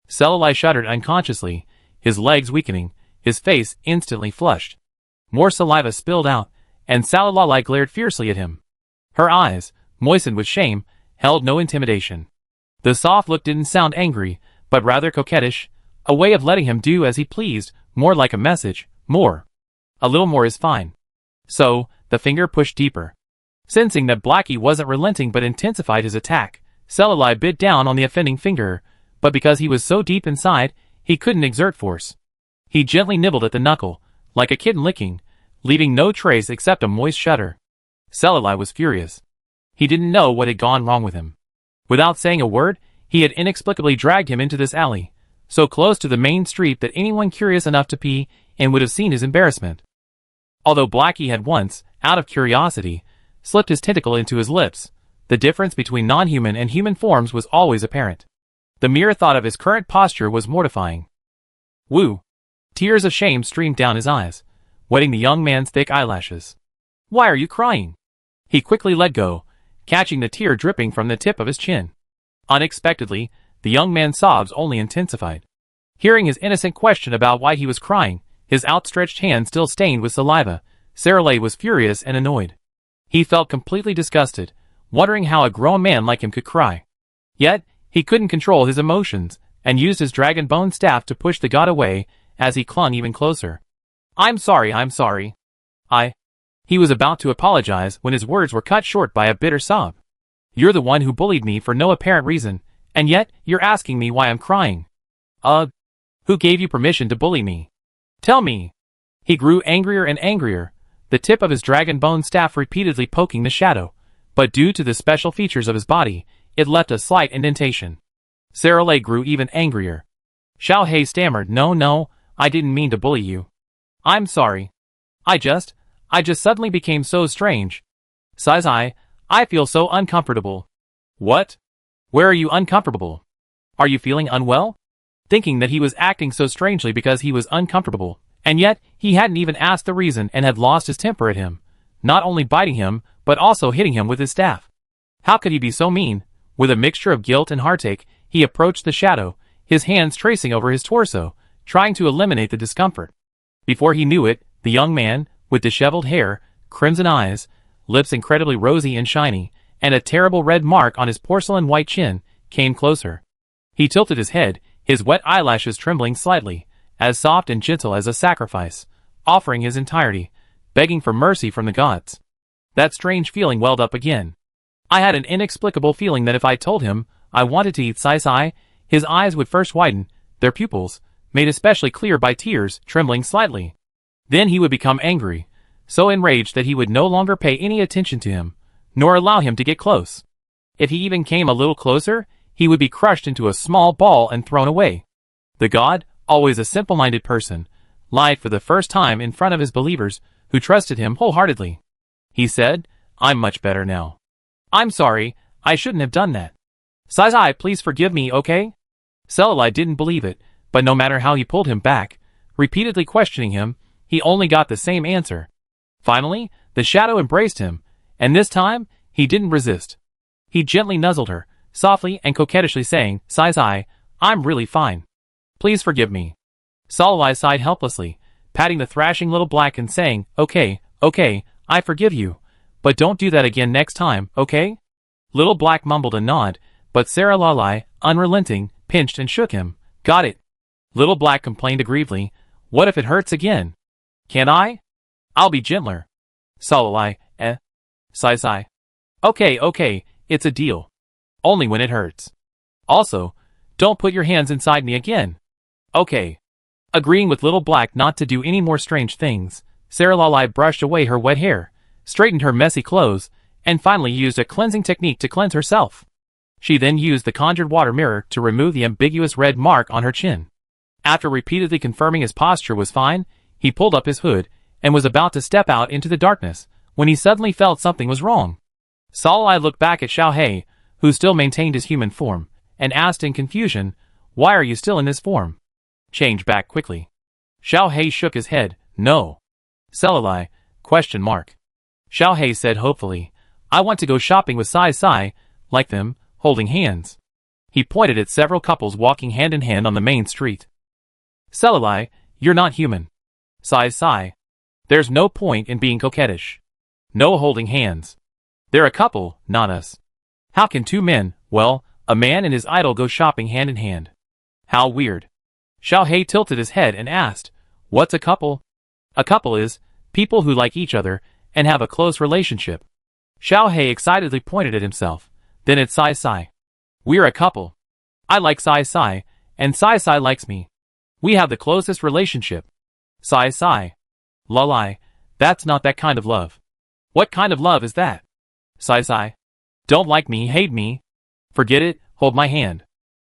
Salalai shuddered unconsciously, his legs weakening, his face instantly flushed. More saliva spilled out, and Salalai glared fiercely at him. Her eyes, moistened with shame, held no intimidation. The soft look didn't sound angry, but rather coquettish, a way of letting him do as he pleased, more like a message, more. A little more is fine. So, the finger pushed deeper. Sensing that Blackie wasn't relenting but intensified his attack, Salalai bit down on the offending finger, but because he was so deep inside, he couldn't exert force. He gently nibbled at the knuckle, like a kitten licking, leaving no trace except a moist shudder. Salalai was furious. He didn't know what had gone wrong with him. Without saying a word, he had inexplicably dragged him into this alley, so close to the main street that anyone curious enough to pee in would have seen his embarrassment. Although Blackie had once, out of curiosity, slipped his tentacle into his lips, the difference between non-human and human forms was always apparent. The mere thought of his current posture was mortifying. Woo! Tears of shame streamed down his eyes, wetting the young man's thick eyelashes. "Why are you crying?" He quickly let go, catching the tear dripping from the tip of his chin. Unexpectedly, the young man's sobs only intensified. Hearing his innocent question about why he was crying, his outstretched hand still stained with saliva, Salalai was furious and annoyed. He felt completely disgusted, wondering how a grown man like him could cry. Yet, he couldn't control his emotions, and used his dragon bone staff to push the god away as he clung even closer. I'm sorry. He was about to apologize when his words were cut short by a bitter sob. "You're the one who bullied me for no apparent reason, and yet you're asking me why I'm crying." Ugh. Who gave you permission to bully me? Tell me. He grew angrier and angrier, the tip of his dragon bone staff repeatedly poking the shadow, but due to the special features of his body, it left a slight indentation. Saralay grew even angrier. Xiao Hei stammered, No, I didn't mean to bully you. I'm sorry. I just suddenly became so strange. Sai, I feel so uncomfortable. What? Where are you uncomfortable? Are you feeling unwell? Thinking that he was acting so strangely because he was uncomfortable, and yet he hadn't even asked the reason and had lost his temper at him, not only biting him, but also hitting him with his staff. How could he be so mean? With a mixture of guilt and heartache, he approached the shadow, his hands tracing over his torso, trying to eliminate the discomfort. Before he knew it, the young man, with disheveled hair, crimson eyes, lips incredibly rosy and shiny, and a terrible red mark on his porcelain white chin, came closer. He tilted his head, his wet eyelashes trembling slightly, as soft and gentle as a sacrifice, offering his entirety, begging for mercy from the gods. That strange feeling welled up again. I had an inexplicable feeling that if I told him I wanted to eat Sai, his eyes would first widen, their pupils, made especially clear by tears, trembling slightly. Then he would become angry, so enraged that he would no longer pay any attention to him, nor allow him to get close. If he even came a little closer, he would be crushed into a small ball and thrown away. The god, always a simple-minded person, lied for the first time in front of his believers, who trusted him wholeheartedly. He said, I'm much better now. I'm sorry, I shouldn't have done that. Sai, please forgive me, okay? Selali didn't believe it, but no matter how he pulled him back, repeatedly questioning him, he only got the same answer. Finally, the shadow embraced him, and this time, he didn't resist. He gently nuzzled her, softly and coquettishly saying, Sai, I'm really fine. Please forgive me. Salai sighed helplessly, patting the thrashing little black and saying, Okay, I forgive you. But don't do that again next time, okay? Little black mumbled a nod, but Sarah Lalai, unrelenting, pinched and shook him. Got it. Little black complained aggrievedly, What if it hurts again? Can I? I'll be gentler. Salalai, Sai. Okay, it's a deal. Only when it hurts. Also, don't put your hands inside me again. Okay. Agreeing with Little Black not to do any more strange things, Sarah Lalai brushed away her wet hair, straightened her messy clothes, and finally used a cleansing technique to cleanse herself. She then used the conjured water mirror to remove the ambiguous red mark on her chin. After repeatedly confirming his posture was fine, he pulled up his hood, and was about to step out into the darkness, when he suddenly felt something was wrong. Salai looked back at Xiao Hei, who still maintained his human form, and asked in confusion, Why are you still in this form? Change back quickly. Xiao Hei shook his head, No. Salai, ? Xiao Hei said hopefully, I want to go shopping with Sai, like them, holding hands. He pointed at several couples walking hand in hand on the main street. Salai, you're not human. Sai. There's no point in being coquettish. No holding hands. They're a couple, not us. How can two men, well, a man and his idol go shopping hand in hand? How weird. Xiao Hei tilted his head and asked, What's a couple? A couple is people who like each other and have a close relationship. Xiao Hei excitedly pointed at himself, then at Sai. We're a couple. I like Sai, and Sai likes me. We have the closest relationship. Sai. Lalai, that's not that kind of love. What kind of love is that? Sai. Don't like me, hate me. Forget it, hold my hand.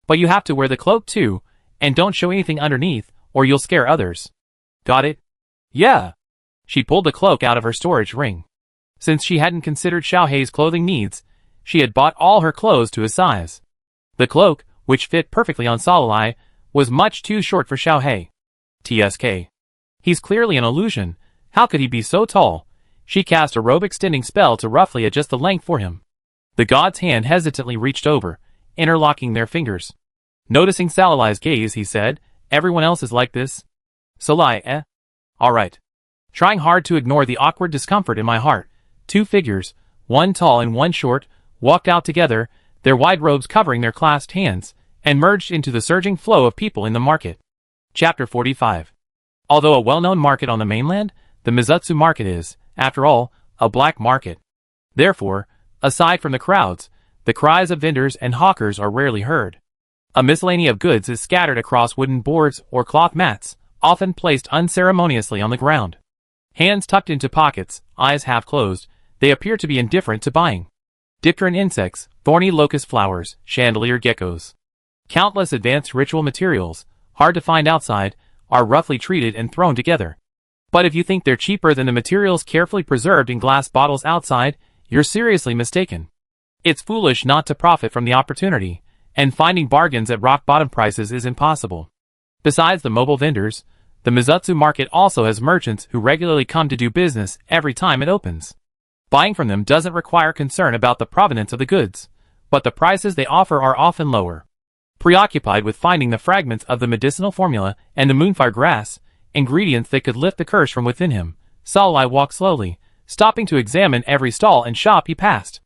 But you have to wear the cloak too, and don't show anything underneath, or you'll scare others. Got it? Yeah. She pulled the cloak out of her storage ring. Since she hadn't considered Xiao Hei's clothing needs, she had bought all her clothes to his size. The cloak, which fit perfectly on Salai, was much too short for Xiao Hei. TSK. He's clearly an illusion. How could he be so tall? She cast a robe-extending spell to roughly adjust the length for him. The god's hand hesitantly reached over, interlocking their fingers. Noticing Salalai's gaze, he said, Everyone else is like this? Salai, Alright. Trying hard to ignore the awkward discomfort in my heart, two figures, one tall and one short, walked out together, their wide robes covering their clasped hands, and merged into the surging flow of people in the market. Chapter 45. Although a well-known market on the mainland, the Mizutsu market is, after all, a black market. Therefore, aside from the crowds, the cries of vendors and hawkers are rarely heard. A miscellany of goods is scattered across wooden boards or cloth mats, often placed unceremoniously on the ground. Hands tucked into pockets, eyes half closed, they appear to be indifferent to buying. Dipteran insects, thorny locust flowers, chandelier geckos. Countless advanced ritual materials, hard to find outside, are roughly treated and thrown together. But if you think they're cheaper than the materials carefully preserved in glass bottles outside, you're seriously mistaken. It's foolish not to profit from the opportunity, and finding bargains at rock-bottom prices is impossible. Besides the mobile vendors, the Mizutsu market also has merchants who regularly come to do business every time it opens. Buying from them doesn't require concern about the provenance of the goods, but the prices they offer are often lower. Preoccupied with finding the fragments of the medicinal formula and the moonfire grass, ingredients that could lift the curse from within him, Salai walked slowly, stopping to examine every stall and shop he passed.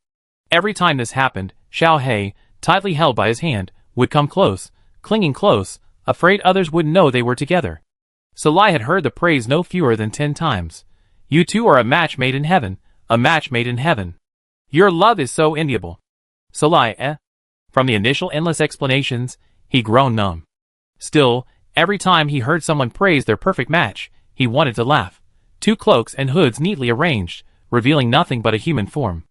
Every time this happened, Xiao He, tightly held by his hand, would come close, clinging close, afraid others wouldn't know they were together. Salai had heard the praise no fewer than 10 times. You two are a match made in heaven, a match made in heaven. Your love is so enviable. Salai, From the initial endless explanations, he grown numb. Still, every time he heard someone praise their perfect match, he wanted to laugh. 2 cloaks and hoods neatly arranged, revealing nothing but a human form.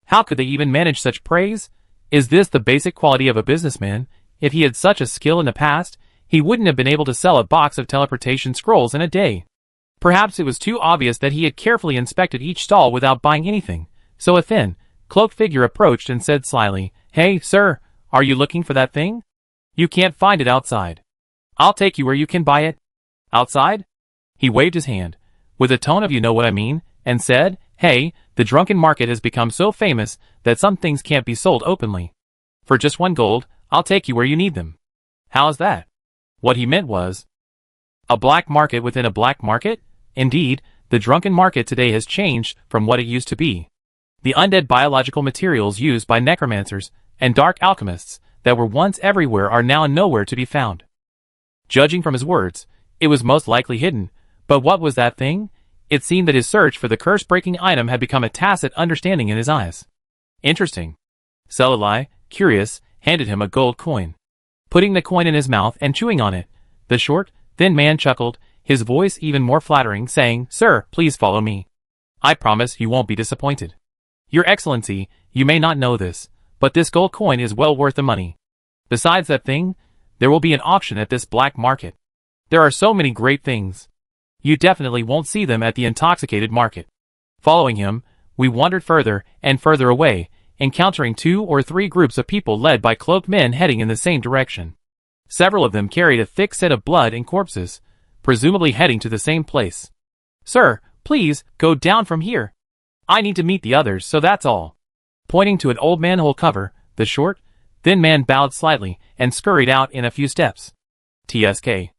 How could they even manage such praise? Is this the basic quality of a businessman? If he had such a skill in the past, he wouldn't have been able to sell a box of teleportation scrolls in a day. Perhaps it was too obvious that he had carefully inspected each stall without buying anything, so a thin, cloaked figure approached and said slyly, "Hey, sir, are you looking for that thing? You can't find it outside. I'll take you where you can buy it." "Outside?" He waved his hand, with a tone of "you know what I mean," and said, "Hey, the drunken market has become so famous that some things can't be sold openly. For just 1 gold, I'll take you where you need them." "How's that?" What he meant was, a black market within a black market? Indeed, the drunken market today has changed from what it used to be. The undead biological materials used by necromancers and dark alchemists that were once everywhere are now nowhere to be found. Judging from his words, it was most likely hidden, but what was that thing? It seemed that his search for the curse-breaking item had become a tacit understanding in his eyes. Interesting. Salai, curious, handed him a gold coin. Putting the coin in his mouth and chewing on it, the short, thin man chuckled, his voice even more flattering, saying, "Sir, please follow me. I promise you won't be disappointed. Your Excellency, you may not know this, but this gold coin is well worth the money. Besides that thing, there will be an auction at this black market. There are so many great things. You definitely won't see them at the intoxicated market." Following him, we wandered further and further away, encountering 2 or 3 groups of people led by cloaked men heading in the same direction. Several of them carried a thick set of blood and corpses, presumably heading to the same place. "Sir, please, go down from here. I need to meet the others, so that's all." Pointing to an old manhole cover, the short, thin man bowed slightly and scurried out in a few steps. TSK.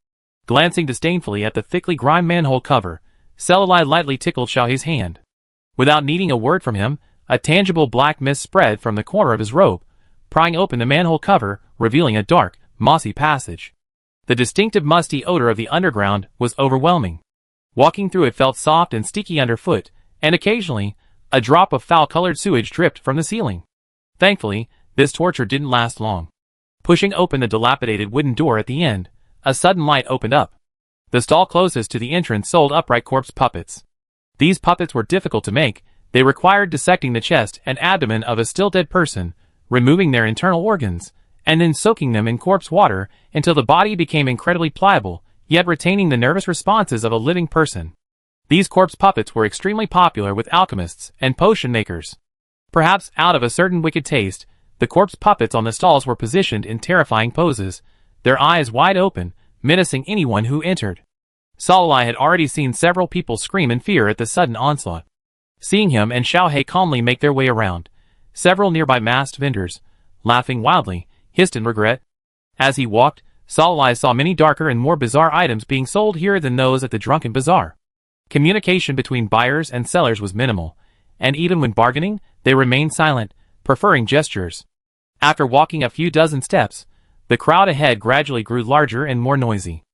Glancing disdainfully at the thickly grimed manhole cover, Salai lightly tickled Xiaohe's hand. Without needing a word from him, a tangible black mist spread from the corner of his robe, prying open the manhole cover, revealing a dark, mossy passage. The distinctive musty odor of the underground was overwhelming. Walking through it felt soft and sticky underfoot, and occasionally, a drop of foul-colored sewage dripped from the ceiling. Thankfully, this torture didn't last long. Pushing open the dilapidated wooden door at the end, a sudden light opened up. The stall closest to the entrance sold upright corpse puppets. These puppets were difficult to make. They required dissecting the chest and abdomen of a still dead person, removing their internal organs, and then soaking them in corpse water until the body became incredibly pliable, yet retaining the nervous responses of a living person. These corpse puppets were extremely popular with alchemists and potion makers. Perhaps out of a certain wicked taste, the corpse puppets on the stalls were positioned in terrifying poses, their eyes wide open, menacing anyone who entered. Salai had already seen several people scream in fear at the sudden onslaught. Seeing him and Xiaohe calmly make their way around, several nearby masked vendors, laughing wildly, hissed in regret. As he walked, Salai saw many darker and more bizarre items being sold here than those at the drunken bazaar. Communication between buyers and sellers was minimal, and even when bargaining, they remained silent, preferring gestures. After walking a few dozen steps, the crowd ahead gradually grew larger and more noisy.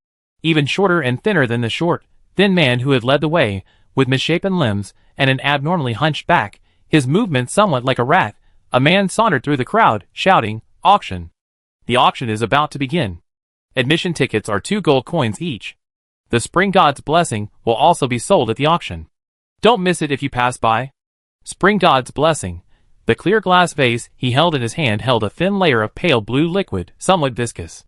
Even shorter and thinner than the short, thin man who had led the way, with misshapen limbs and an abnormally hunched back, his movements somewhat like a rat, a man sauntered through the crowd, shouting, "Auction!" The auction is about to begin. Admission tickets are 2 gold coins each. The Spring God's Blessing will also be sold at the auction. Don't miss it if you pass by. Spring God's Blessing. The clear glass vase he held in his hand held a thin layer of pale blue liquid, somewhat viscous.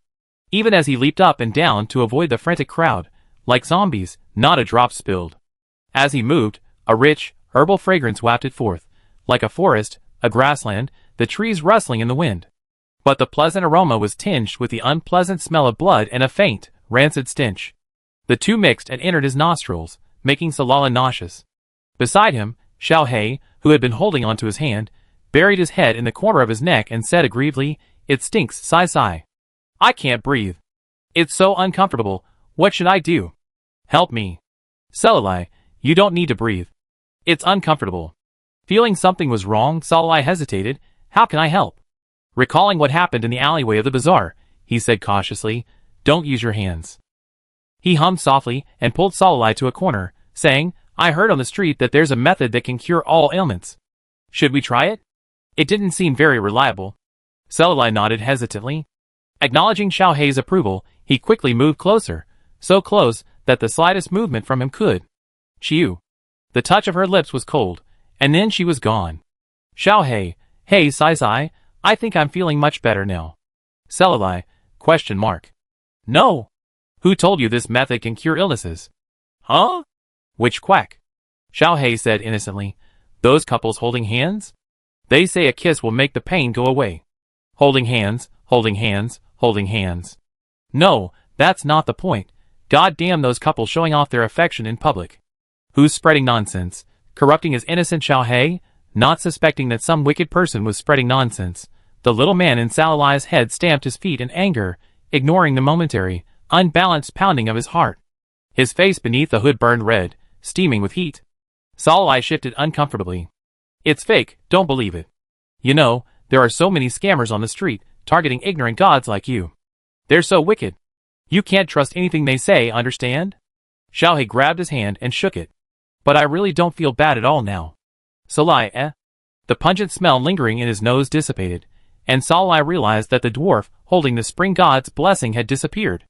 Even as he leaped up and down to avoid the frantic crowd, like zombies, not a drop spilled. As he moved, a rich, herbal fragrance wafted forth, like a forest, a grassland, the trees rustling in the wind. But the pleasant aroma was tinged with the unpleasant smell of blood and a faint, rancid stench. The two mixed and entered his nostrils, making Salala nauseous. Beside him, Xiao He, who had been holding onto his hand, buried his head in the corner of his neck and said aggrievedly, "It stinks, sigh. I can't breathe. It's so uncomfortable. What should I do? Help me." "Salala, you don't need to breathe. It's uncomfortable." Feeling something was wrong, Salala hesitated. "How can I help?" Recalling what happened in the alleyway of the bazaar, he said cautiously, "Don't use your hands." He hummed softly and pulled Salala to a corner, saying, "I heard on the street that there's a method that can cure all ailments. Should we try it?" It didn't seem very reliable. Salala nodded hesitantly. Acknowledging Xiao He's approval, he quickly moved closer, so close that the slightest movement from him could. "Chiu." The touch of her lips was cold, and then she was gone. Xiao He, "Hey, sigh, I think I'm feeling much better now." "Salala? ? "No. Who told you this method can cure illnesses?" "Huh? Which quack?" Xiao He said innocently. "Those couples holding hands? They say a kiss will make the pain go away." Holding hands. "No, that's not the point. God damn those couples showing off their affection in public." "Who's spreading nonsense? Corrupting his innocent Xiao He?" Not suspecting that some wicked person was spreading nonsense, the little man in Salala's head stamped his feet in anger, ignoring the momentary, unbalanced pounding of his heart. His face beneath the hood burned red, steaming with heat. Salala shifted uncomfortably. "It's fake, don't believe it. You know, there are so many scammers on the street, targeting ignorant gods like you. They're so wicked. You can't trust anything they say, understand?" Xiao He grabbed his hand and shook it. "But I really don't feel bad at all now." "Salai, The pungent smell lingering in his nose dissipated, and Salai realized that the dwarf, holding the Spring God's Blessing, had disappeared.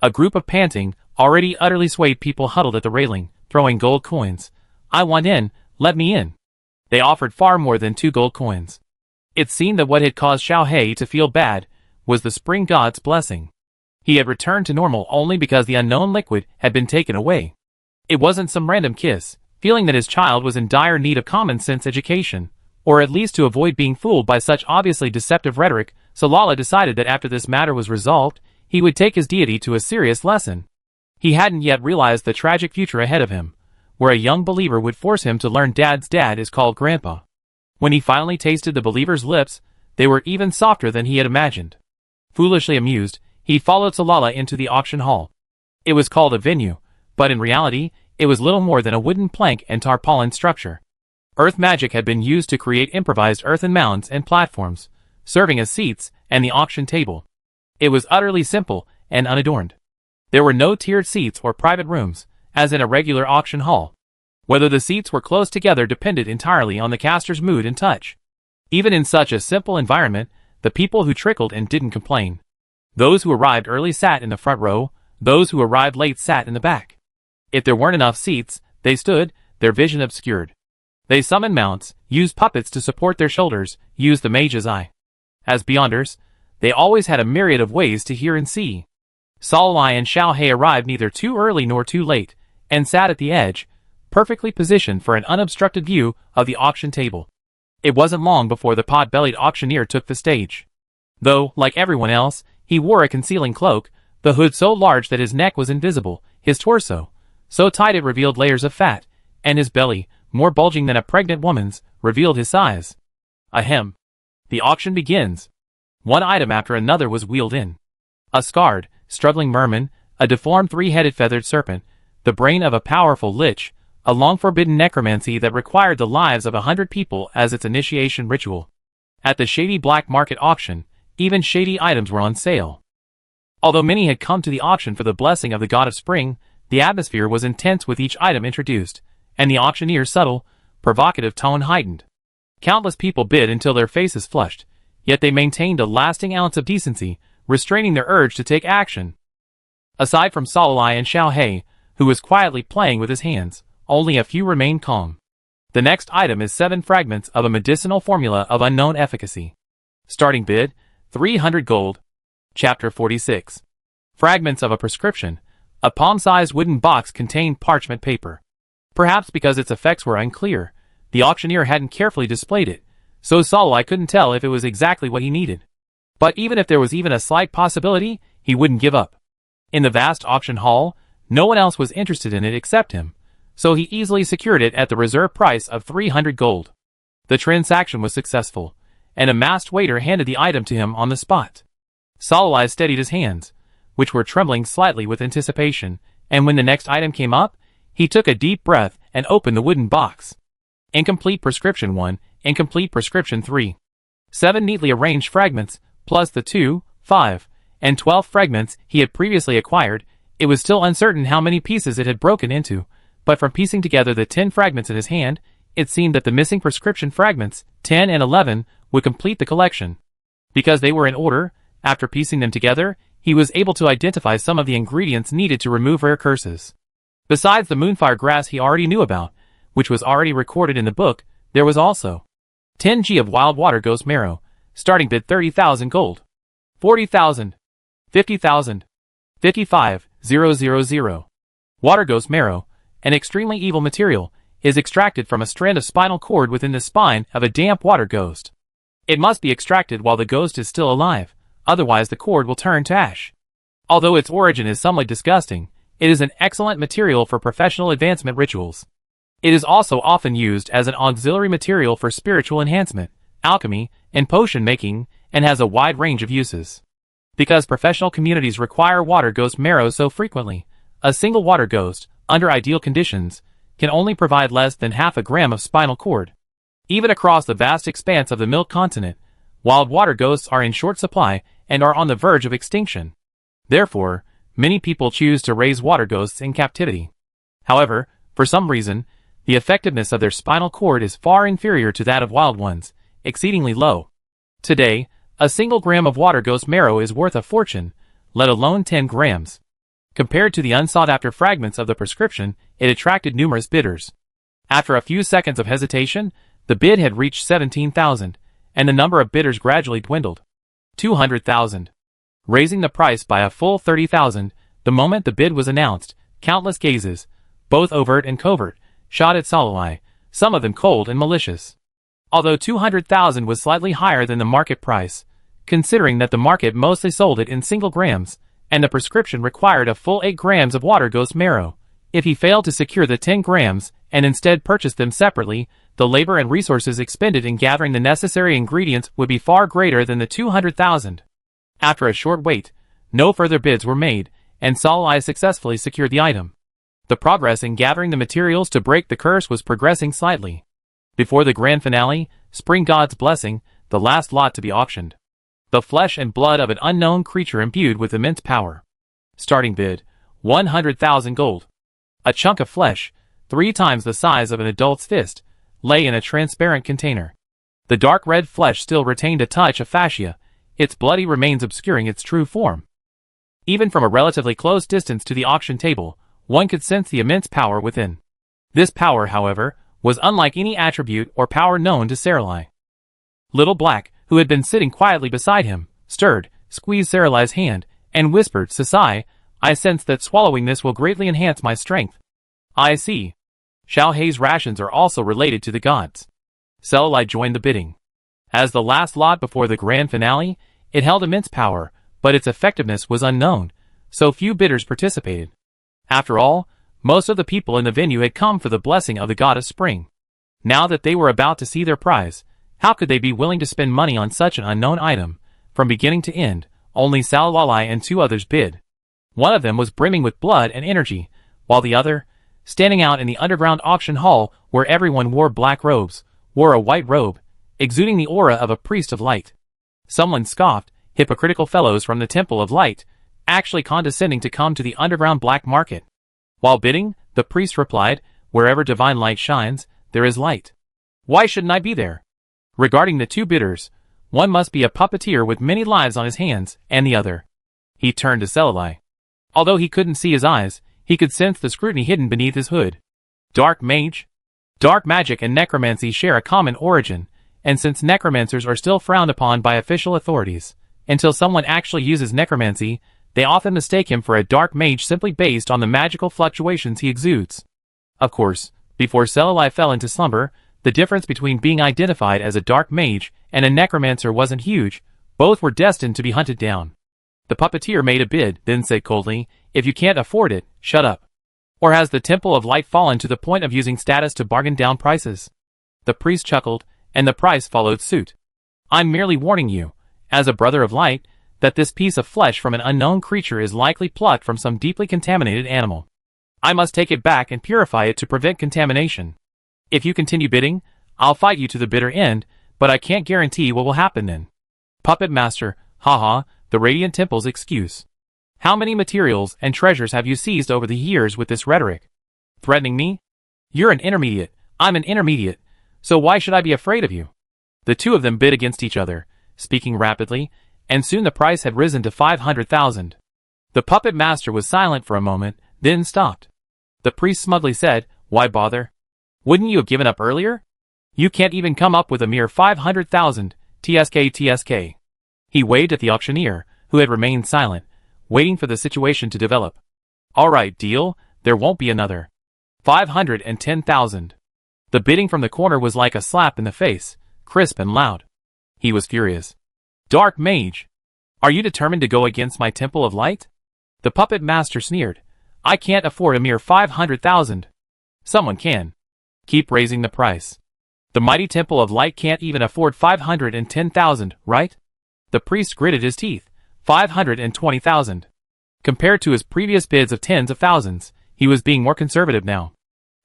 A group of panting, already utterly swayed people huddled at the railing, throwing gold coins. "I want in, let me in." They offered far more than 2 gold coins. It seemed that what had caused Xiao He to feel bad was the Spring God's Blessing. He had returned to normal only because the unknown liquid had been taken away. It wasn't some random kiss. Feeling that his child was in dire need of common sense education, or at least to avoid being fooled by such obviously deceptive rhetoric, Salala decided that after this matter was resolved, he would take his deity to a serious lesson. He hadn't yet realized the tragic future ahead of him, where a young believer would force him to learn Dad's dad is called Grandpa. When he finally tasted the believer's lips, they were even softer than he had imagined. Foolishly amused, he followed Salala into the auction hall. It was called a venue, but in reality, it was little more than a wooden plank and tarpaulin structure. Earth magic had been used to create improvised earthen mounds and platforms, serving as seats and the auction table. It was utterly simple and unadorned. There were no tiered seats or private rooms, as in a regular auction hall. Whether the seats were close together depended entirely on the caster's mood and touch. Even in such a simple environment, the people who trickled in didn't complain. Those who arrived early sat in the front row, those who arrived late sat in the back. If there weren't enough seats, they stood, their vision obscured. They summoned mounts, used puppets to support their shoulders, used the mage's eye. As beyonders, they always had a myriad of ways to hear and see. Salai and Xiao He arrived neither too early nor too late, and sat at the edge, perfectly positioned for an unobstructed view of the auction table. It wasn't long before the pot-bellied auctioneer took the stage. Though, like everyone else, he wore a concealing cloak, the hood so large that his neck was invisible, his torso, so tight it revealed layers of fat, and his belly, more bulging than a pregnant woman's, revealed his size. Ahem. The auction begins. One item after another was wheeled in. A scarred, struggling merman, a deformed 3-headed feathered serpent, the brain of a powerful lich, a long-forbidden necromancy that required the lives of 100 people as its initiation ritual. At the shady black market auction, even shady items were on sale. Although many had come to the auction for the blessing of the god of spring, the atmosphere was intense with each item introduced, and the auctioneer's subtle, provocative tone heightened. Countless people bid until their faces flushed, Yet they maintained a lasting ounce of decency, restraining their urge to take action. Aside from Salalai and Xiaohei, who was quietly playing with his hands, only a few remained calm. The next item is 7 fragments of a medicinal formula of unknown efficacy. Starting bid, 300 gold. Chapter 46. Fragments of a prescription. A palm-sized wooden box contained parchment paper. Perhaps because its effects were unclear, the auctioneer hadn't carefully displayed it, so Salalai couldn't tell if it was exactly what he needed. But even if there was even a slight possibility, he wouldn't give up. In the vast auction hall, no one else was interested in it except him, so he easily secured it at the reserve price of 300 gold. The transaction was successful, and a masked waiter handed the item to him on the spot. Salalai steadied his hands, which were trembling slightly with anticipation, and when the next item came up, he took a deep breath and opened the wooden box. Incomplete prescription 1, incomplete prescription 3. 7 neatly arranged fragments, plus the 2, 5, and 12 fragments he had previously acquired. It was still uncertain how many pieces it had broken into, but from piecing together the 10 fragments in his hand, it seemed that the missing prescription fragments, 10 and 11, would complete the collection. Because they were in order, after piecing them together, he was able to identify some of the ingredients needed to remove rare curses. Besides the moonfire grass he already knew about, which was already recorded in the book, there was also 10 g of wild water ghost marrow, starting bid 30,000 gold. 40,000. 50,000. 55,000. Water ghost marrow, an extremely evil material, is extracted from a strand of spinal cord within the spine of a damp water ghost. It must be extracted while the ghost is still alive, otherwise the cord will turn to ash. Although its origin is somewhat disgusting, it is an excellent material for professional advancement rituals. It is also often used as an auxiliary material for spiritual enhancement, alchemy, and potion making, and has a wide range of uses. Because professional communities require water ghost marrow so frequently, a single water ghost, under ideal conditions, can only provide less than half a gram of spinal cord. Even across the vast expanse of the Milk Continent, wild water ghosts are in short supply and are on the verge of extinction. Therefore, many people choose to raise water ghosts in captivity. However, for some reason, the effectiveness of their spinal cord is far inferior to that of wild ones, exceedingly low. Today, a single gram of water ghost marrow is worth a fortune, let alone 10 grams. Compared to the unsought-after fragments of the prescription, it attracted numerous bidders. After a few seconds of hesitation, the bid had reached 17,000, and the number of bidders gradually dwindled. 200,000. Raising the price by a full 30,000, the moment the bid was announced, countless gazes, both overt and covert, shot at Salalai, some of them cold and malicious. Although 200,000 was slightly higher than the market price, considering that the market mostly sold it in single grams, and the prescription required a full 8 grams of water ghost marrow. If he failed to secure the 10 grams, and instead purchased them separately, the labor and resources expended in gathering the necessary ingredients would be far greater than the 200,000. After a short wait, no further bids were made, and Salalai successfully secured the item. The progress in gathering the materials to break the curse was progressing slightly. Before the grand finale, Spring God's Blessing, the last lot to be auctioned. The flesh and blood of an unknown creature imbued with immense power. Starting bid, 100,000 gold. A chunk of flesh, 3 times the size of an adult's fist, lay in a transparent container. The dark red flesh still retained a touch of fascia, its bloody remains obscuring its true form. Even from a relatively close distance to the auction table, one could sense the immense power within. This power, however, was unlike any attribute or power known to Salalai. Little Black, who had been sitting quietly beside him, stirred, squeezed Salalai's hand, and whispered, "Sasai, I sense that swallowing this will greatly enhance my strength." "I see. Xiaohei's rations are also related to the gods." Salalai joined the bidding. As the last lot before the grand finale, it held immense power, but its effectiveness was unknown, so few bidders participated. After all, most of the people in the venue had come for the blessing of the goddess Spring. Now that they were about to see their prize, how could they be willing to spend money on such an unknown item? From beginning to end, only Salalai and 2 others bid. One of them was brimming with blood and energy, while the other, standing out in the underground auction hall where everyone wore black robes, wore a white robe, exuding the aura of a priest of light. Someone scoffed, "Hypocritical fellows from the Temple of Light, actually condescending to come to the underground black market." While bidding, the priest replied, "Wherever divine light shines, there is light. Why shouldn't I be there?" Regarding the 2 bidders, One must be a puppeteer with many lives on his hands, and the other. He turned to Selali. Although he couldn't see his eyes, he could sense the scrutiny hidden beneath his hood. Dark mage? Dark magic and necromancy share a common origin, and since necromancers are still frowned upon by official authorities, until someone actually uses necromancy, they often mistake him for a dark mage simply based on the magical fluctuations he exudes. Of course, before Selali fell into slumber, the difference between being identified as a dark mage and a necromancer wasn't huge. Both were destined to be hunted down. The puppeteer made a bid, then said coldly, "If you can't afford it, shut up. Or has the Temple of Light fallen to the point of using status to bargain down prices?" The priest chuckled, and the price followed suit. "I'm merely warning you, as a brother of light, that this piece of flesh from an unknown creature is likely plucked from some deeply contaminated animal. I must take it back and purify it to prevent contamination. If you continue bidding, I'll fight you to the bitter end, but I can't guarantee what will happen then." Puppet Master, haha, the Radiant Temple's excuse. "How many materials and treasures have you seized over the years with this rhetoric? Threatening me? You're an intermediate, I'm an intermediate, so why should I be afraid of you?" The two of them bid against each other, speaking rapidly, and soon the price had risen to 500,000. The Puppet Master was silent for a moment, then stopped. The priest smugly said, "Why bother? Wouldn't you have given up earlier? You can't even come up with a mere 500,000, TSK. He waved at the auctioneer, who had remained silent, waiting for the situation to develop. "All right, deal, there won't be another. 510,000. The bidding from the corner was like a slap in the face, crisp and loud. He was furious. "Dark Mage! Are you determined to go against my Temple of Light?" The Puppet Master sneered. "I can't afford a mere 500,000. Someone can. Keep raising the price. The mighty Temple of Light can't even afford 510,000, right?" The priest gritted his teeth. 520,000. Compared to his previous bids of tens of thousands, he was being more conservative now.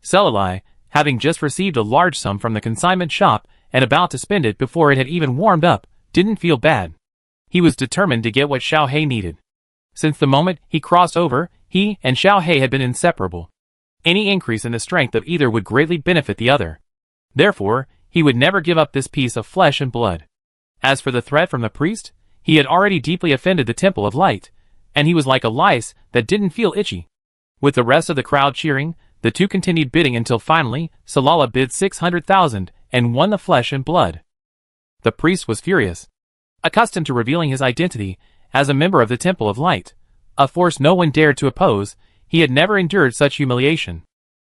Selali, having just received a large sum from the consignment shop and about to spend it before it had even warmed up, didn't feel bad. He was determined to get what Xiao He needed. Since the moment he crossed over, he and Xiao He had been inseparable. Any increase in the strength of either would greatly benefit the other. Therefore, he would never give up this piece of flesh and blood. As for the threat from the priest, he had already deeply offended the Temple of Light, and he was like a lice that didn't feel itchy. With the rest of the crowd cheering, the two continued bidding until finally, Salala bid 600,000 and won the flesh and blood. The priest was furious. Accustomed to revealing his identity as a member of the Temple of Light, a force no one dared to oppose, he had never endured such humiliation.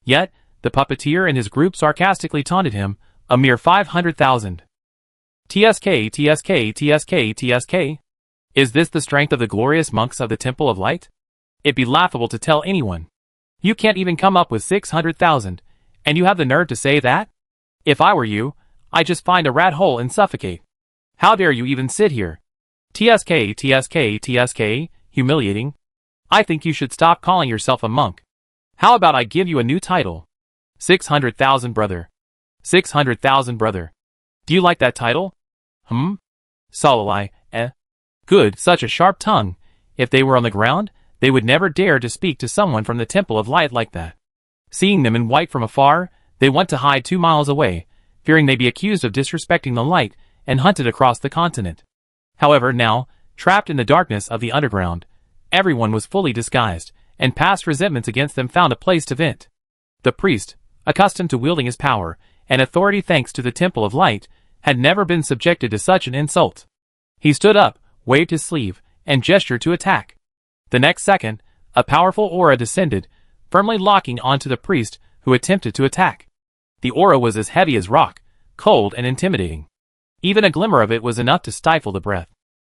Yet, the puppeteer and his group sarcastically taunted him, "A mere 500,000. TSK. Is this the strength of the glorious monks of the Temple of Light? It'd be laughable to tell anyone. You can't even come up with 600,000, and you have the nerve to say that? If I were you, I'd just find a rat hole and suffocate. How dare you even sit here? TSK, humiliating. I think you should stop calling yourself a monk. How about I give you a new title? 600,000 brother. 600,000 brother. Do you like that title? Salali, Good, such a sharp tongue. If they were on the ground, they would never dare to speak to someone from the Temple of Light like that. Seeing them in white from afar, they went to hide 2 miles away, fearing they'd be accused of disrespecting the light and hunted across the continent. However, now, trapped in the darkness of the underground, everyone was fully disguised, and past resentments against them found a place to vent. The priest, accustomed to wielding his power and authority thanks to the Temple of Light, had never been subjected to such an insult. He stood up, waved his sleeve, and gestured to attack. The next second, a powerful aura descended, firmly locking onto the priest who attempted to attack. The aura was as heavy as rock, cold and intimidating. Even a glimmer of it was enough to stifle the breath.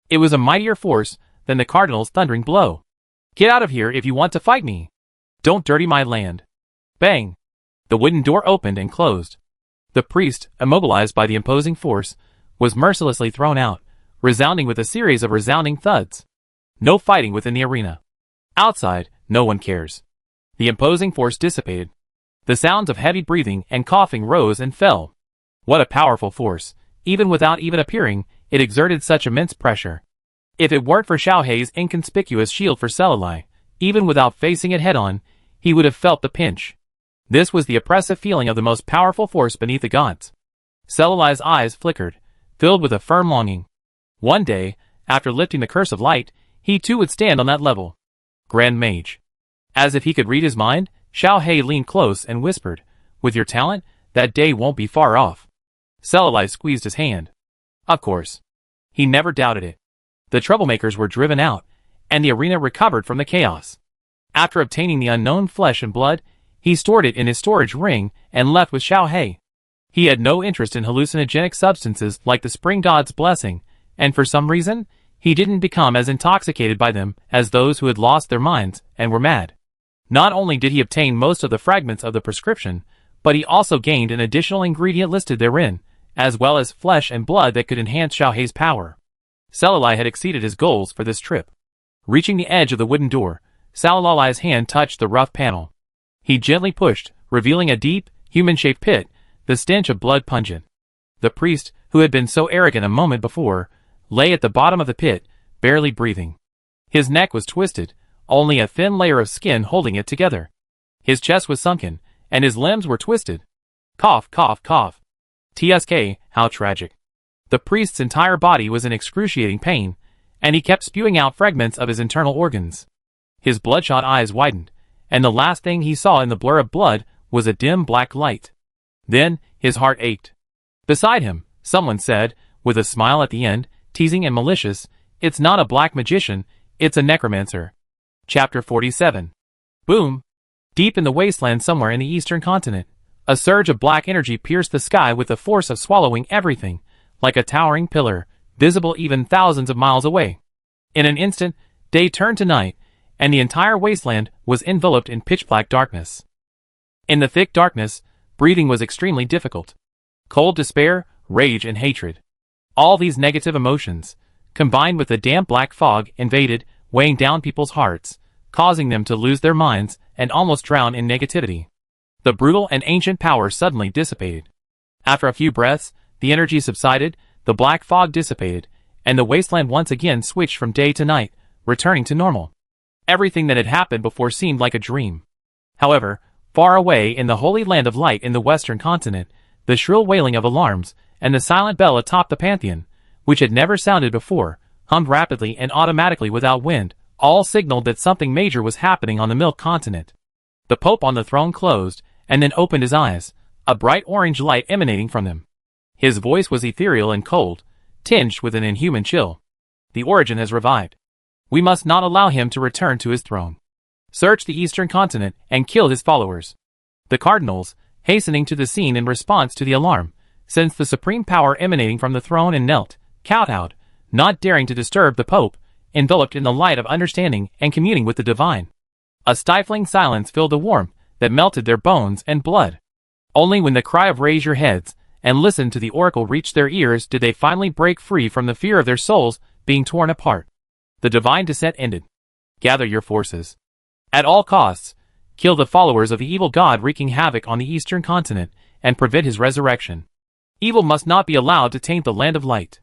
It was a mightier force than the Cardinal's thundering blow. "Get out of here if you want to fight me. Don't dirty my land." Bang! The wooden door opened and closed. The priest, immobilized by the imposing force, was mercilessly thrown out, resounding with a series of resounding thuds. No fighting within the arena. Outside, no one cares. The imposing force dissipated. The sounds of heavy breathing and coughing rose and fell. What a powerful force. Even without even appearing, it exerted such immense pressure. If it weren't for Xiao Hei's inconspicuous shield for Selali, even without facing it head-on, he would have felt the pinch. This was the oppressive feeling of the most powerful force beneath the gods. Selali's eyes flickered, filled with a firm longing. One day, after lifting the curse of light, he too would stand on that level. Grand Mage. As if he could read his mind, Xiao He leaned close and whispered, "With your talent, that day won't be far off." Selalai squeezed his hand. Of course. He never doubted it. The troublemakers were driven out, and the arena recovered from the chaos. After obtaining the unknown flesh and blood, he stored it in his storage ring and left with Xiao He. He had no interest in hallucinogenic substances like the spring god's blessing, and for some reason, he didn't become as intoxicated by them as those who had lost their minds and were mad. Not only did he obtain most of the fragments of the prescription, but he also gained an additional ingredient listed therein, as well as flesh and blood that could enhance Xiao He's power. Selalai had exceeded his goals for this trip. Reaching the edge of the wooden door, Selalai's hand touched the rough panel. He gently pushed, revealing a deep, human-shaped pit, the stench of blood pungent. The priest, who had been so arrogant a moment before, lay at the bottom of the pit, barely breathing. His neck was twisted, only a thin layer of skin holding it together. His chest was sunken, and his limbs were twisted. Cough, cough, cough. TSK, how tragic. The priest's entire body was in excruciating pain, and he kept spewing out fragments of his internal organs. His bloodshot eyes widened, and the last thing he saw in the blur of blood was a dim black light. Then, his heart ached. Beside him, someone said, with a smile at the end, teasing and malicious, "It's not a black magician, it's a necromancer." Chapter 47. Boom! Deep in the wasteland somewhere in the eastern continent, a surge of black energy pierced the sky with the force of swallowing everything, like a towering pillar, visible even thousands of miles away. In an instant, day turned to night, and the entire wasteland was enveloped in pitch-black darkness. In the thick darkness, breathing was extremely difficult. Cold despair, rage, and hatred. All these negative emotions, combined with the damp black fog, invaded, weighing down people's hearts, causing them to lose their minds and almost drown in negativity. The brutal and ancient power suddenly dissipated. After a few breaths, the energy subsided, the black fog dissipated, and the wasteland once again switched from day to night, returning to normal. Everything that had happened before seemed like a dream. However, far away in the holy land of light in the western continent, the shrill wailing of alarms and the silent bell atop the Pantheon, which had never sounded before, hummed rapidly and automatically without wind, all signaled that something major was happening on the Milk Continent. The Pope on the throne closed, and then opened his eyes, a bright orange light emanating from them. His voice was ethereal and cold, tinged with an inhuman chill. The Origin has revived. We must not allow him to return to his throne. Search the eastern continent and kill his followers. The cardinals, hastening to the scene in response to the alarm, sensed the supreme power emanating from the throne and knelt, kowtowed, not daring to disturb the Pope, enveloped in the light of understanding and communing with the divine. A stifling silence filled the warmth that melted their bones and blood. Only when the cry of "Raise your heads and listen" to the oracle reached their ears did they finally break free from the fear of their souls being torn apart. The divine descent ended. Gather your forces. At all costs, kill the followers of the evil god wreaking havoc on the eastern continent and prevent his resurrection. Evil must not be allowed to taint the land of light.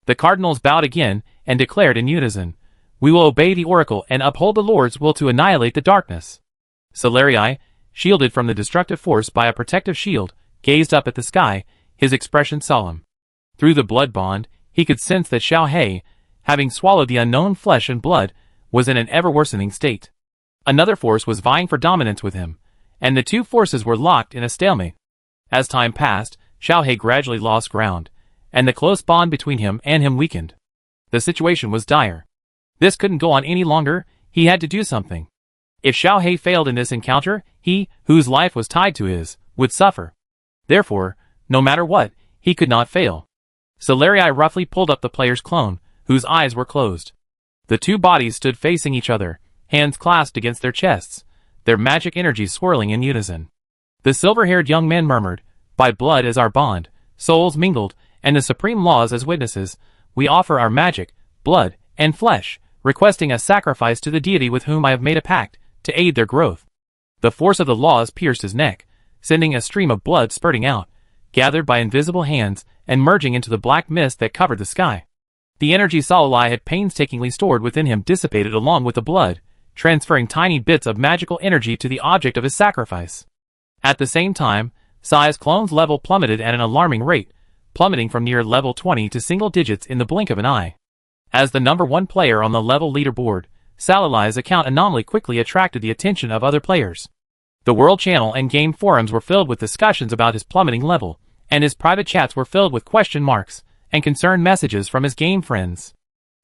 The cardinals bowed again and declared in unison, "We will obey the oracle and uphold the Lord's will to annihilate the darkness." Solarii, shielded from the destructive force by a protective shield, gazed up at the sky, his expression solemn. Through the blood bond, he could sense that Xiao He, having swallowed the unknown flesh and blood, was in an ever-worsening state. Another force was vying for dominance with him, and the two forces were locked in a stalemate. As time passed, Xiao He gradually lost ground, and the close bond between him and him weakened. The situation was dire. This couldn't go on any longer, he had to do something. If Xiao He failed in this encounter, he, whose life was tied to his, would suffer. Therefore, no matter what, he could not fail. Solarii roughly pulled up the player's clone, whose eyes were closed. The two bodies stood facing each other, hands clasped against their chests, their magic energies swirling in unison. The silver-haired young man murmured, "By blood as our bond, souls mingled, and the supreme laws as witnesses, we offer our magic, blood, and flesh, requesting a sacrifice to the deity with whom I have made a pact, to aid their growth." The force of the laws pierced his neck, sending a stream of blood spurting out, gathered by invisible hands, and merging into the black mist that covered the sky. The energy Solarii had painstakingly stored within him dissipated along with the blood, transferring tiny bits of magical energy to the object of his sacrifice. At the same time, Sai's clone's level plummeted at an alarming rate, plummeting from near level 20 to single digits in the blink of an eye. As the number 1 player on the level leaderboard, Salalai's account anomaly quickly attracted the attention of other players. The World Channel and game forums were filled with discussions about his plummeting level, and his private chats were filled with question marks and concerned messages from his game friends.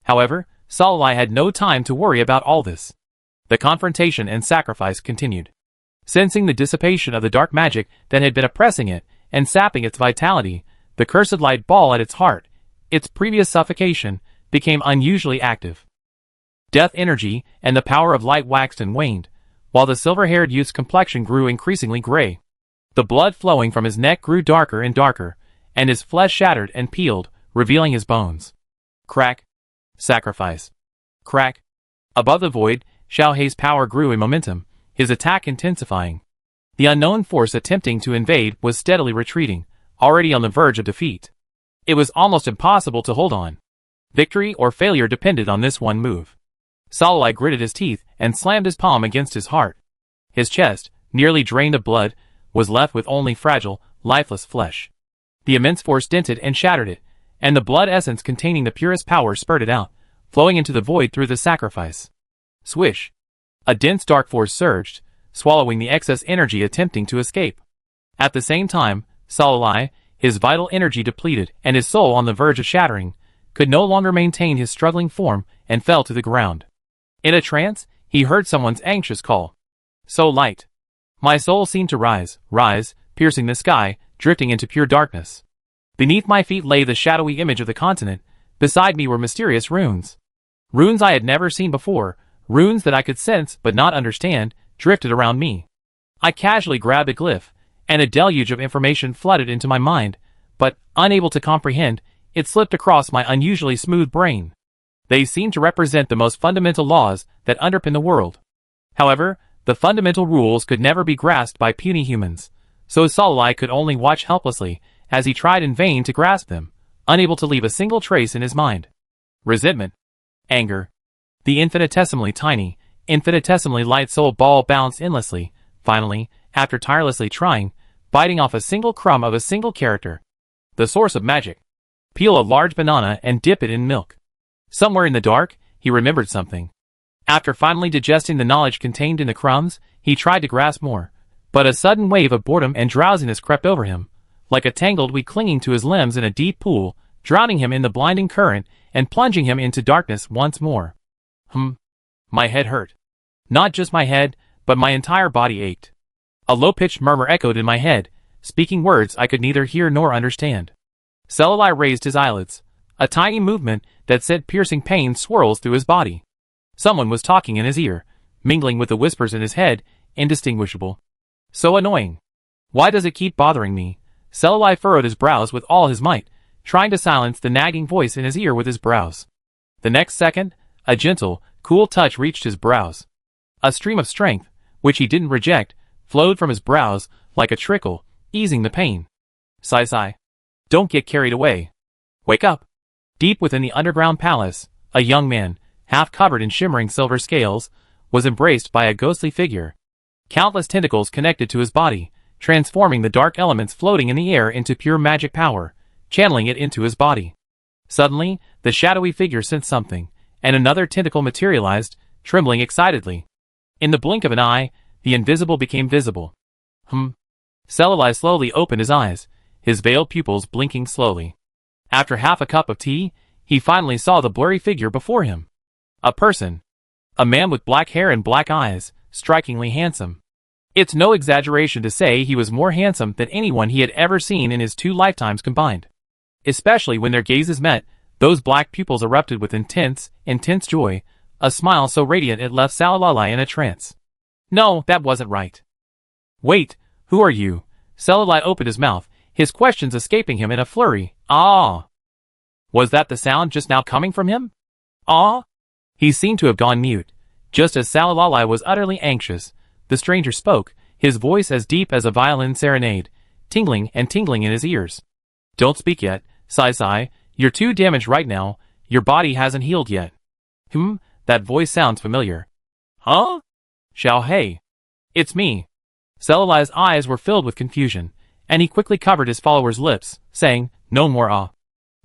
However, Salalai had no time to worry about all this. The confrontation and sacrifice continued. Sensing the dissipation of the dark magic that had been oppressing it and sapping its vitality, the cursed light ball at its heart, its previous suffocation, became unusually active. Death energy and the power of light waxed and waned, while the silver-haired youth's complexion grew increasingly gray. The blood flowing from his neck grew darker and darker, and his flesh shattered and peeled, revealing his bones. Crack. Sacrifice. Crack. Above the void, Xiao Hei's power grew in momentum, his attack intensifying. The unknown force attempting to invade was steadily retreating, already on the verge of defeat. It was almost impossible to hold on. Victory or failure depended on this one move. Salalai gritted his teeth and slammed his palm against his heart. His chest, nearly drained of blood, was left with only fragile, lifeless flesh. The immense force dented and shattered it, and the blood essence containing the purest power spurted out, flowing into the void through the sacrifice. Swish. A dense dark force surged, swallowing the excess energy attempting to escape. At the same time, Salalai, his vital energy depleted and his soul on the verge of shattering, could no longer maintain his struggling form and fell to the ground. In a trance, he heard someone's anxious call. So light. My soul seemed to rise, piercing the sky, drifting into pure darkness. Beneath my feet lay the shadowy image of the continent, beside me were mysterious runes. Runes I had never seen before, runes that I could sense but not understand, drifted around me. I casually grabbed a glyph, and a deluge of information flooded into my mind, but, unable to comprehend, it slipped across my unusually smooth brain. They seemed to represent the most fundamental laws that underpin the world. However, the fundamental rules could never be grasped by puny humans, so Salalai could only watch helplessly as he tried in vain to grasp them, unable to leave a single trace in his mind. Resentment. Anger. The infinitesimally tiny, infinitesimally light soul ball bounced endlessly, finally, after tirelessly trying, biting off a single crumb of a single character. The source of magic. Peel a large banana and dip it in milk. Somewhere in the dark, he remembered something. After finally digesting the knowledge contained in the crumbs, he tried to grasp more, but a sudden wave of boredom and drowsiness crept over him, like a tangled weed clinging to his limbs in a deep pool, drowning him in the blinding current and plunging him into darkness once more. My head hurt. Not just my head, but my entire body ached. A low-pitched murmur echoed in my head, speaking words I could neither hear nor understand. Salalai raised his eyelids, a tiny movement that sent piercing pain swirls through his body. Someone was talking in his ear, mingling with the whispers in his head, indistinguishable. So annoying. Why does it keep bothering me? Salalai furrowed his brows with all his might, trying to silence the nagging voice in his ear with his brows. The next second, a gentle, cool touch reached his brows. A stream of strength, which he didn't reject, flowed from his brows like a trickle, easing the pain. Sigh. Don't get carried away. Wake up. Deep within the underground palace, a young man, half covered in shimmering silver scales, was embraced by a ghostly figure. Countless tentacles connected to his body, transforming the dark elements floating in the air into pure magic power, channeling it into his body. Suddenly, the shadowy figure sensed something, and another tentacle materialized, trembling excitedly. In the blink of an eye, the invisible became visible. Salalai slowly opened his eyes, his veiled pupils blinking slowly. After half a cup of tea, he finally saw the blurry figure before him. A person. A man with black hair and black eyes, strikingly handsome. It's no exaggeration to say he was more handsome than anyone he had ever seen in his 2 lifetimes combined. Especially when their gazes met, those black pupils erupted with intense joy, a smile so radiant it left Salalai in a trance. No, that wasn't right. Wait, who are you? Salalai opened his mouth, his questions escaping him in a flurry. Ah! Was that the sound just now coming from him? Ah! He seemed to have gone mute. Just as Salalai was utterly anxious, the stranger spoke, his voice as deep as a violin serenade, tingling and tingling in his ears. Don't speak yet, Sai. You're too damaged right now, your body hasn't healed yet. That voice sounds familiar. Huh? Xiao Hei. It's me. Salalai's eyes were filled with confusion, and he quickly covered his follower's lips, saying, No more awe.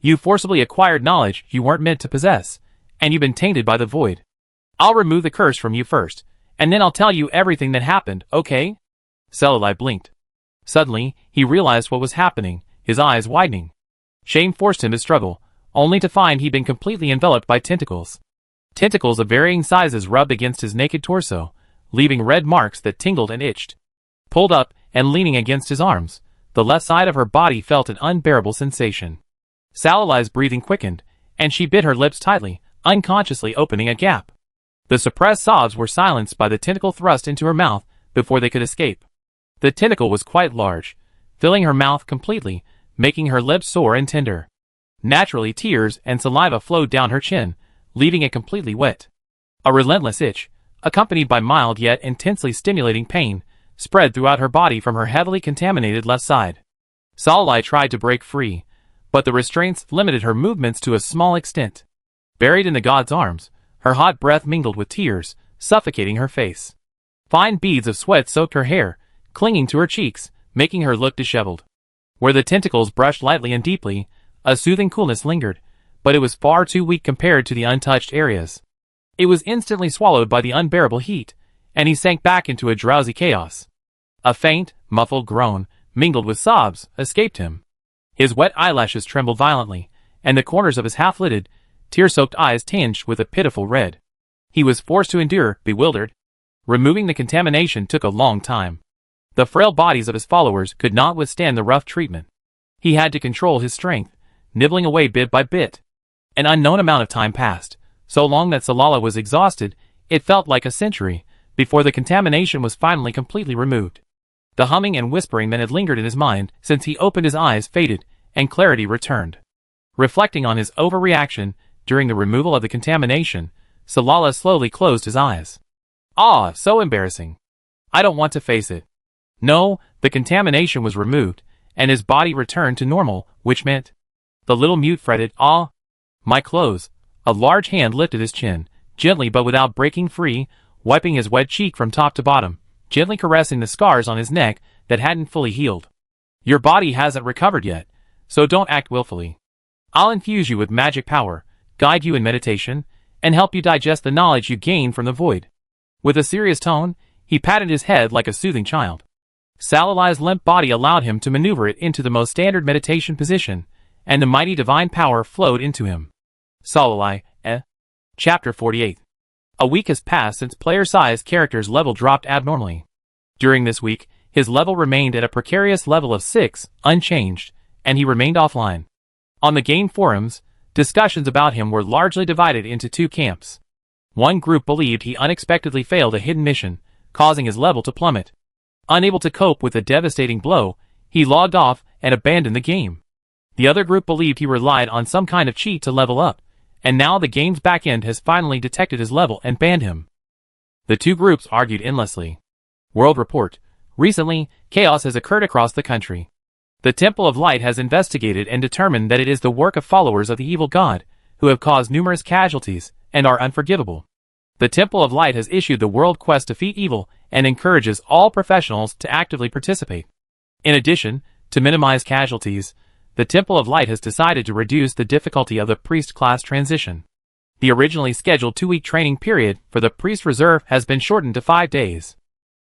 You forcibly acquired knowledge you weren't meant to possess, and you've been tainted by the void. I'll remove the curse from you first, and then I'll tell you everything that happened, okay? Salilai blinked. Suddenly, he realized what was happening, his eyes widening. Shame forced him to struggle, only to find he'd been completely enveloped by tentacles. Tentacles of varying sizes rubbed against his naked torso, leaving red marks that tingled and itched. Pulled up and leaning against his arms, the left side of her body felt an unbearable sensation. Salilai's breathing quickened, and she bit her lips tightly, unconsciously opening a gap. The suppressed sobs were silenced by the tentacle thrust into her mouth before they could escape. The tentacle was quite large, filling her mouth completely, making her lips sore and tender. Naturally, tears and saliva flowed down her chin, leaving it completely wet. A relentless itch, accompanied by mild yet intensely stimulating pain, spread throughout her body from her heavily contaminated left side. Salilai tried to break free, but the restraints limited her movements to a small extent. Buried in the god's arms, her hot breath mingled with tears, suffocating her face. Fine beads of sweat soaked her hair, clinging to her cheeks, making her look disheveled. Where the tentacles brushed lightly and deeply, a soothing coolness lingered, but it was far too weak compared to the untouched areas. It was instantly swallowed by the unbearable heat, and he sank back into a drowsy chaos. A faint, muffled groan, mingled with sobs, escaped him. His wet eyelashes trembled violently, and the corners of his half-lidded, tear-soaked eyes tinged with a pitiful red. He was forced to endure, bewildered. Removing the contamination took a long time. The frail bodies of his followers could not withstand the rough treatment. He had to control his strength, nibbling away bit by bit. An unknown amount of time passed, so long that Salilai was exhausted, it felt like a century, before the contamination was finally completely removed. The humming and whispering that had lingered in his mind since he opened his eyes faded, and clarity returned. Reflecting on his overreaction during the removal of the contamination, Salilai slowly closed his eyes. Ah, so embarrassing. I don't want to face it. No, the contamination was removed, and his body returned to normal, which meant... The little mute fretted, ah, my clothes. A large hand lifted his chin, gently but without breaking free, wiping his wet cheek from top to bottom, gently caressing the scars on his neck that hadn't fully healed. Your body hasn't recovered yet, so don't act willfully. I'll infuse you with magic power, guide you in meditation, and help you digest the knowledge you gained from the void. With a serious tone, he patted his head like a soothing child. Salilai's limp body allowed him to maneuver it into the most standard meditation position, and the mighty divine power flowed into him. Salilai, Chapter 48. A week has passed since player-sized character's level dropped abnormally. During this week, his level remained at a precarious level of 6, unchanged, and he remained offline. On the game forums, discussions about him were largely divided into two camps. One group believed he unexpectedly failed a hidden mission, causing his level to plummet. Unable to cope with the devastating blow, he logged off and abandoned the game. The other group believed he relied on some kind of cheat to level up, and now the game's backend has finally detected his level and banned him. The two groups argued endlessly. World Report. Recently, chaos has occurred across the country. The Temple of Light has investigated and determined that it is the work of followers of the evil god, who have caused numerous casualties, and are unforgivable. The Temple of Light has issued the world quest Defeat Evil, and encourages all professionals to actively participate. In addition, to minimize casualties, the Temple of Light has decided to reduce the difficulty of the priest class transition. The originally scheduled 2-week training period for the priest reserve has been shortened to 5 days.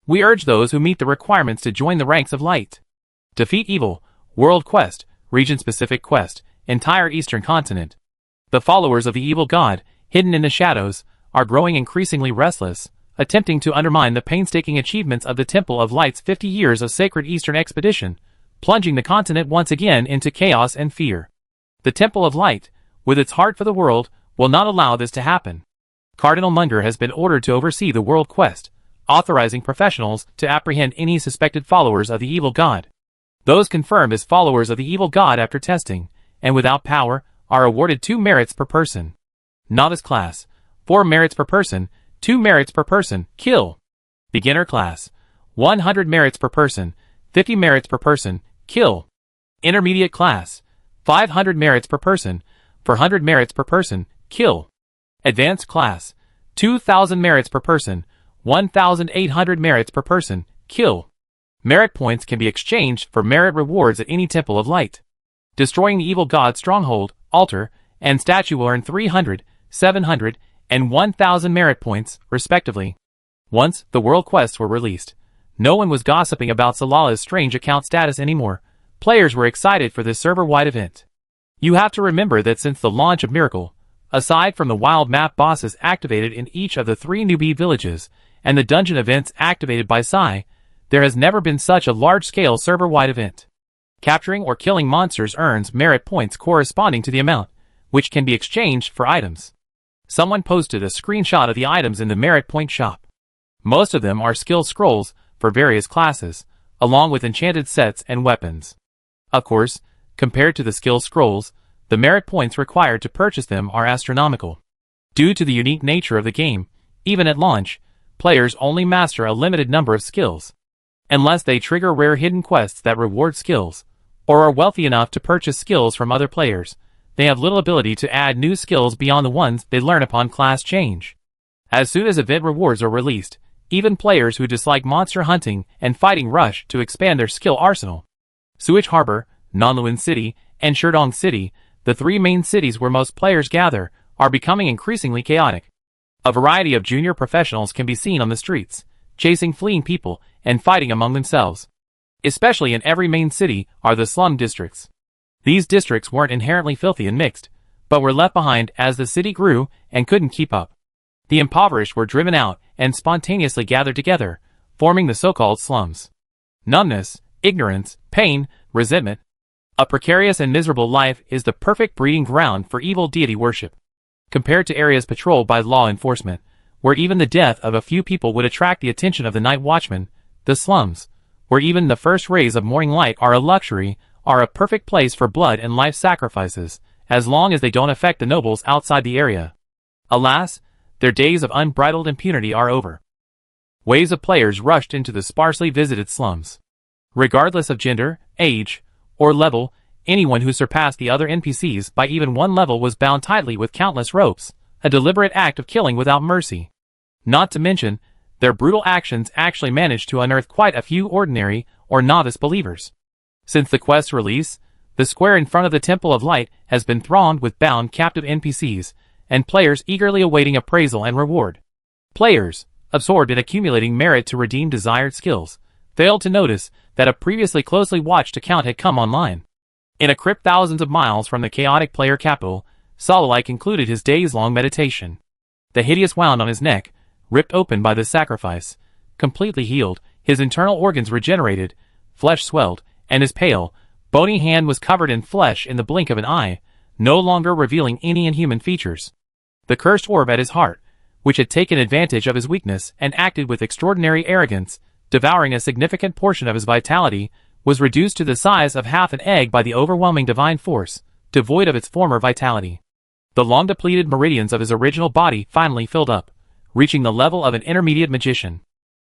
We urge those who meet the requirements to join the ranks of Light. Defeat Evil, World Quest, Region-Specific Quest, Entire Eastern Continent. The followers of the evil god, hidden in the shadows, are growing increasingly restless, attempting to undermine the painstaking achievements of the Temple of Light's 50 years of sacred Eastern expedition, plunging the continent once again into chaos and fear. The Temple of Light, with its heart for the world, will not allow this to happen. Cardinal Munger has been ordered to oversee the world quest, authorizing professionals to apprehend any suspected followers of the evil god. Those confirmed as followers of the evil god after testing, and without power, are awarded 2 merits per person. Novice class, 4 merits per person, 2 merits per person, kill. Beginner class, 100 merits per person, 50 merits per person, kill. Intermediate class, 500 merits per person, 400 merits per person, kill. Advanced class, 2,000 merits per person, 1,800 merits per person, kill. Merit points can be exchanged for merit rewards at any Temple of Light. Destroying the evil god's stronghold, altar, and statue will earn 300, 700, and 1,000 merit points, respectively. Once the world quests were released, no one was gossiping about Salala's strange account status anymore. Players were excited for this server-wide event. You have to remember that since the launch of Miracle, aside from the wild map bosses activated in each of the 3 newbie villages, and the dungeon events activated by Sai, there has never been such a large-scale server-wide event. Capturing or killing monsters earns merit points corresponding to the amount, which can be exchanged for items. Someone posted a screenshot of the items in the merit point shop. Most of them are skill scrolls for various classes, along with enchanted sets and weapons. Of course, compared to the skill scrolls, the merit points required to purchase them are astronomical. Due to the unique nature of the game, even at launch, players only master a limited number of skills. Unless they trigger rare hidden quests that reward skills, or are wealthy enough to purchase skills from other players, they have little ability to add new skills beyond the ones they learn upon class change. As soon as event rewards are released, even players who dislike monster hunting and fighting rush to expand their skill arsenal. Sewage Harbor, Nanluan City, and Sherdong City, the 3 main cities where most players gather, are becoming increasingly chaotic. A variety of junior professionals can be seen on the streets, chasing fleeing people and fighting among themselves. Especially in every main city are the slum districts. These districts weren't inherently filthy and mixed, but were left behind as the city grew and couldn't keep up. The impoverished were driven out and spontaneously gathered together, forming the so-called slums. Numbness, ignorance, pain, resentment. A precarious and miserable life is the perfect breeding ground for evil deity worship. Compared to areas patrolled by law enforcement, where even the death of a few people would attract the attention of the night watchman, the slums, where even the first rays of morning light are a luxury, are a perfect place for blood and life sacrifices, as long as they don't affect the nobles outside the area. Alas, their days of unbridled impunity are over. Waves of players rushed into the sparsely visited slums. Regardless of gender, age, or level, anyone who surpassed the other NPCs by even 1 level was bound tightly with countless ropes, a deliberate act of killing without mercy. Not to mention, their brutal actions actually managed to unearth quite a few ordinary or novice believers. Since the quest's release, the square in front of the Temple of Light has been thronged with bound captive NPCs, and players eagerly awaiting appraisal and reward. Players, absorbed in accumulating merit to redeem desired skills, failed to notice that a previously closely watched account had come online. In a crypt thousands of miles from the chaotic player capital, Salalai concluded his days-long meditation. The hideous wound on his neck, ripped open by the sacrifice, completely healed, his internal organs regenerated, flesh swelled, and his pale, bony hand was covered in flesh in the blink of an eye, no longer revealing any inhuman features. The cursed orb at his heart, which had taken advantage of his weakness and acted with extraordinary arrogance, devouring a significant portion of his vitality, was reduced to the size of half an egg by the overwhelming divine force, devoid of its former vitality. The long-depleted meridians of his original body finally filled up, reaching the level of an intermediate magician.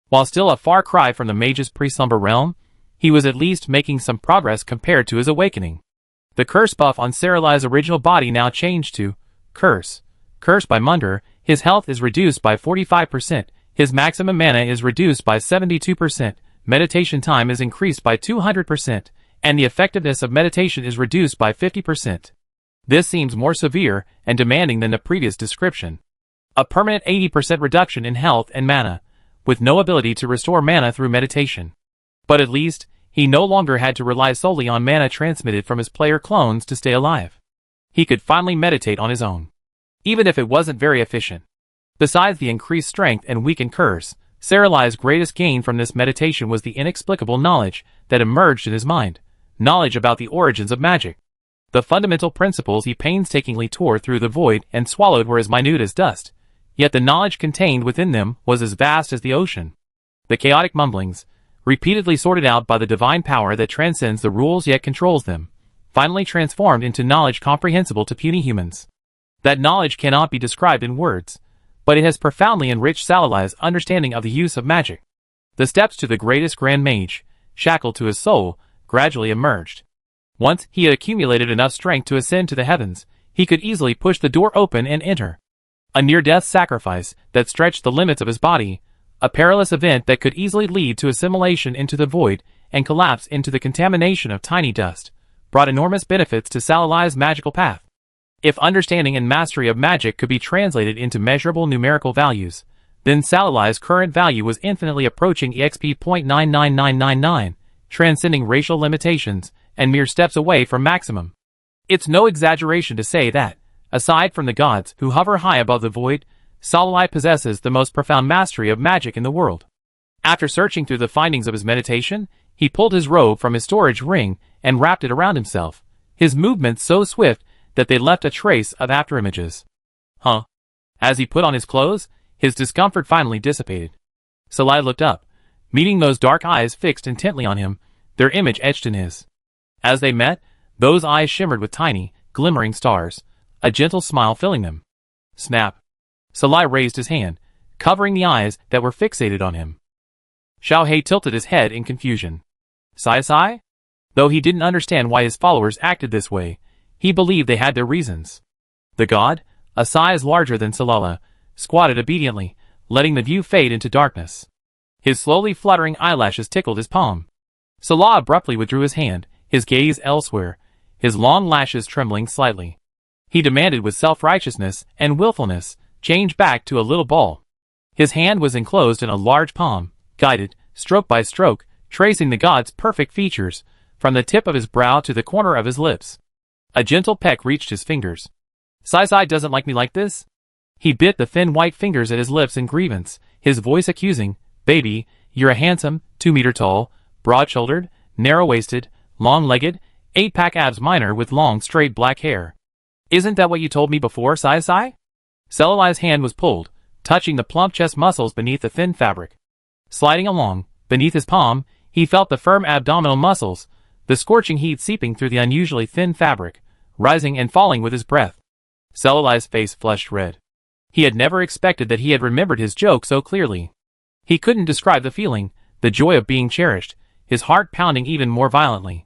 While still a far cry from the mage's pre-slumber realm, he was at least making some progress compared to his awakening. The curse buff on Saralai's original body now changed to Curse. Cursed by Munder, his health is reduced by 45%, his maximum mana is reduced by 72%, meditation time is increased by 200%, and the effectiveness of meditation is reduced by 50%. This seems more severe and demanding than the previous description. A permanent 80% reduction in health and mana, with no ability to restore mana through meditation. But at least, he no longer had to rely solely on mana transmitted from his player clones to stay alive. He could finally meditate on his own, even if it wasn't very efficient. Besides the increased strength and weakened curse, Saralai's greatest gain from this meditation was the inexplicable knowledge that emerged in his mind, knowledge about the origins of magic. The fundamental principles he painstakingly tore through the void and swallowed were as minute as dust, yet the knowledge contained within them was as vast as the ocean. The chaotic mumblings, repeatedly sorted out by the divine power that transcends the rules yet controls them, finally transformed into knowledge comprehensible to puny humans. That knowledge cannot be described in words, but it has profoundly enriched Salalai's understanding of the use of magic. The steps to the greatest grand mage, shackled to his soul, gradually emerged. Once he had accumulated enough strength to ascend to the heavens, he could easily push the door open and enter. A near-death sacrifice that stretched the limits of his body, a perilous event that could easily lead to assimilation into the void and collapse into the contamination of tiny dust, brought enormous benefits to Salalai's magical path. If understanding and mastery of magic could be translated into measurable numerical values, then Salalai's current value was infinitely approaching EXP.99999, transcending racial limitations and mere steps away from maximum. It's no exaggeration to say that, aside from the gods who hover high above the void, Salalai possesses the most profound mastery of magic in the world. After searching through the findings of his meditation, he pulled his robe from his storage ring and wrapped it around himself, his movements so swift that they left a trace of afterimages. Huh? As he put on his clothes, his discomfort finally dissipated. Salalai looked up, meeting those dark eyes fixed intently on him, their image etched in his. As they met, those eyes shimmered with tiny, glimmering stars, a gentle smile filling them. Snap. Salalai raised his hand, covering the eyes that were fixated on him. Xiao He tilted his head in confusion. Sai? Though he didn't understand why his followers acted this way, he believed they had their reasons. The god, a size larger than Salalai, squatted obediently, letting the view fade into darkness. His slowly fluttering eyelashes tickled his palm. Salalai abruptly withdrew his hand, his gaze elsewhere, his long lashes trembling slightly. He demanded with self-righteousness and willfulness, change back to a little ball. His hand was enclosed in a large palm, guided, stroke by stroke, tracing the god's perfect features, from the tip of his brow to the corner of his lips. A gentle peck reached his fingers. Sai doesn't like me like this? He bit the thin white fingers at his lips in grievance, his voice accusing. Baby, you're a handsome, 2-meter tall, broad-shouldered, narrow-waisted, long-legged, 8-pack abs minor with long straight black hair. Isn't that what you told me before, Sai? Salalai's hand was pulled, touching the plump chest muscles beneath the thin fabric. Sliding along, beneath his palm, he felt the firm abdominal muscles, the scorching heat seeping through the unusually thin fabric, rising and falling with his breath. Salalai's face flushed red. He had never expected that he had remembered his joke so clearly. He couldn't describe the feeling, the joy of being cherished, his heart pounding even more violently.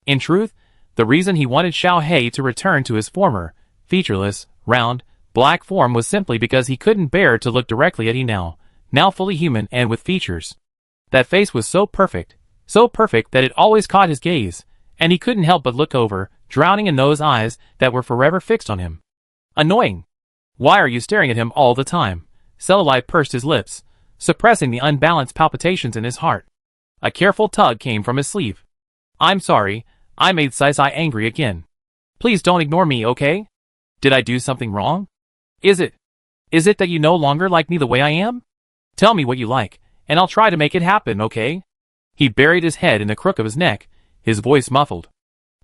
In truth, the reason he wanted Xiao He to return to his former, featureless, round, black form was simply because he couldn't bear to look directly at he now fully human and with features. That face was so perfect that it always caught his gaze, and he couldn't help but look over, drowning in those eyes that were forever fixed on him. Annoying. Why are you staring at him all the time? Salalai pursed his lips, suppressing the unbalanced palpitations in his heart. A careful tug came from his sleeve. I'm sorry, I made Sai angry again. Please don't ignore me, okay? Did I do something wrong? Is it that you no longer like me the way I am? Tell me what you like, and I'll try to make it happen, okay? He buried his head in the crook of his neck, his voice muffled.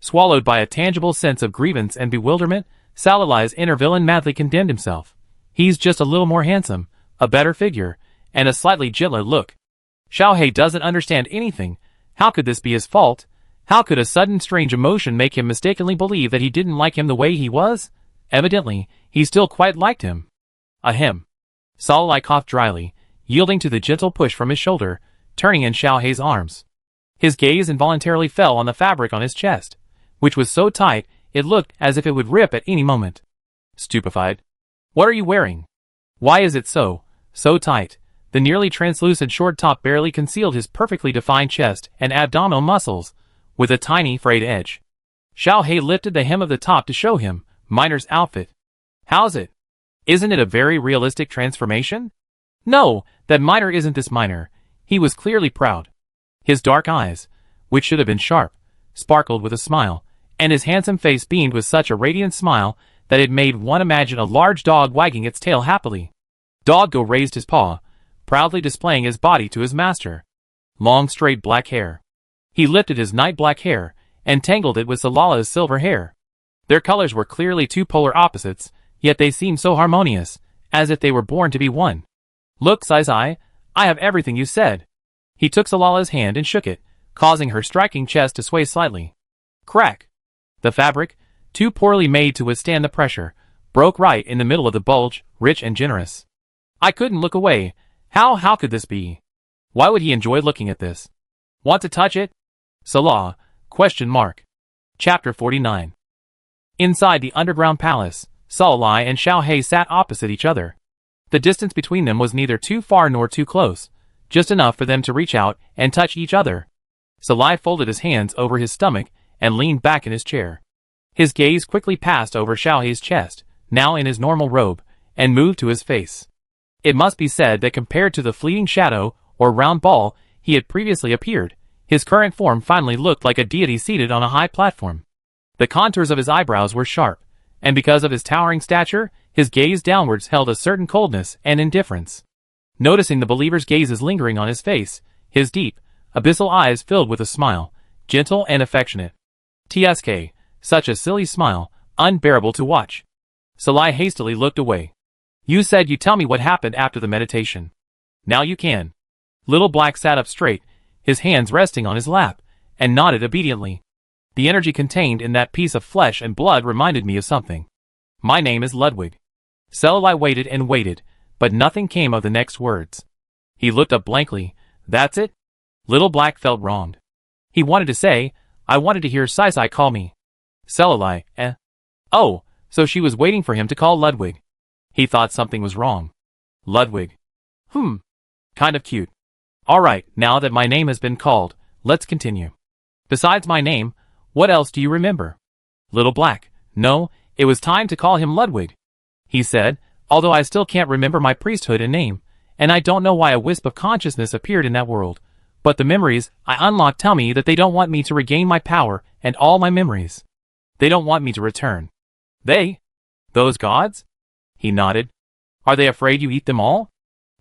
Swallowed by a tangible sense of grievance and bewilderment, Salalai's inner villain madly condemned himself. He's just a little more handsome, a better figure, and a slightly gentler look. Xiao He doesn't understand anything. How could this be his fault? How could a sudden strange emotion make him mistakenly believe that he didn't like him the way he was? Evidently, he still quite liked him. Ahem. Salalai coughed dryly, yielding to the gentle push from his shoulder, turning in Xiao He's arms. His gaze involuntarily fell on the fabric on his chest, which was so tight it looked as if it would rip at any moment. Stupefied. What are you wearing? Why is it so tight? The nearly translucent short top barely concealed his perfectly defined chest and abdominal muscles, with a tiny frayed edge. Xiao He lifted the hem of the top to show him Miner's outfit. How's it? Isn't it a very realistic transformation? No, that Miner isn't this Miner. He was clearly proud. His dark eyes, which should have been sharp, sparkled with a smile, and his handsome face beamed with such a radiant smile that it made one imagine a large dog wagging its tail happily. Doggo raised his paw, proudly displaying his body to his master. Long straight black hair. He lifted his night black hair, and tangled it with Salalai's silver hair. Their colors were clearly two polar opposites, yet they seemed so harmonious, as if they were born to be one. Look, Sai, I have everything you said. He took Salalai's hand and shook it, causing her striking chest to sway slightly. Crack. The fabric, too poorly made to withstand the pressure, broke right in the middle of the bulge, rich and generous. I couldn't look away. How could this be? Why would he enjoy looking at this? Want to touch it? Salalai? Chapter 49. Inside the underground palace, Salalai and Xiao He sat opposite each other. The distance between them was neither too far nor too close, just enough for them to reach out and touch each other. Salalai folded his hands over his stomach and leaned back in his chair. His gaze quickly passed over Xiaohei's chest, now in his normal robe, and moved to his face. It must be said that compared to the fleeting shadow, or round ball, he had previously appeared, his current form finally looked like a deity seated on a high platform. The contours of his eyebrows were sharp, and because of his towering stature, his gaze downwards held a certain coldness and indifference. Noticing the believer's gazes lingering on his face, his deep, abyssal eyes filled with a smile, gentle and affectionate. Tsk, such a silly smile, unbearable to watch. Salai hastily looked away. You said you'd tell me what happened after the meditation. Now you can. Little Black sat up straight, his hands resting on his lap, and nodded obediently. The energy contained in that piece of flesh and blood reminded me of something. My name is Ludwig. Salai waited and waited, but nothing came of the next words. He looked up blankly. That's it? Little Black felt wronged. He wanted to say, I wanted to hear Sai call me. Salai, Oh, so she was waiting for him to call Ludwig. He thought something was wrong. Ludwig. Kind of cute. Alright, now that my name has been called, let's continue. Besides my name, what else do you remember? Little Black. No, it was time to call him Ludwig. He said, although I still can't remember my priesthood and name, and I don't know why a wisp of consciousness appeared in that world, but the memories I unlocked tell me that they don't want me to regain my power and all my memories. They don't want me to return. They? Those gods? He nodded. Are they afraid you eat them all?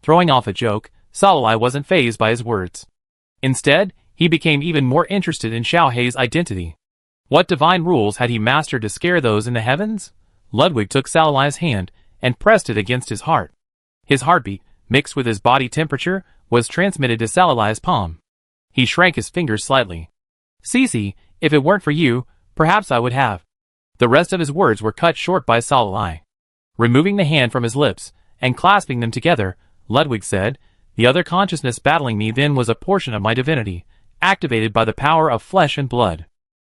Throwing off a joke, Salai wasn't fazed by his words. Instead, he became even more interested in Xiaohei's identity. What divine rules had he mastered to scare those in the heavens? Ludwig took Salai's hand and pressed it against his heart. His heartbeat, mixed with his body temperature, was transmitted to Salai's palm. He shrank his fingers slightly. Cece, if it weren't for you, perhaps I would have. The rest of his words were cut short by Salai. Removing the hand from his lips and clasping them together, Ludwig said, the other consciousness battling me then was a portion of my divinity, activated by the power of flesh and blood.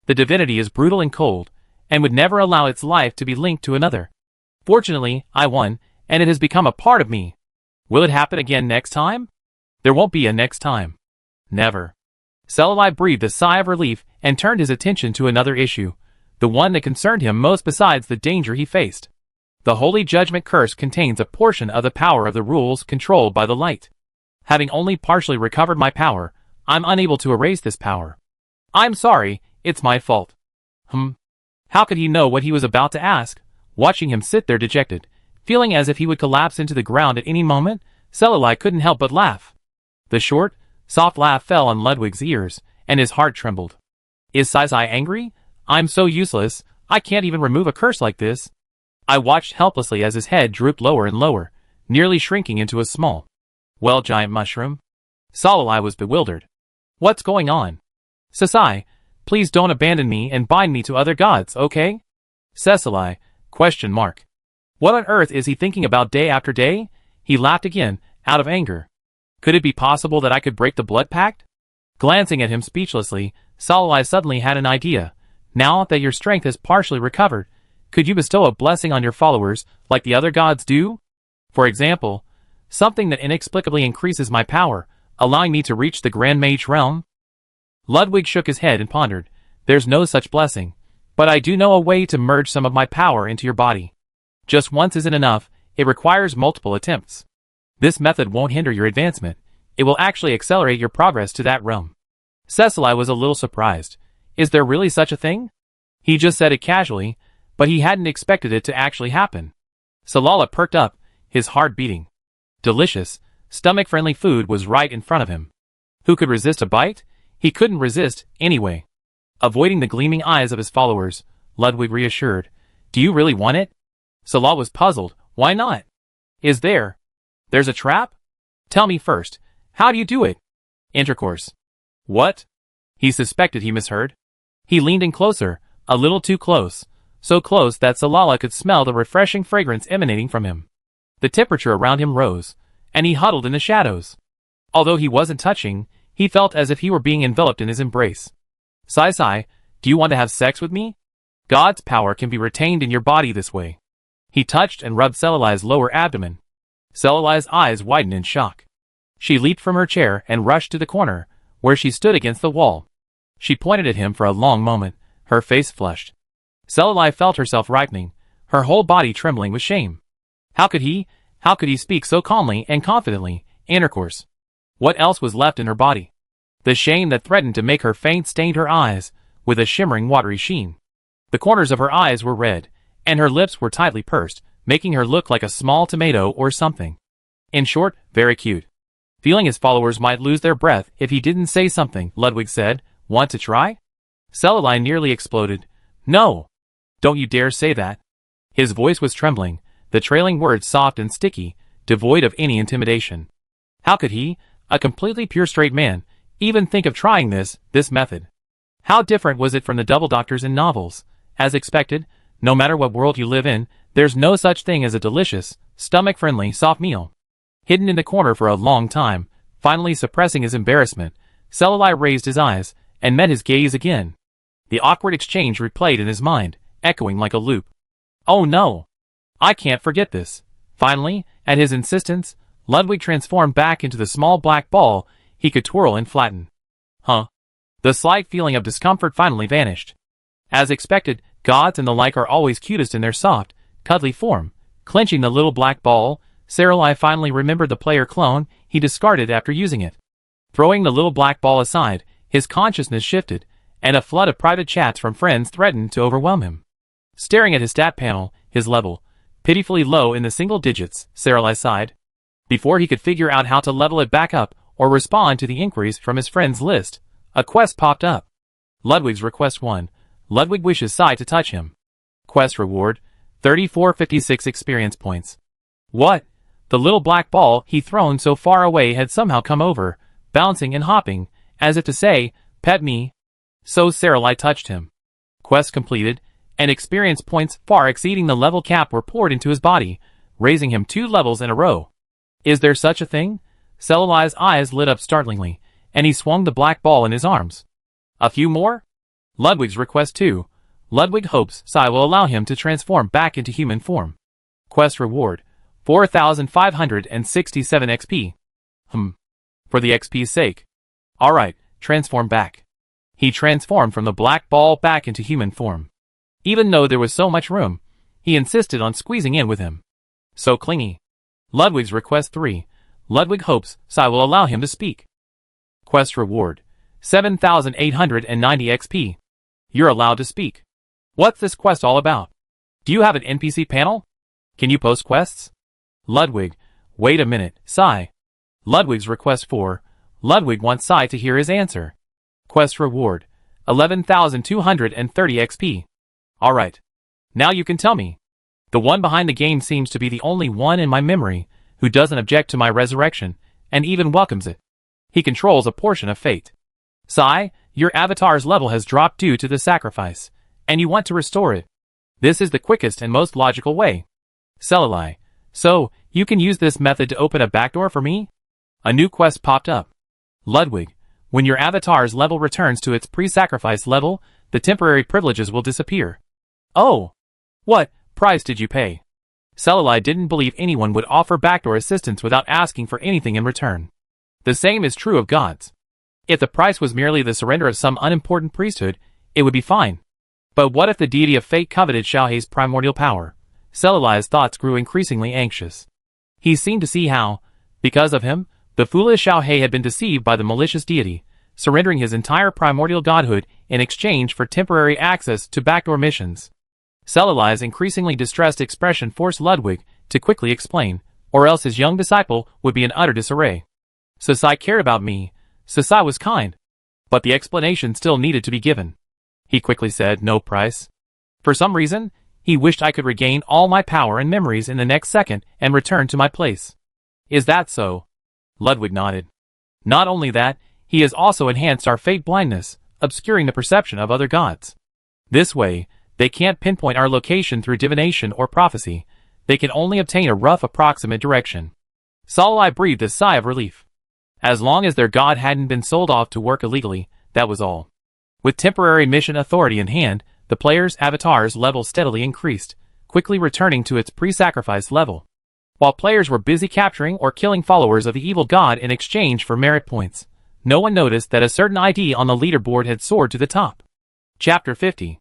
The divinity is brutal and cold, and would never allow its life to be linked to another. Fortunately, I won, and it has become a part of me. Will it happen again next time? There won't be a next time. Never. Salai breathed a sigh of relief and turned his attention to another issue, the one that concerned him most besides the danger he faced. The Holy Judgment Curse contains a portion of the power of the rules controlled by the light. Having only partially recovered my power, I'm unable to erase this power. I'm sorry, it's my fault. How could he know what he was about to ask? Watching him sit there dejected, feeling as if he would collapse into the ground at any moment, Salai couldn't help but laugh. The short, soft laugh fell on Ludwig's ears, and his heart trembled. Is Sai angry? I'm so useless, I can't even remove a curse like this. I watched helplessly as his head drooped lower and lower, nearly shrinking into a small, giant mushroom. Salai was bewildered. What's going on? Sai, please don't abandon me and bind me to other gods, okay? Cecily, ? What on earth is he thinking about day after day? He laughed again, out of anger. Could it be possible that I could break the blood pact? Glancing at him speechlessly, Salai suddenly had an idea. Now that your strength has partially recovered, could you bestow a blessing on your followers like the other gods do? For example, something that inexplicably increases my power, allowing me to reach the Grand Mage realm? Ludwig shook his head and pondered. There's no such blessing, but I do know a way to merge some of my power into your body. Just once isn't enough, it requires multiple attempts. This method won't hinder your advancement, it will actually accelerate your progress to that realm. Cecily was a little surprised. Is there really such a thing? He just said it casually, but he hadn't expected it to actually happen. Salala perked up, his heart beating. Delicious, stomach-friendly food was right in front of him. Who could resist a bite? He couldn't resist, anyway. Avoiding the gleaming eyes of his followers, Ludwig reassured. Do you really want it? Salal was puzzled. Why not? There's a trap? Tell me first, how do you do it? Intercourse. What? He suspected he misheard. He leaned in closer, a little too close, so close that Salala could smell the refreshing fragrance emanating from him. The temperature around him rose, and he huddled in the shadows. Although he wasn't touching, he felt as if he were being enveloped in his embrace. Sai, do you want to have sex with me? God's power can be retained in your body this way. He touched and rubbed Celali's lower abdomen. Celali's eyes widened in shock. She leaped from her chair and rushed to the corner, where she stood against the wall. She pointed at him for a long moment, Her face flushed. Selali felt herself ripening, her whole body trembling with shame. How could he speak so calmly and confidently? Intercourse. What else was left in her body? The shame that threatened to make her faint stained her eyes with a shimmering watery sheen. The corners of her eyes were red, and her lips were tightly pursed, making her look like a small tomato or something. In short, very cute. Feeling his followers might lose their breath if he didn't say something, Ludwig said, "Want to try?" Selali nearly exploded. "No! Don't you dare say that." His voice was trembling, the trailing words soft and sticky, devoid of any intimidation. How could he, a completely pure straight man, even think of trying this method? How different was it from the double doctors in novels? As expected, no matter what world you live in, there's no such thing as a delicious, stomach-friendly, soft meal. Hidden in the corner for a long time, finally suppressing his embarrassment, Selali raised his eyes, and met his gaze again. The awkward exchange replayed in his mind, echoing like a loop. Oh no! I can't forget this. Finally, at his insistence, Ludwig transformed back into the small black ball he could twirl and flatten. Huh? The slight feeling of discomfort finally vanished. As expected, gods and the like are always cutest in their soft, cuddly form. Clenching the little black ball, Selali finally remembered the player clone he discarded after using it. Throwing the little black ball aside, his consciousness shifted, and a flood of private chats from friends threatened to overwhelm him. Staring at his stat panel, his level, pitifully low in the single digits, Selali sighed. Before he could figure out how to level it back up or respond to the inquiries from his friends' list, a quest popped up. Ludwig's request 1. Ludwig wishes Sai to touch him. Quest reward, 3456 experience points. What? The little black ball he'd thrown so far away had somehow come over, bouncing and hopping, as if to say, "Pet me." So Selali touched him. Quest completed, and experience points far exceeding the level cap were poured into his body, raising him 2 levels in a row. Is there such a thing? Selali's eyes lit up startlingly, and he swung the black ball in his arms. A few more? Ludwig's request 2. Ludwig hopes Sai will allow him to transform back into human form. Quest reward, 4,567 XP. For the XP's sake. Alright, transform back. He transformed from the black ball back into human form. Even though there was so much room, he insisted on squeezing in with him. So clingy. Ludwig's request 3. Ludwig hopes Sai will allow him to speak. Quest reward, 7,890 XP. You're allowed to speak. What's this quest all about? Do you have an NPC panel? Can you post quests? Ludwig, wait a minute, Sai. Ludwig's request 4. Ludwig wants Sai to hear his answer. Quest reward, 11,230 XP. Alright. Now you can tell me. The one behind the game seems to be the only one in my memory who doesn't object to my resurrection, and even welcomes it. He controls a portion of fate. Sai, your avatar's level has dropped due to the sacrifice, and you want to restore it. This is the quickest and most logical way. Selali, so, you can use this method to open a backdoor for me? A new quest popped up. Ludwig, when your avatar's level returns to its pre-sacrifice level, the temporary privileges will disappear. Oh! What price did you pay? Selali didn't believe anyone would offer backdoor assistance without asking for anything in return. The same is true of gods. If the price was merely the surrender of some unimportant priesthood, it would be fine. But what if the deity of fate coveted Xiaohei's primordial power? Selali's thoughts grew increasingly anxious. He seemed to see how, because of him, the foolish Xiaohei had been deceived by the malicious deity, surrendering his entire primordial godhood in exchange for temporary access to backdoor missions. Selali's increasingly distressed expression forced Ludwig to quickly explain, or else his young disciple would be in utter disarray. Sai cared about me. Sai was kind. But the explanation still needed to be given. He quickly said, no price. For some reason, he wished I could regain all my power and memories in the next second and return to my place. Is that so? Ludwig nodded. Not only that, he has also enhanced our fate blindness, obscuring the perception of other gods. This way, they can't pinpoint our location through divination or prophecy. They can only obtain a rough approximate direction. Selali breathed a sigh of relief. As long as their god hadn't been sold off to work illegally, that was all. With temporary mission authority in hand, the player's avatar's level steadily increased, quickly returning to its pre-sacrifice level. While players were busy capturing or killing followers of the evil god in exchange for merit points, no one noticed that a certain ID on the leaderboard had soared to the top. Chapter 50.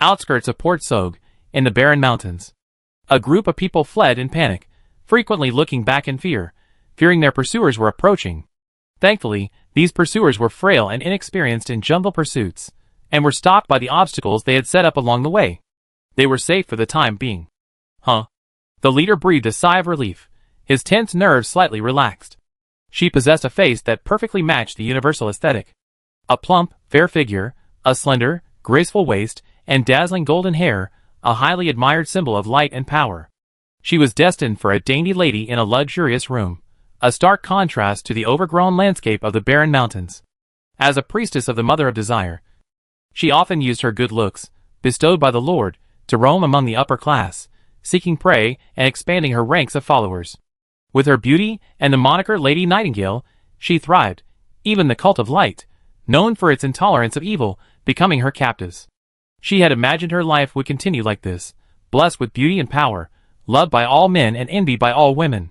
Outskirts of Port Sogue, in the barren mountains. A group of people fled in panic, frequently looking back in fear, fearing their pursuers were approaching. Thankfully, these pursuers were frail and inexperienced in jungle pursuits, and were stopped by the obstacles they had set up along the way. They were safe for the time being. Huh? The leader breathed a sigh of relief, his tense nerves slightly relaxed. She possessed a face that perfectly matched the universal aesthetic. A plump, fair figure, a slender, graceful waist, and dazzling golden hair, a highly admired symbol of light and power. She was destined for a dainty lady in a luxurious room, a stark contrast to the overgrown landscape of the barren mountains. As a priestess of the Mother of Desire, she often used her good looks, bestowed by the Lord, to roam among the upper class, seeking prey and expanding her ranks of followers. With her beauty and the moniker Lady Nightingale, she thrived, even the cult of light, known for its intolerance of evil, becoming her captives. She had imagined her life would continue like this, blessed with beauty and power, loved by all men and envied by all women.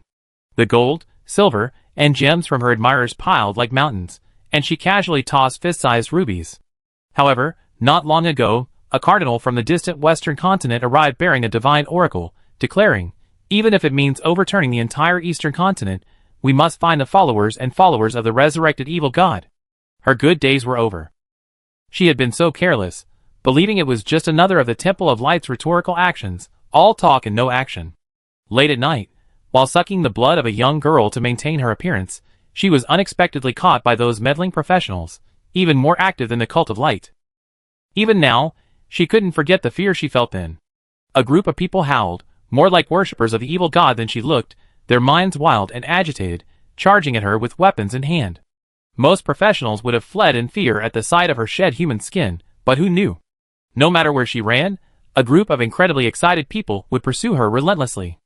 The gold, silver, and gems from her admirers piled like mountains, and she casually tossed fist-sized rubies. However, not long ago, a cardinal from the distant western continent arrived bearing a divine oracle, declaring, even if it means overturning the entire eastern continent, we must find the followers of the resurrected evil god. Her good days were over. She had been so careless, believing it was just another of the Temple of Light's rhetorical actions, all talk and no action. Late at night, while sucking the blood of a young girl to maintain her appearance, she was unexpectedly caught by those meddling professionals, even more active than the cult of light. Even now, she couldn't forget the fear she felt then. A group of people howled, more like worshippers of the evil god than she looked, their minds wild and agitated, charging at her with weapons in hand. Most professionals would have fled in fear at the sight of her shed human skin, but who knew? No matter where she ran, a group of incredibly excited people would pursue her relentlessly.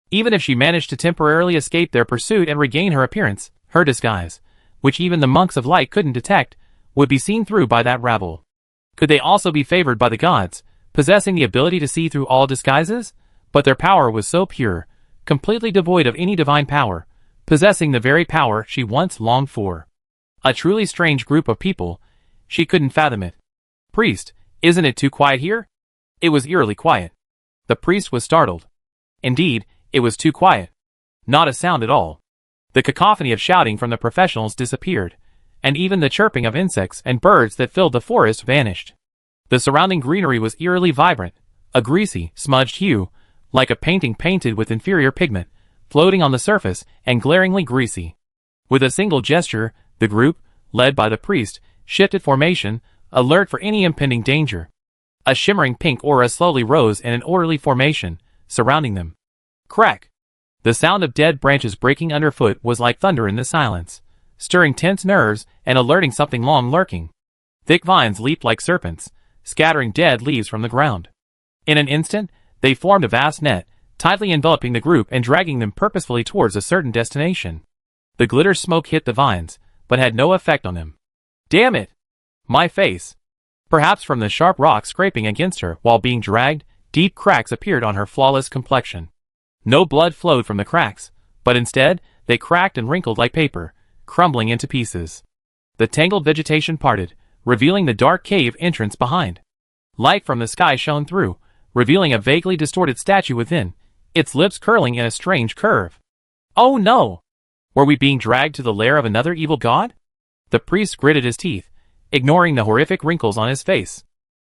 Even if she managed to temporarily escape their pursuit and regain her appearance, her disguise, which even the monks of light couldn't detect, would be seen through by that rabble. Could they also be favored by the gods, possessing the ability to see through all disguises? But their power was so pure, completely devoid of any divine power, possessing the very power she once longed for. A truly strange group of people. She couldn't fathom it. Priest, isn't it too quiet here? It was eerily quiet. The priest was startled. Indeed, it was too quiet. Not a sound at all. The cacophony of shouting from the professionals disappeared, and even the chirping of insects and birds that filled the forest vanished. The surrounding greenery was eerily vibrant, a greasy, smudged hue, like a painting painted with inferior pigment, floating on the surface and glaringly greasy. With a single gesture, the group, led by the priest, shifted formation, alert for any impending danger. A shimmering pink aura slowly rose in an orderly formation, surrounding them. Crack! The sound of dead branches breaking underfoot was like thunder in the silence, stirring tense nerves and alerting something long lurking. Thick vines leaped like serpents, scattering dead leaves from the ground. In an instant, they formed a vast net, tightly enveloping the group and dragging them purposefully towards a certain destination. The glitter smoke hit the vines, but had no effect on them. Damn it! My face! Perhaps from the sharp rock scraping against her while being dragged, deep cracks appeared on her flawless complexion. No blood flowed from the cracks, but instead, they cracked and wrinkled like paper, crumbling into pieces. The tangled vegetation parted, revealing the dark cave entrance behind. Light from the sky shone through, revealing a vaguely distorted statue within, its lips curling in a strange curve. Oh no! Were we being dragged to the lair of another evil god? The priest gritted his teeth, ignoring the horrific wrinkles on his face.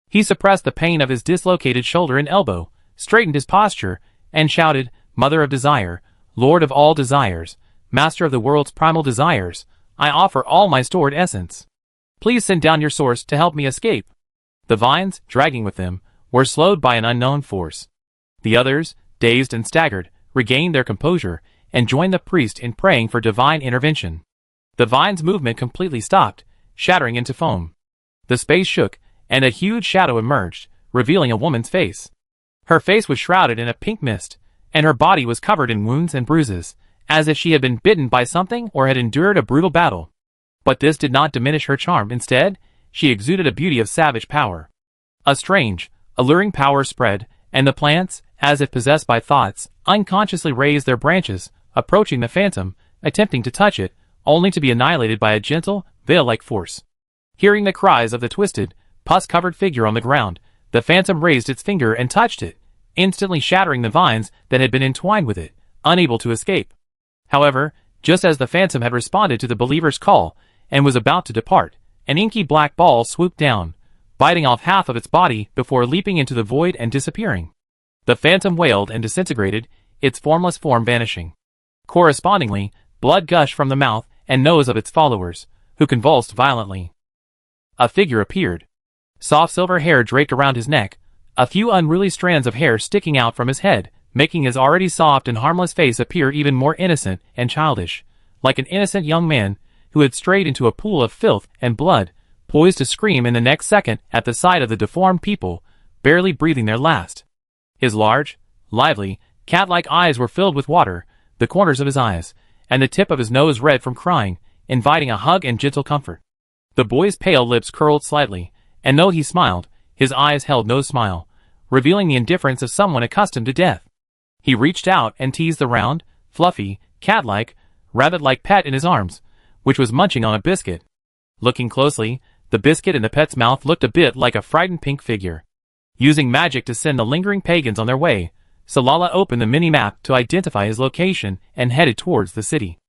He suppressed the pain of his dislocated shoulder and elbow, straightened his posture, and shouted, Mother of Desire, Lord of all desires, Master of the world's primal desires, I offer all my stored essence. Please send down your source to help me escape. The vines, dragging with them, were slowed by an unknown force. The others, dazed and staggered, regained their composure, and joined the priest in praying for divine intervention. The vine's movement completely stopped, shattering into foam. The space shook, and a huge shadow emerged, revealing a woman's face. Her face was shrouded in a pink mist, and her body was covered in wounds and bruises, as if she had been bitten by something or had endured a brutal battle. But this did not diminish her charm. Instead, she exuded a beauty of savage power. A strange, alluring power spread, and the plants, as if possessed by thoughts, unconsciously raised their branches, approaching the phantom, attempting to touch it, only to be annihilated by a gentle, veil-like force. Hearing the cries of the twisted, pus-covered figure on the ground, the phantom raised its finger and touched it, instantly shattering the vines that had been entwined with it, unable to escape. However, just as the phantom had responded to the believer's call and was about to depart, an inky black ball swooped down, biting off half of its body before leaping into the void and disappearing. The phantom wailed and disintegrated, its formless form vanishing. Correspondingly, blood gushed from the mouth and nose of its followers, who convulsed violently. A figure appeared. Soft silver hair draped around his neck, a few unruly strands of hair sticking out from his head, making his already soft and harmless face appear even more innocent and childish, like an innocent young man who had strayed into a pool of filth and blood, poised to scream in the next second at the sight of the deformed people, barely breathing their last. His large, lively, cat-like eyes were filled with water, the corners of his eyes, and the tip of his nose red from crying, inviting a hug and gentle comfort. The boy's pale lips curled slightly, and though he smiled, his eyes held no smile, revealing the indifference of someone accustomed to death. He reached out and teased the round, fluffy, cat-like, rabbit-like pet in his arms, which was munching on a biscuit. Looking closely, the biscuit in the pet's mouth looked a bit like a frightened pink figure. Using magic to send the lingering pagans on their way, Salala opened the mini-map to identify his location and headed towards the city.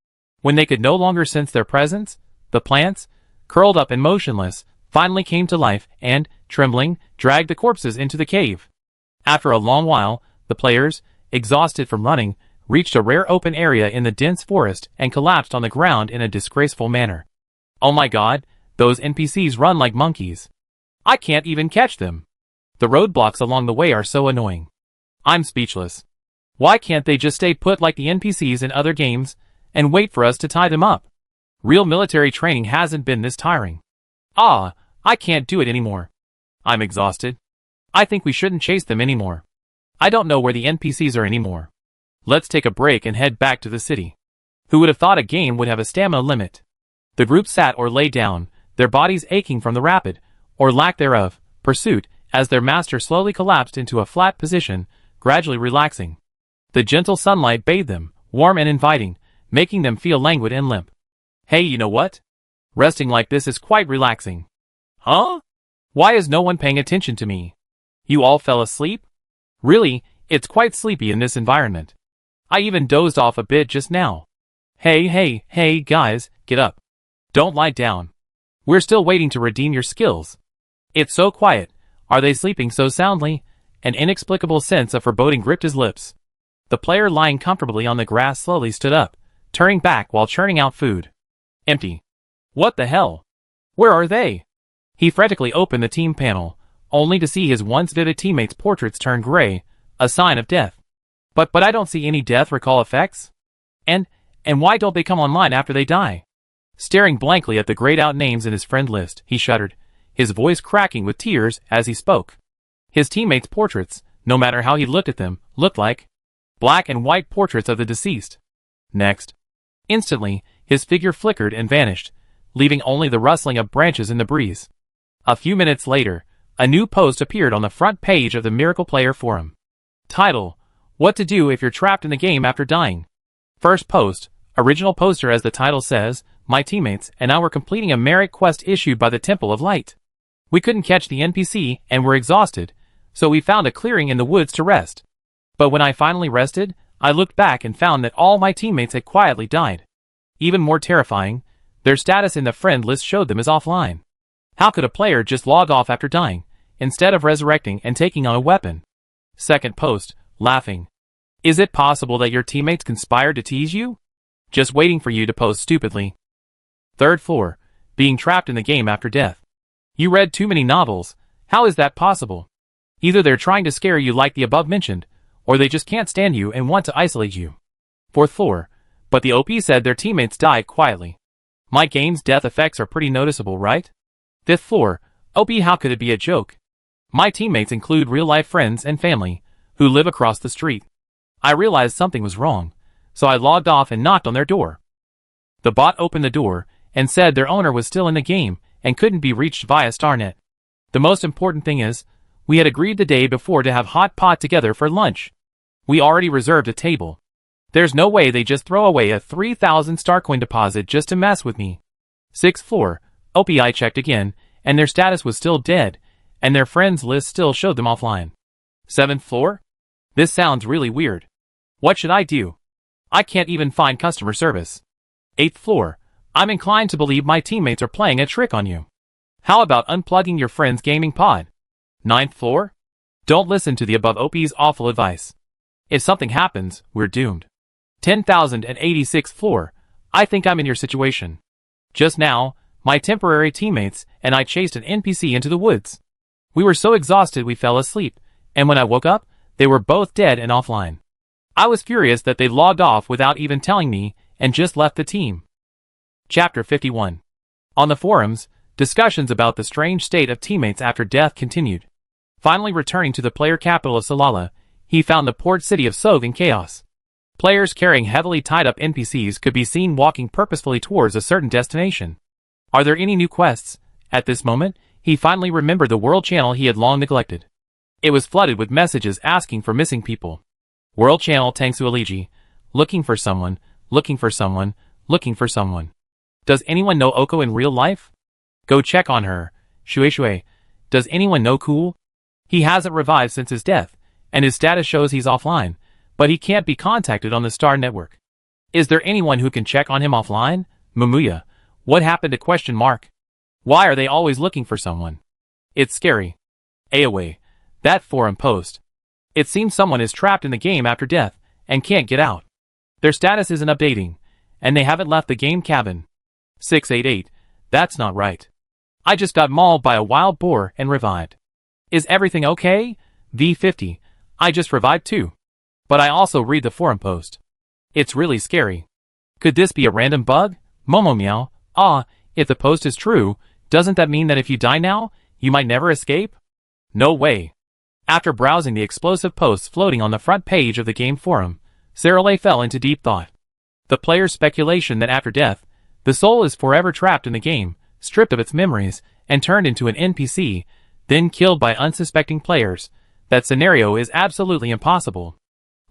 When they could no longer sense their presence, the plants, curled up and motionless, finally came to life and, trembling, dragged the corpses into the cave. After a long while, the players, exhausted from running, reached a rare open area in the dense forest and collapsed on the ground in a disgraceful manner. Oh my god, those NPCs run like monkeys. I can't even catch them. The roadblocks along the way are so annoying. I'm speechless. Why can't they just stay put like the NPCs in other games and wait for us to tie them up? Real military training hasn't been this tiring. I can't do it anymore. I'm exhausted. I think we shouldn't chase them anymore. I don't know where the NPCs are anymore. Let's take a break and head back to the city. Who would have thought a game would have a stamina limit? The group sat or lay down, their bodies aching from the rapid, or lack thereof, pursuit, as their master slowly collapsed into a flat position, gradually relaxing. The gentle sunlight bathed them, warm and inviting, making them feel languid and limp. Hey, you know what? Resting like this is quite relaxing. Huh? Why is no one paying attention to me? You all fell asleep? Really, it's quite sleepy in this environment. I even dozed off a bit just now. Hey guys, get up. Don't lie down. We're still waiting to redeem your skills. It's so quiet. Are they sleeping so soundly? An inexplicable sense of foreboding gripped his lips. The player lying comfortably on the grass slowly stood up, turning back while churning out food. Empty. What the hell? Where are they? He frantically opened the team panel, only to see his once vivid teammates' portraits turn gray, a sign of death. But I don't see any death recall effects. And why don't they come online after they die? Staring blankly at the grayed out names in his friend list, he shuddered, his voice cracking with tears as he spoke. His teammates' portraits, no matter how he looked at them, looked like black and white portraits of the deceased. Next. Instantly, his figure flickered and vanished, leaving only the rustling of branches in the breeze. A few minutes later, a new post appeared on the front page of the Miracle Player forum. Title: What to do if you're trapped in the game after dying. First post, original poster as the title says, my teammates and I were completing a merit quest issued by the Temple of Light. We couldn't catch the NPC and were exhausted, so we found a clearing in the woods to rest. But when I finally rested, I looked back and found that all my teammates had quietly died. Even more terrifying, their status in the friend list showed them as offline. How could a player just log off after dying, instead of resurrecting and taking on a weapon? Second post, laughing. Is it possible that your teammates conspired to tease you? Just waiting for you to post stupidly. Third floor, being trapped in the game after death. You read too many novels, how is that possible? Either they're trying to scare you like the above mentioned, or they just can't stand you and want to isolate you. Fourth floor, but the OP said their teammates died quietly. My game's death effects are pretty noticeable, right? Fifth floor, OP, how could it be a joke? My teammates include real-life friends and family, who live across the street. I realized something was wrong, so I logged off and knocked on their door. The bot opened the door and said their owner was still in the game and couldn't be reached via StarNet. The most important thing is, we had agreed the day before to have hot pot together for lunch. We already reserved a table. There's no way they just throw away a 3,000 Starcoin deposit just to mess with me. Sixth floor, OPI checked again, and their status was still dead, and their friends list still showed them offline. 7th floor? This sounds really weird. What should I do? I can't even find customer service. 8th floor. I'm inclined to believe my teammates are playing a trick on you. How about unplugging your friend's gaming pod? 9th floor? Don't listen to the above OP's awful advice. If something happens, we're doomed. 10,086th floor. I think I'm in your situation. Just now, my temporary teammates and I chased an NPC into the woods. We were so exhausted we fell asleep, and when I woke up, they were both dead and offline. I was furious that they logged off without even telling me and just left the team. Chapter 51. On the forums, discussions about the strange state of teammates after death continued. Finally returning to the player capital of Salala, he found the port city of Sog in chaos. Players carrying heavily tied-up NPCs could be seen walking purposefully towards a certain destination. Are there any new quests? At this moment, he finally remembered the world channel he had long neglected. It was flooded with messages asking for missing people. World channel Tangsu Aliji. Looking for someone, looking for someone, looking for someone. Does anyone know Oko in real life? Go check on her. Shui Shui. Does anyone know Cool? He hasn't revived since his death, and his status shows he's offline, but he can't be contacted on the Star Network. Is there anyone who can check on him offline? Mumuya. What happened to question mark? Why are they always looking for someone? It's scary. Away. That forum post. It seems someone is trapped in the game after death, and can't get out. Their status isn't updating, and they haven't left the game cabin. 688. That's not right. I just got mauled by a wild boar and revived. Is everything okay? V50. I just revived too. But I also read the forum post. It's really scary. Could this be a random bug? Momo meow. If the post is true, doesn't that mean that if you die now, you might never escape? No way. After browsing the explosive posts floating on the front page of the game forum, Saralay fell into deep thought. The player's speculation that after death, the soul is forever trapped in the game, stripped of its memories, and turned into an NPC, then killed by unsuspecting players. That scenario is absolutely impossible.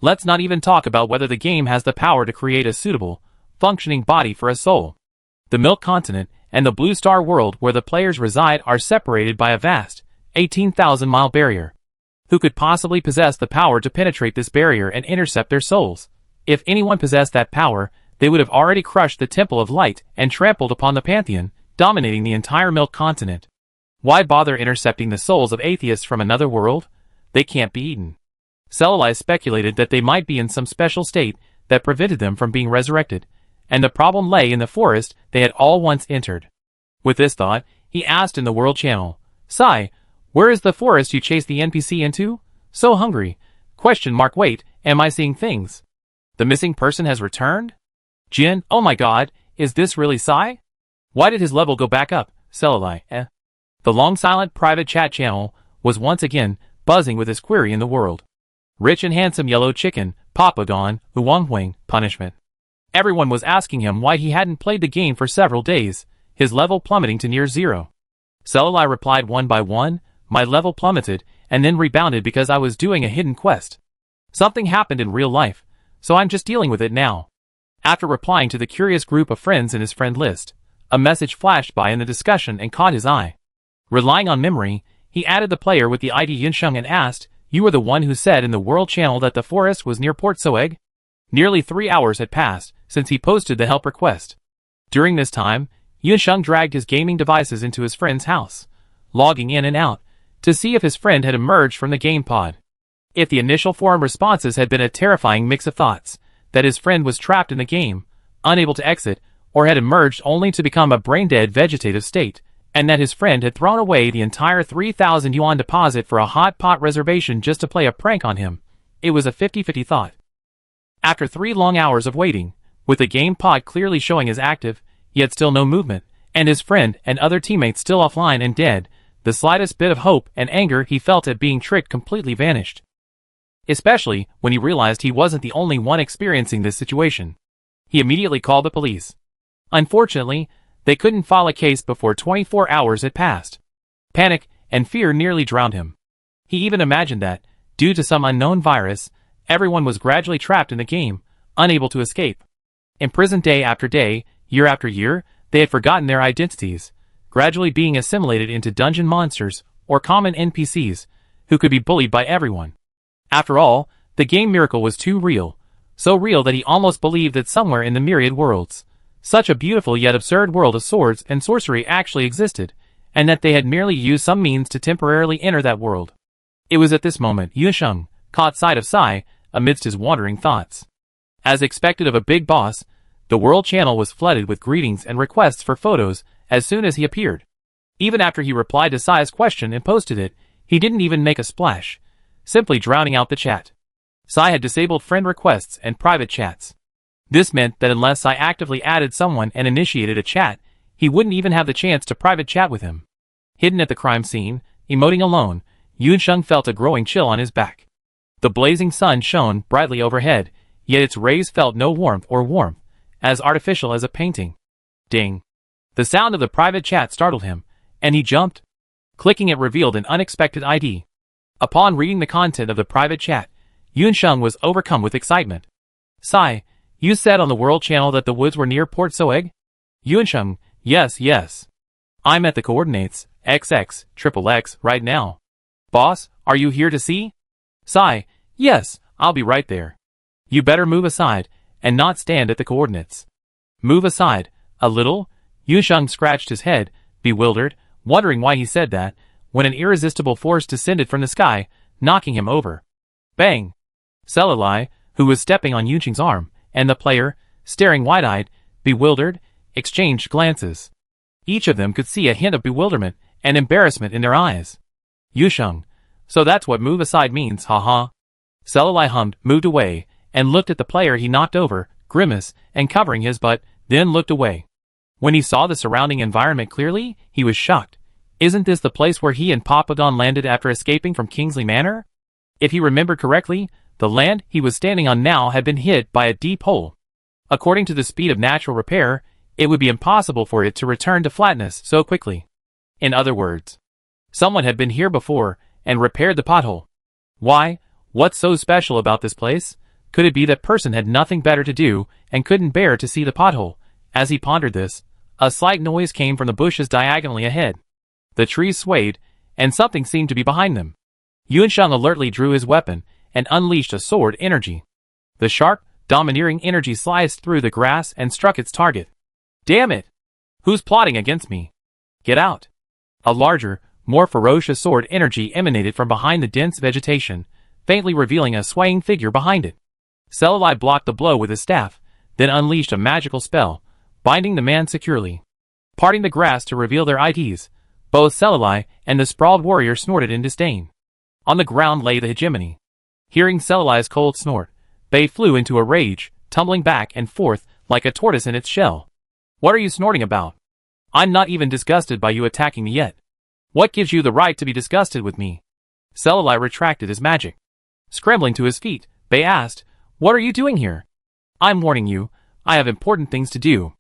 Let's not even talk about whether the game has the power to create a suitable, functioning body for a soul. The Milk Continent and the Blue Star world where the players reside are separated by a vast, 18,000-mile barrier. Who could possibly possess the power to penetrate this barrier and intercept their souls? If anyone possessed that power, they would have already crushed the Temple of Light and trampled upon the Pantheon, dominating the entire Milk Continent. Why bother intercepting the souls of atheists from another world? They can't be eaten. Celali speculated that they might be in some special state that prevented them from being resurrected, and the problem lay in the forest they had all once entered. With this thought, he asked in the world channel, Sai, where is the forest you chased the NPC into? So hungry. ? Wait, am I seeing things? The missing person has returned? Jin, oh my god, is this really Sai? Why did his level go back up? Celali, The long silent private chat channel was once again buzzing with his query in the world. Rich and handsome yellow chicken, Papa Don, Uwanghuang, punishment. Everyone was asking him why he hadn't played the game for several days, his level plummeting to near zero. Celali replied one by one, my level plummeted, and then rebounded because I was doing a hidden quest. Something happened in real life, so I'm just dealing with it now. After replying to the curious group of friends in his friend list, a message flashed by in the discussion and caught his eye. Relying on memory, he added the player with the ID Yunsheng and asked, you were the one who said in the world channel that the forest was near Port Soeg? Nearly 3 hours had passed since he posted the help request. During this time, Yunsheng dragged his gaming devices into his friend's house, logging in and out, to see if his friend had emerged from the game pod. If the initial forum responses had been a terrifying mix of thoughts, that his friend was trapped in the game, unable to exit, or had emerged only to become a brain-dead vegetative state, and that his friend had thrown away the entire 3,000 yuan deposit for a hot pot reservation just to play a prank on him, it was a 50-50 thought. After 3 long hours of waiting, with the game pod clearly showing as active, yet still no movement, and his friend and other teammates still offline and dead, the slightest bit of hope and anger he felt at being tricked completely vanished. Especially when he realized he wasn't the only one experiencing this situation. He immediately called the police. Unfortunately, they couldn't file a case before 24 hours had passed. Panic and fear nearly drowned him. He even imagined that, due to some unknown virus, everyone was gradually trapped in the game, unable to escape. Imprisoned day after day, year after year, they had forgotten their identities, gradually being assimilated into dungeon monsters or common NPCs, who could be bullied by everyone. After all, the game miracle was too real, so real that he almost believed that somewhere in the myriad worlds, such a beautiful yet absurd world of swords and sorcery actually existed, and that they had merely used some means to temporarily enter that world. It was at this moment Yusheng caught sight of Sai amidst his wandering thoughts. As expected of a big boss, the world channel was flooded with greetings and requests for photos as soon as he appeared. Even after he replied to Sai's question and posted it, he didn't even make a splash, simply drowning out the chat. Sai had disabled friend requests and private chats. This meant that unless Sai actively added someone and initiated a chat, he wouldn't even have the chance to private chat with him. Hidden at the crime scene, emoting alone, Yusheng felt a growing chill on his back. The blazing sun shone brightly overhead, yet its rays felt no warmth, as artificial as a painting. Ding. The sound of the private chat startled him, and he jumped. Clicking it revealed an unexpected ID. Upon reading the content of the private chat, Yusheng was overcome with excitement. Sai, you said on the world channel that the woods were near Port Soeg? Yusheng, yes. I'm at the coordinates, XXXXX right now. Boss, are you here to see? Sai, yes, I'll be right there. You better move aside, and not stand at the coordinates. Move aside, a little? Yusheng scratched his head, bewildered, wondering why he said that, when an irresistible force descended from the sky, knocking him over. Bang! Selalai, who was stepping on Yusheng's arm, and the player, staring wide-eyed, bewildered, exchanged glances. Each of them could see a hint of bewilderment and embarrassment in their eyes. Yusheng, so that's what move aside means, haha. Selalai hummed, moved away, and looked at the player he knocked over, grimace, and covering his butt, then looked away. When he saw the surrounding environment clearly, he was shocked. Isn't this the place where he and Papadon landed after escaping from Kingsley Manor? If he remembered correctly, the land he was standing on now had been hit by a deep hole. According to the speed of natural repair, it would be impossible for it to return to flatness so quickly. In other words, someone had been here before and repaired the pothole. Why? What's so special about this place? Could it be that person had nothing better to do and couldn't bear to see the pothole? As he pondered this, a slight noise came from the bushes diagonally ahead. The trees swayed, and something seemed to be behind them. Yusheng alertly drew his weapon and unleashed a sword energy. The sharp, domineering energy sliced through the grass and struck its target. Damn it! Who's plotting against me? Get out! A larger, more ferocious sword energy emanated from behind the dense vegetation, faintly revealing a swaying figure behind it. Selalai blocked the blow with his staff, then unleashed a magical spell, binding the man securely. Parting the grass to reveal their IDs, both Selalai and the sprawled warrior snorted in disdain. On the ground lay the hegemony. Hearing Selalai's cold snort, Bei flew into a rage, tumbling back and forth like a tortoise in its shell. What are you snorting about? I'm not even disgusted by you attacking me yet. What gives you the right to be disgusted with me? Selalai retracted his magic. Scrambling to his feet, Bei asked, What are you doing here? I'm warning you, I have important things to do.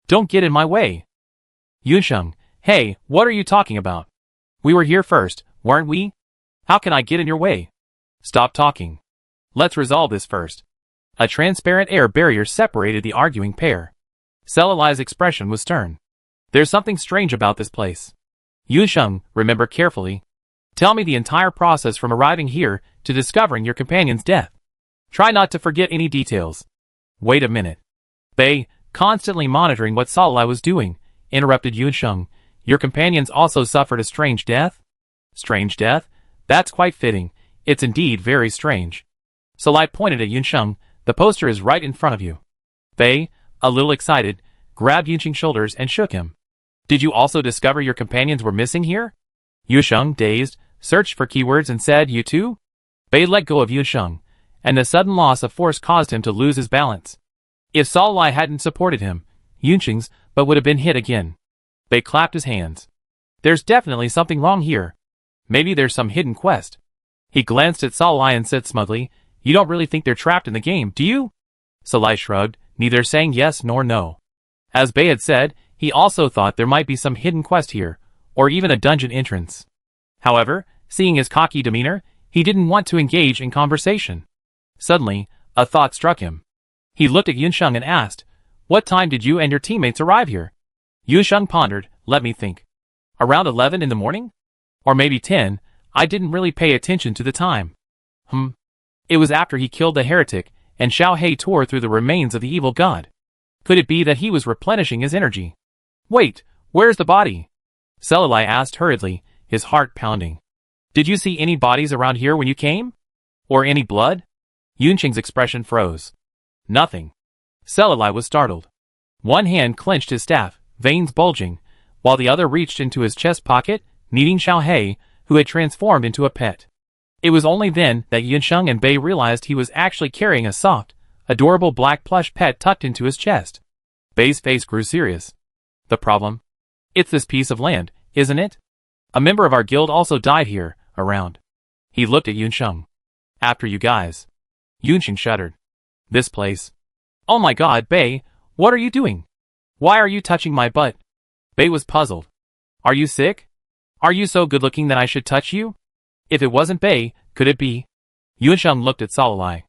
Don't get in my way. Yusheng, hey, what are you talking about? We were here first, weren't we? How can I get in your way? Stop talking. Let's resolve this first. A transparent air barrier separated the arguing pair. Selalai's expression was stern. There's something strange about this place. Yusheng, remember carefully. Tell me the entire process from arriving here to discovering your companion's death. Try not to forget any details. Wait a minute. Bei, constantly monitoring what Selalai was doing, interrupted Yusheng. Your companions also suffered a strange death? Strange death? That's quite fitting. It's indeed very strange. Selalai pointed at Yusheng. The poster is right in front of you. Bei, a little excited, grabbed Yusheng's shoulders and shook him. Did you also discover your companions were missing here? Yusheng, dazed, searched for keywords and said, You too? Bei let go of Yusheng, and the sudden loss of force caused him to lose his balance. If Selalai hadn't supported him, Yusheng's but would have been hit again. Bei clapped his hands. There's definitely something wrong here. Maybe there's some hidden quest. He glanced at Selalai and said smugly, You don't really think they're trapped in the game, do you? Selalai shrugged, neither saying yes nor no. As Bei had said, he also thought there might be some hidden quest here, or even a dungeon entrance. However, seeing his cocky demeanor, he didn't want to engage in conversation. Suddenly, a thought struck him. He looked at Yusheng and asked, What time did you and your teammates arrive here? Yusheng pondered, Let me think. Around 11 in the morning? Or maybe 10, I didn't really pay attention to the time. It was after he killed the heretic, and Xiao He tore through the remains of the evil god. Could it be that he was replenishing his energy? Wait, where's the body? Selilai asked hurriedly, his heart pounding. Did you see any bodies around here when you came? Or any blood? Yunqing's expression froze. Nothing. Selilai was startled. One hand clenched his staff, veins bulging, while the other reached into his chest pocket, kneading Xiao He, who had transformed into a pet. It was only then that Yunsheng and Bei realized he was actually carrying a soft, adorable black plush pet tucked into his chest. Bei's face grew serious. The problem? It's this piece of land, isn't it? A member of our guild also died here, around. He looked at Yunsheng. After you guys. Yunsheng shuddered. This place. Oh my god, Bei, what are you doing? Why are you touching my butt? Bei was puzzled. Are you sick? Are you so good looking that I should touch you? If it wasn't Bei, could it be? Yunsheng looked at Selilai.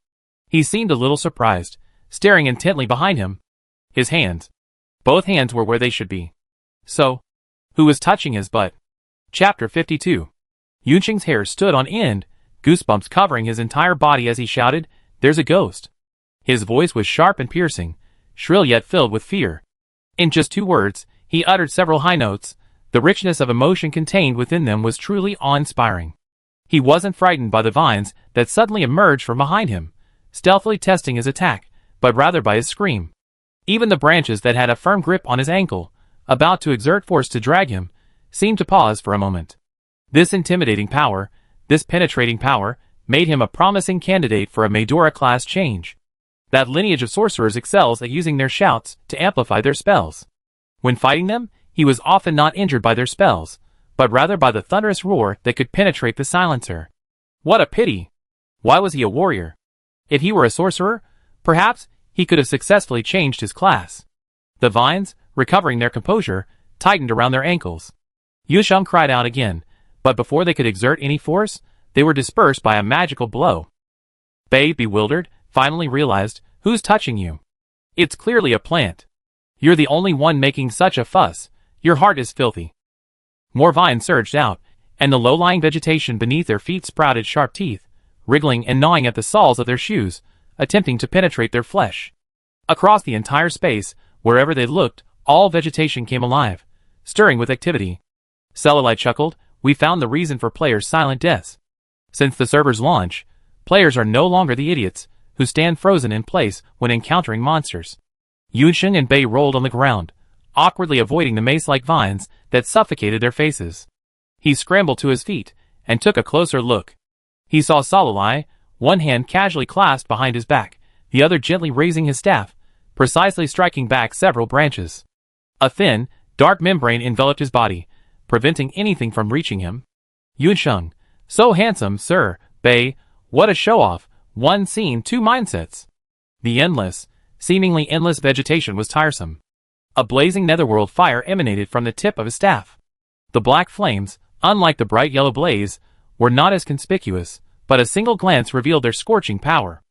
He seemed a little surprised, staring intently behind him. His hands. Both hands were where they should be. So, who was touching his butt? Chapter 52. Yunsheng's hair stood on end, goosebumps covering his entire body as he shouted, "There's a ghost." His voice was sharp and piercing, shrill yet filled with fear. In just 2 words, he uttered several high notes. The richness of emotion contained within them was truly awe-inspiring. He wasn't frightened by the vines that suddenly emerged from behind him, stealthily testing his attack, but rather by his scream. Even the branches that had a firm grip on his ankle, about to exert force to drag him, seemed to pause for a moment. This intimidating power, this penetrating power, made him a promising candidate for a Medora-class change. That lineage of sorcerers excels at using their shouts to amplify their spells. When fighting them, he was often not injured by their spells, but rather by the thunderous roar that could penetrate the silencer. What a pity! Why was he a warrior? If he were a sorcerer, perhaps he could have successfully changed his class. The vines, recovering their composure, tightened around their ankles. Yunsheng cried out again, but before they could exert any force, they were dispersed by a magical blow. Bei, bewildered, finally realized, who's touching you? It's clearly a plant. You're the only one making such a fuss. Your heart is filthy. More vines surged out, and the low-lying vegetation beneath their feet sprouted sharp teeth, wriggling and gnawing at the soles of their shoes, attempting to penetrate their flesh. Across the entire space, wherever they looked, all vegetation came alive, stirring with activity. Selilai chuckled, we found the reason for players' silent deaths. Since the server's launch, players are no longer the idiots who stand frozen in place when encountering monsters. Yunsheng and Bei rolled on the ground, awkwardly avoiding the mace-like vines that suffocated their faces. He scrambled to his feet and took a closer look. He saw Selilai, one hand casually clasped behind his back, the other gently raising his staff, precisely striking back several branches. A thin, dark membrane enveloped his body, preventing anything from reaching him. Yunsheng, so handsome, sir. Bei, what a show-off. One scene, 2 mindsets. The endless, seemingly endless vegetation was tiresome. A blazing netherworld fire emanated from the tip of his staff. The black flames, unlike the bright yellow blaze, were not as conspicuous, but a single glance revealed their scorching power.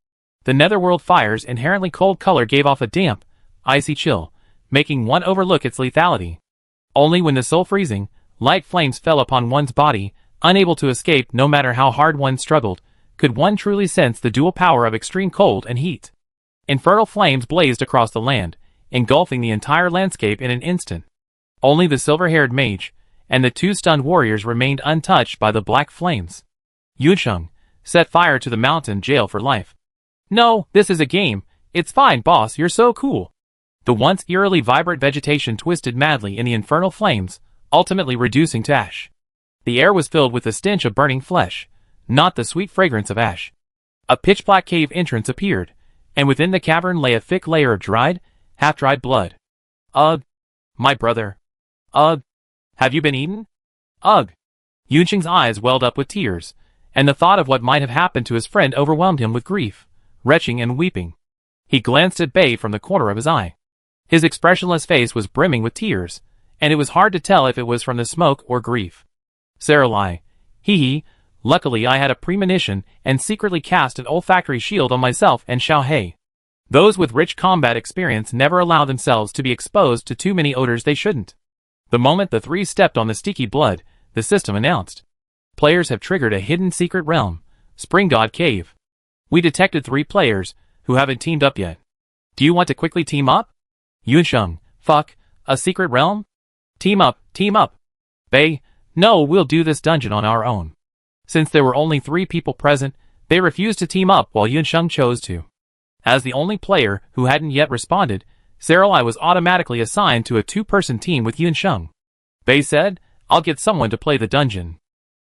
The netherworld fire's inherently cold color gave off a damp, icy chill, making one overlook its lethality. Only when the soul-freezing, light flames fell upon one's body, unable to escape no matter how hard one struggled, could one truly sense the dual power of extreme cold and heat. Infernal flames blazed across the land, engulfing the entire landscape in an instant. Only the silver-haired mage and the 2 stunned warriors remained untouched by the black flames. Yunsheng, set fire to the mountain jail for life. No, this is a game. It's fine, boss, you're so cool. The once eerily vibrant vegetation twisted madly in the infernal flames, ultimately reducing to ash. The air was filled with the stench of burning flesh, not the sweet fragrance of ash. A pitch-black cave entrance appeared, and within the cavern lay a thick layer of dried, half-dried blood. Ugh! My brother. Ugh! Have you been eaten? Ugh! Yunsheng's eyes welled up with tears, and the thought of what might have happened to his friend overwhelmed him with grief, retching and weeping. He glanced at Bei from the corner of his eye. His expressionless face was brimming with tears, and it was hard to tell if it was from the smoke or grief. Selilai, hee. Luckily I had a premonition and secretly cast an olfactory shield on myself and Xiao He. Those with rich combat experience never allow themselves to be exposed to too many odors they shouldn't. The moment the 3 stepped on the sticky blood, the system announced, players have triggered a hidden secret realm, Spring God Cave. We detected 3 players, who haven't teamed up yet. Do you want to quickly team up? Yunsheng, fuck, a secret realm? Team up, team up. Bei, no, we'll do this dungeon on our own. Since there were only 3 people present, they refused to team up while Yunsheng chose to. As the only player who hadn't yet responded, Saralai was automatically assigned to a 2-person team with Yunsheng. Bei said, I'll get someone to play the dungeon.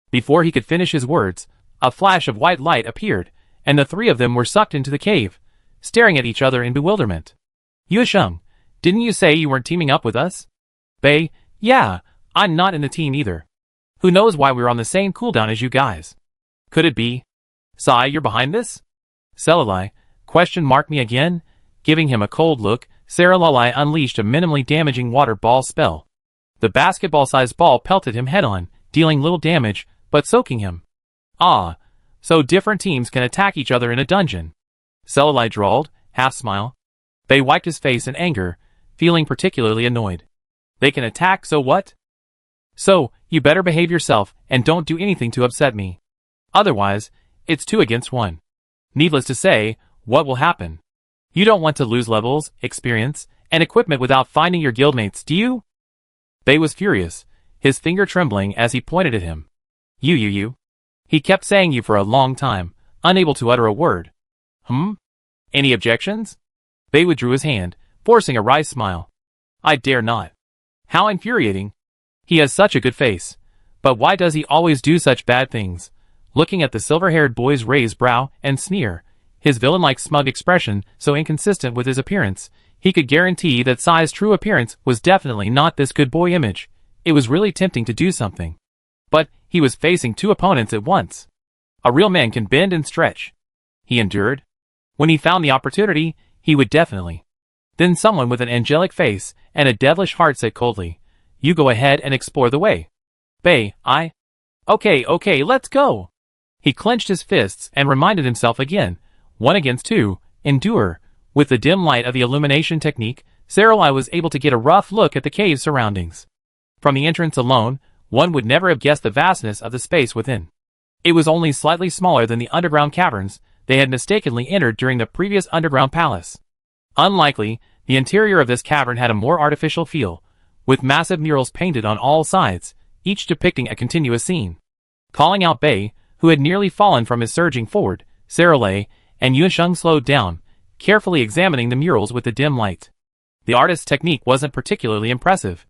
Before he could finish his words, a flash of white light appeared, and the 3 of them were sucked into the cave, staring at each other in bewilderment. Yunsheng, didn't you say you weren't teaming up with us? Bei, yeah, I'm not in the team either. Who knows why we're on the same cooldown as you guys? Could it be? Sai, you're behind this? Saralai, question mark me again? Giving him a cold look, Saralai unleashed a minimally damaging water ball spell. The basketball-sized ball pelted him head-on, dealing little damage, but soaking him. Ah, so different teams can attack each other in a dungeon. Saralai drawled, half-smile. Bei wiped his face in anger, feeling particularly annoyed. They can attack, so what? So, you better behave yourself and don't do anything to upset me. Otherwise, it's 2 against 1. Needless to say, what will happen? You don't want to lose levels, experience, and equipment without finding your guildmates, do you? Bei was furious, his finger trembling as he pointed at him. You. He kept saying you for a long time, unable to utter a word. Any objections? Bei withdrew his hand, forcing a wry smile. I dare not. How infuriating. He has such a good face. But why does he always do such bad things? Looking at the silver-haired boy's raised brow and sneer, his villain-like smug expression so inconsistent with his appearance, he could guarantee that Sai's true appearance was definitely not this good boy image. It was really tempting to do something. But he was facing 2 opponents at once. A real man can bend and stretch. He endured. When he found the opportunity, he would definitely. Then someone with an angelic face and a devilish heart said coldly, you go ahead and explore the way. Bei, Okay, let's go. He clenched his fists and reminded himself again, 1 against 2, endure. With the dim light of the illumination technique, Saralai was able to get a rough look at the cave's surroundings. From the entrance alone, one would never have guessed the vastness of the space within. It was only slightly smaller than the underground caverns they had mistakenly entered during the previous underground palace. Unlikely, the interior of this cavern had a more artificial feel, with massive murals painted on all sides, each depicting a continuous scene. Calling out Bei, who had nearly fallen from his surging forward, Saralai and Yunsheng slowed down, carefully examining the murals with the dim light. The artist's technique wasn't particularly impressive.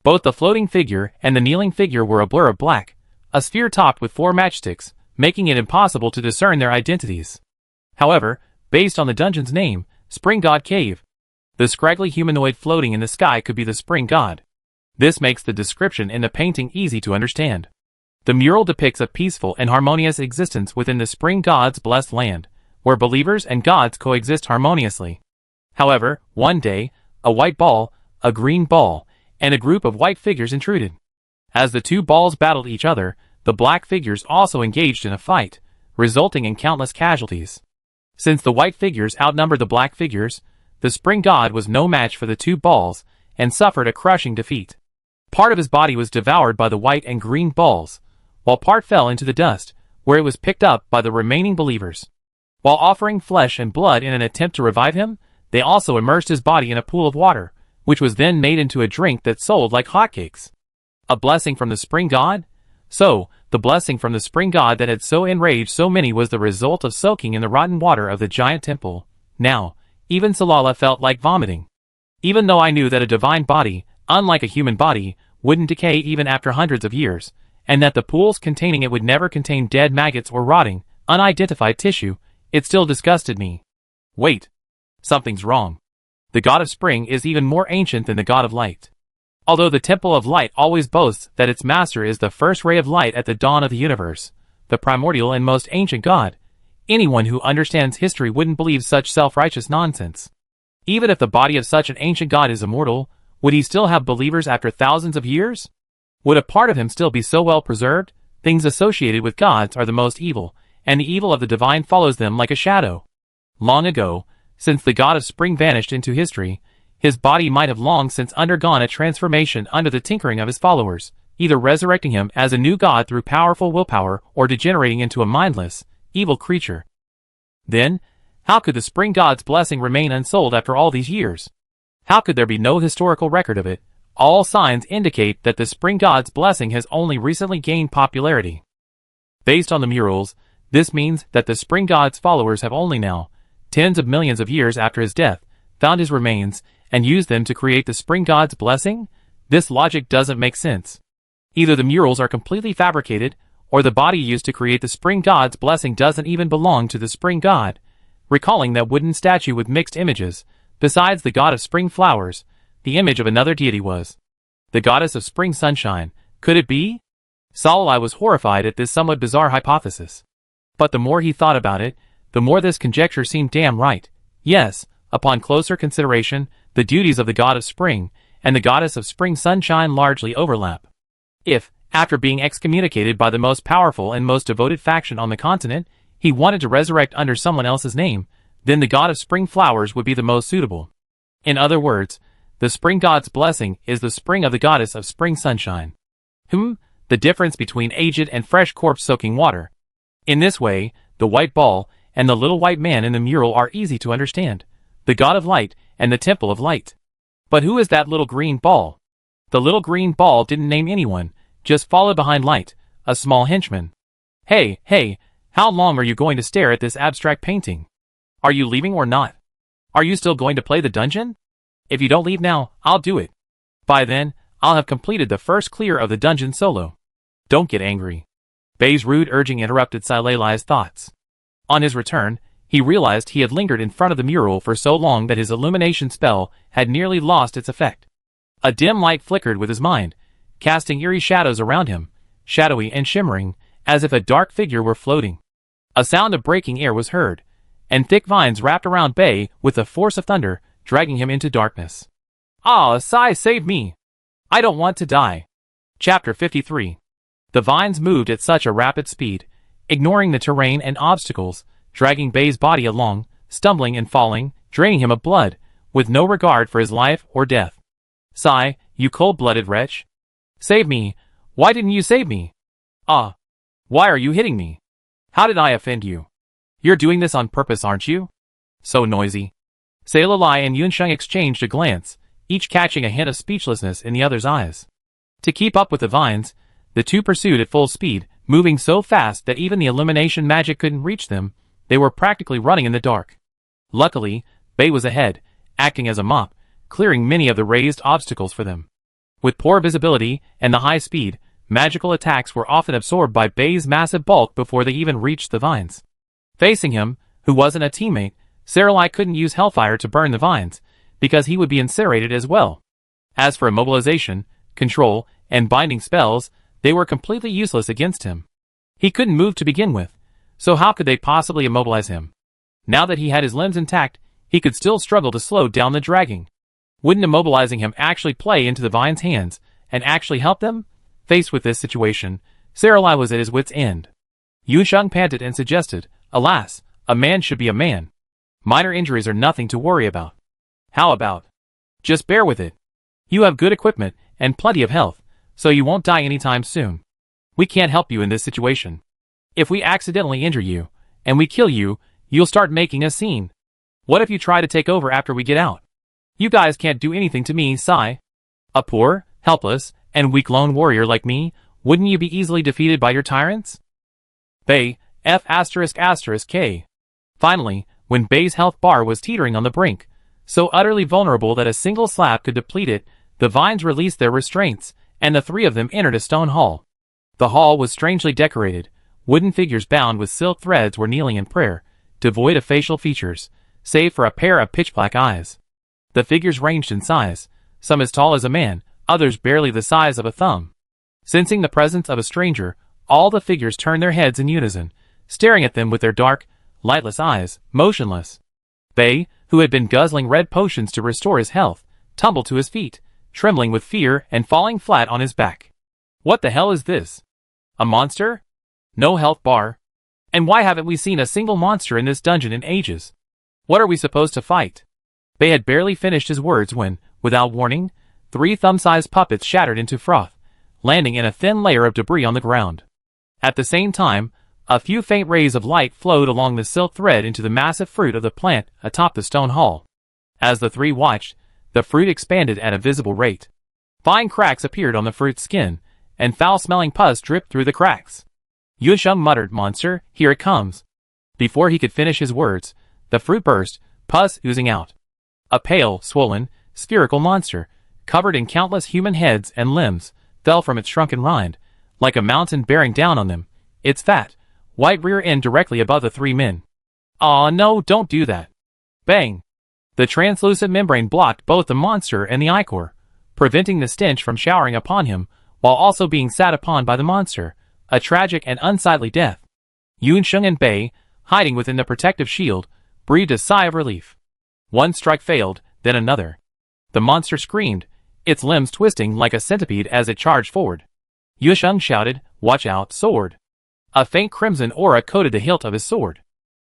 Both the floating figure and the kneeling figure were a blur of black, a sphere topped with 4 matchsticks, making it impossible to discern their identities. However, based on the dungeon's name, Spring God Cave, the scraggly humanoid floating in the sky could be the Spring God. This makes the description in the painting easy to understand. The mural depicts a peaceful and harmonious existence within the Spring God's blessed land, where believers and gods coexist harmoniously. However, one day, a white ball, a green ball, and a group of white figures intruded. As the 2 balls battled each other, the black figures also engaged in a fight, resulting in countless casualties. Since the white figures outnumbered the black figures, the Spring God was no match for the 2 balls and suffered a crushing defeat. Part of his body was devoured by the white and green balls, while part fell into the dust, where it was picked up by the remaining believers. While offering flesh and blood in an attempt to revive him, they also immersed his body in a pool of water, which was then made into a drink that sold like hotcakes. A blessing from the Spring God? So, the blessing from the Spring God that had so enraged so many was the result of soaking in the rotten water of the giant temple. Now, even Salala felt like vomiting. Even though I knew that a divine body, unlike a human body, wouldn't decay even after hundreds of years, and that the pools containing it would never contain dead maggots or rotting, unidentified tissue, it still disgusted me. Wait. Something's wrong. The god of spring is even more ancient than the god of light. Although the Temple of Light always boasts that its master is the first ray of light at the dawn of the universe, the primordial and most ancient god, anyone who understands history wouldn't believe such self-righteous nonsense. Even if the body of such an ancient god is immortal, would he still have believers after thousands of years? Would a part of him still be so well preserved? Things associated with gods are the most evil, and the evil of the divine follows them like a shadow. Long ago, since the god of spring vanished into history, his body might have long since undergone a transformation under the tinkering of his followers, either resurrecting him as a new god through powerful willpower or degenerating into a mindless, evil creature. Then, how could the spring god's blessing remain unsold after all these years? How could there be no historical record of it? All signs indicate that the spring god's blessing has only recently gained popularity. Based on the murals, this means that the spring god's followers have only now, tens of millions of years after his death, found his remains and used them to create the spring god's blessing? This logic doesn't make sense. Either the murals are completely fabricated, or the body used to create the spring god's blessing doesn't even belong to the spring god. Recalling that wooden statue with mixed images, besides the god of spring flowers, the image of another deity was the goddess of spring sunshine. Could it be? Salih was horrified at this somewhat bizarre hypothesis. But the more he thought about it, the more this conjecture seemed damn right. Yes, upon closer consideration, the duties of the god of spring and the goddess of spring sunshine largely overlap. If, after being excommunicated by the most powerful and most devoted faction on the continent, he wanted to resurrect under someone else's name, then the god of spring flowers would be the most suitable. In other words, the spring god's blessing is the spring of the goddess of spring sunshine. The difference between aged and fresh corpse soaking water. In this way, the white ball and the little white man in the mural are easy to understand. The god of light and the temple of light. But who is that little green ball? The little green ball didn't name anyone, just followed behind light, a small henchman. Hey, how long are you going to stare at this abstract painting? Are you leaving or not? Are you still going to play the dungeon? If you don't leave now, I'll do it. By then, I'll have completed the first clear of the dungeon solo. Don't get angry. Bey's rude urging interrupted Salih's thoughts. On his return, he realized he had lingered in front of the mural for so long that his illumination spell had nearly lost its effect. A dim light flickered with his mind, casting eerie shadows around him, shadowy and shimmering, as if a dark figure were floating. A sound of breaking air was heard, and thick vines wrapped around Bey with the force of thunder, dragging him into darkness. Ah, Sai, save me! I don't want to die. Chapter 53. The vines moved at such a rapid speed, ignoring the terrain and obstacles, dragging Bey's body along, stumbling and falling, draining him of blood, with no regard for his life or death. Sai, you cold-blooded wretch! Save me! Why didn't you save me? Ah! Why are you hitting me? How did I offend you? You're doing this on purpose, aren't you? So noisy. Salih and Yunsheng exchanged a glance, each catching a hint of speechlessness in the other's eyes. To keep up with the vines, the two pursued at full speed, moving so fast that even the illumination magic couldn't reach them. They were practically running in the dark. Luckily, Bey was ahead, acting as a mop, clearing many of the raised obstacles for them. With poor visibility and the high speed, magical attacks were often absorbed by Bey's massive bulk before they even reached the vines. Facing him, who wasn't a teammate, Salih couldn't use Hellfire to burn the vines, because he would be incinerated as well. As for immobilization, control, and binding spells, they were completely useless against him. He couldn't move to begin with, so how could they possibly immobilize him? Now that he had his limbs intact, he could still struggle to slow down the dragging. Wouldn't immobilizing him actually play into the vines' hands, and actually help them? Faced with this situation, Salih was at his wit's end. Yunsheng panted and suggested, alas, a man should be a man. Minor injuries are nothing to worry about. How about? Just bear with it. You have good equipment, and plenty of health, so you won't die anytime soon. We can't help you in this situation. If we accidentally injure you, and we kill you, you'll start making a scene. What if you try to take over after we get out? You guys can't do anything to me, Sai. A poor, helpless, and weak lone warrior like me, wouldn't you be easily defeated by your tyrants? Bey, F***K. Finally, when Bey's health bar was teetering on the brink, so utterly vulnerable that a single slap could deplete it, the vines released their restraints, and the three of them entered a stone hall. The hall was strangely decorated. Wooden figures bound with silk threads were kneeling in prayer, devoid of facial features, save for a pair of pitch-black eyes. The figures ranged in size, some as tall as a man, others barely the size of a thumb. Sensing the presence of a stranger, all the figures turned their heads in unison, staring at them with their dark, lightless eyes, motionless. Bey, who had been guzzling red potions to restore his health, tumbled to his feet, trembling with fear and falling flat on his back. What the hell is this? A monster? No health bar? And why haven't we seen a single monster in this dungeon in ages? What are we supposed to fight? Bey had barely finished his words when, without warning, 3 thumb-sized puppets shattered into froth, landing in a thin layer of debris on the ground. At the same time, a few faint rays of light flowed along the silk thread into the massive fruit of the plant atop the stone hall. As the three watched, the fruit expanded at a visible rate. Fine cracks appeared on the fruit's skin, and foul-smelling pus dripped through the cracks. Yunsheng muttered, "Monster, here it comes." Before he could finish his words, the fruit burst, pus oozing out. A pale, swollen, spherical monster, covered in countless human heads and limbs, fell from its shrunken rind, like a mountain bearing down on them, its fat, white rear end directly above the three men. "Aw, no, don't do that." Bang! The translucent membrane blocked both the monster and the ichor, preventing the stench from showering upon him, while also being sat upon by the monster, a tragic and unsightly death. Yunsheng and Bei, hiding within the protective shield, breathed a sigh of relief. One strike failed, then another. The monster screamed, its limbs twisting like a centipede as it charged forward. Yunsheng shouted, "Watch out, sword!" A faint crimson aura coated the hilt of his sword.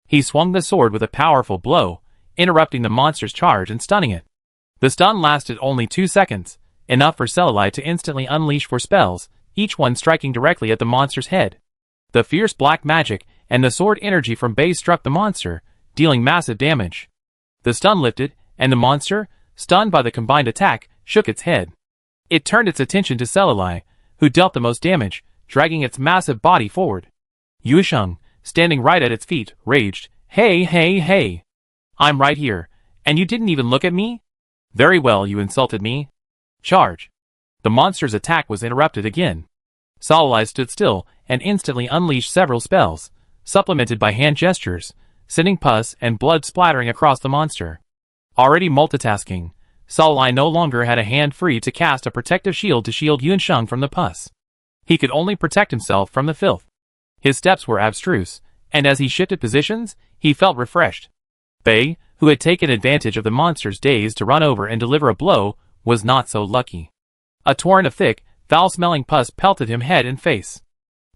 He swung the sword with a powerful blow, interrupting the monster's charge and stunning it. The stun lasted only 2 seconds, enough for Selali to instantly unleash 4 spells, each one striking directly at the monster's head. The fierce black magic and the sword energy from Bei struck the monster, dealing massive damage. The stun lifted, and the monster, stunned by the combined attack, shook its head. It turned its attention to Selali, who dealt the most damage, dragging its massive body forward. Yunsheng, standing right at its feet, raged, "Hey, hey, hey! I'm right here, and you didn't even look at me? Very well, you insulted me. Charge!" The monster's attack was interrupted again. Selali stood still and instantly unleashed several spells, supplemented by hand gestures, sending pus and blood splattering across the monster. Already multitasking, Selali no longer had a hand free to cast a protective shield to shield Yunsheng from the pus. He could only protect himself from the filth. His steps were abstruse, and as he shifted positions, he felt refreshed. Bei, who had taken advantage of the monster's daze to run over and deliver a blow, was not so lucky. A torrent of thick, foul-smelling pus pelted him head and face.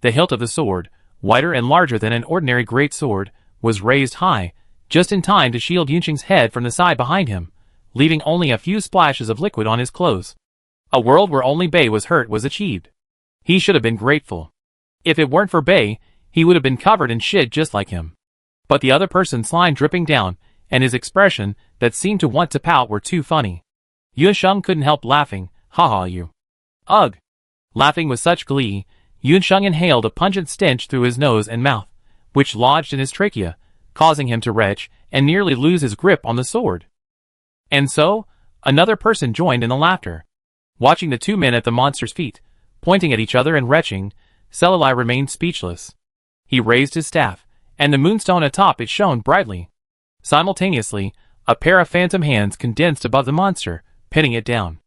The hilt of the sword, wider and larger than an ordinary great sword, was raised high, just in time to shield Yunsheng's head from the side behind him, leaving only a few splashes of liquid on his clothes. A world where only Bei was hurt was achieved. He should have been grateful. If it weren't for Bei, he would have been covered in shit just like him. But the other person's slime dripping down, and his expression, that seemed to want to pout, were too funny. Yunsheng couldn't help laughing. "Haha, you." "Ugh." Laughing with such glee, Yunsheng inhaled a pungent stench through his nose and mouth, which lodged in his trachea, causing him to retch and nearly lose his grip on the sword. And so, another person joined in the laughter. Watching the two men at the monster's feet, pointing at each other and retching, Selali remained speechless. He raised his staff, and the moonstone atop it shone brightly. Simultaneously, a pair of phantom hands condensed above the monster, pinning it down.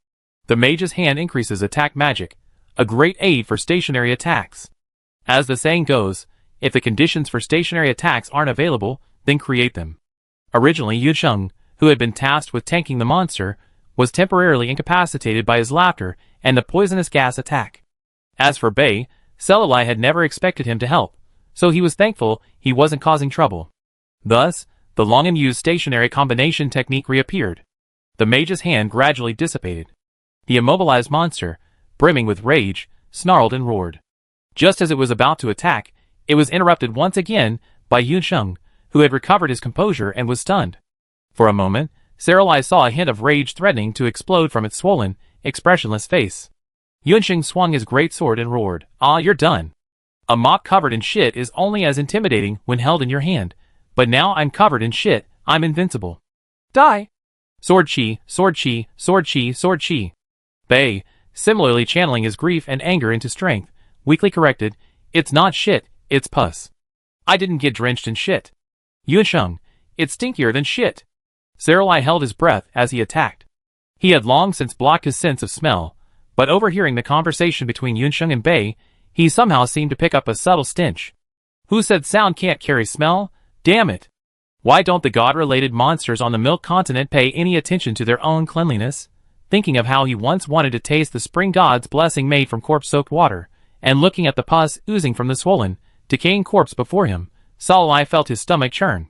The mage's hand increases attack magic, a great aid for stationary attacks. As the saying goes, if the conditions for stationary attacks aren't available, then create them. Originally, Yunsheng, who had been tasked with tanking the monster, was temporarily incapacitated by his laughter and the poisonous gas attack. As for Bei, Selali had never expected him to help, so he was thankful he wasn't causing trouble. Thus, the long-and-used stationary combination technique reappeared. The mage's hand gradually dissipated. The immobilized monster, brimming with rage, snarled and roared. Just as it was about to attack, it was interrupted once again by Yunsheng, who had recovered his composure and was stunned. For a moment, Selali saw a hint of rage threatening to explode from its swollen, expressionless face. Yunsheng swung his great sword and roared, "Ah, you're done. A mop covered in shit is only as intimidating when held in your hand, but now I'm covered in shit, I'm invincible. Die!" Sword chi, sword chi, sword chi, sword chi. Bei, similarly channeling his grief and anger into strength, weakly corrected, "It's not shit, it's pus. I didn't get drenched in shit. Yunsheng, it's stinkier than shit." Selali held his breath as he attacked. He had long since blocked his sense of smell, but overhearing the conversation between Yunsheng and Bei, he somehow seemed to pick up a subtle stench. Who said sound can't carry smell? Damn it! Why don't the god-related monsters on the Milk Continent pay any attention to their own cleanliness? Thinking of how he once wanted to taste the spring god's blessing made from corpse-soaked water, and looking at the pus oozing from the swollen, decaying corpse before him, Selali felt his stomach churn.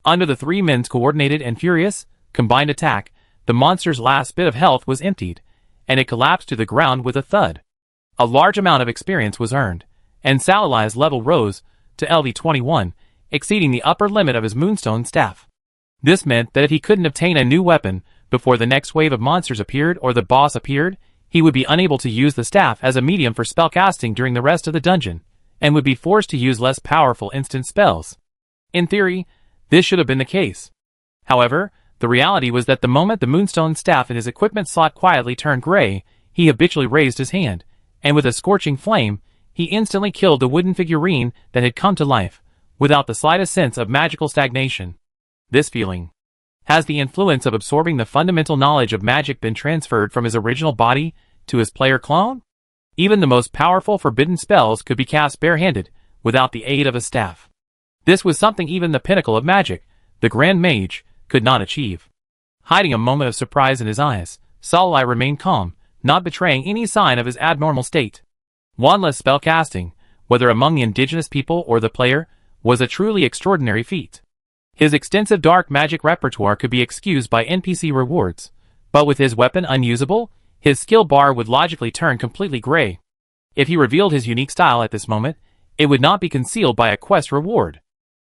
Under the three men's coordinated and furious, combined attack, the monster's last bit of health was emptied, and it collapsed to the ground with a thud. A large amount of experience was earned, and Salalai's level rose to LV21, exceeding the upper limit of his Moonstone staff. This meant that if he couldn't obtain a new weapon before the next wave of monsters appeared or the boss appeared, he would be unable to use the staff as a medium for spellcasting during the rest of the dungeon, and would be forced to use less powerful instant spells. In theory, this should have been the case. However, the reality was that the moment the Moonstone staff in his equipment slot quietly turned gray, he habitually raised his hand, and with a scorching flame, he instantly killed the wooden figurine that had come to life, without the slightest sense of magical stagnation. This feeling. Has the influence of absorbing the fundamental knowledge of magic been transferred from his original body to his player clone? Even the most powerful forbidden spells could be cast barehanded, without the aid of a staff. This was something even the pinnacle of magic, the Grand Mage, could not achieve. Hiding a moment of surprise in his eyes, Salalai remained calm, not betraying any sign of his abnormal state. Wandless spellcasting, whether among the indigenous people or the player, was a truly extraordinary feat. His extensive dark magic repertoire could be excused by NPC rewards, but with his weapon unusable, his skill bar would logically turn completely gray. If he revealed his unique style at this moment, it would not be concealed by a quest reward.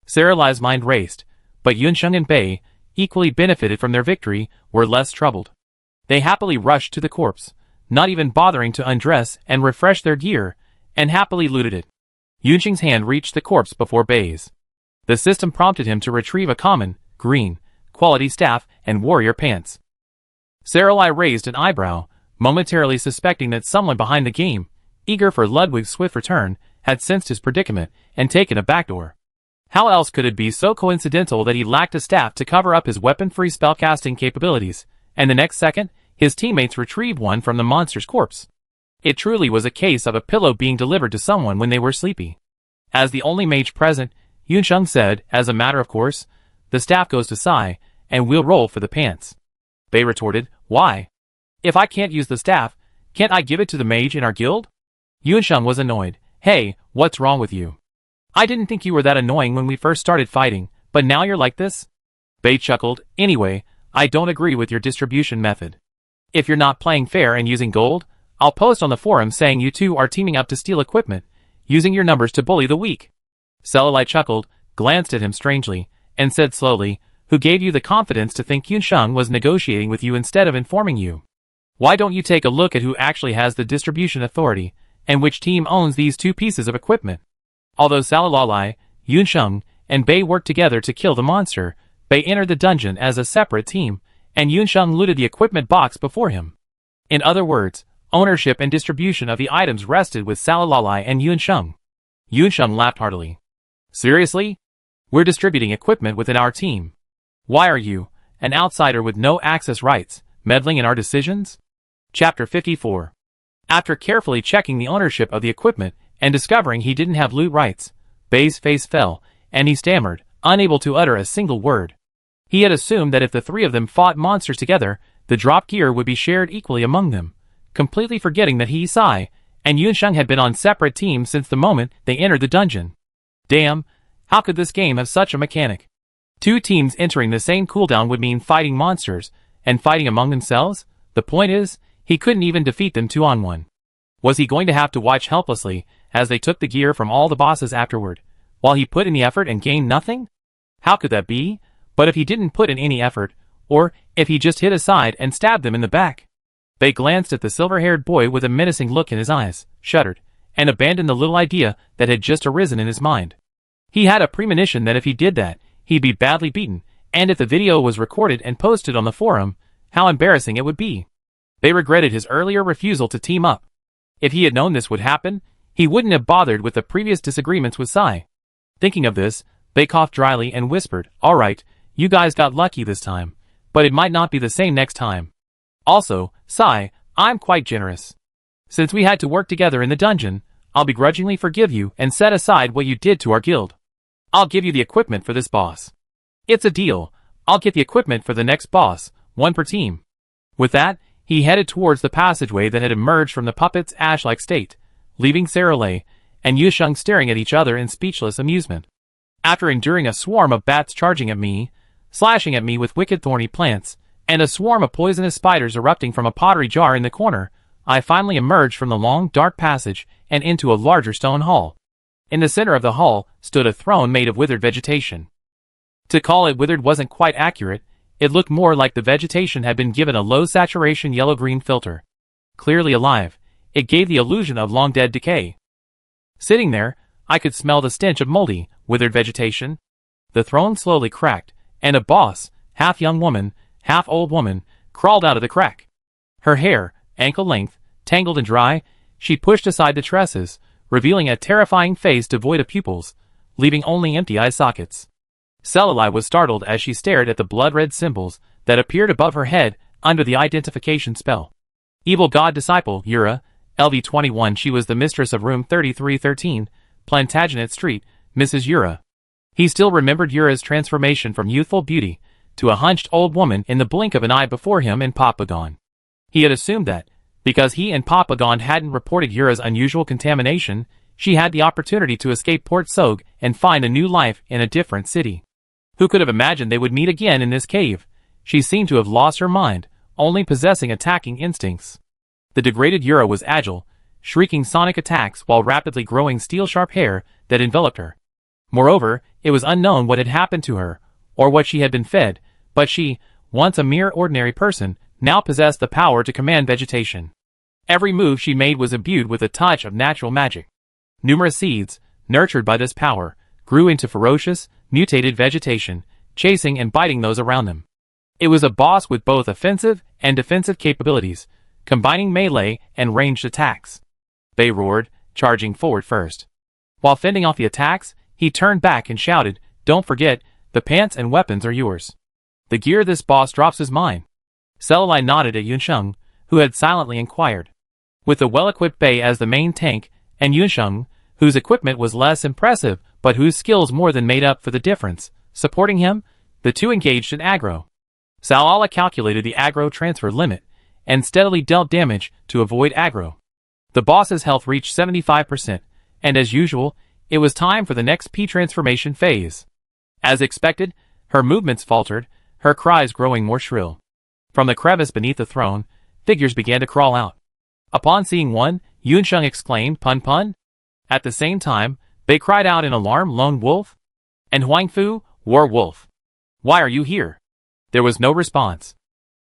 Salalai's mind raced, but Yunsheng and Bei, equally benefited from their victory, were less troubled. They happily rushed to the corpse, not even bothering to undress and refresh their gear, and happily looted it. Yunsheng's hand reached the corpse before Bei's. The system prompted him to retrieve a common, green, quality staff and warrior pants. Salalai raised an eyebrow, momentarily suspecting that someone behind the game, eager for Ludwig's swift return, had sensed his predicament and taken a backdoor. How else could it be so coincidental that he lacked a staff to cover up his weapon-free spellcasting capabilities, and the next second, his teammates retrieved one from the monster's corpse? It truly was a case of a pillow being delivered to someone when they were sleepy. As the only mage present, Yunsheng said, as a matter of course, "The staff goes to Sai, and we'll roll for the pants." Bei retorted, "Why? If I can't use the staff, can't I give it to the mage in our guild?" Yunsheng was annoyed. "Hey, what's wrong with you? I didn't think you were that annoying when we first started fighting, but now you're like this?" Bei chuckled. "Anyway, I don't agree with your distribution method. If you're not playing fair and using gold, I'll post on the forum saying you two are teaming up to steal equipment, using your numbers to bully the weak." Salalai chuckled, glanced at him strangely, and said slowly, "Who gave you the confidence to think Yunsheng was negotiating with you instead of informing you? Why don't you take a look at who actually has the distribution authority, and which team owns these two pieces of equipment?" Although Salalai, Yunsheng, and Bei worked together to kill the monster, Bei entered the dungeon as a separate team, and Yunsheng looted the equipment box before him. In other words, ownership and distribution of the items rested with Salalai and Yunsheng. Yunsheng laughed heartily. "Seriously? We're distributing equipment within our team. Why are you, an outsider with no access rights, meddling in our decisions?" Chapter 54. After carefully checking the ownership of the equipment and discovering he didn't have loot rights, Bei's face fell, and he stammered, unable to utter a single word. He had assumed that if the three of them fought monsters together, the drop gear would be shared equally among them, completely forgetting that he, Sai, and Yunsheng had been on separate teams since the moment they entered the dungeon. Damn, how could this game have such a mechanic? Two teams entering the same cooldown would mean fighting monsters, and fighting among themselves? The point is, he couldn't even defeat them 2-on-1. Was he going to have to watch helplessly as they took the gear from all the bosses afterward, while he put in the effort and gained nothing? How could that be? But if he didn't put in any effort, or if he just hit aside and stabbed them in the back? Bei glanced at the silver-haired boy with a menacing look in his eyes, shuddered, and abandoned the little idea that had just arisen in his mind. He had a premonition that if he did that, he'd be badly beaten, and if the video was recorded and posted on the forum, how embarrassing it would be. Bei regretted his earlier refusal to team up. If he had known this would happen, he wouldn't have bothered with the previous disagreements with Sai. Thinking of this, Bei coughed dryly and whispered, "All right, you guys got lucky this time, but it might not be the same next time. Also, Sai, I'm quite generous. Since we had to work together in the dungeon, I'll begrudgingly forgive you and set aside what you did to our guild. I'll give you the equipment for this boss. It's a deal. I'll get the equipment for the next boss, one per team." With that, he headed towards the passageway that had emerged from the puppet's ash-like state, leaving Salalai and Yunsheng staring at each other in speechless amusement. After enduring a swarm of bats charging at me, slashing at me with wicked thorny plants, and a swarm of poisonous spiders erupting from a pottery jar in the corner, I finally emerged from the long, dark passage and into a larger stone hall. In the center of the hall stood a throne made of withered vegetation. To call it withered wasn't quite accurate. It looked more like the vegetation had been given a low-saturation yellow-green filter. Clearly alive, it gave the illusion of long-dead decay. Sitting there, I could smell the stench of moldy, withered vegetation. The throne slowly cracked, and a boss, half young woman, half old woman, crawled out of the crack. Her hair, ankle-length, tangled and dry, she pushed aside the tresses, revealing a terrifying face devoid of pupils, leaving only empty eye sockets. Selali was startled as she stared at the blood-red symbols that appeared above her head under the identification spell. Evil God Disciple, Yura, LV21. She was the mistress of room 3313, Plantagenet Street, Mrs. Yura. He still remembered Yura's transformation from youthful beauty to a hunched old woman in the blink of an eye before him and Papagon. He had assumed that, because he and Papagon hadn't reported Yura's unusual contamination, she had the opportunity to escape Port Sog and find a new life in a different city. Who could have imagined they would meet again in this cave? She seemed to have lost her mind, only possessing attacking instincts. The degraded Yura was agile, shrieking sonic attacks while rapidly growing steel-sharp hair that enveloped her. Moreover, it was unknown what had happened to her, or what she had been fed, but she, once a mere ordinary person, now possessed the power to command vegetation. Every move she made was imbued with a touch of natural magic. Numerous seeds, nurtured by this power, grew into ferocious, mutated vegetation, chasing and biting those around them. It was a boss with both offensive and defensive capabilities, combining melee and ranged attacks. They roared, charging forward first. While fending off the attacks, he turned back and shouted, "Don't forget, the pants and weapons are yours. The gear this boss drops is mine." Selali nodded at Yunsheng, who had silently inquired. With the well-equipped Bei as the main tank, and Yunsheng, whose equipment was less impressive but whose skills more than made up for the difference, supporting him, the two engaged in aggro. Selali calculated the aggro transfer limit, and steadily dealt damage to avoid aggro. The boss's health reached 75%, and as usual, it was time for the next P-transformation phase. As expected, her movements faltered, her cries growing more shrill. From the crevice beneath the throne, figures began to crawl out. Upon seeing one, Yunsheng exclaimed, "Pun pun?" At the same time, they cried out in alarm, "Lone wolf?" And Huangfu, "War wolf. Why are you here?" There was no response.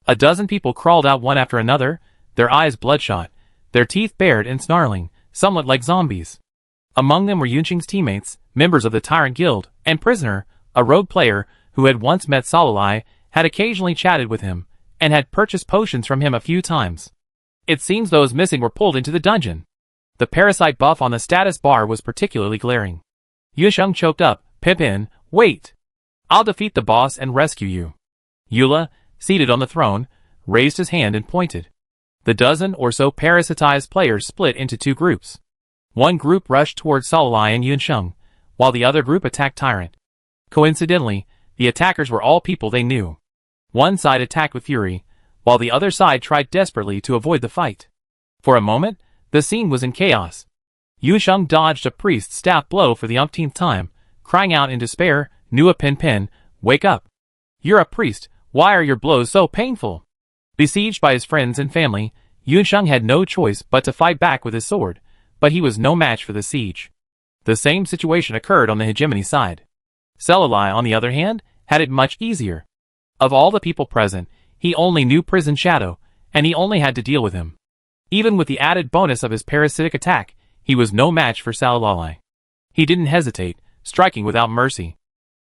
A dozen people crawled out one after another, their eyes bloodshot, their teeth bared and snarling, somewhat like zombies. Among them were Yunsheng's teammates, members of the Tyrant Guild, and Prisoner, a rogue player who had once met Selali, had occasionally chatted with him, and had purchased potions from him a few times. It seems those missing were pulled into the dungeon. The parasite buff on the status bar was particularly glaring. Yunsheng choked up, "Pippin, wait! I'll defeat the boss and rescue you." Yula, seated on the throne, raised his hand and pointed. The dozen or so parasitized players split into two groups. One group rushed towards Selali and Yunsheng, while the other group attacked Tyrant. Coincidentally, the attackers were all people they knew. One side attacked with fury, while the other side tried desperately to avoid the fight. For a moment, the scene was in chaos. Yunsheng dodged a priest's staff blow for the umpteenth time, crying out in despair, "Nua Pen Pen, wake up! You're a priest, why are your blows so painful?" Besieged by his friends and family, Yunsheng had no choice but to fight back with his sword, but he was no match for the siege. The same situation occurred on the hegemony side. Selali, on the other hand, had it much easier. Of all the people present, he only knew Prison Shadow, and he only had to deal with him. Even with the added bonus of his parasitic attack, he was no match for Selali. He didn't hesitate, striking without mercy.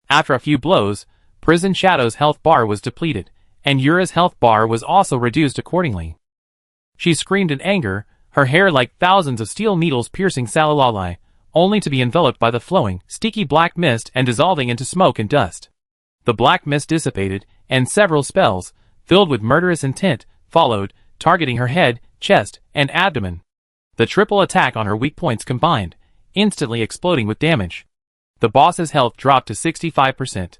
After a few blows, Prison Shadow's health bar was depleted, and Yura's health bar was also reduced accordingly. She screamed in anger, her hair like thousands of steel needles piercing Selali, only to be enveloped by the flowing, sticky black mist and dissolving into smoke and dust. The black mist dissipated, and several spells, filled with murderous intent, followed, targeting her head, chest, and abdomen. The triple attack on her weak points combined, instantly exploding with damage. The boss's health dropped to 65%.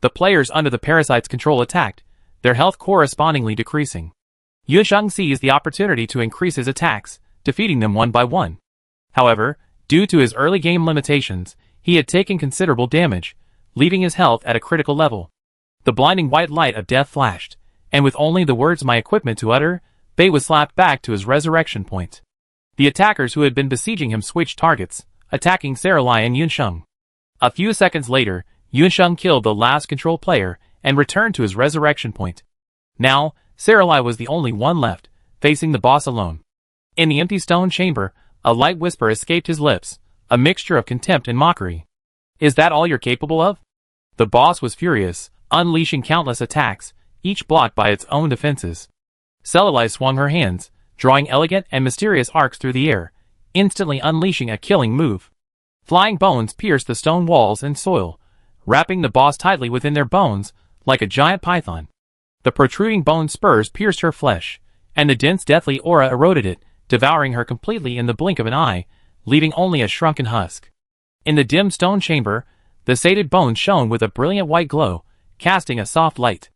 The players under the parasite's control attacked, their health correspondingly decreasing. Yunsheng seized the opportunity to increase his attacks, defeating them one by one. However, due to his early game limitations, he had taken considerable damage, leaving his health at a critical level. The blinding white light of death flashed, and with only the words "my equipment" to utter, Fei was slapped back to his resurrection point. The attackers who had been besieging him switched targets, attacking Saralai and Yunsheng. A few seconds later, Yunsheng killed the last control player and returned to his resurrection point. Now, Saralai was the only one left, facing the boss alone. In the empty stone chamber, a light whisper escaped his lips, a mixture of contempt and mockery. Is that all you're capable of? The boss was furious, unleashing countless attacks, each blocked by its own defenses. Saralai swung her hands, drawing elegant and mysterious arcs through the air, instantly unleashing a killing move. Flying bones pierced the stone walls and soil, wrapping the boss tightly within their bones, like a giant python. The protruding bone spurs pierced her flesh, and the dense deathly aura eroded it, devouring her completely in the blink of an eye, leaving only a shrunken husk. In the dim stone chamber, the sated bones shone with a brilliant white glow, casting a soft light.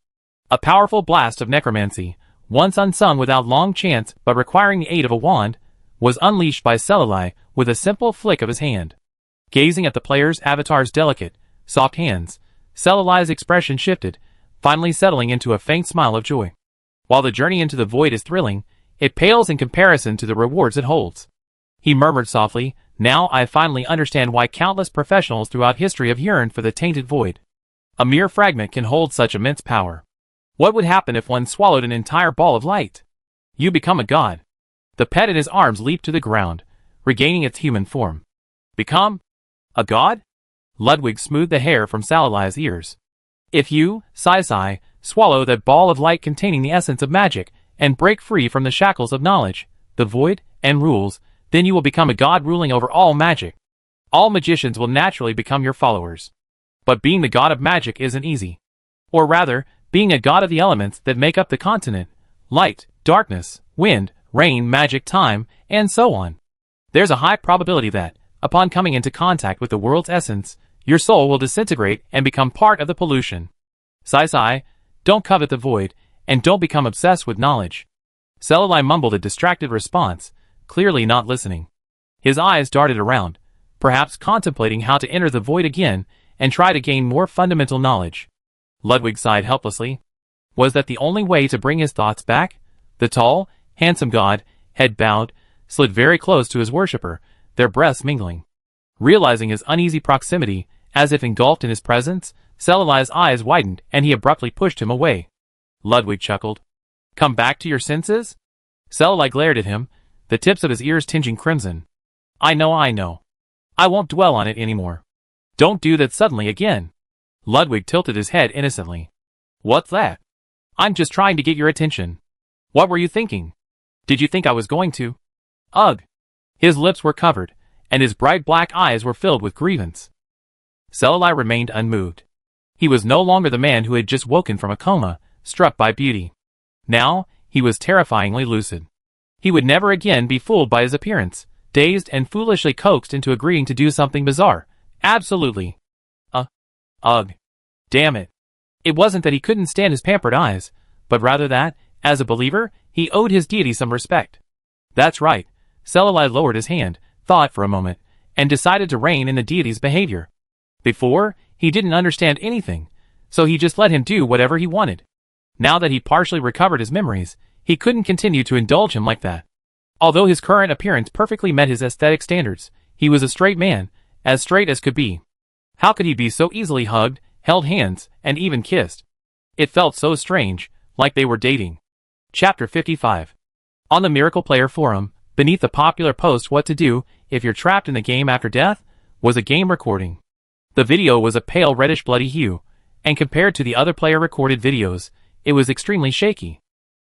A powerful blast of necromancy, once unsung without long chance but requiring the aid of a wand, was unleashed by Saralai with a simple flick of his hand. Gazing at the player's avatar's delicate, soft hands, Saralai's expression shifted, finally settling into a faint smile of joy. While the journey into the void is thrilling, it pales in comparison to the rewards it holds. He murmured softly, now I finally understand why countless professionals throughout history have yearned for the tainted void. A mere fragment can hold such immense power. What would happen if one swallowed an entire ball of light? You become a god. The pet in his arms leaped to the ground, regaining its human form. Become a god? Ludwig smoothed the hair from Saralai's ears. If you, Sai, swallow that ball of light containing the essence of magic, and break free from the shackles of knowledge, the void, and rules, then you will become a god ruling over all magic. All magicians will naturally become your followers. But being the god of magic isn't easy. Or rather, being a god of the elements that make up the continent, light, darkness, wind, rain, magic, time, and so on. There's a high probability that, upon coming into contact with the world's essence, your soul will disintegrate and become part of the pollution. Sai, don't covet the void, and don't become obsessed with knowledge. Saralai mumbled a distracted response, clearly not listening. His eyes darted around, perhaps contemplating how to enter the void again and try to gain more fundamental knowledge. Ludwig sighed helplessly. Was that the only way to bring his thoughts back? The tall, handsome god, head bowed, slid very close to his worshipper, their breaths mingling. Realizing his uneasy proximity, as if engulfed in his presence, Saralai's eyes widened and he abruptly pushed him away. Ludwig chuckled. Come back to your senses? Saralai glared at him, the tips of his ears tinging crimson. I know. I won't dwell on it anymore. Don't do that suddenly again. Ludwig tilted his head innocently. What's that? I'm just trying to get your attention. What were you thinking? Did you think I was going to? Ugh. His lips were covered, and his bright black eyes were filled with grievance. Saralai remained unmoved. He was no longer the man who had just woken from a coma, struck by beauty. Now, he was terrifyingly lucid. He would never again be fooled by his appearance, dazed and foolishly coaxed into agreeing to do something bizarre. Absolutely. Ugh. Damn it. It wasn't that he couldn't stand his pampered eyes, but rather that, as a believer, he owed his deity some respect. That's right. Saralai lowered his hand, thought for a moment, and decided to rein in the deity's behavior. Before, he didn't understand anything, so he just let him do whatever he wanted. Now that he partially recovered his memories, he couldn't continue to indulge him like that. Although his current appearance perfectly met his aesthetic standards, he was a straight man, as straight as could be. How could he be so easily hugged, held hands, and even kissed? It felt so strange, like they were dating. Chapter 55. On the Miracle Player forum, beneath the popular post "What to Do if you're trapped in the game after death," was a game recording. The video was a pale reddish bloody hue, and compared to the other player recorded videos, it was extremely shaky.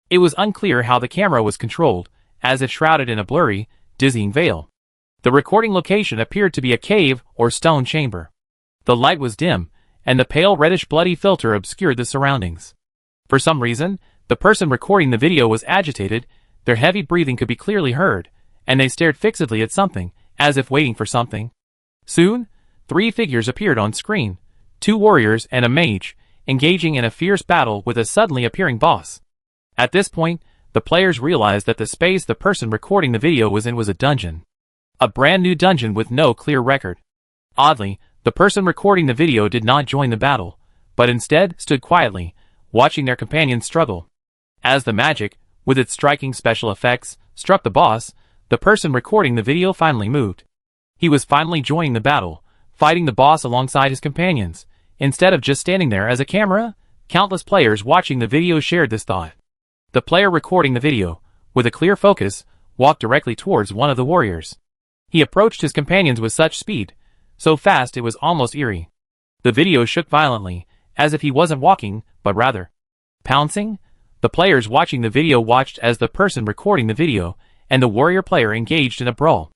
It was unclear how the camera was controlled, as if shrouded in a blurry, dizzying veil. The recording location appeared to be a cave or stone chamber. The light was dim, and the pale reddish bloody filter obscured the surroundings. For some reason, the person recording the video was agitated, their heavy breathing could be clearly heard, and they stared fixedly at something, as if waiting for something. Soon, 3 figures appeared on screen, 2 warriors and a mage, engaging in a fierce battle with a suddenly appearing boss. At this point, the players realized that the space the person recording the video was in was a dungeon. A brand new dungeon with no clear record. Oddly, the person recording the video did not join the battle, but instead stood quietly, watching their companions struggle. As the magic, with its striking special effects, struck the boss. The person recording the video finally moved. He was finally joining the battle, fighting the boss alongside his companions, instead of just standing there as a camera. Countless players watching the video shared this thought. The player recording the video, with a clear focus, walked directly towards one of the warriors. He approached his companions with such speed, so fast it was almost eerie. The video shook violently, as if he wasn't walking, but rather pouncing. The players watching the video watched as the person recording the video and the warrior player engaged in a brawl.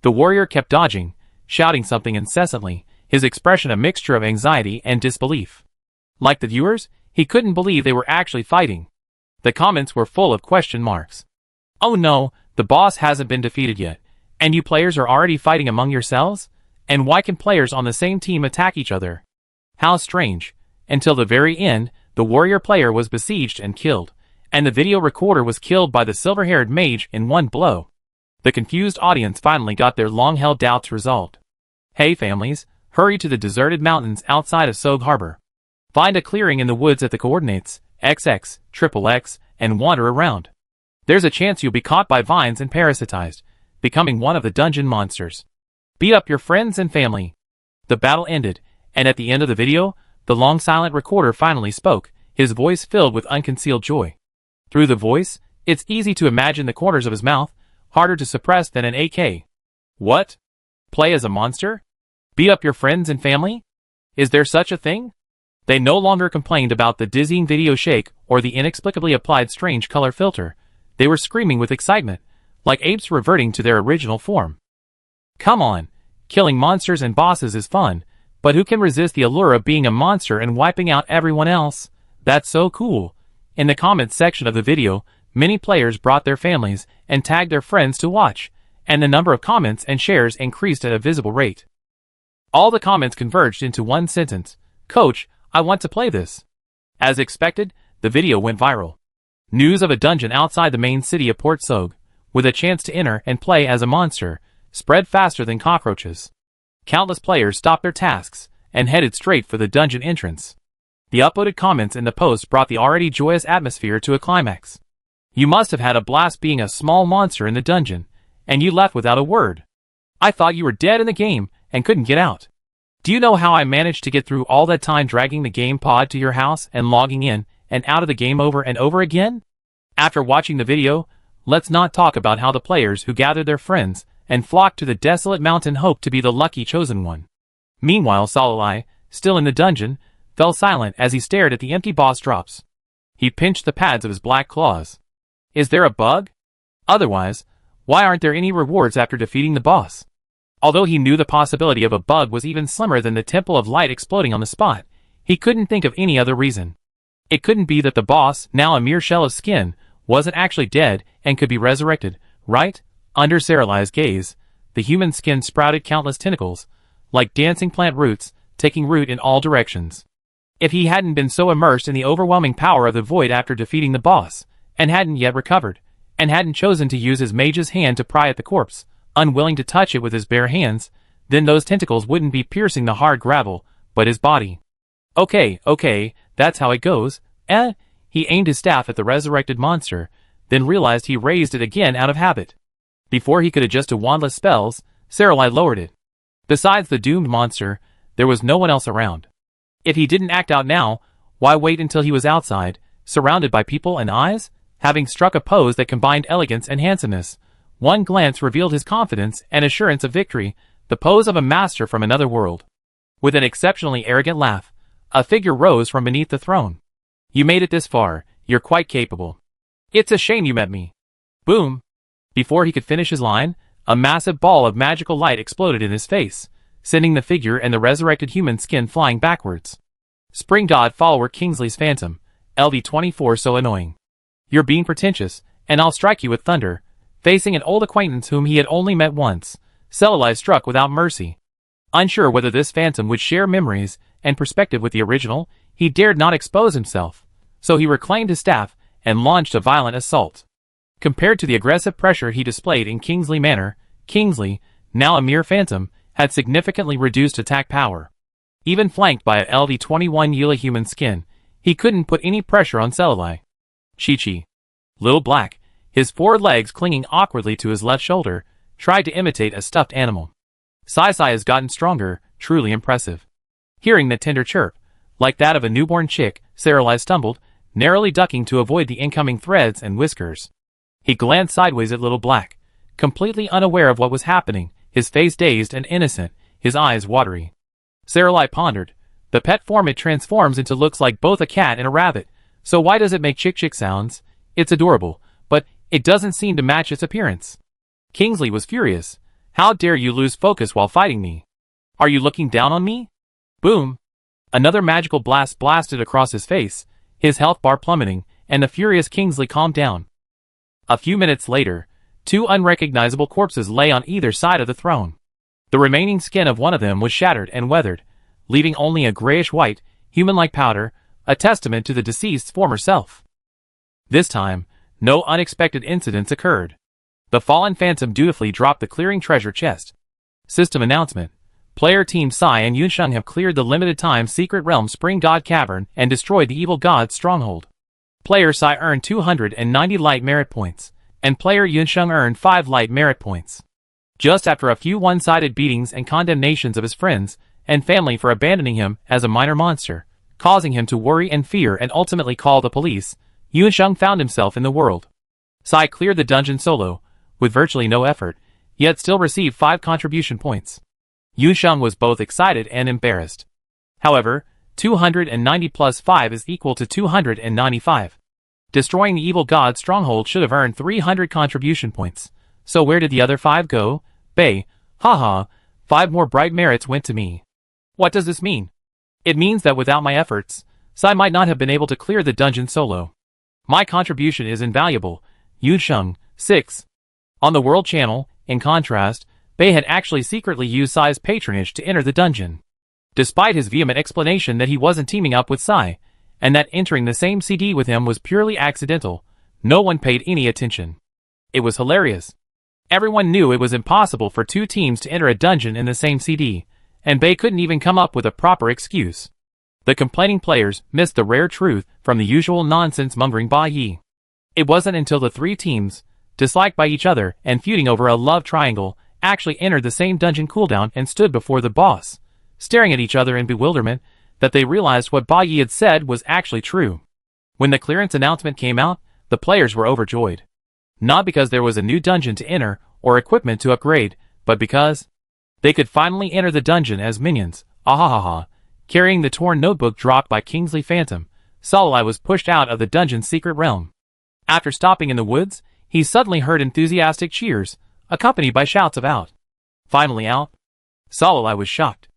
The warrior kept dodging, shouting something incessantly, his expression a mixture of anxiety and disbelief. Like the viewers, he couldn't believe they were actually fighting. The comments were full of question marks. Oh no, the boss hasn't been defeated yet, and you players are already fighting among yourselves? And why can players on the same team attack each other? How strange. Until the very end, the warrior player was besieged and killed, and the video recorder was killed by the silver-haired mage in one blow. The confused audience finally got their long-held doubts resolved. Hey families, hurry to the deserted mountains outside of Sog Harbor. Find a clearing in the woods at the coordinates XX, and wander around. There's a chance you'll be caught by vines and parasitized, becoming one of the dungeon monsters. Beat up your friends and family. The battle ended, and at the end of the video, the long silent recorder finally spoke, his voice filled with unconcealed joy. Through the voice, it's easy to imagine the corners of his mouth, harder to suppress than an AK. What? Play as a monster? Beat up your friends and family? Is there such a thing? They no longer complained about the dizzying video shake or the inexplicably applied strange color filter. They were screaming with excitement, like apes reverting to their original form. Come on, killing monsters and bosses is fun, but who can resist the allure of being a monster and wiping out everyone else? That's so cool. In the comments section of the video, many players brought their families and tagged their friends to watch, and the number of comments and shares increased at a visible rate. All the comments converged into one sentence: Coach, I want to play this. As expected, the video went viral. News of a dungeon outside the main city of Port Sog, with a chance to enter and play as a monster, spread faster than cockroaches. Countless players stopped their tasks and headed straight for the dungeon entrance. The upvoted comments in the post brought the already joyous atmosphere to a climax. You must have had a blast being a small monster in the dungeon, and you left without a word. I thought you were dead in the game and couldn't get out. Do you know how I managed to get through all that time dragging the game pod to your house and logging in and out of the game over and over again? After watching the video, let's not talk about how the players who gathered their friends and flocked to the desolate mountain hoped to be the lucky chosen one. Meanwhile, Salalai, still in the dungeon, fell silent as he stared at the empty boss drops. He pinched the pads of his black claws. Is there a bug? Otherwise, why aren't there any rewards after defeating the boss? Although he knew the possibility of a bug was even slimmer than the Temple of Light exploding on the spot, he couldn't think of any other reason. It couldn't be that the boss, now a mere shell of skin, wasn't actually dead and could be resurrected, right? Under Saralai's gaze, the human skin sprouted countless tentacles, like dancing plant roots, taking root in all directions. If he hadn't been so immersed in the overwhelming power of the void after defeating the boss, and hadn't yet recovered, and hadn't chosen to use his mage's hand to pry at the corpse, unwilling to touch it with his bare hands, then those tentacles wouldn't be piercing the hard gravel, but his body. Okay, that's how it goes. He aimed his staff at the resurrected monster, then realized he raised it again out of habit. Before he could adjust to wandless spells, Saralai lowered it. Besides the doomed monster, there was no one else around. If he didn't act out now, why wait until he was outside, surrounded by people and eyes? Having struck a pose that combined elegance and handsomeness, one glance revealed his confidence and assurance of victory, the pose of a master from another world. With an exceptionally arrogant laugh, a figure rose from beneath the throne. You made it this far, you're quite capable. It's a shame you met me. Boom! Before he could finish his line, a massive ball of magical light exploded in his face, sending the figure and the resurrected human skin flying backwards. Spring God follower Kingsley's phantom, LV24 so annoying. You're being pretentious, and I'll strike you with thunder. Facing an old acquaintance whom he had only met once, Salalai struck without mercy. Unsure whether this phantom would share memories and perspective with the original, he dared not expose himself, so he reclaimed his staff and launched a violent assault. Compared to the aggressive pressure he displayed in Kingsley Manor, Kingsley, now a mere phantom, had significantly reduced attack power. Even flanked by a LV21 Yula human skin, he couldn't put any pressure on Salalai. Chi-Chi. Little Black, his forward legs clinging awkwardly to his left shoulder, tried to imitate a stuffed animal. Sai has gotten stronger, truly impressive. Hearing the tender chirp, like that of a newborn chick, Saralai stumbled, narrowly ducking to avoid the incoming threads and whiskers. He glanced sideways at Little Black, completely unaware of what was happening, his face dazed and innocent, his eyes watery. Saralai pondered. The pet form it transforms into looks like both a cat and a rabbit, so why does it make chick-chick sounds? It's adorable, but it doesn't seem to match its appearance. Kingsley was furious. How dare you lose focus while fighting me? Are you looking down on me? Boom! Another magical blast blasted across his face, his health bar plummeting, and the furious Kingsley calmed down. A few minutes later, two unrecognizable corpses lay on either side of the throne. The remaining skin of one of them was shattered and weathered, leaving only a grayish-white, human-like powder, a testament to the deceased's former self. This time, no unexpected incidents occurred. The fallen phantom dutifully dropped the clearing treasure chest. System announcement. Player Team Sai and Yunsheng have cleared the limited-time Secret Realm Spring God Cavern and destroyed the evil god's stronghold. Player Sai earned 290 light merit points, and player Yunsheng earned 5 light merit points. Just after a few one-sided beatings and condemnations of his friends and family for abandoning him as a minor monster, causing him to worry and fear and ultimately call the police, Yunsheng found himself in the world. Sai cleared the dungeon solo, with virtually no effort, yet still received 5 contribution points. Yunsheng was both excited and embarrassed. However, 290 plus 5 is equal to 295. Destroying the evil god's stronghold should have earned 300 contribution points. So where did the other 5 go? Bay, haha, 5 more bright merits went to me. What does this mean? It means that without my efforts, Sai might not have been able to clear the dungeon solo. My contribution is invaluable. Yunsheng, 6. On the World Channel, in contrast, Bei had actually secretly used Sai's patronage to enter the dungeon. Despite his vehement explanation that he wasn't teaming up with Sai, and that entering the same CD with him was purely accidental, no one paid any attention. It was hilarious. Everyone knew it was impossible for 2 teams to enter a dungeon in the same CD, and Bei couldn't even come up with a proper excuse. The complaining players missed the rare truth from the usual nonsense mongering Ba Yi. It wasn't until the 3 teams, disliked by each other and feuding over a love triangle, actually entered the same dungeon cooldown and stood before the boss, staring at each other in bewilderment, that they realized what Ba Yi had said was actually true. When the clearance announcement came out, the players were overjoyed. Not because there was a new dungeon to enter or equipment to upgrade, but because they could finally enter the dungeon as minions. Ahahaha. Carrying the torn notebook dropped by Kingsley Phantom, Salai was pushed out of the dungeon's secret realm. After stopping in the woods, he suddenly heard enthusiastic cheers, accompanied by shouts of "out." Finally out? Salai was shocked.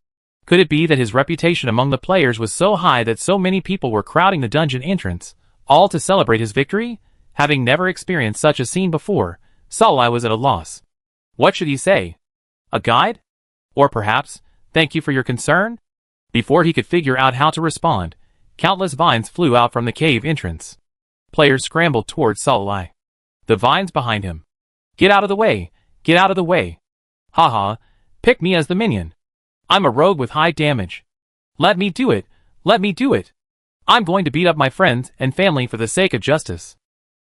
Could it be that his reputation among the players was so high that so many people were crowding the dungeon entrance, all to celebrate his victory? Having never experienced such a scene before, Salai was at a loss. What should he say? A guide? Or perhaps, "Thank you for your concern"? Before he could figure out how to respond, countless vines flew out from the cave entrance. Players scrambled towards Salai. The vines behind him. Get out of the way! Get out of the way! Haha, pick me as the minion. I'm a rogue with high damage. Let me do it! Let me do it! I'm going to beat up my friends and family for the sake of justice.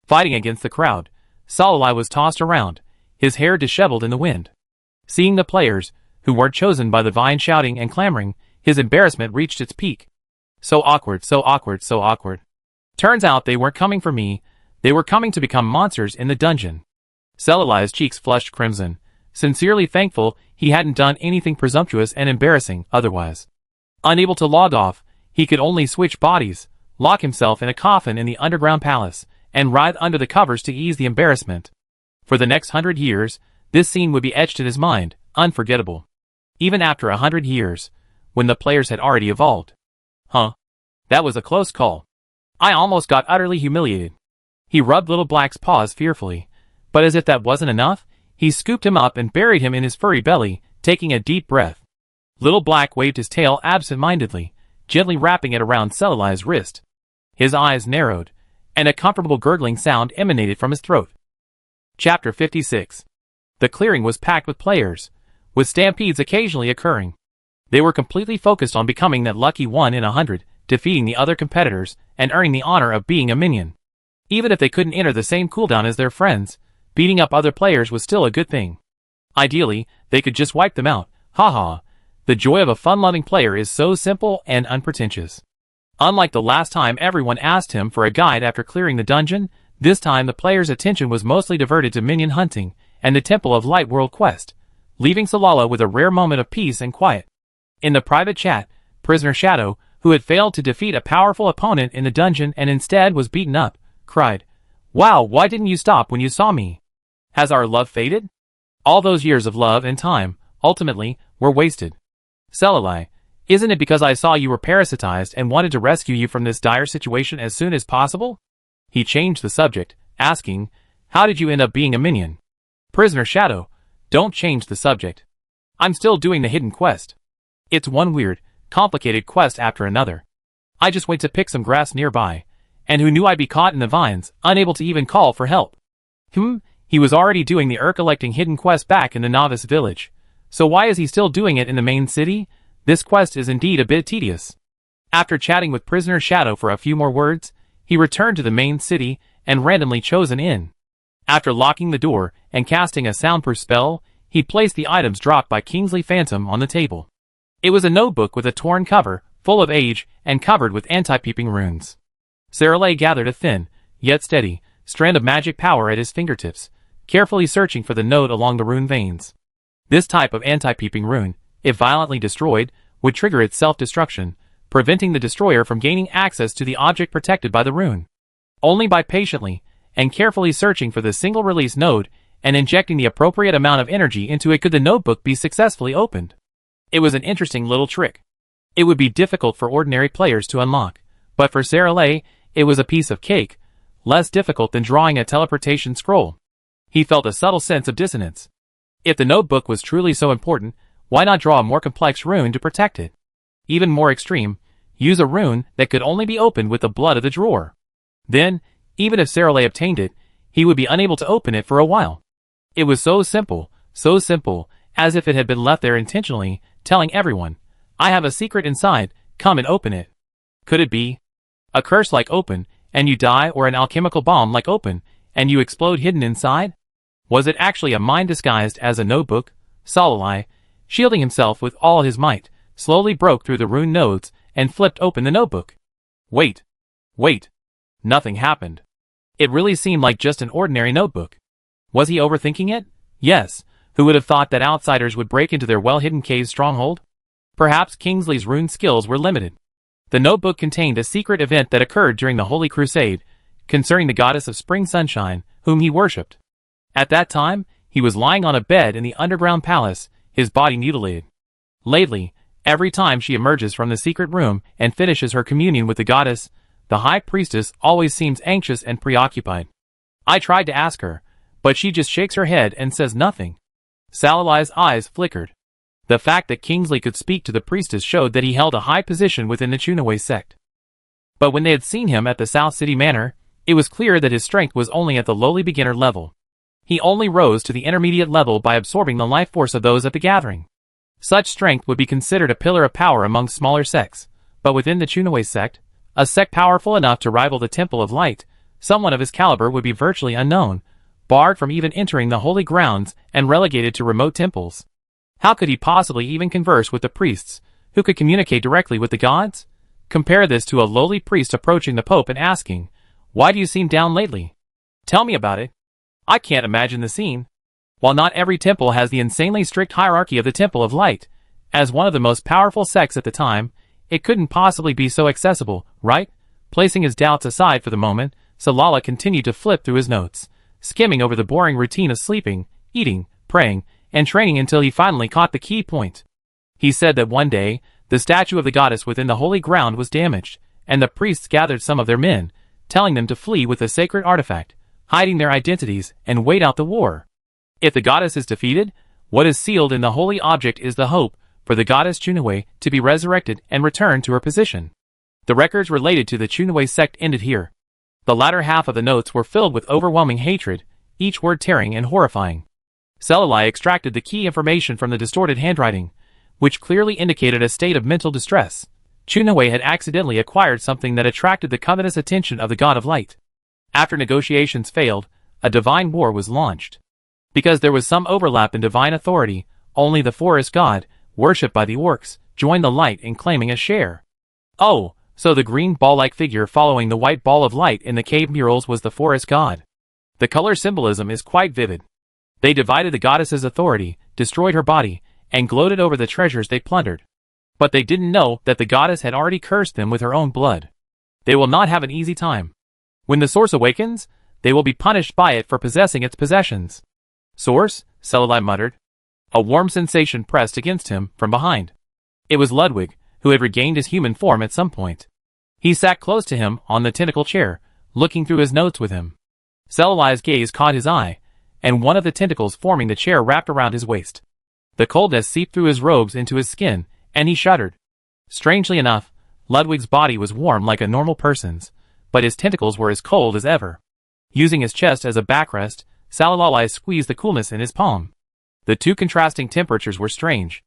Fighting against the crowd, Salai was tossed around, his hair disheveled in the wind. Seeing the players, who weren't chosen by the vine shouting and clamoring, his embarrassment reached its peak. So awkward, so awkward, so awkward. Turns out they weren't coming for me, they were coming to become monsters in the dungeon. Salai's cheeks flushed crimson, sincerely thankful he hadn't done anything presumptuous and embarrassing otherwise. Unable to log off, he could only switch bodies, lock himself in a coffin in the underground palace, and writhe under the covers to ease the embarrassment. For the next 100 years, this scene would be etched in his mind, unforgettable. Even after 100 years, when the players had already evolved. Huh? That was a close call. I almost got utterly humiliated. He rubbed Little Black's paws fearfully, but as if that wasn't enough, he scooped him up and buried him in his furry belly, taking a deep breath. Little Black waved his tail absent-mindedly, gently wrapping it around Salai's wrist. His eyes narrowed, and a comfortable gurgling sound emanated from his throat. Chapter 56. The clearing was packed with players, with stampedes occasionally occurring. They were completely focused on becoming that lucky 1 in 100, defeating the other competitors, and earning the honor of being a minion. Even if they couldn't enter the same cooldown as their friends, beating up other players was still a good thing. Ideally, they could just wipe them out. Haha. The joy of a fun-loving player is so simple and unpretentious. Unlike the last time everyone asked him for a guide after clearing the dungeon, this time the player's attention was mostly diverted to minion hunting and the Temple of Light World quest, leaving Salala with a rare moment of peace and quiet. In the private chat, Prisoner Shadow, who had failed to defeat a powerful opponent in the dungeon and instead was beaten up, cried, "Wow, why didn't you stop when you saw me? Has our love faded? All those years of love and time, ultimately, were wasted. Selalai, isn't it because I saw you were parasitized and wanted to rescue you from this dire situation as soon as possible?" He changed the subject, asking, "How did you end up being a minion?" Prisoner Shadow, don't change the subject. I'm still doing the hidden quest. It's one weird, complicated quest after another. I just went to pick some grass nearby, and who knew I'd be caught in the vines, unable to even call for help. He was already doing the collecting hidden quest back in the novice village. So why is he still doing it in the main city? This quest is indeed a bit tedious. After chatting with Prisoner Shadow for a few more words, he returned to the main city and randomly chose an inn. After locking the door and casting a soundproof spell, he placed the items dropped by Kingsley Phantom on the table. It was a notebook with a torn cover, full of age, and covered with anti-peeping runes. Saralay gathered a thin, yet steady, strand of magic power at his fingertips, carefully searching for the note along the rune veins. This type of anti-peeping rune, if violently destroyed, would trigger its self-destruction, preventing the destroyer from gaining access to the object protected by the rune. Only by patiently and carefully searching for the single-release node and injecting the appropriate amount of energy into it could the notebook be successfully opened. It was an interesting little trick. It would be difficult for ordinary players to unlock, but for Saralay, it was a piece of cake, less difficult than drawing a teleportation scroll. He felt a subtle sense of dissonance. If the notebook was truly so important, why not draw a more complex rune to protect it? Even more extreme, use a rune that could only be opened with the blood of the drawer. Then, even if Saralay obtained it, he would be unable to open it for a while. It was so simple, as if it had been left there intentionally, telling everyone, "I have a secret inside, come and open it." Could it be a curse like open, and you die, or an alchemical bomb like open, and you explode hidden inside? Was it actually a mind disguised as a notebook? Salalai, shielding himself with all his might, slowly broke through the rune nodes and flipped open the notebook. Wait. Nothing happened. It really seemed like just an ordinary notebook. Was he overthinking it? Yes. Who would have thought that outsiders would break into their well-hidden cave's stronghold? Perhaps Kingsley's rune skills were limited. The notebook contained a secret event that occurred during the Holy Crusade, concerning the goddess of spring sunshine, whom he worshipped. At that time, he was lying on a bed in the underground palace, his body mutilated. Lately, every time she emerges from the secret room and finishes her communion with the goddess, the high priestess always seems anxious and preoccupied. I tried to ask her, but she just shakes her head and says nothing. Salalay's eyes flickered. The fact that Kingsley could speak to the priestess showed that he held a high position within the Chunaway sect. But when they had seen him at the South City Manor, it was clear that his strength was only at the lowly beginner level. He only rose to the intermediate level by absorbing the life force of those at the gathering. Such strength would be considered a pillar of power among smaller sects, but within the Chunaway sect, a sect powerful enough to rival the Temple of Light, someone of his caliber would be virtually unknown, barred from even entering the holy grounds and relegated to remote temples. How could he possibly even converse with the priests, who could communicate directly with the gods? Compare this to a lowly priest approaching the Pope and asking, "Why do you seem down lately? Tell me about it." I can't imagine the scene. While not every temple has the insanely strict hierarchy of the Temple of Light, as one of the most powerful sects at the time, it couldn't possibly be so accessible, right? Placing his doubts aside for the moment, Salala continued to flip through his notes, skimming over the boring routine of sleeping, eating, praying, and training until he finally caught the key point. He said that one day, the statue of the goddess within the holy ground was damaged, and the priests gathered some of their men, telling them to flee with the sacred artifact, hiding their identities, and wait out the war. If the goddess is defeated, what is sealed in the holy object is the hope for the goddess Chunaway to be resurrected and return to her position. The records related to the Chunaway sect ended here. The latter half of the notes were filled with overwhelming hatred, each word tearing and horrifying. Selalai extracted the key information from the distorted handwriting, which clearly indicated a state of mental distress. Chunaway had accidentally acquired something that attracted the covetous attention of the God of Light. After negotiations failed, a divine war was launched. Because there was some overlap in divine authority, only the forest god, worshipped by the orcs, joined the light in claiming a share. Oh, so the green ball-like figure following the white ball of light in the cave murals was the forest god. The color symbolism is quite vivid. They divided the goddess's authority, destroyed her body, and gloated over the treasures they plundered. But they didn't know that the goddess had already cursed them with her own blood. They will not have an easy time. When the source awakens, they will be punished by it for possessing its possessions. Source? Celali muttered. A warm sensation pressed against him from behind. It was Ludwig, who had regained his human form at some point. He sat close to him on the tentacle chair, looking through his notes with him. Celali's gaze caught his eye, and one of the tentacles forming the chair wrapped around his waist. The coldness seeped through his robes into his skin, and he shuddered. Strangely enough, Ludwig's body was warm like a normal person's, but his tentacles were as cold as ever. Using his chest as a backrest, Celali squeezed the coolness in his palm. The two contrasting temperatures were strange.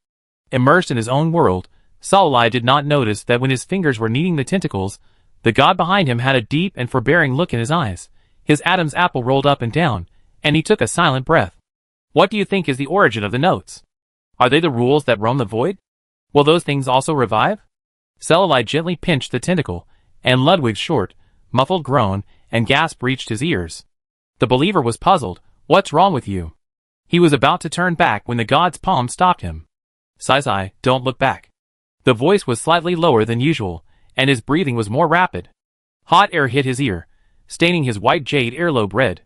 Immersed in his own world, Celali did not notice that when his fingers were kneading the tentacles, the god behind him had a deep and forbearing look in his eyes. His Adam's apple rolled up and down, and he took a silent breath. What do you think is the origin of the notes? Are they the rules that roam the void? Will those things also revive? Celali gently pinched the tentacle, and Ludwig's short, muffled groan and gasp reached his ears. The believer was puzzled. What's wrong with you? He was about to turn back when the god's palm stopped him. Sai, don't look back. The voice was slightly lower than usual, and his breathing was more rapid. Hot air hit his ear, staining his white jade earlobe red.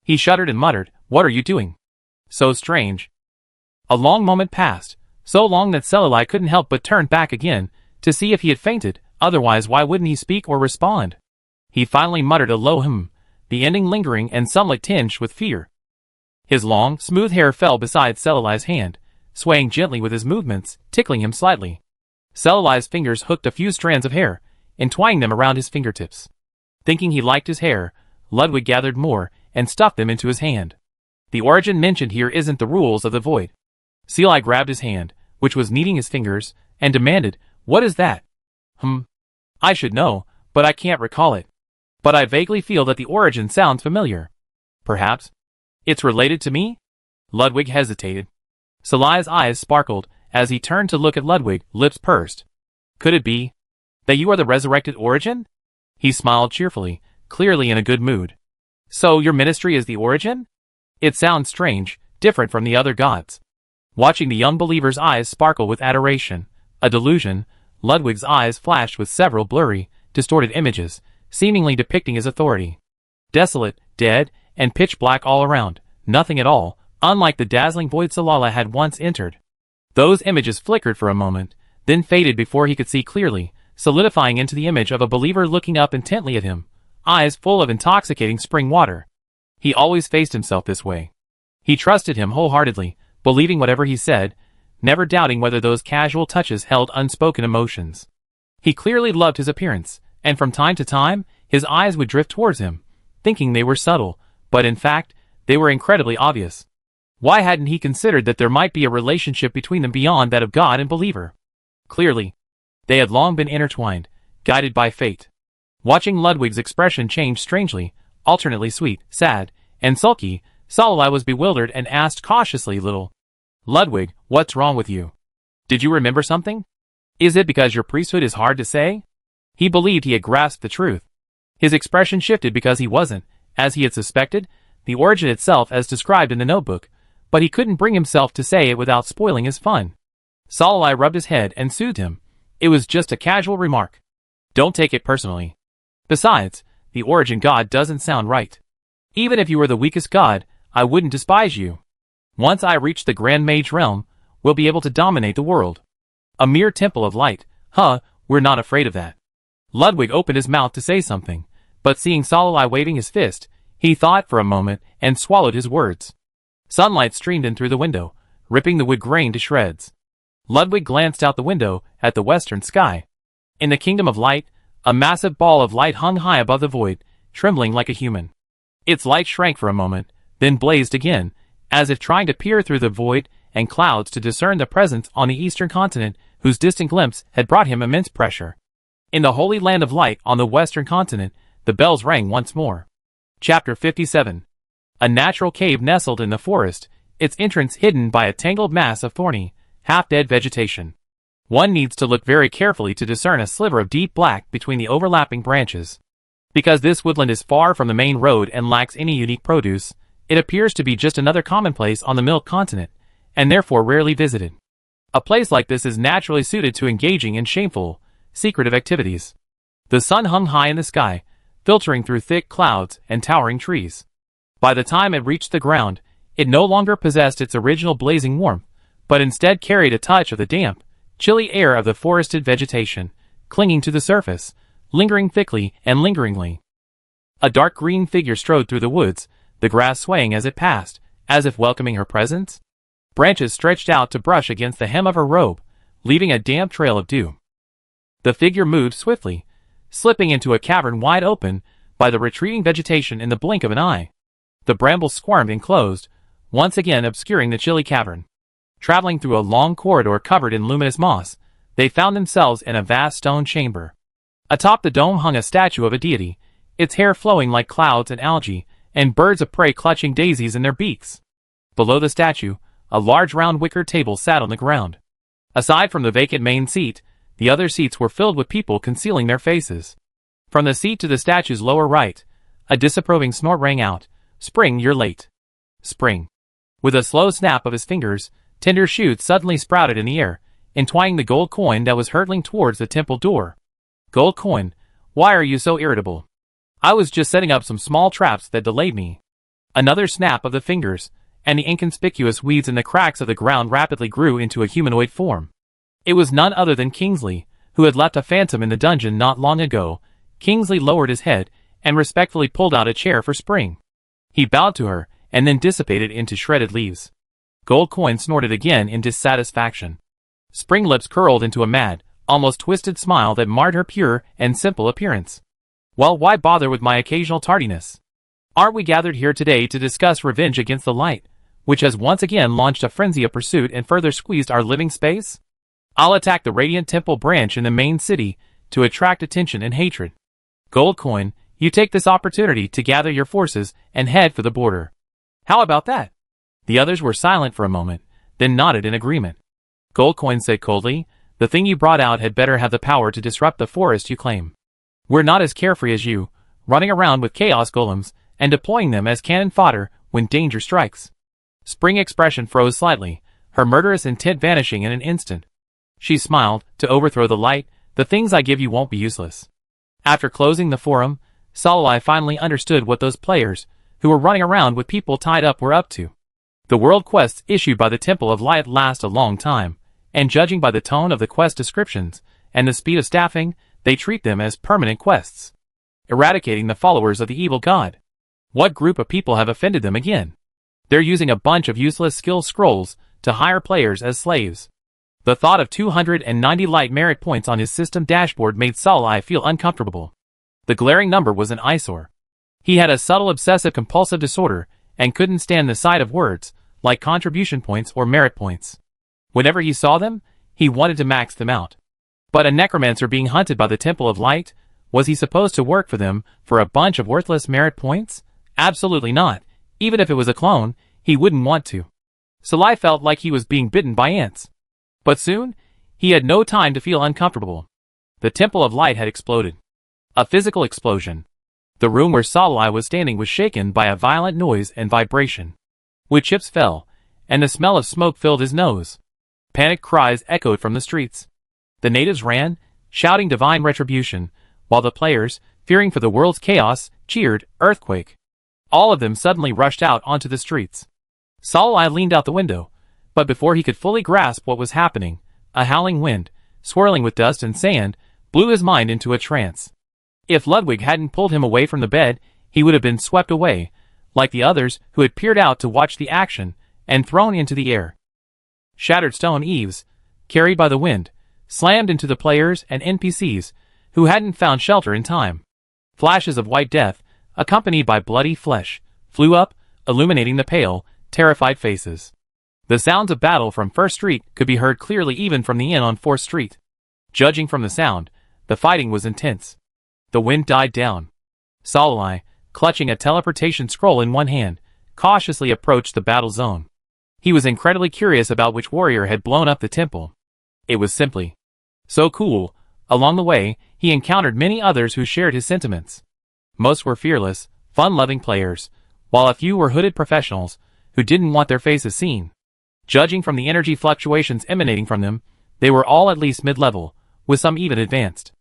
He shuddered and muttered, "What are you doing? So strange." A long moment passed, so long that Celali couldn't help but turn back again, to see if he had fainted, otherwise why wouldn't he speak or respond? He finally muttered a low the ending lingering and somewhat tinged with fear. His long, smooth hair fell beside Celali's hand, swaying gently with his movements, tickling him slightly. Celali's fingers hooked a few strands of hair, entwining them around his fingertips. Thinking he liked his hair, Ludwig gathered more, and stuffed them into his hand. The origin mentioned here isn't the rules of the void. Celali grabbed his hand, which was kneading his fingers, and demanded, "What is that?" I should know, but I can't recall it. But I vaguely feel that the origin sounds familiar. Perhaps it's related to me? Ludwig hesitated. Celali's eyes sparkled as he turned to look at Ludwig, lips pursed. Could it be that you are the resurrected origin? He smiled cheerfully, clearly in a good mood. So your ministry is the origin? It sounds strange, different from the other gods. Watching the young believer's eyes sparkle with adoration, a delusion, Ludwig's eyes flashed with several blurry, distorted images, seemingly depicting his authority. Desolate, dead, and pitch black all around, nothing at all, unlike the dazzling void Celali had once entered. Those images flickered for a moment, then faded before he could see clearly, solidifying into the image of a believer looking up intently at him, eyes full of intoxicating spring water. He always faced himself this way. He trusted him wholeheartedly, believing whatever he said, never doubting whether those casual touches held unspoken emotions. He clearly loved his appearance, and from time to time, his eyes would drift towards him, thinking they were subtle, but in fact, they were incredibly obvious. Why hadn't he considered that there might be a relationship between them beyond that of God and believer? Clearly, they had long been intertwined, guided by fate. Watching Ludwig's expression change strangely, alternately sweet, sad, and sulky, Celali was bewildered and asked cautiously, Ludwig, what's wrong with you? Did you remember something? Is it because your priesthood is hard to say? He believed he had grasped the truth. His expression shifted because he wasn't, as he had suspected, the origin itself as described in the notebook, but he couldn't bring himself to say it without spoiling his fun. Celali rubbed his head and soothed him. It was just a casual remark. Don't take it personally. Besides, the origin god doesn't sound right. Even if you were the weakest god, I wouldn't despise you. Once I reach the Grand Mage realm, we'll be able to dominate the world. A mere temple of light, we're not afraid of that. Ludwig opened his mouth to say something, but seeing Celali waving his fist, he thought for a moment and swallowed his words. Sunlight streamed in through the window, ripping the wood grain to shreds. Ludwig glanced out the window at the western sky. In the kingdom of light, a massive ball of light hung high above the void, trembling like a human. Its light shrank for a moment, then blazed again, as if trying to peer through the void and clouds to discern the presence on the eastern continent whose distant glimpse had brought him immense pressure. In the holy land of light on the western continent, the bells rang once more. Chapter 57. A natural cave nestled in the forest, its entrance hidden by a tangled mass of thorny, half-dead vegetation. One needs to look very carefully to discern a sliver of deep black between the overlapping branches. Because this woodland is far from the main road and lacks any unique produce, it appears to be just another commonplace on the Milk Continent, and therefore rarely visited. A place like this is naturally suited to engaging in shameful, secretive activities. The sun hung high in the sky, filtering through thick clouds and towering trees. By the time it reached the ground, it no longer possessed its original blazing warmth, but instead carried a touch of the damp, chilly air of the forested vegetation, clinging to the surface, lingering thickly and lingeringly. A dark green figure strode through the woods, the grass swaying as it passed, as if welcoming her presence. Branches stretched out to brush against the hem of her robe, leaving a damp trail of dew. The figure moved swiftly, slipping into a cavern wide open by the retreating vegetation in the blink of an eye. The brambles squirmed and closed, once again obscuring the chilly cavern. Traveling through a long corridor covered in luminous moss, they found themselves in a vast stone chamber. Atop the dome hung a statue of a deity, its hair flowing like clouds and algae, and birds of prey clutching daisies in their beaks. Below the statue, a large round wicker table sat on the ground. Aside from the vacant main seat, the other seats were filled with people concealing their faces. From the seat to the statue's lower right, a disapproving snort rang out. "Spring, you're late." Spring. With a slow snap of his fingers, tender shoots suddenly sprouted in the air, entwining the gold coin that was hurtling towards the temple door. "Gold coin, why are you so irritable? I was just setting up some small traps that delayed me." Another snap of the fingers, and the inconspicuous weeds in the cracks of the ground rapidly grew into a humanoid form. It was none other than Kingsley, who had left a phantom in the dungeon not long ago. Kingsley lowered his head, and respectfully pulled out a chair for Spring. He bowed to her, and then dissipated into shredded leaves. Gold coin snorted again in dissatisfaction. Spring lips curled into a mad, almost twisted smile that marred her pure and simple appearance. "Well, why bother with my occasional tardiness? Aren't we gathered here today to discuss revenge against the light, which has once again launched a frenzy of pursuit and further squeezed our living space? I'll attack the Radiant Temple branch in the main city to attract attention and hatred. Gold coin, you take this opportunity to gather your forces and head for the border. How about that?" The others were silent for a moment, then nodded in agreement. Gold coin said coldly, "The thing you brought out had better have the power to disrupt the forest you claim. We're not as carefree as you, running around with chaos golems and deploying them as cannon fodder when danger strikes." Spring's expression froze slightly, her murderous intent vanishing in an instant. She smiled. "To overthrow the light, the things I give you won't be useless." After closing the forum, Salai finally understood what those players, who were running around with people tied up, were up to. The world quests issued by the Temple of Light last a long time, and judging by the tone of the quest descriptions and the speed of staffing, they treat them as permanent quests. Eradicating the followers of the evil god. What group of people have offended them again? They're using a bunch of useless skill scrolls to hire players as slaves. The thought of 290 light merit points on his system dashboard made Salai feel uncomfortable. The glaring number was an eyesore. He had a subtle obsessive-compulsive disorder and couldn't stand the sight of words, like contribution points or merit points. Whenever he saw them, he wanted to max them out. But a necromancer being hunted by the Temple of Light, was he supposed to work for them for a bunch of worthless merit points? Absolutely not. Even if it was a clone, he wouldn't want to. Salai felt like he was being bitten by ants. But soon, he had no time to feel uncomfortable. The Temple of Light had exploded. A physical explosion. The room where Salai was standing was shaken by a violent noise and vibration. Wood chips fell, and the smell of smoke filled his nose. Panicked cries echoed from the streets. The natives ran, shouting divine retribution, while the players, fearing for the world's chaos, cheered, "Earthquake." All of them suddenly rushed out onto the streets. Salai leaned out the window, but before he could fully grasp what was happening, a howling wind, swirling with dust and sand, blew his mind into a trance. If Ludwig hadn't pulled him away from the bed, he would have been swept away, like the others who had peered out to watch the action, and thrown into the air. Shattered stone eaves, carried by the wind, slammed into the players and NPCs, who hadn't found shelter in time. Flashes of white death, accompanied by bloody flesh, flew up, illuminating the pale, terrified faces. The sounds of battle from First Street could be heard clearly even from the inn on 4th Street. Judging from the sound, the fighting was intense. The wind died down. Salai, clutching a teleportation scroll in one hand, cautiously approached the battle zone. He was incredibly curious about which warrior had blown up the temple. It was simply so cool. Along the way, he encountered many others who shared his sentiments. Most were fearless, fun-loving players, while a few were hooded professionals who didn't want their faces seen. Judging from the energy fluctuations emanating from them, they were all at least mid-level, with some even advanced.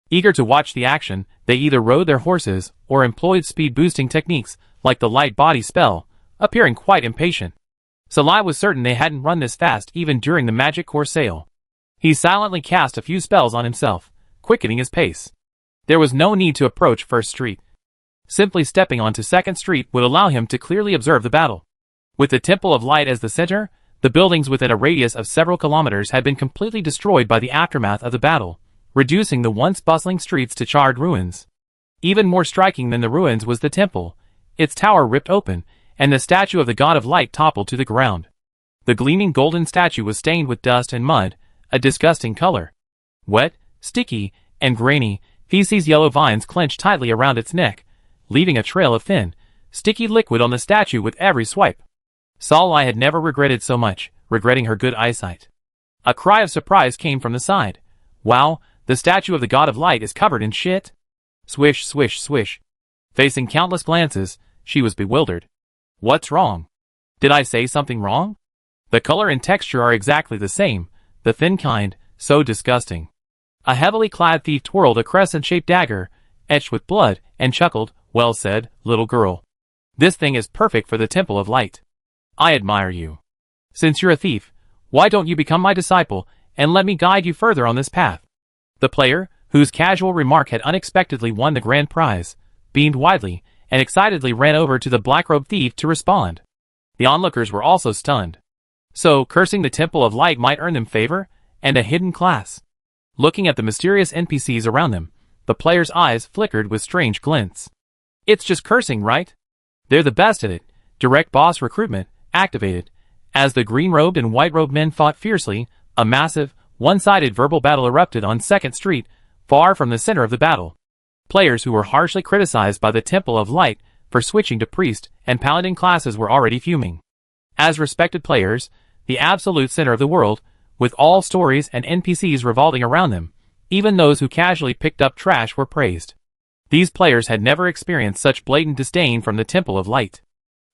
Eager to watch the action, they either rode their horses or employed speed-boosting techniques like the light body spell, appearing quite impatient. Salai was certain they hadn't run this fast even during the magic core sale. He silently cast a few spells on himself, quickening his pace. There was no need to approach First Street. Simply stepping onto Second Street would allow him to clearly observe the battle. With the Temple of Light as the center, the buildings within a radius of several kilometers had been completely destroyed by the aftermath of the battle, reducing the once bustling streets to charred ruins. Even more striking than the ruins was the temple. Its tower ripped open, and the statue of the god of light toppled to the ground. The gleaming golden statue was stained with dust and mud, a disgusting color. Wet, sticky, and grainy, feces yellow vines clenched tightly around its neck, leaving a trail of thin, sticky liquid on the statue with every swipe. Salai had never regretted so much, regretting her good eyesight. A cry of surprise came from the side. Wow, the statue of the god of light is covered in shit. Swish, swish, swish. Facing countless glances, she was bewildered. What's wrong? Did I say something wrong? The color and texture are exactly the same, the thin kind, so disgusting. A heavily clad thief twirled a crescent-shaped dagger, etched with blood, and chuckled. Well said, little girl. This thing is perfect for the Temple of Light. I admire you. Since you're a thief, why don't you become my disciple, and let me guide you further on this path? The player, whose casual remark had unexpectedly won the grand prize, beamed widely, and excitedly ran over to the black-robed thief to respond. The onlookers were also stunned. So, cursing the Temple of Light might earn them favor, and a hidden class. Looking at the mysterious NPCs around them, the player's eyes flickered with strange glints. It's just cursing, right? They're the best at it. Direct boss recruitment, activated. As the green-robed and white-robed men fought fiercely, a massive, one-sided verbal battle erupted on 2nd Street, far from the center of the battle. Players who were harshly criticized by the Temple of Light for switching to priest and paladin classes were already fuming. As respected players, the absolute center of the world, with all stories and NPCs revolving around them, even those who casually picked up trash were praised. These players had never experienced such blatant disdain from the Temple of Light.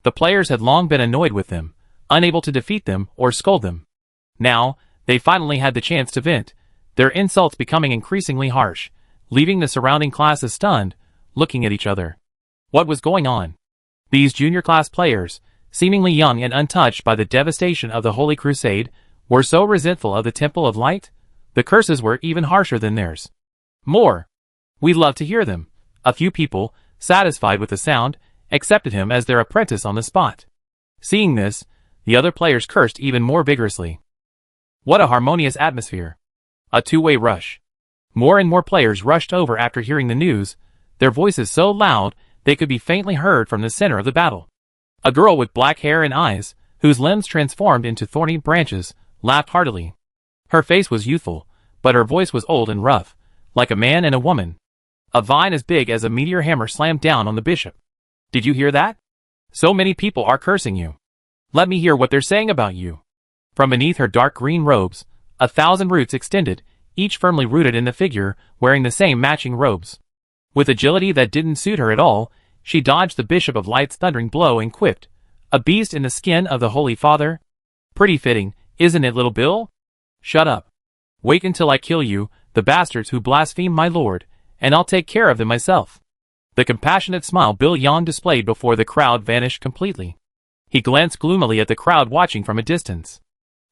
The players had long been annoyed with them, unable to defeat them or scold them. Now, they finally had the chance to vent, their insults becoming increasingly harsh, leaving the surrounding classes stunned, looking at each other. What was going on? These junior class players, seemingly young and untouched by the devastation of the Holy Crusade, were so resentful of the Temple of Light? The curses were even harsher than theirs. More. We'd love to hear them. A few people, satisfied with the sound, accepted him as their apprentice on the spot. Seeing this, the other players cursed even more vigorously. What a harmonious atmosphere. A two-way rush. More and more players rushed over after hearing the news, their voices so loud they could be faintly heard from the center of the battle. A girl with black hair and eyes, whose limbs transformed into thorny branches, laughed heartily. Her face was youthful, but her voice was old and rough, like a man and a woman. A vine as big as a meteor hammer slammed down on the bishop. Did you hear that? So many people are cursing you. Let me hear what they're saying about you. From beneath her dark green robes, 1,000 roots extended, each firmly rooted in the figure, wearing the same matching robes. With agility that didn't suit her at all, she dodged the Bishop of Light's thundering blow and quipped, "A beast in the skin of the Holy Father? Pretty fitting, isn't it, little Bill? Shut up. Wait until I kill you, the bastards who blaspheme my lord, and I'll take care of them myself." The compassionate smile Bill Yon displayed before the crowd vanished completely. He glanced gloomily at the crowd watching from a distance.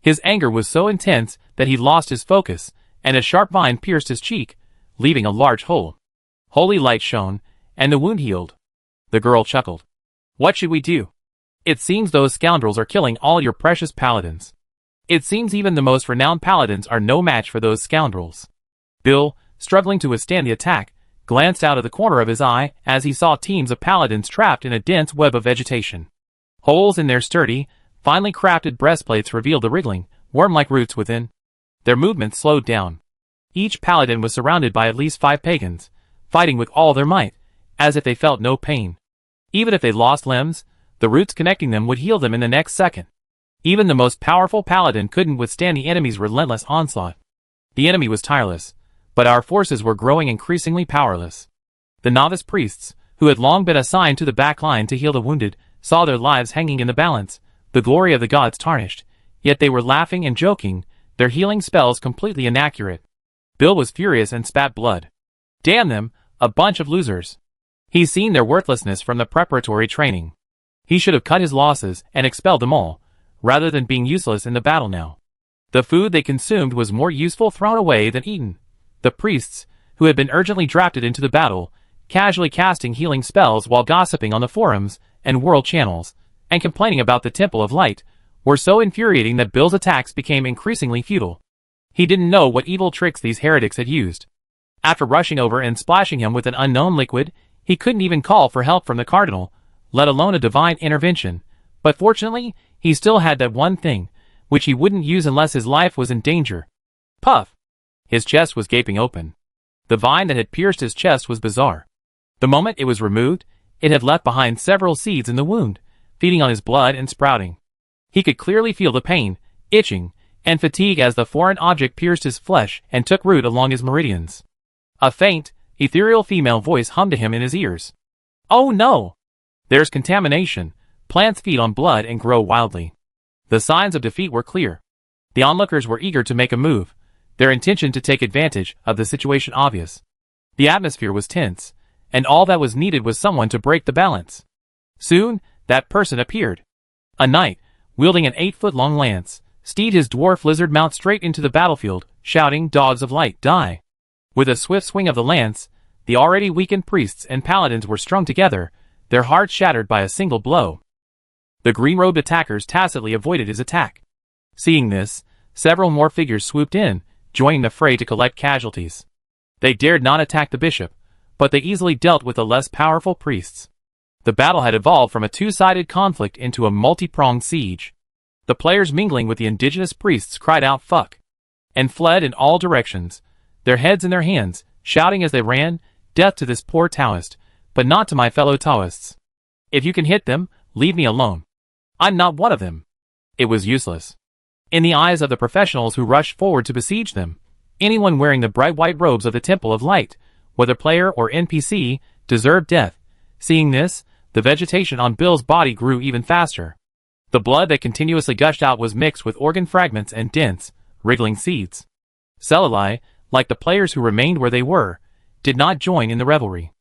His anger was so intense that he lost his focus, and a sharp vine pierced his cheek, leaving a large hole. Holy light shone, and the wound healed. The girl chuckled. What should we do? It seems those scoundrels are killing all your precious paladins. It seems even the most renowned paladins are no match for those scoundrels. Bill, struggling to withstand the attack, glanced out of the corner of his eye as he saw teams of paladins trapped in a dense web of vegetation. Holes in their sturdy, finely crafted breastplates revealed the wriggling, worm-like roots within. Their movements slowed down. Each paladin was surrounded by at least 5 pagans, fighting with all their might, as if they felt no pain. Even if they lost limbs, the roots connecting them would heal them in the next second. Even the most powerful paladin couldn't withstand the enemy's relentless onslaught. The enemy was tireless, but our forces were growing increasingly powerless. The novice priests, who had long been assigned to the back line to heal the wounded, saw their lives hanging in the balance, the glory of the gods tarnished, yet they were laughing and joking, their healing spells completely inaccurate. Bill was furious and spat blood. Damn them, a bunch of losers. He's seen their worthlessness from the preparatory training. He should have cut his losses and expelled them all, rather than being useless in the battle now. The food they consumed was more useful thrown away than eaten. The priests, who had been urgently drafted into the battle, casually casting healing spells while gossiping on the forums and world channels, and complaining about the Temple of Light, were so infuriating that Bill's attacks became increasingly futile. He didn't know what evil tricks these heretics had used. After rushing over and splashing him with an unknown liquid, he couldn't even call for help from the Cardinal, let alone a divine intervention, but fortunately, he still had that one thing, which he wouldn't use unless his life was in danger. Puff! His chest was gaping open. The vine that had pierced his chest was bizarre. The moment it was removed, it had left behind several seeds in the wound, feeding on his blood and sprouting. He could clearly feel the pain, itching, and fatigue as the foreign object pierced his flesh and took root along his meridians. A faint, ethereal female voice hummed to him in his ears. "Oh no! There's contamination. Plants feed on blood and grow wildly." The signs of defeat were clear. The onlookers were eager to make a move, their intention to take advantage of the situation obvious. The atmosphere was tense, and all that was needed was someone to break the balance. Soon, that person appeared. A knight, wielding an 8-foot-long lance, steered his dwarf lizard mount straight into the battlefield, shouting, "Dogs of light, die!" With a swift swing of the lance, the already weakened priests and paladins were strung together, their hearts shattered by a single blow. The green-robed attackers tacitly avoided his attack. Seeing this, several more figures swooped in, joining the fray to collect casualties. They dared not attack the bishop, but they easily dealt with the less powerful priests. The battle had evolved from a two-sided conflict into a multi-pronged siege. The players mingling with the indigenous priests cried out "fuck" and fled in all directions, their heads in their hands, shouting as they ran, "Death to this poor Taoist, but not to my fellow Taoists. If you can hit them, leave me alone. I'm not one of them." It was useless. In the eyes of the professionals who rushed forward to besiege them, anyone wearing the bright white robes of the Temple of Light, whether player or NPC, deserved death. Seeing this, the vegetation on Bill's body grew even faster. The blood that continuously gushed out was mixed with organ fragments and dense, wriggling seeds. Celali, like the players who remained where they were, did not join in the revelry.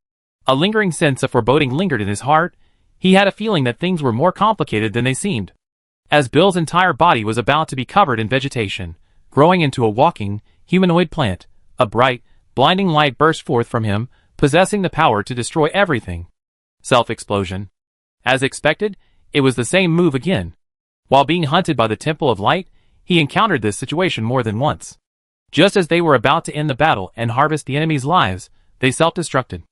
A lingering sense of foreboding lingered in his heart. He had a feeling that things were more complicated than they seemed. As Bill's entire body was about to be covered in vegetation, growing into a walking, humanoid plant, a bright, blinding light burst forth from him, possessing the power to destroy everything. Self-explosion. As expected, it was the same move again. While being hunted by the Temple of Light, he encountered this situation more than once. Just as they were about to end the battle and harvest the enemy's lives, they self-destructed.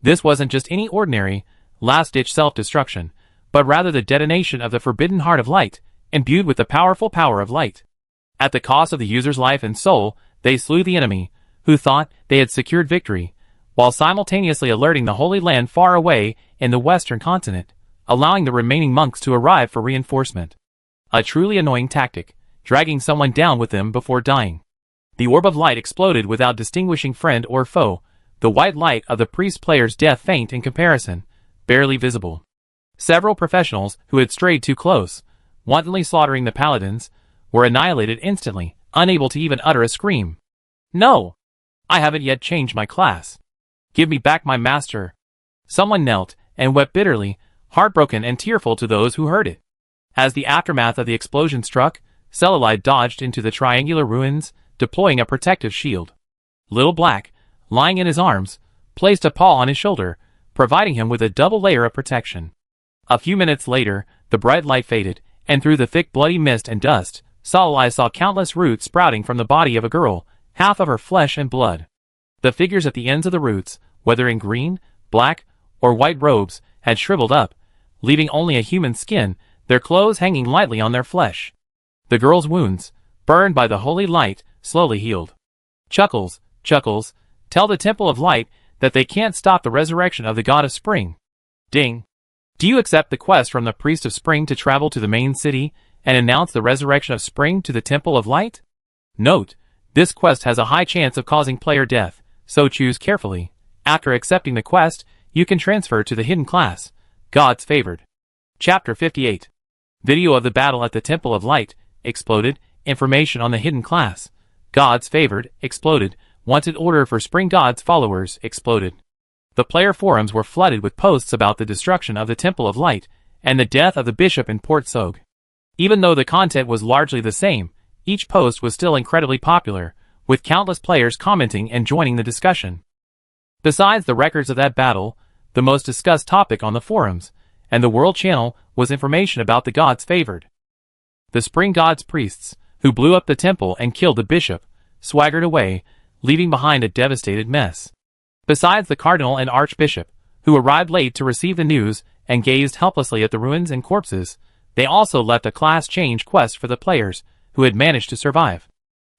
This wasn't just any ordinary, last-ditch self-destruction, but rather the detonation of the forbidden heart of light, imbued with the powerful power of light. At the cost of the user's life and soul, they slew the enemy, who thought they had secured victory, while simultaneously alerting the Holy Land far away in the western continent, allowing the remaining monks to arrive for reinforcement. A truly annoying tactic, dragging someone down with them before dying. The orb of light exploded without distinguishing friend or foe, the white light of the priest player's death faint in comparison, barely visible. Several professionals who had strayed too close, wantonly slaughtering the paladins, were annihilated instantly, unable to even utter a scream. "No! I haven't yet changed my class. Give me back my master." Someone knelt and wept bitterly, heartbroken and tearful to those who heard it. As the aftermath of the explosion struck, Celali dodged into the triangular ruins, deploying a protective shield. Little Black, lying in his arms, placed a paw on his shoulder, providing him with a double layer of protection. A few minutes later, the bright light faded, and through the thick bloody mist and dust, Celali saw countless roots sprouting from the body of a girl, half of her flesh and blood. The figures at the ends of the roots, whether in green, black, or white robes, had shriveled up, leaving only a human skin, their clothes hanging lightly on their flesh. The girl's wounds, burned by the holy light, slowly healed. Chuckles, Chuckles, tell the Temple of Light that they can't stop the resurrection of the god of spring. Ding. Do you accept the quest from the Priest of Spring to travel to the main city and announce the resurrection of Spring to the Temple of Light? Note, this quest has a high chance of causing player death, so choose carefully. After accepting the quest, you can transfer to the hidden class, God's Favored. Chapter 58. Video of the battle at the Temple of Light, exploded, information on the hidden class, God's Favored, exploded, wanted order for Spring God's followers, exploded. The player forums were flooded with posts about the destruction of the Temple of Light and the death of the bishop in Port Sog. Even though the content was largely the same, each post was still incredibly popular, with countless players commenting and joining the discussion. Besides the records of that battle, the most discussed topic on the forums and the World Channel was information about the God's Favored. The Spring God's priests, who blew up the temple and killed the bishop, swaggered away, leaving behind a devastated mess. Besides the cardinal and archbishop, who arrived late to receive the news and gazed helplessly at the ruins and corpses, they also left a class change quest for the players who had managed to survive.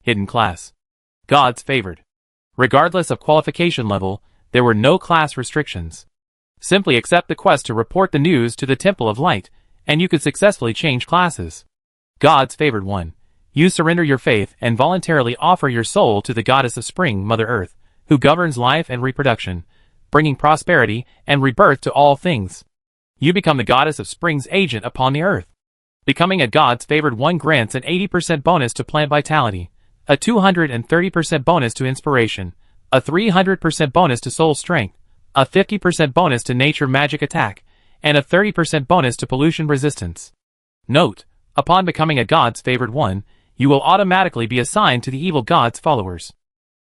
Hidden class. God's Favored. Regardless of qualification level, there were no class restrictions. Simply accept the quest to report the news to the Temple of Light, and you could successfully change classes. God's Favored 1. You surrender your faith and voluntarily offer your soul to the Goddess of Spring, Mother Earth, who governs life and reproduction, bringing prosperity and rebirth to all things. You become the Goddess of Spring's agent upon the earth. Becoming a God's Favored 1 grants an 80% bonus to plant vitality, a 230% bonus to inspiration, a 300% bonus to soul strength, a 50% bonus to nature magic attack, and a 30% bonus to pollution resistance. Note, upon becoming a God's Favored 1, you will automatically be assigned to the evil god's followers.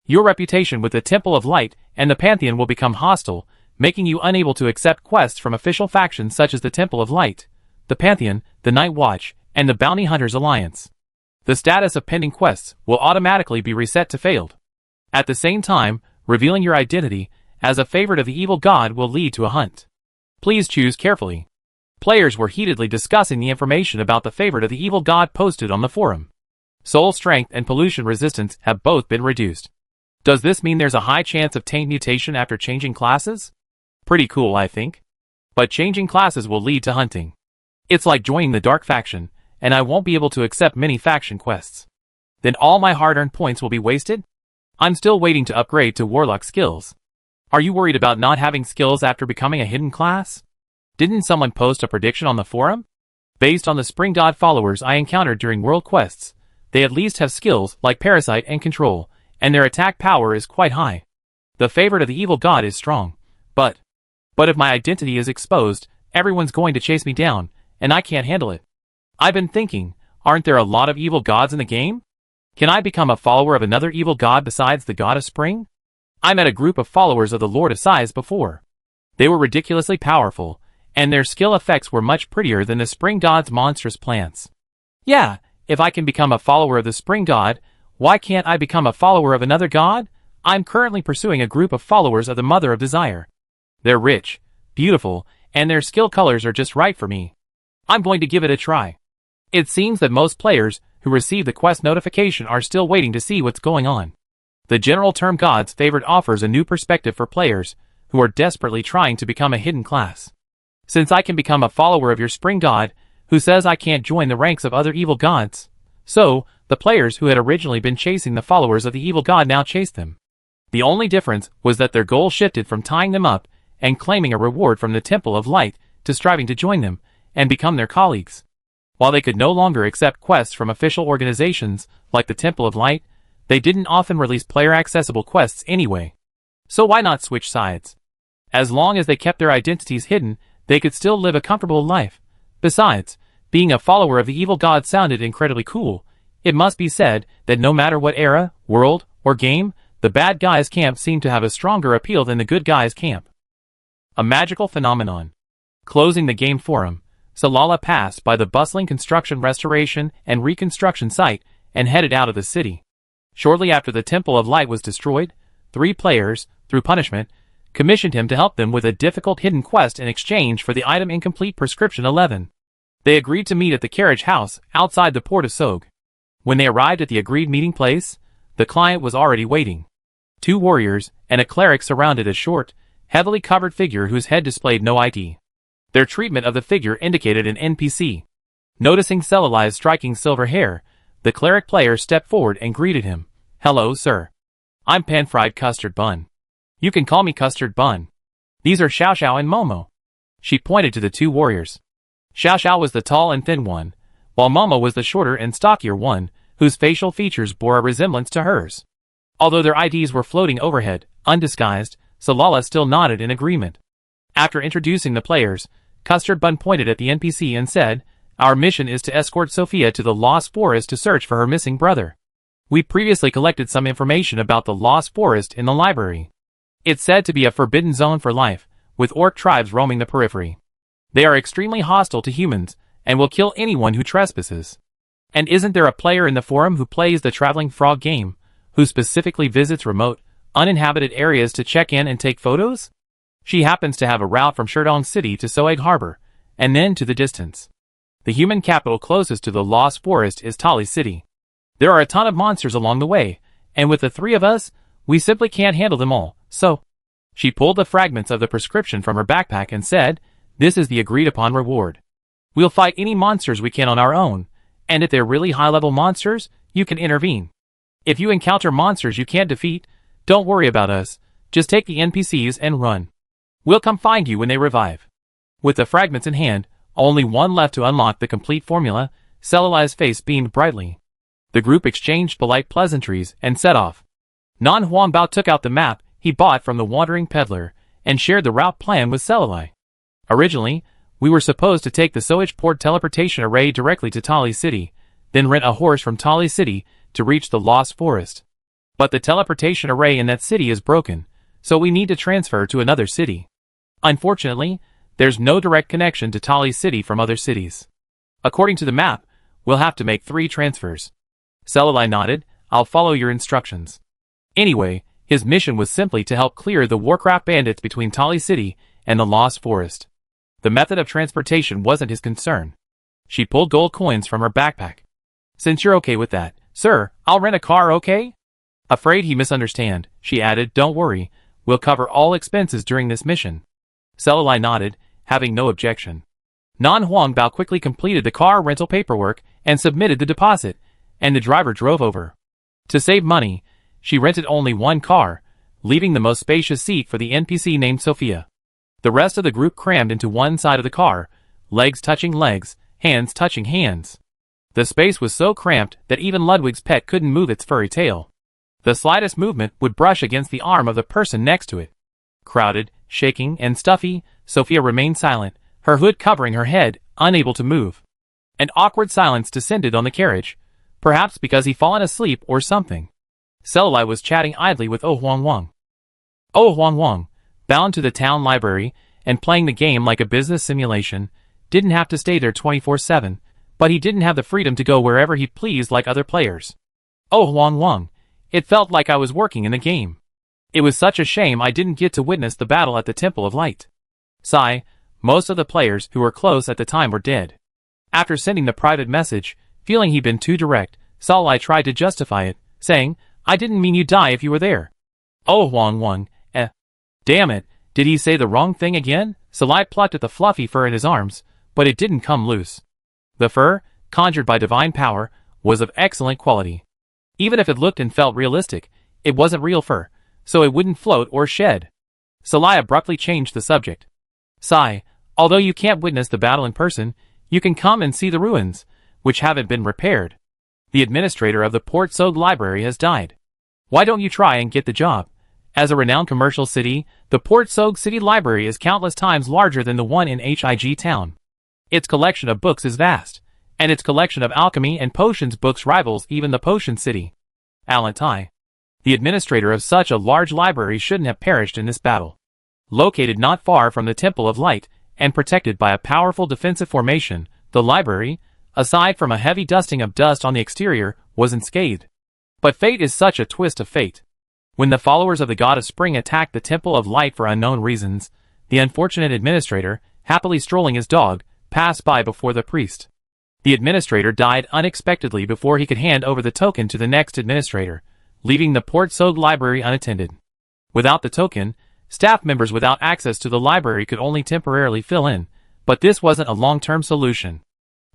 Your reputation with the Temple of Light and the Pantheon will become hostile, making you unable to accept quests from official factions such as the Temple of Light, the Pantheon, the Night Watch, and the Bounty Hunters Alliance. The status of pending quests will automatically be reset to failed. At the same time, revealing your identity as a favorite of the evil god will lead to a hunt. Please choose carefully. Players were heatedly discussing the information about the favorite of the evil god posted on the forum. Soul strength and pollution resistance have both been reduced. Does this mean there's a high chance of taint mutation after changing classes? Pretty cool, I think. But changing classes will lead to hunting. It's like joining the dark faction, and I won't be able to accept many faction quests. Then all my hard-earned points will be wasted? I'm still waiting to upgrade to warlock skills. Are you worried about not having skills after becoming a hidden class? Didn't someone post a prediction on the forum? Based on the Spring God followers I encountered during world quests, they at least have skills like Parasite and Control, and their attack power is quite high. The favorite of the evil god is strong, but if my identity is exposed, everyone's going to chase me down, and I can't handle it. I've been thinking, aren't there a lot of evil gods in the game? Can I become a follower of another evil god besides the god of spring? I met a group of followers of the Lord of Sighs before. They were ridiculously powerful, and their skill effects were much prettier than the spring god's monstrous plants. Yeah, if I can become a follower of the spring god, why can't I become a follower of another god? I'm currently pursuing a group of followers of the Mother of Desire. They're rich, beautiful, and their skill colors are just right for me. I'm going to give it a try. It seems that most players who receive the quest notification are still waiting to see what's going on. The general term God's Favored offers a new perspective for players who are desperately trying to become a hidden class. Since I can become a follower of your spring god, who says I can't join the ranks of other evil gods, so the players who had originally been chasing the followers of the evil god now chase them. The only difference was that their goal shifted from tying them up and claiming a reward from the Temple of Light to striving to join them and become their colleagues. While they could no longer accept quests from official organizations like the Temple of Light, they didn't often release player-accessible quests anyway. So why not switch sides? As long as they kept their identities hidden, they could still live a comfortable life. Besides, being a follower of the evil god sounded incredibly cool. It must be said that no matter what era, world, or game, the bad guys camp seemed to have a stronger appeal than the good guys camp. A magical phenomenon. Closing the game forum, Salala passed by the bustling construction restoration and reconstruction site and headed out of the city. Shortly after the Temple of Light was destroyed, 3 players, through punishment, commissioned him to help them with a difficult hidden quest in exchange for the item Incomplete Prescription 11. They agreed to meet at the carriage house outside the port of Sog. When they arrived at the agreed meeting place, the client was already waiting. 2 warriors and a cleric surrounded a short, heavily covered figure whose head displayed no ID. Their treatment of the figure indicated an NPC. Noticing Celali's striking silver hair, the cleric player stepped forward and greeted him. "Hello, sir. I'm Pan-Fried Custard Bun. You can call me Custard Bun. These are Xiao Xiao and Momo." She pointed to the two warriors. Xiao Xiao was the tall and thin one, while Momo was the shorter and stockier one, whose facial features bore a resemblance to hers. Although their IDs were floating overhead, undisguised, Celala still nodded in agreement. After introducing the players, Custard Bun pointed at the NPC and said, "Our mission is to escort Sophia to the Lost Forest to search for her missing brother. We previously collected some information about the Lost Forest in the library. It's said to be a forbidden zone for life, with orc tribes roaming the periphery. They are extremely hostile to humans, and will kill anyone who trespasses. And isn't there a player in the forum who plays the traveling frog game, who specifically visits remote, uninhabited areas to check in and take photos? She happens to have a route from Sherdong City to Soeg Harbor, and then to the distance. The human capital closest to the Lost Forest is Tali City. There are a ton of monsters along the way, and with the three of us, we simply can't handle them all, so..." She pulled the fragments of the prescription from her backpack and said, "This is the agreed-upon reward. We'll fight any monsters we can on our own, and if they're really high-level monsters, you can intervene. If you encounter monsters you can't defeat, don't worry about us, just take the NPCs and run. We'll come find you when they revive." With the fragments in hand, only one left to unlock the complete formula, Celali's face beamed brightly. The group exchanged polite pleasantries and set off. Nan Huangbao took out the map he bought from the wandering peddler and shared the route plan with Celali. "Originally, we were supposed to take the Soich Port teleportation array directly to Tali City, then rent a horse from Tali City to reach the Lost Forest. But the teleportation array in that city is broken, so we need to transfer to another city. Unfortunately, there's no direct connection to Tali City from other cities. According to the map, we'll have to make 3 transfers." Celali nodded. "I'll follow your instructions." Anyway, his mission was simply to help clear the Warcraft bandits between Tali City and the Lost Forest. The method of transportation wasn't his concern. She pulled gold coins from her backpack. "Since you're okay with that, sir, I'll rent a car, okay?" Afraid he misunderstood, she added, "Don't worry, we'll cover all expenses during this mission." Celali nodded, having no objection. Nan Huangbao quickly completed the car rental paperwork and submitted the deposit, and the driver drove over. To save money, she rented only one car, leaving the most spacious seat for the NPC named Sophia. The rest of the group crammed into one side of the car, legs touching legs, hands touching hands. The space was so cramped that even Ludwig's pet couldn't move its furry tail. The slightest movement would brush against the arm of the person next to it. Crowded, shaking, and stuffy, Sophia remained silent, her hood covering her head, unable to move. An awkward silence descended on the carriage, perhaps because he'd fallen asleep or something. Celali was chatting idly with Oh Huang Wang. Oh Huang Wang, bound to the town library and playing the game like a business simulation, didn't have to stay there 24/7, but he didn't have the freedom to go wherever he pleased like other players. "Oh Huang Wang, it felt like I was working in the game. It was such a shame I didn't get to witness the battle at the Temple of Light." Sigh, most of the players who were close at the time were dead. After sending the private message, feeling he'd been too direct, Celali tried to justify it, saying, "I didn't mean you'd die if you were there." Oh Huang Wang, damn it, did he say the wrong thing again? Celali plucked at the fluffy fur in his arms, but it didn't come loose. The fur, conjured by divine power, was of excellent quality. Even if it looked and felt realistic, it wasn't real fur, so it wouldn't float or shed. Celali abruptly changed the subject. "Sigh, although you can't witness the battle in person, you can come and see the ruins, which haven't been repaired. The administrator of the Port Soeg Library has died. Why don't you try and get the job? As a renowned commercial city, the Port Soeg City Library is countless times larger than the one in Hig Town. Its collection of books is vast, and its collection of alchemy and potions books rivals even the Potion City. Alantai. The administrator of such a large library shouldn't have perished in this battle. Located not far from the Temple of Light, and protected by a powerful defensive formation, the library, aside from a heavy dusting of dust on the exterior, was unscathed. But fate is such a twist of fate. When the followers of the God of Spring attacked the Temple of Light for unknown reasons, the unfortunate administrator, happily strolling his dog, passed by before the priest. The administrator died unexpectedly before he could hand over the token to the next administrator, leaving the Port Soeg Library unattended. Without the token, staff members without access to the library could only temporarily fill in, but this wasn't a long-term solution.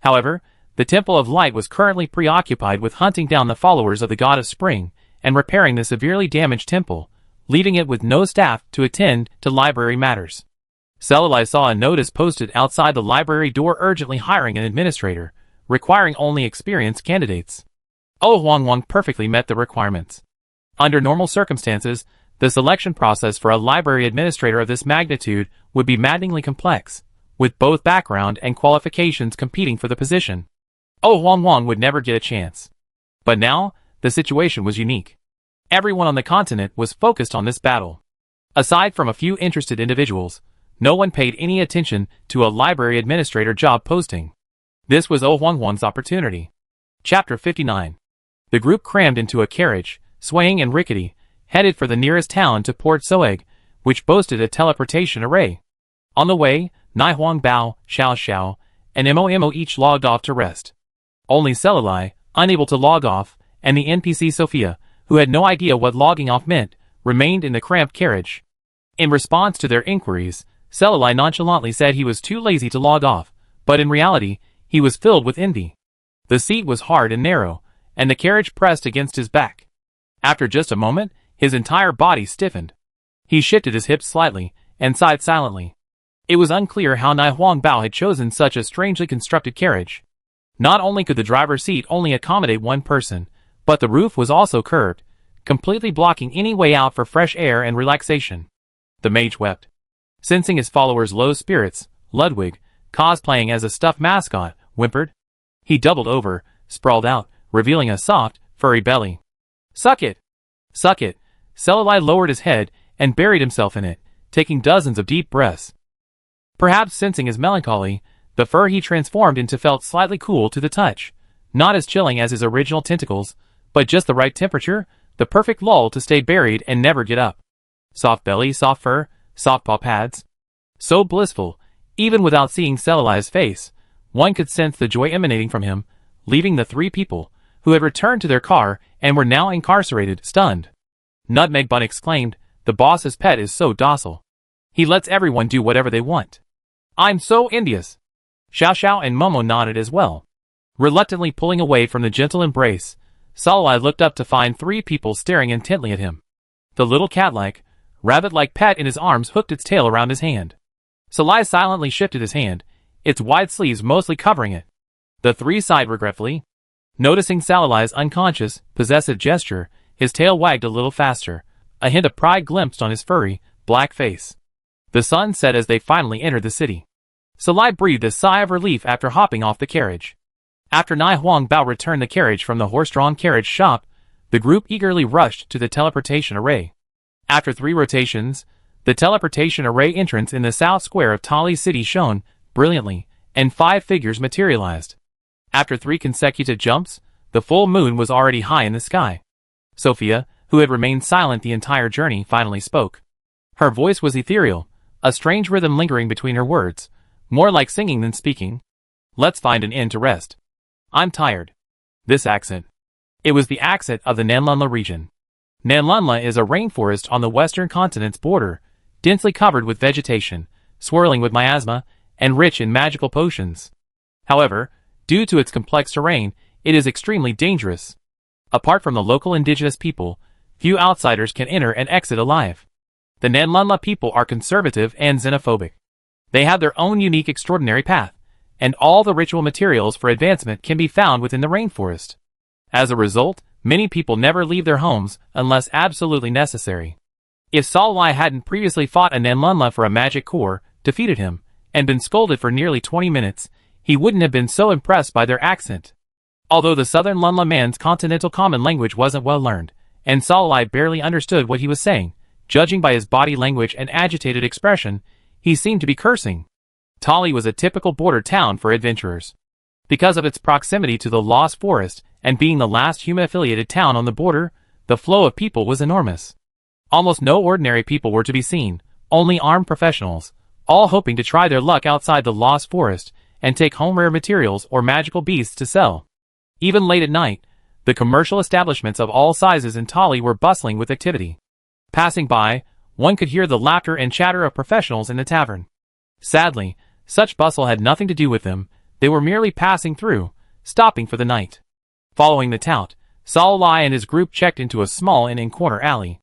However, the Temple of Light was currently preoccupied with hunting down the followers of the God of Spring and repairing the severely damaged temple, leaving it with no staff to attend to library matters. Selalai saw a notice posted outside the library door urgently hiring an administrator, requiring only experienced candidates. Oh Huang perfectly met the requirements. Under normal circumstances, the selection process for a library administrator of this magnitude would be maddeningly complex, with both background and qualifications competing for the position. Oh Huang would never get a chance. But now, the situation was unique. Everyone on the continent was focused on this battle. Aside from a few interested individuals, no one paid any attention to a library administrator job posting. This was Oh Huang's opportunity. Chapter 59. The group crammed into a carriage, swaying and rickety, headed for the nearest town to Port Soeg, which boasted a teleportation array. On the way, Nai Huang Bao, Xiao Xiao, and Mo each logged off to rest. Only Selalai, unable to log off, and the NPC Sophia, who had no idea what logging off meant, remained in the cramped carriage. In response to their inquiries, Selalai nonchalantly said he was too lazy to log off, but in reality, he was filled with envy. The seat was hard and narrow, and the carriage pressed against his back. After just a moment, his entire body stiffened. He shifted his hips slightly, and sighed silently. It was unclear how Nai Huang Bao had chosen such a strangely constructed carriage. Not only could the driver's seat only accommodate one person, but the roof was also curved, completely blocking any way out for fresh air and relaxation. The mage wept. Sensing his followers' low spirits, Ludwig, cosplaying as a stuffed mascot, whimpered. He doubled over, sprawled out, revealing a soft, furry belly. Suck it! Suck it! Selalai lowered his head and buried himself in it, taking dozens of deep breaths. Perhaps sensing his melancholy, the fur he transformed into felt slightly cool to the touch, not as chilling as his original tentacles, but just the right temperature, the perfect lull to stay buried and never get up. Soft belly, soft fur, soft paw pads. So blissful, even without seeing Selalai's face, one could sense the joy emanating from him, leaving the three people, who had returned to their car and were now incarcerated, stunned. Nutmeg Bun exclaimed, the boss's pet is so docile. He lets everyone do whatever they want. I'm so envious. Xiao Xiao and Momo nodded as well. Reluctantly pulling away from the gentle embrace, Selalai looked up to find three people staring intently at him. The little cat-like, rabbit-like pet in his arms hooked its tail around his hand. Selalai silently shifted his hand, its wide sleeves mostly covering it. The three sighed regretfully. Noticing Selalai's unconscious, possessive gesture, his tail wagged a little faster, a hint of pride glimpsed on his furry, black face. The sun set as they finally entered the city. Selalai breathed a sigh of relief after hopping off the carriage. After Nai Huang Bao returned the carriage from the horse-drawn carriage shop, the group eagerly rushed to the teleportation array. After 3 rotations, the teleportation array entrance in the south square of Tali City shone brilliantly, and 5 figures materialized. After 3 consecutive jumps, the full moon was already high in the sky. Sophia, who had remained silent the entire journey, finally spoke. Her voice was ethereal, a strange rhythm lingering between her words, more like singing than speaking. Let's find an inn to rest. I'm tired. This accent. It was the accent of the Nanlunla region. Nanlunla is a rainforest on the western continent's border, densely covered with vegetation, swirling with miasma, and rich in magical potions. However, due to its complex terrain, it is extremely dangerous. Apart from the local indigenous people, few outsiders can enter and exit alive. The Nanlunla people are conservative and xenophobic. They have their own unique extraordinary path, and all the ritual materials for advancement can be found within the rainforest. As a result, many people never leave their homes unless absolutely necessary. If Selalai hadn't previously fought a Nanlunla for a magic core, defeated him, and been scolded for nearly 20 minutes, he wouldn't have been so impressed by their accent. Although the southern Lunla man's continental common language wasn't well learned, and Selalai barely understood what he was saying, judging by his body language and agitated expression, he seemed to be cursing. Tali was a typical border town for adventurers. Because of its proximity to the Lost Forest, and being the last human-affiliated town on the border, the flow of people was enormous. Almost no ordinary people were to be seen, only armed professionals, all hoping to try their luck outside the Lost Forest, and take home rare materials or magical beasts to sell. Even late at night, the commercial establishments of all sizes in Tali were bustling with activity. Passing by, one could hear the laughter and chatter of professionals in the tavern. Sadly, Such bustle had nothing to do with them, they were merely passing through, stopping for the night. Following the tout, Salai and his group checked into a small inn corner alley.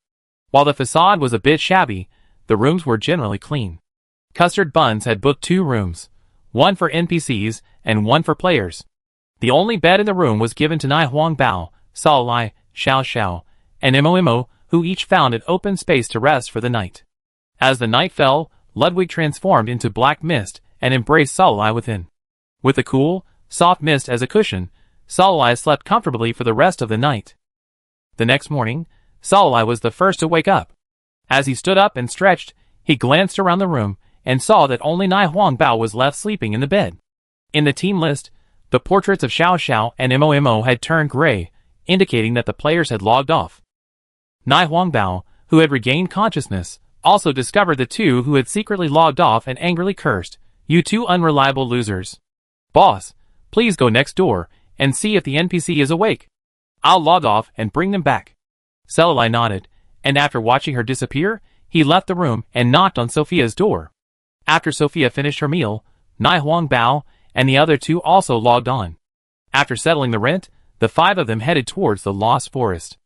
While the facade was a bit shabby, the rooms were generally clean. Custard Buns had booked 2 rooms, one for NPCs and one for players. The only bed in the room was given to Nai Huang Bao, Salai, Xiao Xiao, and Imo, who each found an open space to rest for the night. As the night fell, Ludwig transformed into black mist and embraced Salai within. With the cool, soft mist as a cushion, Salai slept comfortably for the rest of the night. The next morning, Salai was the first to wake up. As he stood up and stretched, he glanced around the room and saw that only Nai Huang Bao was left sleeping in the bed. In the team list, the portraits of Xiao Xiao and Imo had turned gray, indicating that the players had logged off. Nai Huang Bao, who had regained consciousness, also discovered the 2 who had secretly logged off and angrily cursed, "You 2 unreliable losers. Boss, please go next door and see if the NPC is awake. I'll log off and bring them back." Salai nodded, and after watching her disappear, he left the room and knocked on Sophia's door. After Sophia finished her meal, Nai Huang Bao and the other 2 also logged on. After settling the rent, the 5 of them headed towards the Lost Forest.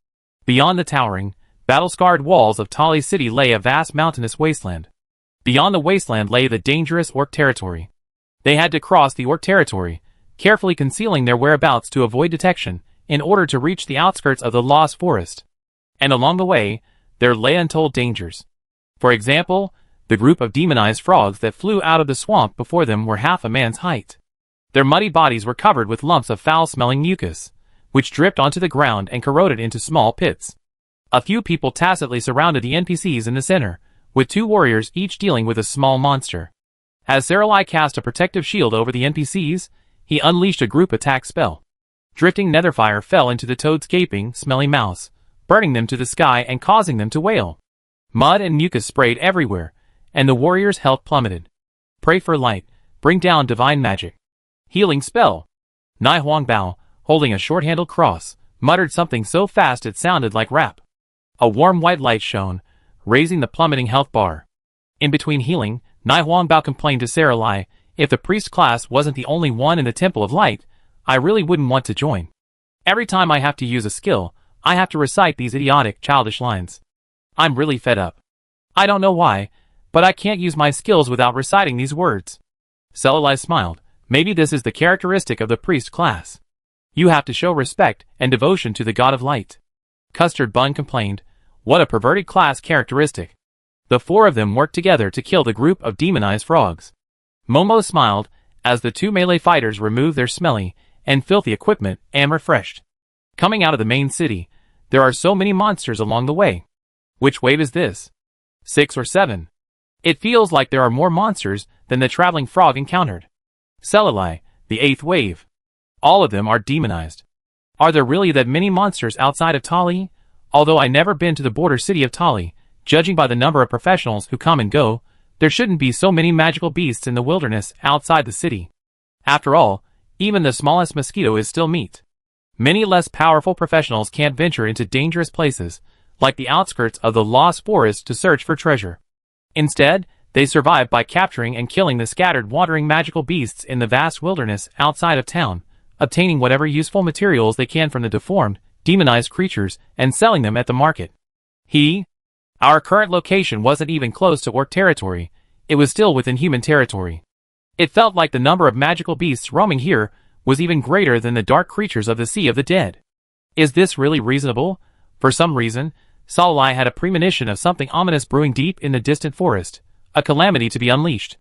Beyond the towering, battle-scarred walls of Tali City lay a vast mountainous wasteland. Beyond the wasteland lay the dangerous Orc territory. They had to cross the Orc territory, carefully concealing their whereabouts to avoid detection, in order to reach the outskirts of the Lost Forest. And along the way, there lay untold dangers. For example, the group of demonized frogs that flew out of the swamp before them were half a man's height. Their muddy bodies were covered with lumps of foul-smelling mucus, which dripped onto the ground and corroded into small pits. A few people tacitly surrounded the NPCs in the center, with 2 warriors each dealing with a small monster. As Saralai cast a protective shield over the NPCs, he unleashed a group attack spell. Drifting netherfire fell into the toad's gaping, smelly mouths, burning them to the sky and causing them to wail. Mud and mucus sprayed everywhere, and the warriors' health plummeted. Pray for light, bring down divine magic. Healing spell. Nai Huang Bao, holding a short-handled cross, muttered something so fast it sounded like rap. A warm white light shone, raising the plummeting health bar. In between healing, Nai Huang Bao complained to Saralai, "If the priest class wasn't the only one in the Temple of Light, I really wouldn't want to join. Every time I have to use a skill, I have to recite these idiotic, childish lines. I'm really fed up. I don't know why, but I can't use my skills without reciting these words." Saralai smiled. "Maybe this is the characteristic of the priest class. You have to show respect and devotion to the god of light." Custard Bun complained, "What a perverted class characteristic." The 4 of them worked together to kill the group of demonized frogs. Momo smiled as the 2 melee fighters removed their smelly and filthy equipment and refreshed. Coming out of the main city, there are so many monsters along the way. Which wave is this? 6 or 7? It feels like there are more monsters than the traveling frog encountered. Salai, the 8th wave. All of them are demonized. Are there really that many monsters outside of Tali? Although I never been to the border city of Tali, judging by the number of professionals who come and go, there shouldn't be so many magical beasts in the wilderness outside the city. After all, even the smallest mosquito is still meat. Many less powerful professionals can't venture into dangerous places, like the outskirts of the Lost Forest to search for treasure. Instead, they survive by capturing and killing the scattered wandering magical beasts in the vast wilderness outside of town, obtaining whatever useful materials they can from the deformed, demonized creatures, and selling them at the market. Our current location wasn't even close to Orc territory, it was still within human territory. It felt like the number of magical beasts roaming here was even greater than the dark creatures of the Sea of the Dead. Is this really reasonable? For some reason, Salai had a premonition of something ominous brewing deep in the distant forest, a calamity to be unleashed.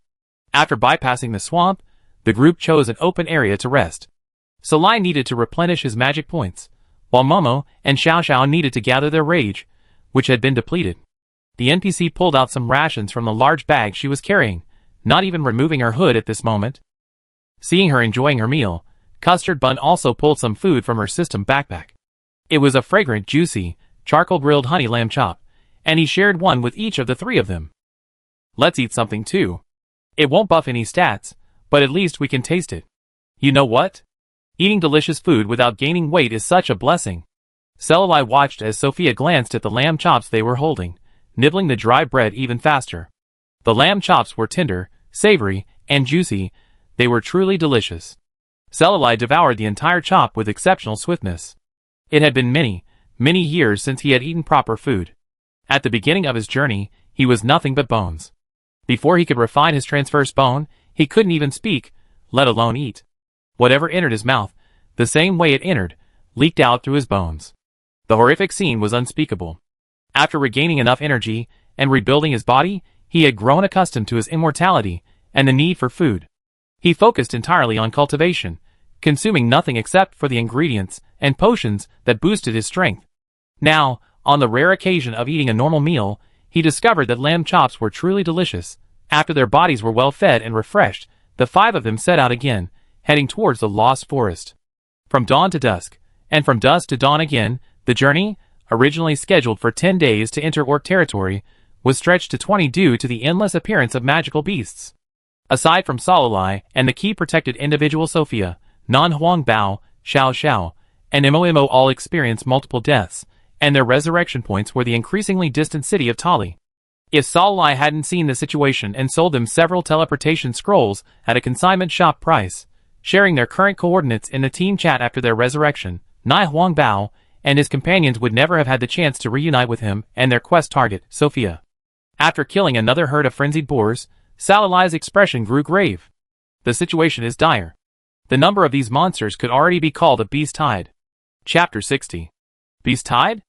After bypassing the swamp, the group chose an open area to rest. Salai needed to replenish his magic points, while Momo and Xiao Xiao needed to gather their rage, which had been depleted. The NPC pulled out some rations from the large bag she was carrying, not even removing her hood at this moment. Seeing her enjoying her meal, Custard Bun also pulled some food from her system backpack. It was a fragrant, juicy, charcoal-grilled honey lamb chop, and he shared one with each of the 3 of them. "Let's eat something too. It won't buff any stats, but at least we can taste it. You know what? Eating delicious food without gaining weight is such a blessing." Salai watched as Sophia glanced at the lamb chops they were holding, nibbling the dry bread even faster. The lamb chops were tender, savory, and juicy, they were truly delicious. Selalai devoured the entire chop with exceptional swiftness. It had been many, many years since he had eaten proper food. At the beginning of his journey, he was nothing but bones. Before he could refine his transverse bone, he couldn't even speak, let alone eat. Whatever entered his mouth, the same way it entered, leaked out through his bones. The horrific scene was unspeakable. After regaining enough energy and rebuilding his body, he had grown accustomed to his immortality and the need for food. He focused entirely on cultivation, consuming nothing except for the ingredients and potions that boosted his strength. Now, on the rare occasion of eating a normal meal, he discovered that lamb chops were truly delicious. After their bodies were well fed and refreshed, the five of them set out again, heading towards the Lost Forest. From dawn to dusk, and from dusk to dawn again, the journey, originally scheduled for 10 days to enter orc territory, was stretched to 20 due to the endless appearance of magical beasts. Aside from Selalai and the key protected individual Sophia, Nan Huang Bao, Xiao Xiao, and Momo all experienced multiple deaths, and their resurrection points were the increasingly distant city of Tali. If Selalai hadn't seen the situation and sold them several teleportation scrolls at a consignment shop price, sharing their current coordinates in the team chat after their resurrection, Nai Huang Bao and his companions would never have had the chance to reunite with him and their quest target, Sophia. After killing another herd of frenzied boars, Selalai's expression grew grave. The situation is dire. The number of these monsters could already be called a beast tide. Chapter 60. Beast tide?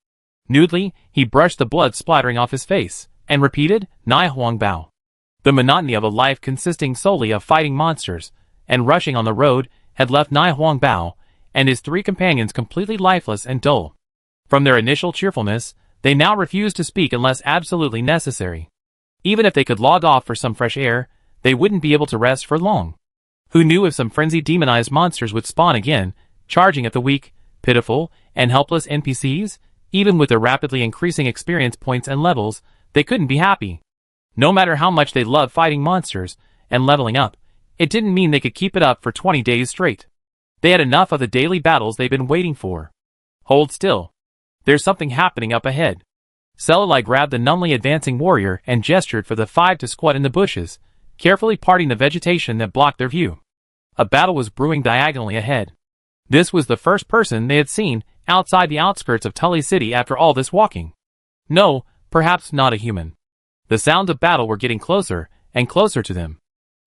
Nudely, he brushed the blood splattering off his face, and repeated, Nai Huang Bao. The monotony of a life consisting solely of fighting monsters, and rushing on the road, had left Nai Huang Bao and his three companions completely lifeless and dull. From their initial cheerfulness, they now refused to speak unless absolutely necessary. Even if they could log off for some fresh air, they wouldn't be able to rest for long. Who knew if some frenzied demonized monsters would spawn again, charging at the weak, pitiful, and helpless NPCs? Even with their rapidly increasing experience points and levels, they couldn't be happy. No matter how much they loved fighting monsters and leveling up, it didn't mean they could keep it up for 20 days straight. They had enough of the daily battles they've been waiting for. Hold still. There's something happening up ahead. Selalai grabbed the numbly advancing warrior and gestured for the five to squat in the bushes, carefully parting the vegetation that blocked their view. A battle was brewing diagonally ahead. This was the first person they had seen outside the outskirts of Tully City after all this walking. No, perhaps not a human. The sounds of battle were getting closer and closer to them.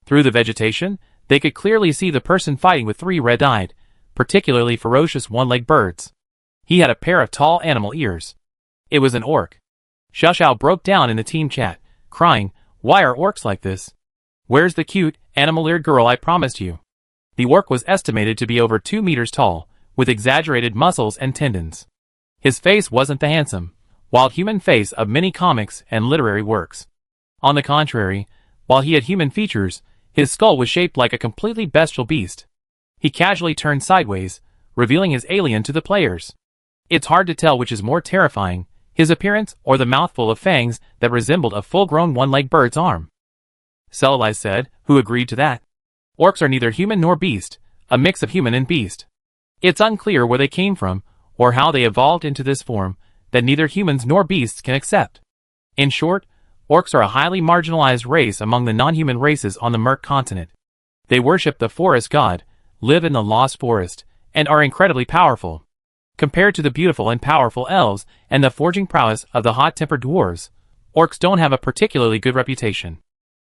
Through the vegetation, they could clearly see the person fighting with three red-eyed, particularly ferocious one-legged birds. He had a pair of tall animal ears. It was an orc. Xiao Xiao broke down in the team chat, crying, "Why are orcs like this? Where's the cute, animal-eared girl I promised you?" The orc was estimated to be over 2 meters tall, with exaggerated muscles and tendons. His face wasn't the handsome, wild human face of many comics and literary works. On the contrary, while he had human features, his skull was shaped like a completely bestial beast. He casually turned sideways, revealing his alien to the players. It's hard to tell which is more terrifying, his appearance or the mouthful of fangs that resembled a full-grown one-legged bird's arm. Selalai said, who agreed to that. Orcs are neither human nor beast, a mix of human and beast. It's unclear where they came from, or how they evolved into this form that neither humans nor beasts can accept. In short, orcs are a highly marginalized race among the non-human races on the Merc continent. They worship the forest god, live in the Lost Forest, and are incredibly powerful. Compared to the beautiful and powerful elves and the forging prowess of the hot-tempered dwarves, orcs don't have a particularly good reputation.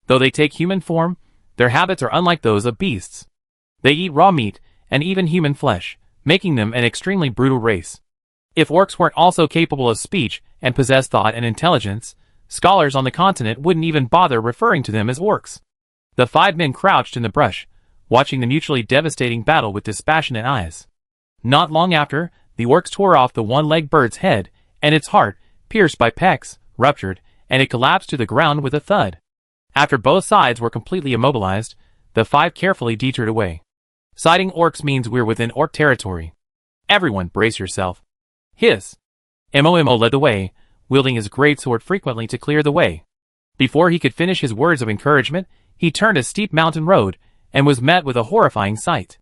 Though they take human form, their habits are unlike those of beasts. They eat raw meat and even human flesh, making them an extremely brutal race. If orcs weren't also capable of speech and possessed thought and intelligence, scholars on the continent wouldn't even bother referring to them as orcs. The five men crouched in the brush, watching the mutually devastating battle with dispassionate eyes. Not long after, the orcs tore off the one-legged bird's head, and its heart, pierced by pecks, ruptured, and it collapsed to the ground with a thud. After both sides were completely immobilized, the five carefully detoured away. Sighting orcs means we're within orc territory. Everyone brace yourself. Hiss. Momo led the way, wielding his greatsword frequently to clear the way. Before he could finish his words of encouragement, he turned a steep mountain road, and was met with a horrifying sight.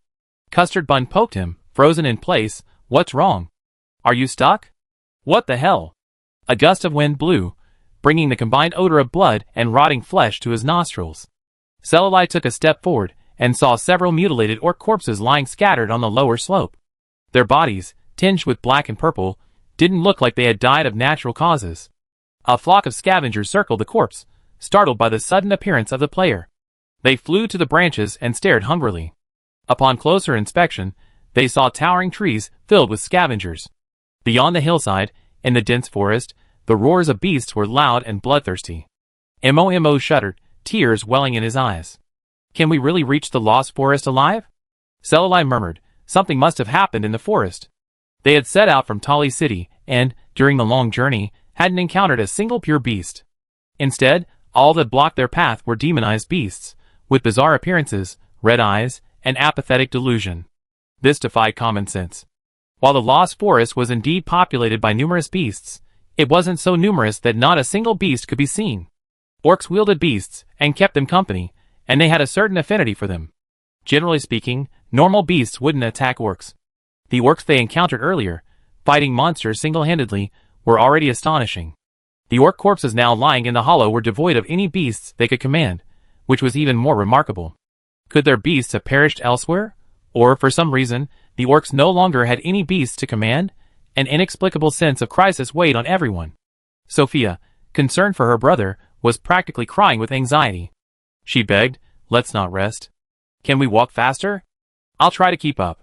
Custard Bun poked him, frozen in place. What's wrong? Are you stuck? What the hell? A gust of wind blew, bringing the combined odor of blood and rotting flesh to his nostrils. Selali took a step forward and saw several mutilated orc corpses lying scattered on the lower slope. Their bodies, tinged with black and purple, didn't look like they had died of natural causes. A flock of scavengers circled the corpse, startled by the sudden appearance of the player. They flew to the branches and stared hungrily. Upon closer inspection, they saw towering trees filled with scavengers. Beyond the hillside, in the dense forest, the roars of beasts were loud and bloodthirsty. Mo shuddered, tears welling in his eyes. Can we really reach the lost forest alive? Selali murmured, something must have happened in the forest. They had set out from Tali City and, during the long journey, hadn't encountered a single pure beast. Instead, all that blocked their path were demonized beasts, with bizarre appearances, red eyes, and apathetic delusion. This defied common sense. While the lost forest was indeed populated by numerous beasts, it wasn't so numerous that not a single beast could be seen. Orcs wielded beasts and kept them company, and they had a certain affinity for them. Generally speaking, normal beasts wouldn't attack orcs. The orcs they encountered earlier, fighting monsters single-handedly, were already astonishing. The orc corpses now lying in the hollow were devoid of any beasts they could command, which was even more remarkable. Could their beasts have perished elsewhere? Or, for some reason, the orcs no longer had any beasts to command? An inexplicable sense of crisis weighed on everyone. Sophia, concerned for her brother, was practically crying with anxiety. She begged, "Let's not rest. Can we walk faster? I'll try to keep up."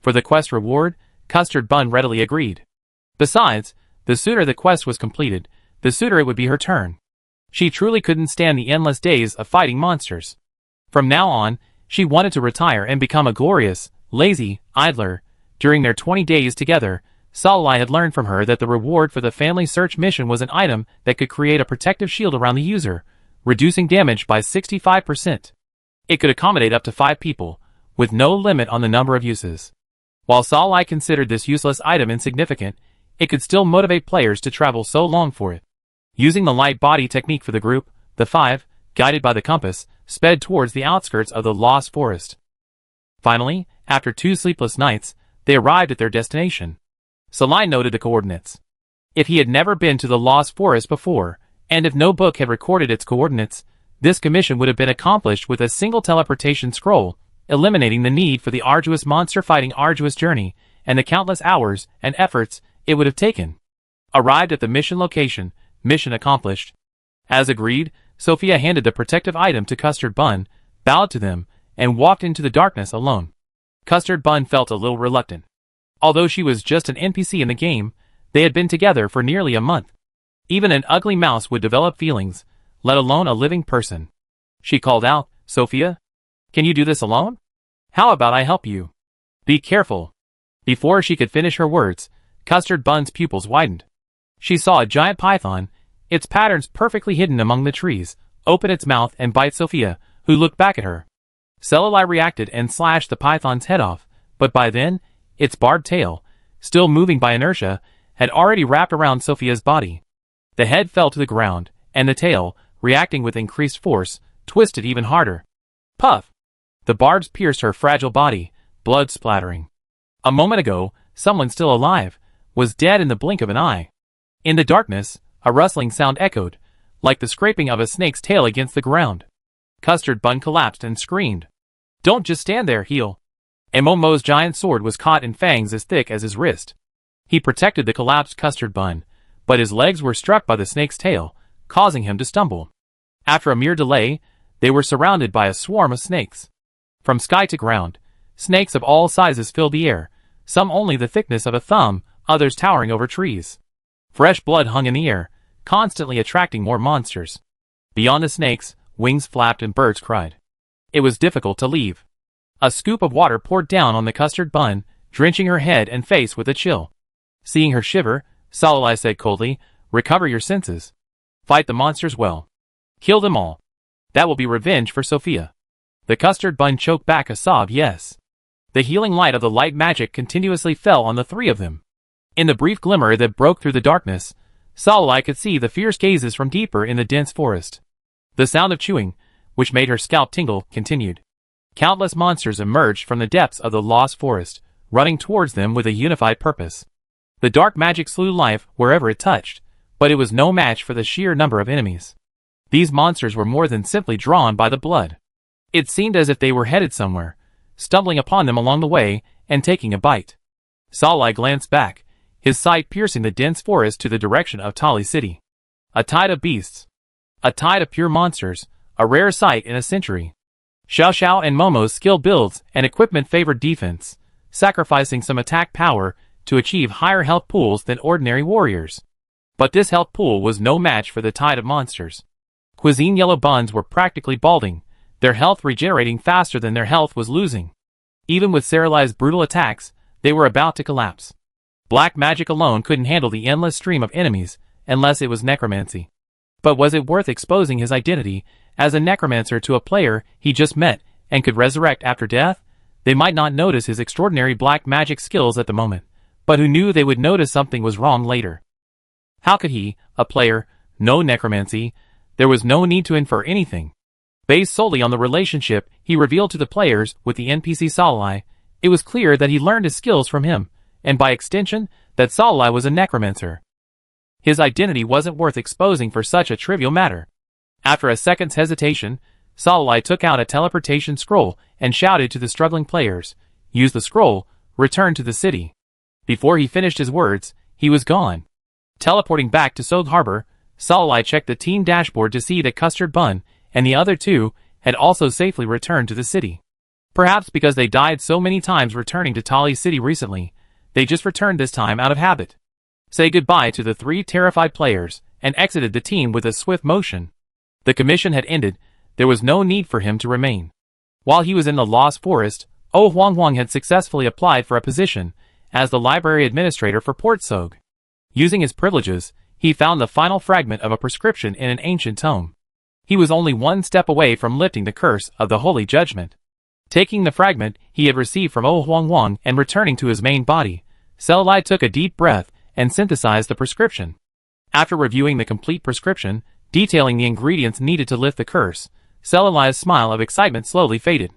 For the quest reward, Custard Bun readily agreed. Besides, the sooner the quest was completed, the sooner it would be her turn. She truly couldn't stand the endless days of fighting monsters. From now on, she wanted to retire and become a glorious, lazy idler. During their 20 days together, Selali had learned from her that the reward for the family search mission was an item that could create a protective shield around the user, reducing damage by 65%. It could accommodate up to 5 people, with no limit on the number of uses. While Selali considered this useless item insignificant, it could still motivate players to travel so long for it. Using the light body technique for the group, the 5, guided by the compass, sped towards the outskirts of the lost forest. Finally, after 2 sleepless nights, they arrived at their destination. Selali noted the coordinates. If he had never been to the lost forest before, and if no book had recorded its coordinates, this commission would have been accomplished with a single teleportation scroll, eliminating the need for the arduous monster-fighting arduous journey, and the countless hours and efforts it would have taken. Arrived at the mission location, mission accomplished. As agreed, Sophia handed the protective item to Custard Bun, bowed to them, and walked into the darkness alone. Custard Bun felt a little reluctant. Although she was just an NPC in the game, they had been together for nearly a month. Even an ugly mouse would develop feelings, let alone a living person. She called out, "Sophia? Can you do this alone? How about I help you? Be careful." Before she could finish her words, Custard Bun's pupils widened. She saw a giant python, its patterns perfectly hidden among the trees, open its mouth and bite Sophia, who looked back at her. Selali reacted and slashed the python's head off, but by then, its barbed tail, still moving by inertia, had already wrapped around Sophia's body. The head fell to the ground, and the tail, reacting with increased force, twisted even harder. Puff! The barbs pierced her fragile body, blood splattering. A moment ago, someone still alive, was dead in the blink of an eye. In the darkness, a rustling sound echoed, like the scraping of a snake's tail against the ground. Custard Bun collapsed and screamed. "Don't just stand there, heal." Momo's giant sword was caught in fangs as thick as his wrist. He protected the collapsed Custard Bun, but his legs were struck by the snake's tail, causing him to stumble. After a mere delay, they were surrounded by a swarm of snakes. From sky to ground, snakes of all sizes filled the air, some only the thickness of a thumb, others towering over trees. Fresh blood hung in the air, constantly attracting more monsters. Beyond the snakes, wings flapped and birds cried. It was difficult to leave. A scoop of water poured down on the Custard Bun, drenching her head and face with a chill. Seeing her shiver, Selali said coldly, "Recover your senses. Fight the monsters well. Kill them all. That will be revenge for Sophia." The Custard Bun choked back a sob yes. The healing light of the light magic continuously fell on the 3 of them. In the brief glimmer that broke through the darkness, Selali could see the fierce gazes from deeper in the dense forest. The sound of chewing, which made her scalp tingle, continued. Countless monsters emerged from the depths of the lost forest, running towards them with a unified purpose. The dark magic slew life wherever it touched, but it was no match for the sheer number of enemies. These monsters were more than simply drawn by the blood. It seemed as if they were headed somewhere, stumbling upon them along the way and taking a bite. Salai glanced back, his sight piercing the dense forest to the direction of Tali City. A tide of beasts. A tide of pure monsters, a rare sight in a century. Xiao Xiao and Momo's skill builds and equipment favored defense, sacrificing some attack power to achieve higher health pools than ordinary warriors. But this health pool was no match for the tide of monsters. Cuisine yellow buns were practically balding, their health regenerating faster than their health was losing. Even with Saralai's brutal attacks, they were about to collapse. Black magic alone couldn't handle the endless stream of enemies, unless it was necromancy. But was it worth exposing his identity as a necromancer to a player he just met and could resurrect after death? They might not notice his extraordinary black magic skills at the moment, but who knew they would notice something was wrong later. How could he, a player, know necromancy? There was no need to infer anything. Based solely on the relationship he revealed to the players with the NPC Salai, it was clear that he learned his skills from him, and by extension, that Salai was a necromancer. His identity wasn't worth exposing for such a trivial matter. After a second's hesitation, Salai took out a teleportation scroll and shouted to the struggling players, "Use the scroll, return to the city." Before he finished his words, he was gone. Teleporting back to Sog Harbor, Salai checked the team dashboard to see that Custard Bun and the other two had also safely returned to the city. Perhaps because they died so many times returning to Tali City recently, they just returned this time out of habit. Say goodbye to the three terrified players, and exited the team with a swift motion. The commission had ended, there was no need for him to remain. While he was in the Lost Forest, Oh Huang Huang had successfully applied for a position as the library administrator for Port Sog. Using his privileges, he found the final fragment of a prescription in an ancient tome. He was only one step away from lifting the curse of the Holy Judgment. Taking the fragment he had received from Oh Huang Huang and returning to his main body, Salai took a deep breath and synthesized the prescription. After reviewing the complete prescription, detailing the ingredients needed to lift the curse, Salai's smile of excitement slowly faded.